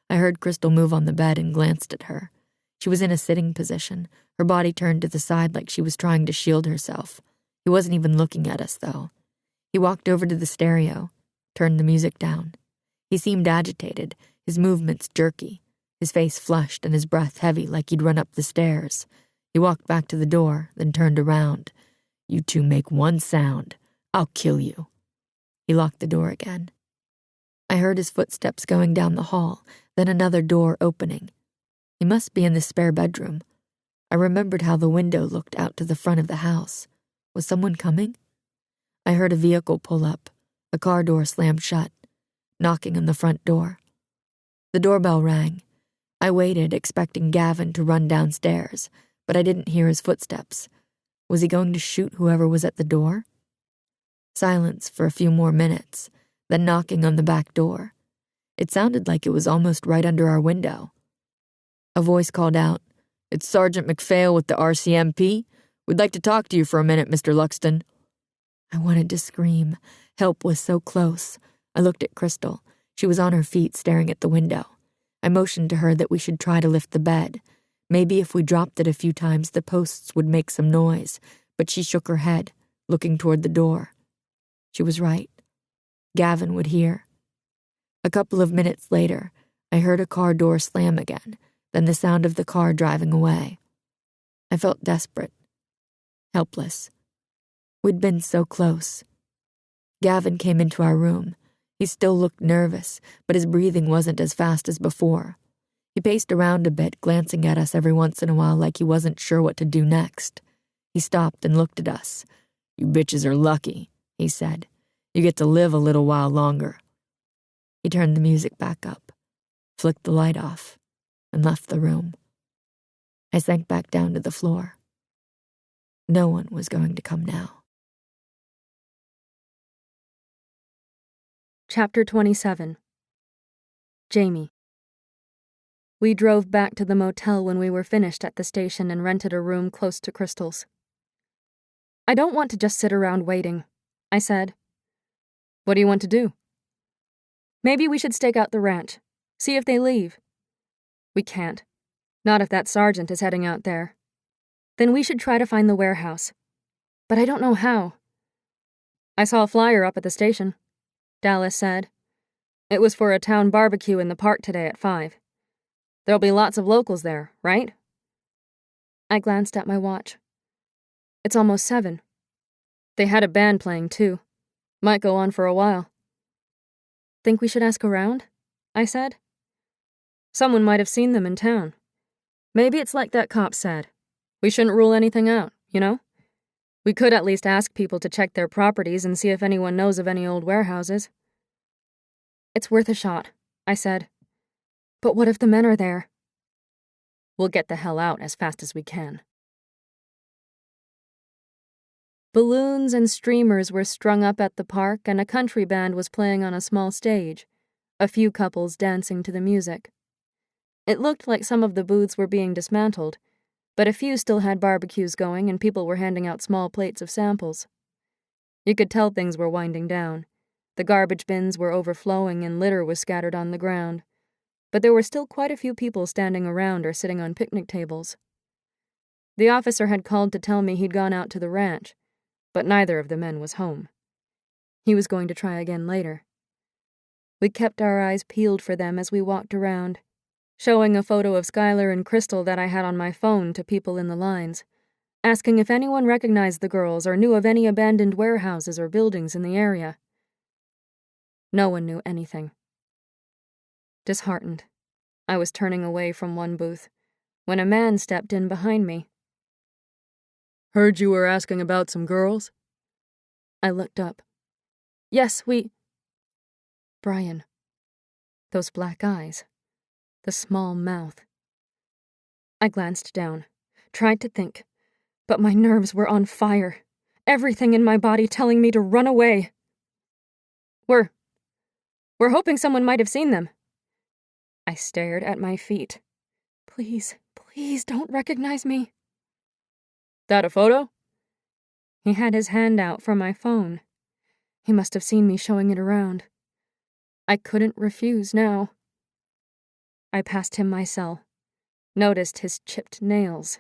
I heard Crystal move on the bed and glanced at her. She was in a sitting position, her body turned to the side like she was trying to shield herself. He wasn't even looking at us, though. He walked over to the stereo, turned the music down. He seemed agitated, his movements jerky, his face flushed and his breath heavy like he'd run up the stairs. He walked back to the door, then turned around. You two make one sound. I'll kill you. He locked the door again. I heard his footsteps going down the hall, then another door opening. He must be in the spare bedroom. I remembered how the window looked out to the front of the house. Was someone coming? I heard a vehicle pull up, a car door slammed shut, knocking on the front door. The doorbell rang. I waited, expecting Gavin to run downstairs, but I didn't hear his footsteps. Was he going to shoot whoever was at the door? Silence for a few more minutes, then knocking on the back door. It sounded like it was almost right under our window. A voice called out, "It's Sergeant McPhail with the RCMP. We'd like to talk to you for a minute, Mr. Luxton." I wanted to scream. Help was so close. I looked at Crystal. She was on her feet, staring at the window. I motioned to her that we should try to lift the bed. Maybe if we dropped it a few times, the posts would make some noise, but she shook her head, looking toward the door. She was right. Gavin would hear. A couple of minutes later, I heard a car door slam again, then the sound of the car driving away. I felt desperate, helpless. We'd been so close. Gavin came into our room. He still looked nervous, but his breathing wasn't as fast as before. He paced around a bit, glancing at us every once in a while like he wasn't sure what to do next. He stopped and looked at us. "You bitches are lucky," he said. "You get to live a little while longer." He turned the music back up, flicked the light off, and left the room. I sank back down to the floor. No one was going to come now. Chapter 27. Jamie. We drove back to the motel when we were finished at the station and rented a room close to Crystal's. "I don't want to just sit around waiting," I said. "What do you want to do?" "Maybe we should stake out the ranch, see if they leave." "We can't. Not if that sergeant is heading out there." "Then we should try to find the warehouse. But I don't know how." "I saw a flyer up at the station," Dallas said. "It was for a town barbecue in the park today at 5. There'll be lots of locals there, right?" I glanced at my watch. It's almost 7. They had a band playing, too. Might go on for a while. "Think we should ask around?" I said. "Someone might have seen them in town. Maybe it's like that cop said. We shouldn't rule anything out, you know? We could at least ask people to check their properties and see if anyone knows of any old warehouses." It's worth a shot, I said. But what if the men are there? We'll get the hell out as fast as we can. Balloons and streamers were strung up at the park, and a country band was playing on a small stage, a few couples dancing to the music. It looked like some of the booths were being dismantled, but a few still had barbecues going and people were handing out small plates of samples. You could tell things were winding down. The garbage bins were overflowing and litter was scattered on the ground, but there were still quite a few people standing around or sitting on picnic tables. The officer had called to tell me he'd gone out to the ranch, but neither of the men was home. He was going to try again later. We kept our eyes peeled for them as we walked around, showing a photo of Skylar and Crystal that I had on my phone to people in the lines, asking if anyone recognized the girls or knew of any abandoned warehouses or buildings in the area. No one knew anything. Disheartened, I was turning away from one booth when a man stepped in behind me. Heard you were asking about some girls? I looked up. Yes, Brian. Those black eyes. The small mouth. I glanced down, tried to think, but my nerves were on fire, everything in my body telling me to run away. We're hoping someone might have seen them. I stared at my feet. Please don't recognize me. That a photo? He had his hand out for my phone. He must have seen me showing it around. I couldn't refuse now. I passed him my cell, noticed his chipped nails,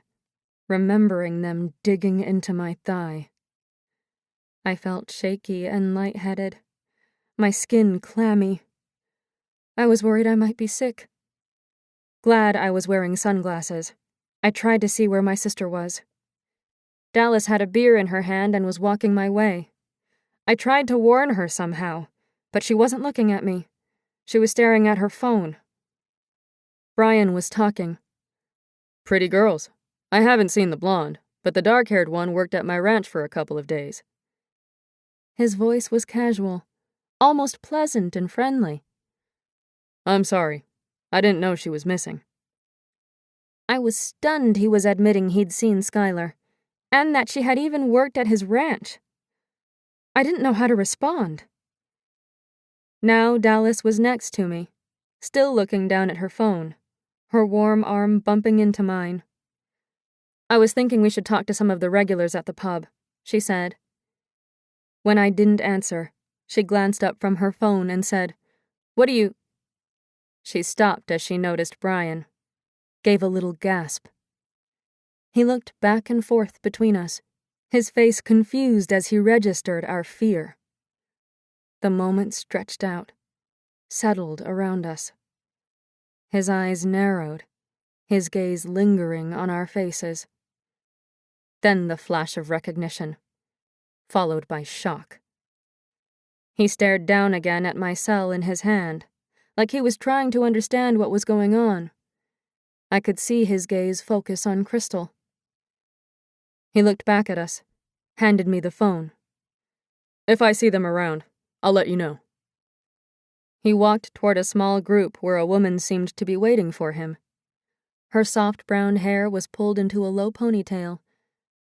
remembering them digging into my thigh. I felt shaky and lightheaded, my skin clammy. I was worried I might be sick. Glad I was wearing sunglasses. I tried to see where my sister was. Dallas had a beer in her hand and was walking my way. I tried to warn her somehow, but she wasn't looking at me. She was staring at her phone. Brian was talking. Pretty girls. I haven't seen the blonde, but the dark-haired one worked at my ranch for a couple of days. His voice was casual, almost pleasant and friendly. I'm sorry. I didn't know she was missing. I was stunned he was admitting he'd seen Skylar, and that she had even worked at his ranch. I didn't know how to respond. Now Dallas was next to me, still looking down at her phone, her warm arm bumping into mine. I was thinking we should talk to some of the regulars at the pub, she said. When I didn't answer, she glanced up from her phone and said, "What do you—" She stopped as she noticed Brian, gave a little gasp. He looked back and forth between us, his face confused as he registered our fear. The moment stretched out, settled around us. His eyes narrowed, his gaze lingering on our faces. Then the flash of recognition, followed by shock. He stared down again at my cell in his hand, like he was trying to understand what was going on. I could see his gaze focus on Crystal. He looked back at us, handed me the phone. If I see them around, I'll let you know. He walked toward a small group where a woman seemed to be waiting for him. Her soft brown hair was pulled into a low ponytail,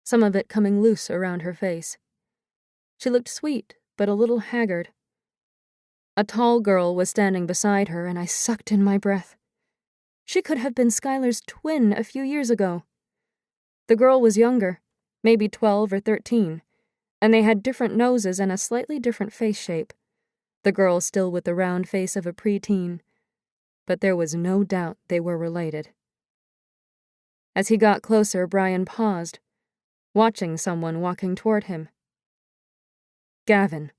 some of it coming loose around her face. She looked sweet, but a little haggard. A tall girl was standing beside her, and I sucked in my breath. She could have been Skylar's twin a few years ago. The girl was younger, maybe 12 or 13, and they had different noses and a slightly different face shape. The girl still with the round face of a preteen, but there was no doubt they were related. As he got closer, Brian paused, watching someone walking toward him. Gavin.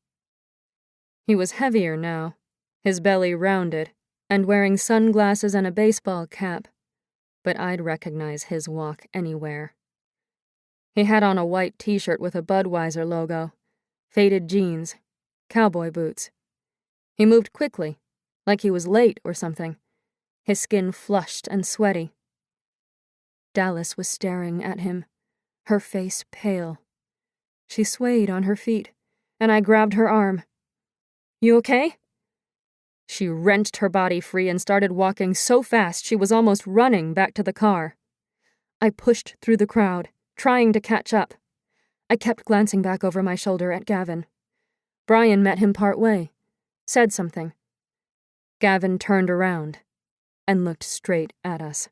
He was heavier now, his belly rounded, and wearing sunglasses and a baseball cap, but I'd recognize his walk anywhere. He had on a white t-shirt with a Budweiser logo, faded jeans, cowboy boots. He moved quickly, like he was late or something, his skin flushed and sweaty. Dallas was staring at him, her face pale. She swayed on her feet, and I grabbed her arm. "You okay?" She wrenched her body free and started walking so fast she was almost running back to the car. I pushed through the crowd, trying to catch up. I kept glancing back over my shoulder at Gavin. Brian met him part way, said something. Gavin turned around and looked straight at us.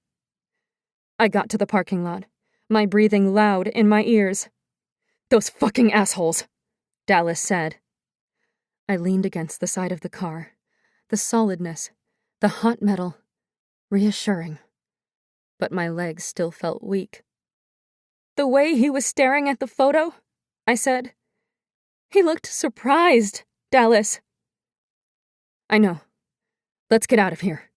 I got to the parking lot, my breathing loud in my ears. "Those fucking assholes," Dallas said. I leaned against the side of the car. The solidness, the hot metal, reassuring. But my legs still felt weak. "The way he was staring at the photo," I said. "He looked surprised, Dallas." "I know. Let's get out of here."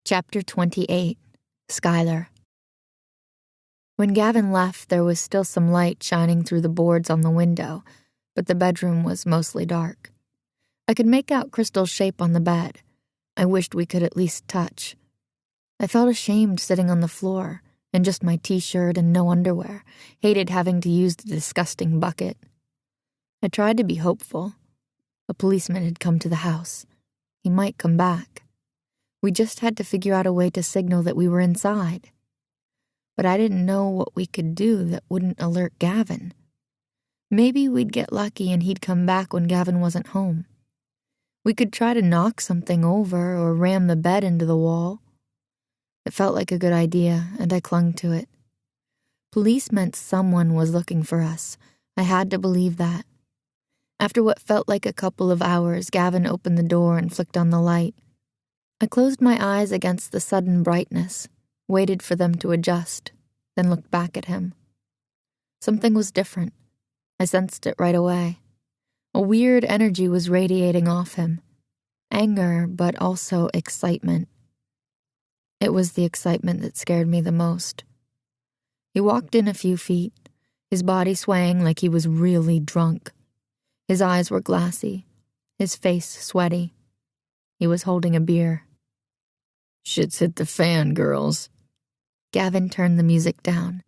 Chapter 28. Skylar. When Gavin left, there was still some light shining through the boards on the window, but the bedroom was mostly dark. I could make out Crystal's shape on the bed. I wished we could at least touch. I felt ashamed sitting on the floor, in just my t-shirt and no underwear, hated having to use the disgusting bucket. I tried to be hopeful. A policeman had come to the house. He might come back. We just had to figure out a way to signal that we were inside. But I didn't know what we could do that wouldn't alert Gavin. Maybe we'd get lucky and he'd come back when Gavin wasn't home. We could try to knock something over or ram the bed into the wall. It felt like a good idea, and I clung to it. Police meant someone was looking for us. I had to believe that. After what felt like a couple of hours, Gavin opened the door and flicked on the light. I closed my eyes against the sudden brightness, waited for them to adjust, then looked back at him. Something was different. I sensed it right away. A weird energy was radiating off him. Anger, but also excitement. It was the excitement that scared me the most. He walked in a few feet, his body swaying like he was really drunk. His eyes were glassy, his face sweaty. He was holding a beer. "Shit's hit the fan, girls." Gavin turned the music down.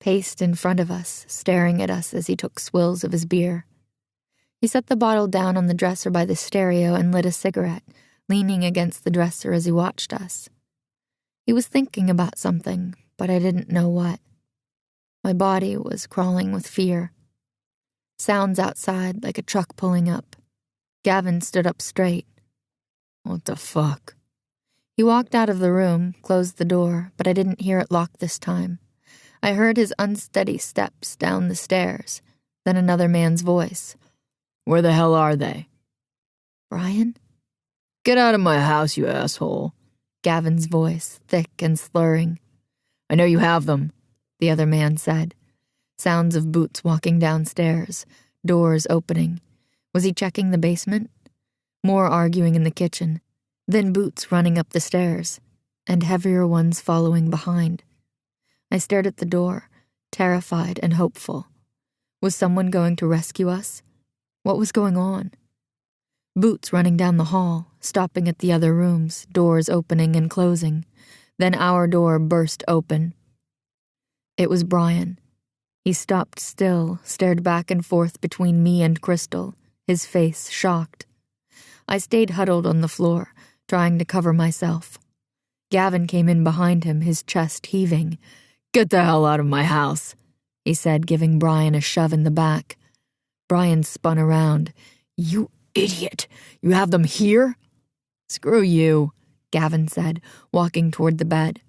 Paced in front of us, staring at us as he took swills of his beer. He set the bottle down on the dresser by the stereo and lit a cigarette, leaning against the dresser as he watched us. He was thinking about something, but I didn't know what. My body was crawling with fear. Sounds outside like a truck pulling up. Gavin stood up straight. "What the fuck?" He walked out of the room, closed the door, but I didn't hear it lock this time. I heard his unsteady steps down the stairs, then another man's voice. "Where the hell are they?" "Brian?" "Get out of my house, you asshole." Gavin's voice, thick and slurring. "I know you have them," the other man said. Sounds of boots walking downstairs, doors opening. Was he checking the basement? More arguing in the kitchen, then boots running up the stairs, and heavier ones following behind. I stared at the door, terrified and hopeful. Was someone going to rescue us? What was going on? Boots running down the hall, stopping at the other rooms, doors opening and closing. Then our door burst open. It was Brian. He stopped still, stared back and forth between me and Crystal, his face shocked. I stayed huddled on the floor, trying to cover myself. Gavin came in behind him, his chest heaving. "Get the hell out of my house," he said, giving Brian a shove in the back. Brian spun around. "You idiot! You have them here?" "Screw you," Gavin said, walking toward the bed.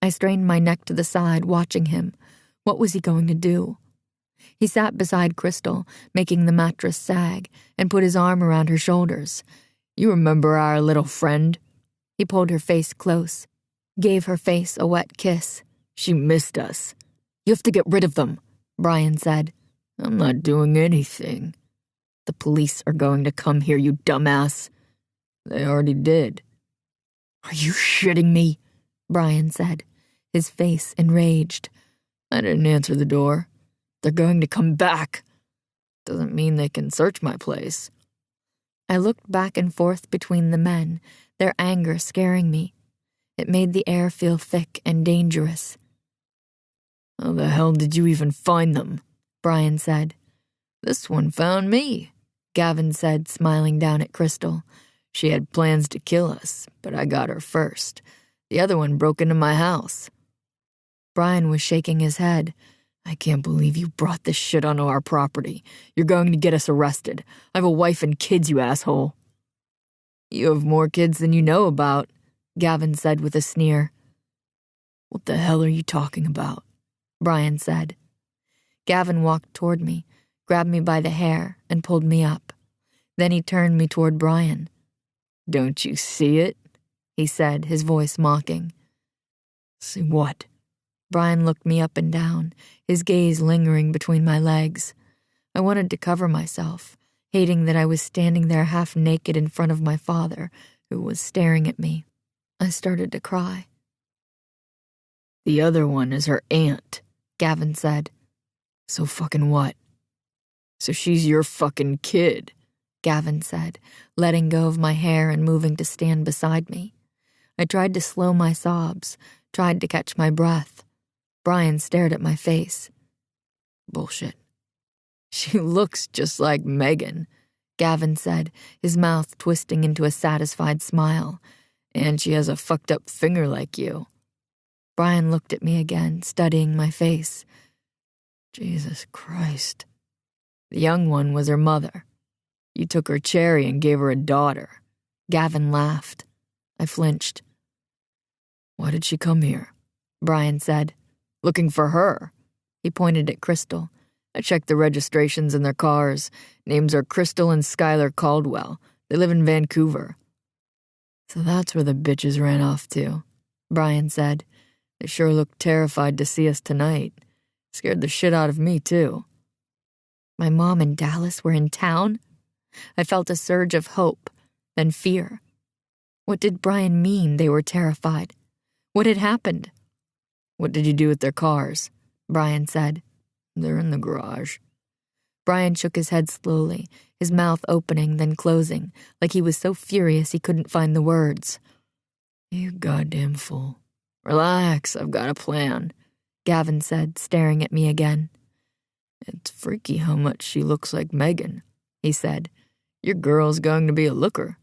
I strained my neck to the side, watching him. What was he going to do? He sat beside Crystal, making the mattress sag, and put his arm around her shoulders. "You remember our little friend?" He pulled her face close, gave her face a wet kiss. "She missed us. You have to get rid of them," Brian said. "I'm not doing anything." "The police are going to come here, you dumbass." "They already did." "Are you shitting me?" Brian said, his face enraged. "I didn't answer the door. They're going to come back. Doesn't mean they can search my place." I looked back and forth between the men, their anger scaring me. It made the air feel thick and dangerous. "How the hell did you even find them?" Brian said. "This one found me." Gavin said, smiling down at Crystal. She had plans to kill us, but I got her first. The other one broke into my house. Brian was shaking his head. I can't believe you brought this shit onto our property. You're going to get us arrested. I have a wife and kids, you asshole. You have more kids than you know about, Gavin said with a sneer. What the hell are you talking about? Brian said. Gavin walked toward me, grabbed me by the hair, and pulled me up. Then he turned me toward Brian. Don't you see it? He said, his voice mocking. See what? Brian looked me up and down, his gaze lingering between my legs. I wanted to cover myself, hating that I was standing there half naked in front of my father, who was staring at me. I started to cry. The other one is her aunt, Gavin said. So fucking what? So she's your fucking kid, Gavin said, letting go of my hair and moving to stand beside me. I tried to slow my sobs, tried to catch my breath. Brian stared at my face. Bullshit. She looks just like Megan, Gavin said, his mouth twisting into a satisfied smile. And she has a fucked up finger like you. Brian looked at me again, studying my face. Jesus Christ. The young one was her mother. You took her cherry and gave her a daughter. Gavin laughed. I flinched. Why did she come here? Brian said. Looking for her. He pointed at Crystal. I checked the registrations in their cars. Names are Crystal and Skylar Caldwell. They live in Vancouver. So that's where the bitches ran off to, Brian said. They sure looked terrified to see us tonight. Scared the shit out of me, too. My mom and Dallas were in town? I felt a surge of hope, then fear. What did Brian mean they were terrified? What had happened? What did you do with their cars? Brian said. They're in the garage. Brian shook his head slowly, his mouth opening then closing, like he was so furious he couldn't find the words. You goddamn fool. Relax, I've got a plan, Gavin said, staring at me again. It's freaky how much she looks like Megan, he said. Your girl's going to be a looker.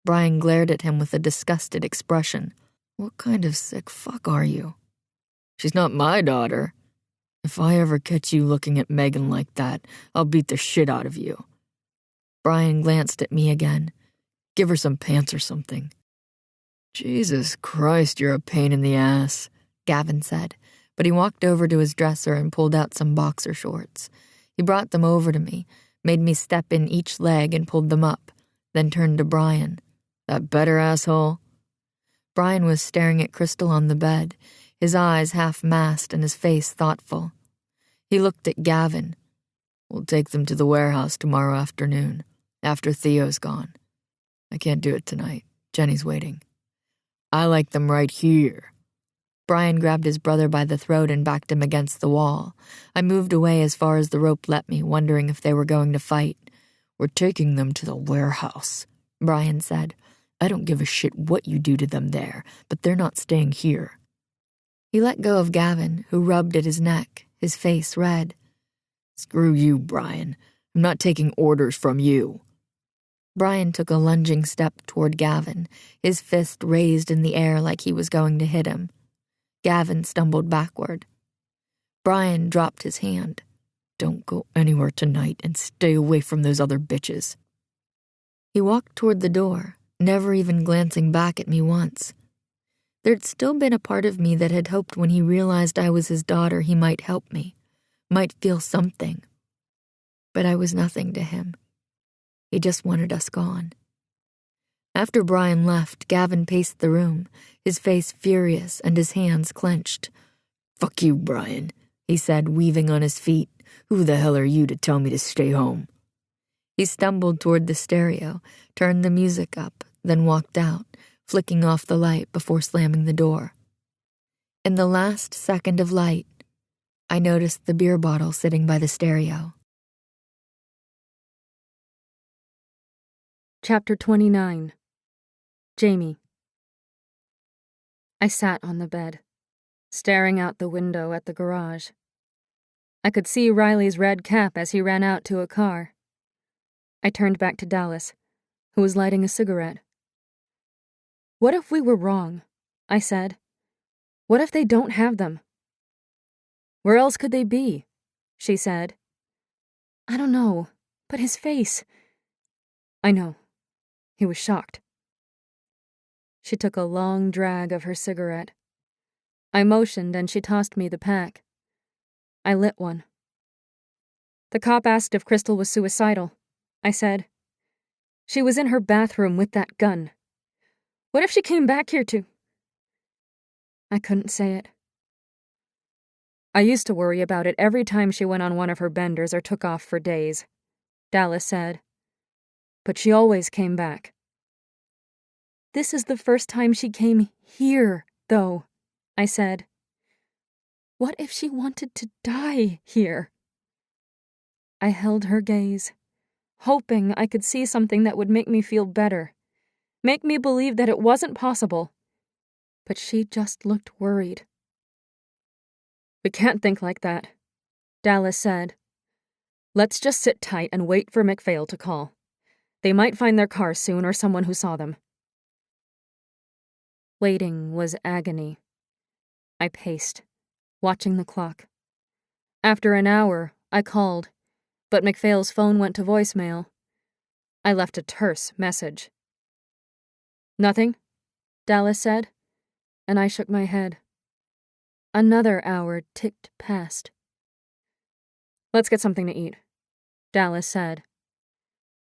Brian glared at him with a disgusted expression. What kind of sick fuck are you? She's not my daughter. If I ever catch you looking at Megan like that, I'll beat the shit out of you. Brian glanced at me again. Give her some pants or something. Jesus Christ, you're a pain in the ass, Gavin said, but he walked over to his dresser and pulled out some boxer shorts. He brought them over to me, made me step in each leg and pulled them up, then turned to Brian. That better, asshole? Brian was staring at Crystal on the bed, his eyes half-masked and his face thoughtful. He looked at Gavin. We'll take them to the warehouse tomorrow afternoon, after Theo's gone. I can't do it tonight. Jenny's waiting. I like them right here. Brian grabbed his brother by the throat and backed him against the wall. I moved away as far as the rope let me, wondering if they were going to fight. We're taking them to the warehouse, Brian said. I don't give a shit what you do to them there, but they're not staying here. He let go of Gavin, who rubbed at his neck, his face red. Screw you, Brian. I'm not taking orders from you. Brian took a lunging step toward Gavin, his fist raised in the air like he was going to hit him. Gavin stumbled backward. Brian dropped his hand. Don't go anywhere tonight and stay away from those other bitches. He walked toward the door, never even glancing back at me once. There'd still been a part of me that had hoped when he realized I was his daughter he might help me, might feel something. But I was nothing to him. He just wanted us gone. After Brian left, Gavin paced the room, his face furious and his hands clenched. Fuck you, Brian, he said, weaving on his feet. Who the hell are you to tell me to stay home? He stumbled toward the stereo, turned the music up, then walked out, flicking off the light before slamming the door. In the last second of light, I noticed the beer bottle sitting by the stereo. Chapter 29. Jamie. I sat on the bed, staring out the window at the garage. I could see Riley's red cap as he ran out to a car. I turned back to Dallas, who was lighting a cigarette. What if we were wrong? I said. What if they don't have them? Where else could they be? She said. I don't know, but his face. I know. He was shocked. She took a long drag of her cigarette. I motioned and she tossed me the pack. I lit one. The cop asked if Crystal was suicidal, I said. She was in her bathroom with that gun. What if she came back here to... I couldn't say it. I used to worry about it every time she went on one of her benders or took off for days, Dallas said. But she always came back. This is the first time she came here, though, I said. What if she wanted to die here? I held her gaze, hoping I could see something that would make me feel better, make me believe that it wasn't possible. But she just looked worried. We can't think like that, Dallas said. Let's just sit tight and wait for McPhail to call. They might find their car soon or someone who saw them. Waiting was agony. I paced, watching the clock. After an hour, I called, but McPhail's phone went to voicemail. I left a terse message. Nothing, Dallas said, and I shook my head. Another hour ticked past. Let's get something to eat, Dallas said.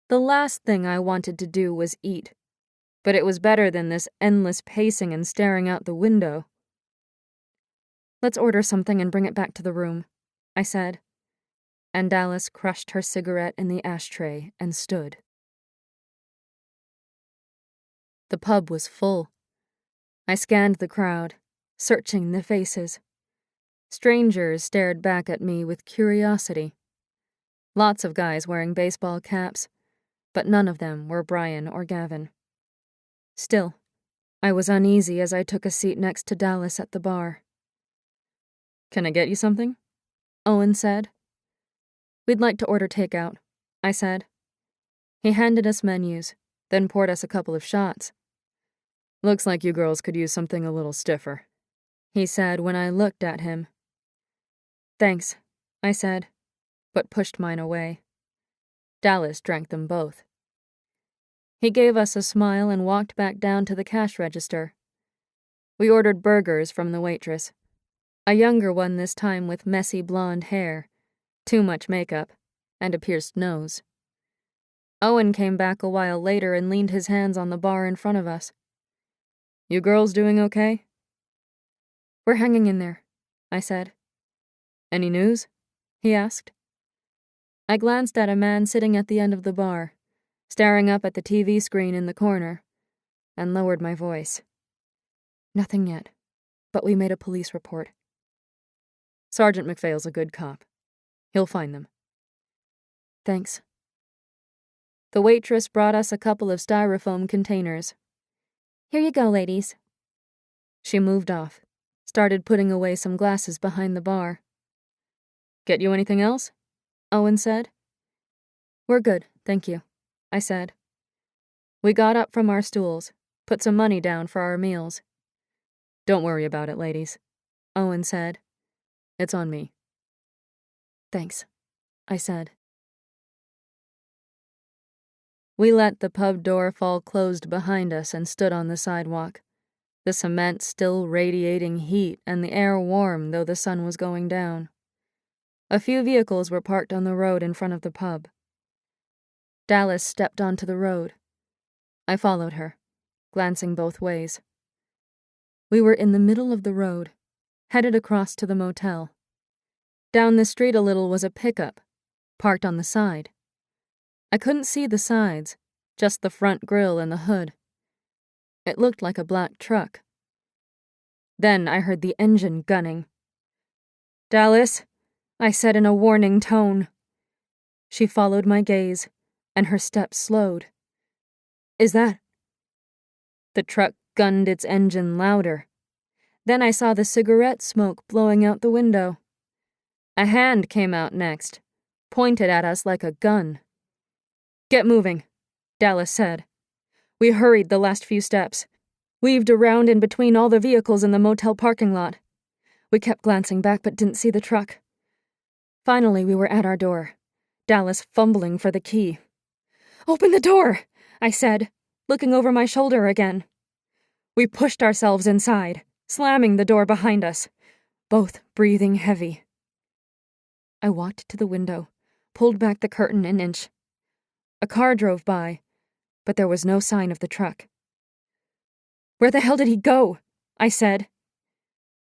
The last thing I wanted to do was eat, but it was better than this endless pacing and staring out the window. Let's order something and bring it back to the room, I said, and Dallas crushed her cigarette in the ashtray and stood. The pub was full. I scanned the crowd, searching the faces. Strangers stared back at me with curiosity. Lots of guys wearing baseball caps, but none of them were Brian or Gavin. Still, I was uneasy as I took a seat next to Dallas at the bar. Can I get you something? Owen said. We'd like to order takeout, I said. He handed us menus, then poured us a couple of shots. Looks like you girls could use something a little stiffer, he said when I looked at him. Thanks, I said, but pushed mine away. Dallas drank them both. He gave us a smile and walked back down to the cash register. We ordered burgers from the waitress. A younger one this time with messy blonde hair, too much makeup, and a pierced nose. Owen came back a while later and leaned his hands on the bar in front of us. You girls doing okay? We're hanging in there, I said. Any news? He asked. I glanced at a man sitting at the end of the bar, staring up at the TV screen in the corner, and lowered my voice. Nothing yet, but we made a police report. Sergeant McPhail's a good cop. He'll find them. Thanks. The waitress brought us a couple of styrofoam containers. Here you go, ladies. She moved off, started putting away some glasses behind the bar. Get you anything else? Owen said. We're good, thank you, I said. We got up from our stools, put some money down for our meals. Don't worry about it, ladies, Owen said. It's on me. Thanks, I said. We let the pub door fall closed behind us and stood on the sidewalk, the cement still radiating heat and the air warm though the sun was going down. A few vehicles were parked on the road in front of the pub. Dallas stepped onto the road. I followed her, glancing both ways. We were in the middle of the road, headed across to the motel. Down the street a little was a pickup, parked on the side. I couldn't see the sides, just the front grille and the hood. It looked like a black truck. Then I heard the engine gunning. Dallas, I said in a warning tone. She followed my gaze, and her steps slowed. Is that... The truck gunned its engine louder. Then I saw the cigarette smoke blowing out the window. A hand came out next, pointed at us like a gun. Get moving, Dallas said. We hurried the last few steps, weaved around in between all the vehicles in the motel parking lot. We kept glancing back but didn't see the truck. Finally, we were at our door, Dallas fumbling for the key. Open the door, I said, looking over my shoulder again. We pushed ourselves inside, slamming the door behind us, both breathing heavy. I walked to the window, pulled back the curtain an inch. A car drove by, but there was no sign of the truck. Where the hell did he go? I said.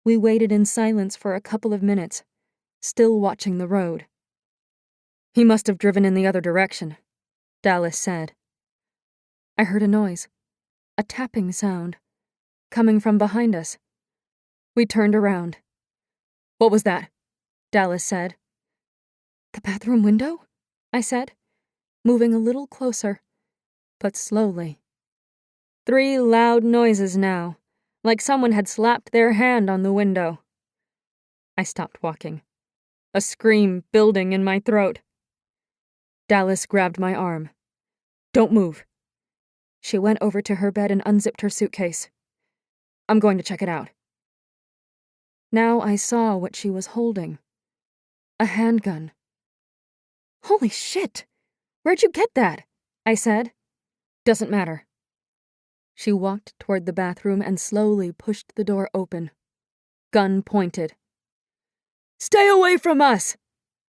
We waited in silence for a couple of minutes, still watching the road. He must have driven in the other direction, Dallas said. I heard a noise, a tapping sound, coming from behind us. We turned around. What was that? Dallas said. The bathroom window? I said, moving a little closer, but slowly. 3 loud noises now, like someone had slapped their hand on the window. I stopped walking, a scream building in my throat. Dallas grabbed my arm. Don't move. She went over to her bed and unzipped her suitcase. I'm going to check it out. Now I saw what she was holding. A handgun. Holy shit! Where'd you get that? I said. Doesn't matter. She walked toward the bathroom and slowly pushed the door open. Gun pointed. Stay away from us!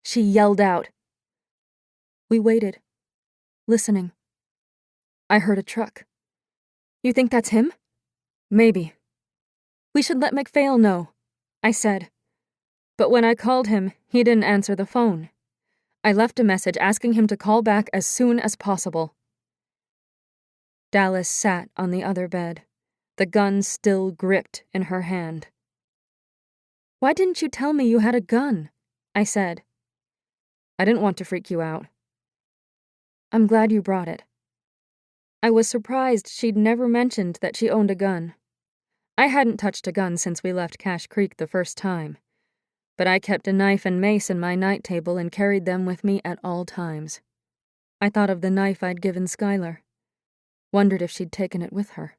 She yelled out. We waited, listening. I heard a truck. You think that's him? Maybe. We should let MacPhail know, I said. But when I called him, he didn't answer the phone. I left a message asking him to call back as soon as possible. Dallas sat on the other bed, the gun still gripped in her hand. Why didn't you tell me you had a gun? I said. I didn't want to freak you out. I'm glad you brought it. I was surprised she'd never mentioned that she owned a gun. I hadn't touched a gun since we left Cache Creek the first time, but I kept a knife and mace in my night table and carried them with me at all times. I thought of the knife I'd given Skylar, wondered if she'd taken it with her.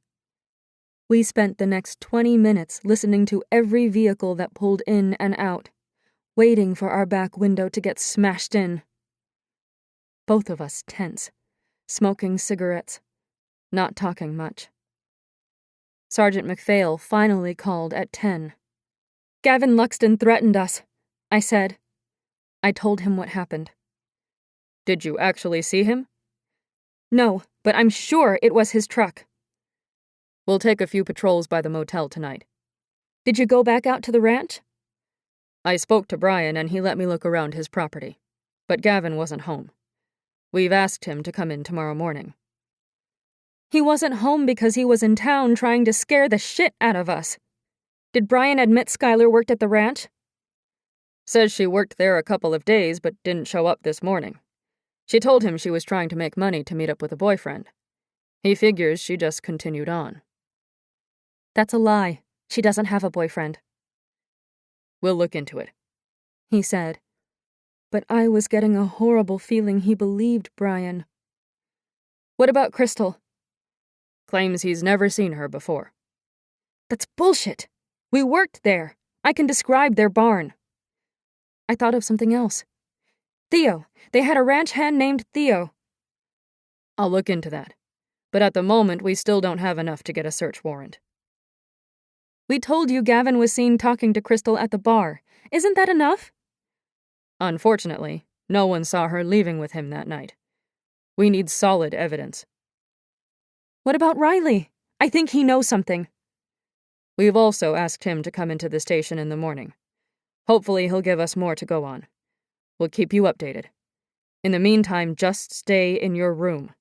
We spent the next 20 minutes listening to every vehicle that pulled in and out, waiting for our back window to get smashed in. Both of us tense, smoking cigarettes, not talking much. Sergeant MacPhail finally called at 10. Gavin Luxton threatened us, I said. I told him what happened. Did you actually see him? No, but I'm sure it was his truck. We'll take a few patrols by the motel tonight. Did you go back out to the ranch? I spoke to Brian and he let me look around his property, but Gavin wasn't home. We've asked him to come in tomorrow morning. He wasn't home because he was in town trying to scare the shit out of us. Did Brian admit Skylar worked at the ranch? Says she worked there a couple of days but didn't show up this morning. She told him she was trying to make money to meet up with a boyfriend. He figures she just continued on. That's a lie. She doesn't have a boyfriend. We'll look into it, he said. But I was getting a horrible feeling he believed Brian. What about Crystal? Claims he's never seen her before. That's bullshit. We worked there. I can describe their barn. I thought of something else. Theo. They had a ranch hand named Theo. I'll look into that. But at the moment, we still don't have enough to get a search warrant. We told you Gavin was seen talking to Crystal at the bar. Isn't that enough? Unfortunately, no one saw her leaving with him that night. We need solid evidence. What about Riley? I think he knows something. We've also asked him to come into the station in the morning. Hopefully he'll give us more to go on. We'll keep you updated. In the meantime, just stay in your room.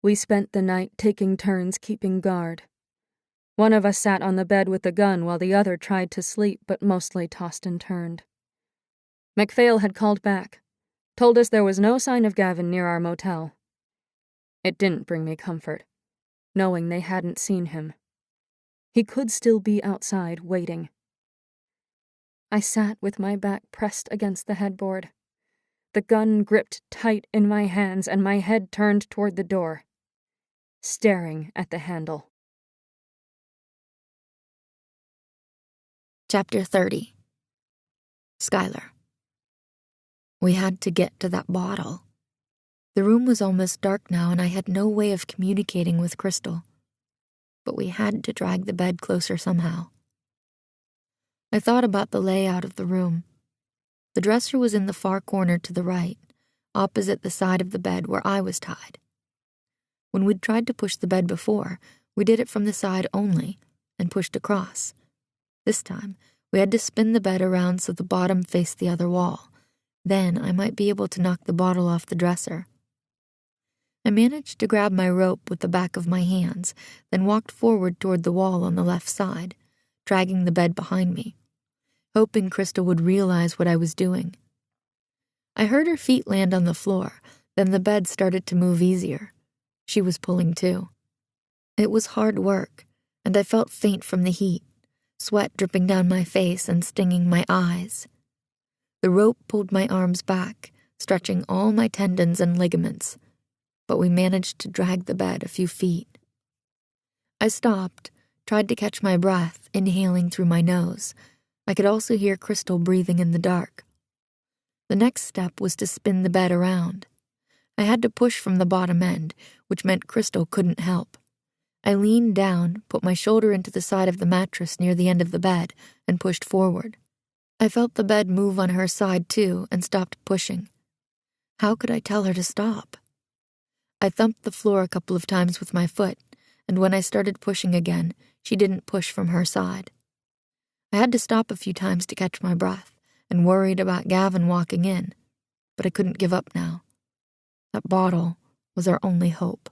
We spent the night taking turns keeping guard. One of us sat on the bed with the gun while the other tried to sleep but mostly tossed and turned. MacPhail had called back, told us there was no sign of Gavin near our motel. It didn't bring me comfort, knowing they hadn't seen him. He could still be outside, waiting. I sat with my back pressed against the headboard. the gun gripped tight in my hands and my head turned toward the door, staring at the handle. Chapter 30. Skylar. We had to get to that bottle. The room was almost dark now, and I had no way of communicating with Crystal. But we had to drag the bed closer somehow. I thought about the layout of the room. The dresser was in the far corner to the right, opposite the side of the bed where I was tied. When we'd tried to push the bed before, we did it from the side only and pushed across. This time, we had to spin the bed around so the bottom faced the other wall. Then I might be able to knock the bottle off the dresser. I managed to grab my rope with the back of my hands, then walked forward toward the wall on the left side, dragging the bed behind me, hoping Crystal would realize what I was doing. I heard her feet land on the floor, then the bed started to move easier. She was pulling too. It was hard work, and I felt faint from the heat, sweat dripping down my face and stinging my eyes. The rope pulled my arms back, stretching all my tendons and ligaments, but we managed to drag the bed a few feet. I stopped, tried to catch my breath, inhaling through my nose. I could also hear Crystal breathing in the dark. The next step was to spin the bed around. I had to push from the bottom end, which meant Crystal couldn't help. I leaned down, put my shoulder into the side of the mattress near the end of the bed, and pushed forward. I felt the bed move on her side too and stopped pushing. How could I tell her to stop? I thumped the floor a couple of times with my foot, and when I started pushing again, she didn't push from her side. I had to stop a few times to catch my breath and worried about Gavin walking in, but I couldn't give up now. That bottle was our only hope.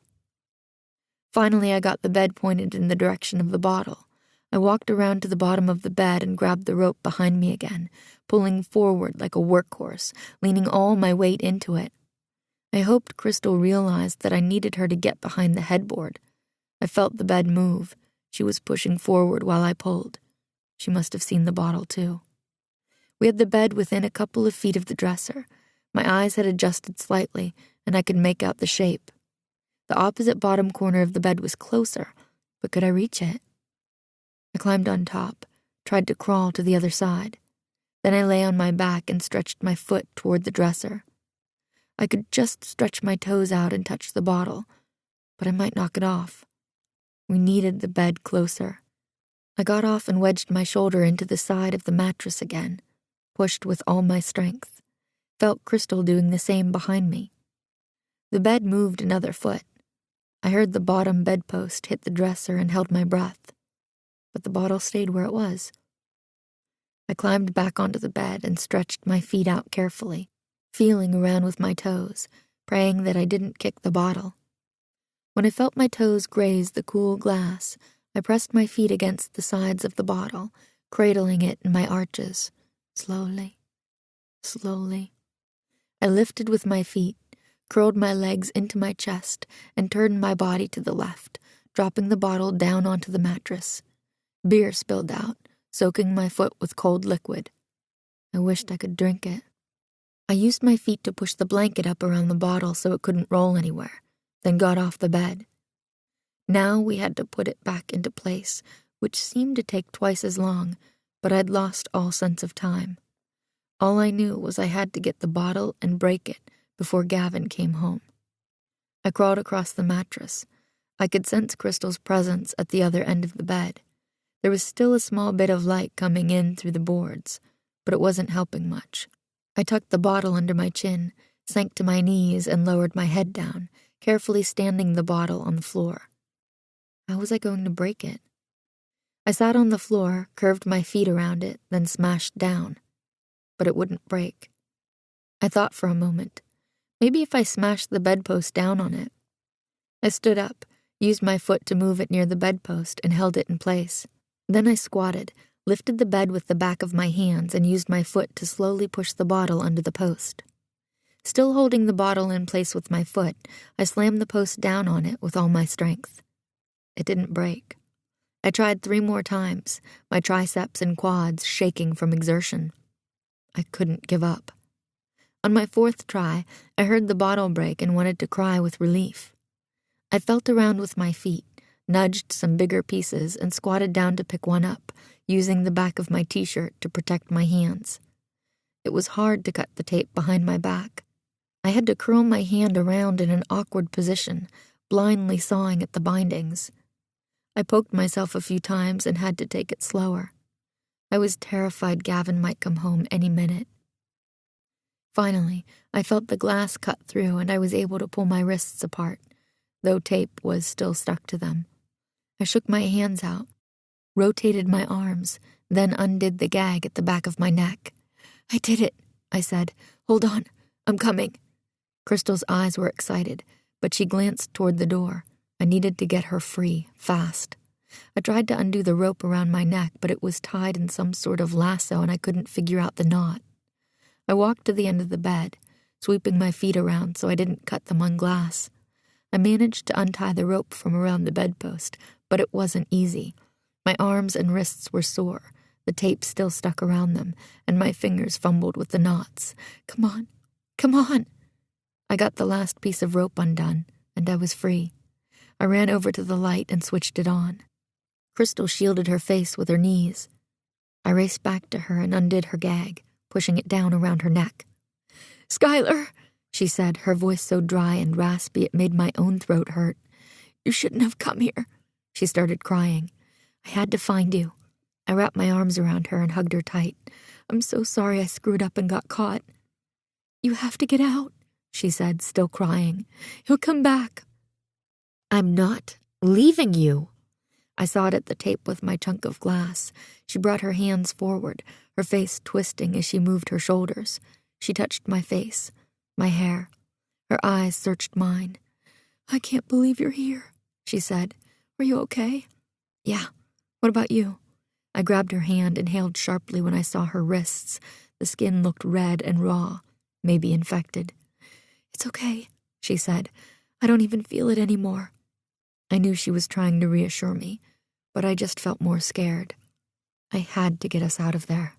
Finally, I got the bed pointed in the direction of the bottle. I walked around to the bottom of the bed and grabbed the rope behind me again, pulling forward like a workhorse, leaning all my weight into it. I hoped Crystal realized that I needed her to get behind the headboard. I felt the bed move. She was pushing forward while I pulled. She must have seen the bottle too. We had the bed within a couple of feet of the dresser. My eyes had adjusted slightly, and I could make out the shape. The opposite bottom corner of the bed was closer, but could I reach it? I climbed on top, tried to crawl to the other side. Then I lay on my back and stretched my foot toward the dresser. I could just stretch my toes out and touch the bottle, but I might knock it off. We needed the bed closer. I got off and wedged my shoulder into the side of the mattress again, pushed with all my strength. Felt Crystal doing the same behind me. The bed moved another foot. I heard the bottom bedpost hit the dresser and held my breath, but the bottle stayed where it was. I climbed back onto the bed and stretched my feet out carefully, feeling around with my toes, praying that I didn't kick the bottle. When I felt my toes graze the cool glass, I pressed my feet against the sides of the bottle, cradling it in my arches, slowly, slowly. I lifted with my feet, curled my legs into my chest, and turned my body to the left, dropping the bottle down onto the mattress. Beer spilled out, soaking my foot with cold liquid. I wished I could drink it. I used my feet to push the blanket up around the bottle so it couldn't roll anywhere, then got off the bed. Now we had to put it back into place, which seemed to take twice as long, but I'd lost all sense of time. All I knew was I had to get the bottle and break it before Gavin came home. I crawled across the mattress. I could sense Crystal's presence at the other end of the bed. There was still a small bit of light coming in through the boards, but it wasn't helping much. I tucked the bottle under my chin, sank to my knees, and lowered my head down, carefully standing the bottle on the floor. How was I going to break it? I sat on the floor, curved my feet around it, then smashed down. But it wouldn't break. I thought for a moment. Maybe if I smashed the bedpost down on it. I stood up, used my foot to move it near the bedpost, and held it in place. Then I squatted, lifted the bed with the back of my hands, and used my foot to slowly push the bottle under the post. Still holding the bottle in place with my foot, I slammed the post down on it with all my strength. It didn't break. I tried 3 more times, my triceps and quads shaking from exertion. I couldn't give up. On my fourth try, I heard the bottle break and wanted to cry with relief. I felt around with my feet, nudged some bigger pieces, and squatted down to pick one up, using the back of my t-shirt to protect my hands. It was hard to cut the tape behind my back. I had to curl my hand around in an awkward position, blindly sawing at the bindings. I poked myself a few times and had to take it slower. I was terrified Gavin might come home any minute. Finally, I felt the glass cut through and I was able to pull my wrists apart, though tape was still stuck to them. I shook my hands out, rotated my arms, then undid the gag at the back of my neck. "I did it," I said. "Hold on, I'm coming." Crystal's eyes were excited, but she glanced toward the door. I needed to get her free, fast. I tried to undo the rope around my neck, but it was tied in some sort of lasso and I couldn't figure out the knot. I walked to the end of the bed, sweeping my feet around so I didn't cut them on glass. I managed to untie the rope from around the bedpost, but it wasn't easy. My arms and wrists were sore, the tape still stuck around them, and my fingers fumbled with the knots. Come on, come on. I got the last piece of rope undone, and I was free. I ran over to the light and switched it on. Crystal shielded her face with her knees. I raced back to her and undid her gag, pushing it down around her neck. "Skylar," she said, her voice so dry and raspy it made my own throat hurt. "You shouldn't have come here." She started crying. "I had to find you." I wrapped my arms around her and hugged her tight. "I'm so sorry I screwed up and got caught." "You have to get out," she said, still crying. "He'll come back." "I'm not leaving you." I sawed at the tape with my chunk of glass. She brought her hands forward, her face twisting as she moved her shoulders. She touched my face, my hair. Her eyes searched mine. "I can't believe you're here," she said. "Are you okay?" "Yeah. What about you?" I grabbed her hand, inhaled sharply when I saw her wrists. The skin looked red and raw, maybe infected. "It's okay," she said. "I don't even feel it anymore." I knew she was trying to reassure me, but I just felt more scared. I had to get us out of there.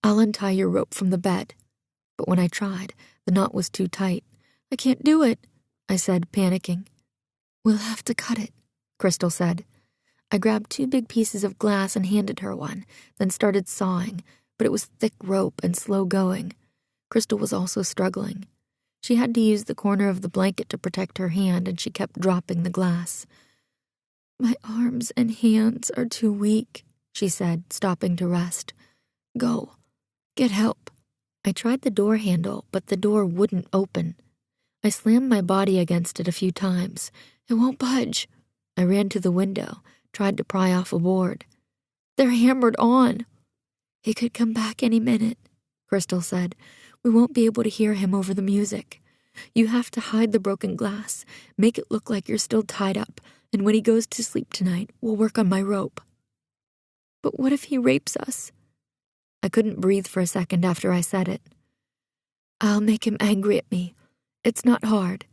"I'll untie your rope from the bed." But when I tried, the knot was too tight. "I can't do it," I said, panicking. "We'll have to cut it," Crystal said. I grabbed 2 big pieces of glass and handed her one, then started sawing, but it was thick rope and slow going. Crystal was also struggling. She had to use the corner of the blanket to protect her hand, and she kept dropping the glass. "My arms and hands are too weak," she said, stopping to rest. "Go. Get help." I tried the door handle, but the door wouldn't open. I slammed my body against it a few times. It won't budge. I ran to the window, tried to pry off a board. "They're hammered on." "He could come back any minute," Crystal said. "We won't be able to hear him over the music. You have to hide the broken glass, make it look like you're still tied up, and when he goes to sleep tonight, we'll work on my rope." "But what if he rapes us?" I couldn't breathe for a second after I said it. "I'll make him angry at me. It's not hard."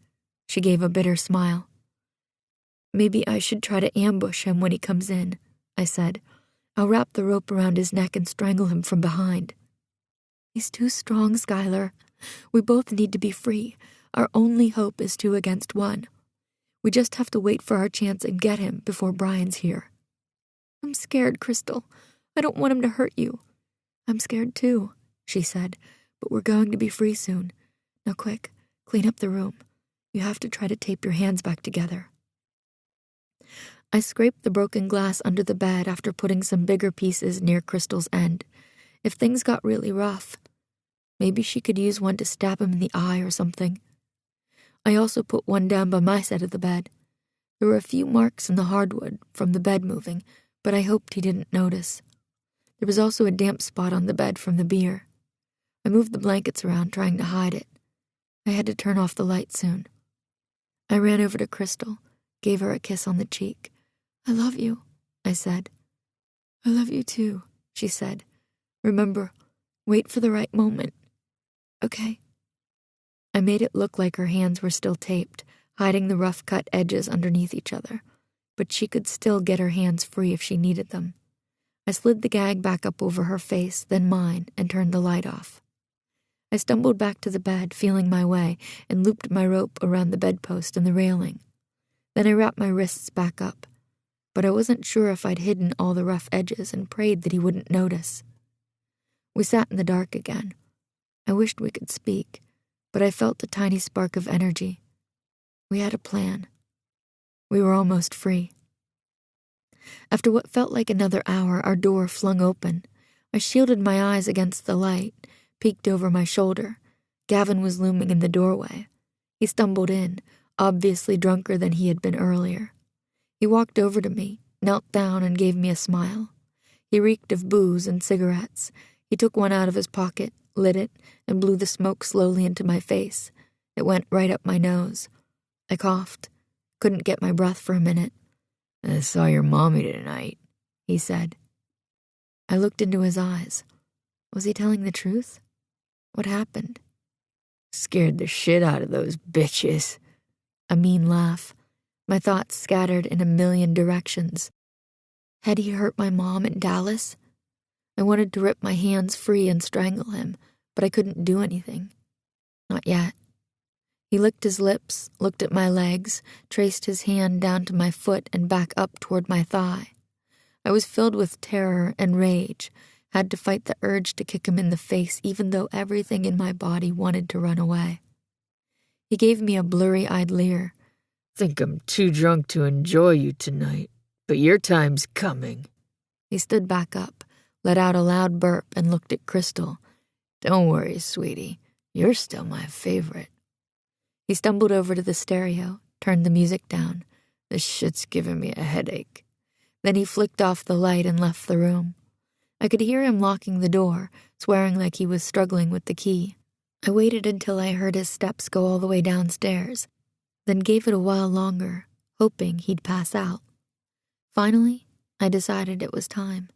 She gave a bitter smile. "Maybe I should try to ambush him when he comes in," I said. "I'll wrap the rope around his neck and strangle him from behind." "He's too strong, Skylar. We both need to be free. Our only hope is 2 against 1. We just have to wait for our chance and get him before Brian's here." "I'm scared, Crystal. I don't want him to hurt you." "I'm scared too," she said, "but we're going to be free soon. Now quick, clean up the room. You have to try to tape your hands back together." I scraped the broken glass under the bed after putting some bigger pieces near Crystal's end. If things got really rough, maybe she could use one to stab him in the eye or something. I also put one down by my side of the bed. There were a few marks in the hardwood from the bed moving, but I hoped he didn't notice. There was also a damp spot on the bed from the beer. I moved the blankets around, trying to hide it. I had to turn off the light soon. I ran over to Crystal, gave her a kiss on the cheek. "I love you," I said. "I love you too," she said. "Remember, wait for the right moment." "Okay." I made it look like her hands were still taped, hiding the rough-cut edges underneath each other, but she could still get her hands free if she needed them. I slid the gag back up over her face, then mine, and turned the light off. I stumbled back to the bed, feeling my way, and looped my rope around the bedpost and the railing. Then I wrapped my wrists back up, but I wasn't sure if I'd hidden all the rough edges and prayed that he wouldn't notice. We sat in the dark again. I wished we could speak, but I felt a tiny spark of energy. We had a plan. We were almost free. After what felt like another hour, our door flung open. I shielded my eyes against the light, peeked over my shoulder. Gavin was looming in the doorway. He stumbled in, obviously drunker than he had been earlier. He walked over to me, knelt down, and gave me a smile. He reeked of booze and cigarettes. He took one out of his pocket, lit it, and blew the smoke slowly into my face. It went right up my nose. I coughed, couldn't get my breath for a minute. I saw your mommy tonight, he said. I looked into his eyes. Was he telling the truth? What happened? Scared the shit out of those bitches. A mean laugh. My thoughts scattered in a million directions. Had he hurt my mom in Dallas? I wanted to rip my hands free and strangle him, but I couldn't do anything. Not yet. He licked his lips, looked at my legs, traced his hand down to my foot and back up toward my thigh. I was filled with terror and rage, had to fight the urge to kick him in the face even though everything in my body wanted to run away. He gave me a blurry-eyed leer. Think I'm too drunk to enjoy you tonight, but your time's coming. He stood back up, let out a loud burp, and looked at Crystal. Don't worry, sweetie. You're still my favorite. He stumbled over to the stereo, turned the music down. This shit's giving me a headache. Then he flicked off the light and left the room. I could hear him locking the door, swearing like he was struggling with the key. I waited until I heard his steps go all the way downstairs, then gave it a while longer, hoping he'd pass out. Finally, I decided it was time.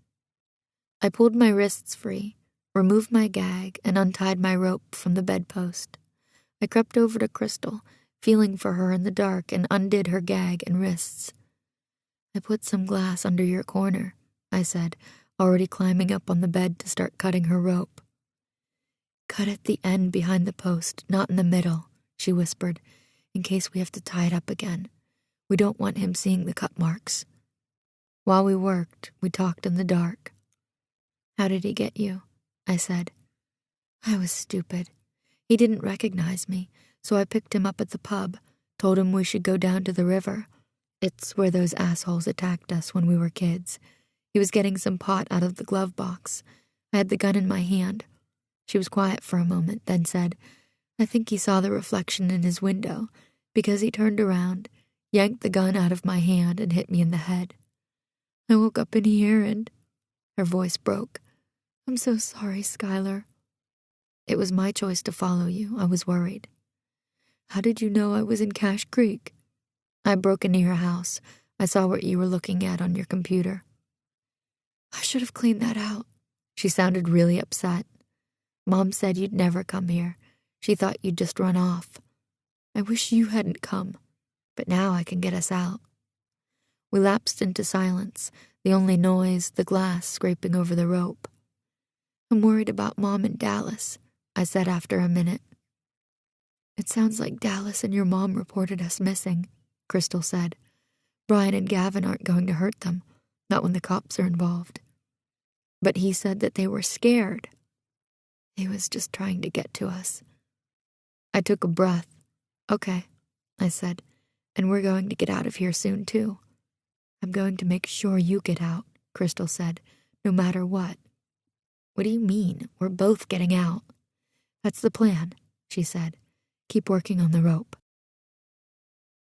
I pulled my wrists free, removed my gag, and untied my rope from the bedpost. I crept over to Crystal, feeling for her in the dark, and undid her gag and wrists. I put some glass under your corner, I said, already climbing up on the bed to start cutting her rope. Cut at the end behind the post, not in the middle, she whispered, in case we have to tie it up again. We don't want him seeing the cut marks. While we worked, we talked in the dark. How did he get you? I said. I was stupid. He didn't recognize me, so I picked him up at the pub, told him we should go down to the river. It's where those assholes attacked us when we were kids. He was getting some pot out of the glove box. I had the gun in my hand. She was quiet for a moment, then said, I think he saw the reflection in his window, because he turned around, yanked the gun out of my hand, and hit me in the head. I woke up in here and... Her voice broke. I'm so sorry, Skylar. It was my choice to follow you. I was worried. How did you know I was in Cache Creek? I broke into your house. I saw what you were looking at on your computer. I should have cleaned that out. She sounded really upset. Mom said you'd never come here. She thought you'd just run off. I wish you hadn't come, but now I can get us out. We lapsed into silence, the only noise, the glass scraping over the rope. I'm worried about Mom in Dallas, I said after a minute. It sounds like Dallas and your mom reported us missing, Crystal said. Brian and Gavin aren't going to hurt them, not when the cops are involved. But he said that they were scared. He was just trying to get to us. I took a breath. Okay, I said, and we're going to get out of here soon, too. I'm going to make sure you get out, Crystal said, no matter what. What do you mean? We're both getting out. That's the plan, she said. Keep working on the rope.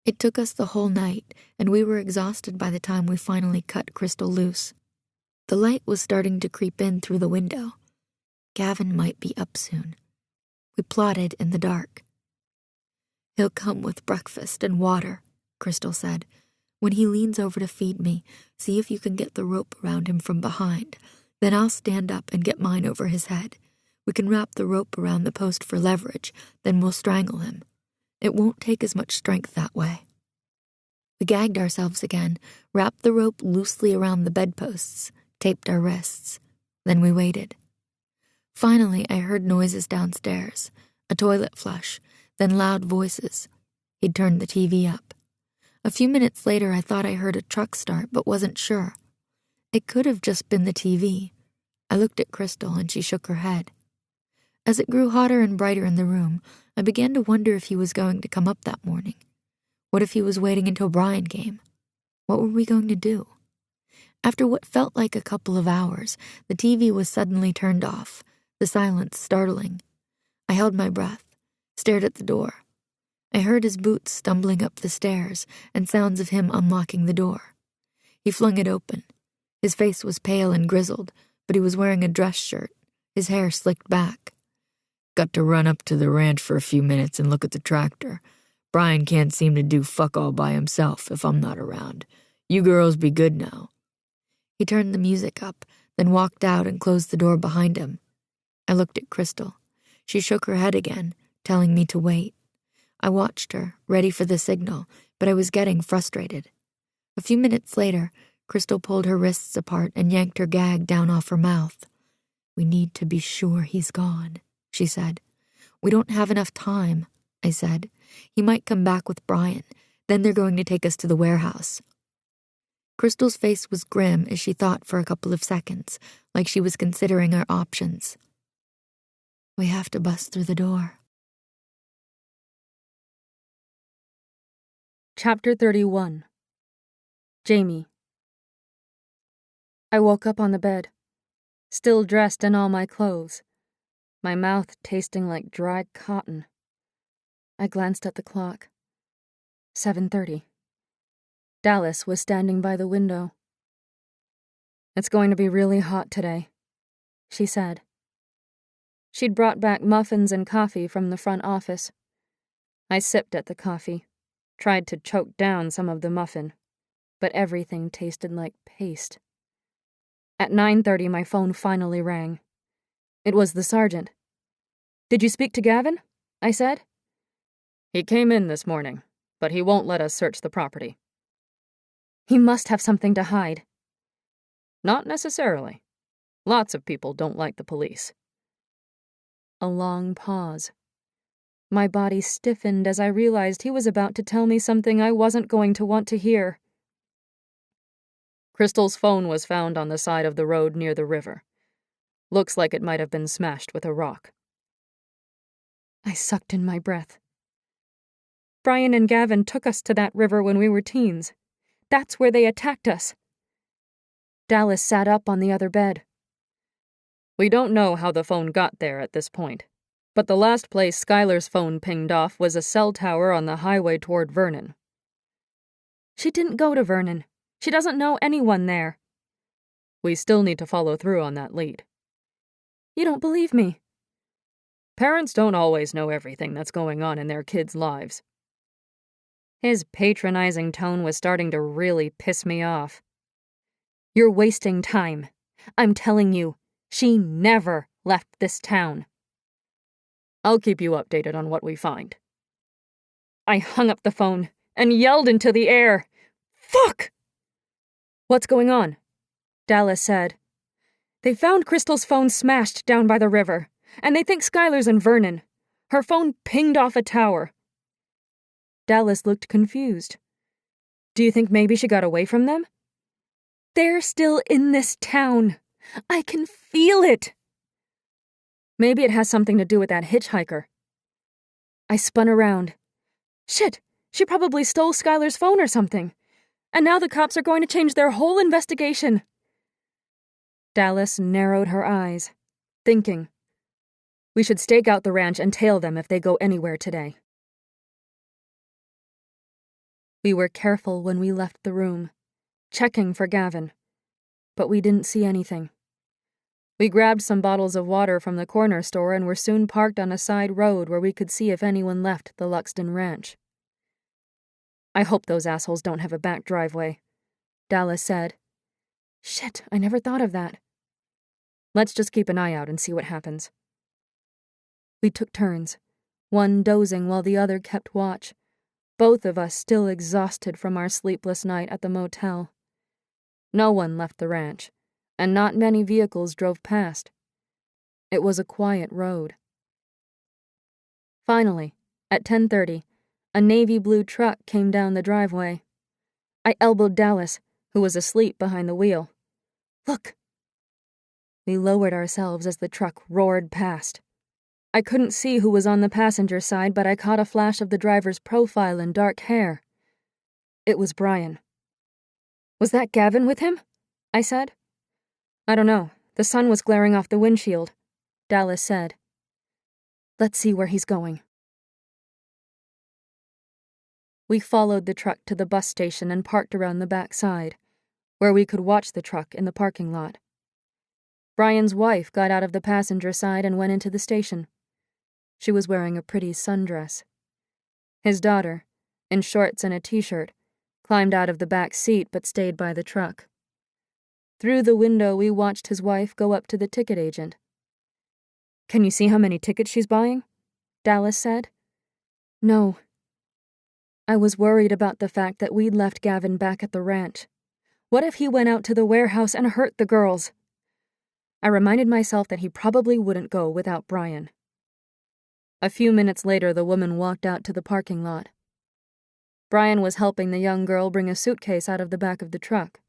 It took us the whole night, and we were exhausted by the time we finally cut Crystal loose. The light was starting to creep in through the window. Gavin might be up soon. We plotted in the dark. He'll come with breakfast and water, Crystal said. When he leans over to feed me, see if you can get the rope around him from behind. Then I'll stand up and get mine over his head. We can wrap the rope around the post for leverage, then we'll strangle him. It won't take as much strength that way. We gagged ourselves again, wrapped the rope loosely around the bedposts, taped our wrists. Then we waited. Finally, I heard noises downstairs, a toilet flush, then loud voices. He'd turned the TV up. A few minutes later, I thought I heard a truck start, but wasn't sure. It could have just been the TV. I looked at Crystal, and she shook her head. As it grew hotter and brighter in the room, I began to wonder if he was going to come up that morning. What if he was waiting until Brian came? What were we going to do? After what felt like a couple of hours, the TV was suddenly turned off, the silence startling. I held my breath, stared at the door. I heard his boots stumbling up the stairs and sounds of him unlocking the door. He flung it open. His face was pale and grizzled, but he was wearing a dress shirt, his hair slicked back. Got to run up to the ranch for a few minutes and look at the tractor. Brian can't seem to do fuck all by himself if I'm not around. You girls be good now. He turned the music up, then walked out and closed the door behind him. I looked at Crystal. She shook her head again, telling me to wait. I watched her, ready for the signal, but I was getting frustrated. A few minutes later, Crystal pulled her wrists apart and yanked her gag down off her mouth. "We need to be sure he's gone," she said. "We don't have enough time," I said. "He might come back with Brian. Then they're going to take us to the warehouse." Crystal's face was grim as she thought for a couple of seconds, like she was considering our options. "We have to bust through the door." Chapter 31. Jamie. I woke up on the bed, still dressed in all my clothes, my mouth tasting like dry cotton. I glanced at the clock. 7:30. Dallas was standing by the window. "It's going to be really hot today," she said. She'd brought back muffins and coffee from the front office. I sipped at the coffee, tried to choke down some of the muffin, but everything tasted like paste. At 9:30, my phone finally rang. It was the sergeant. "Did you speak to Gavin?" I said. He came in this morning, but he won't let us search the property. He must have something to hide. Not necessarily. Lots of people don't like the police. A long pause. My body stiffened as I realized he was about to tell me something I wasn't going to want to hear. Crystal's phone was found on the side of the road near the river. Looks like it might have been smashed with a rock. I sucked in my breath. Brian and Gavin took us to that river when we were teens. That's where they attacked us. Dallas sat up on the other bed. We don't know how the phone got there at this point, but the last place Skylar's phone pinged off was a cell tower on the highway toward Vernon. She didn't go to Vernon. She doesn't know anyone there. We still need to follow through on that lead. You don't believe me. Parents don't always know everything that's going on in their kids' lives. His patronizing tone was starting to really piss me off. You're wasting time. I'm telling you, she never left this town. I'll keep you updated on what we find. I hung up the phone and yelled into the air. Fuck! What's going on? Dallas said. They found Crystal's phone smashed down by the river, and they think Skylar's in Vernon. Her phone pinged off a tower. Dallas looked confused. Do you think maybe she got away from them? They're still in this town. I can feel it. Maybe it has something to do with that hitchhiker. I spun around. Shit, she probably stole Skylar's phone or something. And now the cops are going to change their whole investigation. Dallas narrowed her eyes, thinking. We should stake out the ranch and tail them if they go anywhere today. We were careful when we left the room, checking for Gavin, but we didn't see anything. We grabbed some bottles of water from the corner store and were soon parked on a side road where we could see if anyone left the Luxton ranch. I hope those assholes don't have a back driveway, Dallas said. Shit, I never thought of that. Let's just keep an eye out and see what happens. We took turns, one dozing while the other kept watch, both of us still exhausted from our sleepless night at the motel. No one left the ranch, and not many vehicles drove past. It was a quiet road. Finally, at 10:30, a navy blue truck came down the driveway. I elbowed Dallas, who was asleep behind the wheel. "Look!" We lowered ourselves as the truck roared past. I couldn't see who was on the passenger side, but I caught a flash of the driver's profile and dark hair. It was Brian. "Was that Gavin with him?" I said. "I don't know. The sun was glaring off the windshield," Dallas said. "Let's see where he's going." We followed the truck to the bus station and parked around the back side, where we could watch the truck in the parking lot. Brian's wife got out of the passenger side and went into the station. She was wearing a pretty sundress. His daughter, in shorts and a t-shirt, climbed out of the back seat but stayed by the truck. Through the window, we watched his wife go up to the ticket agent. "Can you see how many tickets she's buying?" Dallas said. "No." I was worried about the fact that we'd left Gavin back at the ranch. What if he went out to the warehouse and hurt the girls? I reminded myself that he probably wouldn't go without Brian. A few minutes later, the woman walked out to the parking lot. Brian was helping the young girl bring a suitcase out of the back of the truck.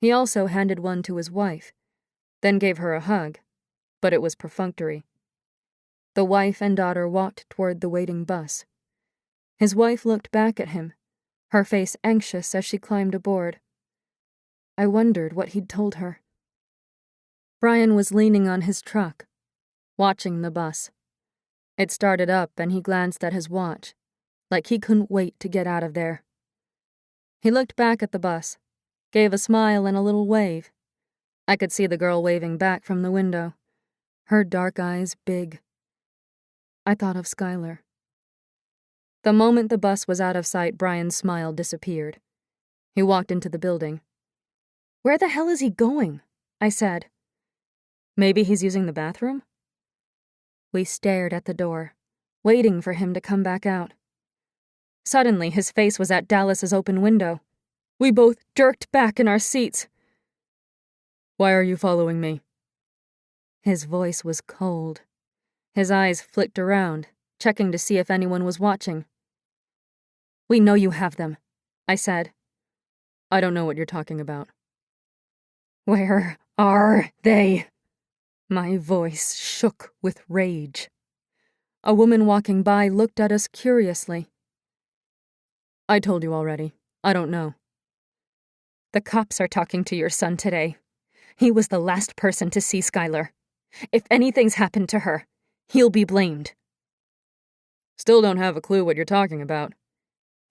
He also handed one to his wife, then gave her a hug, but it was perfunctory. The wife and daughter walked toward the waiting bus. His wife looked back at him, her face anxious as she climbed aboard. I wondered what he'd told her. Brian was leaning on his truck, watching the bus. It started up and he glanced at his watch, like he couldn't wait to get out of there. He looked back at the bus, gave a smile and a little wave. I could see the girl waving back from the window, her dark eyes big. I thought of Skylar. The moment the bus was out of sight, Brian's smile disappeared. He walked into the building. "Where the hell is he going?" I said. "Maybe he's using the bathroom?" We stared at the door, waiting for him to come back out. Suddenly, his face was at Dallas's open window. We both jerked back in our seats. "Why are you following me?" His voice was cold. His eyes flicked around, checking to see if anyone was watching. "We know you have them," I said. "I don't know what you're talking about." "Where are they?" My voice shook with rage. A woman walking by looked at us curiously. "I told you already. I don't know." "The cops are talking to your son today. He was the last person to see Skylar. If anything's happened to her, he'll be blamed." "Still don't have a clue what you're talking about,"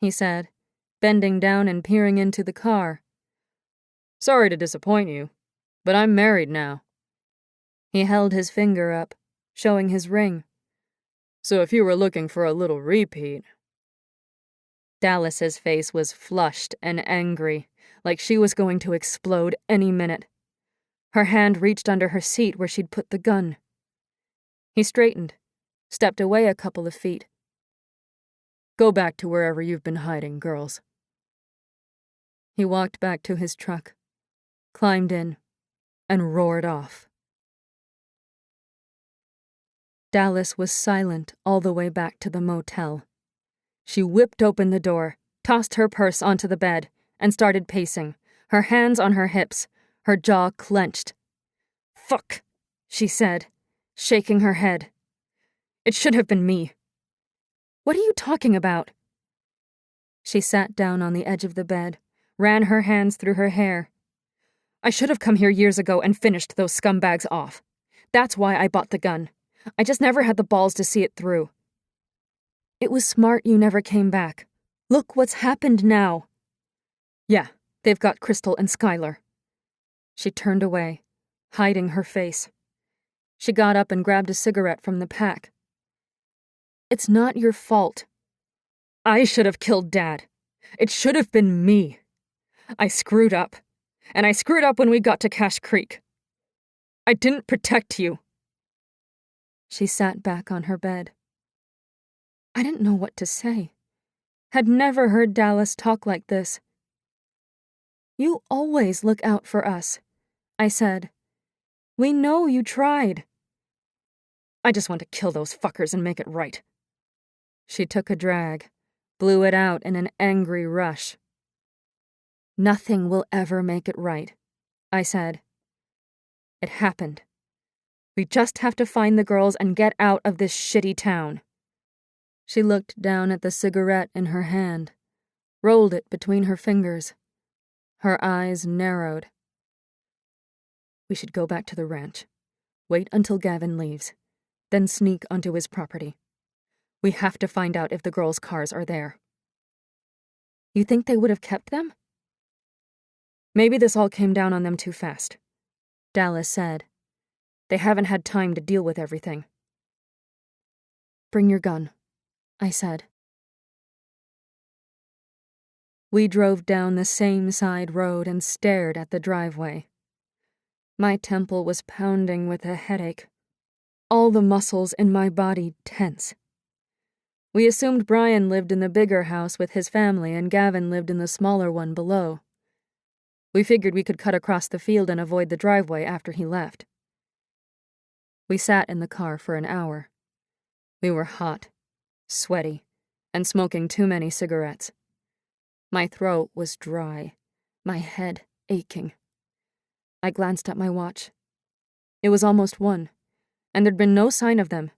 he said, bending down and peering into the car. "Sorry to disappoint you, but I'm married now." He held his finger up, showing his ring. "So if you were looking for a little repeat..." Dallas's face was flushed and angry, like she was going to explode any minute. Her hand reached under her seat where she'd put the gun. He straightened, stepped away a couple of feet. "Go back to wherever you've been hiding, girls." He walked back to his truck, climbed in, and roared off. Dallas was silent all the way back to the motel. She whipped open the door, tossed her purse onto the bed, and started pacing, her hands on her hips, her jaw clenched. "Fuck," she said, shaking her head. "It should have been me." "What are you talking about?" She sat down on the edge of the bed, ran her hands through her hair. "I should have come here years ago and finished those scumbags off. That's why I bought the gun. I just never had the balls to see it through. It was smart you never came back. Look what's happened now." "Yeah, they've got Crystal and Skylar." She turned away, hiding her face. She got up and grabbed a cigarette from the pack. "It's not your fault. I should have killed Dad. It should have been me. I screwed up. And I screwed up when we got to Cache Creek. I didn't protect you." She sat back on her bed. I didn't know what to say. Had never heard Dallas talk like this. "You always look out for us," I said. "We know you tried. I just want to kill those fuckers and make it right. She took a drag, blew it out in an angry rush. Nothing will ever make it right, I said. It happened. We just have to find the girls and get out of this shitty town. She looked down at the cigarette in her hand, rolled it between her fingers. Her eyes narrowed. We should go back to the ranch, wait until Gavin leaves, then sneak onto his property. We have to find out if the girls' cars are there. You think they would have kept them? Maybe this all came down on them too fast, Dallas said. They haven't had time to deal with everything. Bring your gun, I said. We drove down the same side road and stared at the driveway. My temple was pounding with a headache, all the muscles in my body tense. We assumed Brian lived in the bigger house with his family and Gavin lived in the smaller one below. We figured we could cut across the field and avoid the driveway after he left. We sat in the car for an hour. We were hot, sweaty, and smoking too many cigarettes. My throat was dry, my head aching. I glanced at my watch. It was almost 1, and there'd been no sign of them.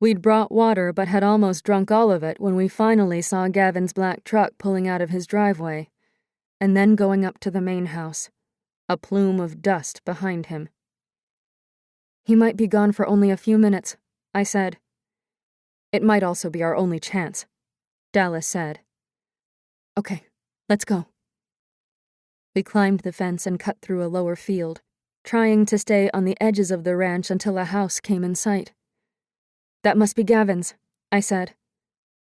We'd brought water but had almost drunk all of it when we finally saw Gavin's black truck pulling out of his driveway, and then going up to the main house, a plume of dust behind him. He might be gone for only a few minutes, I said. It might also be our only chance, Dallas said. Okay, let's go. We climbed the fence and cut through a lower field, trying to stay on the edges of the ranch until a house came in sight. That must be Gavin's, I said.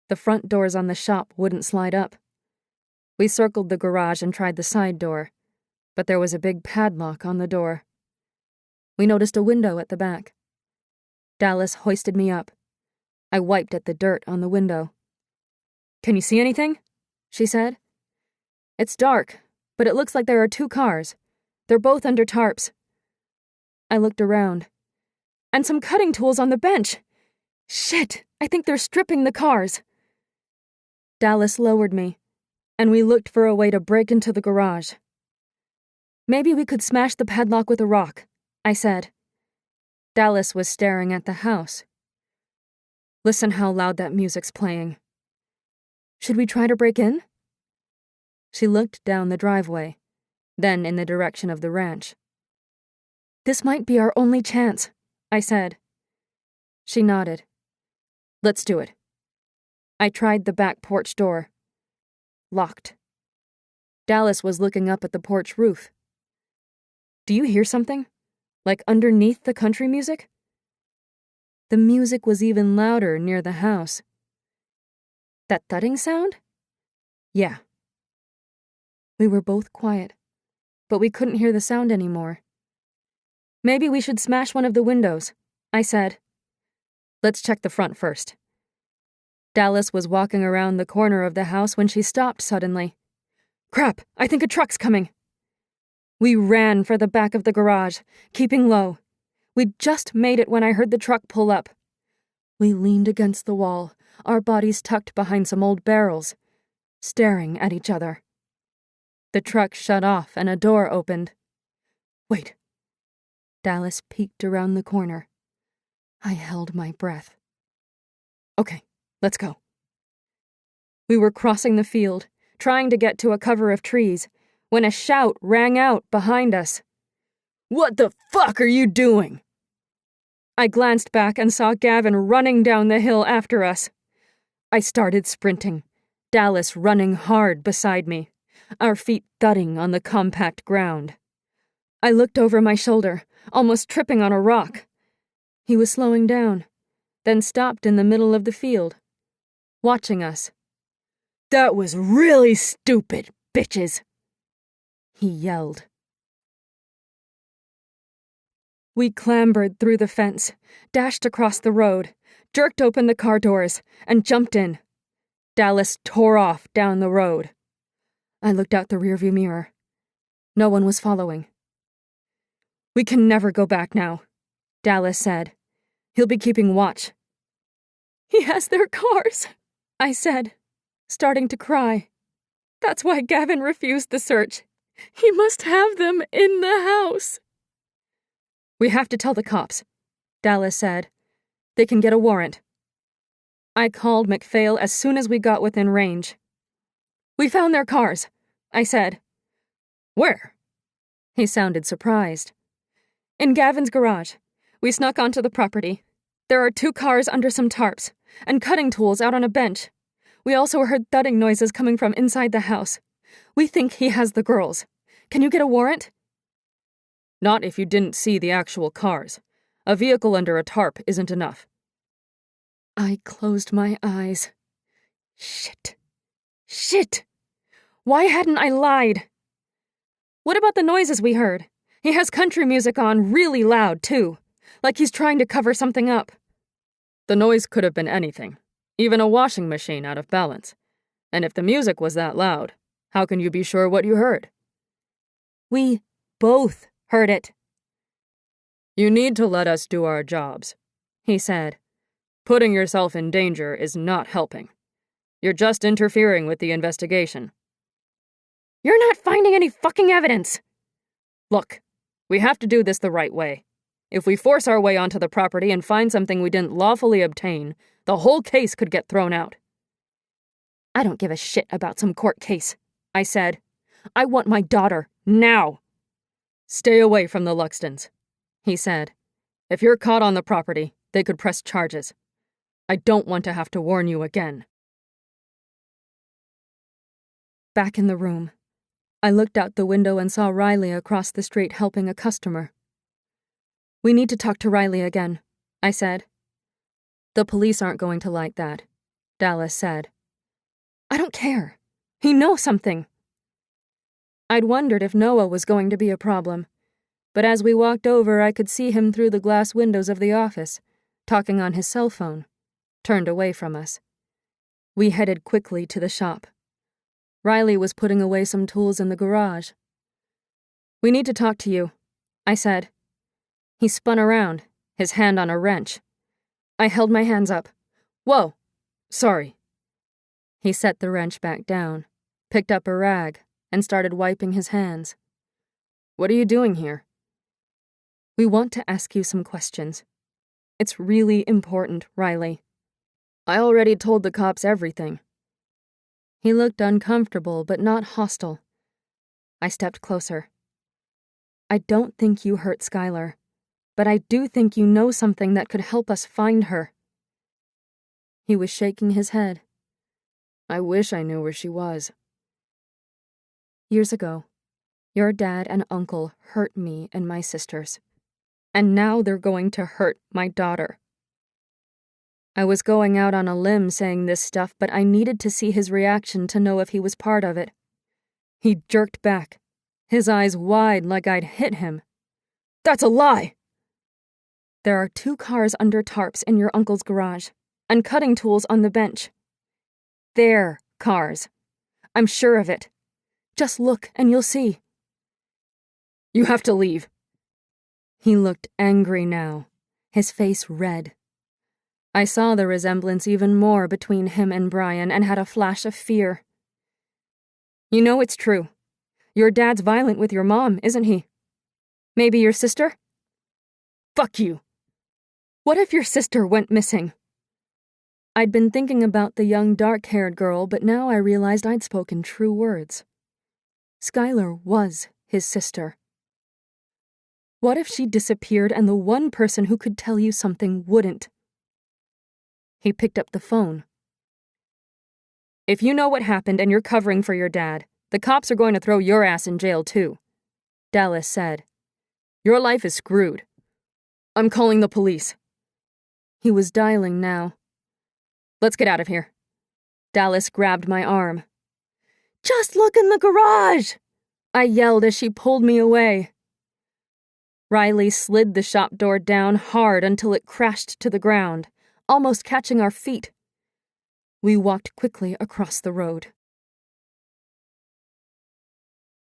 The front doors on the shop wouldn't slide up. We circled the garage and tried the side door, but there was a big padlock on the door. We noticed a window at the back. Dallas hoisted me up. I wiped at the dirt on the window. Can you see anything? She said. It's dark, but it looks like there are 2 cars. They're both under tarps. I looked around. And some cutting tools on the bench. Shit, I think they're stripping the cars. Dallas lowered me, and we looked for a way to break into the garage. Maybe we could smash the padlock with a rock, I said. Dallas was staring at the house. Listen how loud that music's playing. Should we try to break in? She looked down the driveway, then in the direction of the ranch. This might be our only chance, I said. She nodded. Let's do it. I tried the back porch door. Locked. Dallas was looking up at the porch roof. Do you hear something? Like underneath the country music? The music was even louder near the house. That thudding sound? Yeah. We were both quiet, but we couldn't hear the sound anymore. Maybe we should smash one of the windows, I said. Let's check the front first. Dallas was walking around the corner of the house when she stopped suddenly. Crap, I think a truck's coming. We ran for the back of the garage, keeping low. We'd just made it when I heard the truck pull up. We leaned against the wall, our bodies tucked behind some old barrels, staring at each other. The truck shut off and a door opened. Wait. Dallas peeked around the corner. I held my breath. Okay, let's go. We were crossing the field, trying to get to a cover of trees, when a shout rang out behind us. What the fuck are you doing? I glanced back and saw Gavin running down the hill after us. I started sprinting, Dallas running hard beside me, our feet thudding on the compact ground. I looked over my shoulder, almost tripping on a rock. He was slowing down, then stopped in the middle of the field, watching us. That was really stupid, bitches, he yelled. We clambered through the fence, dashed across the road, jerked open the car doors, and jumped in. Dallas tore off down the road. I looked out the rearview mirror. No one was following. We can never go back now, Dallas said. He'll be keeping watch. He has their cars, I said, starting to cry. That's why Gavin refused the search. He must have them in the house. We have to tell the cops, Dallas said. They can get a warrant. I called MacPhail as soon as we got within range. We found their cars, I said. Where? He sounded surprised. In Gavin's garage. We snuck onto the property. There are 2 cars under some tarps, and cutting tools out on a bench. We also heard thudding noises coming from inside the house. We think he has the girls. Can you get a warrant? Not if you didn't see the actual cars. A vehicle under a tarp isn't enough. I closed my eyes. Shit. Why hadn't I lied? What about the noises we heard? He has country music on really loud, too. Like he's trying to cover something up. The noise could have been anything. Even a washing machine out of balance. And if the music was that loud, how can you be sure what you heard? We both heard it. You need to let us do our jobs, he said. Putting yourself in danger is not helping. You're just interfering with the investigation. You're not finding any fucking evidence. Look, we have to do this the right way. If we force our way onto the property and find something we didn't lawfully obtain, the whole case could get thrown out. I don't give a shit about some court case, I said. I want my daughter, now. Stay away from the Luxtons, he said. If you're caught on the property, they could press charges. I don't want to have to warn you again. Back in the room, I looked out the window and saw Riley across the street helping a customer. We need to talk to Riley again, I said. The police aren't going to like that, Dallas said. I don't care. He knows something. I'd wondered if Noah was going to be a problem, but as we walked over, I could see him through the glass windows of the office, talking on his cell phone, turned away from us. We headed quickly to the shop. Riley was putting away some tools in the garage. We need to talk to you, I said. He spun around, his hand on a wrench. I held my hands up. Whoa, sorry. He set the wrench back down, picked up a rag, and started wiping his hands. What are you doing here? We want to ask you some questions. It's really important, Riley. I already told the cops everything. He looked uncomfortable, but not hostile. I stepped closer. I don't think you hurt Skylar, but I do think you know something that could help us find her. He was shaking his head. I wish I knew where she was. Years ago, your dad and uncle hurt me and my sisters, and now they're going to hurt my daughter. I was going out on a limb saying this stuff, but I needed to see his reaction to know if he was part of it. He jerked back, his eyes wide like I'd hit him. That's a lie! There are 2 cars under tarps in your uncle's garage, and cutting tools on the bench. Their cars. I'm sure of it. Just look and you'll see. You have to leave. He looked angry now, his face red. I saw the resemblance even more between him and Brian and had a flash of fear. You know it's true. Your dad's violent with your mom, isn't he? Maybe your sister? Fuck you. What if your sister went missing? I'd been thinking about the young dark-haired girl, but now I realized I'd spoken true words. Skylar was his sister. What if she disappeared and the one person who could tell you something wouldn't? He picked up the phone. If you know what happened and you're covering for your dad, the cops are going to throw your ass in jail too, Dallas said. Your life is screwed. I'm calling the police. He was dialing now. Let's get out of here. Dallas grabbed my arm. Just look in the garage! I yelled as she pulled me away. Riley slid the shop door down hard until it crashed to the ground, almost catching our feet. We walked quickly across the road.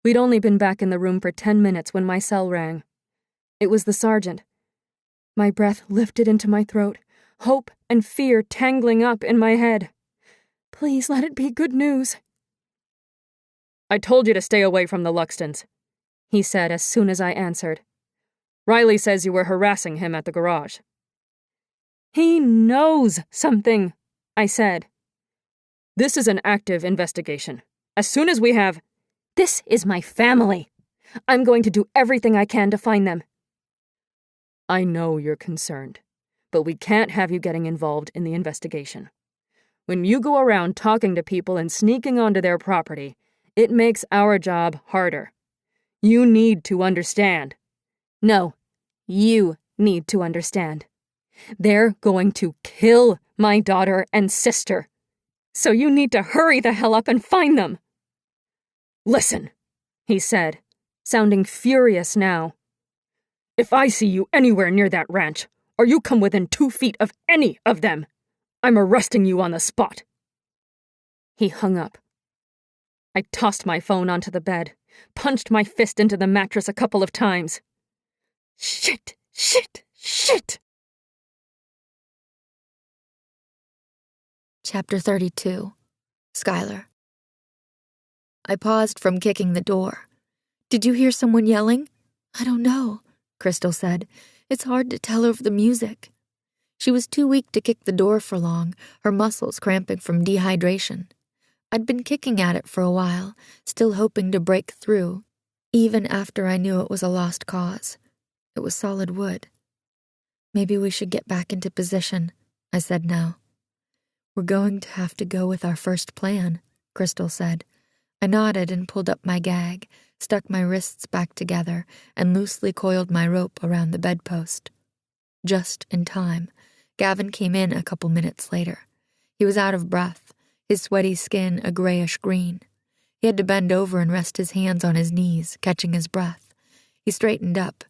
We'd only been back in the room for 10 minutes when my cell rang. It was the sergeant. My breath lifted into my throat, hope and fear tangling up in my head. Please let it be good news. I told you to stay away from the Luxtons, he said as soon as I answered. Riley says you were harassing him at the garage. He knows something, I said. This is an active investigation. As soon as we have... This is my family. I'm going to do everything I can to find them. I know you're concerned, but we can't have you getting involved in the investigation. When you go around talking to people and sneaking onto their property, it makes our job harder. You need to understand. No, you need to understand. They're going to kill my daughter and sister. So you need to hurry the hell up and find them. Listen, he said, sounding furious now. If I see you anywhere near that ranch, or you come within 2 feet of any of them, I'm arresting you on the spot. He hung up. I tossed my phone onto the bed, punched my fist into the mattress a couple of times. Shit! Chapter 32. Skylar. I paused from kicking the door. Did you hear someone yelling? I don't know, Crystal said. It's hard to tell over the music. She was too weak to kick the door for long, her muscles cramping from dehydration. I'd been kicking at it for a while, still hoping to break through, even after I knew it was a lost cause. It was solid wood. Maybe we should get back into position, I said now. We're going to have to go with our first plan, Crystal said. I nodded and pulled up my gag, stuck my wrists back together, and loosely coiled my rope around the bedpost. Just in time, Gavin came in a couple minutes later. He was out of breath, his sweaty skin a grayish green. He had to bend over and rest his hands on his knees, catching his breath. He straightened up,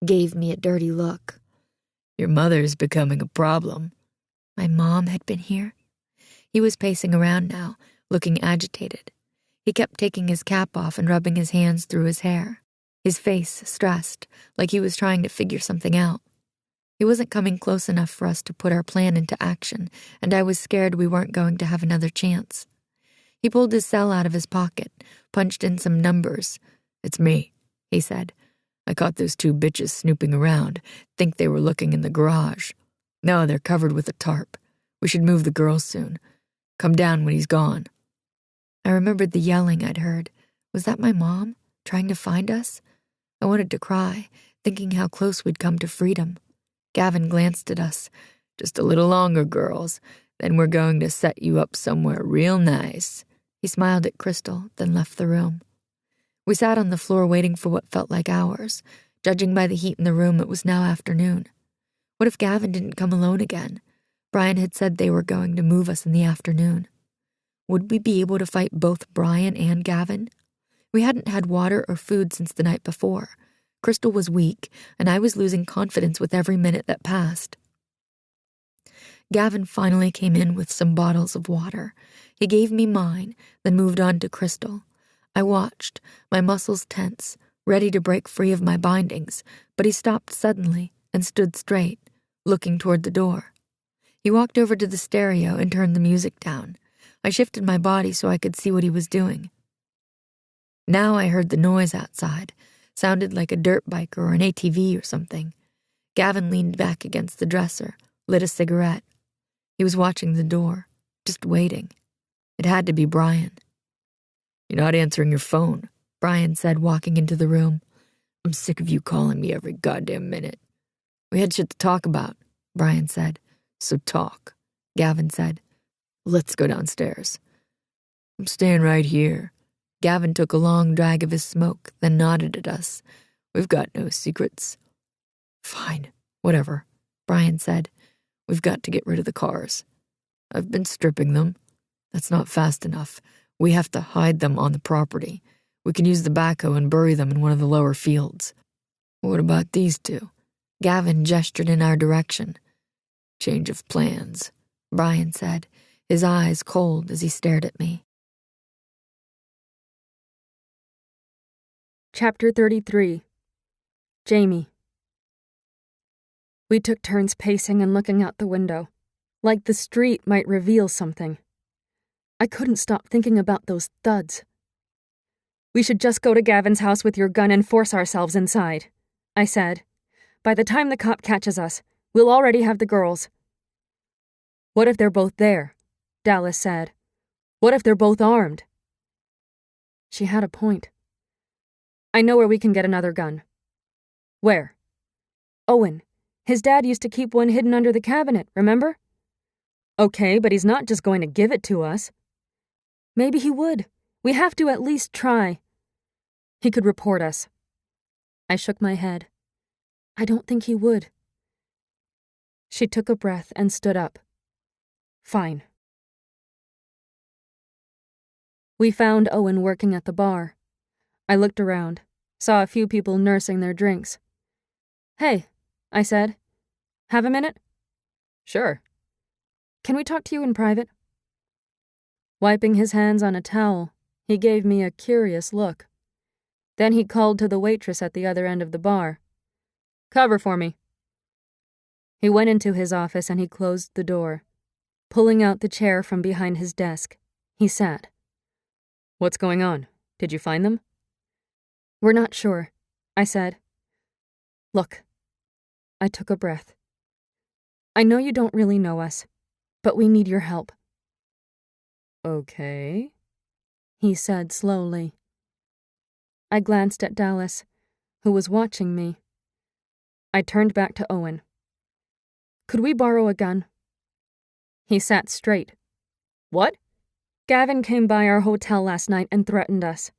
gave me a dirty look. Your mother's becoming a problem. My mom had been here? He was pacing around now, looking agitated. He kept taking his cap off and rubbing his hands through his hair, his face stressed, like he was trying to figure something out. He wasn't coming close enough for us to put our plan into action, and I was scared we weren't going to have another chance. He pulled his cell out of his pocket, punched in some numbers. It's me, he said. I caught those 2 bitches snooping around, think they were looking in the garage. No, they're covered with a tarp. We should move the girls soon. Come down when he's gone. I remembered the yelling I'd heard. Was that my mom, trying to find us? I wanted to cry, thinking how close we'd come to freedom. Gavin glanced at us. Just a little longer, girls. Then we're going to set you up somewhere real nice. He smiled at Crystal, then left the room. We sat on the floor waiting for what felt like hours. Judging by the heat in the room, it was now afternoon. What if Gavin didn't come alone again? Brian had said they were going to move us in the afternoon. Would we be able to fight both Brian and Gavin? We hadn't had water or food since the night before. Crystal was weak, and I was losing confidence with every minute that passed. Gavin finally came in with some bottles of water. He gave me mine, then moved on to Crystal. I watched, my muscles tense, ready to break free of my bindings, but he stopped suddenly and stood straight, looking toward the door. He walked over to the stereo and turned the music down. I shifted my body so I could see what he was doing. Now I heard the noise outside. Sounded like a dirt bike or an ATV or something. Gavin leaned back against the dresser, lit a cigarette. He was watching the door, just waiting. It had to be Brian. You're not answering your phone, Brian said, walking into the room. I'm sick of you calling me every goddamn minute. We had shit to talk about, Brian said. So talk, Gavin said. Let's go downstairs. I'm staying right here. Gavin took a long drag of his smoke, then nodded at us. We've got no secrets. Fine, whatever, Brian said. We've got to get rid of the cars. I've been stripping them. That's not fast enough. We have to hide them on the property. We can use the backhoe and bury them in one of the lower fields. What about these 2? Gavin gestured in our direction. Change of plans, Brian said, his eyes cold as he stared at me. Chapter 33. Jamie. We took turns pacing and looking out the window, like the street might reveal something. I couldn't stop thinking about those thuds. "We should just go to Gavin's house with your gun and force ourselves inside," I said. "By the time the cop catches us, we'll already have the girls." "What if they're both there?" Dallas said. "What if they're both armed?" She had a point. "I know where we can get another gun." "Where?" "Owen. His dad used to keep one hidden under the cabinet, remember?" "Okay, but he's not just going to give it to us." "Maybe he would. We have to at least try." "He could report us." I shook my head. "I don't think he would." She took a breath and stood up. "Fine." We found Owen working at the bar. I looked around, saw a few people nursing their drinks. "Hey," I said. "Have a minute?" Sure. "Can we talk to you in private?" Wiping his hands on a towel, he gave me a curious look. Then he called to the waitress at the other end of the bar. "Cover for me." He went into his office and he closed the door. Pulling out the chair from behind his desk, he sat. "What's going on? Did you find them?" "We're not sure," I said. "Look." I took a breath. "I know you don't really know us, but we need your help." "Okay," he said slowly. I glanced at Dallas, who was watching me. I turned back to Owen. "Could we borrow a gun?" He sat straight. "What?" "Gavin came by our hotel last night and threatened us.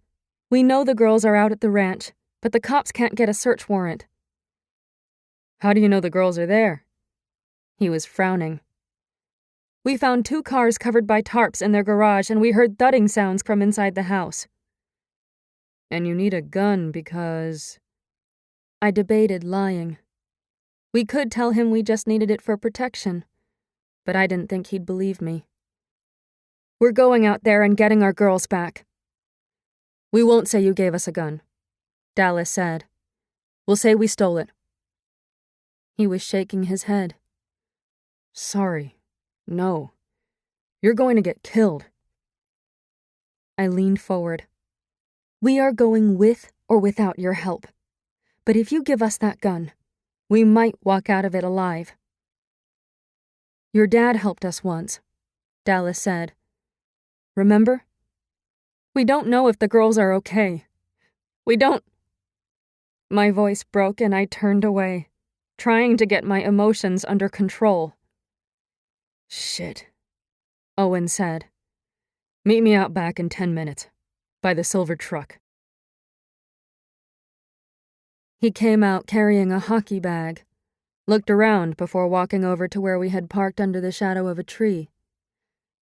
We know the girls are out at the ranch, but the cops can't get a search warrant." "How do you know the girls are there?" He was frowning. "We found 2 cars covered by tarps in their garage and we heard thudding sounds from inside the house." "And you need a gun because—" I debated lying. We could tell him we just needed it for protection, but I didn't think he'd believe me. "We're going out there and getting our girls back." "We won't say you gave us a gun," Dallas said. "We'll say we stole it." He was shaking his head. "Sorry. No. You're going to get killed." I leaned forward. "We are going with or without your help. But if you give us that gun, we might walk out of it alive." "Your dad helped us once," Dallas said. "Remember? We don't know if the girls are okay. We don't—" My voice broke and I turned away, trying to get my emotions under control. "Shit," Owen said. "Meet me out back in 10 minutes, by the silver truck." He came out carrying a hockey bag, looked around before walking over to where we had parked under the shadow of a tree.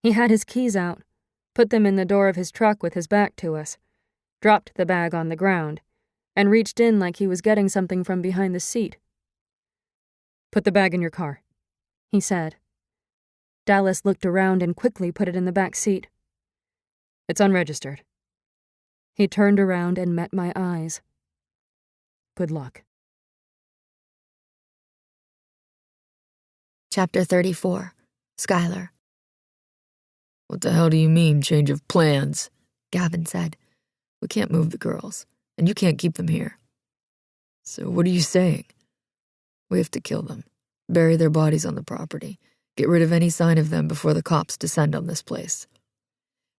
He had his keys out, put them in the door of his truck with his back to us, dropped the bag on the ground, and reached in like he was getting something from behind the seat. "Put the bag in your car," he said. Dallas looked around and quickly put it in the back seat. "It's unregistered." He turned around and met my eyes. "Good luck." Chapter 34. Skylar. "What the hell do you mean, change of plans?" Gavin said. "We can't move the girls, and you can't keep them here." "So what are you saying?" "We have to kill them, bury their bodies on the property, get rid of any sign of them before the cops descend on this place."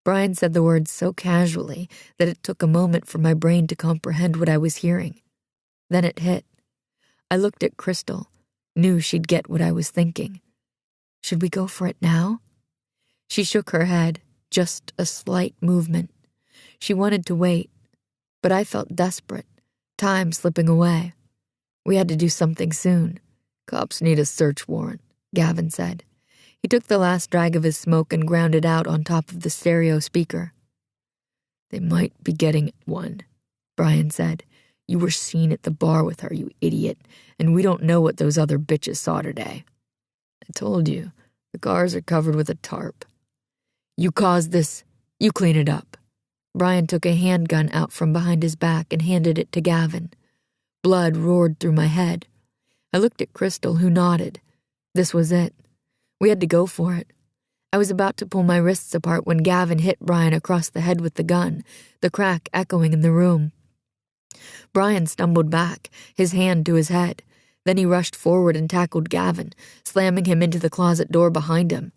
Brian said the words so casually that it took a moment for my brain to comprehend what I was hearing. Then it hit. I looked at Crystal, knew she'd get what I was thinking. Should we go for it now? She shook her head, just a slight movement. She wanted to wait, but I felt desperate, time slipping away. We had to do something soon. "Cops need a search warrant," Gavin said. He took the last drag of his smoke and ground it out on top of the stereo speaker. "They might be getting one," Brian said. "You were seen at the bar with her, you idiot, and we don't know what those other bitches saw today." "I told you, the cars are covered with a tarp." "You caused this. You clean it up." Brian took a handgun out from behind his back and handed it to Gavin. Blood roared through my head. I looked at Crystal, who nodded. This was it. We had to go for it. I was about to pull my wrists apart when Gavin hit Brian across the head with the gun, the crack echoing in the room. Brian stumbled back, his hand to his head. Then he rushed forward and tackled Gavin, slamming him into the closet door behind him.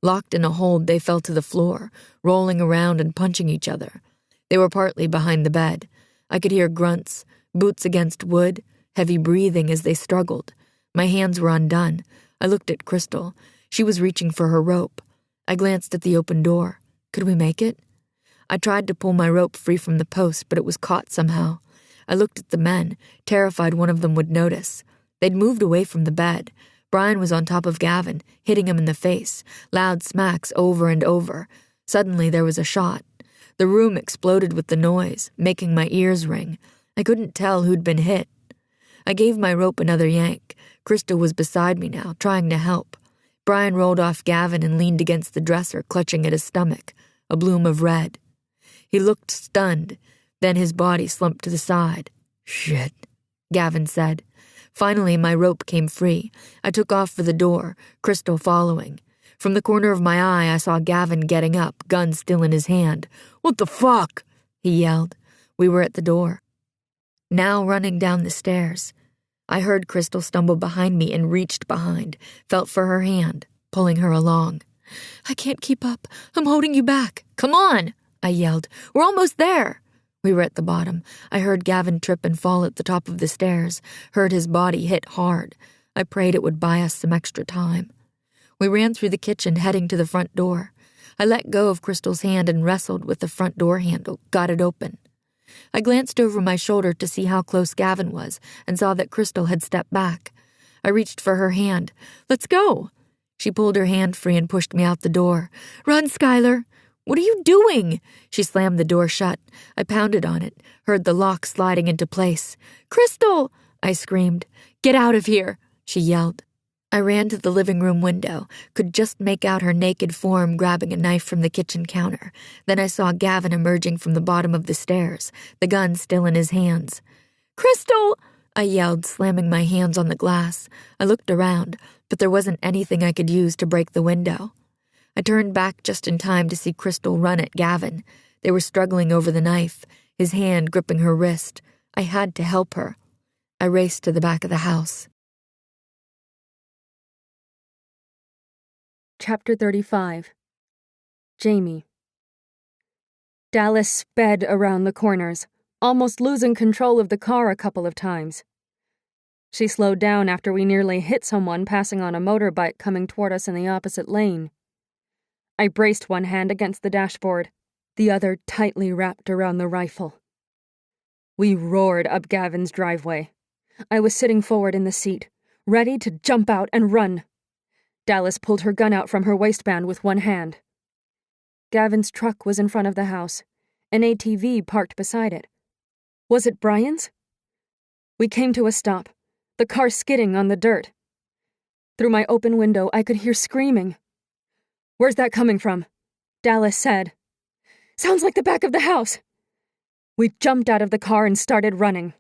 Locked in a hold, they fell to the floor, rolling around and punching each other. They were partly behind the bed. I could hear grunts, boots against wood, heavy breathing as they struggled. My hands were undone. I looked at Crystal. She was reaching for her rope. I glanced at the open door. Could we make it? I tried to pull my rope free from the post, but it was caught somehow. I looked at the men, terrified one of them would notice. They'd moved away from the bed. Brian was on top of Gavin, hitting him in the face, loud smacks over and over. Suddenly there was a shot. The room exploded with the noise, making my ears ring. I couldn't tell who'd been hit. I gave my rope another yank. Crystal was beside me now, trying to help. Brian rolled off Gavin and leaned against the dresser, clutching at his stomach, a bloom of red. He looked stunned. Then his body slumped to the side. "Shit," Gavin said. Finally, my rope came free. I took off for the door, Crystal following. From the corner of my eye, I saw Gavin getting up, gun still in his hand. "What the fuck?" he yelled. We were at the door. Now running down the stairs. I heard Crystal stumble behind me and reached behind, felt for her hand, pulling her along. "I can't keep up. I'm holding you back. Come on," I yelled. "We're almost there." We were at the bottom. I heard Gavin trip and fall at the top of the stairs, heard his body hit hard. I prayed it would buy us some extra time. We ran through the kitchen, heading to the front door. I let go of Crystal's hand and wrestled with the front door handle, got it open. I glanced over my shoulder to see how close Gavin was and saw that Crystal had stepped back. I reached for her hand. "Let's go." She pulled her hand free and pushed me out the door. "Run, Skylar." "What are you doing?" She slammed the door shut. I pounded on it, heard the lock sliding into place. "Crystal!" I screamed. "Get out of here!" she yelled. I ran to the living room window, could just make out her naked form grabbing a knife from the kitchen counter. Then I saw Gavin emerging from the bottom of the stairs, the gun still in his hands. "Crystal!" I yelled, slamming my hands on the glass. I looked around, but there wasn't anything I could use to break the window. I turned back just in time to see Crystal run at Gavin. They were struggling over the knife, his hand gripping her wrist. I had to help her. I raced to the back of the house. Chapter 35. Jamie. Dallas sped around the corners, almost losing control of the car a couple of times. She slowed down after we nearly hit someone passing on a motorbike coming toward us in the opposite lane. I braced one hand against the dashboard, the other tightly wrapped around the rifle. We roared up Gavin's driveway. I was sitting forward in the seat, ready to jump out and run. Dallas pulled her gun out from her waistband with one hand. Gavin's truck was in front of the house, an ATV parked beside it. Was it Brian's? We came to a stop, the car skidding on the dirt. Through my open window, I could hear screaming. "Where's that coming from?" Dallas said. "Sounds like the back of the house." We jumped out of the car and started running.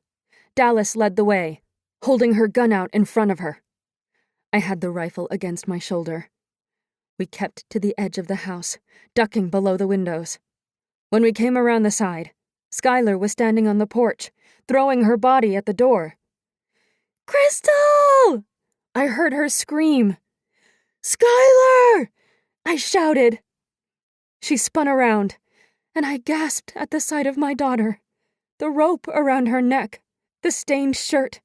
Dallas led the way, holding her gun out in front of her. I had the rifle against my shoulder. We kept to the edge of the house, ducking below the windows. When we came around the side, Skylar was standing on the porch, throwing her body at the door. "Crystal!" I heard her scream. "Skylar!" I shouted. She spun around, and I gasped at the sight of my daughter, the rope around her neck, the stained shirt,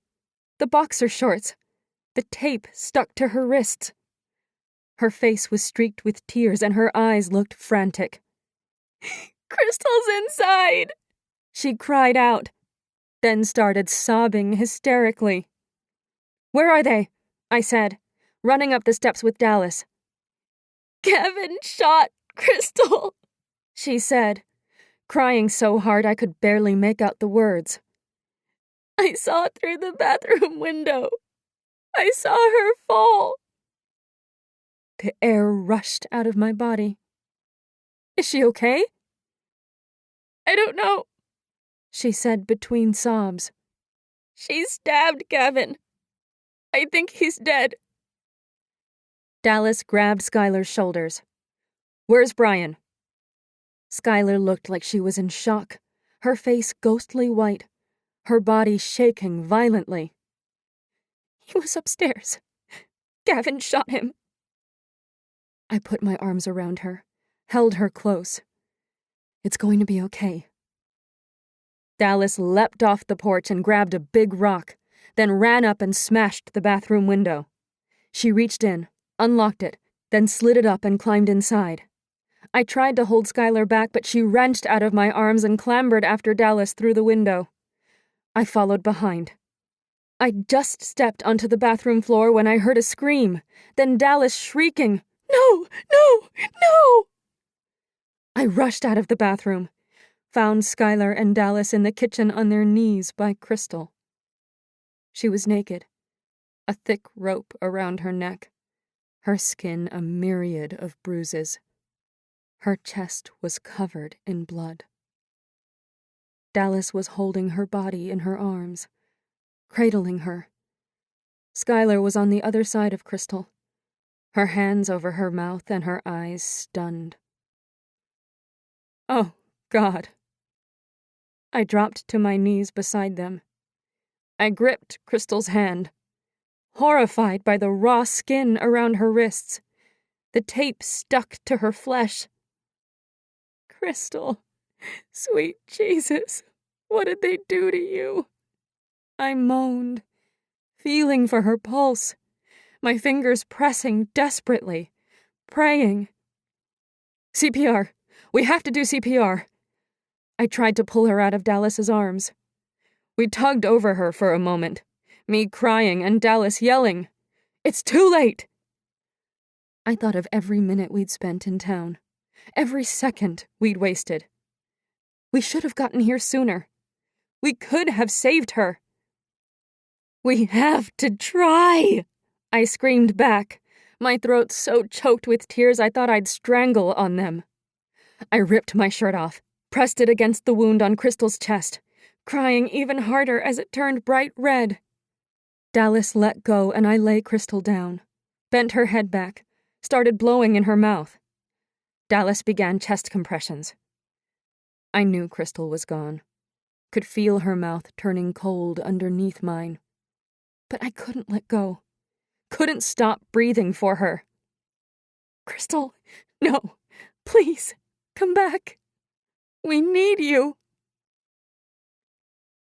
the boxer shorts, the tape stuck to her wrists. Her face was streaked with tears and her eyes looked frantic. "Crystal's inside!" she cried out, then started sobbing hysterically. "Where are they?" I said, running up the steps with Dallas. "Gavin shot Crystal," she said, crying so hard I could barely make out the words. "I saw through the bathroom window. I saw her fall." The air rushed out of my body. "Is she okay?" "I don't know," she said between sobs. "She stabbed Gavin. I think he's dead. Dallas grabbed Skylar's shoulders. "Where's Brian?" Skylar looked like she was in shock, her face ghostly white, her body shaking violently. "He was upstairs. Gavin shot him." I put my arms around her, held her close. "It's going to be okay." Dallas leapt off the porch and grabbed a big rock, then ran up and smashed the bathroom window. She reached in, unlocked it, then slid it up and climbed inside. I tried to hold Skylar back, but she wrenched out of my arms and clambered after Dallas through the window. I followed behind. I just stepped onto the bathroom floor when I heard a scream, then Dallas shrieking, "No! No! No!" I rushed out of the bathroom, found Skylar and Dallas in the kitchen on their knees by Crystal. She was naked, a thick rope around her neck, her skin a myriad of bruises. Her chest was covered in blood. Dallas was holding her body in her arms, cradling her. Skylar was on the other side of Crystal, her hands over her mouth and her eyes stunned. "Oh, God." I dropped to my knees beside them. I gripped Crystal's hand, horrified by the raw skin around her wrists. The tape stuck to her flesh. "Crystal, sweet Jesus, what did they do to you?" I moaned, feeling for her pulse, my fingers pressing desperately, praying. "CPR. We have to do CPR." I tried to pull her out of Dallas's arms. We tugged over her for a moment, me crying and Dallas yelling, "It's too late!" I thought of every minute we'd spent in town, every second we'd wasted. We should have gotten here sooner. We could have saved her. "We have to try!" I screamed back, my throat so choked with tears I thought I'd strangle on them. I ripped my shirt off, pressed it against the wound on Crystal's chest, crying even harder as it turned bright red. Dallas let go and I lay Crystal down, bent her head back, started blowing in her mouth. Dallas began chest compressions. I knew Crystal was gone, could feel her mouth turning cold underneath mine. But I couldn't let go, couldn't stop breathing for her. "Crystal, no, please, come back. We need you."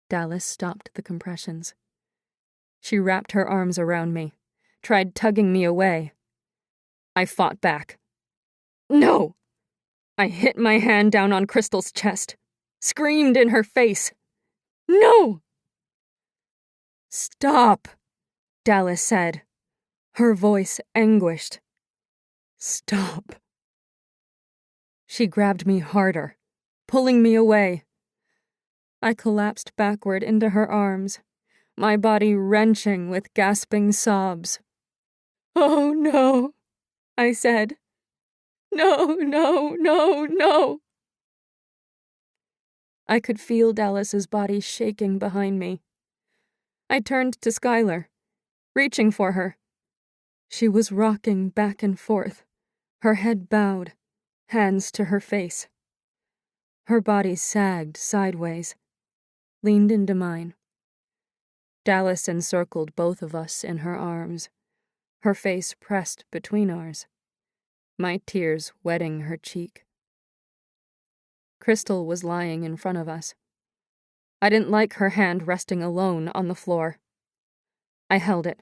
Dallas stopped the compressions. She wrapped her arms around me, tried tugging me away. I fought back. "No!" I hit my hand down on Crystal's chest, screamed in her face. "No!" "Stop," Dallas said, her voice anguished. "Stop." She grabbed me harder, pulling me away. I collapsed backward into her arms, my body wrenching with gasping sobs. "Oh, no," I said. "No, no, no, no." I could feel Dallas's body shaking behind me. I turned to Skylar, reaching for her. She was rocking back and forth, her head bowed, hands to her face. Her body sagged sideways, leaned into mine. Dallas encircled both of us in her arms, her face pressed between ours, my tears wetting her cheek. Crystal was lying in front of us. I didn't like her hand resting alone on the floor. I held it,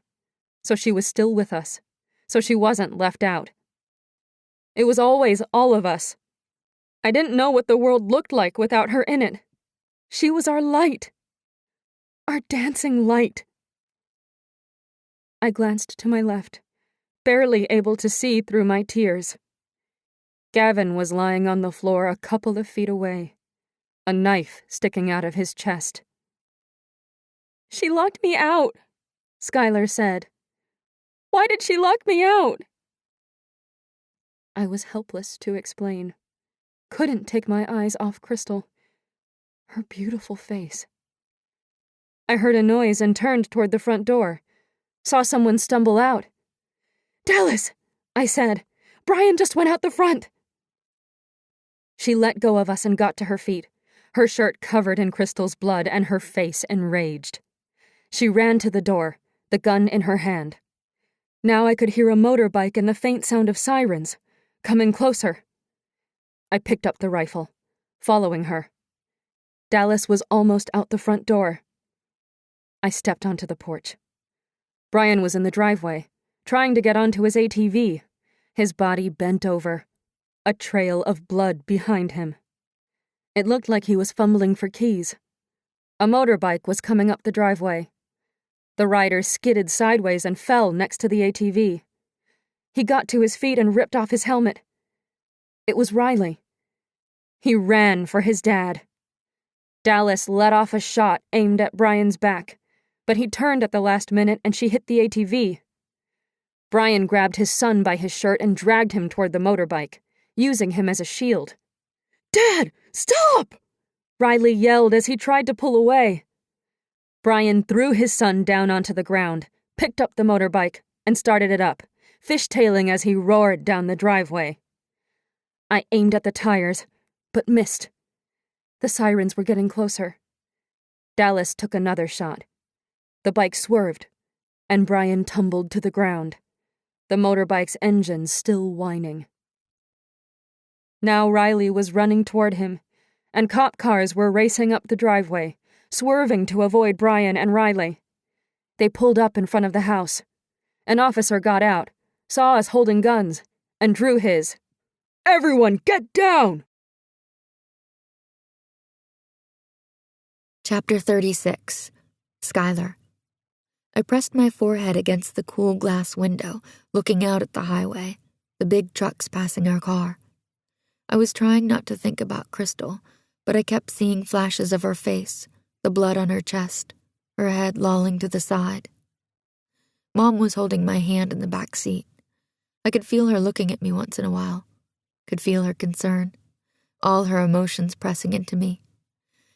so she was still with us, so she wasn't left out. It was always all of us. I didn't know what the world looked like without her in it. She was our light. Our dancing light. I glanced to my left, barely able to see through my tears. Gavin was lying on the floor a couple of feet away, a knife sticking out of his chest. "She locked me out," Skylar said. "Why did she lock me out?" I was helpless to explain. Couldn't take my eyes off Crystal. Her beautiful face. I heard a noise and turned toward the front door. saw someone stumble out. "Dallas," I said. "Brian just went out the front." She let go of us and got to her feet, her shirt covered in Crystal's blood and her face enraged. She ran to the door, the gun in her hand. Now I could hear a motorbike and the faint sound of sirens, coming closer. I picked up the rifle, following her. Dallas was almost out the front door. I stepped onto the porch. Brian was in the driveway, trying to get onto his ATV, his body bent over, a trail of blood behind him. It looked like he was fumbling for keys. A motorbike was coming up the driveway. The rider skidded sideways and fell next to the ATV. He got to his feet and ripped off his helmet. It was Riley. He ran for his dad. Dallas let off a shot aimed at Brian's back, but he turned at the last minute and she hit the ATV. Brian grabbed his son by his shirt and dragged him toward the motorbike, using him as a shield. "Dad, stop!" Riley yelled as he tried to pull away. Brian threw his son down onto the ground, picked up the motorbike, and started it up, fishtailing as he roared down the driveway. I aimed at the tires, but missed. The sirens were getting closer. Dallas took another shot. The bike swerved, and Brian tumbled to the ground, the motorbike's engine still whining. Now Riley was running toward him, and cop cars were racing up the driveway, swerving to avoid Brian and Riley. They pulled up in front of the house. An officer got out, saw us holding guns, and drew his. "Everyone, get down!" Chapter 36. Skylar. I pressed my forehead against the cool glass window, looking out at the highway, the big trucks passing our car. I was trying not to think about Crystal, but I kept seeing flashes of her face, the blood on her chest, her head lolling to the side. Mom was holding my hand in the back seat. I could feel her looking at me once in a while, could feel her concern, all her emotions pressing into me.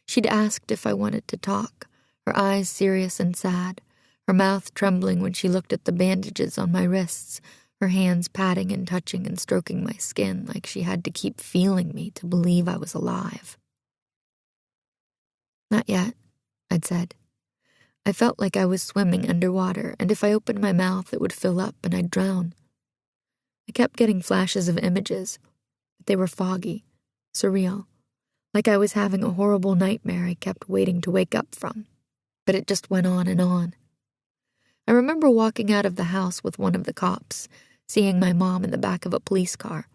She'd asked if I wanted to talk, her eyes serious and sad, her mouth trembling when she looked at the bandages on my wrists, her hands patting and touching and stroking my skin like she had to keep feeling me to believe I was alive. "Not yet," I'd said. I felt like I was swimming underwater, and if I opened my mouth it would fill up and I'd drown. I kept getting flashes of images, but they were foggy, surreal, like I was having a horrible nightmare I kept waiting to wake up from, but it just went on and on. I remember walking out of the house with one of the cops, seeing my mom in the back of a police car,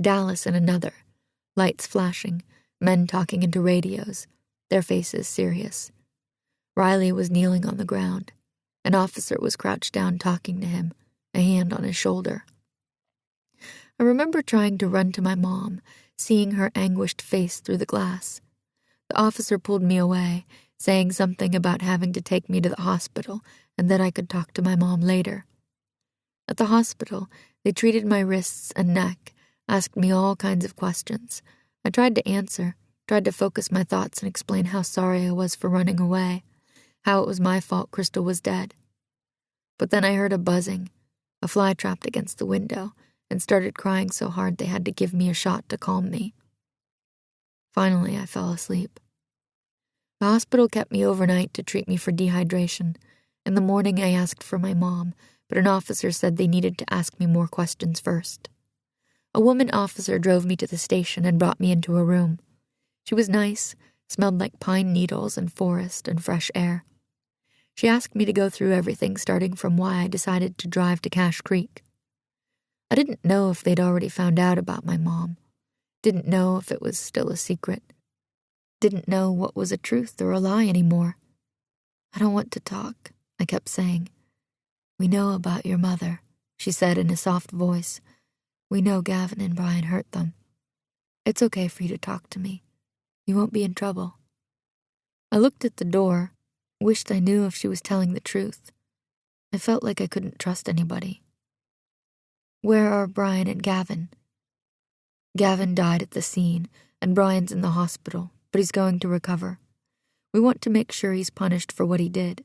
Dallas in another, lights flashing, men talking into radios, their faces serious. Riley was kneeling on the ground. An officer was crouched down talking to him, a hand on his shoulder. I remember trying to run to my mom, seeing her anguished face through the glass. The officer pulled me away, saying something about having to take me to the hospital and that I could talk to my mom later. At the hospital, they treated my wrists and neck, asked me all kinds of questions. I tried to answer, tried to focus my thoughts and explain how sorry I was for running away, how it was my fault Crystal was dead. But then I heard a buzzing, a fly trapped against the window, and started crying so hard they had to give me a shot to calm me. Finally, I fell asleep. The hospital kept me overnight to treat me for dehydration. In the morning, I asked for my mom, but an officer said they needed to ask me more questions first. A woman officer drove me to the station and brought me into a room. She was nice, smelled like pine needles and forest and fresh air. She asked me to go through everything, starting from why I decided to drive to Cache Creek. I didn't know if they'd already found out about my mom. Didn't know if it was still a secret. Didn't know what was a truth or a lie anymore. "I don't want to talk," I kept saying. "We know about your mother," she said in a soft voice. "We know Gavin and Brian hurt them. It's okay for you to talk to me. You won't be in trouble." I looked at the door, wished I knew if she was telling the truth. I felt like I couldn't trust anybody. "Where are Brian and Gavin?" "Gavin died at the scene, and Brian's in the hospital, but he's going to recover. We want to make sure he's punished for what he did.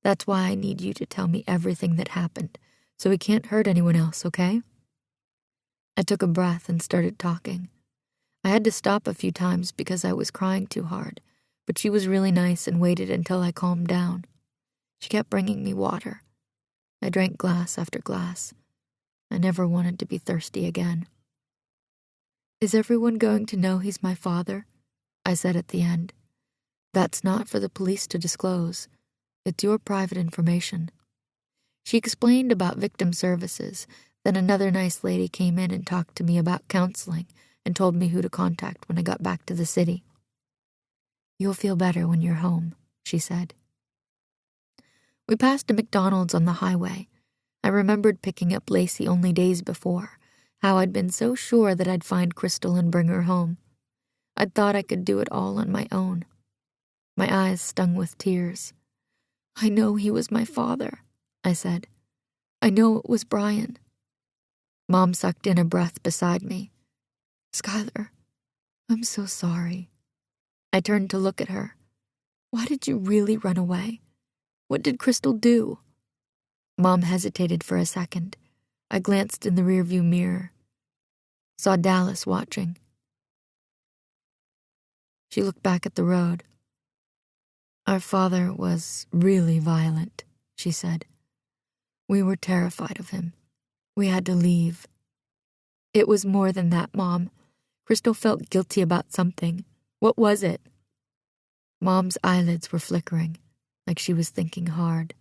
That's why I need you to tell me everything that happened, so we can't hurt anyone else, okay? I took a breath and started talking. I had to stop a few times because I was crying too hard, but she was really nice and waited until I calmed down. She kept bringing me water. I drank glass after glass. I never wanted to be thirsty again. Is everyone going to know he's my father? I said at the end. That's not for the police to disclose. It's your private information. She explained about victim services. Then another nice lady came in and talked to me about counseling and told me who to contact when I got back to the city. You'll feel better when you're home, she said. We passed a McDonald's on the highway. I remembered picking up Lacey only days before, how I'd been so sure that I'd find Crystal and bring her home. I'd thought I could do it all on my own. My eyes stung with tears. I know he was my father, I said. I know it was Brian. Mom sucked in a breath beside me. Skylar, I'm so sorry. I turned to look at her. Why did you really run away? What did Crystal do? Mom hesitated for a second. I glanced in the rearview mirror. Saw Dallas watching. She looked back at the road. Our father was really violent, she said. We were terrified of him. We had to leave. It was more than that, Mom. Crystal felt guilty about something. What was it? Mom's eyelids were flickering, like she was thinking hard.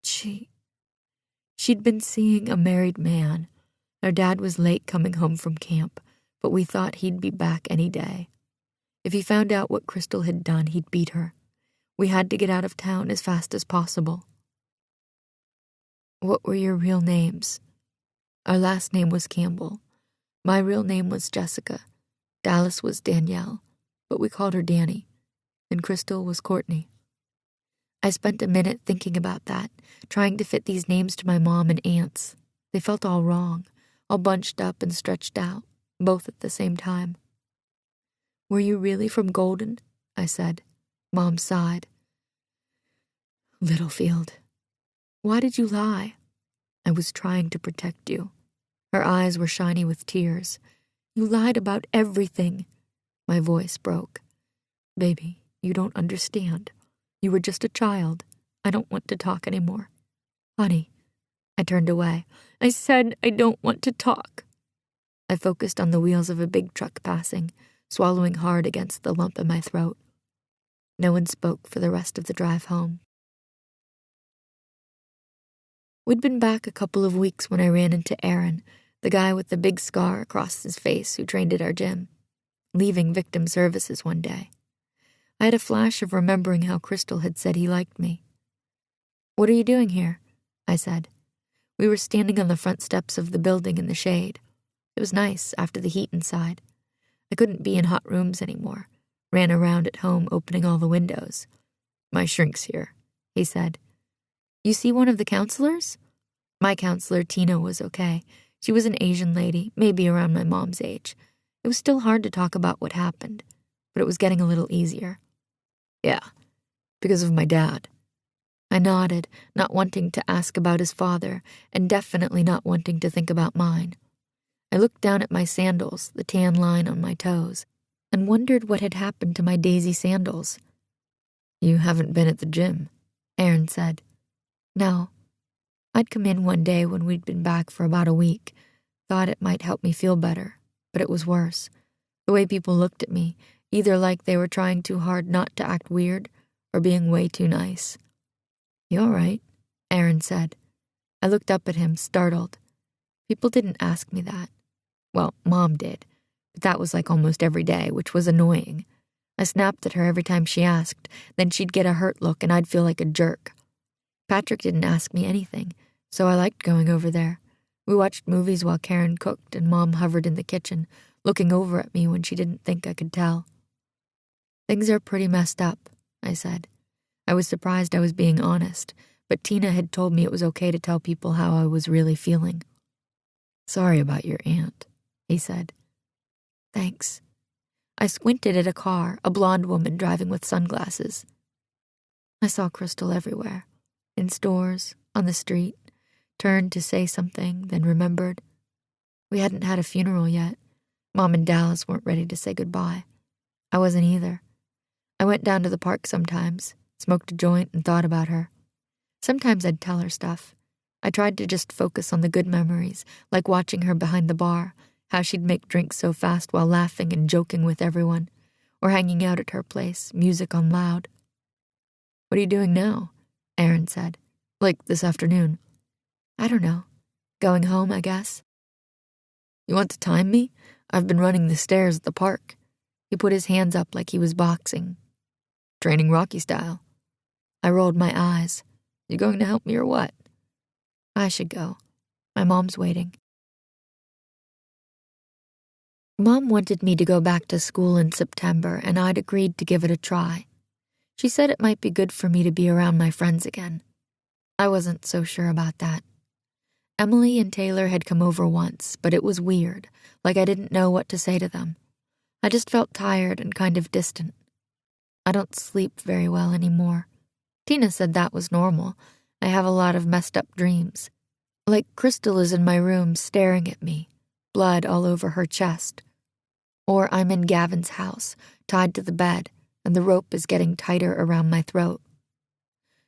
She'd been seeing a married man. Our dad was late coming home from camp, but we thought he'd be back any day. If he found out what Crystal had done, he'd beat her. We had to get out of town as fast as possible. What were your real names? Our last name was Campbell. My real name was Jessica. Dallas was Danielle, but we called her Danny. And Crystal was Courtney. I spent a minute thinking about that, trying to fit these names to my mom and aunts. They felt all wrong, all bunched up and stretched out, both at the same time. Were you really from Golden? I said. Mom sighed. Littlefield. Why did you lie? I was trying to protect you. Her eyes were shiny with tears. You lied about everything. My voice broke. Baby, you don't understand. You were just a child. I don't want to talk anymore. Honey. I turned away. I said I don't want to talk. I focused on the wheels of a big truck passing, swallowing hard against the lump in my throat. No one spoke for the rest of the drive home. We'd been back a couple of weeks when I ran into Aaron, the guy with the big scar across his face who trained at our gym, leaving victim services one day. I had a flash of remembering how Crystal had said he liked me. What are you doing here? I said. We were standing on the front steps of the building in the shade. It was nice after the heat inside. I couldn't be in hot rooms anymore. Ran around at home opening all the windows. My shrink's here, he said. You see one of the counselors? My counselor, Tina, was okay. She was an Asian lady, maybe around my mom's age. It was still hard to talk about what happened, but it was getting a little easier. Yeah, because of my dad. I nodded, not wanting to ask about his father, and definitely not wanting to think about mine. I looked down at my sandals, the tan line on my toes, and wondered what had happened to my daisy sandals. You haven't been at the gym, Aaron said. No. I'd come in one day when we'd been back for about a week, thought it might help me feel better, but it was worse. The way people looked at me, either like they were trying too hard not to act weird, or being way too nice. You all right? Aaron said. I looked up at him, startled. People didn't ask me that. Well, Mom did, but that was like almost every day, which was annoying. I snapped at her every time she asked, then she'd get a hurt look and I'd feel like a jerk. Patrick didn't ask me anything, so I liked going over there. We watched movies while Karen cooked and Mom hovered in the kitchen, looking over at me when she didn't think I could tell. Things are pretty messed up, I said. I was surprised I was being honest, but Tina had told me it was okay to tell people how I was really feeling. Sorry about your aunt, he said. Thanks. I squinted at a car, a blonde woman driving with sunglasses. I saw Crystal everywhere. in stores, on the street, turned to say something, then remembered. We hadn't had a funeral yet. Mom and Dallas weren't ready to say goodbye. I wasn't either. I went down to the park sometimes, smoked a joint and thought about her. Sometimes I'd tell her stuff. I tried to just focus on the good memories, like watching her behind the bar, how she'd make drinks so fast while laughing and joking with everyone, or hanging out at her place, music on loud. "What are you doing now?" Aaron said. "Like this afternoon." "I don't know. Going home, I guess." "You want to time me? I've been running the stairs at the park." He put his hands up like he was boxing. "Training Rocky style." I rolled my eyes. "You going to help me or what?" "I should go. My mom's waiting." Mom wanted me to go back to school in September, and I'd agreed to give it a try. She said it might be good for me to be around my friends again. I wasn't so sure about that. Emily and Taylor had come over once, but it was weird, like I didn't know what to say to them. I just felt tired and kind of distant. I don't sleep very well anymore. Tina said that was normal. I have a lot of messed up dreams. Like Crystal is in my room staring at me, blood all over her chest. Or I'm in Gavin's house, tied to the bed, and the rope is getting tighter around my throat.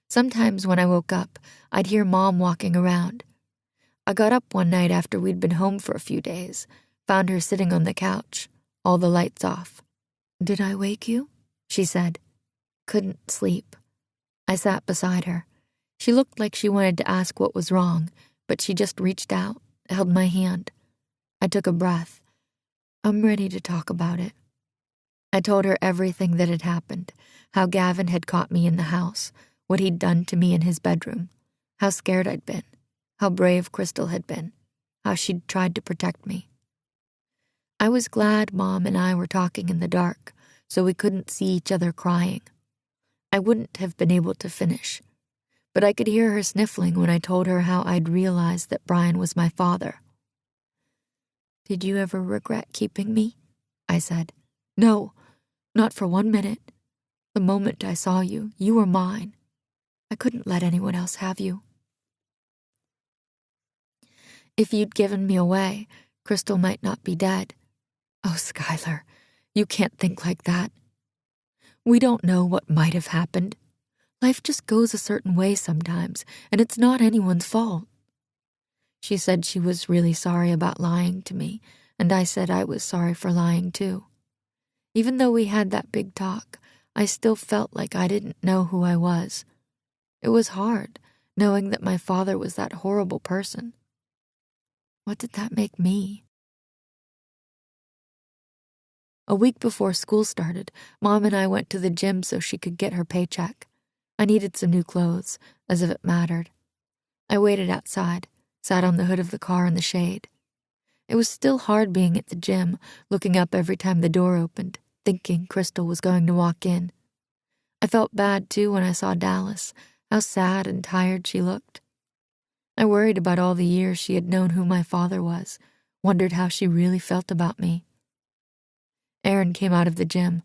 Sometimes when I woke up, I'd hear Mom walking around. I got up one night after we'd been home for a few days, found her sitting on the couch, all the lights off. "Did I wake you?" she said. Couldn't sleep. I sat beside her. She looked like she wanted to ask what was wrong, but she just reached out, held my hand. I took a breath. "I'm ready to talk about it." I told her everything that had happened, how Gavin had caught me in the house, what he'd done to me in his bedroom, how scared I'd been, how brave Crystal had been, how she'd tried to protect me. I was glad Mom and I were talking in the dark, so we couldn't see each other crying. I wouldn't have been able to finish, but I could hear her sniffling when I told her how I'd realized that Brian was my father. "Did you ever regret keeping me?" I said. "No, not for 1 minute. The moment I saw you, you were mine. I couldn't let anyone else have you. If you'd given me away, Crystal might not be dead." "Oh, Skylar, you can't think like that. We don't know what might have happened. Life just goes a certain way sometimes, and it's not anyone's fault." She said she was really sorry about lying to me, and I said I was sorry for lying too. Even though we had that big talk, I still felt like I didn't know who I was. It was hard, knowing that my father was that horrible person. What did that make me? A week before school started, Mom and I went to the gym so she could get her paycheck. I needed some new clothes, as if it mattered. I waited outside, sat on the hood of the car in the shade. It was still hard being at the gym, looking up every time the door opened, thinking Crystal was going to walk in. I felt bad, too, when I saw Dallas, how sad and tired she looked. I worried about all the years she had known who my father was, wondered how she really felt about me. Aaron came out of the gym.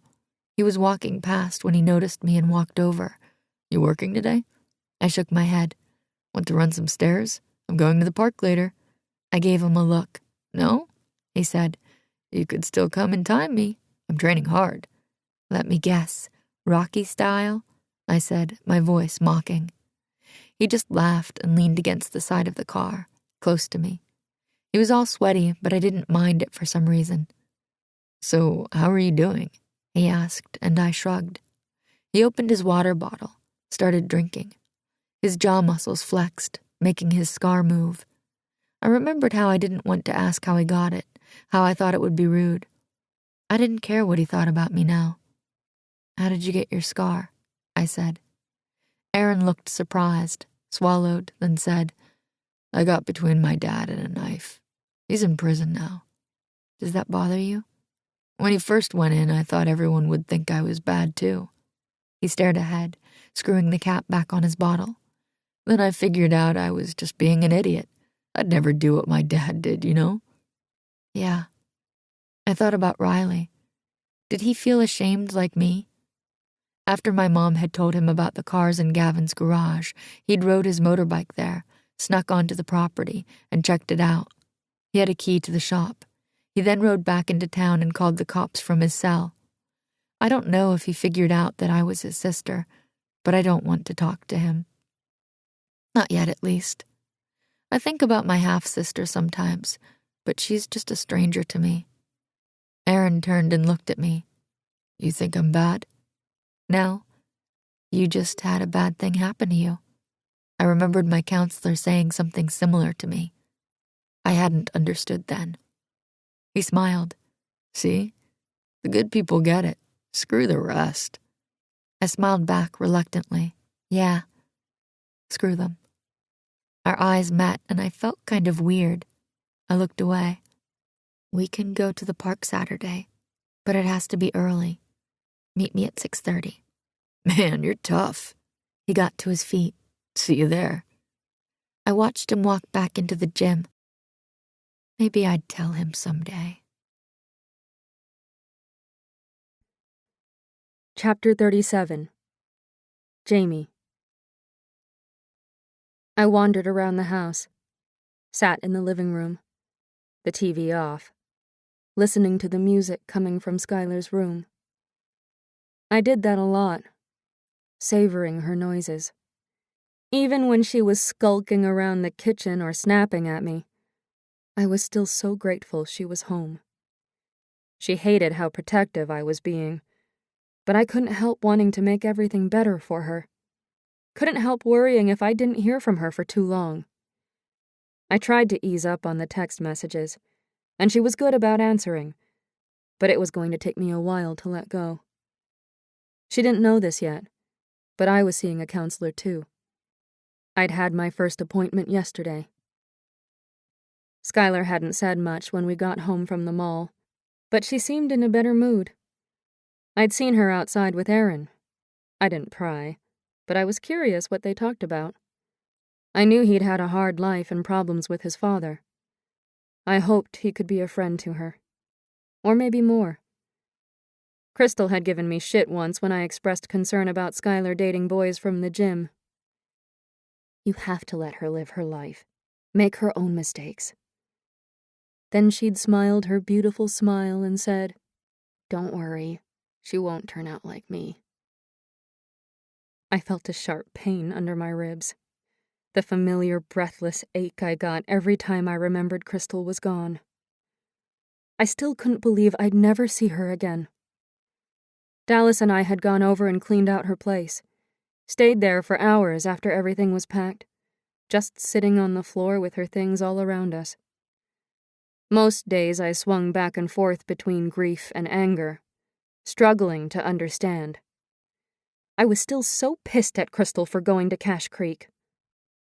He was walking past when he noticed me and walked over. "You working today?" I shook my head. "Want to run some stairs? I'm going to the park later." I gave him a look. "No?" he said. "You could still come and time me. I'm training hard." "Let me guess. Rocky style?" I said, my voice mocking. He just laughed and leaned against the side of the car, close to me. He was all sweaty, but I didn't mind it for some reason. "So, how are you doing?" he asked, and I shrugged. He opened his water bottle, started drinking. His jaw muscles flexed, making his scar move. I remembered how I didn't want to ask how he got it, how I thought it would be rude. I didn't care what he thought about me now. "How did you get your scar?" I said. Aaron looked surprised, swallowed, then said, "I got between my dad and a knife. He's in prison now." "Does that bother you?" "When he first went in, I thought everyone would think I was bad too." He stared ahead, screwing the cap back on his bottle. "Then I figured out I was just being an idiot. I'd never do what my dad did, you know?" "Yeah." I thought about Riley. Did he feel ashamed like me? After my mom had told him about the cars in Gavin's garage, he'd rode his motorbike there, snuck onto the property, and checked it out. He had a key to the shop. He then rode back into town and called the cops from his cell. I don't know if he figured out that I was his sister, but I don't want to talk to him. Not yet, at least. I think about my half-sister sometimes, but she's just a stranger to me. Aaron turned and looked at me. You think I'm bad? No. You just had a bad thing happen to you. I remembered my counselor saying something similar to me. I hadn't understood then. He smiled. See? The good people get it. Screw the rest. I smiled back reluctantly. Yeah. Screw them. Our eyes met and I felt kind of weird. I looked away. We can go to the park Saturday, but it has to be early. Meet me at 6:30. Man, you're tough. He got to his feet. See you there. I watched him walk back into the gym. Maybe I'd tell him someday. Chapter 37. Jamie. I wandered around the house, sat in the living room, the TV off, listening to the music coming from Skylar's room. I did that a lot, savoring her noises. Even when she was skulking around the kitchen or snapping at me, I was still so grateful she was home. She hated how protective I was being, but I couldn't help wanting to make everything better for her. Couldn't help worrying if I didn't hear from her for too long. I tried to ease up on the text messages, and she was good about answering, but it was going to take me a while to let go. She didn't know this yet, but I was seeing a counselor too. I'd had my first appointment yesterday. Skylar hadn't said much when we got home from the mall, but she seemed in a better mood. I'd seen her outside with Aaron. I didn't pry, but I was curious what they talked about. I knew he'd had a hard life and problems with his father. I hoped he could be a friend to her. Or maybe more. Crystal had given me shit once when I expressed concern about Skylar dating boys from the gym. You have to let her live her life. Make her own mistakes. Then she'd smiled her beautiful smile and said, Don't worry, she won't turn out like me. I felt a sharp pain under my ribs. The familiar breathless ache I got every time I remembered Crystal was gone. I still couldn't believe I'd never see her again. Dallas and I had gone over and cleaned out her place. Stayed there for hours after everything was packed, just sitting on the floor with her things all around us. Most days I swung back and forth between grief and anger, struggling to understand. I was still so pissed at Crystal for going to Cache Creek.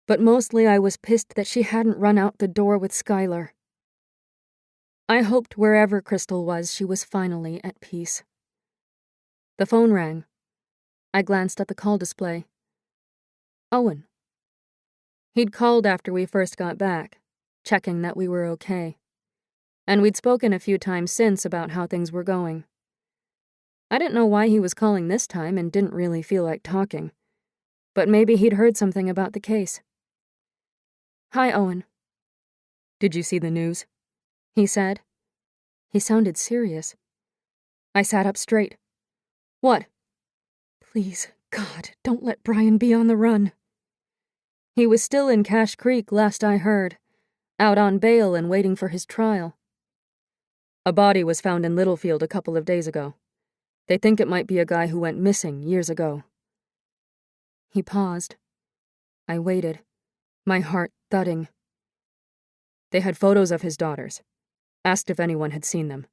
But mostly I was pissed that she hadn't run out the door with Skylar. I hoped wherever Crystal was, she was finally at peace. The phone rang. I glanced at the call display. Owen. He'd called after we first got back, checking that we were okay. And we'd spoken a few times since about how things were going. I didn't know why he was calling this time and didn't really feel like talking, but maybe he'd heard something about the case. Hi, Owen. Did you see the news? He said. He sounded serious. I sat up straight. What? Please, God, don't let Brian be on the run. He was still in Cache Creek last I heard, out on bail and waiting for his trial. A body was found in Littlefield a couple of days ago. They think it might be a guy who went missing years ago. He paused. I waited, my heart thudding. They had photos of his daughters. Asked if anyone had seen them.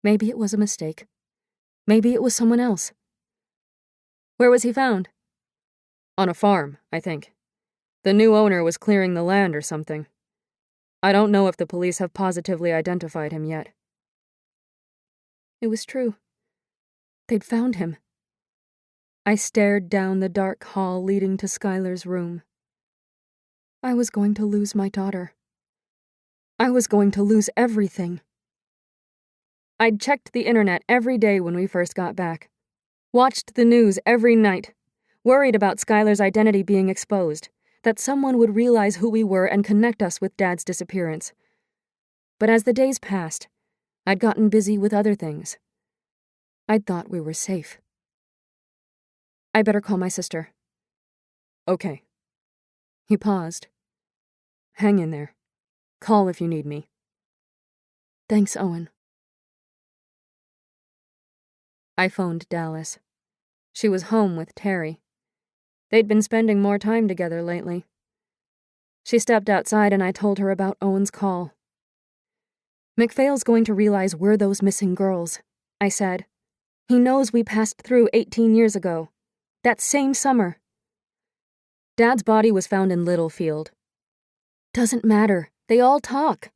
Maybe it was a mistake. Maybe it was someone else. Where was he found? On a farm, I think. The new owner was clearing the land or something. I don't know if the police have positively identified him yet. It was true. They'd found him. I stared down the dark hall leading to Skylar's room. I was going to lose my daughter. I was going to lose everything. I'd checked the internet every day when we first got back. Watched the news every night, worried about Skylar's identity being exposed, that someone would realize who we were and connect us with Dad's disappearance. But as the days passed, I'd gotten busy with other things. I'd thought we were safe. I better call my sister. Okay. He paused. Hang in there. Call if you need me. Thanks, Owen. I phoned Dallas. She was home with Terry. They'd been spending more time together lately. She stepped outside and I told her about Owen's call. McPhail's going to realize we're those missing girls, I said. He knows we passed through 18 years ago. That same summer. Dad's body was found in Littlefield. Doesn't matter. They all talk.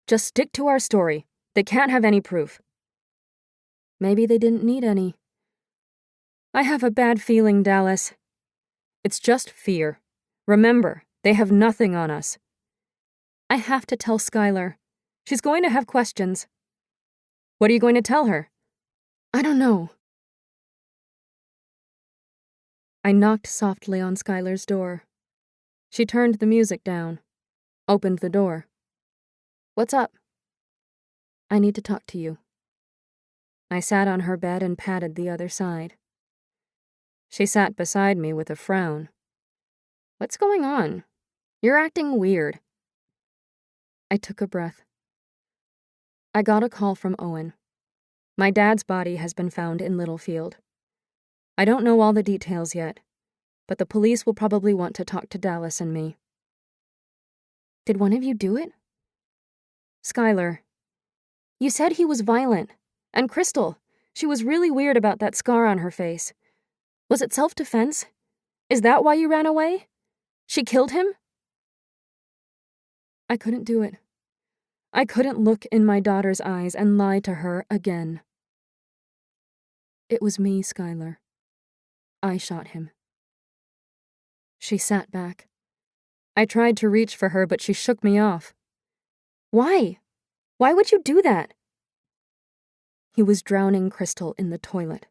Just stick to our story. They can't have any proof. Maybe they didn't need any. I have a bad feeling, Dallas. It's just fear. Remember, they have nothing on us. I have to tell Skylar. She's going to have questions. What are you going to tell her? I don't know. I knocked softly on Skylar's door. She turned the music down, opened the door. What's up? I need to talk to you. I sat on her bed and patted the other side. She sat beside me with a frown. What's going on? You're acting weird. I took a breath. I got a call from Owen. My dad's body has been found in Littlefield. I don't know all the details yet, but the police will probably want to talk to Dallas and me. Did one of you do it? Skylar. You said he was violent. And Crystal, she was really weird about that scar on her face. Was it self-defense? Is that why you ran away? She killed him? I couldn't do it. I couldn't look in my daughter's eyes and lie to her again. It was me, Skylar. I shot him. She sat back. I tried to reach for her, but she shook me off. Why? Why would you do that? He was drowning Crystal in the toilet.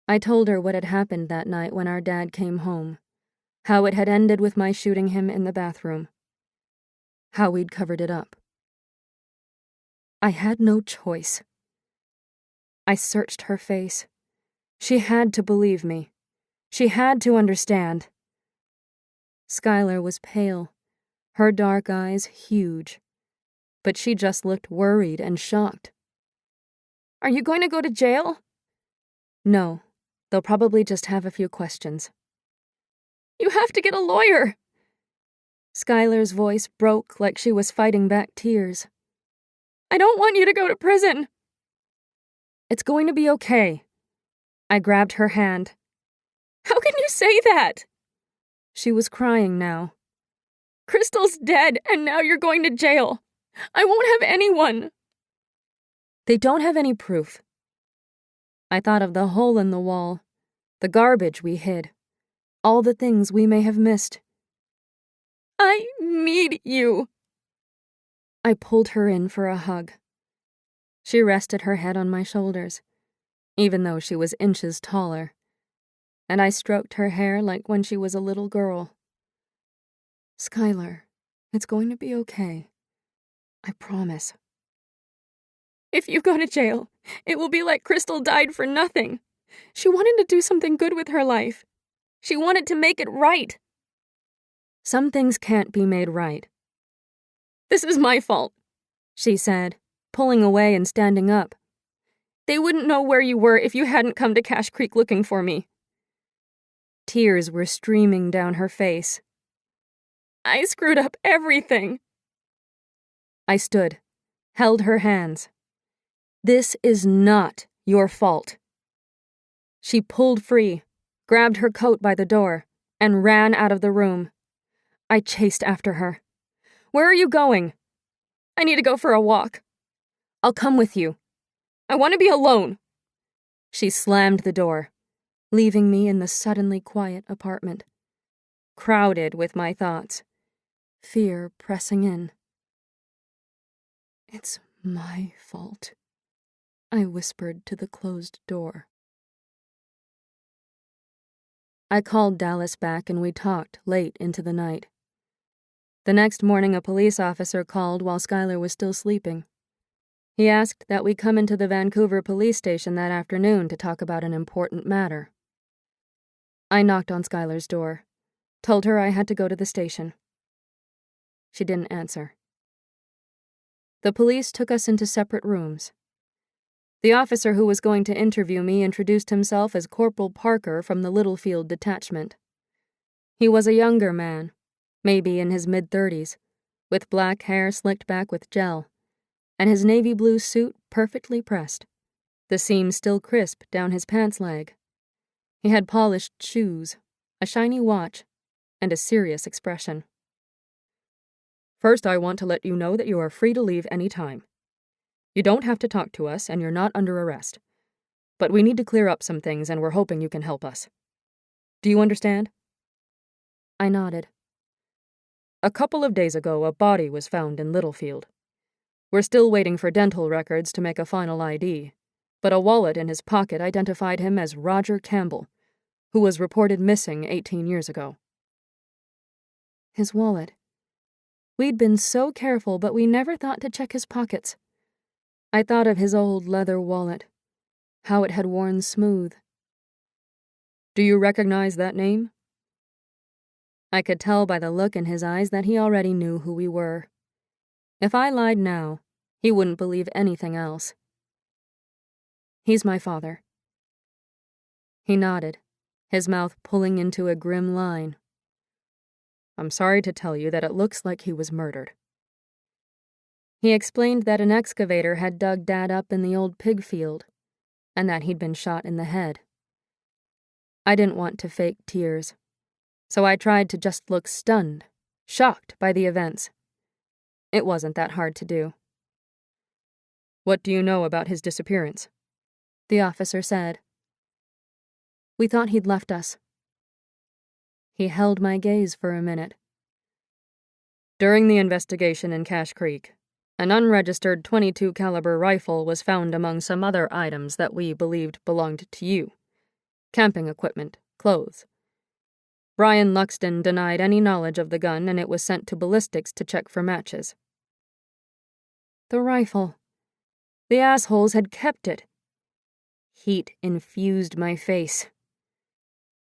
I told her what had happened that night when our dad came home, how it had ended with my shooting him in the bathroom, how we'd covered it up. I had no choice. I searched her face. She had to believe me. She had to understand. Skylar was pale, her dark eyes huge, but she just looked worried and shocked. Are you going to go to jail? No, they'll probably just have a few questions. You have to get a lawyer. Skylar's voice broke like she was fighting back tears. I don't want you to go to prison. It's going to be okay. I grabbed her hand. How can you say that? She was crying now. Crystal's dead, and now you're going to jail. I won't have anyone. They don't have any proof. I thought of the hole in the wall, the garbage we hid, all the things we may have missed. I need you. I pulled her in for a hug. She rested her head on my shoulders, even though she was inches taller, and I stroked her hair like when she was a little girl. Skylar, it's going to be okay. I promise. If you go to jail, it will be like Crystal died for nothing. She wanted to do something good with her life. She wanted to make it right. Some things can't be made right. This is my fault, she said, pulling away and standing up. They wouldn't know where you were if you hadn't come to Cache Creek looking for me. Tears were streaming down her face. I screwed up everything. I stood, held her hands. This is not your fault. She pulled free, grabbed her coat by the door, and ran out of the room. I chased after her. Where are you going? I need to go for a walk. I'll come with you. I want to be alone. She slammed the door, leaving me in the suddenly quiet apartment, crowded with my thoughts, fear pressing in. It's my fault. I whispered to the closed door. I called Dallas back and we talked late into the night. The next morning, a police officer called while Skylar was still sleeping. He asked that we come into the Vancouver police station that afternoon to talk about an important matter. I knocked on Skylar's door, told her I had to go to the station. She didn't answer. The police took us into separate rooms. The officer who was going to interview me introduced himself as Corporal Parker from the Littlefield detachment. He was a younger man, maybe in his mid-30s, with black hair slicked back with gel, and his navy blue suit perfectly pressed, the seams still crisp down his pants leg. He had polished shoes, a shiny watch, and a serious expression. First, I want to let you know that you are free to leave any time. You don't have to talk to us, and you're not under arrest. But we need to clear up some things, and we're hoping you can help us. Do you understand? I nodded. A couple of days ago, a body was found in Littlefield. We're still waiting for dental records to make a final ID, but a wallet in his pocket identified him as Roger Campbell, who was reported missing 18 years ago. His wallet. We'd been so careful, but we never thought to check his pockets. I thought of his old leather wallet, how it had worn smooth. Do you recognize that name? I could tell by the look in his eyes that he already knew who we were. If I lied now, he wouldn't believe anything else. He's my father. He nodded, his mouth pulling into a grim line. I'm sorry to tell you that it looks like he was murdered. He explained that an excavator had dug Dad up in the old pig field, and that he'd been shot in the head. I didn't want to fake tears, so I tried to just look stunned, shocked by the events. It wasn't that hard to do. What do you know about his disappearance? The officer said. We thought he'd left us. He held my gaze for a minute. During the investigation in Cache Creek, an unregistered .22 caliber rifle was found among some other items that we believed belonged to you. Camping equipment, clothes. Brian Luxton denied any knowledge of the gun, and it was sent to ballistics to check for matches. The rifle. The assholes had kept it. Heat infused my face.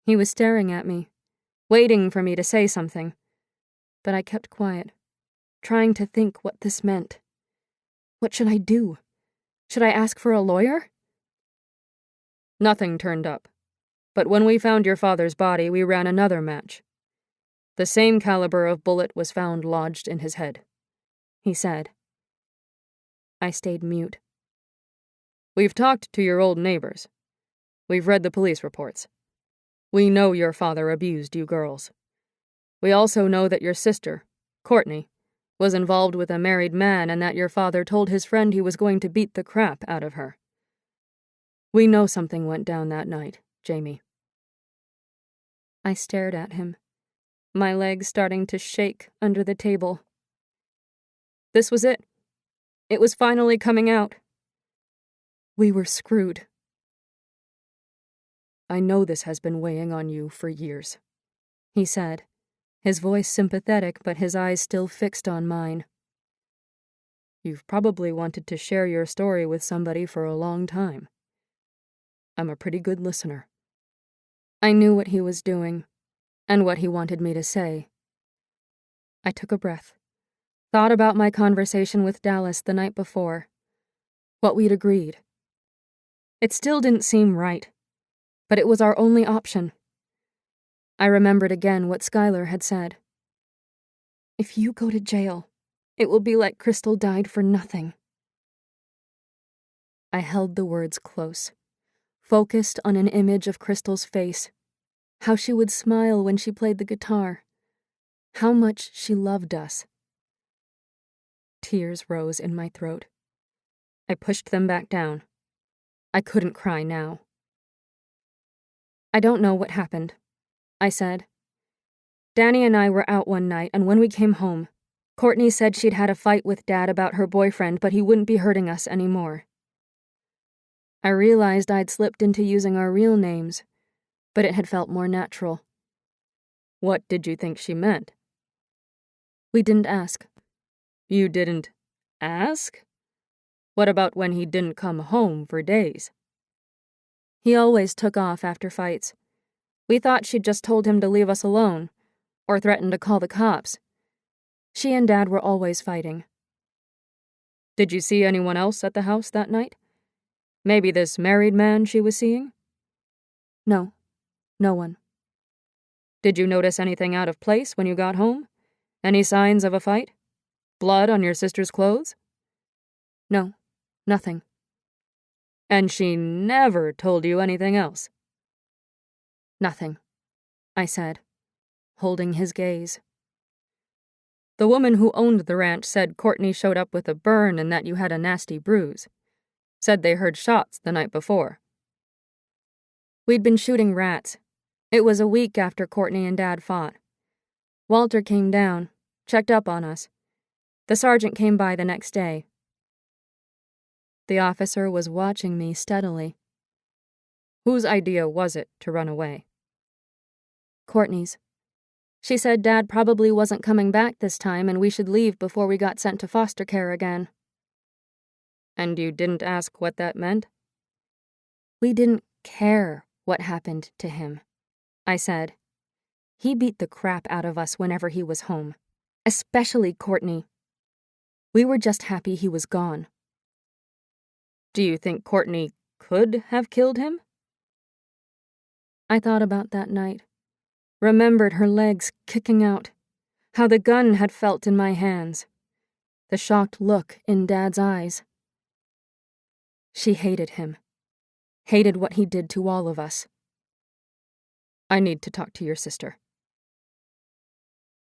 He was staring at me, waiting for me to say something, but I kept quiet, trying to think what this meant. What should I do? Should I ask for a lawyer? Nothing turned up, but when we found your father's body, we ran another match. The same caliber of bullet was found lodged in his head, he said. I stayed mute. We've talked to your old neighbors. We've read the police reports. We know your father abused you girls. We also know that your sister, Courtney, was involved with a married man and that your father told his friend he was going to beat the crap out of her. We know something went down that night, Jamie. I stared at him, my legs starting to shake under the table. This was it. It was finally coming out. We were screwed. I know this has been weighing on you for years, he said, his voice sympathetic but his eyes still fixed on mine. You've probably wanted to share your story with somebody for a long time. I'm a pretty good listener. I knew what he was doing, and what he wanted me to say. I took a breath, thought about my conversation with Dallas the night before, what we'd agreed. It still didn't seem right, but it was our only option. I remembered again what Skylar had said. If you go to jail, it will be like Crystal died for nothing. I held the words close, focused on an image of Crystal's face, how she would smile when she played the guitar, how much she loved us. Tears rose in my throat. I pushed them back down. I couldn't cry now. I don't know what happened, I said. Danny and I were out one night, and when we came home, Courtney said she'd had a fight with Dad about her boyfriend, but he wouldn't be hurting us anymore. I realized I'd slipped into using our real names, but it had felt more natural. What did you think she meant? We didn't ask. You didn't ask? What about when he didn't come home for days? He always took off after fights. We thought she'd just told him to leave us alone, or threatened to call the cops. She and Dad were always fighting. Did you see anyone else at the house that night? Maybe this married man she was seeing? No, no one. Did you notice anything out of place when you got home? Any signs of a fight? Blood on your sister's clothes? No, nothing. And she never told you anything else? Nothing, I said, holding his gaze. The woman who owned the ranch said Courtney showed up with a burn and that you had a nasty bruise. Said they heard shots the night before. We'd been shooting rats. It was a week after Courtney and Dad fought. Walter came down, checked up on us. The sergeant came by the next day. The officer was watching me steadily. Whose idea was it to run away? Courtney's. She said Dad probably wasn't coming back this time and we should leave before we got sent to foster care again. And you didn't ask what that meant? We didn't care what happened to him, I said. He beat the crap out of us whenever he was home, especially Courtney. We were just happy he was gone. Do you think Courtney could have killed him? I thought about that night, remembered her legs kicking out, how the gun had felt in my hands, the shocked look in Dad's eyes. She hated him, hated what he did to all of us. I need to talk to your sister.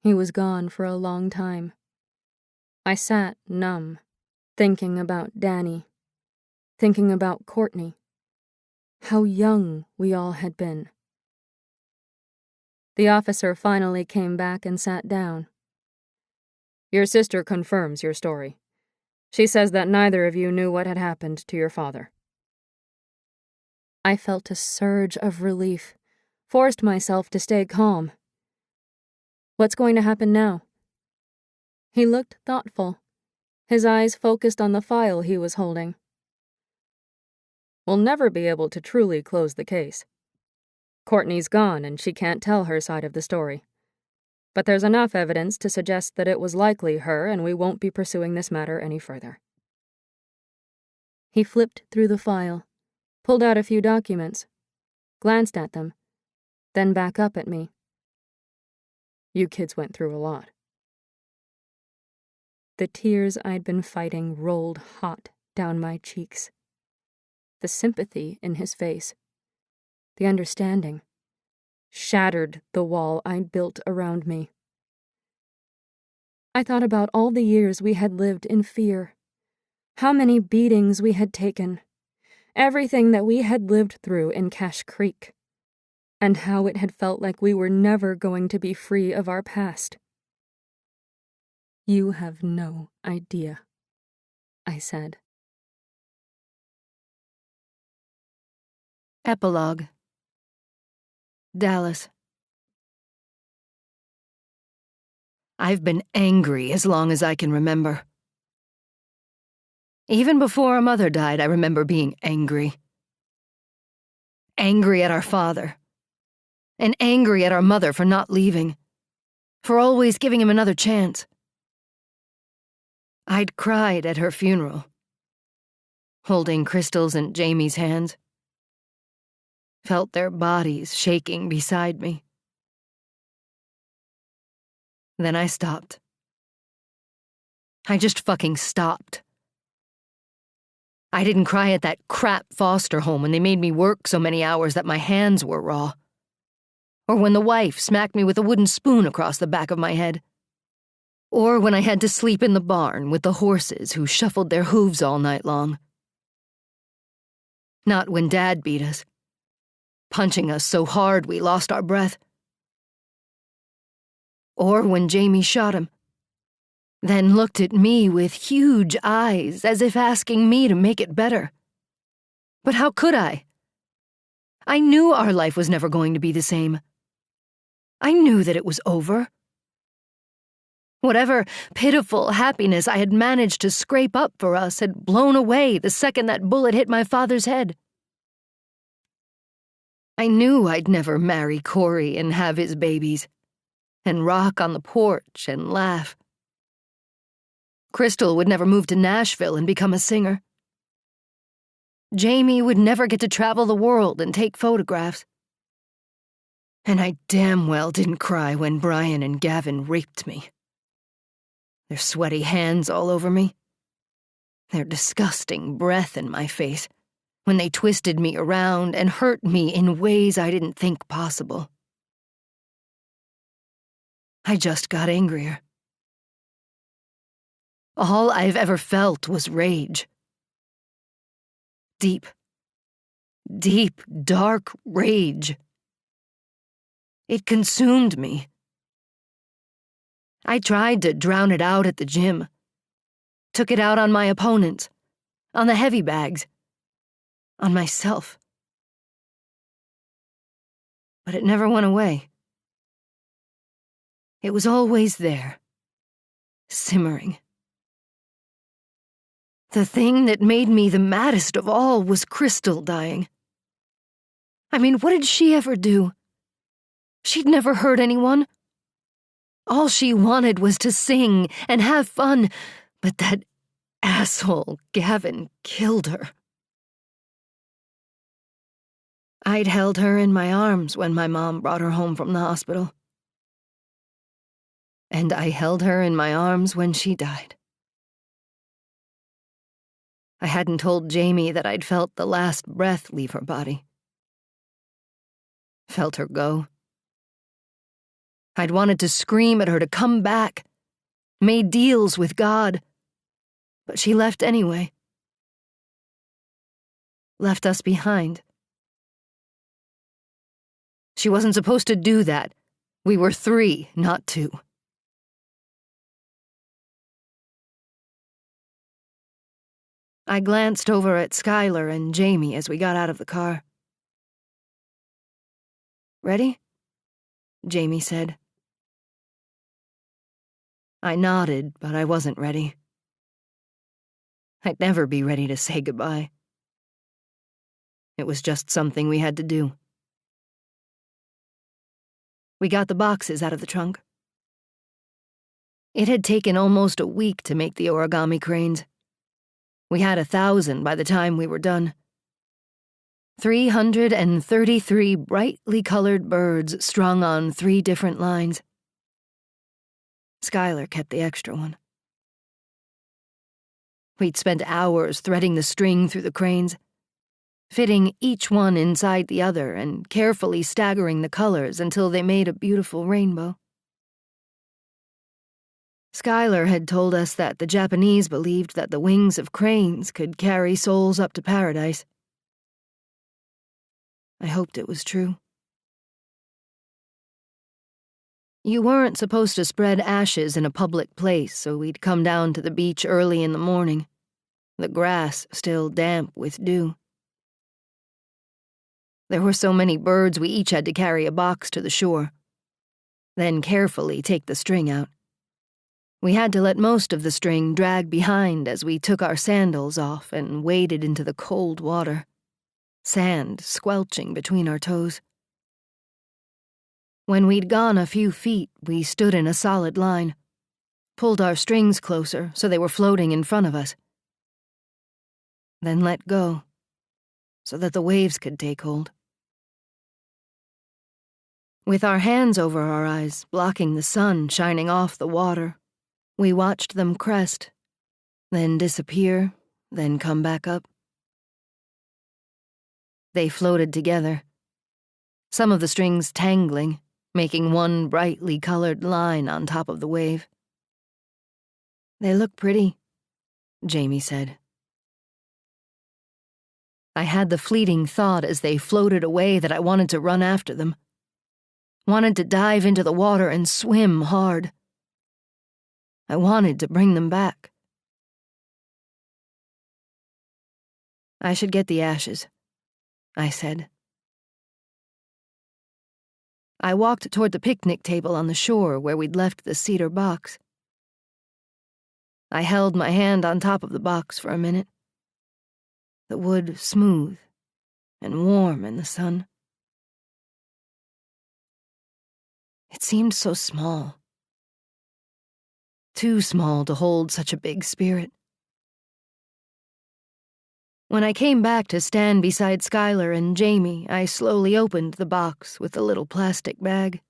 He was gone for a long time. I sat numb, thinking about Danny, thinking about Courtney, how young we all had been. The officer finally came back and sat down. Your sister confirms your story. She says that neither of you knew what had happened to your father. I felt a surge of relief, forced myself to stay calm. What's going to happen now? He looked thoughtful, his eyes focused on the file he was holding. We'll never be able to truly close the case. Courtney's gone and she can't tell her side of the story. But there's enough evidence to suggest that it was likely her and we won't be pursuing this matter any further. He flipped through the file, pulled out a few documents, glanced at them, then back up at me. You kids went through a lot. The tears I'd been fighting rolled hot down my cheeks. The sympathy in his face, the understanding, shattered the wall I'd built around me. I thought about all the years we had lived in fear, how many beatings we had taken, everything that we had lived through in Cache Creek, and how it had felt like we were never going to be free of our past. You have no idea, I said. Epilogue. Dallas. I've been angry as long as I can remember. Even before our mother died, I remember being angry. Angry at our father. And angry at our mother for not leaving. For always giving him another chance. I'd cried at her funeral. Holding Crystal's and Jamie's hands. Felt their bodies shaking beside me. Then I stopped. I just fucking stopped. I didn't cry at that crap foster home when they made me work so many hours that my hands were raw. Or when the wife smacked me with a wooden spoon across the back of my head. Or when I had to sleep in the barn with the horses who shuffled their hooves all night long. Not when Dad beat us. Punching us so hard we lost our breath. Or when Jamie shot him, then looked at me with huge eyes as if asking me to make it better. But how could I? I knew our life was never going to be the same. I knew that it was over. Whatever pitiful happiness I had managed to scrape up for us had blown away the second that bullet hit my father's head. I knew I'd never marry Corey and have his babies, and rock on the porch and laugh. Crystal would never move to Nashville and become a singer. Jamie would never get to travel the world and take photographs. And I damn well didn't cry when Brian and Gavin raped me. Their sweaty hands all over me. Their disgusting breath in my face when they twisted me around and hurt me in ways I didn't think possible. I just got angrier. All I've ever felt was rage. Deep, deep, dark rage. It consumed me. I tried to drown it out at the gym. Took it out on my opponents, on the heavy bags, on myself. But it never went away. It was always there, simmering. The thing that made me the maddest of all was Crystal dying. I mean, what did she ever do? She'd never hurt anyone. All she wanted was to sing and have fun, but that asshole Gavin killed her. I'd held her in my arms when my mom brought her home from the hospital. And I held her in my arms when she died. I hadn't told Jamie that I'd felt the last breath leave her body. Felt her go. I'd wanted to scream at her to come back, made deals with God, but she left anyway. Left us behind. She wasn't supposed to do that. We were 3, not 2. I glanced over at Skylar and Jamie as we got out of the car. "Ready?" Jamie said. I nodded, but I wasn't ready. I'd never be ready to say goodbye. It was just something we had to do. We got the boxes out of the trunk. It had taken almost a week to make the origami cranes. We had 1,000 by the time we were done. 333 brightly colored birds strung on 3 different lines. Skylar kept the extra one. We'd spent hours threading the string through the cranes, fitting each one inside the other and carefully staggering the colors until they made a beautiful rainbow. Skylar had told us that the Japanese believed that the wings of cranes could carry souls up to paradise. I hoped it was true. You weren't supposed to spread ashes in a public place, so we'd come down to the beach early in the morning, the grass still damp with dew. There were so many birds we each had to carry a box to the shore, then carefully take the string out. We had to let most of the string drag behind as we took our sandals off and waded into the cold water, sand squelching between our toes. When we'd gone a few feet, we stood in a solid line, pulled our strings closer so they were floating in front of us, then let go so that the waves could take hold. With our hands over our eyes, blocking the sun shining off the water, we watched them crest, then disappear, then come back up. They floated together, some of the strings tangling, making one brightly colored line on top of the wave. "They look pretty," Jamie said. I had the fleeting thought as they floated away that I wanted to run after them. Wanted to dive into the water and swim hard. I wanted to bring them back. I should get the ashes, I said. I walked toward the picnic table on the shore where we'd left the cedar box. I held my hand on top of the box for a minute. The wood smooth and warm in the sun. It seemed so small. Too small to hold such a big spirit. When I came back to stand beside Skylar and Jamie, I slowly opened the box with the little plastic bag.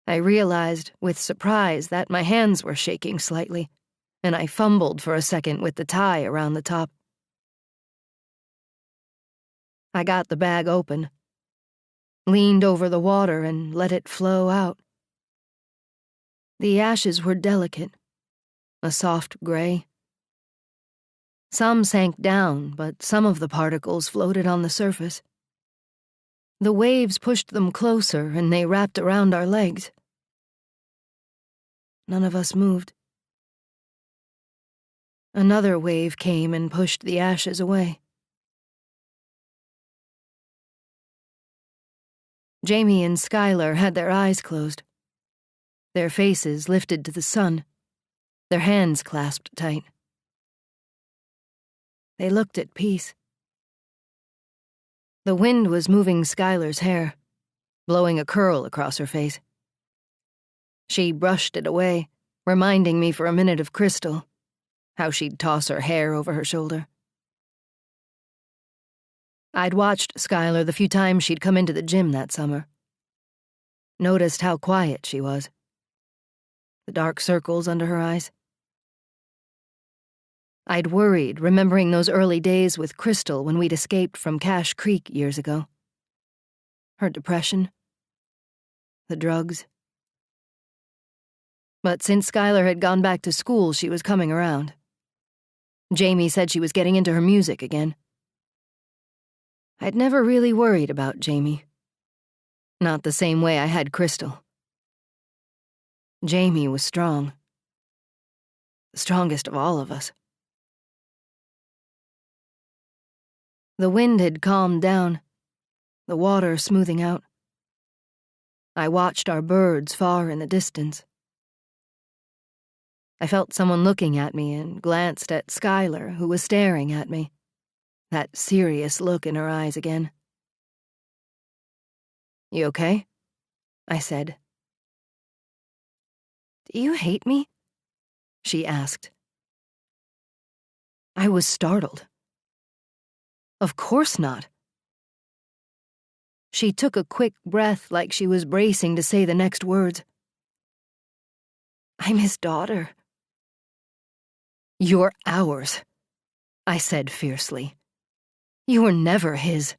I realized, with surprise, that my hands were shaking slightly, and I fumbled for a second with the tie around the top. I got the bag open, leaned over the water, and let it flow out. The ashes were delicate, a soft gray. Some sank down, but some of the particles floated on the surface. The waves pushed them closer, and they wrapped around our legs. None of us moved. Another wave came and pushed the ashes away. Jamie and Skylar had their eyes closed, their faces lifted to the sun, their hands clasped tight. They looked at peace. The wind was moving Skylar's hair, blowing a curl across her face. She brushed it away, reminding me for a minute of Crystal, how she'd toss her hair over her shoulder. I'd watched Skylar the few times she'd come into the gym that summer. Noticed how quiet she was. The dark circles under her eyes. I'd worried, remembering those early days with Crystal when we'd escaped from Cache Creek years ago. Her depression. The drugs. But since Skylar had gone back to school, she was coming around. Jamie said she was getting into her music again. I'd never really worried about Jamie. Not the same way I had Crystal. Jamie was strong. The strongest of all of us. The wind had calmed down, the water smoothing out. I watched our birds far in the distance. I felt someone looking at me and glanced at Skylar, who was staring at me, that serious look in her eyes again. "You okay?" I said. "Do you hate me?" she asked. I was startled. Of course not. She took a quick breath like she was bracing to say the next words. "I'm his daughter." "You're ours," I said fiercely. "You were never his."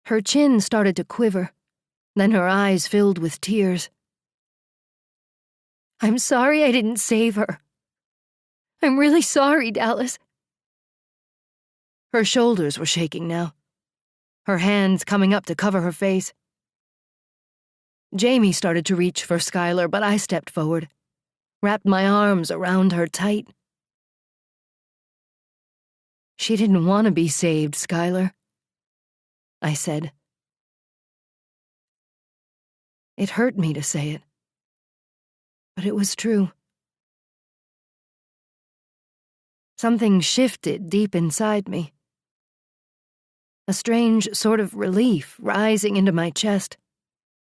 Her chin started to quiver, then her eyes filled with tears. "I'm sorry I didn't save her. I'm really sorry, Dallas." Her shoulders were shaking now, her hands coming up to cover her face. Jamie started to reach for Skylar, but I stepped forward, wrapped my arms around her tight. "She didn't want to be saved, Skylar," I said. It hurt me to say it, but it was true. Something shifted deep inside me. A strange sort of relief rising into my chest,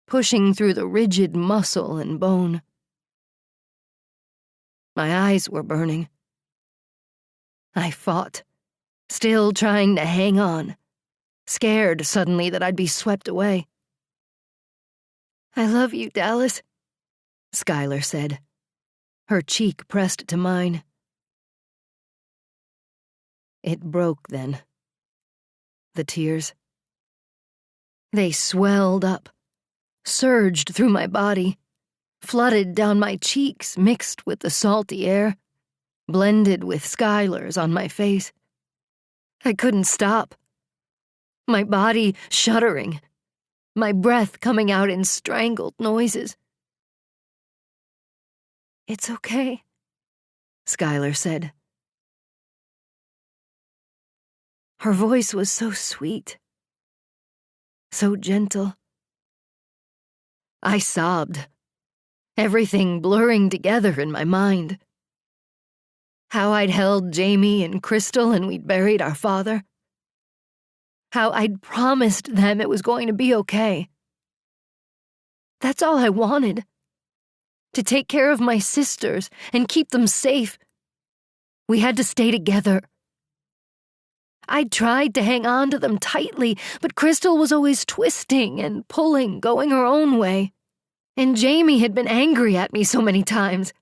pushing through the rigid muscle and bone. My eyes were burning. I fought, still trying to hang on, scared suddenly that I'd be swept away. "I love you, Dallas," Skylar said, her cheek pressed to mine. It broke then. The tears. They swelled up, surged through my body, flooded down my cheeks mixed with the salty air, blended with Skylar's on my face. I couldn't stop. My body shuddering, my breath coming out in strangled noises. "It's okay," Skylar said, Her voice was so sweet, so gentle. I sobbed, everything blurring together in my mind. How I'd held Jamie and Crystal and we'd buried our father. How I'd promised them it was going to be okay. That's all I wanted. To take care of my sisters and keep them safe. We had to stay together. I'd tried to hang on to them tightly, but Crystal was always twisting and pulling, going her own way. And Jamie had been angry at me so many times.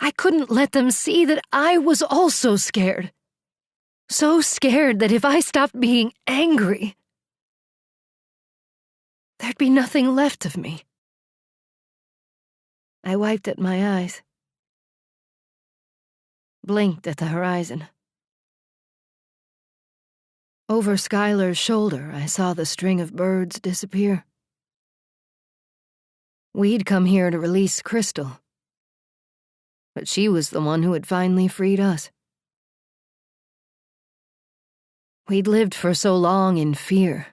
I couldn't let them see that I was also scared. So scared that if I stopped being angry, there'd be nothing left of me. I wiped at my eyes, blinked at the horizon. Over Skylar's shoulder, I saw the string of birds disappear. We'd come here to release Crystal, but she was the one who had finally freed us. We'd lived for so long in fear,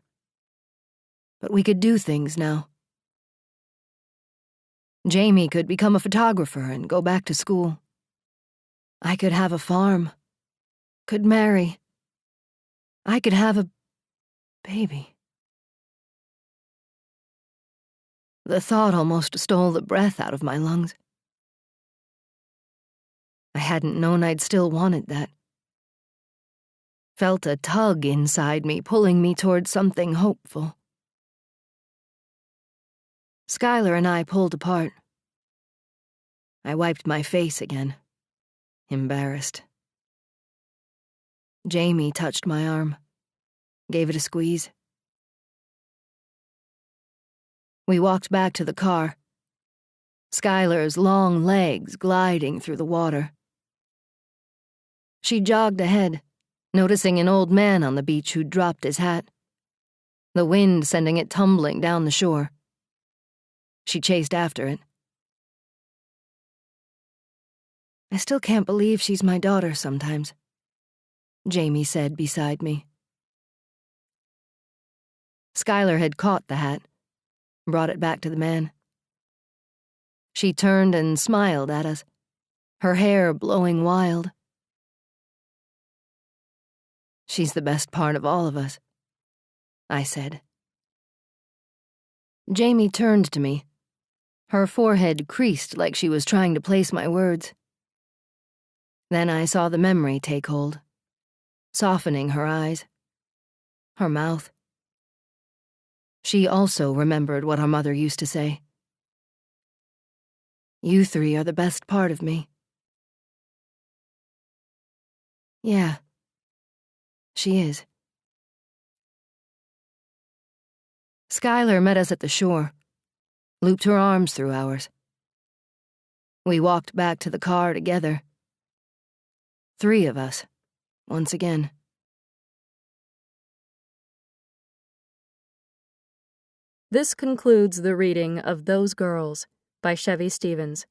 but we could do things now. Jamie could become a photographer and go back to school. I could have a farm, could marry. I could have a baby. The thought almost stole the breath out of my lungs. I hadn't known I'd still wanted that. Felt a tug inside me pulling me toward something hopeful. Skylar and I pulled apart. I wiped my face again, embarrassed. Jamie touched my arm, gave it a squeeze. We walked back to the car, Skylar's long legs gliding through the water. She jogged ahead, noticing an old man on the beach who'd dropped his hat, the wind sending it tumbling down the shore. She chased after it. I still can't believe she's my daughter sometimes, Jamie said beside me. Skylar had caught the hat, brought it back to the man. She turned and smiled at us, her hair blowing wild. She's the best part of all of us, I said. Jamie turned to me, her forehead creased like she was trying to place my words. Then I saw the memory take hold, softening her eyes, her mouth. She also remembered what her mother used to say. You three are the best part of me. Yeah, she is. Skylar met us at the shore, looped her arms through ours. We walked back to the car together. 3 of us, once again. This concludes the reading of Those Girls by Chevy Stevens.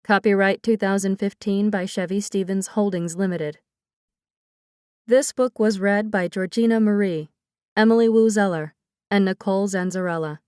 Copyright 2015 by Chevy Stevens Holdings Limited. This book was read by Georgina Marie, Emily Wu Zeller, and Nicole Zanzarella.